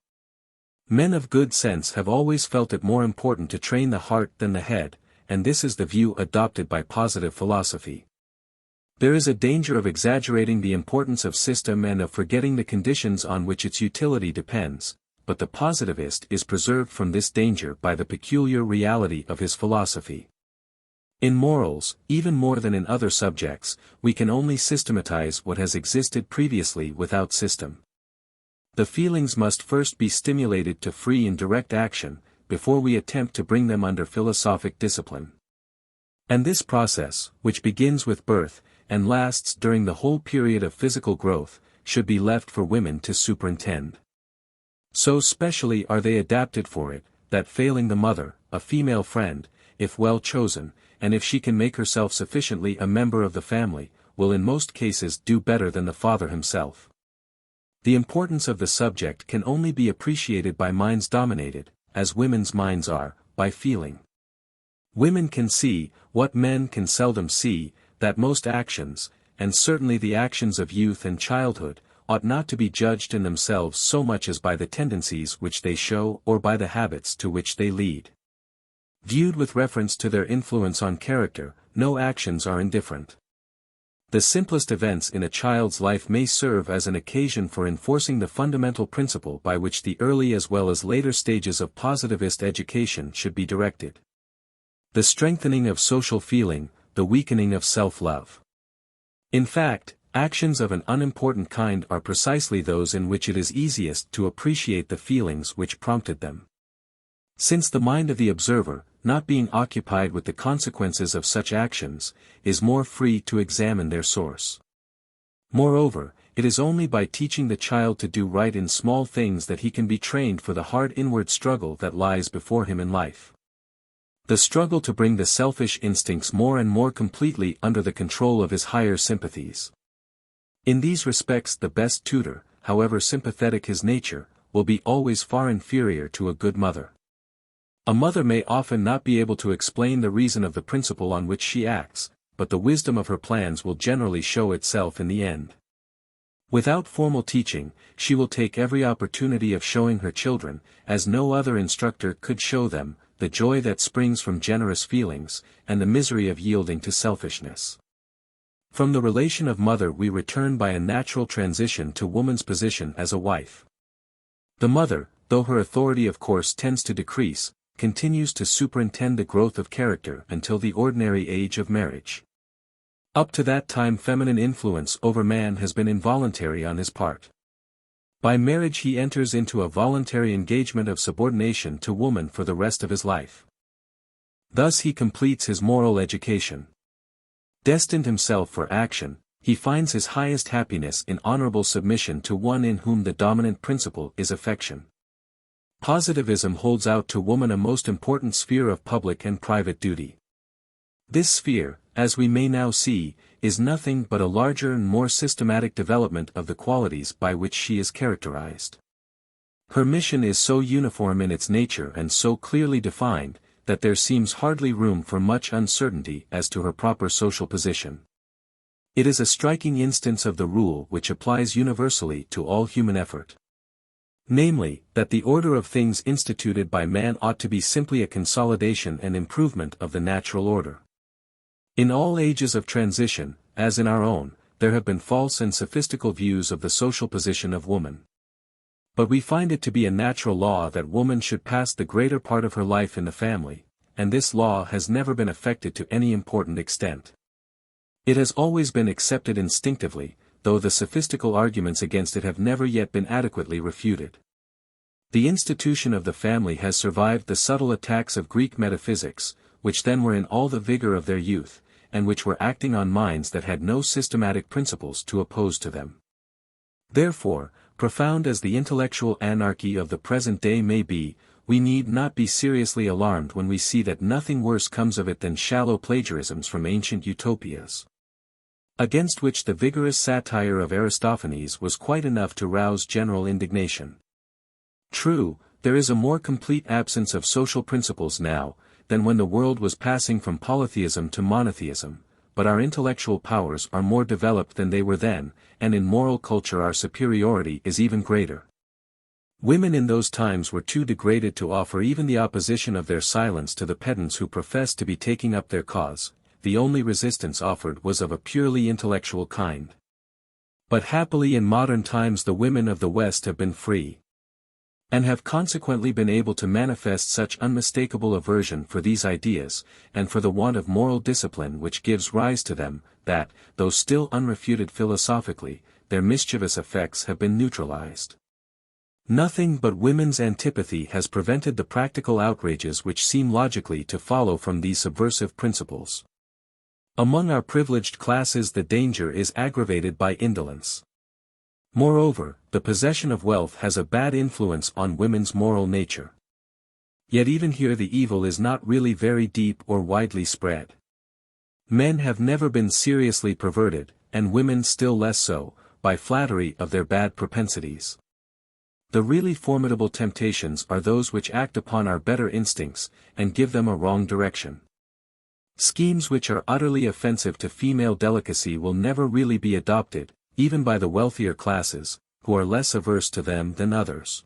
Men of good sense have always felt it more important to train the heart than the head, and this is the view adopted by positive philosophy. There is a danger of exaggerating the importance of system and of forgetting the conditions on which its utility depends, but the positivist is preserved from this danger by the peculiar reality of his philosophy. In morals, even more than in other subjects, we can only systematize what has existed previously without system. The feelings must first be stimulated to free and direct action, before we attempt to bring them under philosophic discipline. And this process, which begins with birth, and lasts during the whole period of physical growth, should be left for women to superintend. So specially are they adapted for it, that failing the mother, a female friend, if well chosen, and if she can make herself sufficiently a member of the family, will in most cases do better than the father himself. The importance of the subject can only be appreciated by minds dominated, as women's minds are, by feeling. Women can see, what men can seldom see, that most actions, and certainly the actions of youth and childhood, ought not to be judged in themselves so much as by the tendencies which they show or by the habits to which they lead. Viewed with reference to their influence on character, no actions are indifferent. The simplest events in a child's life may serve as an occasion for enforcing the fundamental principle by which the early as well as later stages of positivist education should be directed. The strengthening of social feeling, the weakening of self-love. In fact, actions of an unimportant kind are precisely those in which it is easiest to appreciate the feelings which prompted them. Since the mind of the observer, not being occupied with the consequences of such actions, is more free to examine their source. Moreover, it is only by teaching the child to do right in small things that he can be trained for the hard inward struggle that lies before him in life. The struggle to bring the selfish instincts more and more completely under the control of his higher sympathies. In these respects the best tutor, however sympathetic his nature, will be always far inferior to a good mother. A mother may often not be able to explain the reason of the principle on which she acts, but the wisdom of her plans will generally show itself in the end. Without formal teaching, she will take every opportunity of showing her children, as no other instructor could show them, the joy that springs from generous feelings, and the misery of yielding to selfishness. From the relation of mother we return by a natural transition to woman's position as a wife. The mother, though her authority of course tends to decrease, continues to superintend the growth of character until the ordinary age of marriage. Up to that time feminine influence over man has been involuntary on his part. By marriage he enters into a voluntary engagement of subordination to woman for the rest of his life. Thus he completes his moral education. Destined himself for action, he finds his highest happiness in honorable submission to one in whom the dominant principle is affection. Positivism holds out to woman a most important sphere of public and private duty. This sphere, as we may now see, is nothing but a larger and more systematic development of the qualities by which she is characterized. Her mission is so uniform in its nature and so clearly defined, that there seems hardly room for much uncertainty as to her proper social position. It is a striking instance of the rule which applies universally to all human effort. Namely, that the order of things instituted by man ought to be simply a consolidation and improvement of the natural order. In all ages of transition, as in our own, there have been false and sophistical views of the social position of woman. But we find it to be a natural law that woman should pass the greater part of her life in the family, and this law has never been affected to any important extent. It has always been accepted instinctively, though the sophistical arguments against it have never yet been adequately refuted. The institution of the family has survived the subtle attacks of Greek metaphysics, which then were in all the vigor of their youth, and which were acting on minds that had no systematic principles to oppose to them. Therefore, profound as the intellectual anarchy of the present day may be, we need not be seriously alarmed when we see that nothing worse comes of it than shallow plagiarisms from ancient utopias, against which the vigorous satire of Aristophanes was quite enough to rouse general indignation. True, there is a more complete absence of social principles now, than when the world was passing from polytheism to monotheism, but our intellectual powers are more developed than they were then, and in moral culture our superiority is even greater. Women in those times were too degraded to offer even the opposition of their silence to the pedants who professed to be taking up their cause. The only resistance offered was of a purely intellectual kind. But happily in modern times the women of the West have been free, and have consequently been able to manifest such unmistakable aversion for these ideas, and for the want of moral discipline which gives rise to them, that, though still unrefuted philosophically, their mischievous effects have been neutralized. Nothing but women's antipathy has prevented the practical outrages which seem logically to follow from these subversive principles. Among our privileged classes the danger is aggravated by indolence. Moreover, the possession of wealth has a bad influence on women's moral nature. Yet even here the evil is not really very deep or widely spread. Men have never been seriously perverted, and women still less so, by flattery of their bad propensities. The really formidable temptations are those which act upon our better instincts, and give them a wrong direction. Schemes which are utterly offensive to female delicacy will never really be adopted, even by the wealthier classes, who are less averse to them than others.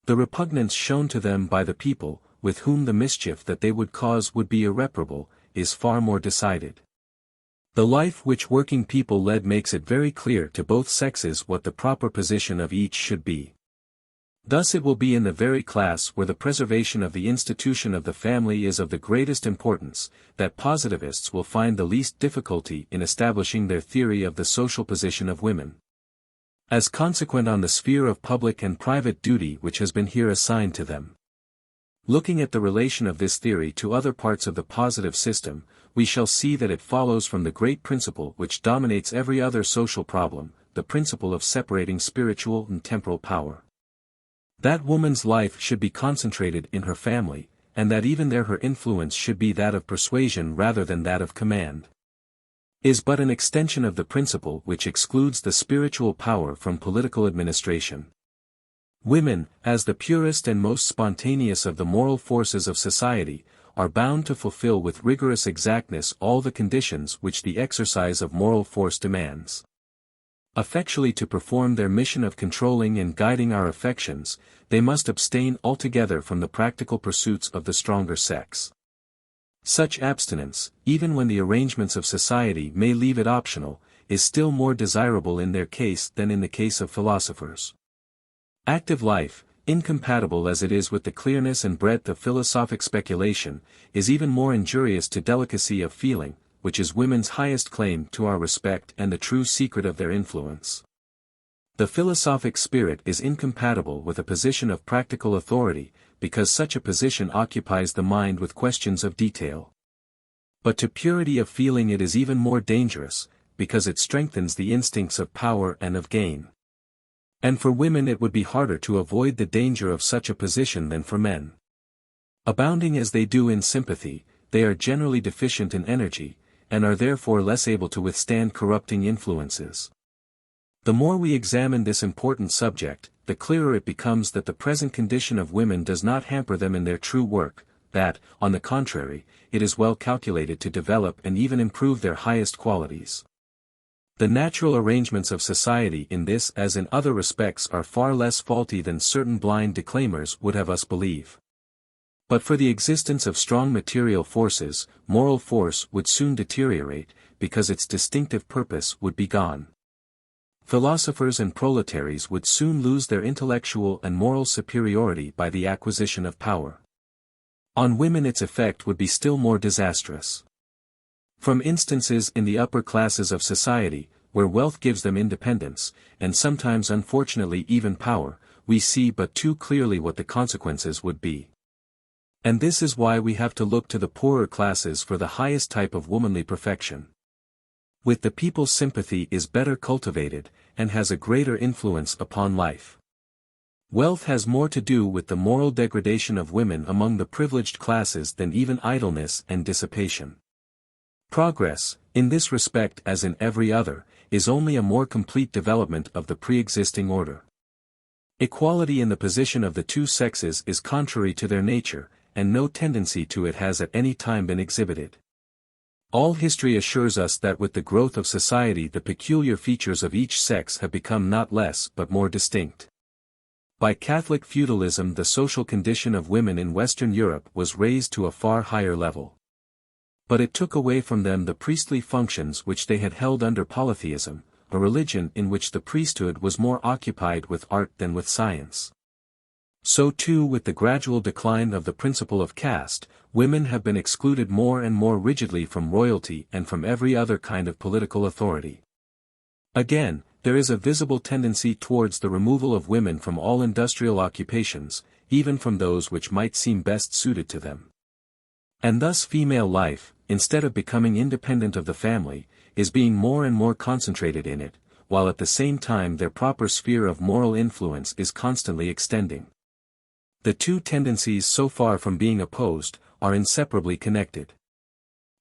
The repugnance shown to them by the people, with whom the mischief that they would cause would be irreparable, is far more decided. The life which working people led makes it very clear to both sexes what the proper position of each should be. Thus it will be in the very class where the preservation of the institution of the family is of the greatest importance, that positivists will find the least difficulty in establishing their theory of the social position of women. As consequent on the sphere of public and private duty which has been here assigned to them. Looking at the relation of this theory to other parts of the positive system, we shall see that it follows from the great principle which dominates every other social problem, the principle of separating spiritual and temporal power. That woman's life should be concentrated in her family, and that even there her influence should be that of persuasion rather than that of command, is but an extension of the principle which excludes the spiritual power from political administration. Women, as the purest and most spontaneous of the moral forces of society, are bound to fulfill with rigorous exactness all the conditions which the exercise of moral force demands. Effectually to perform their mission of controlling and guiding our affections, they must abstain altogether from the practical pursuits of the stronger sex. Such abstinence, even when the arrangements of society may leave it optional, is still more desirable in their case than in the case of philosophers. Active life, incompatible as it is with the clearness and breadth of philosophic speculation, is even more injurious to delicacy of feeling, which is women's highest claim to our respect and the true secret of their influence. The philosophic spirit is incompatible with a position of practical authority, because such a position occupies the mind with questions of detail. But to purity of feeling it is even more dangerous, because it strengthens the instincts of power and of gain. And for women it would be harder to avoid the danger of such a position than for men. Abounding as they do in sympathy, they are generally deficient in energy, and are therefore less able to withstand corrupting influences. The more we examine this important subject, the clearer it becomes that the present condition of women does not hamper them in their true work, that, on the contrary, it is well calculated to develop and even improve their highest qualities. The natural arrangements of society in this as in other respects are far less faulty than certain blind declaimers would have us believe. But for the existence of strong material forces, moral force would soon deteriorate, because its distinctive purpose would be gone. Philosophers and proletaries would soon lose their intellectual and moral superiority by the acquisition of power. On women its effect would be still more disastrous. From instances in the upper classes of society, where wealth gives them independence, and sometimes unfortunately even power, we see but too clearly what the consequences would be. And this is why we have to look to the poorer classes for the highest type of womanly perfection. With the people's sympathy is better cultivated, and has a greater influence upon life. Wealth has more to do with the moral degradation of women among the privileged classes than even idleness and dissipation. Progress, in this respect as in every other, is only a more complete development of the pre-existing order. Equality in the position of the two sexes is contrary to their nature, and no tendency to it has at any time been exhibited. All history assures us that with the growth of society the peculiar features of each sex have become not less but more distinct. By Catholic feudalism the social condition of women in Western Europe was raised to a far higher level. But it took away from them the priestly functions which they had held under polytheism, a religion in which the priesthood was more occupied with art than with science. So too with the gradual decline of the principle of caste, women have been excluded more and more rigidly from royalty and from every other kind of political authority. Again, there is a visible tendency towards the removal of women from all industrial occupations, even from those which might seem best suited to them. And thus female life, instead of becoming independent of the family, is being more and more concentrated in it, while at the same time their proper sphere of moral influence is constantly extending. The two tendencies, so far from being opposed, are inseparably connected.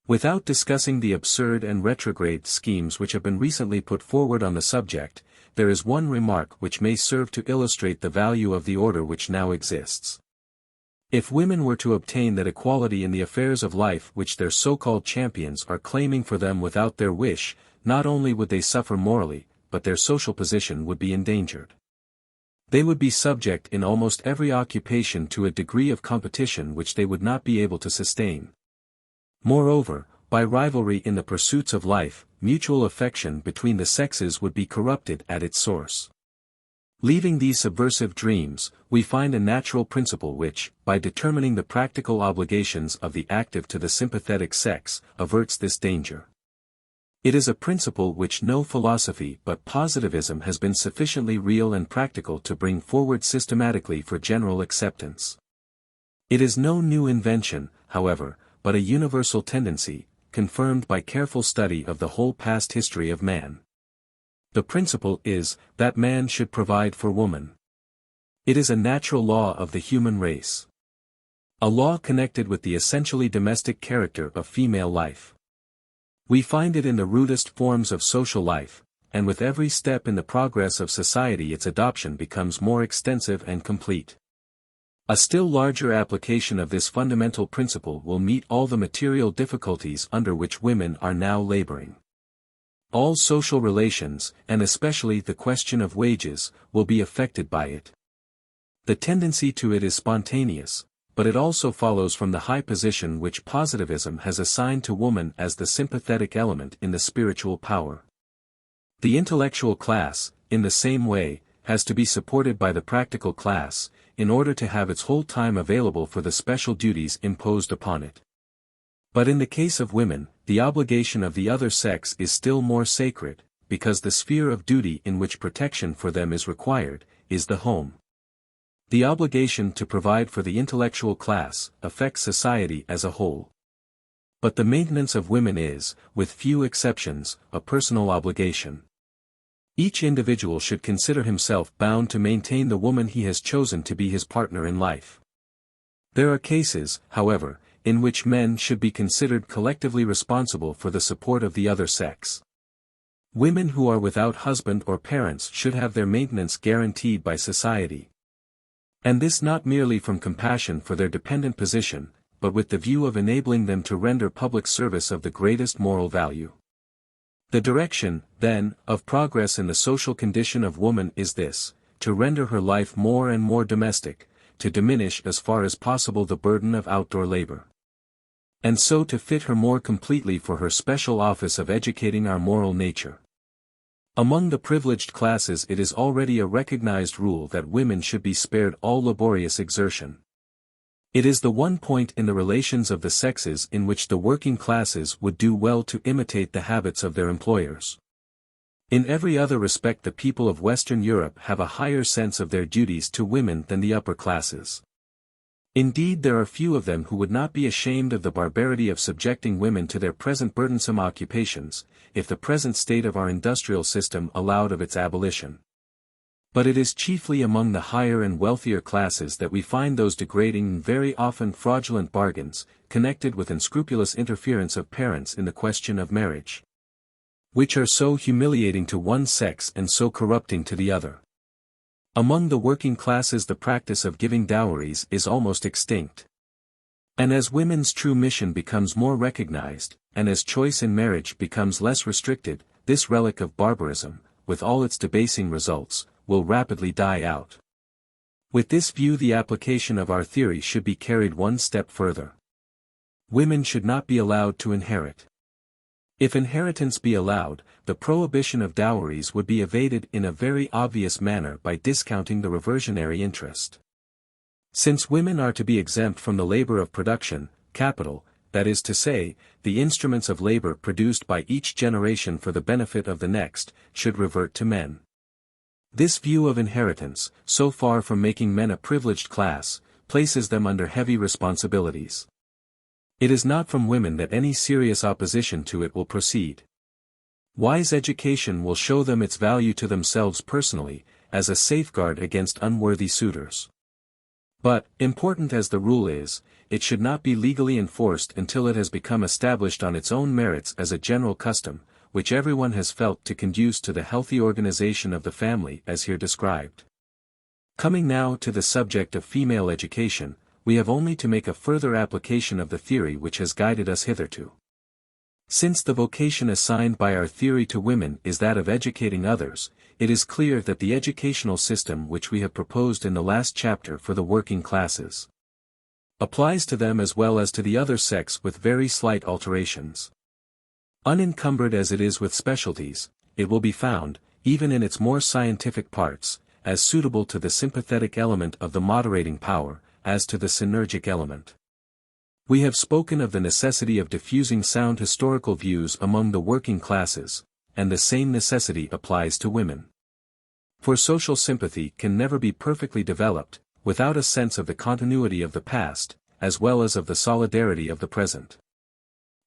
Without discussing the absurd and retrograde schemes which have been recently put forward on the subject, there is one remark which may serve to illustrate the value of the order which now exists. If women were to obtain that equality in the affairs of life which their so-called champions are claiming for them without their wish, not only would they suffer morally, but their social position would be endangered. They would be subject in almost every occupation to a degree of competition which they would not be able to sustain. Moreover, by rivalry in the pursuits of life, mutual affection between the sexes would be corrupted at its source. Leaving these subversive dreams, we find a natural principle which, by determining the practical obligations of the active to the sympathetic sex, averts this danger. It is a principle which no philosophy but positivism has been sufficiently real and practical to bring forward systematically for general acceptance. It is no new invention, however, but a universal tendency, confirmed by careful study of the whole past history of man. The principle is, that man should provide for woman. It is a natural law of the human race. A law connected with the essentially domestic character of female life. We find it in the rudest forms of social life, and with every step in the progress of society its adoption becomes more extensive and complete. A still larger application of this fundamental principle will meet all the material difficulties under which women are now laboring. All social relations, and especially the question of wages, will be affected by it. The tendency to it is spontaneous, but it also follows from the high position which positivism has assigned to woman as the sympathetic element in the spiritual power. The intellectual class, in the same way, has to be supported by the practical class, in order to have its whole time available for the special duties imposed upon it. But in the case of women, the obligation of the other sex is still more sacred, because the sphere of duty in which protection for them is required, is the home. The obligation to provide for the intellectual class affects society as a whole. But the maintenance of women is, with few exceptions, a personal obligation. Each individual should consider himself bound to maintain the woman he has chosen to be his partner in life. There are cases, however, in which men should be considered collectively responsible for the support of the other sex. Women who are without husband or parents should have their maintenance guaranteed by society. And this not merely from compassion for their dependent position, but with the view of enabling them to render public service of the greatest moral value. The direction, then, of progress in the social condition of woman is this: to render her life more and more domestic, to diminish as far as possible the burden of outdoor labor. And so to fit her more completely for her special office of educating our moral nature. Among the privileged classes it is already a recognized rule that women should be spared all laborious exertion. It is the one point in the relations of the sexes in which the working classes would do well to imitate the habits of their employers. In every other respect the people of Western Europe have a higher sense of their duties to women than the upper classes. Indeed, there are few of them who would not be ashamed of the barbarity of subjecting women to their present burdensome occupations, if the present state of our industrial system allowed of its abolition. But it is chiefly among the higher and wealthier classes that we find those degrading and very often fraudulent bargains, connected with unscrupulous interference of parents in the question of marriage, which are so humiliating to one sex and so corrupting to the other. Among the working classes the practice of giving dowries is almost extinct. And as women's true mission becomes more recognized, and as choice in marriage becomes less restricted, this relic of barbarism, with all its debasing results, will rapidly die out. With this view the application of our theory should be carried one step further. Women should not be allowed to inherit. If inheritance be allowed, the prohibition of dowries would be evaded in a very obvious manner by discounting the reversionary interest. Since women are to be exempt from the labor of production, capital, that is to say, the instruments of labor produced by each generation for the benefit of the next, should revert to men. This view of inheritance, so far from making men a privileged class, places them under heavy responsibilities. It is not from women that any serious opposition to it will proceed. Wise education will show them its value to themselves personally, as a safeguard against unworthy suitors. But, important as the rule is, it should not be legally enforced until it has become established on its own merits as a general custom, which everyone has felt to conduce to the healthy organization of the family as here described. Coming now to the subject of female education, we have only to make a further application of the theory which has guided us hitherto. Since the vocation assigned by our theory to women is that of educating others, it is clear that the educational system which we have proposed in the last chapter for the working classes applies to them as well as to the other sex with very slight alterations. Unencumbered as it is with specialties, it will be found, even in its more scientific parts, as suitable to the sympathetic element of the moderating power, as to the synergic element. We have spoken of the necessity of diffusing sound historical views among the working classes, and the same necessity applies to women. For social sympathy can never be perfectly developed, without a sense of the continuity of the past, as well as of the solidarity of the present.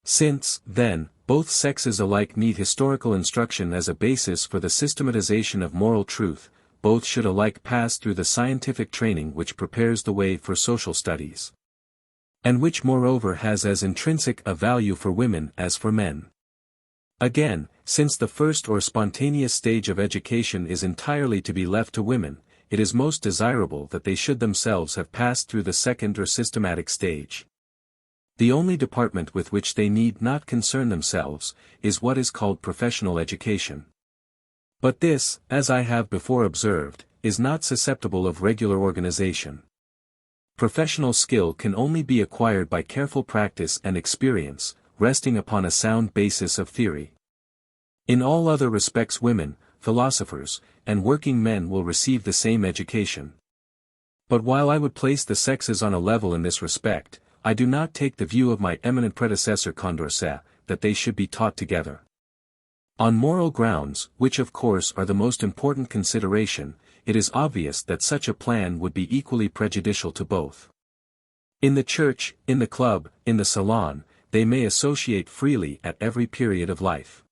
Since, then, both sexes alike need historical instruction as a basis for the systematization of moral truth, both should alike pass through the scientific training which prepares the way for social studies, and which moreover has as intrinsic a value for women as for men. Again, since the first or spontaneous stage of education is entirely to be left to women, it is most desirable that they should themselves have passed through the second or systematic stage. The only department with which they need not concern themselves, is what is called professional education. But this, as I have before observed, is not susceptible of regular organization. Professional skill can only be acquired by careful practice and experience, resting upon a sound basis of theory. In all other respects women, philosophers, and working men will receive the same education. But while I would place the sexes on a level in this respect, I do not take the view of my eminent predecessor Condorcet, that they should be taught together. On moral grounds, which of course are the most important consideration, it is obvious that such a plan would be equally prejudicial to both. In the church, in the club, in the salon, they may associate freely at every period of life.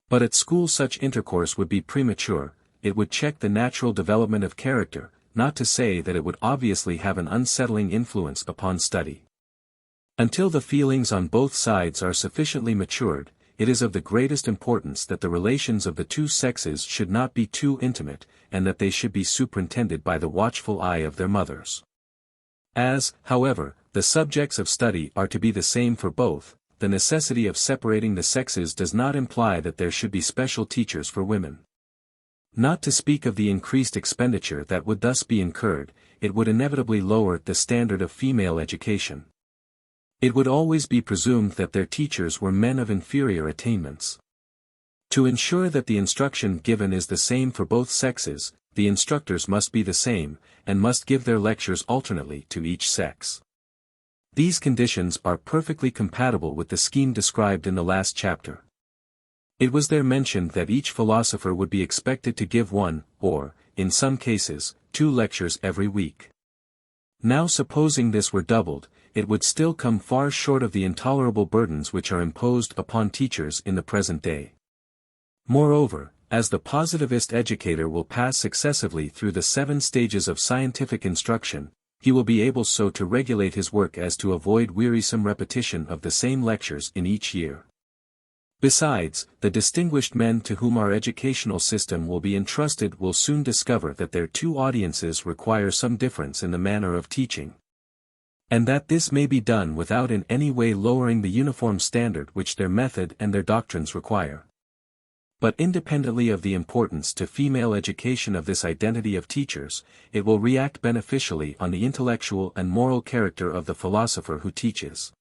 But at school such intercourse would be premature, it would check the natural development of character, not to say that it would obviously have an unsettling influence upon study. Until the feelings on both sides are sufficiently matured, it is of the greatest importance that the relations of the two sexes should not be too intimate, and that they should be superintended by the watchful eye of their mothers. As, however, the subjects of study are to be the same for both, the necessity of separating the sexes does not imply that there should be special teachers for women. Not to speak of the increased expenditure that would thus be incurred, it would inevitably lower the standard of female education. It would always be presumed that their teachers were men of inferior attainments. To ensure that the instruction given is the same for both sexes, the instructors must be the same, and must give their lectures alternately to each sex. These conditions are perfectly compatible with the scheme described in the last chapter. It was there mentioned that each philosopher would be expected to give one, or, in some cases, 2 lectures every week. Now supposing this were doubled, it would still come far short of the intolerable burdens which are imposed upon teachers in the present day. Moreover, as the positivist educator will pass successively through the 7 stages of scientific instruction, he will be able so to regulate his work as to avoid wearisome repetition of the same lectures in each year. Besides, the distinguished men to whom our educational system will be entrusted will soon discover that their 2 audiences require some difference in the manner of teaching. And that this may be done without in any way lowering the uniform standard which their method and their doctrines require. But independently of the importance to female education of this identity of teachers, it will react beneficially on the intellectual and moral character of the philosopher who teaches.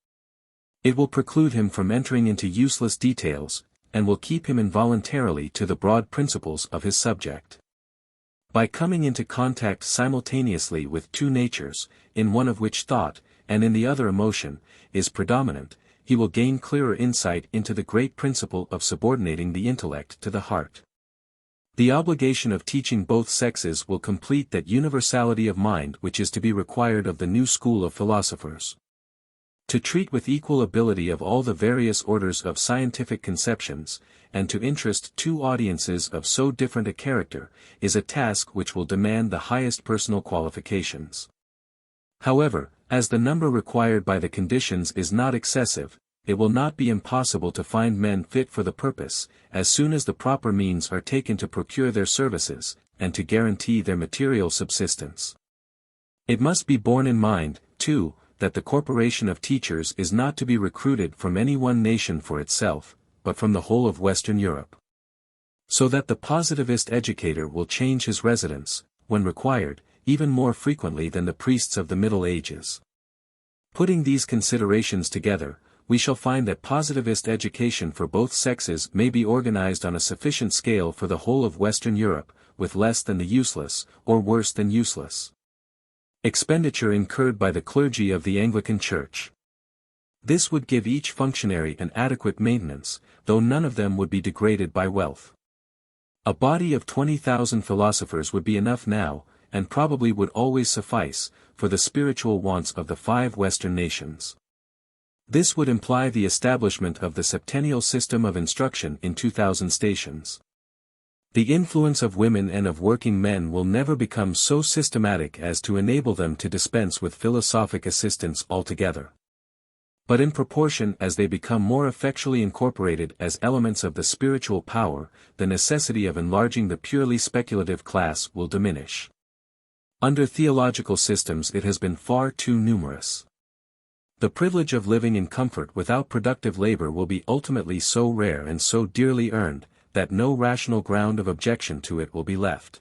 It will preclude him from entering into useless details, and will keep him involuntarily to the broad principles of his subject. By coming into contact simultaneously with 2 natures, in one of which thought, and in the other emotion, is predominant, he will gain clearer insight into the great principle of subordinating the intellect to the heart. The obligation of teaching both sexes will complete that universality of mind which is to be required of the new school of philosophers. To treat with equal ability of all the various orders of scientific conceptions, and to interest 2 audiences of so different a character, is a task which will demand the highest personal qualifications. However, as the number required by the conditions is not excessive, it will not be impossible to find men fit for the purpose, as soon as the proper means are taken to procure their services, and to guarantee their material subsistence. It must be borne in mind, too, that the corporation of teachers is not to be recruited from any one nation for itself, but from the whole of Western Europe. So that the positivist educator will change his residence, when required, even more frequently than the priests of the Middle Ages. Putting these considerations together, we shall find that positivist education for both sexes may be organized on a sufficient scale for the whole of Western Europe, with less than the useless, or worse than useless expenditure incurred by the clergy of the Anglican Church. This would give each functionary an adequate maintenance, though none of them would be degraded by wealth. A body of 20,000 philosophers would be enough now, and probably would always suffice, for the spiritual wants of the 5 Western nations. This would imply the establishment of the septennial system of instruction in 2,000 stations. The influence of women and of working men will never become so systematic as to enable them to dispense with philosophic assistance altogether. But in proportion as they become more effectually incorporated as elements of the spiritual power, the necessity of enlarging the purely speculative class will diminish. Under theological systems it has been far too numerous. The privilege of living in comfort without productive labor will be ultimately so rare and so dearly earned, that no rational ground of objection to it will be left.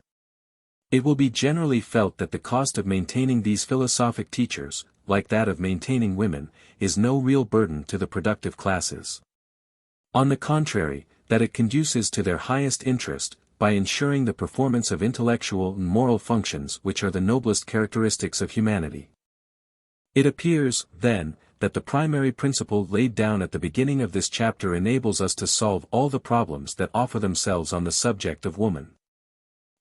It will be generally felt that the cost of maintaining these philosophic teachers, like that of maintaining women, is no real burden to the productive classes. On the contrary, that it conduces to their highest interest, by ensuring the performance of intellectual and moral functions which are the noblest characteristics of humanity. It appears, then, that the primary principle laid down at the beginning of this chapter enables us to solve all the problems that offer themselves on the subject of woman.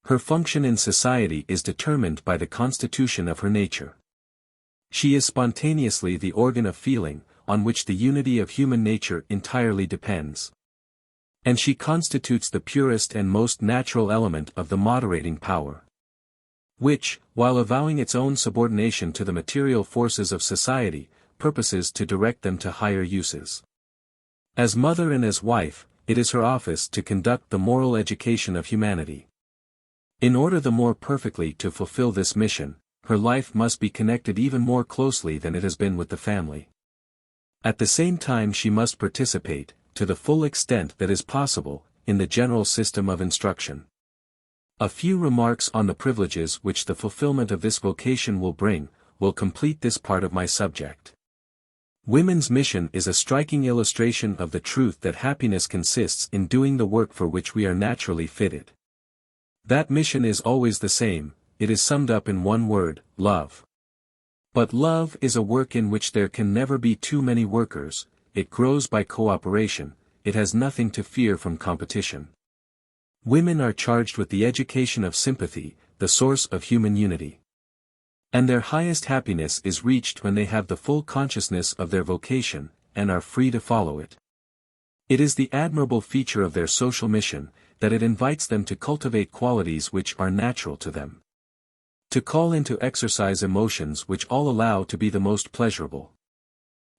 Her function in society is determined by the constitution of her nature. She is spontaneously the organ of feeling, on which the unity of human nature entirely depends. And she constitutes the purest and most natural element of the moderating power, which, while avowing its own subordination to the material forces of society, purposes to direct them to higher uses. As mother and as wife, it is her office to conduct the moral education of humanity. In order the more perfectly to fulfill this mission, her life must be connected even more closely than it has been with the family. At the same time she must participate, to the full extent that is possible, in the general system of instruction. A few remarks on the privileges which the fulfillment of this vocation will bring, will complete this part of my subject. Women's mission is a striking illustration of the truth that happiness consists in doing the work for which we are naturally fitted. That mission is always the same, it is summed up in one word, love. But love is a work in which there can never be too many workers, it grows by cooperation, it has nothing to fear from competition. Women are charged with the education of sympathy, the source of human unity. And their highest happiness is reached when they have the full consciousness of their vocation, and are free to follow it. It is the admirable feature of their social mission, that it invites them to cultivate qualities which are natural to them. To call into exercise emotions which all allow to be the most pleasurable.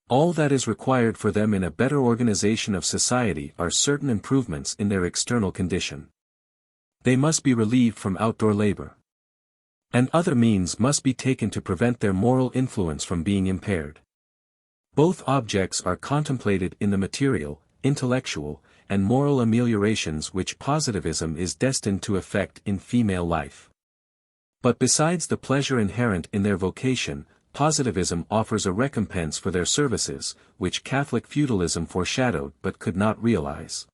All that is required for them in a better organization of society are certain improvements in their external condition. They must be relieved from outdoor labor. And other means must be taken to prevent their moral influence from being impaired. Both objects are contemplated in the material, intellectual, and moral ameliorations which positivism is destined to effect in female life. But besides the pleasure inherent in their vocation, positivism offers a recompense for their services, which Catholic feudalism foreshadowed but could not realize.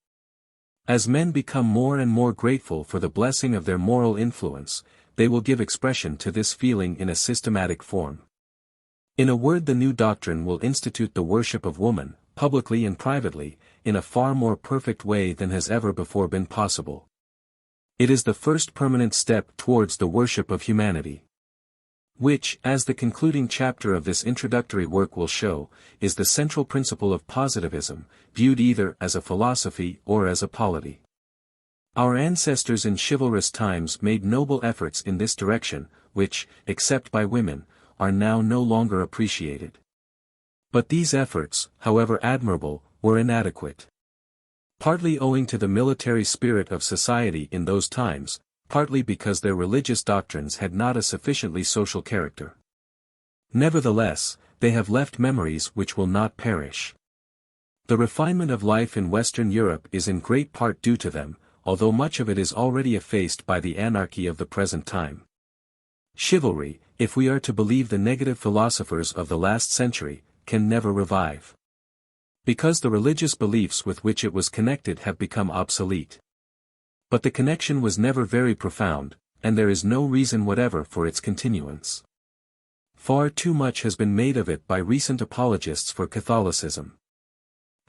As men become more and more grateful for the blessing of their moral influence, they will give expression to this feeling in a systematic form. In a word, the new doctrine will institute the worship of woman, publicly and privately, in a far more perfect way than has ever before been possible. It is the first permanent step towards the worship of humanity, which, as the concluding chapter of this introductory work will show, is the central principle of positivism, viewed either as a philosophy or as a polity. Our ancestors in chivalrous times made noble efforts in this direction, which, except by women, are now no longer appreciated. But these efforts, however admirable, were inadequate. Partly owing to the military spirit of society in those times, partly because their religious doctrines had not a sufficiently social character. Nevertheless, they have left memories which will not perish. The refinement of life in Western Europe is in great part due to them, although much of it is already effaced by the anarchy of the present time. Chivalry, if we are to believe the negative philosophers of the last century, can never revive. Because the religious beliefs with which it was connected have become obsolete. But the connection was never very profound, and there is no reason whatever for its continuance. Far too much has been made of it by recent apologists for Catholicism,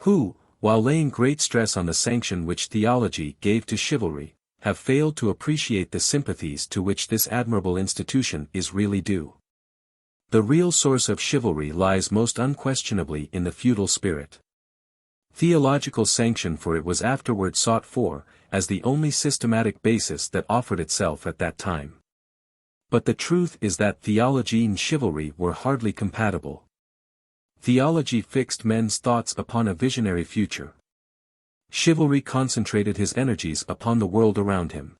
who, while laying great stress on the sanction which theology gave to chivalry, have failed to appreciate the sympathies to which this admirable institution is really due. The real source of chivalry lies most unquestionably in the feudal spirit. Theological sanction for it was afterward sought for, as the only systematic basis that offered itself at that time. But the truth is that theology and chivalry were hardly compatible. Theology fixed men's thoughts upon a visionary future. Chivalry concentrated his energies upon the world around him.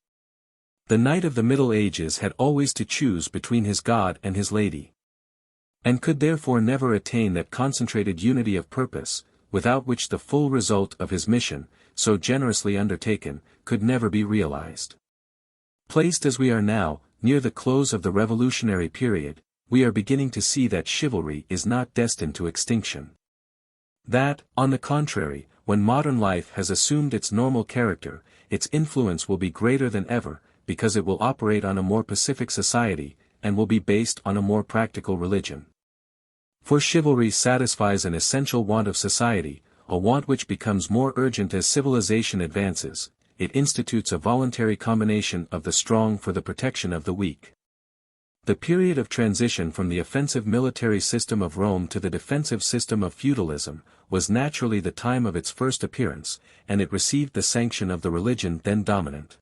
The knight of the Middle Ages had always to choose between his God and his lady, and could therefore never attain that concentrated unity of purpose, without which the full result of his mission, so generously undertaken, could never be realized. Placed as we are now, near the close of the revolutionary period, we are beginning to see that chivalry is not destined to extinction. That, on the contrary, when modern life has assumed its normal character, its influence will be greater than ever, because it will operate on a more pacific society, and will be based on a more practical religion. For chivalry satisfies an essential want of society, a want which becomes more urgent as civilization advances. It institutes a voluntary combination of the strong for the protection of the weak. The period of transition from the offensive military system of Rome to the defensive system of feudalism was naturally the time of its first appearance, and it received the sanction of the religion then dominant.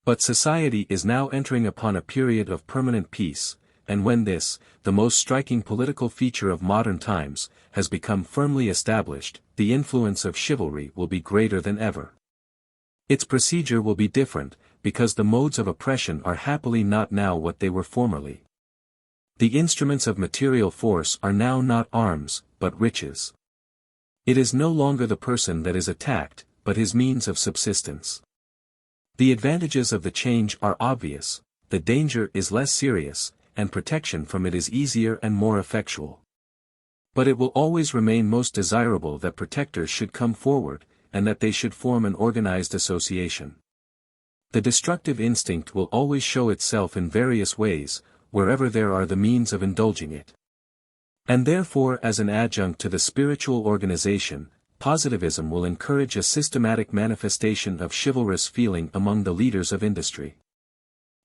But society is now entering upon a period of permanent peace, and when this, the most striking political feature of modern times, has become firmly established, the influence of chivalry will be greater than ever. Its procedure will be different, because the modes of oppression are happily not now what they were formerly. The instruments of material force are now not arms, but riches. It is no longer the person that is attacked, but his means of subsistence. The advantages of the change are obvious, the danger is less serious, and protection from it is easier and more effectual. But it will always remain most desirable that protectors should come forward, and that they should form an organized association. The destructive instinct will always show itself in various ways, wherever there are the means of indulging it. And therefore, as an adjunct to the spiritual organization, positivism will encourage a systematic manifestation of chivalrous feeling among the leaders of industry.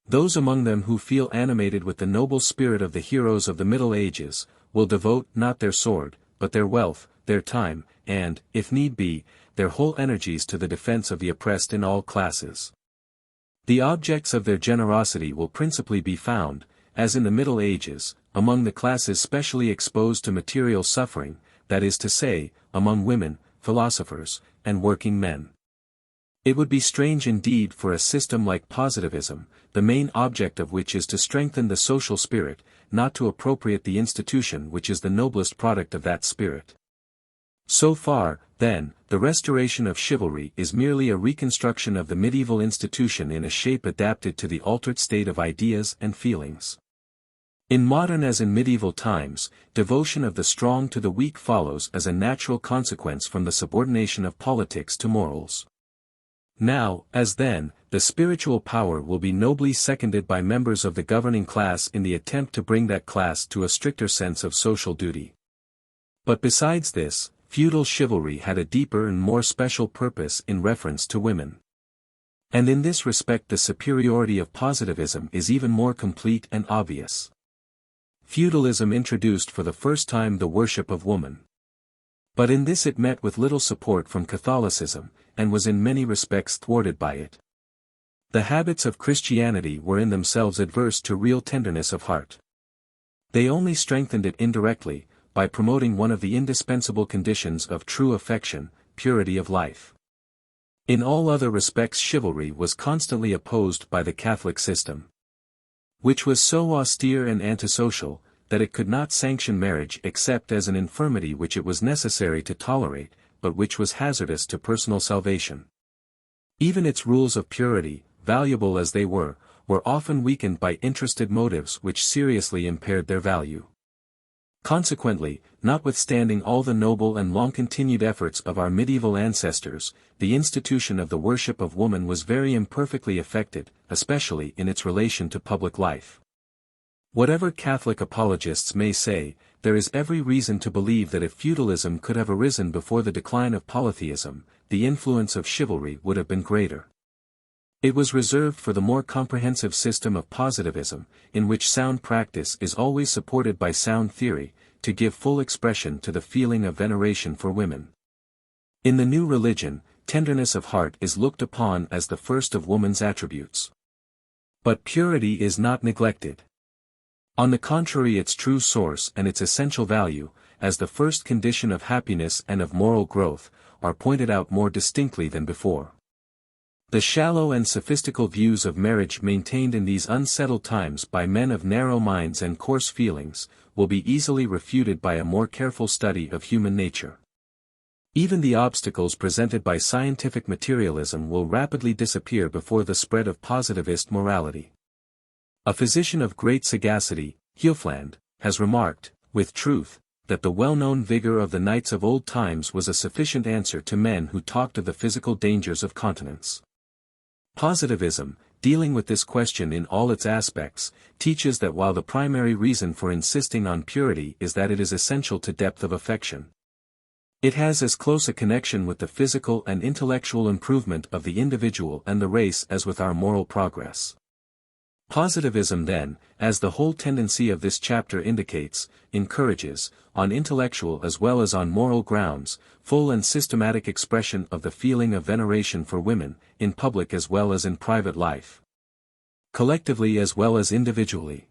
Those among them who feel animated with the noble spirit of the heroes of the Middle Ages, will devote not their sword, but their wealth, their time, and, if need be, their whole energies to the defense of the oppressed in all classes. The objects of their generosity will principally be found, as in the Middle Ages, among the classes specially exposed to material suffering, that is to say, among women, philosophers, and working men. It would be strange indeed for a system like positivism, the main object of which is to strengthen the social spirit, not to appropriate the institution which is the noblest product of that spirit. So far, then, the restoration of chivalry is merely a reconstruction of the medieval institution in a shape adapted to the altered state of ideas and feelings. In modern as in medieval times, devotion of the strong to the weak follows as a natural consequence from the subordination of politics to morals. Now, as then, the spiritual power will be nobly seconded by members of the governing class in the attempt to bring that class to a stricter sense of social duty. But besides this, feudal chivalry had a deeper and more special purpose in reference to women. And in this respect the superiority of positivism is even more complete and obvious. Feudalism introduced for the first time the worship of woman. But in this it met with little support from Catholicism, and was in many respects thwarted by it. The habits of Christianity were in themselves adverse to real tenderness of heart. They only strengthened it indirectly, by promoting one of the indispensable conditions of true affection, purity of life. In all other respects chivalry was constantly opposed by the Catholic system, which was so austere and antisocial, that it could not sanction marriage except as an infirmity which it was necessary to tolerate, but which was hazardous to personal salvation. Even its rules of purity, valuable as they were often weakened by interested motives which seriously impaired their value. Consequently, notwithstanding all the noble and long-continued efforts of our medieval ancestors, the institution of the worship of woman was very imperfectly effected, especially in its relation to public life. Whatever Catholic apologists may say, there is every reason to believe that if feudalism could have arisen before the decline of polytheism, the influence of chivalry would have been greater. It was reserved for the more comprehensive system of positivism, in which sound practice is always supported by sound theory, to give full expression to the feeling of veneration for women. In the new religion, tenderness of heart is looked upon as the first of woman's attributes. But purity is not neglected. On the contrary, its true source and its essential value, as the first condition of happiness and of moral growth, are pointed out more distinctly than before. The shallow and sophistical views of marriage maintained in these unsettled times by men of narrow minds and coarse feelings, will be easily refuted by a more careful study of human nature. Even the obstacles presented by scientific materialism will rapidly disappear before the spread of positivist morality. A physician of great sagacity, Hufeland, has remarked, with truth, that the well-known vigor of the knights of old times was a sufficient answer to men who talked of the physical dangers of continence. Positivism, dealing with this question in all its aspects, teaches that while the primary reason for insisting on purity is that it is essential to depth of affection, it has as close a connection with the physical and intellectual improvement of the individual and the race as with our moral progress. Positivism then, as the whole tendency of this chapter indicates, encourages, on intellectual as well as on moral grounds, full and systematic expression of the feeling of veneration for women, in public as well as in private life, collectively as well as individually.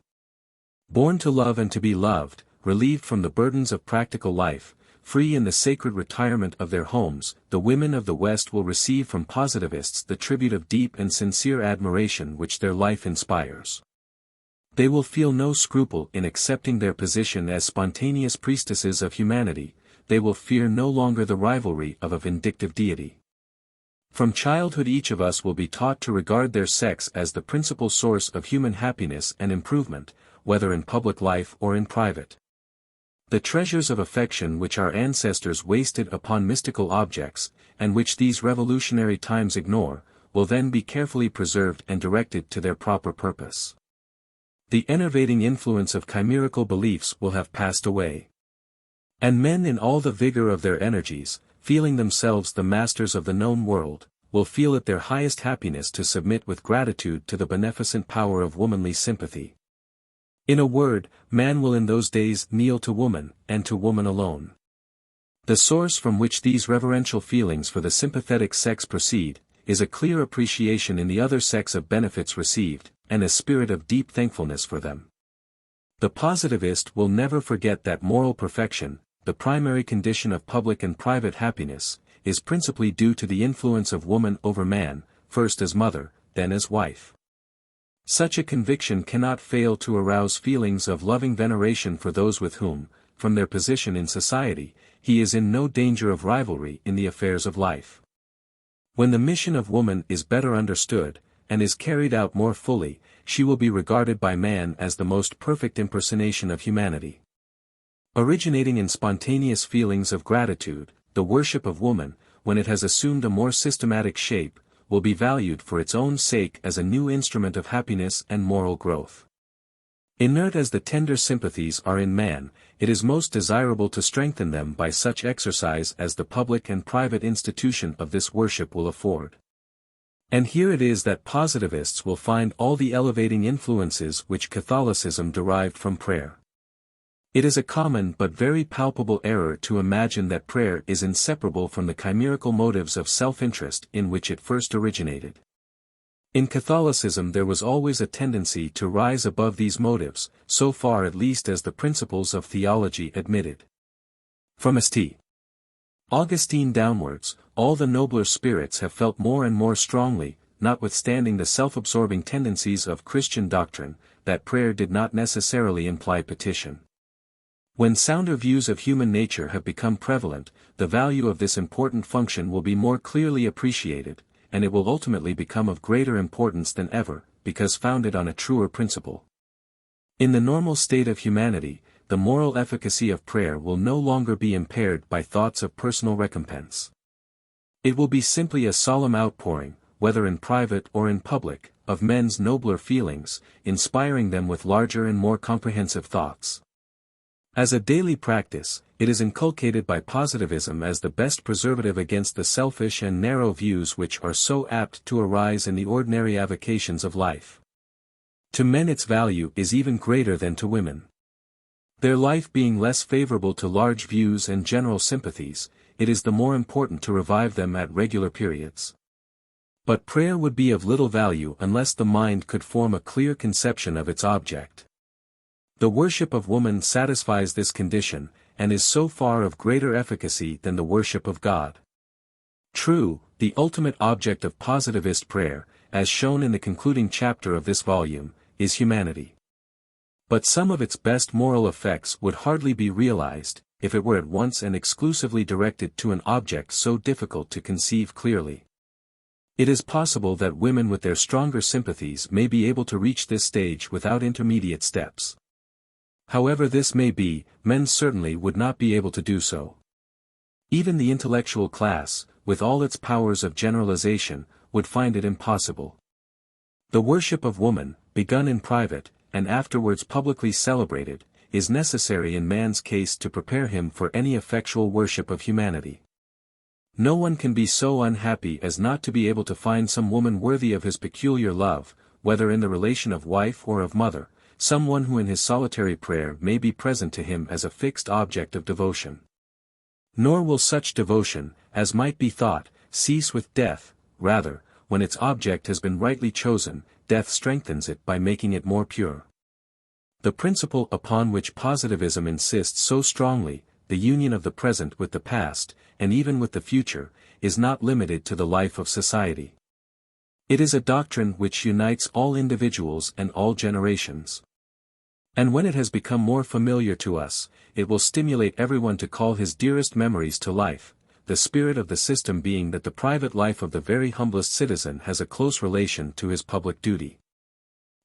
Born to love and to be loved, relieved from the burdens of practical life, free in the sacred retirement of their homes, the women of the West will receive from positivists the tribute of deep and sincere admiration which their life inspires. They will feel no scruple in accepting their position as spontaneous priestesses of humanity, they will fear no longer the rivalry of a vindictive deity. From childhood each of us will be taught to regard their sex as the principal source of human happiness and improvement, whether in public life or in private. The treasures of affection which our ancestors wasted upon mystical objects, and which these revolutionary times ignore, will then be carefully preserved and directed to their proper purpose. The enervating influence of chimerical beliefs will have passed away. And men in all the vigor of their energies, feeling themselves the masters of the known world, will feel it their highest happiness to submit with gratitude to the beneficent power of womanly sympathy. In a word, man will in those days kneel to woman, and to woman alone. The source from which these reverential feelings for the sympathetic sex proceed, is a clear appreciation in the other sex of benefits received, and a spirit of deep thankfulness for them. The positivist will never forget that moral perfection, the primary condition of public and private happiness, is principally due to the influence of woman over man, first as mother, then as wife. Such a conviction cannot fail to arouse feelings of loving veneration for those with whom, from their position in society, he is in no danger of rivalry in the affairs of life. When the mission of woman is better understood, and is carried out more fully, she will be regarded by man as the most perfect impersonation of humanity. Originating in spontaneous feelings of gratitude, the worship of woman, when it has assumed a more systematic shape, will be valued for its own sake as a new instrument of happiness and moral growth. Inert as the tender sympathies are in man, it is most desirable to strengthen them by such exercise as the public and private institution of this worship will afford. And here it is that positivists will find all the elevating influences which Catholicism derived from prayer. It is a common but very palpable error to imagine that prayer is inseparable from the chimerical motives of self-interest in which it first originated. In Catholicism there was always a tendency to rise above these motives, so far at least as the principles of theology admitted. From St. Augustine downwards, all the nobler spirits have felt more and more strongly, notwithstanding the self-absorbing tendencies of Christian doctrine, that prayer did not necessarily imply petition. When sounder views of human nature have become prevalent, the value of this important function will be more clearly appreciated, and it will ultimately become of greater importance than ever, because founded on a truer principle. In the normal state of humanity, the moral efficacy of prayer will no longer be impaired by thoughts of personal recompense. It will be simply a solemn outpouring, whether in private or in public, of men's nobler feelings, inspiring them with larger and more comprehensive thoughts. As a daily practice, it is inculcated by positivism as the best preservative against the selfish and narrow views which are so apt to arise in the ordinary avocations of life. To men its value is even greater than to women. Their life being less favorable to large views and general sympathies, it is the more important to revive them at regular periods. But prayer would be of little value unless the mind could form a clear conception of its object. The worship of woman satisfies this condition, and is so far of greater efficacy than the worship of God. True, the ultimate object of positivist prayer, as shown in the concluding chapter of this volume, is humanity. But some of its best moral effects would hardly be realized, if it were at once and exclusively directed to an object so difficult to conceive clearly. It is possible that women with their stronger sympathies may be able to reach this stage without intermediate steps. However this may be, men certainly would not be able to do so. Even the intellectual class, with all its powers of generalization, would find it impossible. The worship of woman, begun in private, and afterwards publicly celebrated, is necessary in man's case to prepare him for any effectual worship of humanity. No one can be so unhappy as not to be able to find some woman worthy of his peculiar love, whether in the relation of wife or of mother, someone who in his solitary prayer may be present to him as a fixed object of devotion. Nor will such devotion, as might be thought, cease with death; rather, when its object has been rightly chosen, death strengthens it by making it more pure. The principle upon which positivism insists so strongly, the union of the present with the past, and even with the future, is not limited to the life of society. It is a doctrine which unites all individuals and all generations. And when it has become more familiar to us, it will stimulate everyone to call his dearest memories to life, the spirit of the system being that the private life of the very humblest citizen has a close relation to his public duty.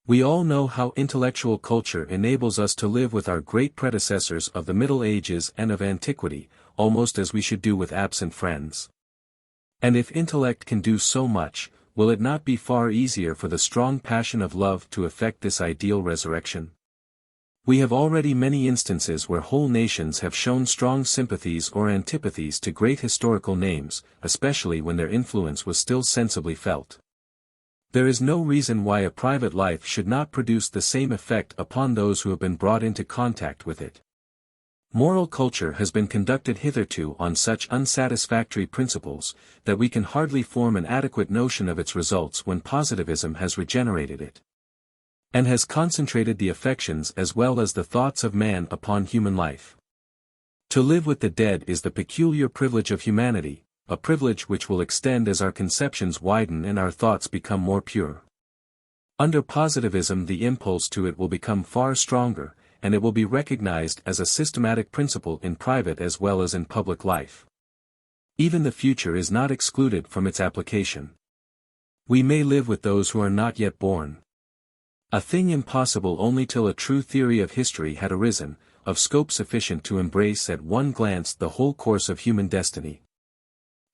We all know how intellectual culture enables us to live with our great predecessors of the Middle Ages and of antiquity, almost as we should do with absent friends. And if intellect can do so much, will it not be far easier for the strong passion of love to effect this ideal resurrection? We have already many instances where whole nations have shown strong sympathies or antipathies to great historical names, especially when their influence was still sensibly felt. There is no reason why a private life should not produce the same effect upon those who have been brought into contact with it. Moral culture has been conducted hitherto on such unsatisfactory principles, that we can hardly form an adequate notion of its results when positivism has regenerated it, and has concentrated the affections as well as the thoughts of man upon human life. To live with the dead is the peculiar privilege of humanity, a privilege which will extend as our conceptions widen and our thoughts become more pure. Under positivism the impulse to it will become far stronger, and it will be recognized as a systematic principle in private as well as in public life. Even the future is not excluded from its application. We may live with those who are not yet born. A thing impossible only till a true theory of history had arisen, of scope sufficient to embrace at one glance the whole course of human destiny.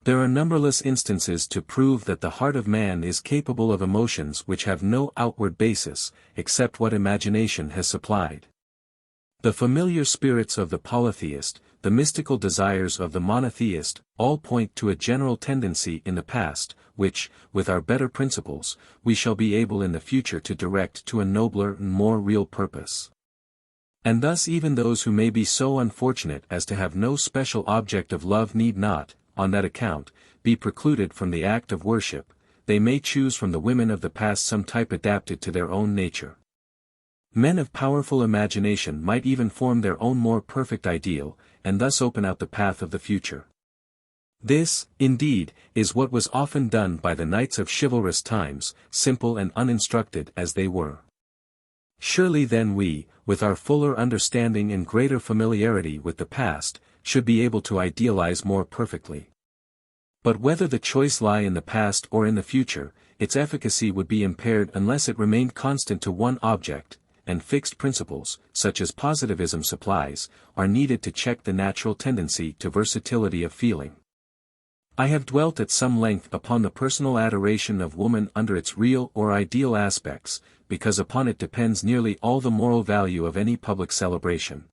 There are numberless instances to prove that the heart of man is capable of emotions which have no outward basis, except what imagination has supplied. The familiar spirits of the polytheist, the mystical desires of the monotheist, all point to a general tendency in the past, which, with our better principles, we shall be able in the future to direct to a nobler and more real purpose. And thus even those who may be so unfortunate as to have no special object of love need not, on that account, be precluded from the act of worship. They may choose from the women of the past some type adapted to their own nature. Men of powerful imagination might even form their own more perfect ideal, and thus open out the path of the future. This, indeed, is what was often done by the knights of chivalrous times, simple and uninstructed as they were. Surely then we, with our fuller understanding and greater familiarity with the past, should be able to idealize more perfectly. But whether the choice lie in the past or in the future, its efficacy would be impaired unless it remained constant to one object, and fixed principles, such as positivism supplies, are needed to check the natural tendency to versatility of feeling. I have dwelt at some length upon the personal adoration of woman under its real or ideal aspects, because upon it depends nearly all the moral value of any public celebration.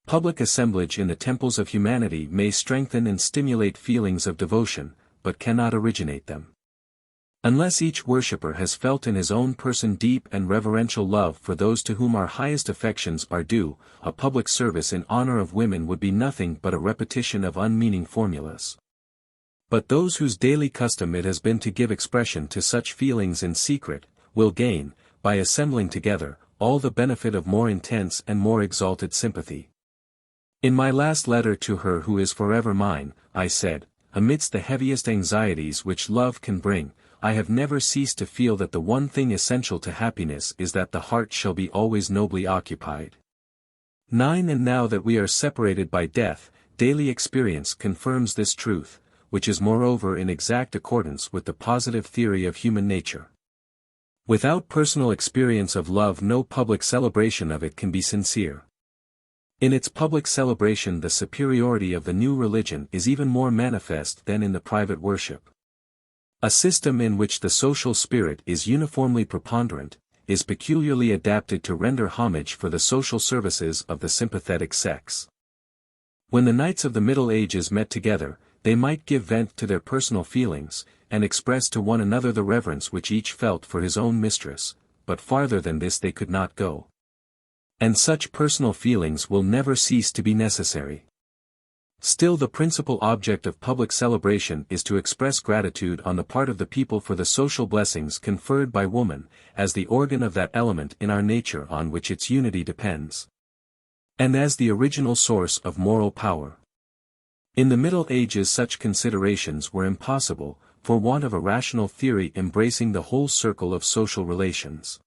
Public assemblage in the temples of humanity may strengthen and stimulate feelings of devotion, but cannot originate them. Unless each worshipper has felt in his own person deep and reverential love for those to whom our highest affections are due, a public service in honor of women would be nothing but a repetition of unmeaning formulas. But those whose daily custom it has been to give expression to such feelings in secret, will gain, by assembling together, all the benefit of more intense and more exalted sympathy. In my last letter to her who is forever mine, I said, amidst the heaviest anxieties which love can bring, I have never ceased to feel that the one thing essential to happiness is that the heart shall be always nobly occupied. 9 And now that we are separated by death, daily experience confirms this truth, which is moreover in exact accordance with the positive theory of human nature. Without personal experience of love no public celebration of it can be sincere. In its public celebration the superiority of the new religion is even more manifest than in the private worship. A system in which the social spirit is uniformly preponderant, is peculiarly adapted to render homage for the social services of the sympathetic sex. When the knights of the Middle Ages met together, they might give vent to their personal feelings, and express to one another the reverence which each felt for his own mistress, but farther than this they could not go. And such personal feelings will never cease to be necessary. Still, the principal object of public celebration is to express gratitude on the part of the people for the social blessings conferred by woman, as the organ of that element in our nature on which its unity depends, and as the original source of moral power. In the Middle Ages such considerations were impossible, for want of a rational theory embracing the whole circle of social relations.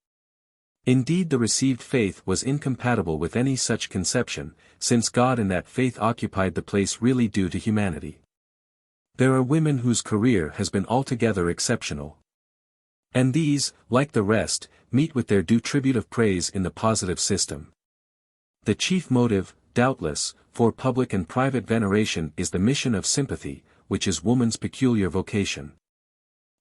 Indeed, the received faith was incompatible with any such conception, since God in that faith occupied the place really due to humanity. There are women whose career has been altogether exceptional. And these, like the rest, meet with their due tribute of praise in the positive system. The chief motive, doubtless, for public and private veneration is the mission of sympathy, which is woman's peculiar vocation.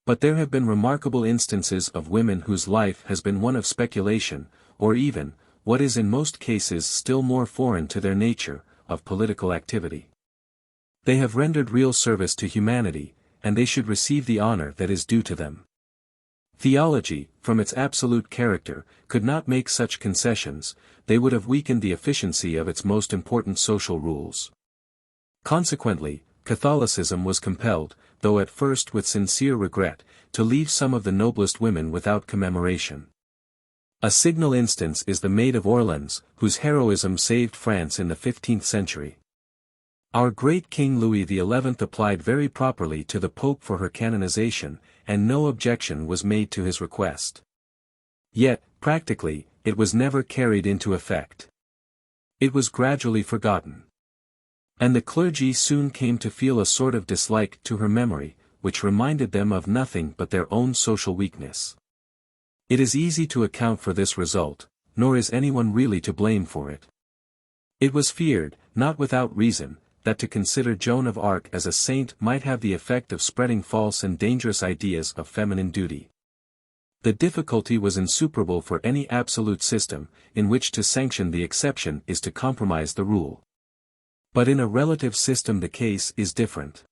But there have been remarkable instances of women whose life has been one of speculation, or even, what is in most cases still more foreign to their nature, of political activity. They have rendered real service to humanity, and they should receive the honor that is due to them. Theology, from its absolute character, could not make such concessions, they would have weakened the efficiency of its most important social rules. Consequently, Catholicism was compelled, though at first with sincere regret, to leave some of the noblest women without commemoration. A signal instance is the Maid of Orleans, whose heroism saved France in the 15th century. Our great King Louis XI applied very properly to the Pope for her canonization, and no objection was made to his request. Yet, practically, it was never carried into effect. It was gradually forgotten. And the clergy soon came to feel a sort of dislike to her memory, which reminded them of nothing but their own social weakness. It is easy to account for this result, nor is anyone really to blame for it. It was feared, not without reason, that to consider Joan of Arc as a saint might have the effect of spreading false and dangerous ideas of feminine duty. The difficulty was insuperable for any absolute system, in which to sanction the exception is to compromise the rule. But in a relative system the case is different.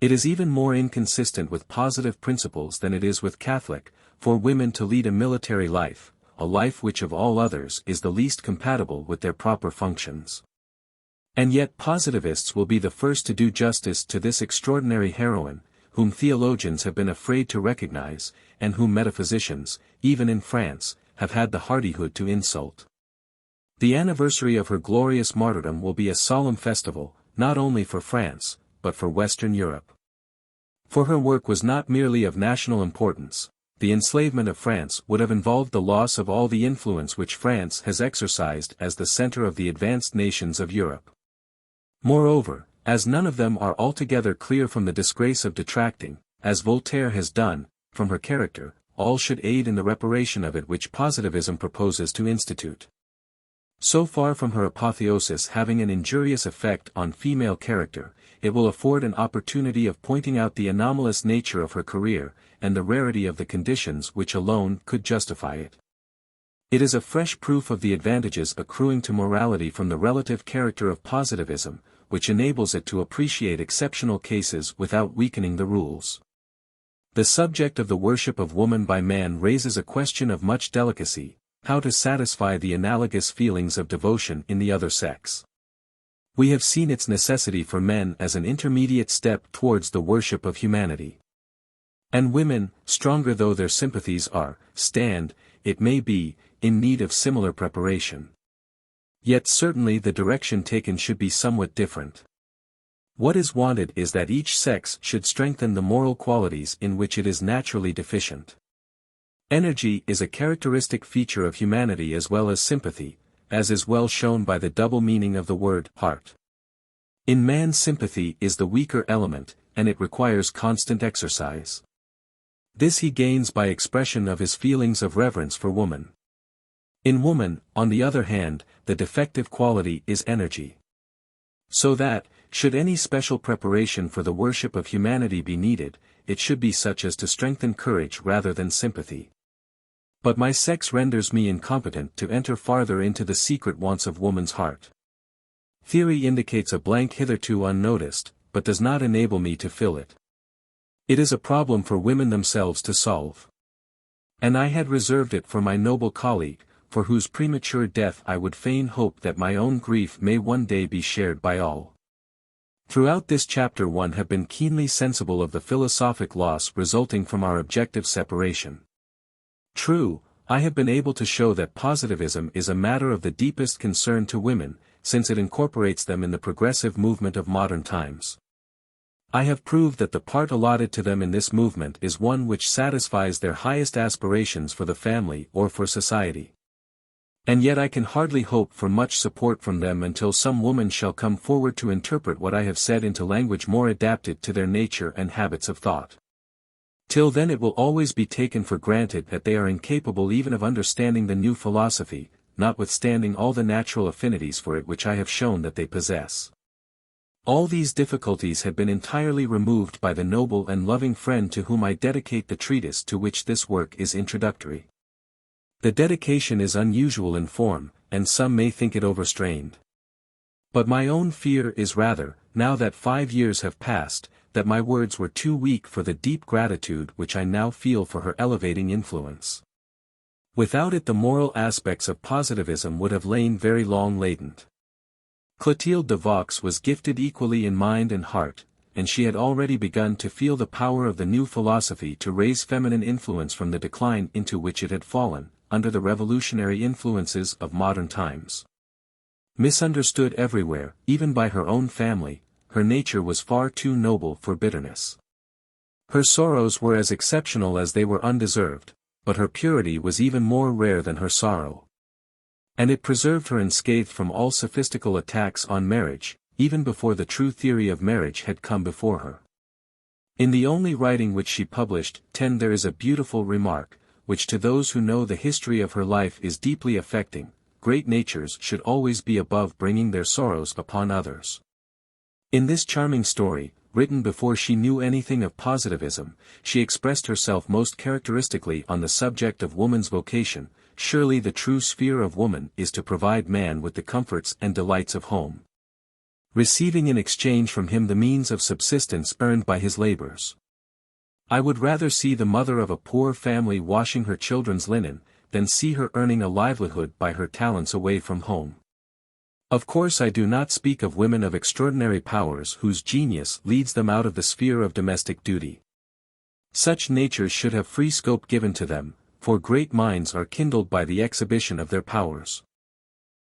It is even more inconsistent with positive principles than it is with Catholic, for women to lead a military life, a life which of all others is the least compatible with their proper functions. And yet positivists will be the first to do justice to this extraordinary heroine, whom theologians have been afraid to recognize, and whom metaphysicians, even in France, have had the hardihood to insult. The anniversary of her glorious martyrdom will be a solemn festival, not only for France, but for Western Europe. For her work was not merely of national importance. The enslavement of France would have involved the loss of all the influence which France has exercised as the center of the advanced nations of Europe. Moreover, as none of them are altogether clear from the disgrace of detracting, as Voltaire has done, from her character, all should aid in the reparation of it which positivism proposes to institute. So far from her apotheosis having an injurious effect on female character, it will afford an opportunity of pointing out the anomalous nature of her career, and the rarity of the conditions which alone could justify it. It is a fresh proof of the advantages accruing to morality from the relative character of positivism, which enables it to appreciate exceptional cases without weakening the rules. The subject of the worship of woman by man raises a question of much delicacy: how to satisfy the analogous feelings of devotion in the other sex. We have seen its necessity for men as an intermediate step towards the worship of humanity. And women, stronger though their sympathies are, stand, it may be, in need of similar preparation. Yet certainly the direction taken should be somewhat different. What is wanted is that each sex should strengthen the moral qualities in which it is naturally deficient. Energy is a characteristic feature of humanity as well as sympathy, as is well shown by the double meaning of the word heart. In man sympathy is the weaker element, and it requires constant exercise. This he gains by expression of his feelings of reverence for woman. In woman, on the other hand, the defective quality is energy. So that, should any special preparation for the worship of humanity be needed, it should be such as to strengthen courage rather than sympathy. But my sex renders me incompetent to enter farther into the secret wants of woman's heart. Theory indicates a blank hitherto unnoticed, but does not enable me to fill it. It is a problem for women themselves to solve. And I had reserved it for my noble colleague, for whose premature death I would fain hope that my own grief may one day be shared by all. Throughout this chapter one have been keenly sensible of the philosophic loss resulting from our objective separation. True, I have been able to show that positivism is a matter of the deepest concern to women, since it incorporates them in the progressive movement of modern times. I have proved that the part allotted to them in this movement is one which satisfies their highest aspirations for the family or for society. And yet I can hardly hope for much support from them until some woman shall come forward to interpret what I have said into language more adapted to their nature and habits of thought. Till then it will always be taken for granted that they are incapable even of understanding the new philosophy, notwithstanding all the natural affinities for it which I have shown that they possess. All these difficulties have been entirely removed by the noble and loving friend to whom I dedicate the treatise to which this work is introductory. The dedication is unusual in form, and some may think it overstrained. But my own fear is rather, now that 5 years have passed, that my words were too weak for the deep gratitude which I now feel for her elevating influence. Without it the moral aspects of positivism would have lain very long latent. Clotilde de Vaux was gifted equally in mind and heart, and she had already begun to feel the power of the new philosophy to raise feminine influence from the decline into which it had fallen, under the revolutionary influences of modern times. Misunderstood everywhere, even by her own family, her nature was far too noble for bitterness. Her sorrows were as exceptional as they were undeserved, but her purity was even more rare than her sorrow. And it preserved her unscathed from all sophistical attacks on marriage, even before the true theory of marriage had come before her. In the only writing which she published, there is a beautiful remark, which to those who know the history of her life is deeply affecting: great natures should always be above bringing their sorrows upon others. In this charming story, written before she knew anything of positivism, she expressed herself most characteristically on the subject of woman's vocation. Surely the true sphere of woman is to provide man with the comforts and delights of home, receiving in exchange from him the means of subsistence earned by his labors. I would rather see the mother of a poor family washing her children's linen, than see her earning a livelihood by her talents away from home. Of course I do not speak of women of extraordinary powers whose genius leads them out of the sphere of domestic duty. Such natures should have free scope given to them, for great minds are kindled by the exhibition of their powers.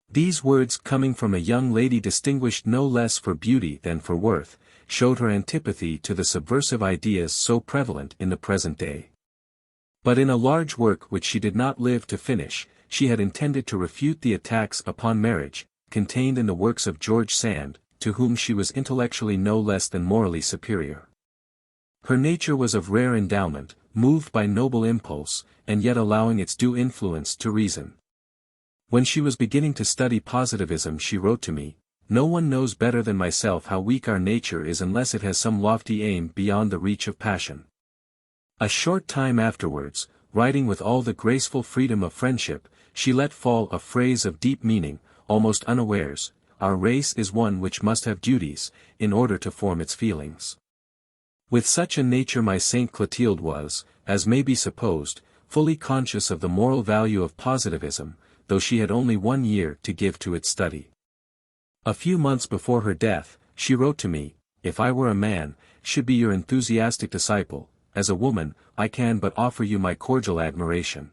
These words, coming from a young lady distinguished no less for beauty than for worth, showed her antipathy to the subversive ideas so prevalent in the present day. But in a large work which she did not live to finish, she had intended to refute the attacks upon marriage, contained in the works of George Sand, to whom she was intellectually no less than morally superior. Her nature was of rare endowment, moved by noble impulse, and yet allowing its due influence to reason. When she was beginning to study positivism she wrote to me, "No one knows better than myself how weak our nature is unless it has some lofty aim beyond the reach of passion." A short time afterwards, writing with all the graceful freedom of friendship, she let fall a phrase of deep meaning, almost unawares: "Our race is one which must have duties, in order to form its feelings." With such a nature my Saint Clotilde was, as may be supposed, fully conscious of the moral value of positivism, though she had only 1 year to give to its study. A few months before her death, she wrote to me, "If I were a man, should be your enthusiastic disciple; as a woman, I can but offer you my cordial admiration."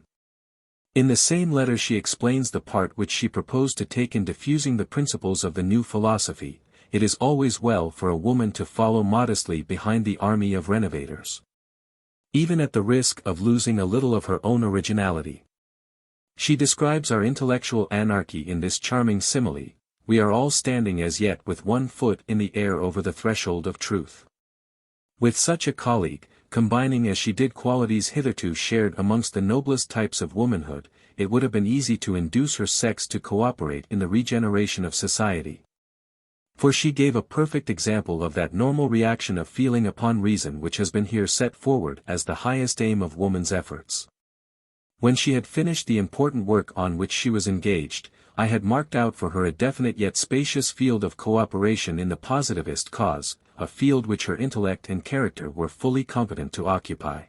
In the same letter she explains the part which she proposed to take in diffusing the principles of the new philosophy: "It is always well for a woman to follow modestly behind the army of renovators, even at the risk of losing a little of her own originality." She describes our intellectual anarchy in this charming simile: "We are all standing as yet with one foot in the air over the threshold of truth." With such a colleague, combining as she did qualities hitherto shared amongst the noblest types of womanhood, it would have been easy to induce her sex to cooperate in the regeneration of society. For she gave a perfect example of that normal reaction of feeling upon reason which has been here set forward as the highest aim of woman's efforts. When she had finished the important work on which she was engaged, I had marked out for her a definite yet spacious field of cooperation in the positivist cause, a field which her intellect and character were fully competent to occupy.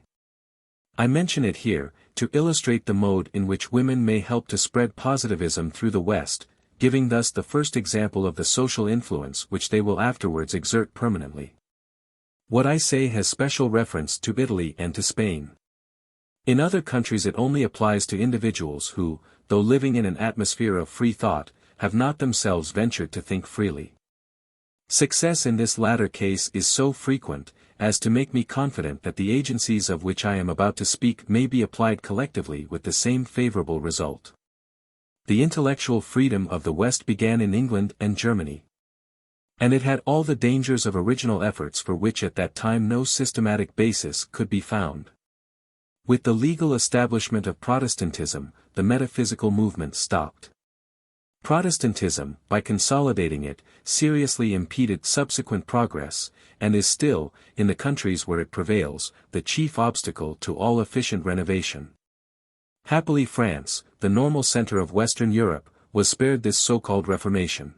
I mention it here, to illustrate the mode in which women may help to spread positivism through the West, giving thus the first example of the social influence which they will afterwards exert permanently. What I say has special reference to Italy and to Spain. In other countries it only applies to individuals who, though living in an atmosphere of free thought, have not themselves ventured to think freely. Success in this latter case is so frequent, as to make me confident that the agencies of which I am about to speak may be applied collectively with the same favorable result. The intellectual freedom of the West began in England and Germany. And it had all the dangers of original efforts for which at that time no systematic basis could be found. With the legal establishment of Protestantism, the metaphysical movement stopped. Protestantism, by consolidating it, seriously impeded subsequent progress, and is still, in the countries where it prevails, the chief obstacle to all efficient renovation. Happily France, the normal center of Western Europe, was spared this so-called Reformation.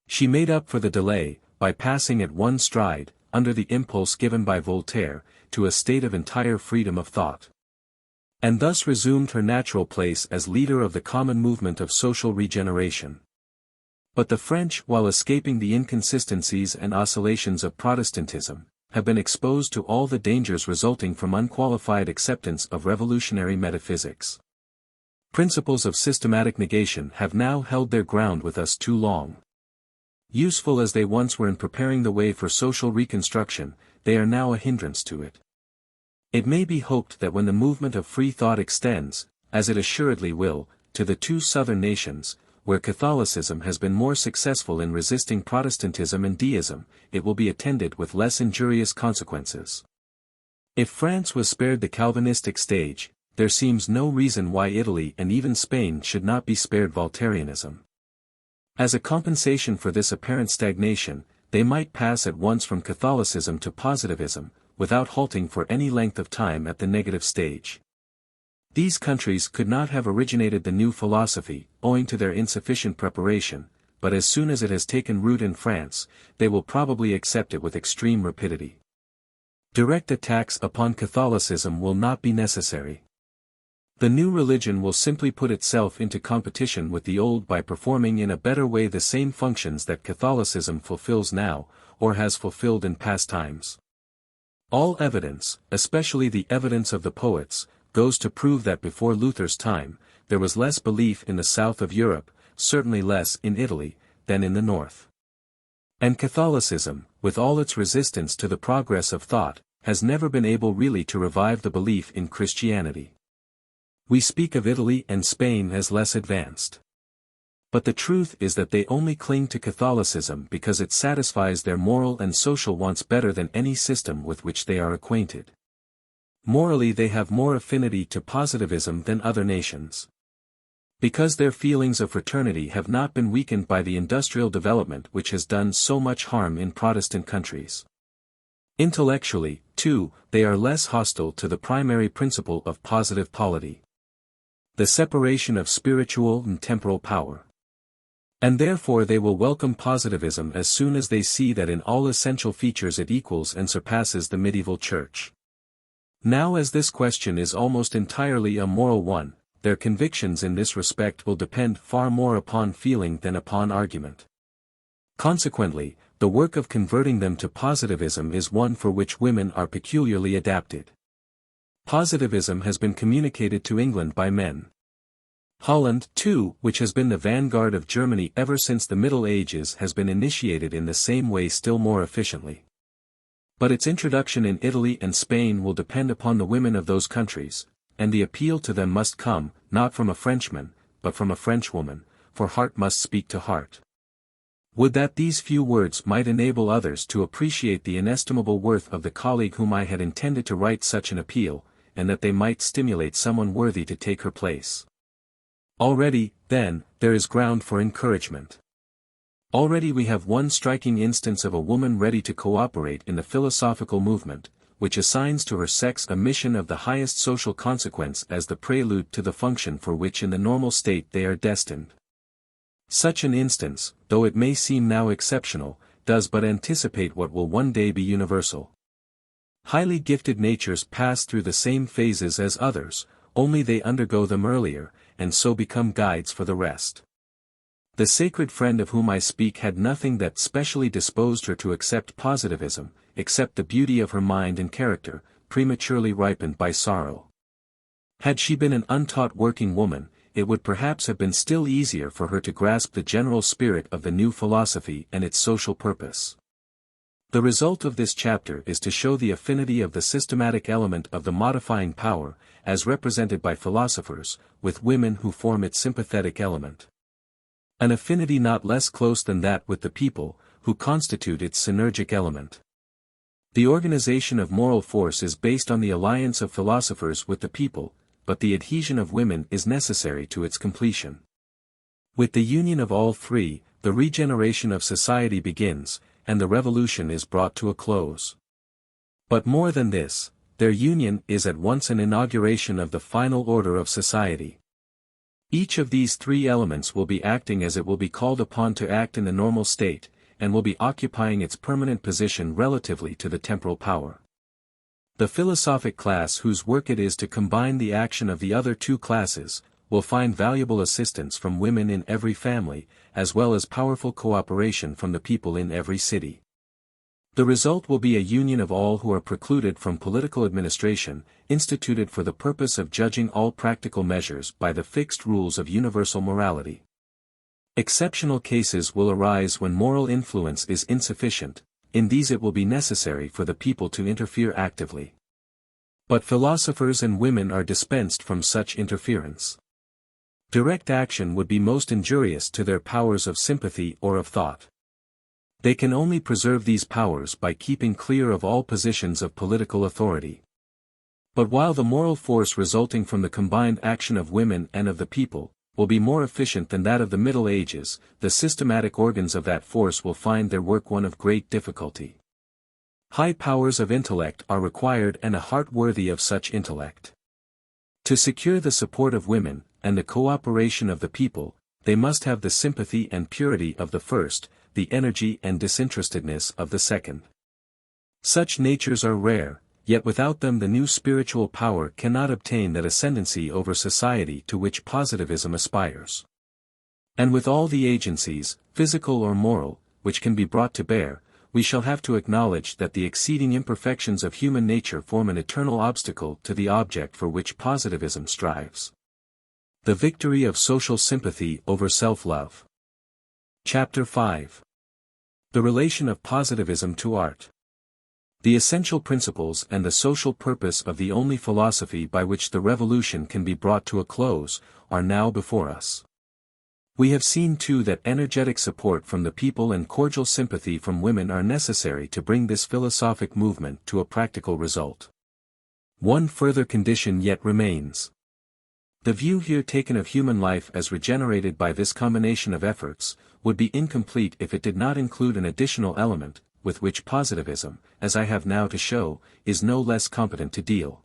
She made up for the delay, by passing at one stride, under the impulse given by Voltaire, to a state of entire freedom of thought. And thus resumed her natural place as leader of the common movement of social regeneration. But the French, while escaping the inconsistencies and oscillations of Protestantism, have been exposed to all the dangers resulting from unqualified acceptance of revolutionary metaphysics. Principles of systematic negation have now held their ground with us too long. Useful as they once were in preparing the way for social reconstruction, they are now a hindrance to it. It may be hoped that when the movement of free thought extends, as it assuredly will, to the two southern nations, where Catholicism has been more successful in resisting Protestantism and deism, it will be attended with less injurious consequences. If France was spared the Calvinistic stage, there seems no reason why Italy and even Spain should not be spared Voltaireanism. As a compensation for this apparent stagnation, they might pass at once from Catholicism to Positivism, without halting for any length of time at the negative stage. These countries could not have originated the new philosophy, owing to their insufficient preparation, but as soon as it has taken root in France, they will probably accept it with extreme rapidity. Direct attacks upon Catholicism will not be necessary. The new religion will simply put itself into competition with the old by performing in a better way the same functions that Catholicism fulfills now, or has fulfilled in past times. All evidence, especially the evidence of the poets, goes to prove that before Luther's time, there was less belief in the south of Europe, certainly less in Italy, than in the north. And Catholicism, with all its resistance to the progress of thought, has never been able really to revive the belief in Christianity. We speak of Italy and Spain as less advanced. But the truth is that they only cling to Catholicism because it satisfies their moral and social wants better than any system with which they are acquainted. Morally they have more affinity to positivism than other nations. Because their feelings of fraternity have not been weakened by the industrial development which has done so much harm in Protestant countries. Intellectually, too, they are less hostile to the primary principle of positive polity. The separation of spiritual and temporal power. And therefore they will welcome positivism as soon as they see that in all essential features it equals and surpasses the medieval church. Now as this question is almost entirely a moral one, their convictions in this respect will depend far more upon feeling than upon argument. Consequently, the work of converting them to positivism is one for which women are peculiarly adapted. Positivism has been communicated to England by men. Holland, too, which has been the vanguard of Germany ever since the Middle Ages, has been initiated in the same way still more efficiently. But its introduction in Italy and Spain will depend upon the women of those countries, and the appeal to them must come, not from a Frenchman, but from a Frenchwoman, for heart must speak to heart. Would that these few words might enable others to appreciate the inestimable worth of the colleague whom I had intended to write such an appeal, and that they might stimulate someone worthy to take her place. Already, then, there is ground for encouragement. Already we have one striking instance of a woman ready to cooperate in the philosophical movement, which assigns to her sex a mission of the highest social consequence as the prelude to the function for which in the normal state they are destined. Such an instance, though it may seem now exceptional, does but anticipate what will one day be universal. Highly gifted natures pass through the same phases as others, only they undergo them earlier, and so become guides for the rest. The sacred friend of whom I speak had nothing that specially disposed her to accept positivism, except the beauty of her mind and character, prematurely ripened by sorrow. Had she been an untaught working woman, it would perhaps have been still easier for her to grasp the general spirit of the new philosophy and its social purpose. The result of this chapter is to show the affinity of the systematic element of the modifying power, as represented by philosophers, with women who form its sympathetic element. An affinity not less close than that with the people, who constitute its synergic element. The organization of moral force is based on the alliance of philosophers with the people, but the adhesion of women is necessary to its completion. With the union of all three, the regeneration of society begins, and the revolution is brought to a close. But more than this, their union is at once an inauguration of the final order of society. Each of these three elements will be acting as it will be called upon to act in the normal state, and will be occupying its permanent position relatively to the temporal power. The philosophic class whose work it is to combine the action of the other two classes, will find valuable assistance from women in every family, as well as powerful cooperation from the people in every city. The result will be a union of all who are precluded from political administration, instituted for the purpose of judging all practical measures by the fixed rules of universal morality. Exceptional cases will arise when moral influence is insufficient. In these it will be necessary for the people to interfere actively. But philosophers and women are dispensed from such interference. Direct action would be most injurious to their powers of sympathy or of thought. They can only preserve these powers by keeping clear of all positions of political authority. But while the moral force resulting from the combined action of women and of the people, will be more efficient than that of the Middle Ages, the systematic organs of that force will find their work one of great difficulty. High powers of intellect are required and a heart worthy of such intellect. To secure the support of women, and the cooperation of the people, they must have the sympathy and purity of the first, the energy and disinterestedness of the second. Such natures are rare, yet without them the new spiritual power cannot obtain that ascendancy over society to which positivism aspires. And with all the agencies, physical or moral, which can be brought to bear, we shall have to acknowledge that the exceeding imperfections of human nature form an eternal obstacle to the object for which positivism strives. The victory of social sympathy over self-love. Chapter 5. The relation of positivism to art. The essential principles and the social purpose of the only philosophy by which the revolution can be brought to a close, are now before us. We have seen too that energetic support from the people and cordial sympathy from women are necessary to bring this philosophic movement to a practical result. One further condition yet remains. The view here taken of human life as regenerated by this combination of efforts, would be incomplete if it did not include an additional element, with which positivism, as I have now to show, is no less competent to deal.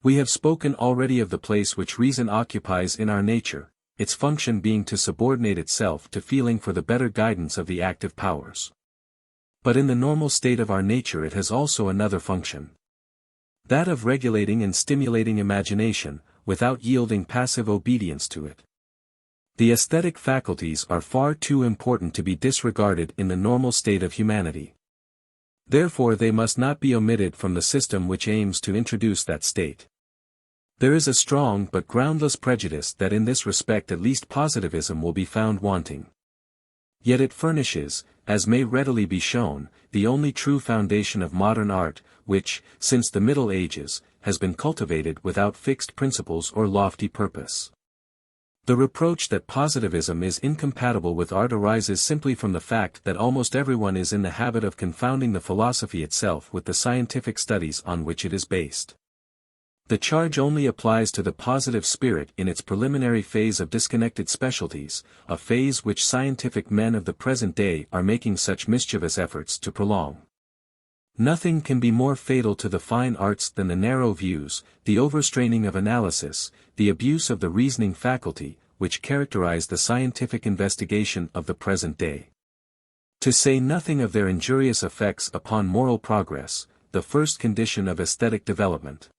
We have spoken already of the place which reason occupies in our nature, its function being to subordinate itself to feeling for the better guidance of the active powers. But in the normal state of our nature it has also another function. That of regulating and stimulating imagination, without yielding passive obedience to it. The aesthetic faculties are far too important to be disregarded in the normal state of humanity. Therefore they must not be omitted from the system which aims to introduce that state. There is a strong but groundless prejudice that in this respect at least positivism will be found wanting. Yet it furnishes, as may readily be shown, the only true foundation of modern art, which, since the Middle Ages, has been cultivated without fixed principles or lofty purpose. The reproach that positivism is incompatible with art arises simply from the fact that almost everyone is in the habit of confounding the philosophy itself with the scientific studies on which it is based. The charge only applies to the positive spirit in its preliminary phase of disconnected specialties, a phase which scientific men of the present day are making such mischievous efforts to prolong. Nothing can be more fatal to the fine arts than the narrow views, the overstraining of analysis, the abuse of the reasoning faculty, which characterize the scientific investigation of the present day. To say nothing of their injurious effects upon moral progress, the first condition of aesthetic development.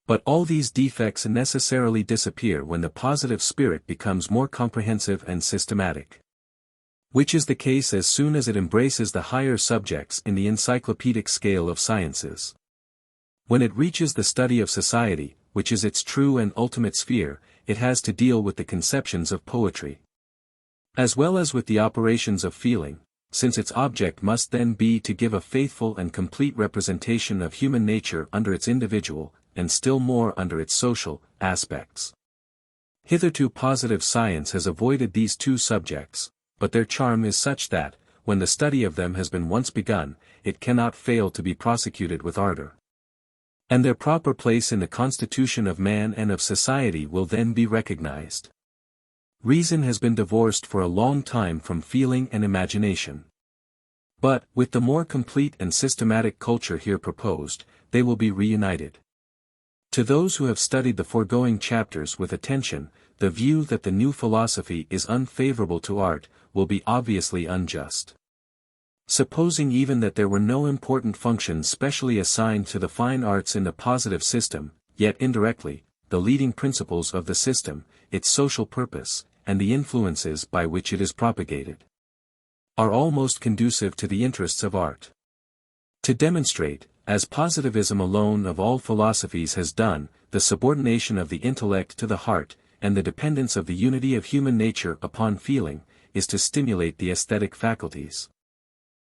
But all these defects necessarily disappear when the positive spirit becomes more comprehensive and systematic. Which is the case as soon as it embraces the higher subjects in the encyclopedic scale of sciences. When it reaches the study of society, which is its true and ultimate sphere, it has to deal with the conceptions of poetry, as well as with the operations of feeling, since its object must then be to give a faithful and complete representation of human nature under its individual, and still more under its social, aspects. Hitherto positive science has avoided these two subjects, but their charm is such that, when the study of them has been once begun, it cannot fail to be prosecuted with ardor. And their proper place in the constitution of man and of society will then be recognized. Reason has been divorced for a long time from feeling and imagination. But, with the more complete and systematic culture here proposed, they will be reunited. To those who have studied the foregoing chapters with attention, the view that the new philosophy is unfavorable to art, will be obviously unjust. Supposing even that there were no important functions specially assigned to the fine arts in the positive system, yet indirectly, the leading principles of the system, its social purpose, and the influences by which it is propagated, are almost conducive to the interests of art. To demonstrate, as positivism alone of all philosophies has done, the subordination of the intellect to the heart, and the dependence of the unity of human nature upon feeling, is to stimulate the aesthetic faculties.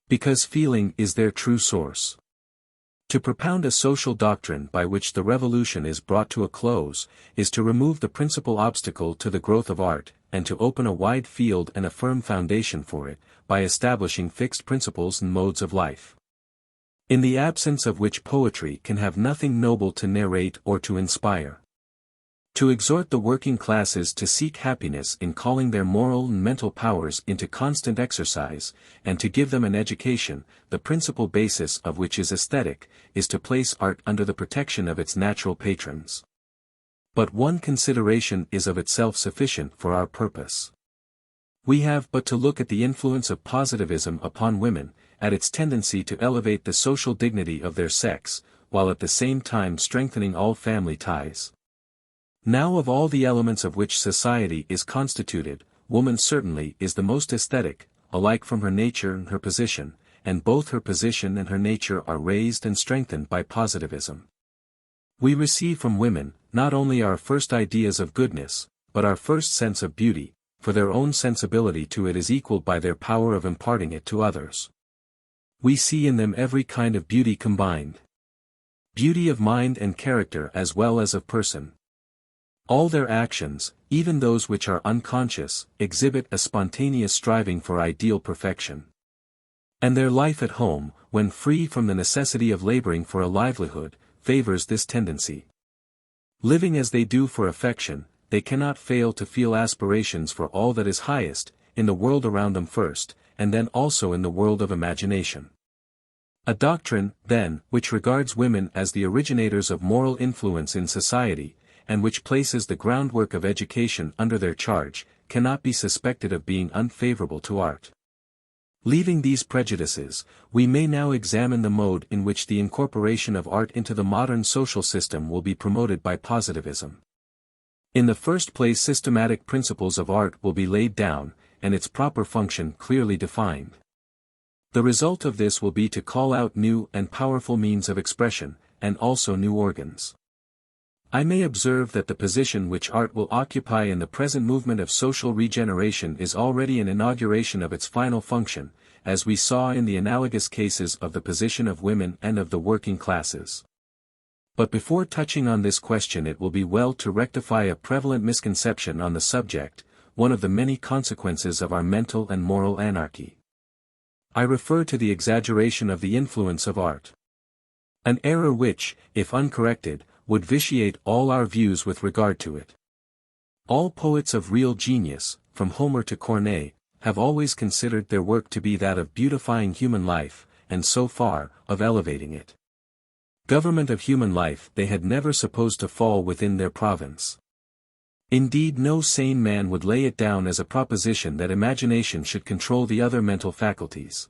Because feeling is their true source. To propound a social doctrine by which the revolution is brought to a close, is to remove the principal obstacle to the growth of art, and to open a wide field and a firm foundation for it, by establishing fixed principles and modes of life, in the absence of which poetry can have nothing noble to narrate or to inspire. To exhort the working classes to seek happiness in calling their moral and mental powers into constant exercise, and to give them an education, the principal basis of which is aesthetic, is to place art under the protection of its natural patrons. But one consideration is of itself sufficient for our purpose. We have but to look at the influence of positivism upon women, at its tendency to elevate the social dignity of their sex, while at the same time strengthening all family ties. Now of all the elements of which society is constituted, woman certainly is the most aesthetic, alike from her nature and her position, and both her position and her nature are raised and strengthened by positivism. We receive from women, not only our first ideas of goodness, but our first sense of beauty, for their own sensibility to it is equalled by their power of imparting it to others. We see in them every kind of beauty combined. Beauty of mind and character as well as of person. All their actions, even those which are unconscious, exhibit a spontaneous striving for ideal perfection. And their life at home, when free from the necessity of laboring for a livelihood, favors this tendency. Living as they do for affection, they cannot fail to feel aspirations for all that is highest, in the world around them first, and then also in the world of imagination. A doctrine, then, which regards women as the originators of moral influence in society, and which places the groundwork of education under their charge, cannot be suspected of being unfavorable to art. Leaving these prejudices, we may now examine the mode in which the incorporation of art into the modern social system will be promoted by positivism. In the first place, systematic principles of art will be laid down, and its proper function clearly defined. The result of this will be to call out new and powerful means of expression, and also new organs. I may observe that the position which art will occupy in the present movement of social regeneration is already an inauguration of its final function, as we saw in the analogous cases of the position of women and of the working classes. But before touching on this question, it will be well to rectify a prevalent misconception on the subject, one of the many consequences of our mental and moral anarchy. I refer to the exaggeration of the influence of art. An error which, if uncorrected, would vitiate all our views with regard to it. All poets of real genius, from Homer to Corneille, have always considered their work to be that of beautifying human life, and so far, of elevating it. Government of human life they had never supposed to fall within their province. Indeed, no sane man would lay it down as a proposition that imagination should control the other mental faculties.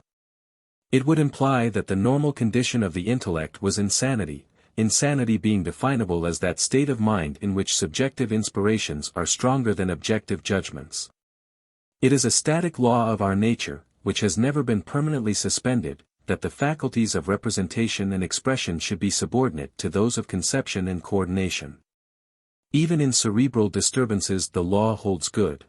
It would imply that the normal condition of the intellect was insanity, insanity being definable as that state of mind in which subjective inspirations are stronger than objective judgments. It is a static law of our nature, which has never been permanently suspended, that the faculties of representation and expression should be subordinate to those of conception and coordination. Even in cerebral disturbances the law holds good.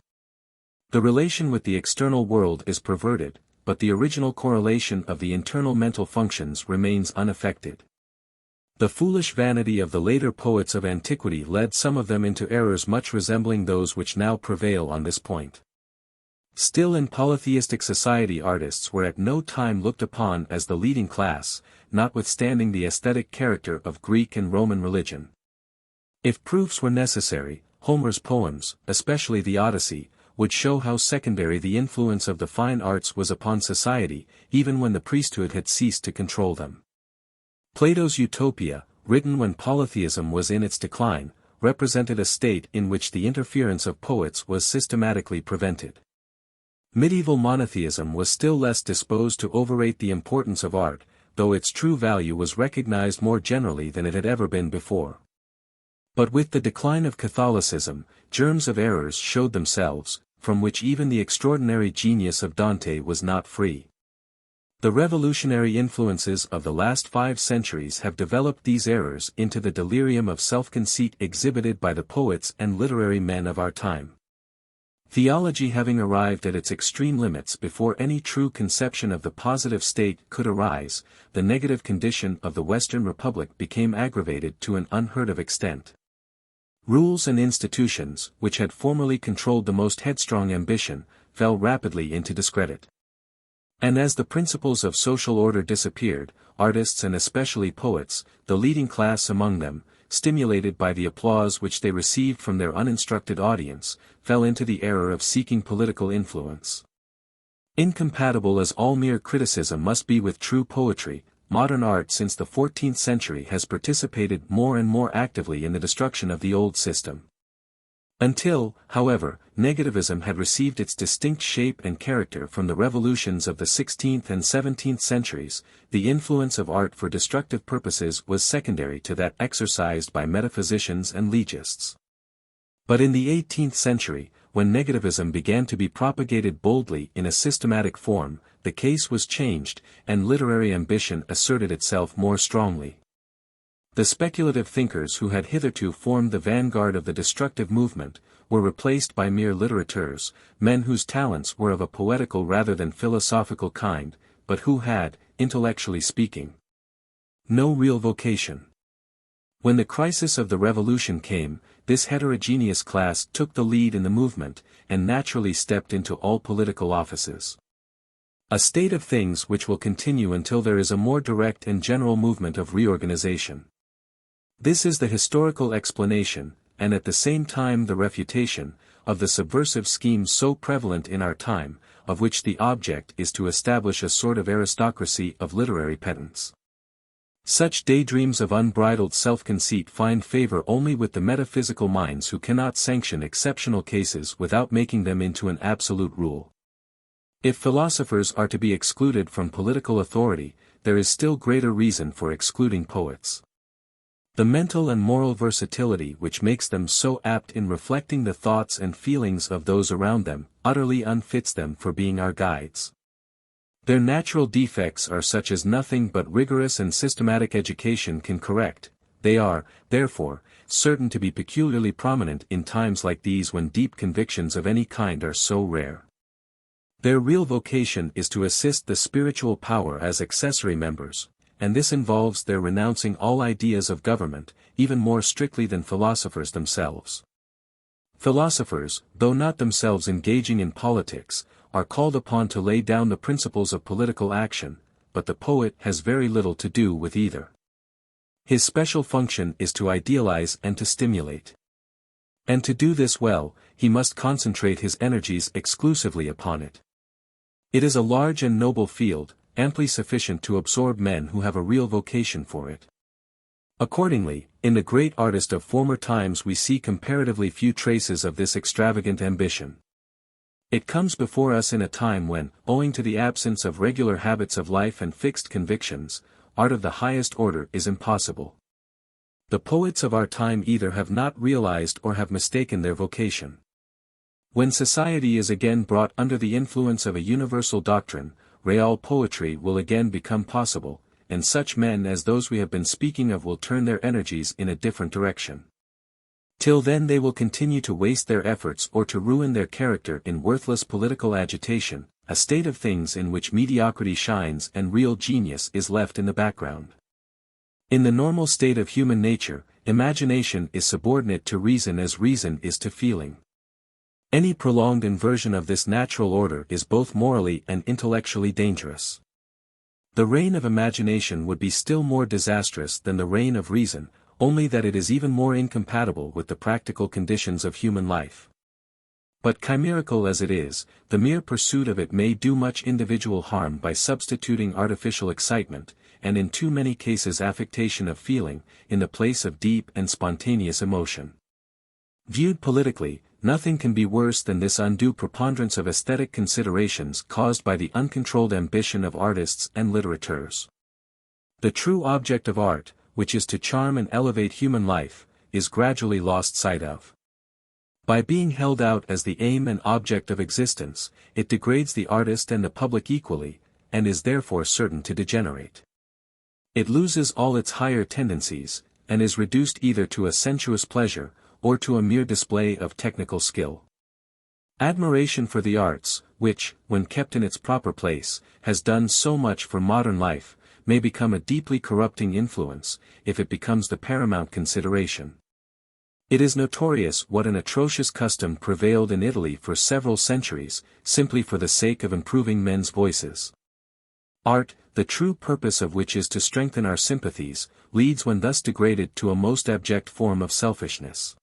The relation with the external world is perverted, but the original correlation of the internal mental functions remains unaffected. The foolish vanity of the later poets of antiquity led some of them into errors much resembling those which now prevail on this point. Still, in polytheistic society artists were at no time looked upon as the leading class, notwithstanding the aesthetic character of Greek and Roman religion. If proofs were necessary, Homer's poems, especially the Odyssey, would show how secondary the influence of the fine arts was upon society, even when the priesthood had ceased to control them. Plato's Utopia, written when polytheism was in its decline, represented a state in which the interference of poets was systematically prevented. Medieval monotheism was still less disposed to overrate the importance of art, though its true value was recognized more generally than it had ever been before. But with the decline of Catholicism, germs of errors showed themselves, from which even the extraordinary genius of Dante was not free. The revolutionary influences of the last 5 centuries have developed these errors into the delirium of self-conceit exhibited by the poets and literary men of our time. Theology having arrived at its extreme limits before any true conception of the positive state could arise, the negative condition of the Western Republic became aggravated to an unheard-of extent. Rules and institutions, which had formerly controlled the most headstrong ambition, fell rapidly into discredit. And as the principles of social order disappeared, artists and especially poets, the leading class among them, stimulated by the applause which they received from their uninstructed audience, fell into the error of seeking political influence. Incompatible as all mere criticism must be with true poetry, modern art since the 14th century has participated more and more actively in the destruction of the old system. Until, however, negativism had received its distinct shape and character from the revolutions of the 16th and 17th centuries, the influence of art for destructive purposes was secondary to that exercised by metaphysicians and legists. But in the 18th century, when negativism began to be propagated boldly in a systematic form, the case was changed, and literary ambition asserted itself more strongly. The speculative thinkers who had hitherto formed the vanguard of the destructive movement, were replaced by mere littérateurs, men whose talents were of a poetical rather than philosophical kind, but who had, intellectually speaking, no real vocation. When the crisis of the revolution came, this heterogeneous class took the lead in the movement, and naturally stepped into all political offices. A state of things which will continue until there is a more direct and general movement of reorganization. This is the historical explanation, and at the same time the refutation, of the subversive schemes so prevalent in our time, of which the object is to establish a sort of aristocracy of literary pedants. Such daydreams of unbridled self-conceit find favor only with the metaphysical minds who cannot sanction exceptional cases without making them into an absolute rule. If philosophers are to be excluded from political authority, there is still greater reason for excluding poets. The mental and moral versatility which makes them so apt in reflecting the thoughts and feelings of those around them, utterly unfits them for being our guides. Their natural defects are such as nothing but rigorous and systematic education can correct. They are, therefore, certain to be peculiarly prominent in times like these when deep convictions of any kind are so rare. Their real vocation is to assist the spiritual power as accessory members, and this involves their renouncing all ideas of government, even more strictly than philosophers themselves. Philosophers, though not themselves engaging in politics, are called upon to lay down the principles of political action, but the poet has very little to do with either. His special function is to idealize and to stimulate. And to do this well, he must concentrate his energies exclusively upon it. It is a large and noble field, amply sufficient to absorb men who have a real vocation for it. Accordingly, in the great artist of former times we see comparatively few traces of this extravagant ambition. It comes before us in a time when, owing to the absence of regular habits of life and fixed convictions, art of the highest order is impossible. The poets of our time either have not realized or have mistaken their vocation. When society is again brought under the influence of a universal doctrine, real poetry will again become possible, and such men as those we have been speaking of will turn their energies in a different direction. Till then they will continue to waste their efforts or to ruin their character in worthless political agitation, a state of things in which mediocrity shines and real genius is left in the background. In the normal state of human nature, imagination is subordinate to reason as reason is to feeling. Any prolonged inversion of this natural order is both morally and intellectually dangerous. The reign of imagination would be still more disastrous than the reign of reason, only that it is even more incompatible with the practical conditions of human life. But chimerical as it is, the mere pursuit of it may do much individual harm by substituting artificial excitement, and in too many cases affectation of feeling, in the place of deep and spontaneous emotion. Viewed politically, nothing can be worse than this undue preponderance of aesthetic considerations caused by the uncontrolled ambition of artists and litterateurs. The true object of art, which is to charm and elevate human life, is gradually lost sight of. By being held out as the aim and object of existence, it degrades the artist and the public equally, and is therefore certain to degenerate. It loses all its higher tendencies, and is reduced either to a sensuous pleasure, or to a mere display of technical skill. Admiration for the arts, which, when kept in its proper place, has done so much for modern life, may become a deeply corrupting influence, if it becomes the paramount consideration. It is notorious what an atrocious custom prevailed in Italy for several centuries, simply for the sake of improving men's voices. Art, the true purpose of which is to strengthen our sympathies, leads when thus degraded to a most abject form of selfishness,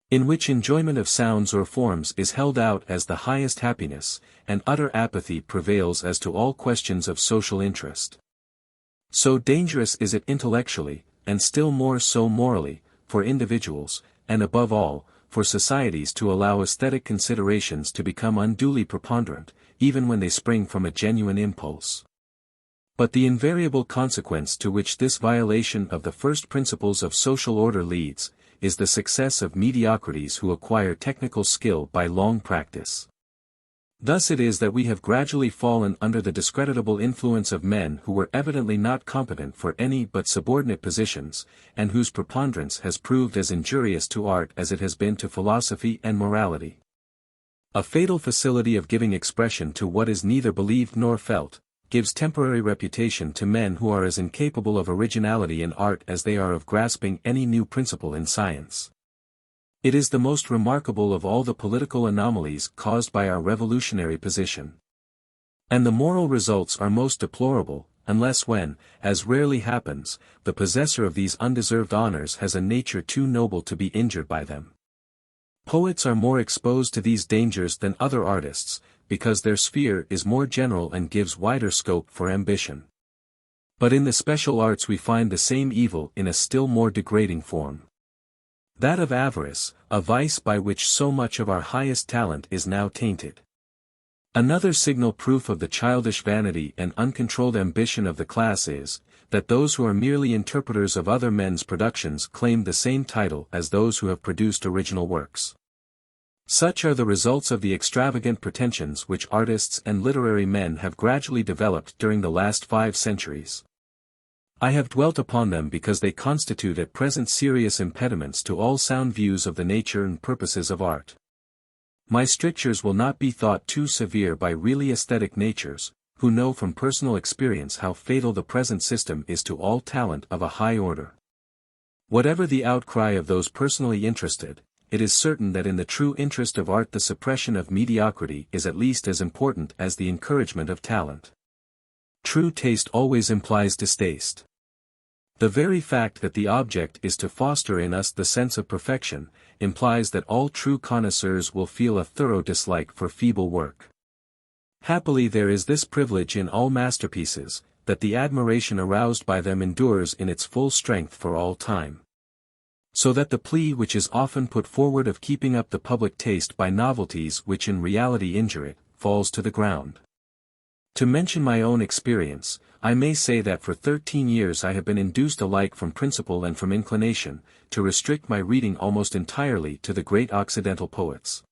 in which enjoyment of sounds or forms is held out as the highest happiness, and utter apathy prevails as to all questions of social interest. So dangerous is it intellectually, and still more so morally, for individuals, and above all, for societies to allow aesthetic considerations to become unduly preponderant, even when they spring from a genuine impulse. But the invariable consequence to which this violation of the first principles of social order leads, is the success of mediocrities who acquire technical skill by long practice. Thus it is that we have gradually fallen under the discreditable influence of men who were evidently not competent for any but subordinate positions, and whose preponderance has proved as injurious to art as it has been to philosophy and morality. A fatal facility of giving expression to what is neither believed nor felt, gives temporary reputation to men who are as incapable of originality in art as they are of grasping any new principle in science. It is the most remarkable of all the political anomalies caused by our revolutionary position. And the moral results are most deplorable, unless when, as rarely happens, the possessor of these undeserved honors has a nature too noble to be injured by them. Poets are more exposed to these dangers than other artists, because their sphere is more general and gives wider scope for ambition. But in the special arts we find the same evil in a still more degrading form. That of avarice, a vice by which so much of our highest talent is now tainted. Another signal proof of the childish vanity and uncontrolled ambition of the class is, that those who are merely interpreters of other men's productions claim the same title as those who have produced original works. Such are the results of the extravagant pretensions which artists and literary men have gradually developed during the last 5 centuries. I have dwelt upon them because they constitute at present serious impediments to all sound views of the nature and purposes of art. My strictures will not be thought too severe by really aesthetic natures, who know from personal experience how fatal the present system is to all talent of a high order. Whatever the outcry of those personally interested, it is certain that in the true interest of art the suppression of mediocrity is at least as important as the encouragement of talent. True taste always implies distaste. The very fact that the object is to foster in us the sense of perfection, implies that all true connoisseurs will feel a thorough dislike for feeble work. Happily there is this privilege in all masterpieces, that the admiration aroused by them endures in its full strength for all time. So that the plea which is often put forward of keeping up the public taste by novelties which in reality injure it, falls to the ground. To mention my own experience, I may say that for 13 years I have been induced alike from principle and from inclination, to restrict my reading almost entirely to the great Occidental poets.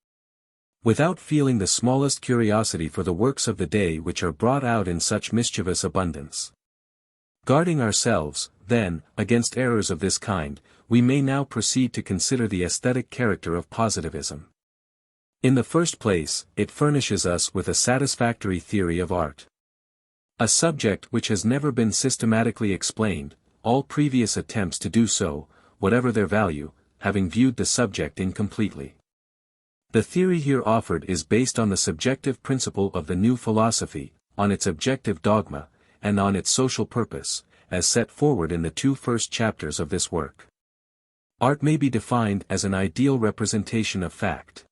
Without feeling the smallest curiosity for the works of the day which are brought out in such mischievous abundance. Guarding ourselves, then, against errors of this kind, we may now proceed to consider the aesthetic character of positivism. In the first place, it furnishes us with a satisfactory theory of art. A subject which has never been systematically explained, all previous attempts to do so, whatever their value, having viewed the subject incompletely. The theory here offered is based on the subjective principle of the new philosophy, on its objective dogma, and on its social purpose, as set forward in the 2 first chapters of this work. Art may be defined as an ideal representation of fact.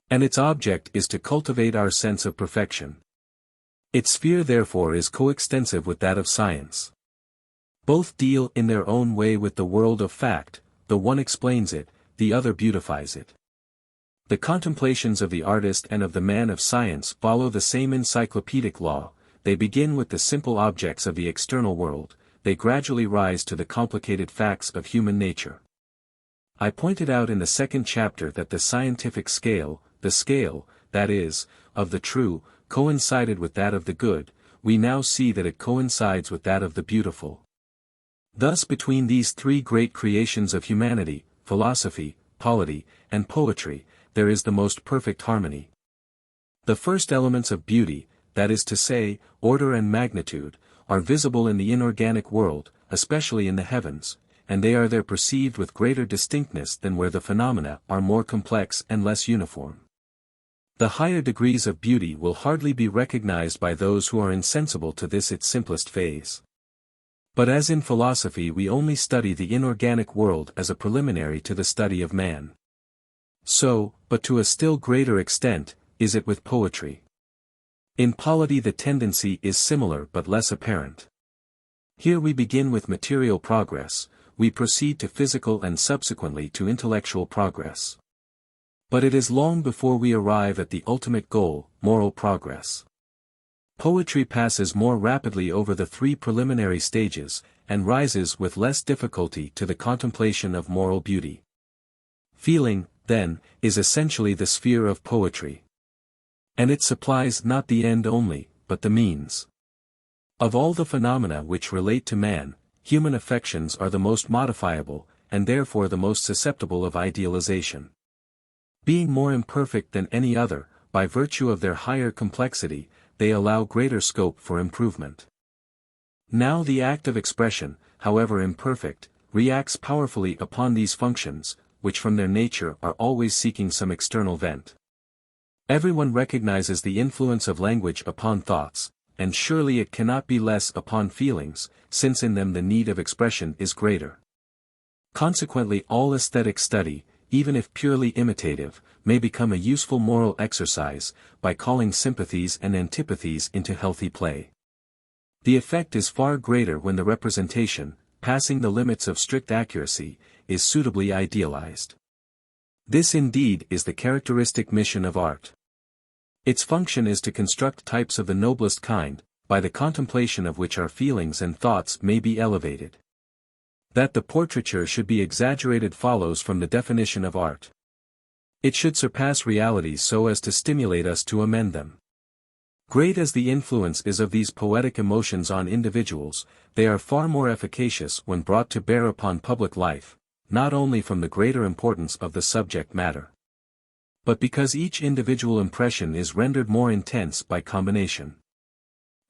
And its object is to cultivate our sense of perfection. Its sphere therefore is coextensive with that of science. Both deal in their own way with the world of fact, the one explains it, the other beautifies it. The contemplations of the artist and of the man of science follow the same encyclopedic law. They begin with the simple objects of the external world, they gradually rise to the complicated facts of human nature. I pointed out in the 2nd chapter that the scientific scale, the scale, that is, of the true, coincided with that of the good. We now see that it coincides with that of the beautiful. Thus between these 3 great creations of humanity, philosophy, polity, and poetry, there is the most perfect harmony. The first elements of beauty, that is to say, order and magnitude, are visible in the inorganic world, especially in the heavens, and they are there perceived with greater distinctness than where the phenomena are more complex and less uniform. The higher degrees of beauty will hardly be recognized by those who are insensible to this its simplest phase. But as in philosophy we only study the inorganic world as a preliminary to the study of man. So, but to a still greater extent, is it with poetry. In polity the tendency is similar but less apparent. Here we begin with material progress, we proceed to physical and subsequently to intellectual progress. But it is long before we arrive at the ultimate goal, moral progress. Poetry passes more rapidly over the 3 preliminary stages, and rises with less difficulty to the contemplation of moral beauty. Feeling, then, is essentially the sphere of poetry. And it supplies not the end only, but the means. Of all the phenomena which relate to man, human affections are the most modifiable, and therefore the most susceptible of idealization. Being more imperfect than any other, by virtue of their higher complexity, they allow greater scope for improvement. Now the act of expression, however imperfect, reacts powerfully upon these functions, which from their nature are always seeking some external vent. Everyone recognizes the influence of language upon thoughts, and surely it cannot be less upon feelings, since in them the need of expression is greater. Consequently all aesthetic study, even if purely imitative, may become a useful moral exercise, by calling sympathies and antipathies into healthy play. The effect is far greater when the representation, passing the limits of strict accuracy, is suitably idealized. This indeed is the characteristic mission of art. Its function is to construct types of the noblest kind, by the contemplation of which our feelings and thoughts may be elevated. That the portraiture should be exaggerated follows from the definition of art. It should surpass realities so as to stimulate us to amend them. Great as the influence is of these poetic emotions on individuals, they are far more efficacious when brought to bear upon public life, not only from the greater importance of the subject matter, but because each individual impression is rendered more intense by combination.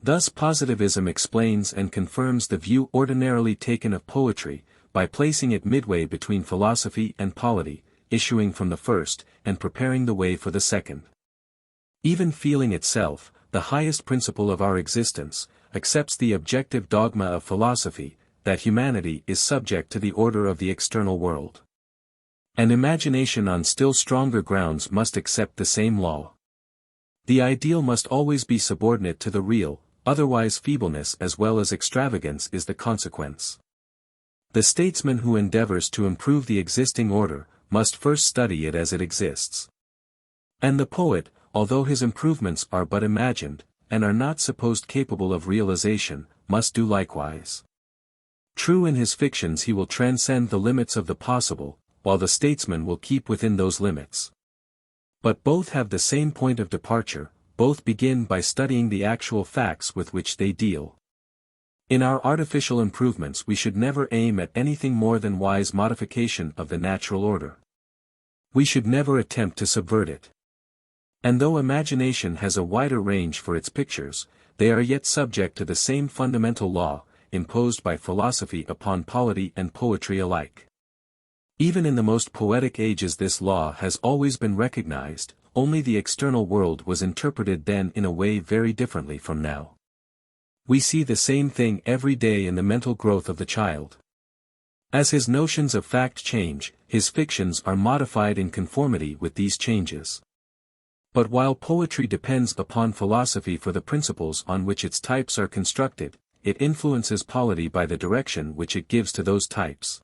Thus positivism explains and confirms the view ordinarily taken of poetry, by placing it midway between philosophy and polity, issuing from the first, and preparing the way for the second. Even feeling itself, the highest principle of our existence, accepts the objective dogma of philosophy, that humanity is subject to the order of the external world. And imagination on still stronger grounds must accept the same law. The ideal must always be subordinate to the real, otherwise feebleness as well as extravagance is the consequence. The statesman who endeavors to improve the existing order, must first study it as it exists. And the poet, although his improvements are but imagined, and are not supposed capable of realization, must do likewise. True, in his fictions he will transcend the limits of the possible, while the statesman will keep within those limits. But both have the same point of departure, both begin by studying the actual facts with which they deal. In our artificial improvements we should never aim at anything more than wise modification of the natural order. We should never attempt to subvert it. And though imagination has a wider range for its pictures, they are yet subject to the same fundamental law, imposed by philosophy upon polity and poetry alike. Even in the most poetic ages this law has always been recognized, only the external world was interpreted then in a way very differently from now. We see the same thing every day in the mental growth of the child. As his notions of fact change, his fictions are modified in conformity with these changes. But while poetry depends upon philosophy for the principles on which its types are constructed, it influences polity by the direction which it gives to those types.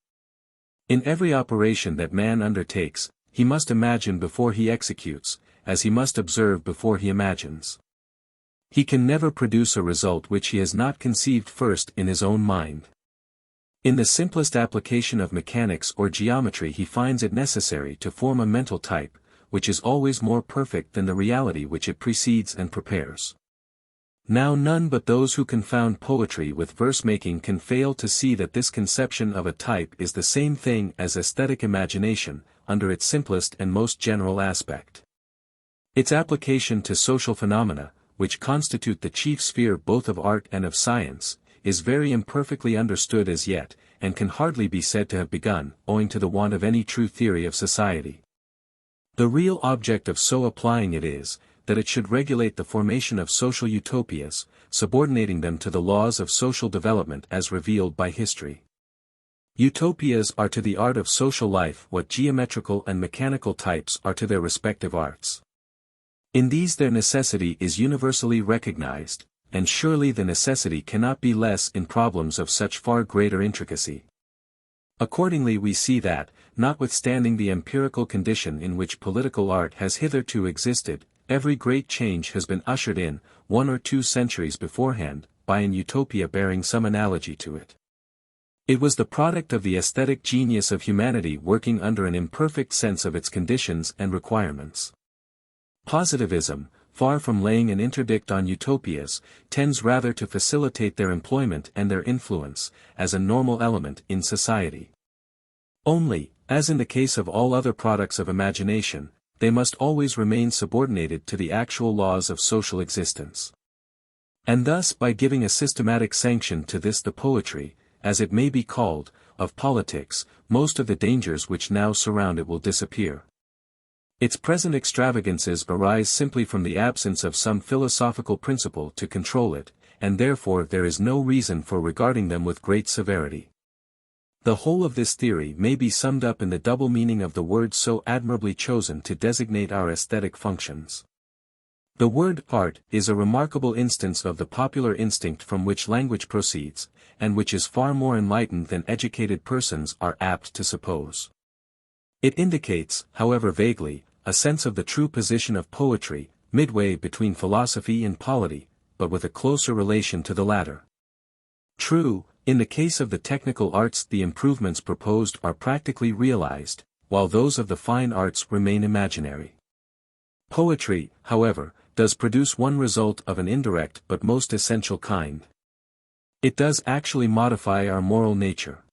In every operation that man undertakes, he must imagine before he executes, as he must observe before he imagines. He can never produce a result which he has not conceived first in his own mind. In the simplest application of mechanics or geometry he finds it necessary to form a mental type, which is always more perfect than the reality which it precedes and prepares. Now none but those who confound poetry with verse-making can fail to see that this conception of a type is the same thing as aesthetic imagination, under its simplest and most general aspect. Its application to social phenomena, which constitute the chief sphere both of art and of science, is very imperfectly understood as yet, and can hardly be said to have begun, owing to the want of any true theory of society. The real object of so applying it is, that it should regulate the formation of social utopias, subordinating them to the laws of social development as revealed by history. Utopias are to the art of social life what geometrical and mechanical types are to their respective arts. In these their necessity is universally recognized, and surely the necessity cannot be less in problems of such far greater intricacy. Accordingly we see that, notwithstanding the empirical condition in which political art has hitherto existed, every great change has been ushered in, 1 or 2 centuries beforehand, by an utopia bearing some analogy to it. It was the product of the aesthetic genius of humanity working under an imperfect sense of its conditions and requirements. Positivism, far from laying an interdict on utopias, tends rather to facilitate their employment and their influence, as a normal element in society. Only, as in the case of all other products of imagination, they must always remain subordinated to the actual laws of social existence. And thus by giving a systematic sanction to this the poetry, as it may be called, of politics, most of the dangers which now surround it will disappear. Its present extravagances arise simply from the absence of some philosophical principle to control it, and therefore there is no reason for regarding them with great severity. The whole of this theory may be summed up in the double meaning of the word so admirably chosen to designate our aesthetic functions. The word art is a remarkable instance of the popular instinct from which language proceeds, and which is far more enlightened than educated persons are apt to suppose. It indicates, however vaguely, a sense of the true position of poetry, midway between philosophy and polity, but with a closer relation to the latter. True, in the case of the technical arts the improvements proposed are practically realized, while those of the fine arts remain imaginary. Poetry, however, does produce one result of an indirect but most essential kind. It does actually modify our moral nature.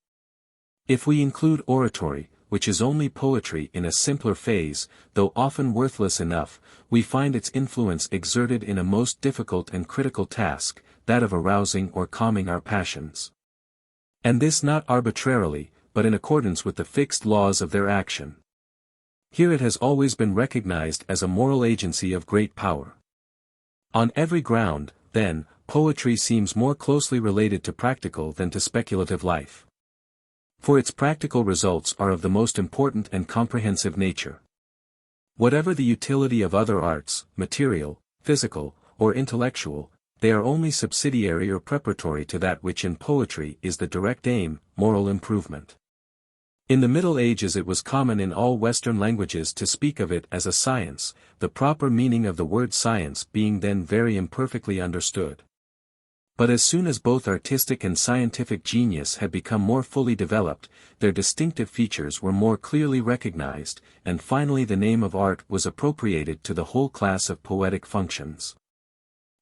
If we include oratory, which is only poetry in a simpler phase, though often worthless enough, we find its influence exerted in a most difficult and critical task, that of arousing or calming our passions. And this not arbitrarily, but in accordance with the fixed laws of their action. Here it has always been recognized as a moral agency of great power. On every ground, then, poetry seems more closely related to practical than to speculative life. For its practical results are of the most important and comprehensive nature. Whatever the utility of other arts, material, physical, or intellectual, they are only subsidiary or preparatory to that which in poetry is the direct aim, moral improvement. In the Middle Ages it was common in all Western languages to speak of it as a science, the proper meaning of the word science being then very imperfectly understood. But as soon as both artistic and scientific genius had become more fully developed, their distinctive features were more clearly recognized, and finally the name of art was appropriated to the whole class of poetic functions.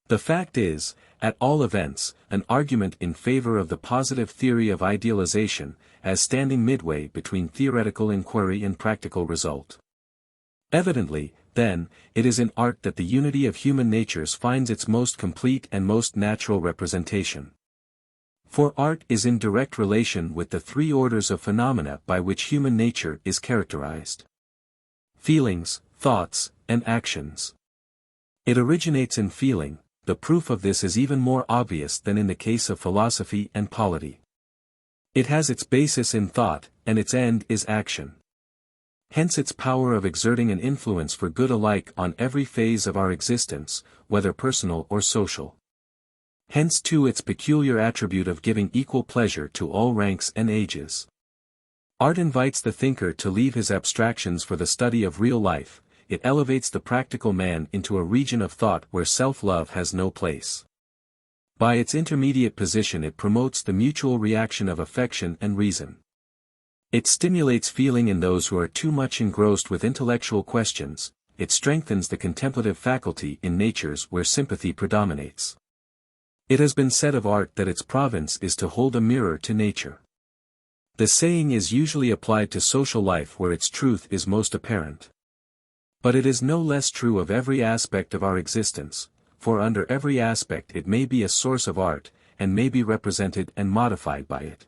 The fact is, at all events, an argument in favor of the positive theory of idealization, as standing midway between theoretical inquiry and practical result. Evidently, then, it is in art that the unity of human natures finds its most complete and most natural representation. For art is in direct relation with the three orders of phenomena by which human nature is characterized: feelings, thoughts, and actions. It originates in feeling. The proof of this is even more obvious than in the case of philosophy and polity. It has its basis in thought, and its end is action. Hence its power of exerting an influence for good alike on every phase of our existence, whether personal or social. Hence too its peculiar attribute of giving equal pleasure to all ranks and ages. Art invites the thinker to leave his abstractions for the study of real life. It elevates the practical man into a region of thought where self-love has no place. By its intermediate position it promotes the mutual reaction of affection and reason. It stimulates feeling in those who are too much engrossed with intellectual questions. It strengthens the contemplative faculty in natures where sympathy predominates. It has been said of art that its province is to hold a mirror to nature. The saying is usually applied to social life where its truth is most apparent. But it is no less true of every aspect of our existence, for under every aspect it may be a source of art, and may be represented and modified by it.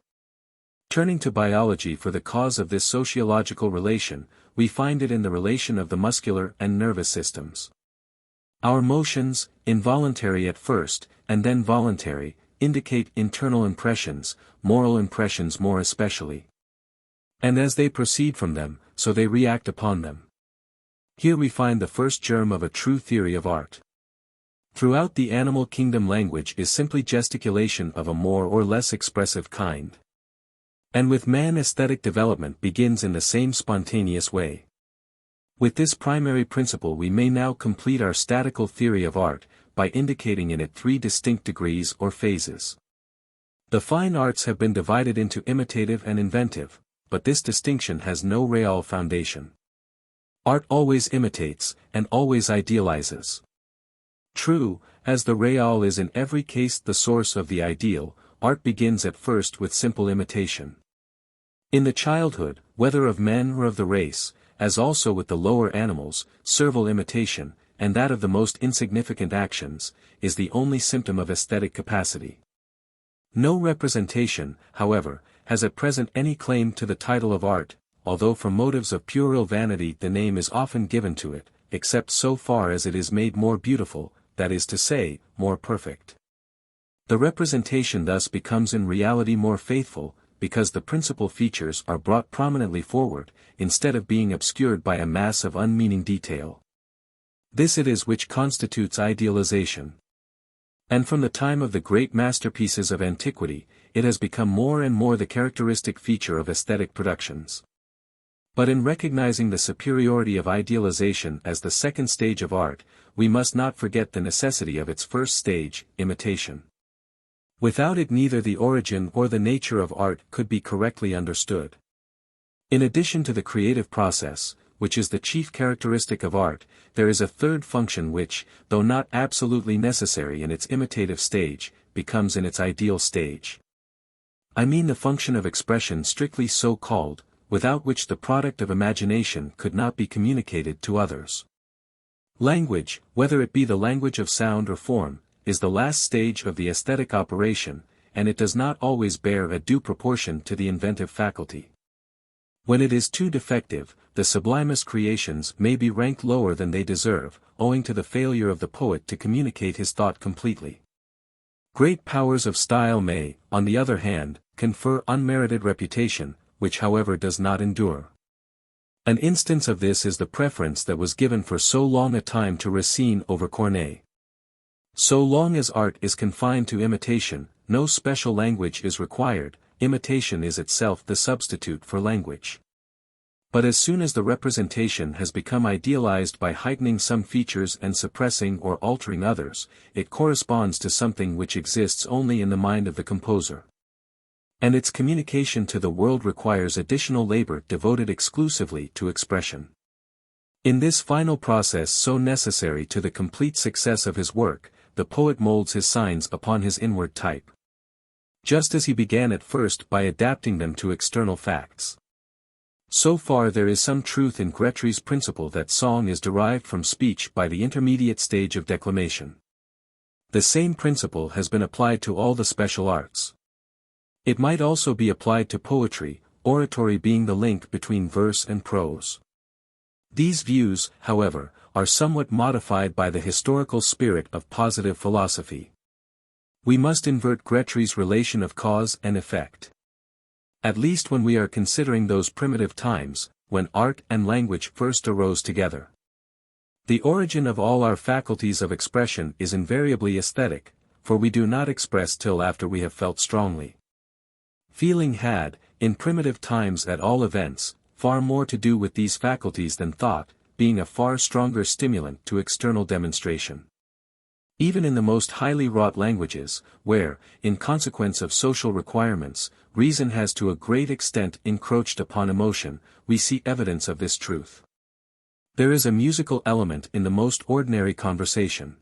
Turning to biology for the cause of this sociological relation, we find it in the relation of the muscular and nervous systems. Our motions, involuntary at first, and then voluntary, indicate internal impressions, moral impressions more especially. And as they proceed from them, so they react upon them. Here we find the first germ of a true theory of art. Throughout the animal kingdom language is simply gesticulation of a more or less expressive kind. And with man aesthetic development begins in the same spontaneous way. With this primary principle we may now complete our statical theory of art, by indicating in it three distinct degrees or phases. The fine arts have been divided into imitative and inventive, but this distinction has no real foundation. Art always imitates, and always idealizes. True, as the real is in every case the source of the ideal, art begins at first with simple imitation. In the childhood, whether of men or of the race, as also with the lower animals, servile imitation, and that of the most insignificant actions, is the only symptom of aesthetic capacity. No representation, however, has at present any claim to the title of art, although from motives of puerile vanity the name is often given to it, except so far as it is made more beautiful, that is to say, more perfect. The representation thus becomes in reality more faithful, because the principal features are brought prominently forward, instead of being obscured by a mass of unmeaning detail. This it is which constitutes idealization. And from the time of the great masterpieces of antiquity, it has become more and more the characteristic feature of aesthetic productions. But in recognizing the superiority of idealization as the second stage of art, we must not forget the necessity of its first stage, imitation. Without it neither the origin or the nature of art could be correctly understood. In addition to the creative process, which is the chief characteristic of art, there is a third function which, though not absolutely necessary in its imitative stage, becomes in its ideal stage. I mean the function of expression strictly so called, without which the product of imagination could not be communicated to others. Language, whether it be the language of sound or form, is the last stage of the aesthetic operation, and it does not always bear a due proportion to the inventive faculty. When it is too defective, the sublimest creations may be ranked lower than they deserve, owing to the failure of the poet to communicate his thought completely. Great powers of style may, on the other hand, confer unmerited reputation, which however does not endure. An instance of this is the preference that was given for so long a time to Racine over Corneille. So long as art is confined to imitation, no special language is required, imitation is itself the substitute for language. But as soon as the representation has become idealized by heightening some features and suppressing or altering others, it corresponds to something which exists only in the mind of the composer. And its communication to the world requires additional labor devoted exclusively to expression. In this final process so necessary to the complete success of his work, the poet molds his signs upon his inward type. Just as he began at first by adapting them to external facts. So far there is some truth in Grétry's principle that song is derived from speech by the intermediate stage of declamation. The same principle has been applied to all the special arts. It might also be applied to poetry, oratory being the link between verse and prose. These views, however, are somewhat modified by the historical spirit of positive philosophy. We must invert Grétry's relation of cause and effect. At least when we are considering those primitive times, when art and language first arose together. The origin of all our faculties of expression is invariably aesthetic, for we do not express till after we have felt strongly. Feeling had, in primitive times at all events, far more to do with these faculties than thought, being a far stronger stimulant to external demonstration. Even in the most highly wrought languages, where, in consequence of social requirements, reason has to a great extent encroached upon emotion, we see evidence of this truth. There is a musical element in the most ordinary conversation.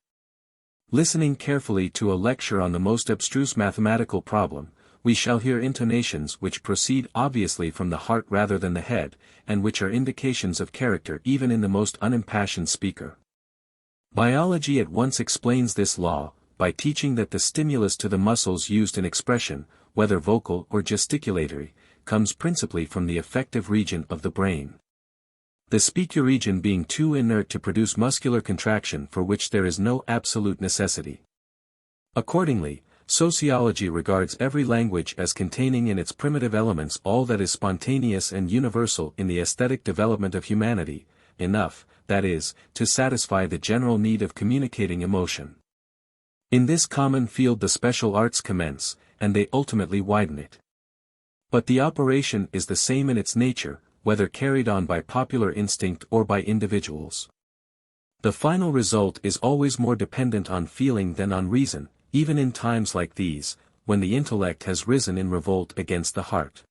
Listening carefully to a lecture on the most abstruse mathematical problem, we shall hear intonations which proceed obviously from the heart rather than the head, and which are indications of character even in the most unimpassioned speaker. Biology at once explains this law, by teaching that the stimulus to the muscles used in expression, whether vocal or gesticulatory, comes principally from the affective region of the brain. The speaker region being too inert to produce muscular contraction for which there is no absolute necessity. Accordingly, sociology regards every language as containing in its primitive elements all that is spontaneous and universal in the aesthetic development of humanity, enough, that is, to satisfy the general need of communicating emotion. In this common field the special arts commence, and they ultimately widen it. But the operation is the same in its nature, whether carried on by popular instinct or by individuals. The final result is always more dependent on feeling than on reason, even in times like these, when the intellect has risen in revolt against the heart.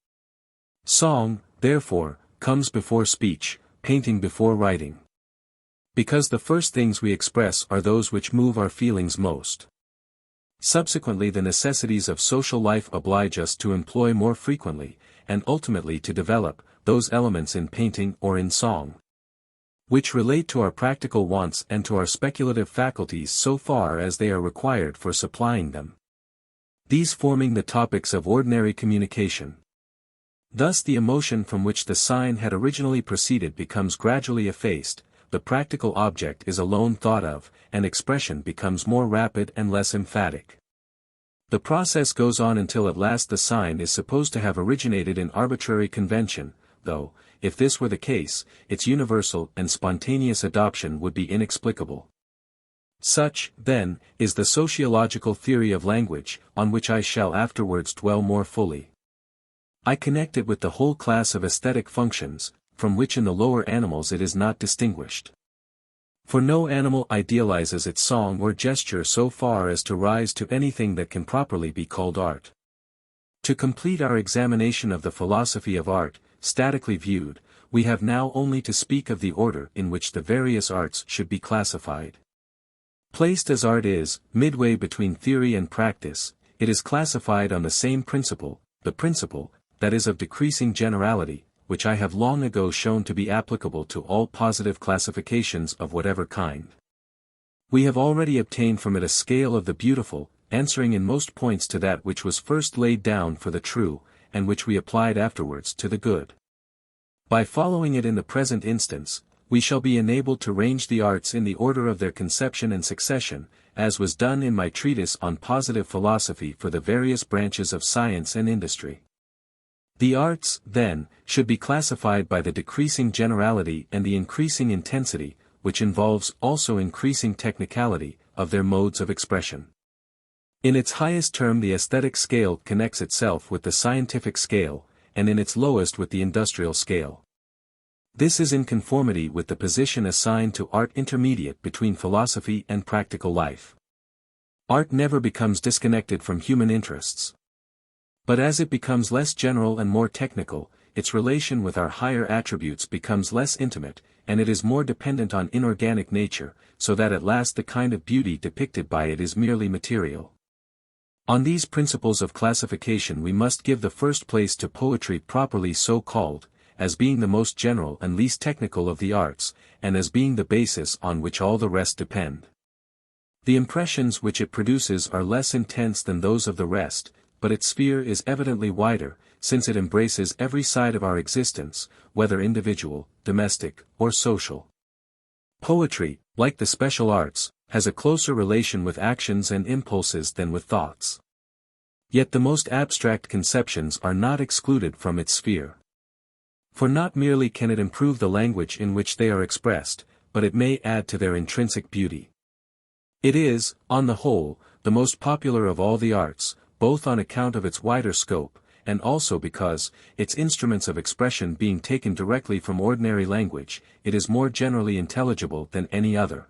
Song, therefore, comes before speech, painting before writing. Because the first things we express are those which move our feelings most. Subsequently the necessities of social life oblige us to employ more frequently, and ultimately to develop, those elements in painting or in song, which relate to our practical wants and to our speculative faculties so far as they are required for supplying them. These forming the topics of ordinary communication. Thus the emotion from which the sign had originally proceeded becomes gradually effaced, the practical object is alone thought of, and expression becomes more rapid and less emphatic. The process goes on until at last the sign is supposed to have originated in arbitrary convention, though, if this were the case, its universal and spontaneous adoption would be inexplicable. Such, then, is the sociological theory of language, on which I shall afterwards dwell more fully. I connect it with the whole class of aesthetic functions, from which in the lower animals it is not distinguished. For no animal idealizes its song or gesture so far as to rise to anything that can properly be called art. To complete our examination of the philosophy of art, statically viewed, we have now only to speak of the order in which the various arts should be classified. Placed as art is, midway between theory and practice, it is classified on the same principle, the principle, that is of decreasing generality, which I have long ago shown to be applicable to all positive classifications of whatever kind. We have already obtained from it a scale of the beautiful, answering in most points to that which was first laid down for the true, and which we applied afterwards to the good. By following it in the present instance, we shall be enabled to range the arts in the order of their conception and succession, as was done in my treatise on positive philosophy for the various branches of science and industry. The arts, then, should be classified by the decreasing generality and the increasing intensity, which involves also increasing technicality, of their modes of expression. In its highest term the aesthetic scale connects itself with the scientific scale, and in its lowest with the industrial scale. This is in conformity with the position assigned to art intermediate between philosophy and practical life. Art never becomes disconnected from human interests. But as it becomes less general and more technical, its relation with our higher attributes becomes less intimate, and it is more dependent on inorganic nature, so that at last the kind of beauty depicted by it is merely material. On these principles of classification we must give the first place to poetry properly so called, as being the most general and least technical of the arts, and as being the basis on which all the rest depend. The impressions which it produces are less intense than those of the rest, but its sphere is evidently wider, since it embraces every side of our existence, whether individual, domestic, or social. Poetry, like the special arts, has a closer relation with actions and impulses than with thoughts. Yet the most abstract conceptions are not excluded from its sphere. For not merely can it improve the language in which they are expressed, but it may add to their intrinsic beauty. It is, on the whole, the most popular of all the arts, both on account of its wider scope, and also because, its instruments of expression being taken directly from ordinary language, it is more generally intelligible than any other.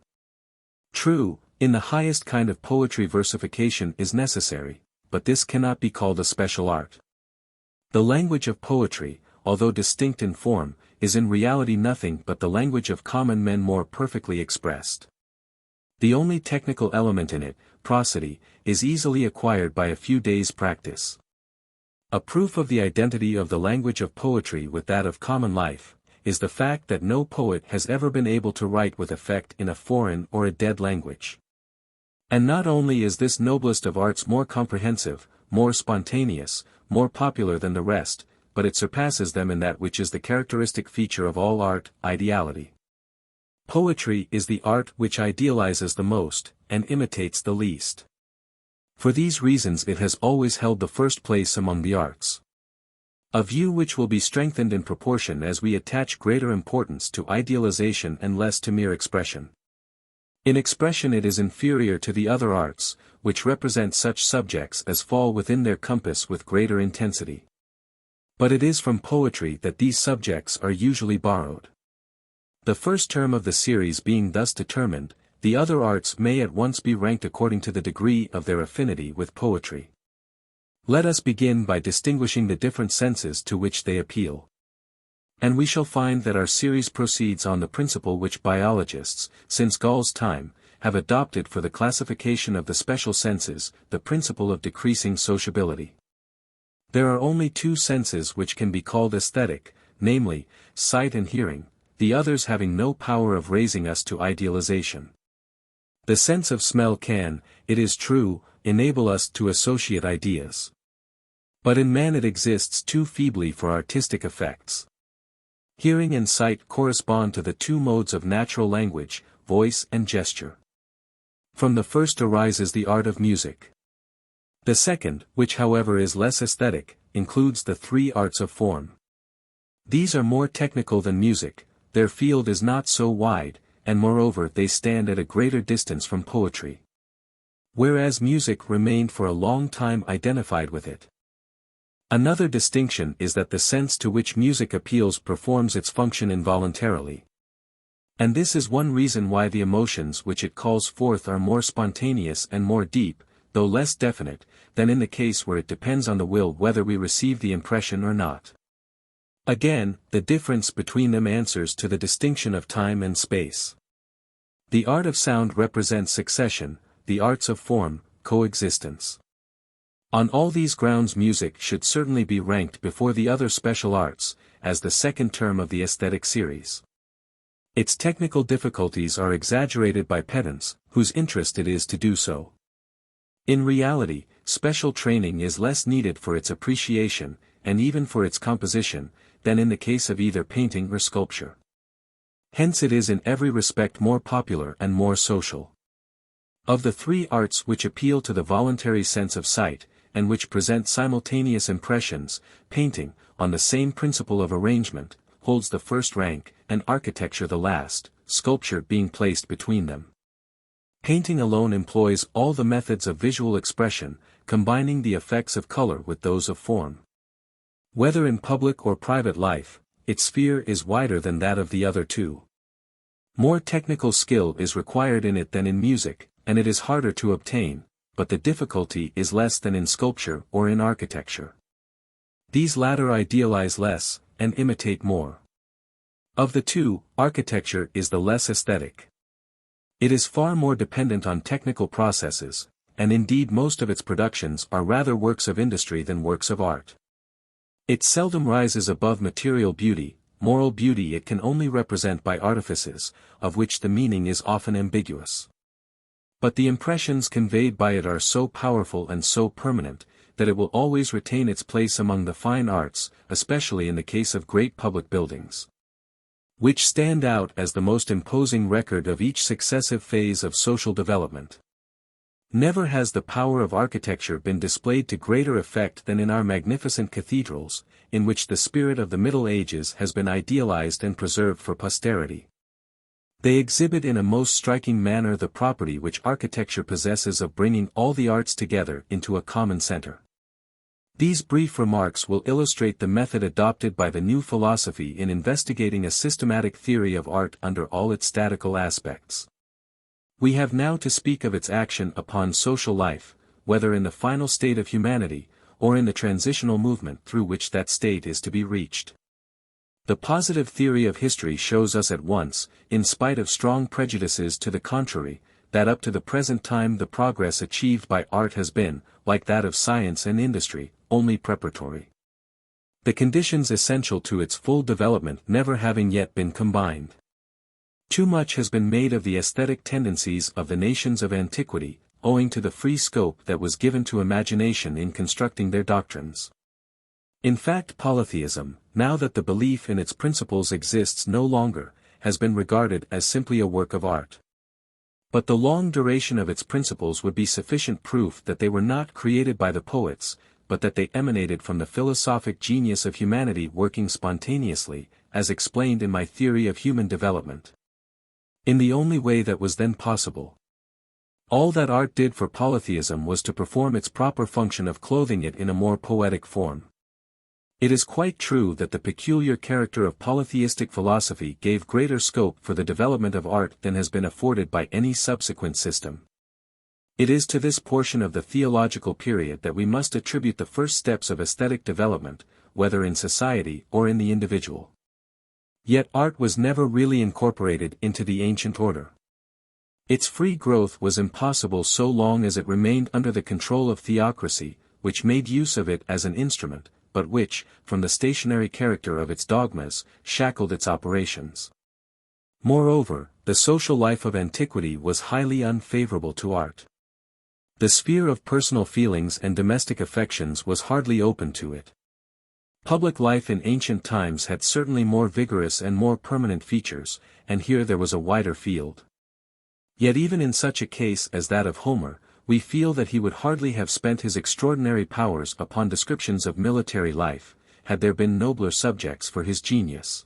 True, in the highest kind of poetry versification is necessary, but this cannot be called a special art. The language of poetry, although distinct in form, is in reality nothing but the language of common men more perfectly expressed. The only technical element in it, prosody, is easily acquired by a few days' practice. A proof of the identity of the language of poetry with that of common life, is the fact that no poet has ever been able to write with effect in a foreign or a dead language. And not only is this noblest of arts more comprehensive, more spontaneous, more popular than the rest, but it surpasses them in that which is the characteristic feature of all art, ideality. Poetry is the art which idealizes the most, and imitates the least. For these reasons it has always held the first place among the arts. A view which will be strengthened in proportion as we attach greater importance to idealization and less to mere expression. In expression it is inferior to the other arts, which represent such subjects as fall within their compass with greater intensity. But it is from poetry that these subjects are usually borrowed. The first term of the series being thus determined, the other arts may at once be ranked according to the degree of their affinity with poetry. Let us begin by distinguishing the different senses to which they appeal. And we shall find that our series proceeds on the principle which biologists, since Gall's time, have adopted for the classification of the special senses, the principle of decreasing sociability. There are only two senses which can be called aesthetic, namely, sight and hearing, the others having no power of raising us to idealization. The sense of smell can, it is true, enable us to associate ideas. But in man it exists too feebly for artistic effects. Hearing and sight correspond to the two modes of natural language, voice and gesture. From the first arises the art of music. The second, which however is less aesthetic, includes the three arts of form. These are more technical than music, their field is not so wide, and moreover they stand at a greater distance from poetry. Whereas music remained for a long time identified with it. Another distinction is that the sense to which music appeals performs its function involuntarily. And this is one reason why the emotions which it calls forth are more spontaneous and more deep, though less definite, than in the case where it depends on the will whether we receive the impression or not. Again, the difference between them answers to the distinction of time and space. The art of sound represents succession, the arts of form, coexistence. On all these grounds music should certainly be ranked before the other special arts, as the second term of the aesthetic series. Its technical difficulties are exaggerated by pedants, whose interest it is to do so. In reality, special training is less needed for its appreciation, and even for its composition, than in the case of either painting or sculpture. Hence it is in every respect more popular and more social. Of the three arts which appeal to the voluntary sense of sight, and which present simultaneous impressions, painting, on the same principle of arrangement, holds the first rank, and architecture the last, sculpture being placed between them. Painting alone employs all the methods of visual expression, combining the effects of color with those of form. Whether in public or private life, its sphere is wider than that of the other two. More technical skill is required in it than in music, and it is harder to obtain, but the difficulty is less than in sculpture or in architecture. These latter idealize less, and imitate more. Of the two, architecture is the less aesthetic. It is far more dependent on technical processes, and indeed most of its productions are rather works of industry than works of art. It seldom rises above material beauty, moral beauty it can only represent by artifices, of which the meaning is often ambiguous. But the impressions conveyed by it are so powerful and so permanent, that it will always retain its place among the fine arts, especially in the case of great public buildings, which stand out as the most imposing record of each successive phase of social development. Never has the power of architecture been displayed to greater effect than in our magnificent cathedrals, in which the spirit of the Middle Ages has been idealized and preserved for posterity. They exhibit in a most striking manner the property which architecture possesses of bringing all the arts together into a common center. These brief remarks will illustrate the method adopted by the new philosophy in investigating a systematic theory of art under all its statical aspects. We have now to speak of its action upon social life, whether in the final state of humanity, or in the transitional movement through which that state is to be reached. The positive theory of history shows us at once, in spite of strong prejudices to the contrary, that up to the present time the progress achieved by art has been, like that of science and industry, only preparatory. The conditions essential to its full development never having yet been combined. Too much has been made of the aesthetic tendencies of the nations of antiquity, owing to the free scope that was given to imagination in constructing their doctrines. In fact, polytheism, now that the belief in its principles exists no longer, has been regarded as simply a work of art. But the long duration of its principles would be sufficient proof that they were not created by the poets, but that they emanated from the philosophic genius of humanity working spontaneously, as explained in my theory of human development, in the only way that was then possible. All that art did for polytheism was to perform its proper function of clothing it in a more poetic form. It is quite true that the peculiar character of polytheistic philosophy gave greater scope for the development of art than has been afforded by any subsequent system. It is to this portion of the theological period that we must attribute the first steps of aesthetic development, whether in society or in the individual. Yet art was never really incorporated into the ancient order. Its free growth was impossible so long as it remained under the control of theocracy, which made use of it as an instrument, but which, from the stationary character of its dogmas, shackled its operations. Moreover, the social life of antiquity was highly unfavorable to art. The sphere of personal feelings and domestic affections was hardly open to it. Public life in ancient times had certainly more vigorous and more permanent features, and here there was a wider field. Yet even in such a case as that of Homer, we feel that he would hardly have spent his extraordinary powers upon descriptions of military life, had there been nobler subjects for his genius.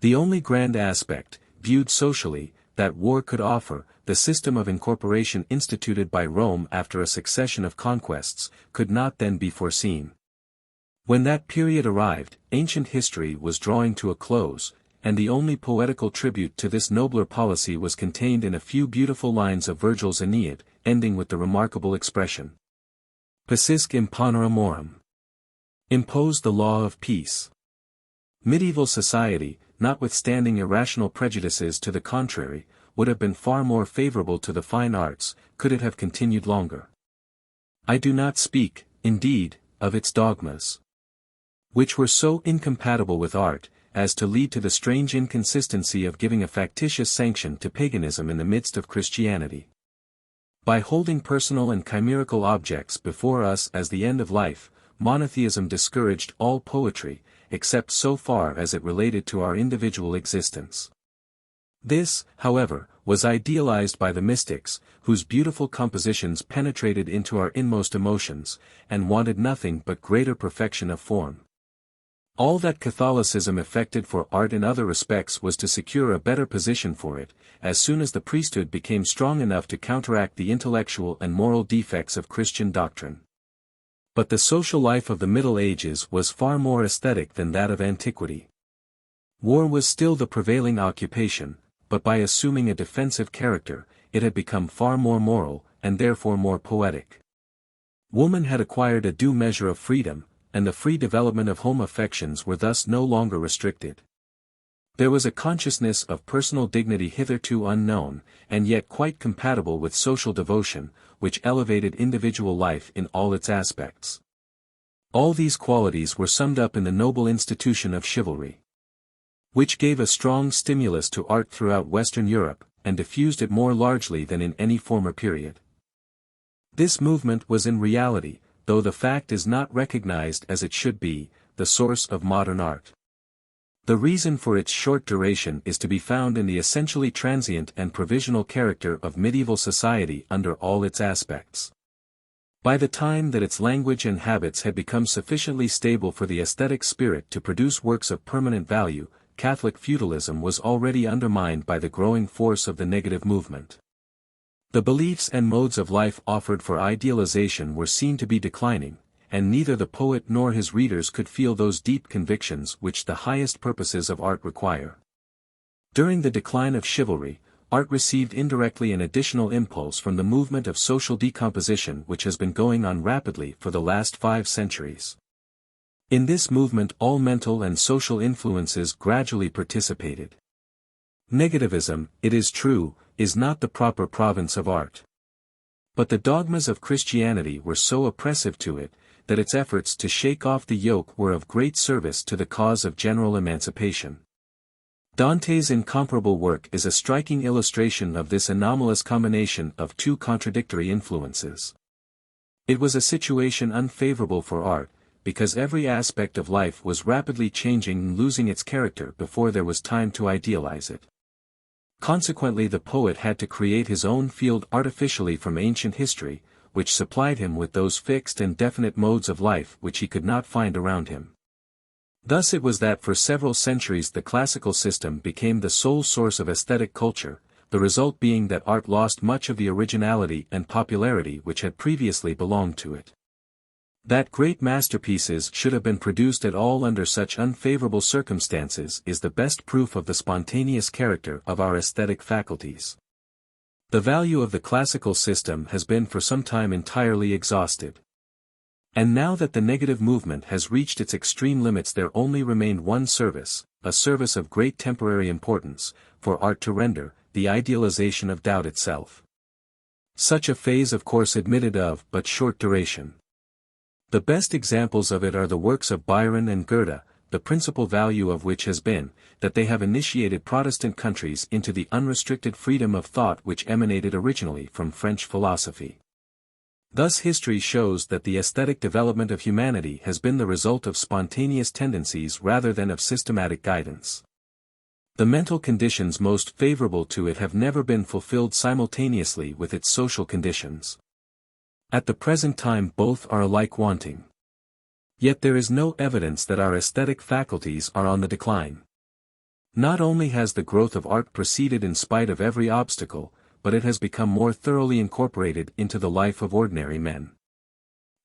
The only grand aspect, viewed socially, that war could offer, the system of incorporation instituted by Rome after a succession of conquests, could not then be foreseen. When that period arrived, ancient history was drawing to a close, and the only poetical tribute to this nobler policy was contained in a few beautiful lines of Virgil's Aeneid, ending with the remarkable expression, "Pacisque imponere morum." Impose the law of peace. Medieval society, notwithstanding irrational prejudices to the contrary, would have been far more favorable to the fine arts, could it have continued longer. I do not speak, indeed, of its dogmas, which were so incompatible with art, as to lead to the strange inconsistency of giving a factitious sanction to paganism in the midst of Christianity. By holding personal and chimerical objects before us as the end of life, monotheism discouraged all poetry, except so far as it related to our individual existence. This, however, was idealized by the mystics, whose beautiful compositions penetrated into our inmost emotions, and wanted nothing but greater perfection of form. All that Catholicism effected for art in other respects was to secure a better position for it, as soon as the priesthood became strong enough to counteract the intellectual and moral defects of Christian doctrine. But the social life of the Middle Ages was far more aesthetic than that of antiquity. War was still the prevailing occupation, but by assuming a defensive character, it had become far more moral, and therefore more poetic. Woman had acquired a due measure of freedom, and the free development of home affections were thus no longer restricted. There was a consciousness of personal dignity hitherto unknown, and yet quite compatible with social devotion, which elevated individual life in all its aspects. All these qualities were summed up in the noble institution of chivalry, which gave a strong stimulus to art throughout Western Europe, and diffused it more largely than in any former period. This movement was in reality, though the fact is not recognized as it should be, the source of modern art. The reason for its short duration is to be found in the essentially transient and provisional character of medieval society under all its aspects. By the time that its language and habits had become sufficiently stable for the aesthetic spirit to produce works of permanent value, Catholic feudalism was already undermined by the growing force of the negative movement. The beliefs and modes of life offered for idealization were seen to be declining, and neither the poet nor his readers could feel those deep convictions which the highest purposes of art require. During the decline of chivalry, art received indirectly an additional impulse from the movement of social decomposition which has been going on rapidly for the last 5 centuries. In this movement all mental and social influences gradually participated. Negativism, it is true, is not the proper province of art. But the dogmas of Christianity were so oppressive to it, that its efforts to shake off the yoke were of great service to the cause of general emancipation. Dante's incomparable work is a striking illustration of this anomalous combination of 2 contradictory influences. It was a situation unfavorable for art, because every aspect of life was rapidly changing and losing its character before there was time to idealize it. Consequently the poet had to create his own field artificially from ancient history, which supplied him with those fixed and definite modes of life which he could not find around him. Thus it was that for several centuries the classical system became the sole source of aesthetic culture, the result being that art lost much of the originality and popularity which had previously belonged to it. That great masterpieces should have been produced at all under such unfavorable circumstances is the best proof of the spontaneous character of our aesthetic faculties. The value of the classical system has been for some time entirely exhausted. And now that the negative movement has reached its extreme limits there only remained one service, a service of great temporary importance, for art to render, the idealization of doubt itself. Such a phase of course admitted of but short duration. The best examples of it are the works of Byron and Goethe, the principal value of which has been, that they have initiated Protestant countries into the unrestricted freedom of thought which emanated originally from French philosophy. Thus history shows that the aesthetic development of humanity has been the result of spontaneous tendencies rather than of systematic guidance. The mental conditions most favorable to it have never been fulfilled simultaneously with its social conditions. At the present time both are alike wanting. Yet there is no evidence that our aesthetic faculties are on the decline. Not only has the growth of art proceeded in spite of every obstacle, but it has become more thoroughly incorporated into the life of ordinary men.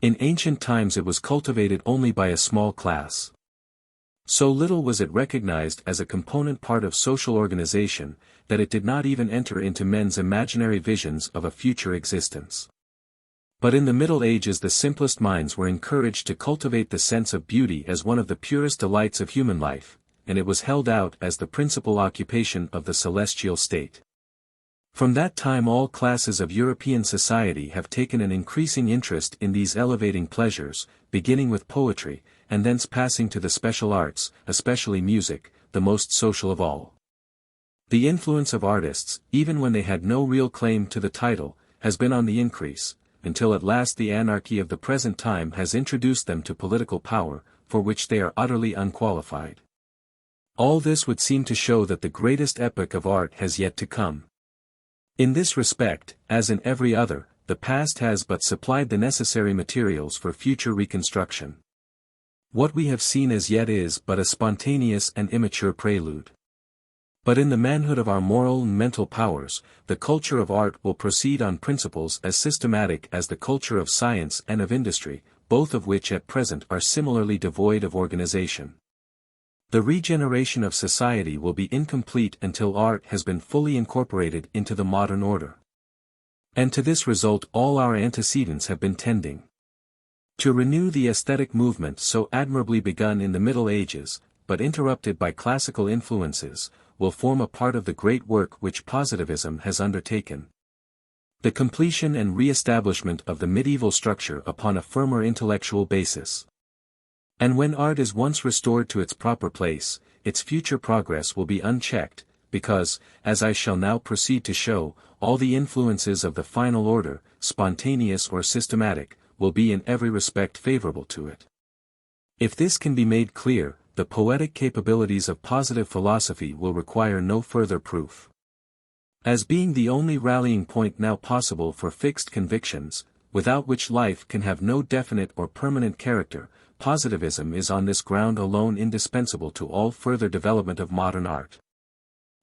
In ancient times it was cultivated only by a small class. So little was it recognized as a component part of social organization, that it did not even enter into men's imaginary visions of a future existence. But in the Middle Ages the simplest minds were encouraged to cultivate the sense of beauty as one of the purest delights of human life, and it was held out as the principal occupation of the celestial state. From that time all classes of European society have taken an increasing interest in these elevating pleasures, beginning with poetry, and thence passing to the special arts, especially music, the most social of all. The influence of artists, even when they had no real claim to the title, has been on the increase, until at last the anarchy of the present time has introduced them to political power, for which they are utterly unqualified. All this would seem to show that the greatest epoch of art has yet to come. In this respect, as in every other, the past has but supplied the necessary materials for future reconstruction. What we have seen as yet is but a spontaneous and immature prelude. But in the manhood of our moral and mental powers, the culture of art will proceed on principles as systematic as the culture of science and of industry, both of which at present are similarly devoid of organization. The regeneration of society will be incomplete until art has been fully incorporated into the modern order. And to this result all our antecedents have been tending. To renew the aesthetic movement so admirably begun in the Middle Ages, but interrupted by classical influences, will form a part of the great work which Positivism has undertaken. The completion and re-establishment of the medieval structure upon a firmer intellectual basis. And when art is once restored to its proper place, its future progress will be unchecked, because, as I shall now proceed to show, all the influences of the final order, spontaneous or systematic, will be in every respect favorable to it. If this can be made clear, the poetic capabilities of positive philosophy will require no further proof. As being the only rallying point now possible for fixed convictions, without which life can have no definite or permanent character, Positivism is on this ground alone indispensable to all further development of modern art.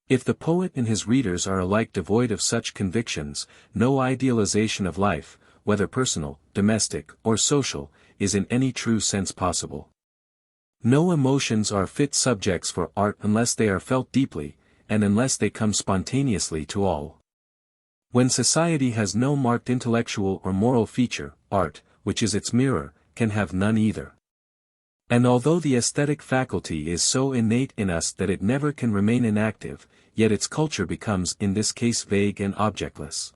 If the poet and his readers are alike devoid of such convictions, no idealization of life, whether personal, domestic, or social, is in any true sense possible. No emotions are fit subjects for art unless they are felt deeply, and unless they come spontaneously to all. When society has no marked intellectual or moral feature, art, which is its mirror, can have none either. And although the aesthetic faculty is so innate in us that it never can remain inactive, yet its culture becomes in this case vague and objectless.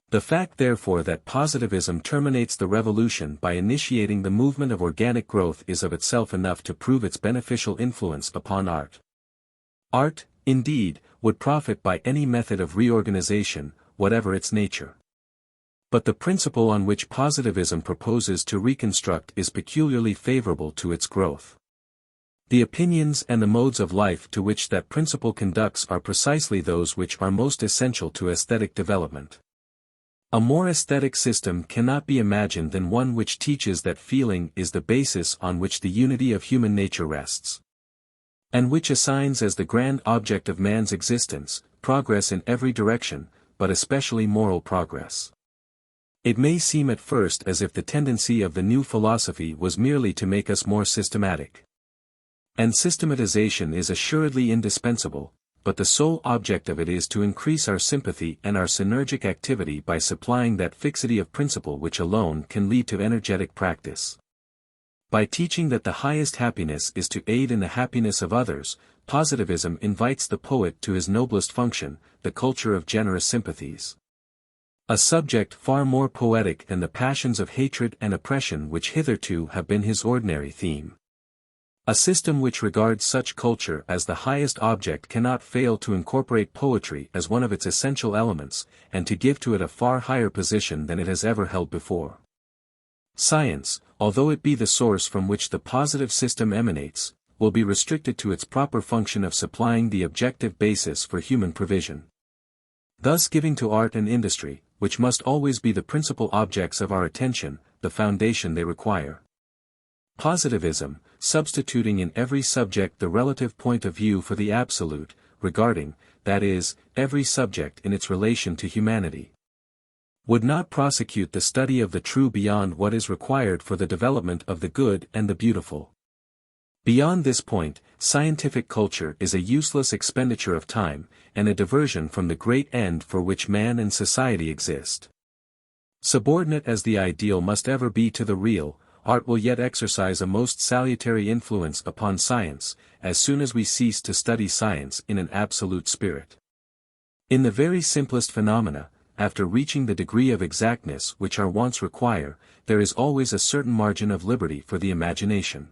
The fact therefore that Positivism terminates the revolution by initiating the movement of organic growth is of itself enough to prove its beneficial influence upon art. Art, indeed, would profit by any method of reorganization, whatever its nature. But the principle on which Positivism proposes to reconstruct is peculiarly favorable to its growth. The opinions and the modes of life to which that principle conducts are precisely those which are most essential to aesthetic development. A more aesthetic system cannot be imagined than one which teaches that feeling is the basis on which the unity of human nature rests. And which assigns as the grand object of man's existence, progress in every direction, but especially moral progress. It may seem at first as if the tendency of the new philosophy was merely to make us more systematic. And systematization is assuredly indispensable, but the sole object of it is to increase our sympathy and our synergic activity by supplying that fixity of principle which alone can lead to energetic practice. By teaching that the highest happiness is to aid in the happiness of others, Positivism invites the poet to his noblest function, the culture of generous sympathies. A subject far more poetic than the passions of hatred and oppression which hitherto have been his ordinary theme. A system which regards such culture as the highest object cannot fail to incorporate poetry as one of its essential elements, and to give to it a far higher position than it has ever held before. Science, although it be the source from which the positive system emanates, will be restricted to its proper function of supplying the objective basis for human provision. Thus giving to art and industry, which must always be the principal objects of our attention, the foundation they require. Positivism, substituting in every subject the relative point of view for the absolute, regarding, that is, every subject in its relation to humanity, would not prosecute the study of the true beyond what is required for the development of the good and the beautiful. Beyond this point, scientific culture is a useless expenditure of time, and a diversion from the great end for which man and society exist. Subordinate as the ideal must ever be to the real, art will yet exercise a most salutary influence upon science, as soon as we cease to study science in an absolute spirit. In the very simplest phenomena, after reaching the degree of exactness which our wants require, there is always a certain margin of liberty for the imagination.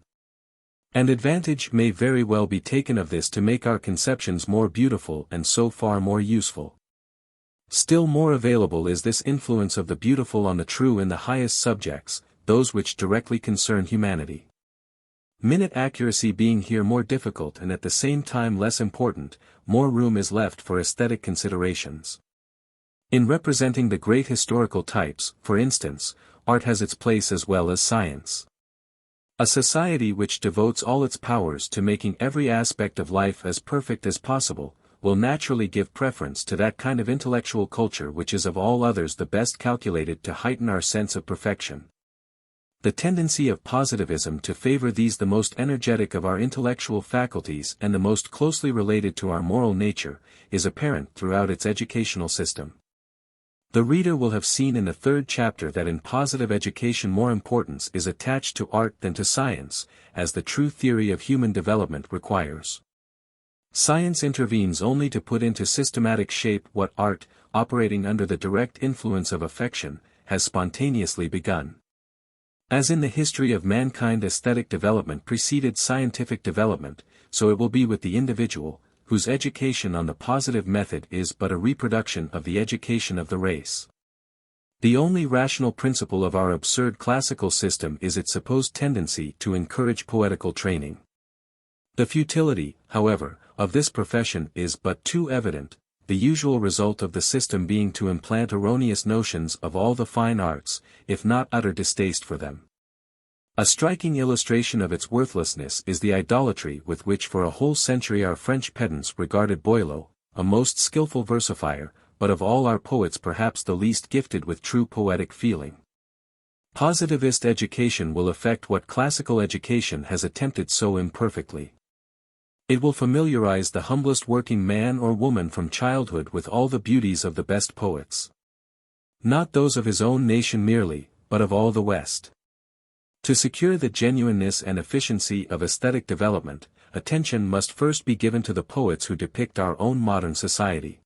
And advantage may very well be taken of this to make our conceptions more beautiful and so far more useful. Still more available is this influence of the beautiful on the true in the highest subjects, those which directly concern humanity. Minute accuracy being here more difficult and at the same time less important, more room is left for aesthetic considerations. In representing the great historical types, for instance, art has its place as well as science. A society which devotes all its powers to making every aspect of life as perfect as possible, will naturally give preference to that kind of intellectual culture which is of all others the best calculated to heighten our sense of perfection. The tendency of positivism to favor these the most energetic of our intellectual faculties and the most closely related to our moral nature, is apparent throughout its educational system. The reader will have seen in the third chapter that in positive education more importance is attached to art than to science, as the true theory of human development requires. Science intervenes only to put into systematic shape what art, operating under the direct influence of affection, has spontaneously begun. As in the history of mankind aesthetic development preceded scientific development, so it will be with the individual, whose education on the positive method is but a reproduction of the education of the race. The only rational principle of our absurd classical system is its supposed tendency to encourage poetical training. The futility, however, of this profession is but too evident, the usual result of the system being to implant erroneous notions of all the fine arts, if not utter distaste for them. A striking illustration of its worthlessness is the idolatry with which for a whole century our French pedants regarded Boileau, a most skillful versifier, but of all our poets perhaps the least gifted with true poetic feeling. Positivist education will effect what classical education has attempted so imperfectly. It will familiarize the humblest working man or woman from childhood with all the beauties of the best poets. Not those of his own nation merely, but of all the West. To secure the genuineness and efficiency of aesthetic development, attention must first be given to the poets who depict our own modern society.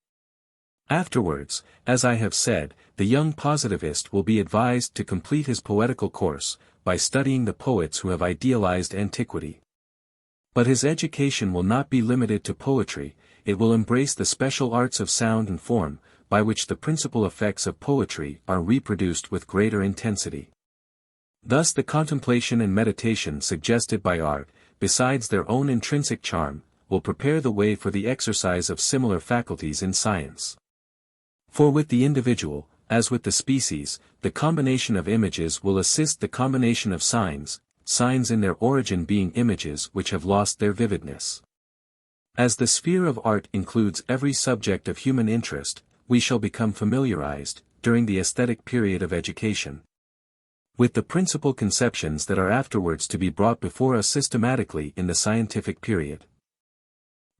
Afterwards, as I have said, the young positivist will be advised to complete his poetical course, by studying the poets who have idealized antiquity. But his education will not be limited to poetry, it will embrace the special arts of sound and form, by which the principal effects of poetry are reproduced with greater intensity. Thus the contemplation and meditation suggested by art, besides their own intrinsic charm, will prepare the way for the exercise of similar faculties in science. For with the individual, as with the species, the combination of images will assist the combination of signs, signs in their origin being images which have lost their vividness. As the sphere of art includes every subject of human interest, we shall become familiarized, during the aesthetic period of education, with the principal conceptions that are afterwards to be brought before us systematically in the scientific period.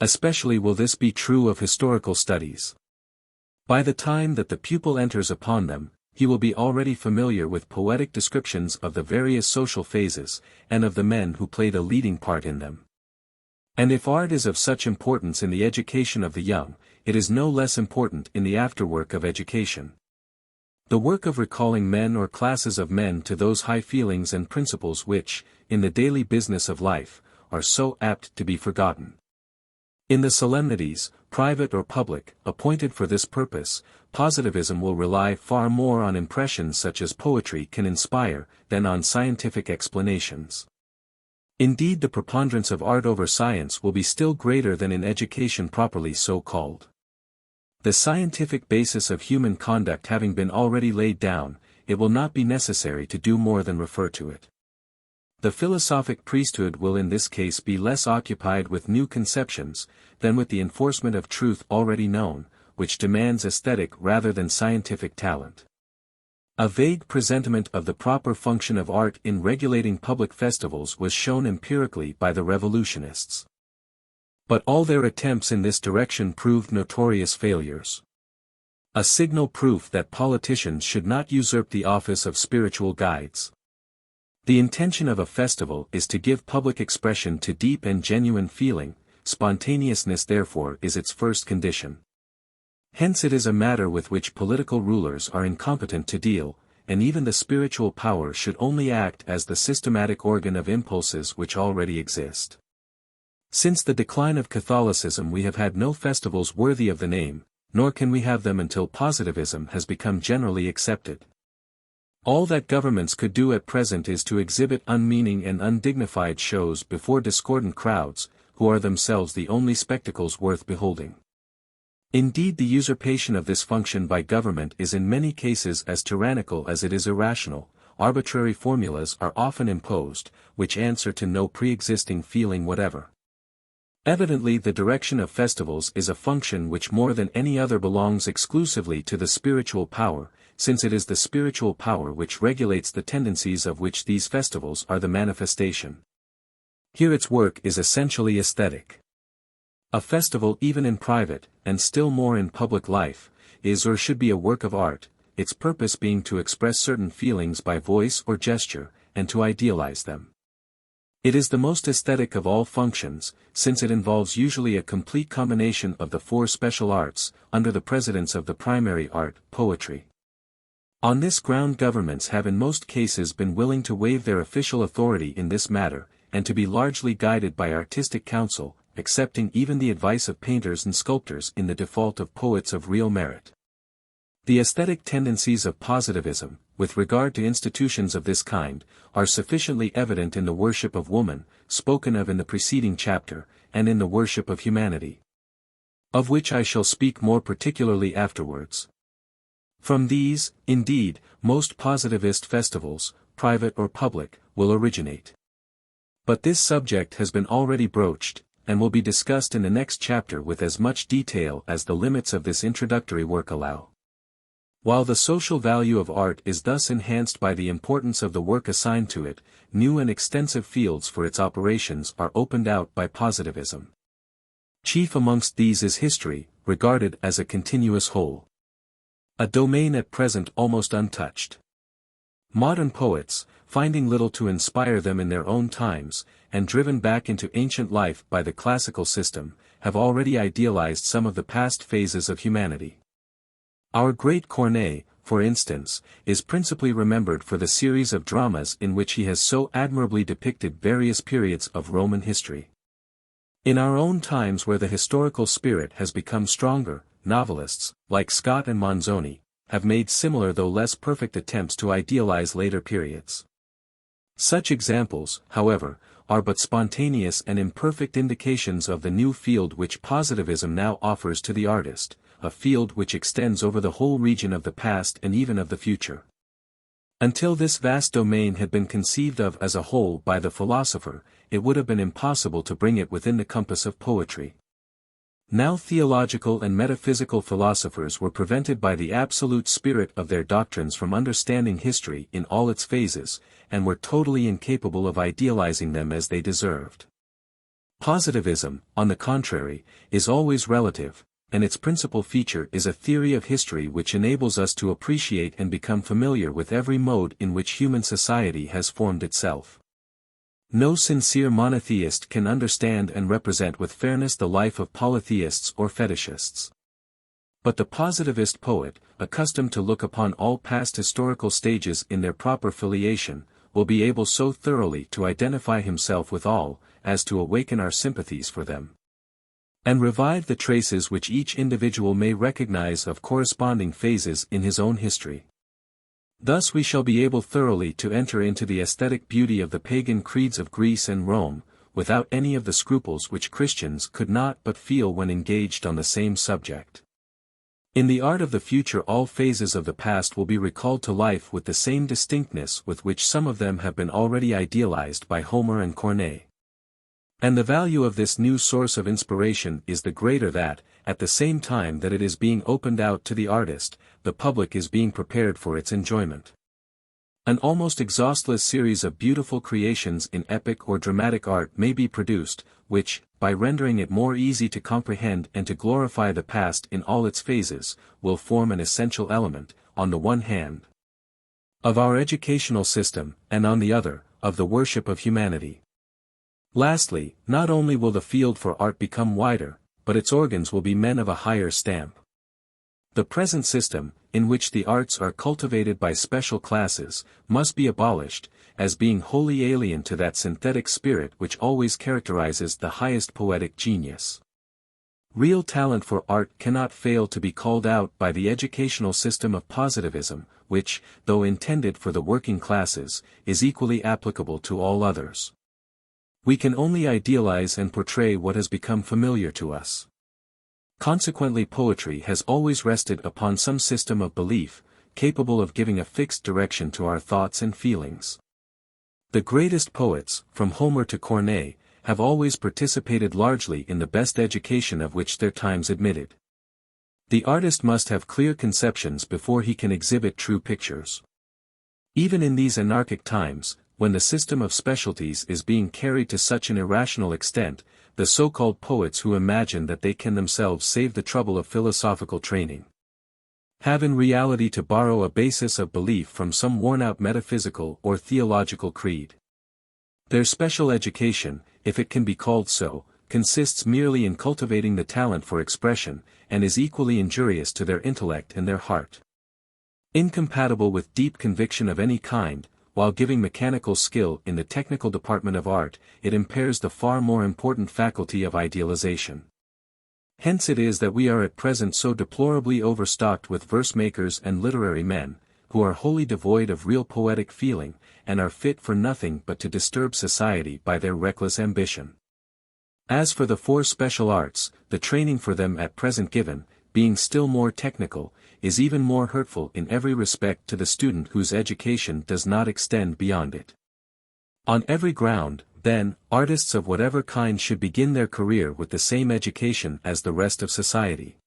Especially will this be true of historical studies. By the time that the pupil enters upon them, he will be already familiar with poetic descriptions of the various social phases, and of the men who played a leading part in them. And if art is of such importance in the education of the young, it is no less important in the afterwork of education. The work of recalling men or classes of men to those high feelings and principles which, in the daily business of life, are so apt to be forgotten. In the solemnities, private or public, appointed for this purpose, positivism will rely far more on impressions such as poetry can inspire, than on scientific explanations. Indeed, the preponderance of art over science will be still greater than in education properly so called. The scientific basis of human conduct having been already laid down, it will not be necessary to do more than refer to it. The philosophic priesthood will in this case be less occupied with new conceptions, than with the enforcement of truth already known, which demands aesthetic rather than scientific talent. A vague presentiment of the proper function of art in regulating public festivals was shown empirically by the revolutionists. But all their attempts in this direction proved notorious failures. A signal proof that politicians should not usurp the office of spiritual guides. The intention of a festival is to give public expression to deep and genuine feeling, spontaneousness therefore is its first condition. Hence it is a matter with which political rulers are incompetent to deal, and even the spiritual power should only act as the systematic organ of impulses which already exist. Since the decline of Catholicism we have had no festivals worthy of the name, nor can we have them until positivism has become generally accepted. All that governments could do at present is to exhibit unmeaning and undignified shows before discordant crowds, who are themselves the only spectacles worth beholding. Indeed, the usurpation of this function by government is in many cases as tyrannical as it is irrational. Arbitrary formulas are often imposed, which answer to no pre-existing feeling whatever. Evidently, the direction of festivals is a function which more than any other belongs exclusively to the spiritual power, since it is the spiritual power which regulates the tendencies of which these festivals are the manifestation. Here its work is essentially aesthetic. A festival, even in private, and still more in public life, is or should be a work of art, its purpose being to express certain feelings by voice or gesture, and to idealize them. It is the most aesthetic of all functions, since it involves usually a complete combination of the four special arts, under the presidence of the primary art, poetry. On this ground, governments have in most cases been willing to waive their official authority in this matter, and to be largely guided by artistic counsel, accepting even the advice of painters and sculptors in the default of poets of real merit. The aesthetic tendencies of positivism, with regard to institutions of this kind, are sufficiently evident in the worship of woman, spoken of in the preceding chapter, and in the worship of humanity, of which I shall speak more particularly afterwards. From these, indeed, most positivist festivals, private or public, will originate. But this subject has been already broached, and will be discussed in the next chapter with as much detail as the limits of this introductory work allow. While the social value of art is thus enhanced by the importance of the work assigned to it, new and extensive fields for its operations are opened out by positivism. Chief amongst these is history, regarded as a continuous whole. A domain at present almost untouched. Modern poets, finding little to inspire them in their own times, and driven back into ancient life by the classical system, have already idealized some of the past phases of humanity. Our great Corneille, for instance, is principally remembered for the series of dramas in which he has so admirably depicted various periods of Roman history. In our own times, where the historical spirit has become stronger, novelists, like Scott and Manzoni, have made similar though less perfect attempts to idealize later periods. Such examples, however, are but spontaneous and imperfect indications of the new field which positivism now offers to the artist, a field which extends over the whole region of the past and even of the future. Until this vast domain had been conceived of as a whole by the philosopher, it would have been impossible to bring it within the compass of poetry. Now theological and metaphysical philosophers were prevented by the absolute spirit of their doctrines from understanding history in all its phases, and were totally incapable of idealizing them as they deserved. Positivism, on the contrary, is always relative, and its principal feature is a theory of history which enables us to appreciate and become familiar with every mode in which human society has formed itself. No sincere monotheist can understand and represent with fairness the life of polytheists or fetishists. But the positivist poet, accustomed to look upon all past historical stages in their proper filiation, will be able so thoroughly to identify himself with all, as to awaken our sympathies for them, and revive the traces which each individual may recognize of corresponding phases in his own history. Thus we shall be able thoroughly to enter into the aesthetic beauty of the pagan creeds of Greece and Rome, without any of the scruples which Christians could not but feel when engaged on the same subject. In the art of the future, all phases of the past will be recalled to life with the same distinctness with which some of them have been already idealized by Homer and Corneille. And the value of this new source of inspiration is the greater that, at the same time that it is being opened out to the artist, the public is being prepared for its enjoyment. An almost exhaustless series of beautiful creations in epic or dramatic art may be produced, which, by rendering it more easy to comprehend and to glorify the past in all its phases, will form an essential element, on the one hand, of our educational system, and on the other, of the worship of humanity. Lastly, not only will the field for art become wider, but its organs will be men of a higher stamp. The present system, in which the arts are cultivated by special classes, must be abolished, as being wholly alien to that synthetic spirit which always characterizes the highest poetic genius. Real talent for art cannot fail to be called out by the educational system of positivism, which, though intended for the working classes, is equally applicable to all others. We can only idealize and portray what has become familiar to us. Consequently, poetry has always rested upon some system of belief, capable of giving a fixed direction to our thoughts and feelings. The greatest poets, from Homer to Corneille, have always participated largely in the best education of which their times admitted. The artist must have clear conceptions before he can exhibit true pictures. Even in these anarchic times, when the system of specialties is being carried to such an irrational extent, the so-called poets who imagine that they can themselves save the trouble of philosophical training have in reality to borrow a basis of belief from some worn-out metaphysical or theological creed. Their special education, if it can be called so, consists merely in cultivating the talent for expression, and is equally injurious to their intellect and their heart. Incompatible with deep conviction of any kind, while giving mechanical skill in the technical department of art, it impairs the far more important faculty of idealization. Hence it is that we are at present so deplorably overstocked with verse-makers and literary men, who are wholly devoid of real poetic feeling, and are fit for nothing but to disturb society by their reckless ambition. As for the four special arts, the training for them at present given, being still more technical, is even more hurtful in every respect to the student whose education does not extend beyond it. On every ground, then, artists of whatever kind should begin their career with the same education as the rest of society.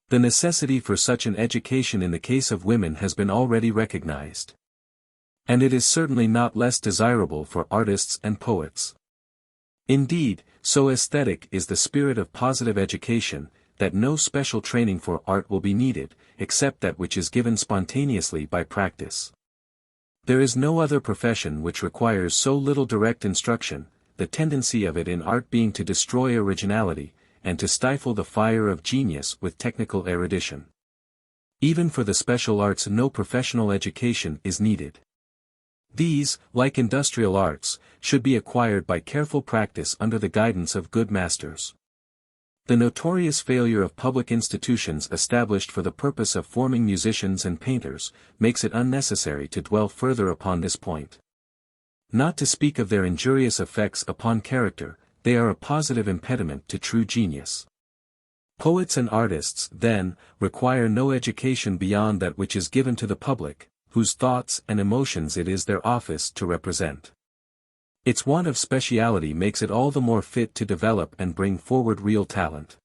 The necessity for such an education in the case of women has been already recognized. And it is certainly not less desirable for artists and poets. Indeed, so aesthetic is the spirit of positive education, that no special training for art will be needed, except that which is given spontaneously by practice. There is no other profession which requires so little direct instruction, the tendency of it in art being to destroy originality, and to stifle the fire of genius with technical erudition. Even for the special arts no professional education is needed. These, like industrial arts, should be acquired by careful practice under the guidance of good masters. The notorious failure of public institutions established for the purpose of forming musicians and painters, makes it unnecessary to dwell further upon this point. Not to speak of their injurious effects upon character, they are a positive impediment to true genius. Poets and artists, then, require no education beyond that which is given to the public, whose thoughts and emotions it is their office to represent. Its want of speciality makes it all the more fit to develop and bring forward real talent.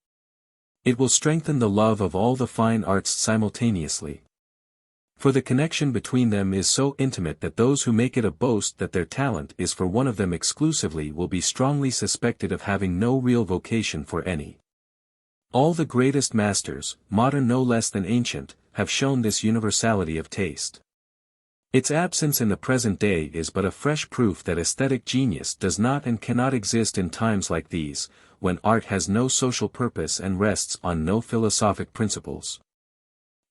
It will strengthen the love of all the fine arts simultaneously. For the connection between them is so intimate that those who make it a boast that their talent is for one of them exclusively will be strongly suspected of having no real vocation for any. All the greatest masters, modern no less than ancient, have shown this universality of taste. Its absence in the present day is but a fresh proof that aesthetic genius does not and cannot exist in times like these, when art has no social purpose and rests on no philosophic principles.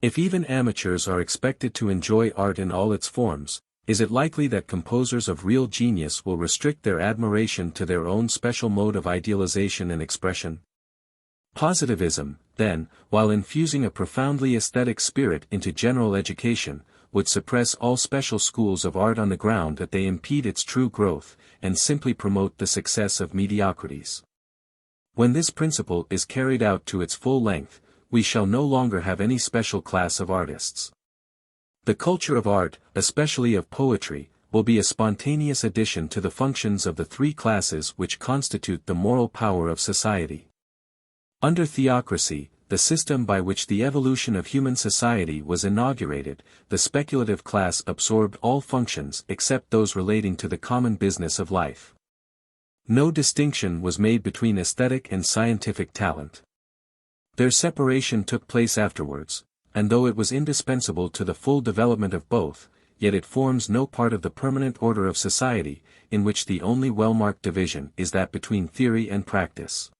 If even amateurs are expected to enjoy art in all its forms, is it likely that composers of real genius will restrict their admiration to their own special mode of idealization and expression? Positivism, then, while infusing a profoundly aesthetic spirit into general education, would suppress all special schools of art on the ground that they impede its true growth, and simply promote the success of mediocrities. When this principle is carried out to its full length, we shall no longer have any special class of artists. The culture of art, especially of poetry, will be a spontaneous addition to the functions of the three classes which constitute the moral power of society. Under theocracy, the system by which the evolution of human society was inaugurated, the speculative class absorbed all functions except those relating to the common business of life. No distinction was made between aesthetic and scientific talent. Their separation took place afterwards, and though it was indispensable to the full development of both, yet it forms no part of the permanent order of society, in which the only well-marked division is that between theory and practice.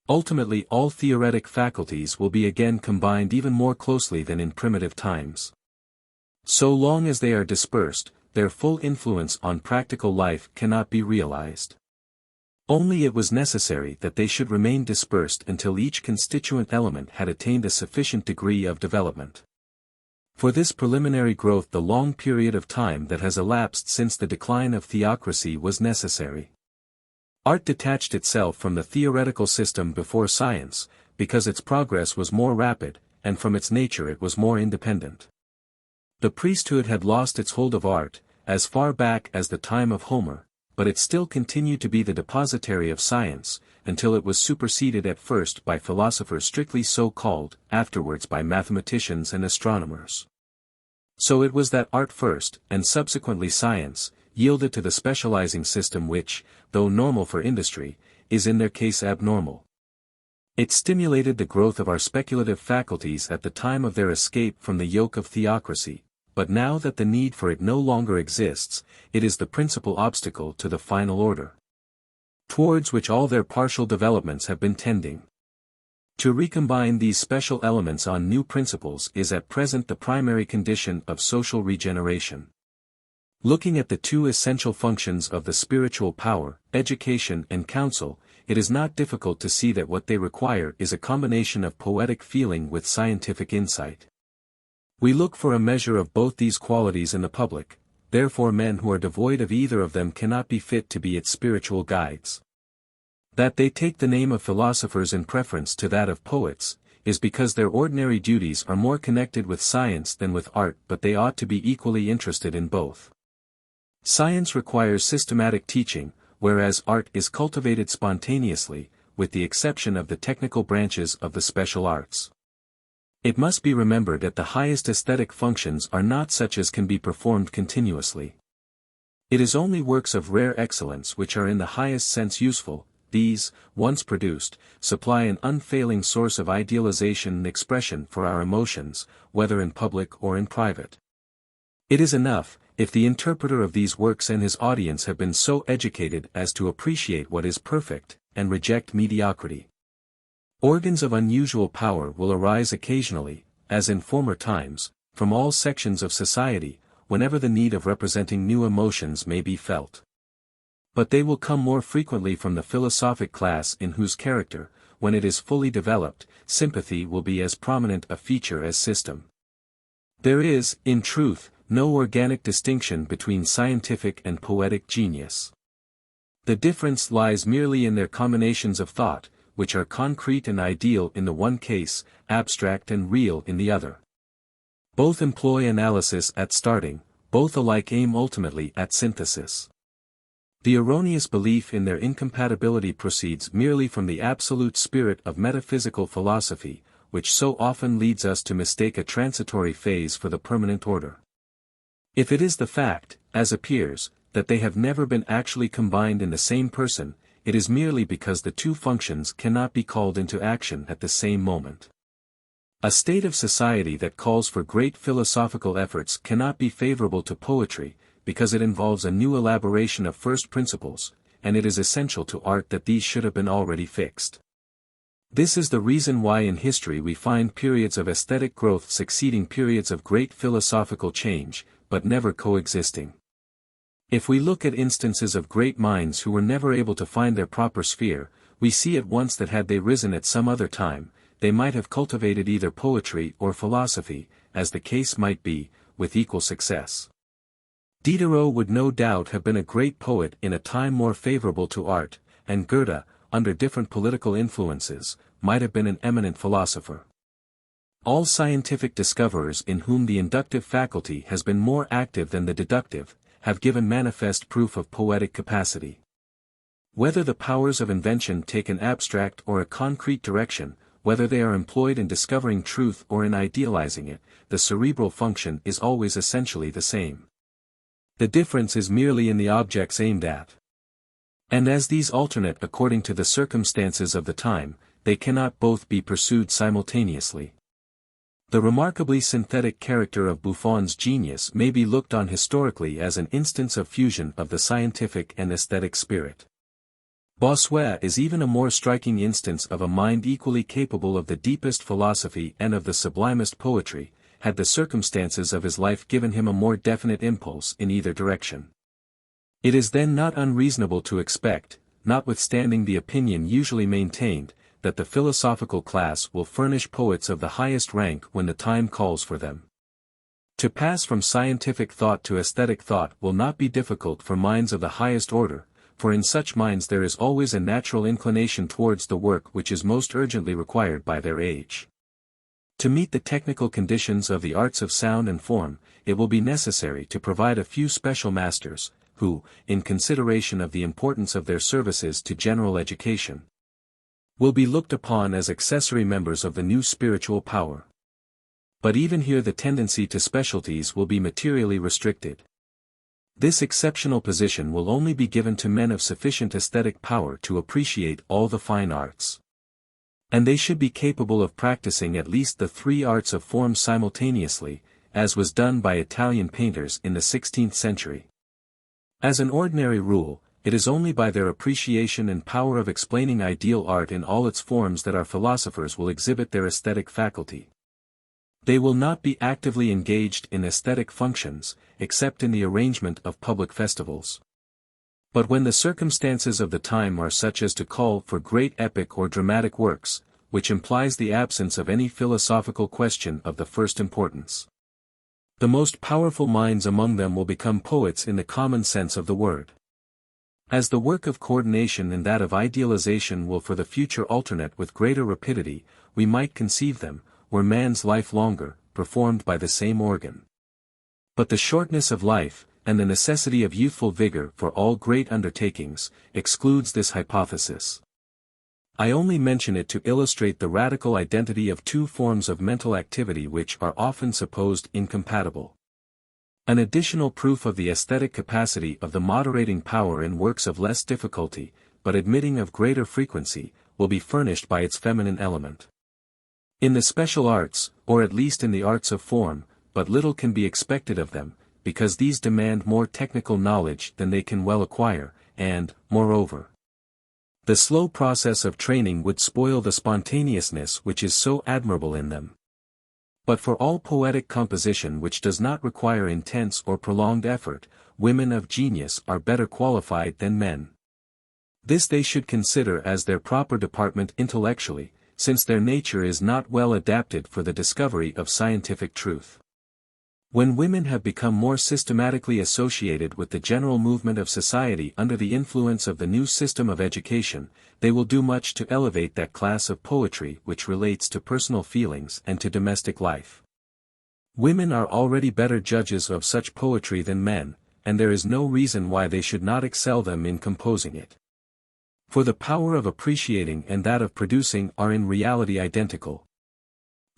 Ultimately all theoretic faculties will be again combined even more closely than in primitive times. So long as they are dispersed, their full influence on practical life cannot be realized. Only it was necessary that they should remain dispersed until each constituent element had attained a sufficient degree of development. For this preliminary growth the long period of time that has elapsed since the decline of theocracy was necessary. Art detached itself from the theoretical system before science, because its progress was more rapid, and from its nature it was more independent. The priesthood had lost its hold of art, as far back as the time of Homer, but it still continued to be the depositary of science, until it was superseded at first by philosophers strictly so called, afterwards by mathematicians and astronomers. So it was that art first, and subsequently science, yielded to the specializing system which, though normal for industry, is in their case abnormal. It stimulated the growth of our speculative faculties at the time of their escape from the yoke of theocracy, but now that the need for it no longer exists, it is the principal obstacle to the final order, towards which all their partial developments have been tending. To recombine these special elements on new principles is at present the primary condition of social regeneration. Looking at the two essential functions of the spiritual power, education and counsel, it is not difficult to see that what they require is a combination of poetic feeling with scientific insight. We look for a measure of both these qualities in the public, therefore men who are devoid of either of them cannot be fit to be its spiritual guides. That they take the name of philosophers in preference to that of poets, is because their ordinary duties are more connected with science than with art, but they ought to be equally interested in both. Science requires systematic teaching, whereas art is cultivated spontaneously, with the exception of the technical branches of the special arts. It must be remembered that the highest aesthetic functions are not such as can be performed continuously. It is only works of rare excellence which are in the highest sense useful. These, once produced, supply an unfailing source of idealization and expression for our emotions, whether in public or in private. It is enough, if the interpreter of these works and his audience have been so educated as to appreciate what is perfect, and reject mediocrity. Organs of unusual power will arise occasionally, as in former times, from all sections of society, whenever the need of representing new emotions may be felt. But they will come more frequently from the philosophic class in whose character, when it is fully developed, sympathy will be as prominent a feature as system. There is, in truth, no organic distinction between scientific and poetic genius. The difference lies merely in their combinations of thought, which are concrete and ideal in the one case, abstract and real in the other. Both employ analysis at starting, both alike aim ultimately at synthesis. The erroneous belief in their incompatibility proceeds merely from the absolute spirit of metaphysical philosophy, which so often leads us to mistake a transitory phase for the permanent order. If it is the fact, as appears, that they have never been actually combined in the same person, it is merely because the two functions cannot be called into action at the same moment. A state of society that calls for great philosophical efforts cannot be favorable to poetry, because it involves a new elaboration of first principles, and it is essential to art that these should have been already fixed. This is the reason why in history we find periods of aesthetic growth succeeding periods of great philosophical change, but never coexisting. If we look at instances of great minds who were never able to find their proper sphere, we see at once that had they risen at some other time, they might have cultivated either poetry or philosophy, as the case might be, with equal success. Diderot would no doubt have been a great poet in a time more favorable to art, and Goethe, under different political influences, might have been an eminent philosopher. All scientific discoverers in whom the inductive faculty has been more active than the deductive, have given manifest proof of poetic capacity. Whether the powers of invention take an abstract or a concrete direction, whether they are employed in discovering truth or in idealizing it, the cerebral function is always essentially the same. The difference is merely in the objects aimed at. And as these alternate according to the circumstances of the time, they cannot both be pursued simultaneously. The remarkably synthetic character of Buffon's genius may be looked on historically as an instance of fusion of the scientific and aesthetic spirit. Bossuet is even a more striking instance of a mind equally capable of the deepest philosophy and of the sublimest poetry, had the circumstances of his life given him a more definite impulse in either direction. It is then not unreasonable to expect, notwithstanding the opinion usually maintained, that the philosophical class will furnish poets of the highest rank when the time calls for them. To pass from scientific thought to aesthetic thought will not be difficult for minds of the highest order, for in such minds there is always a natural inclination towards the work which is most urgently required by their age. To meet the technical conditions of the arts of sound and form, it will be necessary to provide a few special masters, who, in consideration of the importance of their services to general education, will be looked upon as accessory members of the new spiritual power. But even here the tendency to specialties will be materially restricted. This exceptional position will only be given to men of sufficient aesthetic power to appreciate all the fine arts. And they should be capable of practicing at least the three arts of form simultaneously, as was done by Italian painters in the 16th century. As an ordinary rule, it is only by their appreciation and power of explaining ideal art in all its forms that our philosophers will exhibit their aesthetic faculty. They will not be actively engaged in aesthetic functions, except in the arrangement of public festivals. But when the circumstances of the time are such as to call for great epic or dramatic works, which implies the absence of any philosophical question of the first importance, the most powerful minds among them will become poets in the common sense of the word. As the work of coordination and that of idealization will for the future alternate with greater rapidity, we might conceive them, were man's life longer, performed by the same organ. But the shortness of life, and the necessity of youthful vigor for all great undertakings, excludes this hypothesis. I only mention it to illustrate the radical identity of two forms of mental activity which are often supposed incompatible. An additional proof of the aesthetic capacity of the moderating power in works of less difficulty, but admitting of greater frequency, will be furnished by its feminine element. In the special arts, or at least in the arts of form, but little can be expected of them, because these demand more technical knowledge than they can well acquire, and, moreover, the slow process of training would spoil the spontaneousness which is so admirable in them. But for all poetic composition which does not require intense or prolonged effort, women of genius are better qualified than men. This they should consider as their proper department intellectually, since their nature is not well adapted for the discovery of scientific truth. When women have become more systematically associated with the general movement of society under the influence of the new system of education, they will do much to elevate that class of poetry which relates to personal feelings and to domestic life. Women are already better judges of such poetry than men, and there is no reason why they should not excel them in composing it. For the power of appreciating and that of producing are in reality identical.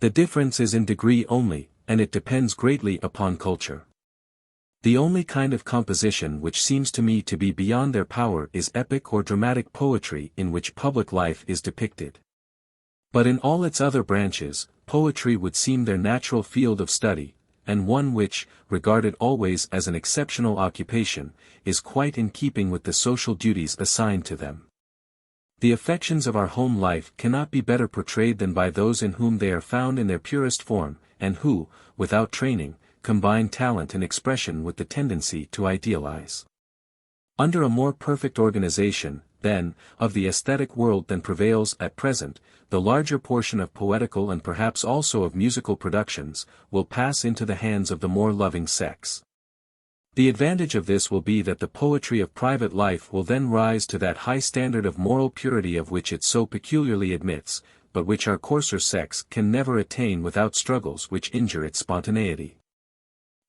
The difference is in degree only, and it depends greatly upon culture. The only kind of composition which seems to me to be beyond their power is epic or dramatic poetry in which public life is depicted. But in all its other branches, poetry would seem their natural field of study, and one which, regarded always as an exceptional occupation, is quite in keeping with the social duties assigned to them. The affections of our home life cannot be better portrayed than by those in whom they are found in their purest form, and who, without training, combine talent and expression with the tendency to idealize. Under a more perfect organization, then, of the aesthetic world than prevails at present, the larger portion of poetical and perhaps also of musical productions, will pass into the hands of the more loving sex. The advantage of this will be that the poetry of private life will then rise to that high standard of moral purity of which it so peculiarly admits, but which our coarser sex can never attain without struggles which injure its spontaneity.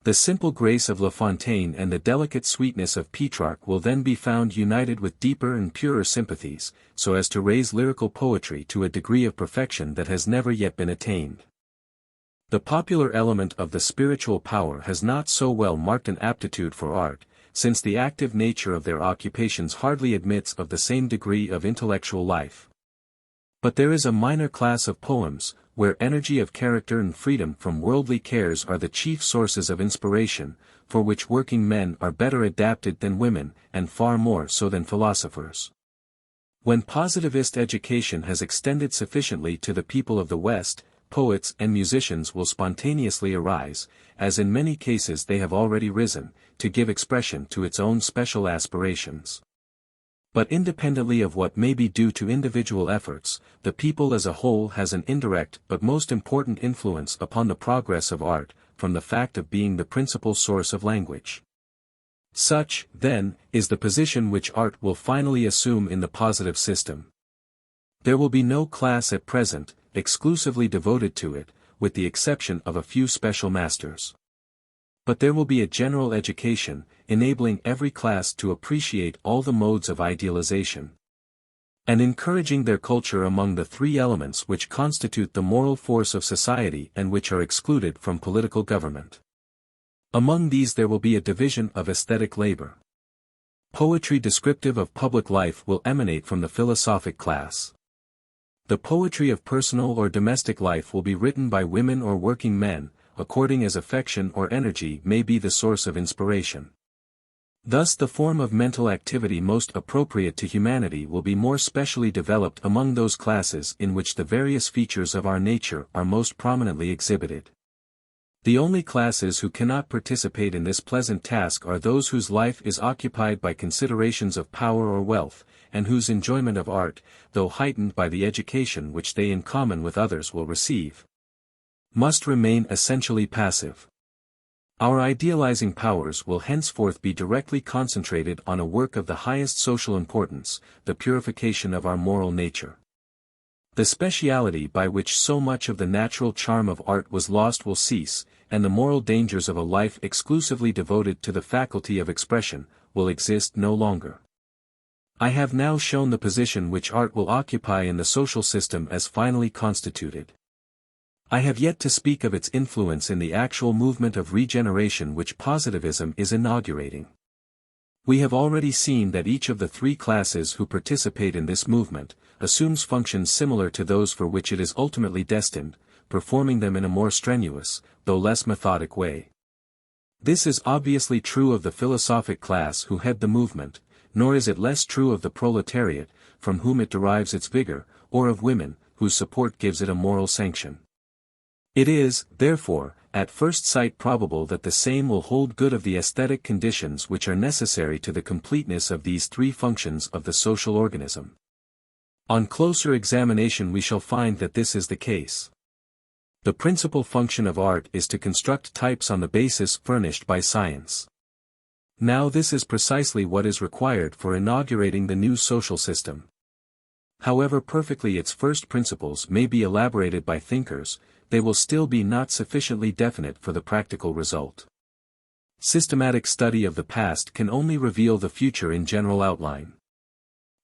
The simple grace of La Fontaine and the delicate sweetness of Petrarch will then be found united with deeper and purer sympathies, so as to raise lyrical poetry to a degree of perfection that has never yet been attained. The popular element of the spiritual power has not so well marked an aptitude for art, since the active nature of their occupations hardly admits of the same degree of intellectual life. But there is a minor class of poems, where energy of character and freedom from worldly cares are the chief sources of inspiration, for which working men are better adapted than women, and far more so than philosophers. When positivist education has extended sufficiently to the people of the West, poets and musicians will spontaneously arise, as in many cases they have already risen, to give expression to its own special aspirations. But independently of what may be due to individual efforts, the people as a whole has an indirect but most important influence upon the progress of art, from the fact of being the principal source of language. Such, then, is the position which art will finally assume in the positive system. There will be no class at present, exclusively devoted to it, with the exception of a few special masters. But there will be a general education, enabling every class to appreciate all the modes of idealization, and encouraging their culture among the three elements which constitute the moral force of society and which are excluded from political government. Among these there will be a division of aesthetic labor. Poetry descriptive of public life will emanate from the philosophic class. The poetry of personal or domestic life will be written by women or working men, according as affection or energy may be the source of inspiration. Thus the form of mental activity most appropriate to humanity will be more specially developed among those classes in which the various features of our nature are most prominently exhibited. The only classes who cannot participate in this pleasant task are those whose life is occupied by considerations of power or wealth, and whose enjoyment of art, though heightened by the education which they in common with others will receive, must remain essentially passive. Our idealizing powers will henceforth be directly concentrated on a work of the highest social importance, the purification of our moral nature. The speciality by which so much of the natural charm of art was lost will cease, and the moral dangers of a life exclusively devoted to the faculty of expression, will exist no longer. I have now shown the position which art will occupy in the social system as finally constituted. I have yet to speak of its influence in the actual movement of regeneration which positivism is inaugurating. We have already seen that each of the three classes who participate in this movement, assumes functions similar to those for which it is ultimately destined, performing them in a more strenuous, though less methodic way. This is obviously true of the philosophic class who head the movement, nor is it less true of the proletariat, from whom it derives its vigor, or of women, whose support gives it a moral sanction. It is, therefore, at first sight probable that the same will hold good of the aesthetic conditions which are necessary to the completeness of these three functions of the social organism. On closer examination we shall find that this is the case. The principal function of art is to construct types on the basis furnished by science. Now this is precisely what is required for inaugurating the new social system. However perfectly its first principles may be elaborated by thinkers, they will still be not sufficiently definite for the practical result. Systematic study of the past can only reveal the future in general outline.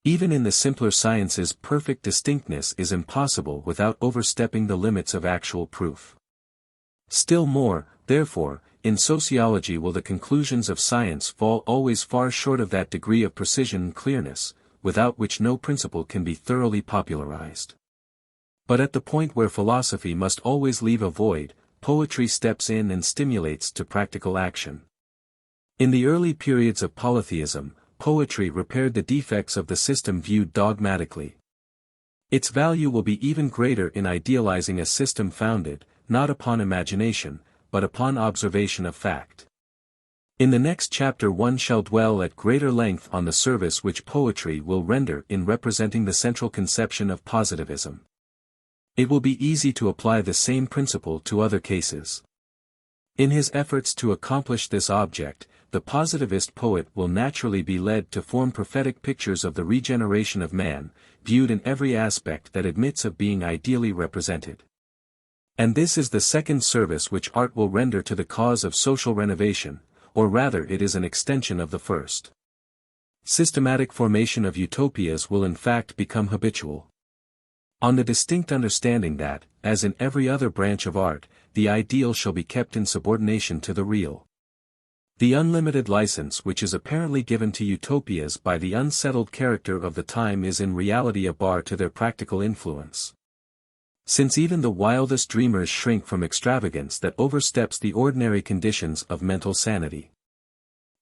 Even in the simpler sciences perfect distinctness is impossible without overstepping the limits of actual proof. Still more, therefore, in sociology will the conclusions of science fall always far short of that degree of precision and clearness, without which no principle can be thoroughly popularized. But at the point where philosophy must always leave a void, poetry steps in and stimulates to practical action. In the early periods of polytheism, poetry repaired the defects of the system viewed dogmatically. Its value will be even greater in idealizing a system founded, not upon imagination, but upon observation of fact. In the next chapter one shall dwell at greater length on the service which poetry will render in representing the central conception of positivism. It will be easy to apply the same principle to other cases. In his efforts to accomplish this object, the positivist poet will naturally be led to form prophetic pictures of the regeneration of man, viewed in every aspect that admits of being ideally represented. And this is the second service which art will render to the cause of social renovation, or rather it is an extension of the first. Systematic formation of utopias will in fact become habitual. On the distinct understanding that, as in every other branch of art, the ideal shall be kept in subordination to the real. The unlimited license which is apparently given to utopias by the unsettled character of the time is in reality a bar to their practical influence. Since even the wildest dreamers shrink from extravagance that oversteps the ordinary conditions of mental sanity.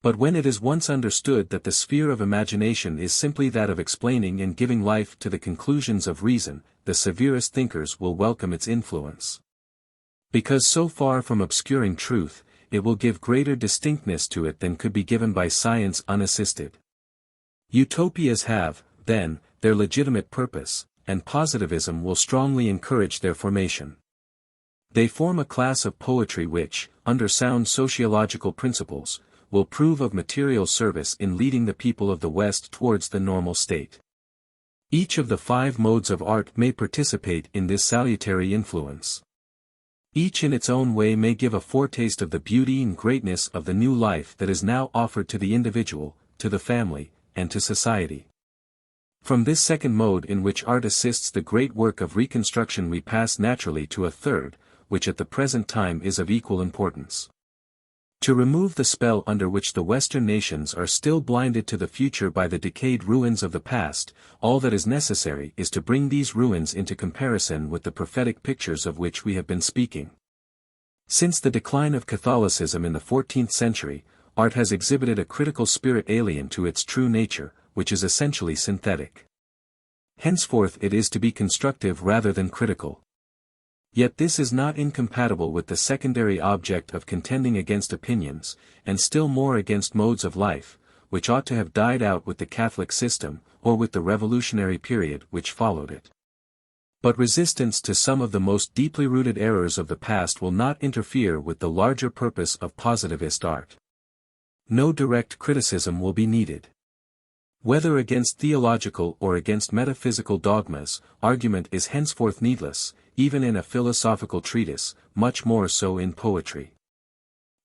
But when it is once understood that the sphere of imagination is simply that of explaining and giving life to the conclusions of reason, the severest thinkers will welcome its influence. Because so far from obscuring truth, it will give greater distinctness to it than could be given by science unassisted. Utopias have, then, their legitimate purpose, and positivism will strongly encourage their formation. They form a class of poetry which, under sound sociological principles, will prove of material service in leading the people of the West towards the normal state. Each of the 5 modes of art may participate in this salutary influence. Each in its own way may give a foretaste of the beauty and greatness of the new life that is now offered to the individual, to the family, and to society. From this second mode in which art assists the great work of reconstruction we pass naturally to a third, which at the present time is of equal importance. To remove the spell under which the Western nations are still blinded to the future by the decayed ruins of the past, all that is necessary is to bring these ruins into comparison with the prophetic pictures of which we have been speaking. Since the decline of Catholicism in the 14th century, art has exhibited a critical spirit alien to its true nature, which is essentially synthetic. Henceforth it is to be constructive rather than critical. Yet this is not incompatible with the secondary object of contending against opinions, and still more against modes of life, which ought to have died out with the Catholic system, or with the revolutionary period which followed it. But resistance to some of the most deeply rooted errors of the past will not interfere with the larger purpose of positivist art. No direct criticism will be needed. Whether against theological or against metaphysical dogmas, argument is henceforth needless, even in a philosophical treatise, much more so in poetry.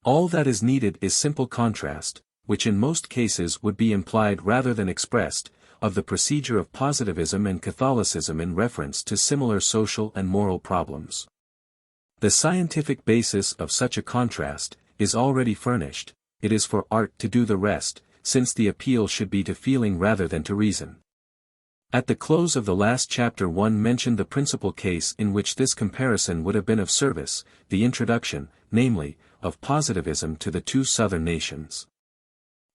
All that is needed is simple contrast, which in most cases would be implied rather than expressed, of the procedure of positivism and Catholicism in reference to similar social and moral problems. The scientific basis of such a contrast is already furnished, it is for art to do the rest, since the appeal should be to feeling rather than to reason. At the close of the last chapter one mentioned the principal case in which this comparison would have been of service, the introduction, namely, of positivism to the 2 southern nations.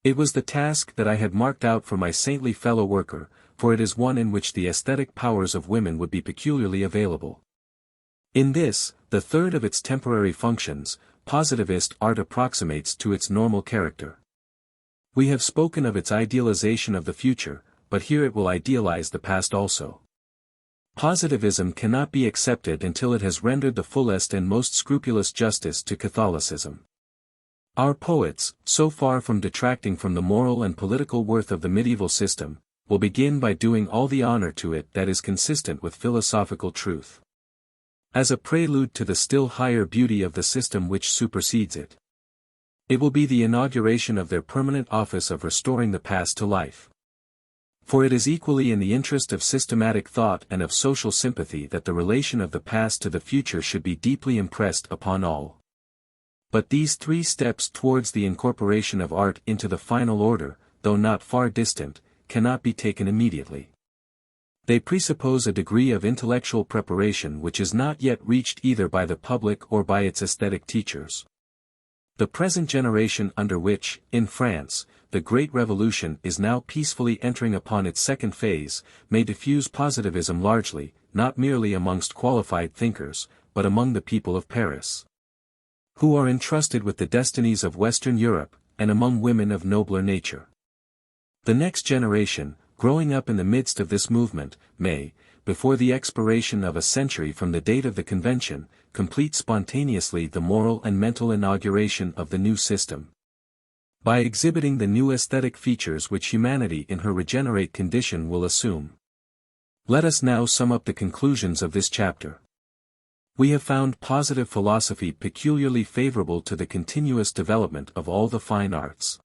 It was the task that I had marked out for my saintly fellow worker, for it is one in which the aesthetic powers of women would be peculiarly available. In this, the third of its temporary functions, positivist art approximates to its normal character. We have spoken of its idealization of the future, but here it will idealize the past also. Positivism cannot be accepted until it has rendered the fullest and most scrupulous justice to Catholicism. Our poets, so far from detracting from the moral and political worth of the medieval system, will begin by doing all the honor to it that is consistent with philosophical truth. As a prelude to the still higher beauty of the system which supersedes it. It will be the inauguration of their permanent office of restoring the past to life. For it is equally in the interest of systematic thought and of social sympathy that the relation of the past to the future should be deeply impressed upon all. But these 3 steps towards the incorporation of art into the final order, though not far distant, cannot be taken immediately. They presuppose a degree of intellectual preparation which is not yet reached either by the public or by its aesthetic teachers. The present generation under which, in France, the Great Revolution is now peacefully entering upon its second phase, may diffuse positivism largely, not merely amongst qualified thinkers, but among the people of Paris, who are entrusted with the destinies of Western Europe, and among women of nobler nature. The next generation, growing up in the midst of this movement, may, before the expiration of a century from the date of the convention, complete spontaneously the moral and mental inauguration of the new system. By exhibiting the new aesthetic features which humanity in her regenerate condition will assume. Let us now sum up the conclusions of this chapter. We have found positive philosophy peculiarly favorable to the continuous development of all the fine arts.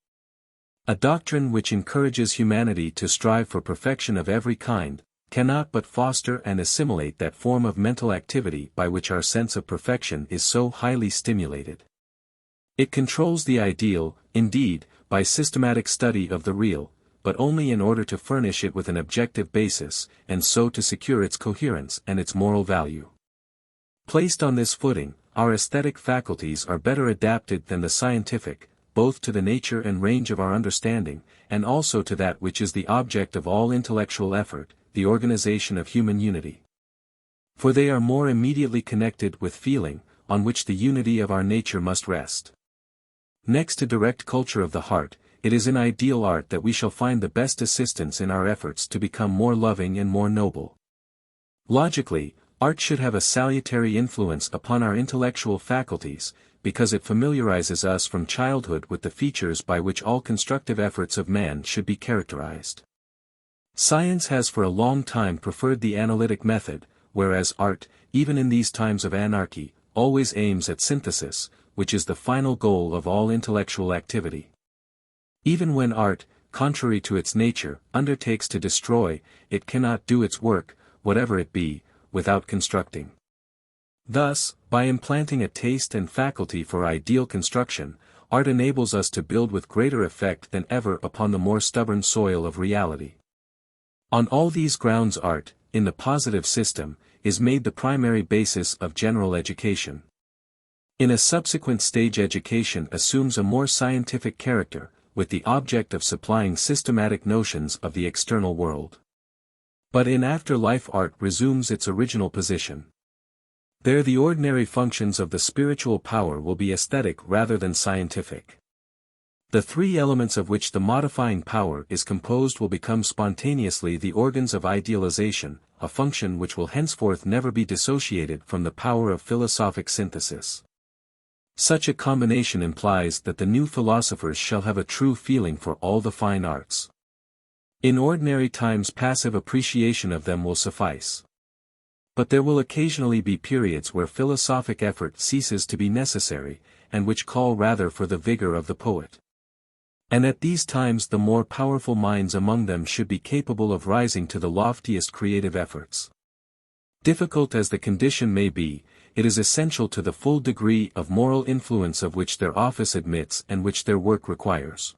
A doctrine which encourages humanity to strive for perfection of every kind, cannot but foster and assimilate that form of mental activity by which our sense of perfection is so highly stimulated. It controls the ideal, indeed, by systematic study of the real, but only in order to furnish it with an objective basis, and so to secure its coherence and its moral value. Placed on this footing, our aesthetic faculties are better adapted than the scientific, both to the nature and range of our understanding, and also to that which is the object of all intellectual effort, the organization of human unity. For they are more immediately connected with feeling, on which the unity of our nature must rest. Next to direct culture of the heart, it is in ideal art that we shall find the best assistance in our efforts to become more loving and more noble. Logically, art should have a salutary influence upon our intellectual faculties, because it familiarizes us from childhood with the features by which all constructive efforts of man should be characterized. Science has for a long time preferred the analytic method, whereas art, even in these times of anarchy, always aims at synthesis, which is the final goal of all intellectual activity. Even when art, contrary to its nature, undertakes to destroy, it cannot do its work, whatever it be, without constructing. Thus, by implanting a taste and faculty for ideal construction, art enables us to build with greater effect than ever upon the more stubborn soil of reality. On all these grounds art, in the positive system, is made the primary basis of general education. In a subsequent stage education assumes a more scientific character, with the object of supplying systematic notions of the external world. But in after-life art resumes its original position. There the ordinary functions of the spiritual power will be aesthetic rather than scientific. The three elements of which the modifying power is composed will become spontaneously the organs of idealization, a function which will henceforth never be dissociated from the power of philosophic synthesis. Such a combination implies that the new philosophers shall have a true feeling for all the fine arts. In ordinary times passive appreciation of them will suffice. But there will occasionally be periods where philosophic effort ceases to be necessary, and which call rather for the vigor of the poet. And at these times the more powerful minds among them should be capable of rising to the loftiest creative efforts. Difficult as the condition may be, it is essential to the full degree of moral influence of which their office admits and which their work requires.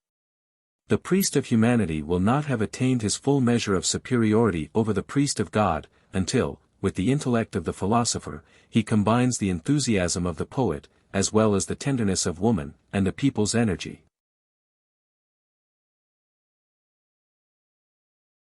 The priest of humanity will not have attained his full measure of superiority over the priest of God, until, with the intellect of the philosopher, he combines the enthusiasm of the poet, as well as the tenderness of woman, and the people's energy.